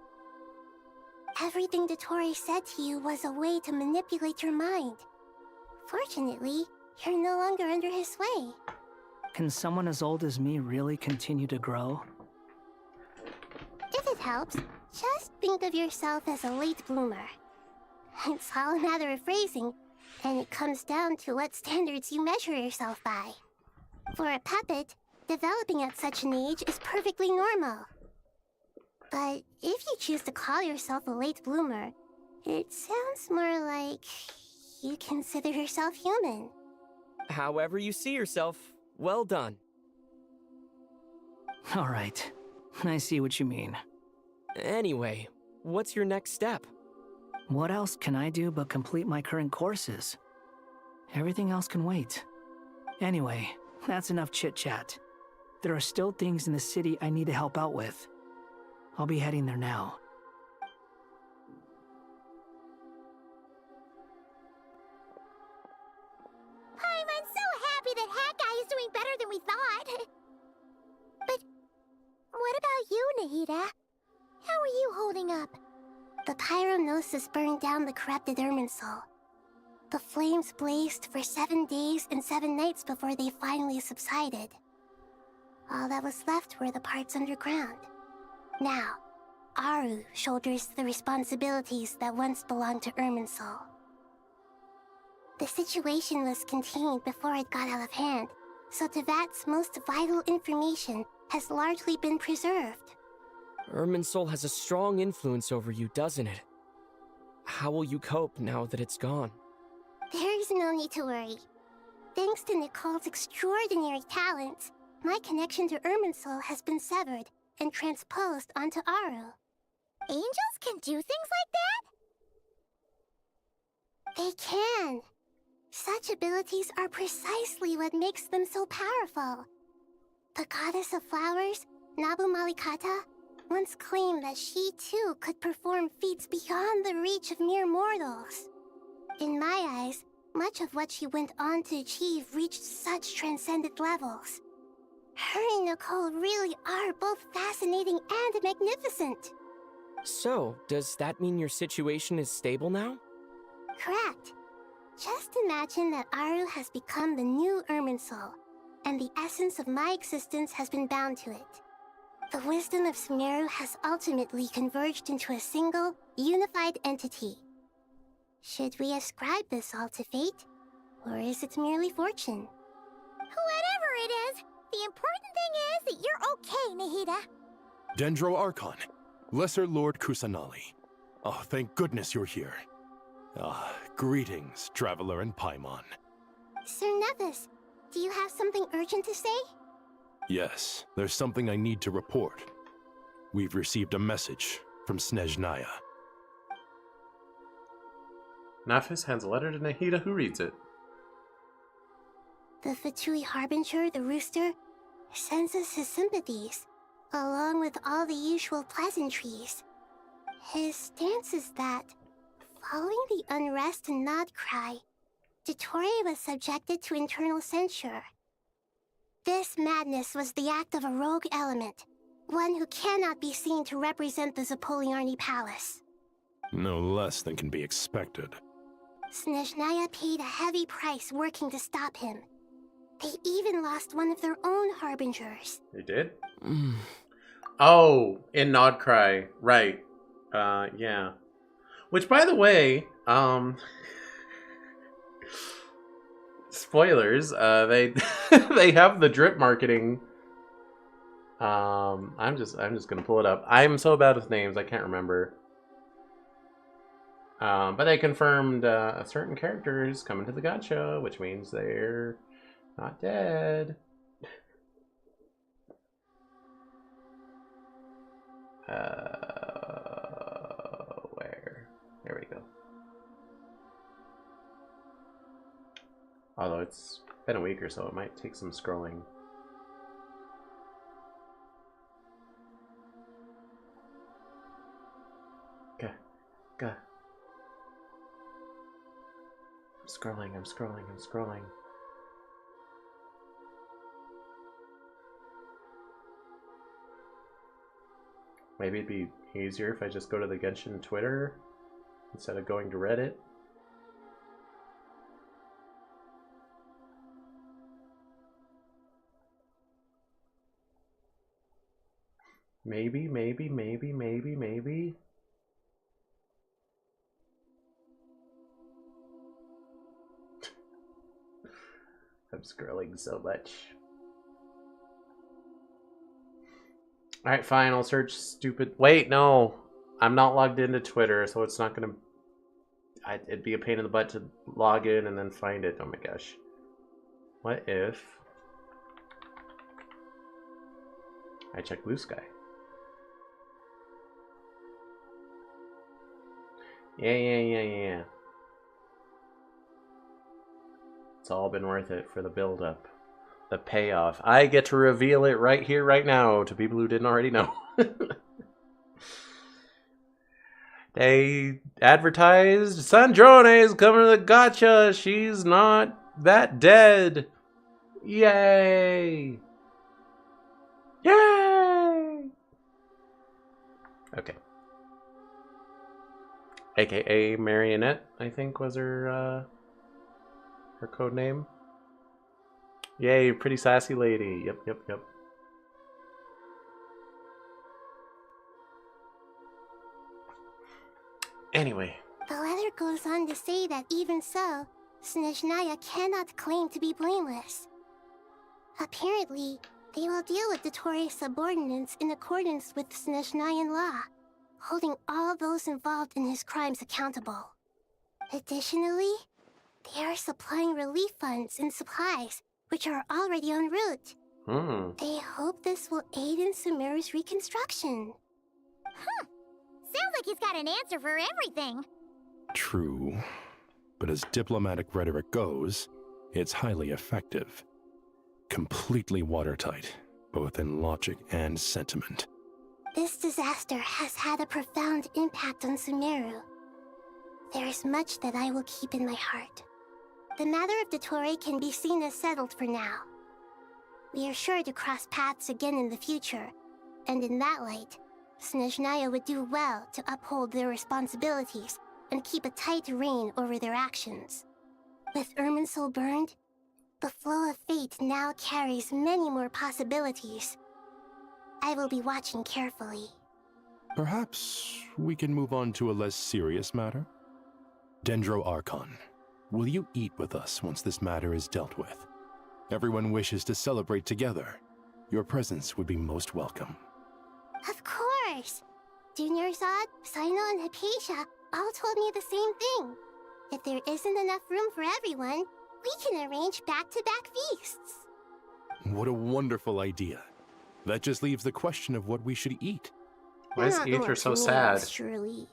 Everything Dottori said to you was a way to manipulate your mind. Fortunately, you're no longer under his sway. Can someone as old as me really continue to grow? If it helps, just think of yourself as a late bloomer. It's all a matter of phrasing, and it comes down to what standards you measure yourself by. For a puppet, developing at such an age is perfectly normal. But if you choose to call yourself a late bloomer, it sounds more like you consider yourself human. However you see yourself, well done. All right, I see what you mean. Anyway, what's your next step? What else can I do but complete my current courses? Everything else can wait. Anyway, that's enough chit-chat. There are still things in the city I need to help out with. I'll be heading there now. I'm so happy that Hat Guy is doing better than we thought. But what about you, Nahida? How are you holding up? The pyronosis burned down the corrupted Irminsul. The flames blazed for 7 days and 7 nights before they finally subsided. All that was left were the parts underground. Now, Aru shoulders the responsibilities that once belonged to Irminsul. The situation was contained before it got out of hand, so Tevat's most vital information has largely been preserved. Irminsul has a strong influence over you, doesn't it? How will you cope now that it's gone? There is no need to worry. Thanks to Nicole's extraordinary talents, my connection to Irminsul has been severed and transposed onto Aru. Angels can do things like that? They can. Such abilities are precisely what makes them so powerful. The goddess of flowers, Nabu Malikata, once claimed that she too could perform feats beyond the reach of mere mortals. In my eyes, much of what she went on to achieve reached such transcendent levels. Her and Nicole really are both fascinating and magnificent. So, does that mean your situation is stable now? Correct. Just imagine that Aru has become the new Irminsul, and the essence of my existence has been bound to it. The wisdom of Sumeru has ultimately converged into a single, unified entity. Should we ascribe this all to fate, or is it merely fortune? Whatever it is, the important thing is that you're okay, Nahida. Dendro Archon, Lesser Lord Kusanali. Oh, thank goodness you're here. Greetings, Traveler and Paimon. Sir Nevis, do you have something urgent to say? Yes, there's something I need to report. We've received a message from Snezhnaya. Nafis hands a letter to Nahida, who reads it. The Fatui Harbinger, the Rooster, sends us his sympathies, along with all the usual pleasantries. His stance is that, following the unrest and Nod Cry, Dottori was subjected to internal censure. This madness was the act of a rogue element, one who cannot be seen to represent the Zapoliarni Palace. No less than can be expected. Snezhnaya paid a heavy price working to stop him. They even lost one of their own harbingers. They did? Oh, in Nodcry. Right. Yeah. Which, by the way, spoilers, they they have the drip marketing. I'm just gonna pull it up. I'm so bad with names, I can't remember. But they confirmed a certain character is coming to the gacha, which means they're not dead. Where? There we go. Although it's been a week or so, it might take some scrolling. Okay. Go. I'm scrolling. Maybe it'd be easier if I just go to the Genshin Twitter instead of going to Reddit. Maybe. I'm scrolling so much. Alright, fine, I'll search stupid... Wait, no! I'm not logged into Twitter, so it's not gonna... It'd be a pain in the butt to log in and then find it. Oh my gosh. What if... I check Blue Sky? Yeah. It's all been worth it for the build-up. The payoff. I get to reveal it right here, right now, to people who didn't already know. They advertised, Sandrone's coming to the gacha. She's not that dead. Yay! Yay! Okay. AKA Marionette, I think was her code name. Yay, pretty sassy lady. Yep. Anyway. The letter goes on to say that even so, Snezhnaya cannot claim to be blameless. Apparently, they will deal with Dottore subordinates in accordance with Snezhnayan law, holding all those involved in his crimes accountable. Additionally, they are supplying relief funds and supplies, which are already en route. They hope this will aid in Sumeru's reconstruction. Sounds like he's got an answer for everything. True. But as diplomatic rhetoric goes, it's highly effective. Completely watertight, both in logic and sentiment. This disaster has had a profound impact on Sumeru. There is much that I will keep in my heart. The matter of Dottore can be seen as settled for now. We are sure to cross paths again in the future, and in that light, Snezhnaya would do well to uphold their responsibilities and keep a tight rein over their actions. With Irminsul burned, the flow of fate now carries many more possibilities. I will be watching carefully. Perhaps we can move on to a less serious matter? Dendro Archon, will you eat with us once this matter is dealt with? Everyone wishes to celebrate together. Your presence would be most welcome. Of course! Junior Zod, Sino, and Hypatia all told me the same thing. If there isn't enough room for everyone, we can arrange back-to-back feasts. What a wonderful idea. That just leaves the question of what we should eat. Why is Aether so sad? Surely.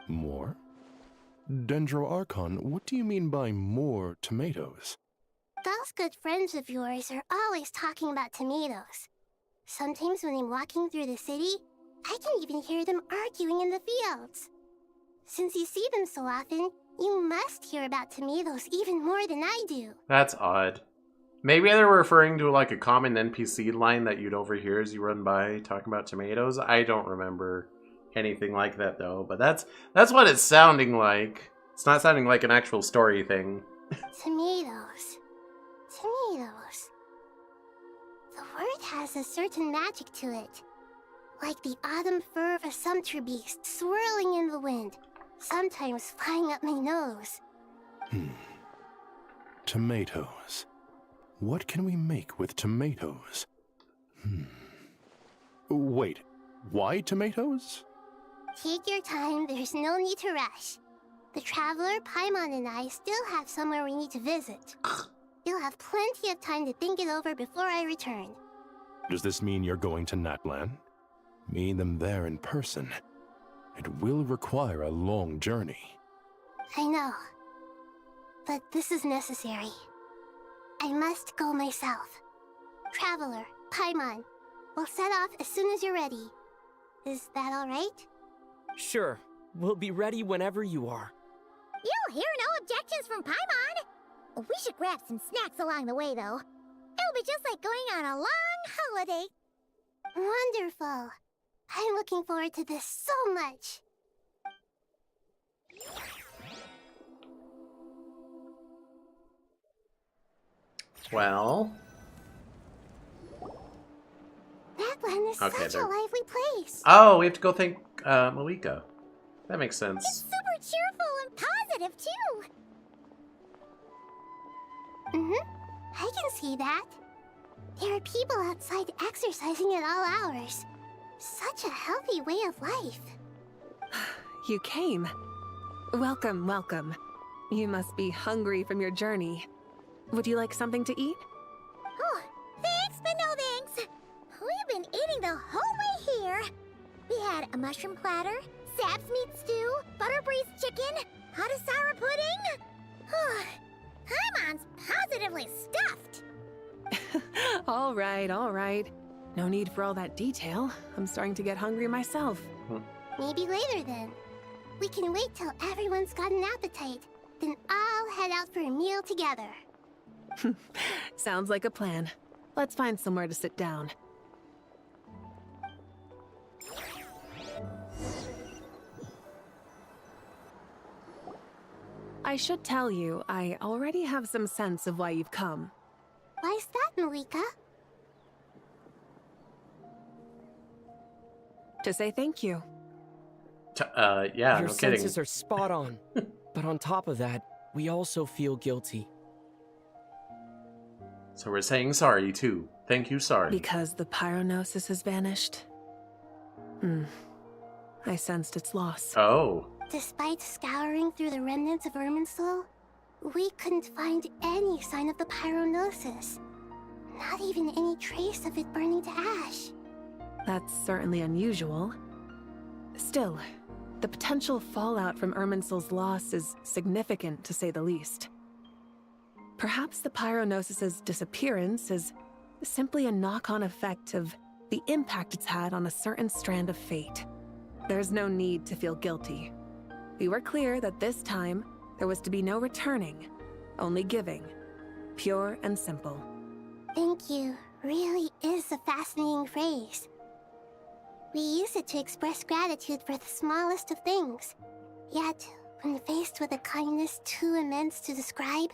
More? Dendro Archon, what do you mean by more tomatoes? Those good friends of yours are always talking about tomatoes. Sometimes when I'm walking through the city, I can even hear them arguing in the fields. Since you see them so often, you must hear about tomatoes even more than I do. That's odd. Maybe they're referring to like a common NPC line that you'd overhear as you run by talking about tomatoes. I don't remember anything like that though, but that's what it's sounding like. It's not sounding like an actual story thing. Tomatoes. The word has a certain magic to it. Like the autumn fur of a sumpter beast swirling in the wind, sometimes flying up my nose. Tomatoes. What can we make with tomatoes? Wait, why tomatoes? Take your time, there's no need to rush. The Traveler, Paimon, and I still have somewhere we need to visit. You'll have plenty of time to think it over before I return. Does this mean you're going to Natlan? Meet them there in person. It will require a long journey. I know. But this is necessary. I must go myself. Traveler, Paimon, we'll set off as soon as you're ready. Is that alright? Sure. We'll be ready whenever you are. You'll hear no objections from Paimon! We should grab some snacks along the way, though. It'll be just like going on a long holiday. Wonderful. I'm looking forward to this so much. Well... Natlan is Okay, such a lively place. Oh, we have to go thank Malika. That makes sense. It's super cheerful and positive, too. I can see that. There are people outside exercising at all hours. Such a healthy way of life. You came. Welcome, welcome. You must be hungry from your journey. Would you like something to eat? Oh, thanks, but no thanks. We've been eating the whole way here. We had a mushroom platter, Sab's meat stew, butter braised chicken, hot sour pudding. Paimon's positively stuffed. All right, all right. No need for all that detail. I'm starting to get hungry myself. Maybe later then. We can wait till everyone's got an appetite. Then I'll head out for a meal together. Sounds like a plan. Let's find somewhere to sit down. I should tell you, I already have some sense of why you've come. Why's that, Malika? To say thank you. Yeah, Your no kidding. senses are spot on. But on top of that, we also feel guilty. So we're saying sorry, too. Thank you, sorry. Because the pyronosis has vanished? I sensed its loss. Oh. Despite scouring through the remnants of Irminsul, we couldn't find any sign of the pyronosis. Not even any trace of it burning to ash. That's certainly unusual. Still, the potential fallout from Irminsul's loss is significant, to say the least. Perhaps the pyronosis's disappearance is simply a knock-on effect of the impact it's had on a certain strand of fate. There's no need to feel guilty. We were clear that this time, there was to be no returning, only giving. Pure and simple. Thank you really is a fascinating phrase. We use it to express gratitude for the smallest of things. Yet, when faced with a kindness too immense to describe,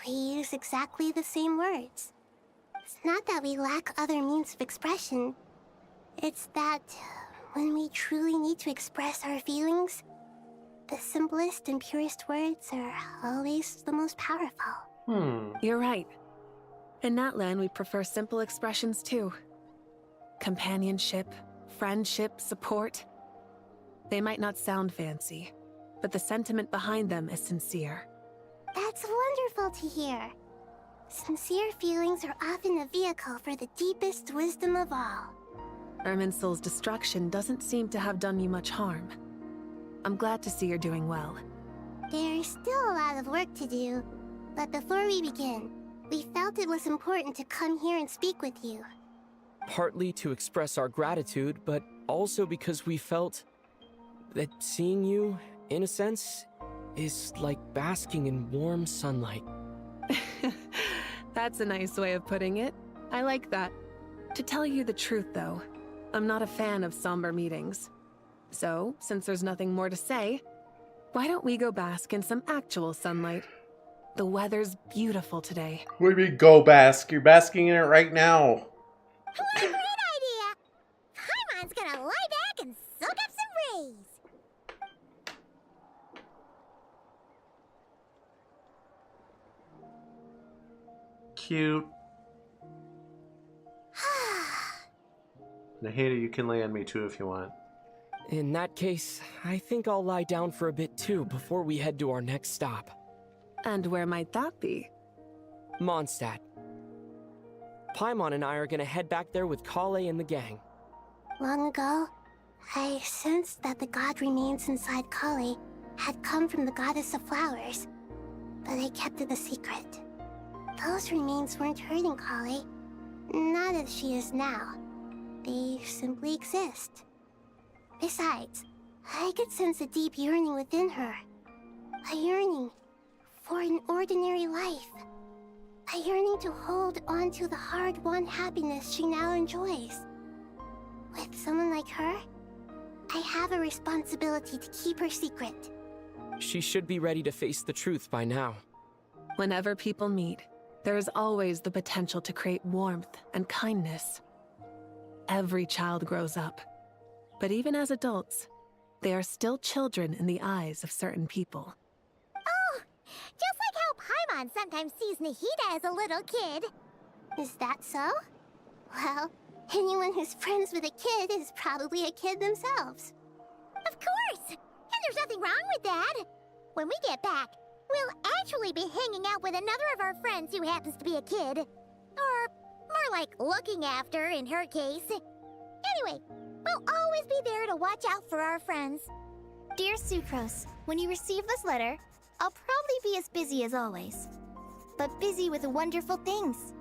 we use exactly the same words. It's not that we lack other means of expression. It's that when we truly need to express our feelings, the simplest and purest words are always the most powerful. You're right. In Natlan, we prefer simple expressions too. Companionship, friendship, support. They might not sound fancy, but the sentiment behind them is sincere. That's wonderful to hear. Sincere feelings are often a vehicle for the deepest wisdom of all. Irminsul's destruction doesn't seem to have done you much harm. I'm glad to see you're doing well. There's still a lot of work to do, but before we begin, we felt it was important to come here and speak with you. Partly to express our gratitude, but also because we felt that seeing you, in a sense, is like basking in warm sunlight. That's a nice way of putting it. I like that. To tell you the truth, though, I'm not a fan of somber meetings. So, since there's nothing more to say, why don't we go bask in some actual sunlight? The weather's beautiful today. What do you mean, go bask? You're basking in it right now. What a great idea! Paimon's gonna lie back and soak up some rays. Cute. Nahida, you can lay on me too if you want. In that case, I think I'll lie down for a bit too before we head to our next stop. And where might that be? Mondstadt. Paimon and I are gonna head back there with Kale and the gang. Long ago, I sensed that the god remains inside Kali had come from the goddess of flowers, but I kept it a secret. Those remains weren't hurting Kali, not as she is now. They simply exist. Besides, I could sense a deep yearning within her. A yearning for an ordinary life. A yearning to hold on to the hard-won happiness she now enjoys. With someone like her, I have a responsibility to keep her secret. She should be ready to face the truth by now. Whenever people meet, there is always the potential to create warmth and kindness. Every child grows up, but even as adults, they are still children in the eyes of certain people. Oh, just like how Paimon sometimes sees Nahida as a little kid. Is that so? Well, anyone who's friends with a kid is probably a kid themselves. Of course! And there's nothing wrong with that. When we get back, we'll actually be hanging out with another of our friends who happens to be a kid. Or more like looking after, in her case. Anyway, we'll always be there to watch out for our friends. Dear Sucrose, when you receive this letter, I'll probably be as busy as always. But busy with wonderful things.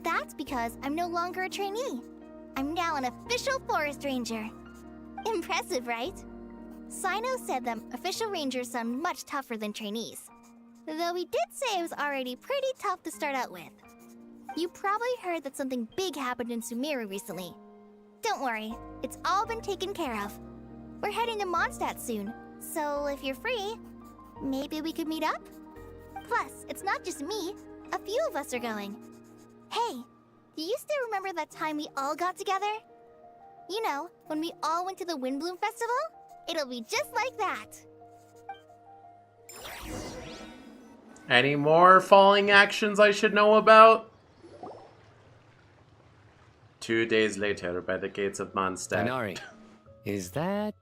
That's because I'm no longer a trainee. I'm now an official forest ranger. Impressive, right? Sino said that official rangers sound much tougher than trainees. Though he did say it was already pretty tough to start out with. You probably heard that something big happened in Sumeru recently. Don't worry, it's all been taken care of. We're heading to Mondstadt soon, so if you're free, maybe we could meet up? Plus, it's not just me, a few of us are going. Hey, do you still remember that time we all got together? You know, when we all went to the Windbloom Festival? It'll be just like that. Any more falling actions I should know about? 2 days later, by the gates of Mondstadt. Inari, is that...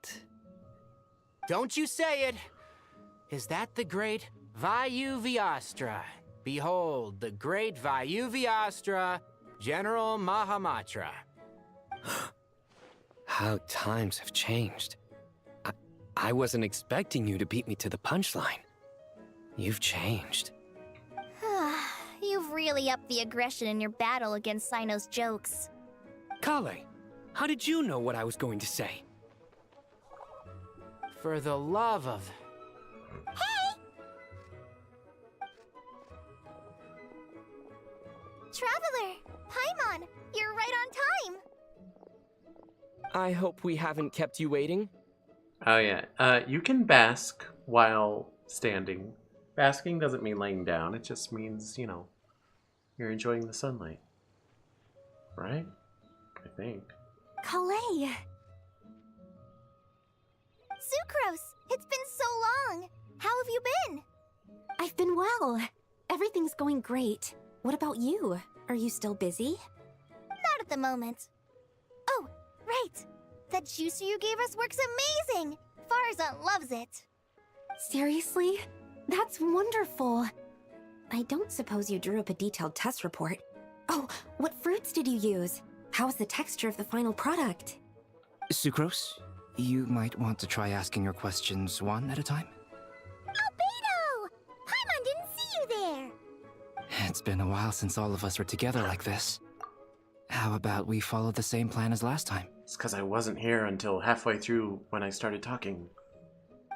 Don't you say it! Is that the great Vayu-Vyastra? Behold, the great Vayu-Vyastra, General Mahamatra. How times have changed. I wasn't expecting you to beat me to the punchline. You've changed. You've really upped the aggression in your battle against Sino's jokes. Kale, how did you know what I was going to say? For the love of... Hey! Traveler! Paimon! You're right on time! I hope we haven't kept you waiting. Oh yeah, you can bask while standing. Basking doesn't mean laying down, it just means, you know, you're enjoying the sunlight. Right? I think. Kale! Sucrose! It's been so long! How have you been? I've been well. Everything's going great. What about you? Are you still busy? Not at the moment. Oh, right! That juicer you gave us works amazing! Farzan loves it. Seriously? That's wonderful. I don't suppose you drew up a detailed test report. Oh, what fruits did you use? How was the texture of the final product? Sucrose, you might want to try asking your questions one at a time. Albedo! Paimon didn't see you there! It's been a while since all of us were together like this. How about we follow the same plan as last time? It's because I wasn't here until halfway through when I started talking.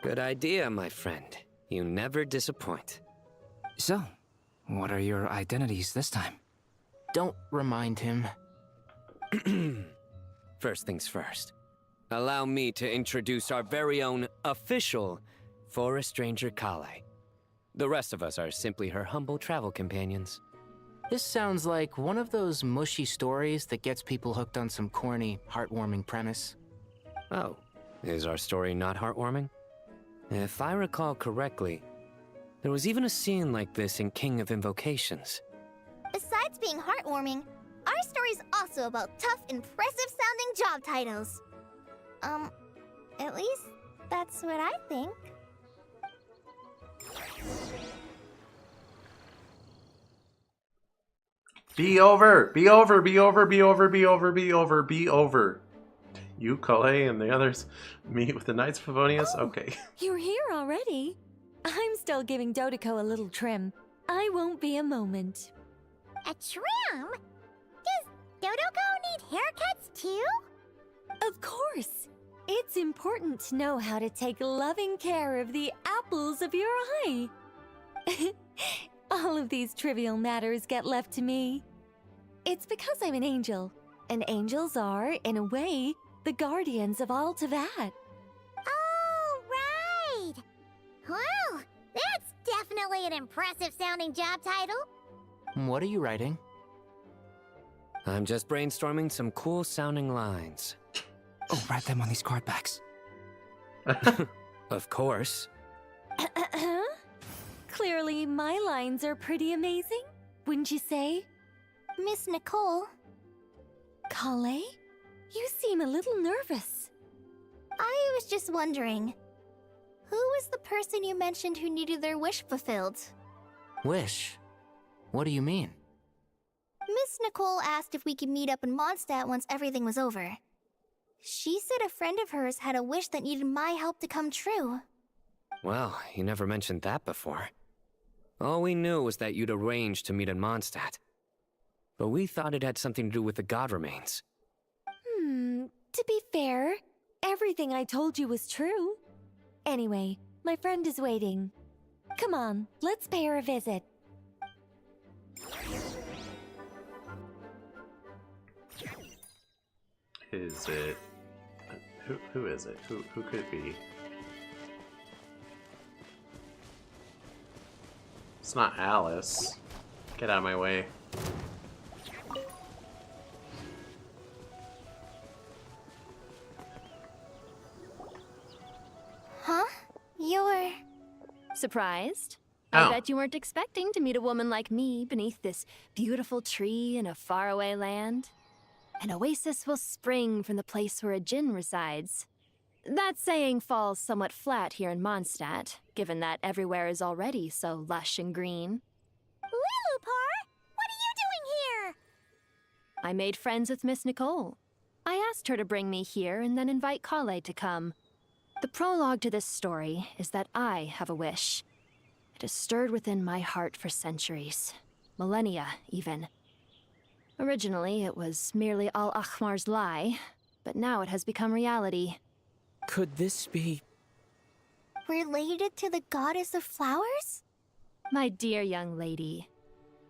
Good idea, my friend. You never disappoint. So, what are your identities this time? Don't remind him. First things first. Allow me to introduce our very own official Forest Ranger Kale. The rest of us are simply her humble travel companions. This sounds like one of those mushy stories that gets people hooked on some corny, heartwarming premise. Oh, is our story not heartwarming? If I recall correctly, there was even a scene like this in King of Invocations. Besides being heartwarming, our story's also about tough, impressive-sounding job titles. At least that's what I think. Be over! Be over! Be over! Be over! Be over! Be over! Be over! You, Calais, and the others meet with the Knights of Favonius? Okay. You're here already. I'm still giving Dodoco a little trim. I won't be a moment. A trim? Does Dodoco need haircuts too? Of course. It's important to know how to take loving care of the apples of your eye. All of these trivial matters get left to me. It's because I'm an angel, and angels are, in a way, the guardians of all Teyvat. Oh, right! Well, that's definitely an impressive sounding job title. What are you writing? I'm just brainstorming some cool sounding lines. Oh, write them on these card backs. Of course. Clearly, my lines are pretty amazing, wouldn't you say? Miss Nicole. Calais? You seem a little nervous. I was just wondering, who was the person you mentioned who needed their wish fulfilled? Wish? What do you mean? Miss Nicole asked if we could meet up in Mondstadt once everything was over. She said a friend of hers had a wish that needed my help to come true. Well, you never mentioned that before. All we knew was that you'd arranged to meet in Mondstadt. But we thought it had something to do with the god remains. To be fair, everything I told you was true. Anyway, my friend is waiting. Come on, let's pay her a visit. Is it... Who is it? Who could it be? It's not Alice. Get out of my way. Huh? You're... Surprised? Oh. I bet you weren't expecting to meet a woman like me beneath this beautiful tree in a faraway land. An oasis will spring from the place where a djinn resides. That saying falls somewhat flat here in Mondstadt, given that everywhere is already so lush and green. Lilupar, what are you doing here? I made friends with Miss Nicole. I asked her to bring me here and then invite Calais to come. The prologue to this story is that I have a wish. It has stirred within my heart for centuries. Millennia, even. Originally, it was merely Al-Ahmar's lie, but now it has become reality. Could this be... related to the goddess of flowers? My dear young lady,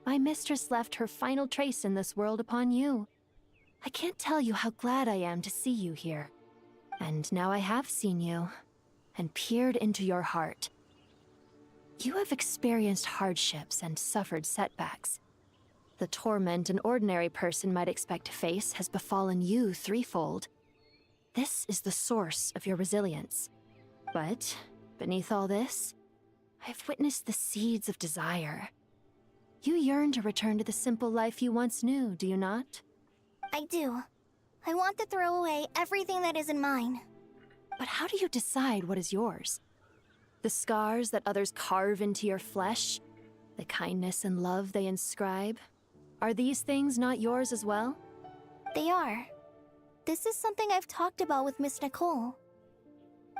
my mistress left her final trace in this world upon you. I can't tell you how glad I am to see you here. And now I have seen you, and peered into your heart. You have experienced hardships and suffered setbacks. The torment an ordinary person might expect to face has befallen you threefold. This is the source of your resilience. But, beneath all this, I have witnessed the seeds of desire. You yearn to return to the simple life you once knew, do you not? I do. I want to throw away everything that isn't mine. But how do you decide what is yours? The scars that others carve into your flesh? The kindness and love they inscribe? Are these things not yours as well? They are. This is something I've talked about with Miss Nicole.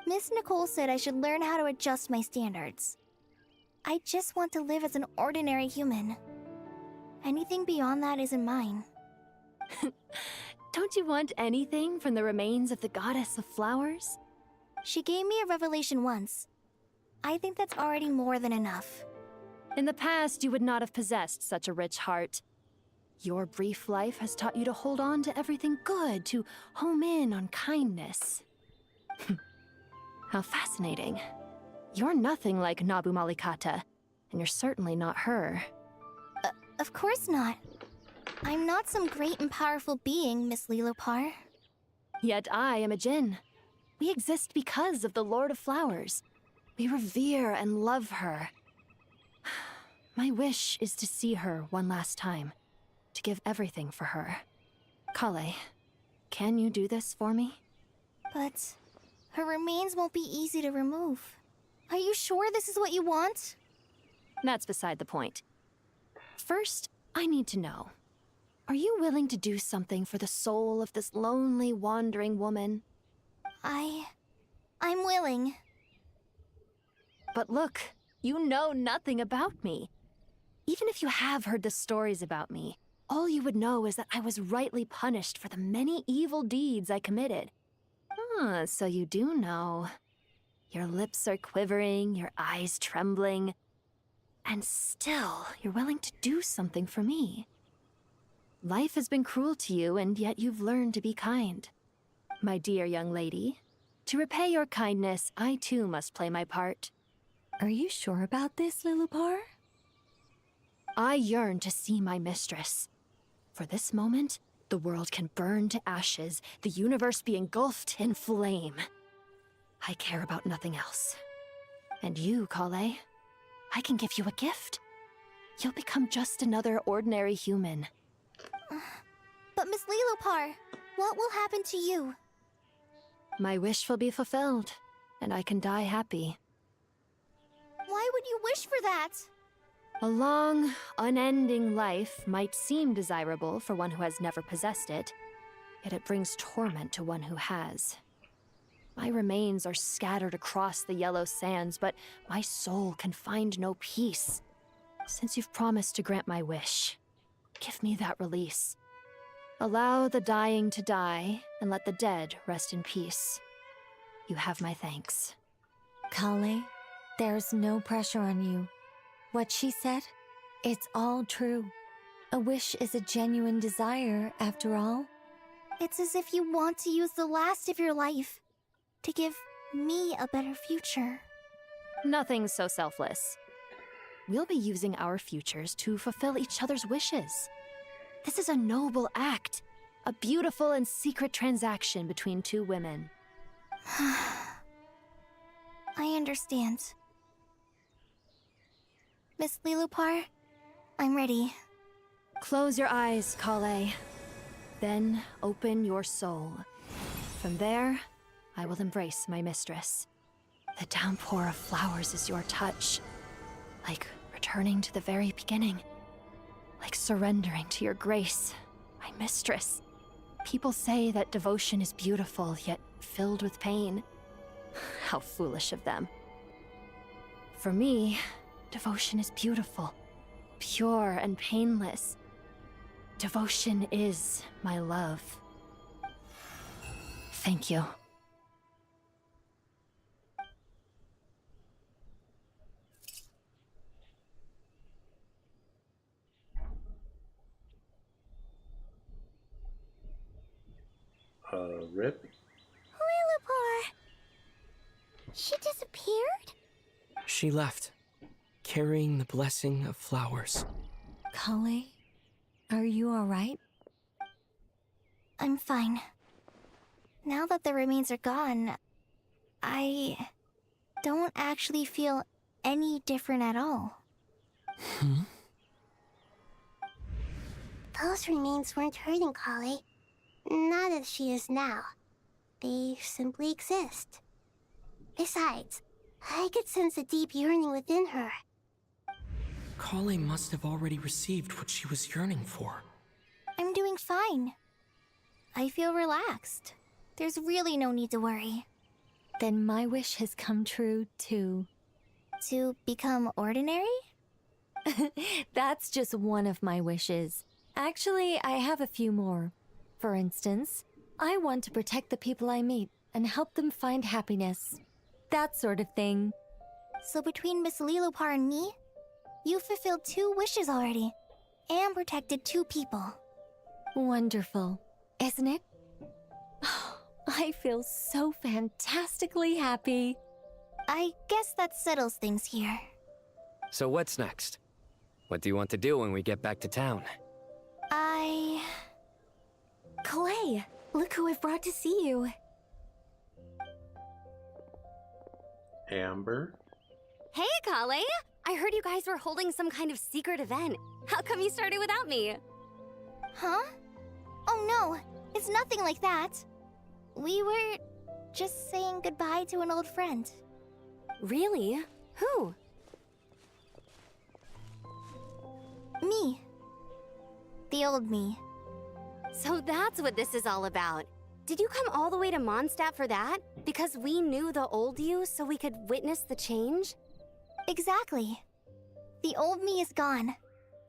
Miss Nicole said I should learn how to adjust my standards. I just want to live as an ordinary human. Anything beyond that isn't mine. Don't you want anything from the remains of the goddess of flowers? She gave me a revelation once. I think that's already more than enough. In the past, you would not have possessed such a rich heart. Your brief life has taught you to hold on to everything good, to home in on kindness. How fascinating. You're nothing like Nabu Malikata, and you're certainly not her. Of course not. I'm not some great and powerful being, Miss Lilopar. Yet I am a djinn. We exist because of the Lord of Flowers. We revere and love her. My wish is to see her one last time, to give everything for her. Calais, can you do this for me? But her remains won't be easy to remove. Are you sure this is what you want? That's beside the point. First, I need to know, Are you willing to do something for the soul of this lonely, wandering woman? I'm willing. But look, you know nothing about me. Even if you have heard the stories about me, all you would know is that I was rightly punished for the many evil deeds I committed. Ah, so you do know. Your lips are quivering, your eyes trembling, and still you're willing to do something for me. Life has been cruel to you, and yet you've learned to be kind. My dear young lady, to repay your kindness, I too must play my part. Are you sure about this, Lilupar? I yearn to see my mistress. For this moment, the world can burn to ashes, the universe be engulfed in flame. I care about nothing else. And you, Kale, I can give you a gift. You'll become just another ordinary human. But Miss Lilopar, what will happen to you? My wish will be fulfilled, and I can die happy. Why would you wish for that? A long, unending life might seem desirable for one who has never possessed it, yet it brings torment to one who has. My remains are scattered across the yellow sands, but my soul can find no peace. Since you've promised to grant my wish, give me that release. Allow the dying to die, and let the dead rest in peace. You have my thanks. Kale, there's no pressure on you. What she said, it's all true. A wish is a genuine desire, after all. It's as if you want to use the last of your life to give me a better future. Nothing so selfless. We'll be using our futures to fulfill each other's wishes. This is a noble act, a beautiful and secret transaction between two women. I understand. Miss Lilupar, I'm ready. Close your eyes, Kale. Then open your soul. From there, I will embrace my mistress. The downpour of flowers is your touch. Like returning to the very beginning. Like surrendering to your grace, my mistress. People say that devotion is beautiful, yet filled with pain. How foolish of them. For me, devotion is beautiful, pure and painless. Devotion is my love. Thank you. Rip? Lilupar! She disappeared? She left, carrying the blessing of flowers. Kale, are you alright? I'm fine. Now that the remains are gone, I don't actually feel any different at all. Those remains weren't hurting Kale. Not as she is now. They simply exist. Besides, I could sense a deep yearning within her. Kale must have already received what she was yearning for. I'm doing fine. I feel relaxed. There's really no need to worry. Then my wish has come true, too. To become ordinary? That's just one of my wishes. Actually, I have a few more. For instance, I want to protect the people I meet and help them find happiness. That sort of thing. So between Miss Lilopar and me, you fulfilled 2 wishes already, and protected 2 people. Wonderful, isn't it? I feel so fantastically happy. I guess that settles things here. So what's next? What do you want to do when we get back to town? Clay, look who I've brought to see you. Amber? Hey, Kale! I heard you guys were holding some kind of secret event. How come you started without me? Huh? Oh no, it's nothing like that. We were just saying goodbye to an old friend. Really? Who? Me. The old me. So that's what this is all about. Did you come all the way to Mondstadt for that? Because we knew the old you so we could witness the change? Exactly. The old me is gone.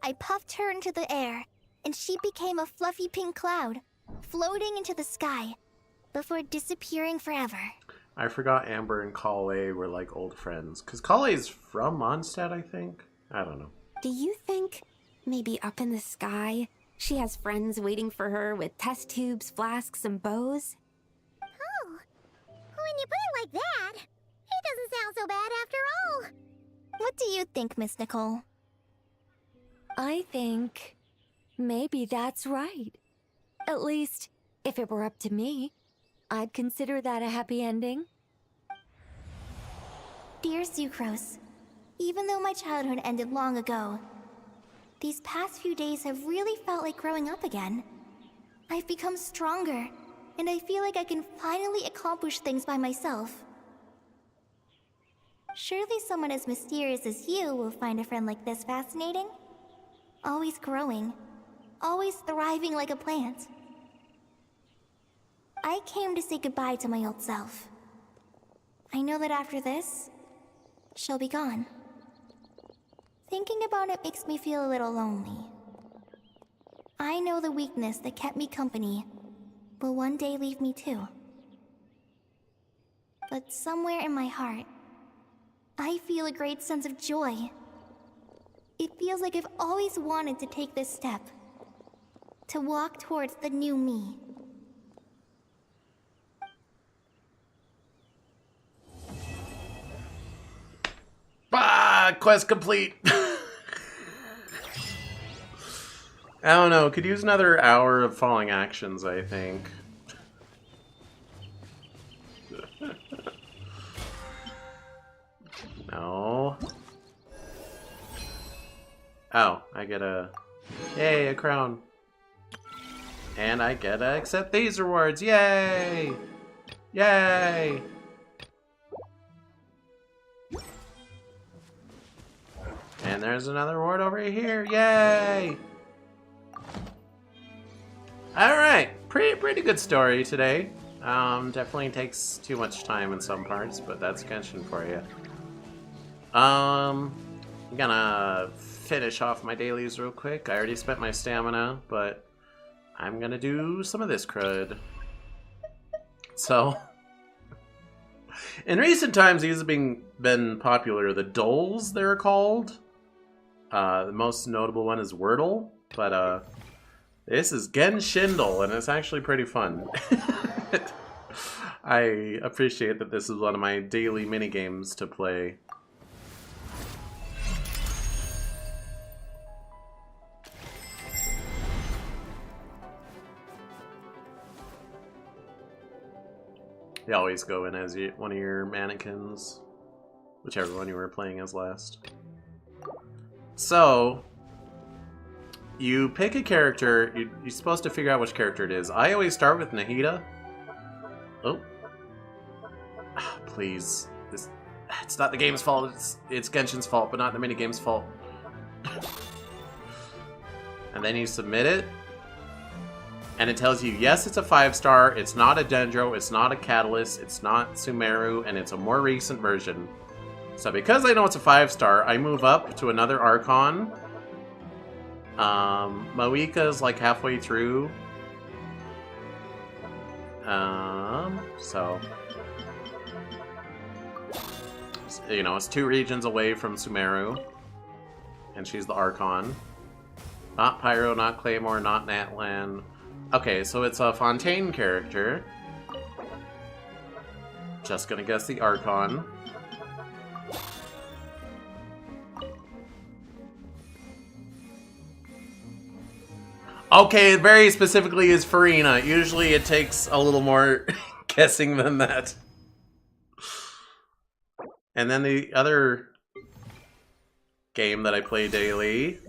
I puffed her into the air, and she became a fluffy pink cloud, floating into the sky, before disappearing forever. I forgot Amber and Kale were like old friends. Because Kale's from Mondstadt, I think? I don't know. Do you think maybe up in the sky she has friends waiting for her with test tubes, flasks, and bows? Oh, when you put it like that, it doesn't sound so bad after all. What do you think, Miss Nicole? I think maybe that's right. At least, if it were up to me, I'd consider that a happy ending. Dear Sucrose, even though my childhood ended long ago, these past few days have really felt like growing up again. I've become stronger, and I feel like I can finally accomplish things by myself. Surely someone as mysterious as you will find a friend like this fascinating? Always growing, always thriving like a plant. I came to say goodbye to my old self. I know that after this, she'll be gone. Thinking about it makes me feel a little lonely. I know the weakness that kept me company will one day leave me too. But somewhere in my heart, I feel a great sense of joy. It feels like I've always wanted to take this step, to walk towards the new me. Ah, quest complete. I don't know. Could use another hour of falling actions, I think. No. Oh, I get a... Yay, a crown. And I get to accept these rewards. Yay! Yay! And there's another reward over here. Yay! Alright, pretty good story today. Definitely takes too much time in some parts, but that's Genshin for you. I'm gonna finish off my dailies real quick. I already spent my stamina, but I'm gonna do some of this crud. So, in recent times, these have been popular. The Doles, they're called. The most notable one is Wordle, but this is Genshin, and it's actually pretty fun. I appreciate that this is one of my daily minigames to play. You always go in as one of your mannequins, whichever one you were playing as last. So, you pick a character, you're supposed to figure out which character it is. I always start with Nahida. Oh. Please. It's not the game's fault, it's Genshin's fault, but not the minigame's fault. And then you submit it. And it tells you, yes, it's a 5-star, it's not a Dendro, it's not a Catalyst, it's not Sumeru, and it's a more recent version. So because I know it's a 5-star, I move up to another Archon. Moika's like halfway through. So... You know, it's 2 regions away from Sumeru. And she's the Archon. Not Pyro, not Claymore, not Natlan. Okay, so it's a Fontaine character. Just gonna guess the Archon. Okay, very specifically is Farina. Usually it takes a little more guessing than that. And then the other game that I play daily...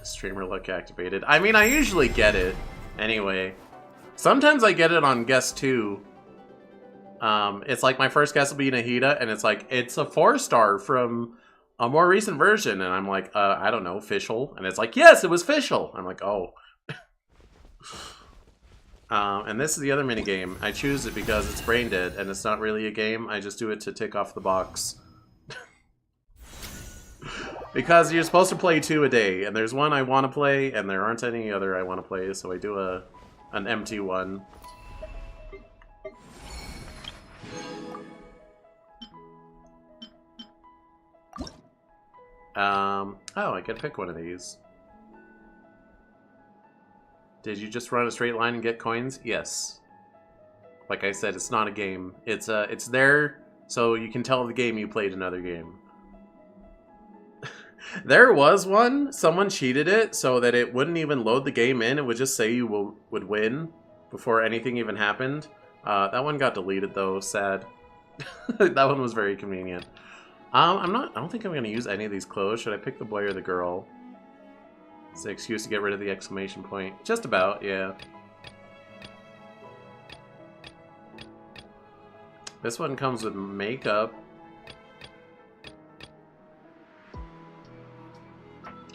Streamer look activated. I mean, I usually get it anyway. Sometimes I get it on guess 2. It's like my first guess will be Nahida, and it's like, it's a 4-star from a more recent version. And I'm like, I don't know, Fischl. And it's like, yes, it was Fischl. I'm like, oh. And this is the other minigame. I choose it because it's brain dead, and it's not really a game. I just do it to tick off the box. Because you're supposed to play 2 a day, and there's one I want to play, and there aren't any other I want to play, so I do an empty one. Oh, I can pick one of these. Did you just run a straight line and get coins? Yes. Like I said, it's not a game. It's there so you can tell the game you played another game. There was one. Someone cheated it so that it wouldn't even load the game in. It would just say you would win before anything even happened. That one got deleted though. Sad. That one was very convenient. I don't think I'm gonna use any of these clothes. Should I pick the boy or the girl? It's an excuse to get rid of the exclamation point. Just about, yeah. This one comes with makeup.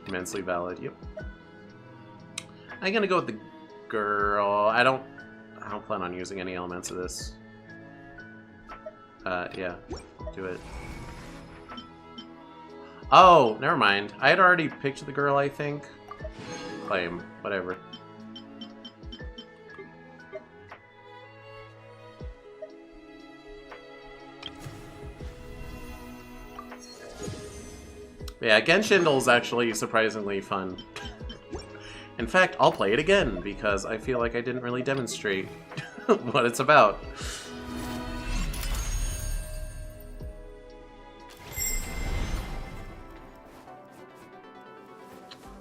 Immensely valid, yep. I'm gonna go with the girl. I don't plan on using any elements of this. Yeah, do it. Oh, never mind. I had already picked the girl, I think. Claim, whatever. Yeah, Genshin is actually surprisingly fun. In fact, I'll play it again, because I feel like I didn't really demonstrate what it's about.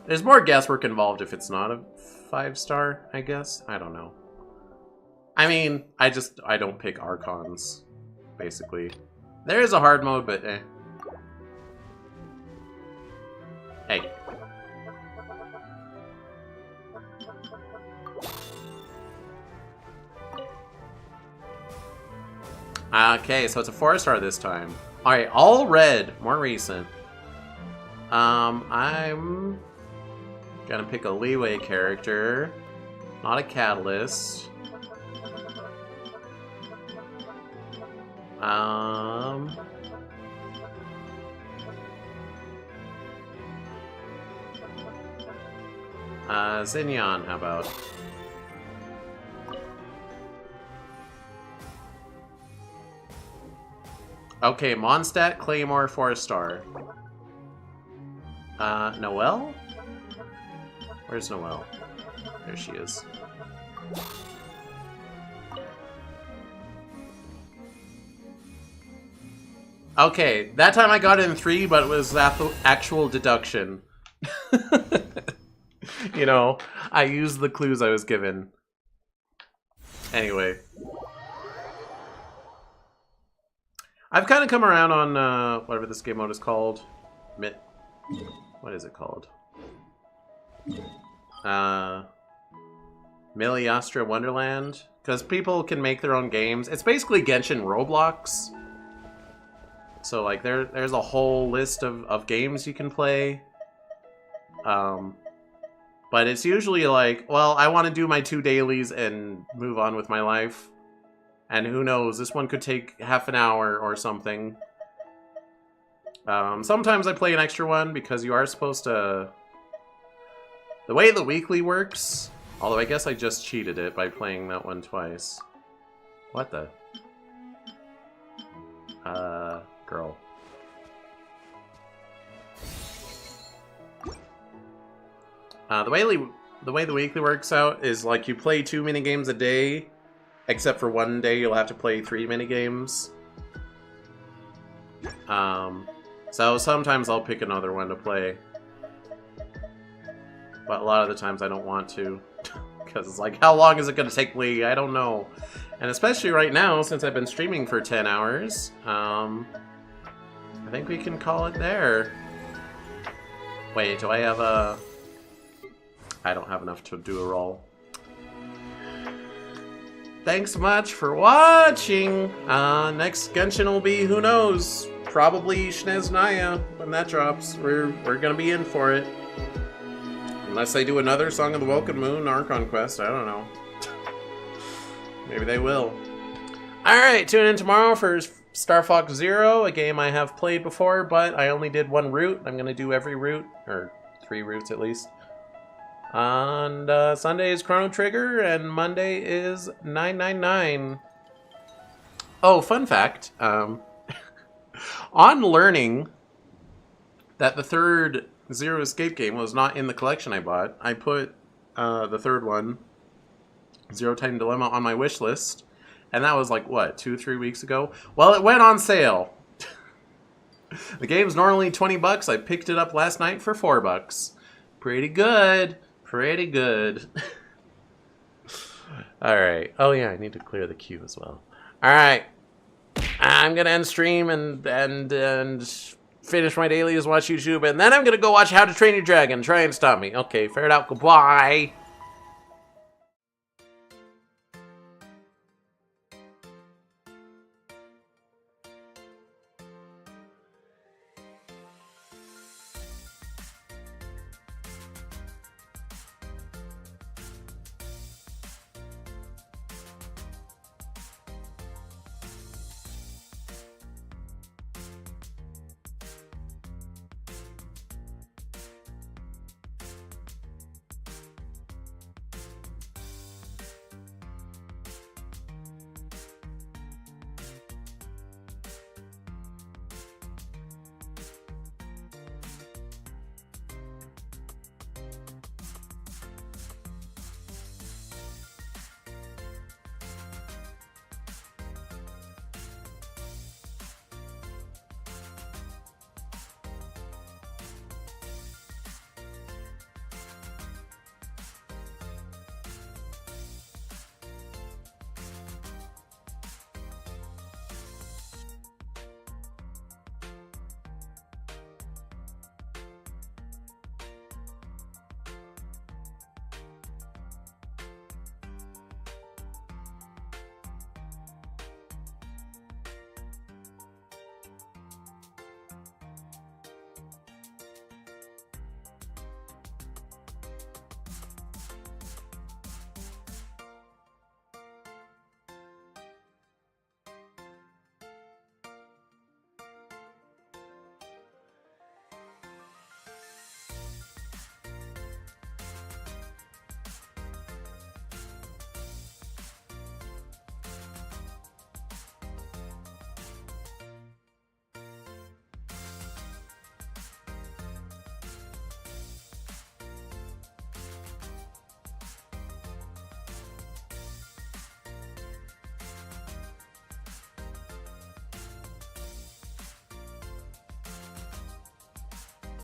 There's more guesswork involved if it's not a 5-star, I guess. I don't know. I mean, I don't pick Archons, basically. There is a hard mode, but eh. Hey. Okay, so it's a 4-star this time. Alright, all red, more recent. I'm gonna pick a leeway character, not a catalyst. Xinyan, how about? Okay, Mondstadt, Claymore, 4-star. Noelle? Where's Noelle? There she is. Okay, that time I got it in 3, but it was actual deduction. You know, I used the clues I was given. Anyway. I've kind of come around on, whatever this game mode is called. What is it called? Miliastra Wonderland? Because people can make their own games. It's basically Genshin Roblox. So, like, there's a whole list of games you can play. But it's usually like, well, I want to do my 2 dailies and move on with my life. And who knows, this one could take half an hour or something. Sometimes I play an extra one because you are supposed to... The way the weekly works, although I guess I just cheated it by playing that one twice. What the? Girl. The way the weekly works out is like you play 2 minigames a day, except for one day you'll have to play 3 minigames. So sometimes I'll pick another one to play. But a lot of the times I don't want to. Because it's like, how long is it going to take me? I don't know. And especially right now, since I've been streaming for 10 hours, I think we can call it there. Wait, do I have a... I don't have enough to do a roll. thanks so much for watching. Next Genshin will be, who knows, probably Shnez Naya when that drops. We're gonna be in for it. Unless they do another Song of the Welkin Moon Archon quest, I don't know. Maybe they will. Alright, tune in tomorrow for Star Fox Zero, a game I have played before, but I only did one route. I'm gonna do every route, or 3 routes at least. And Sunday is Chrono Trigger, and Monday is 999. Oh, fun fact. On learning that the third Zero Escape game was not in the collection I bought, I put the third one, Zero Time Dilemma, on my wish list. And that was like, what, 2-3 weeks ago? Well, it went on sale. The game's normally $20. I picked it up last night for $4. Pretty good. Pretty good. Alright. Oh yeah, I need to clear the queue as well. Alright. I'm gonna end stream and finish my dailies, watch YouTube, and then I'm gonna go watch How to Train Your Dragon. Try and stop me. Okay, fair it out. Goodbye.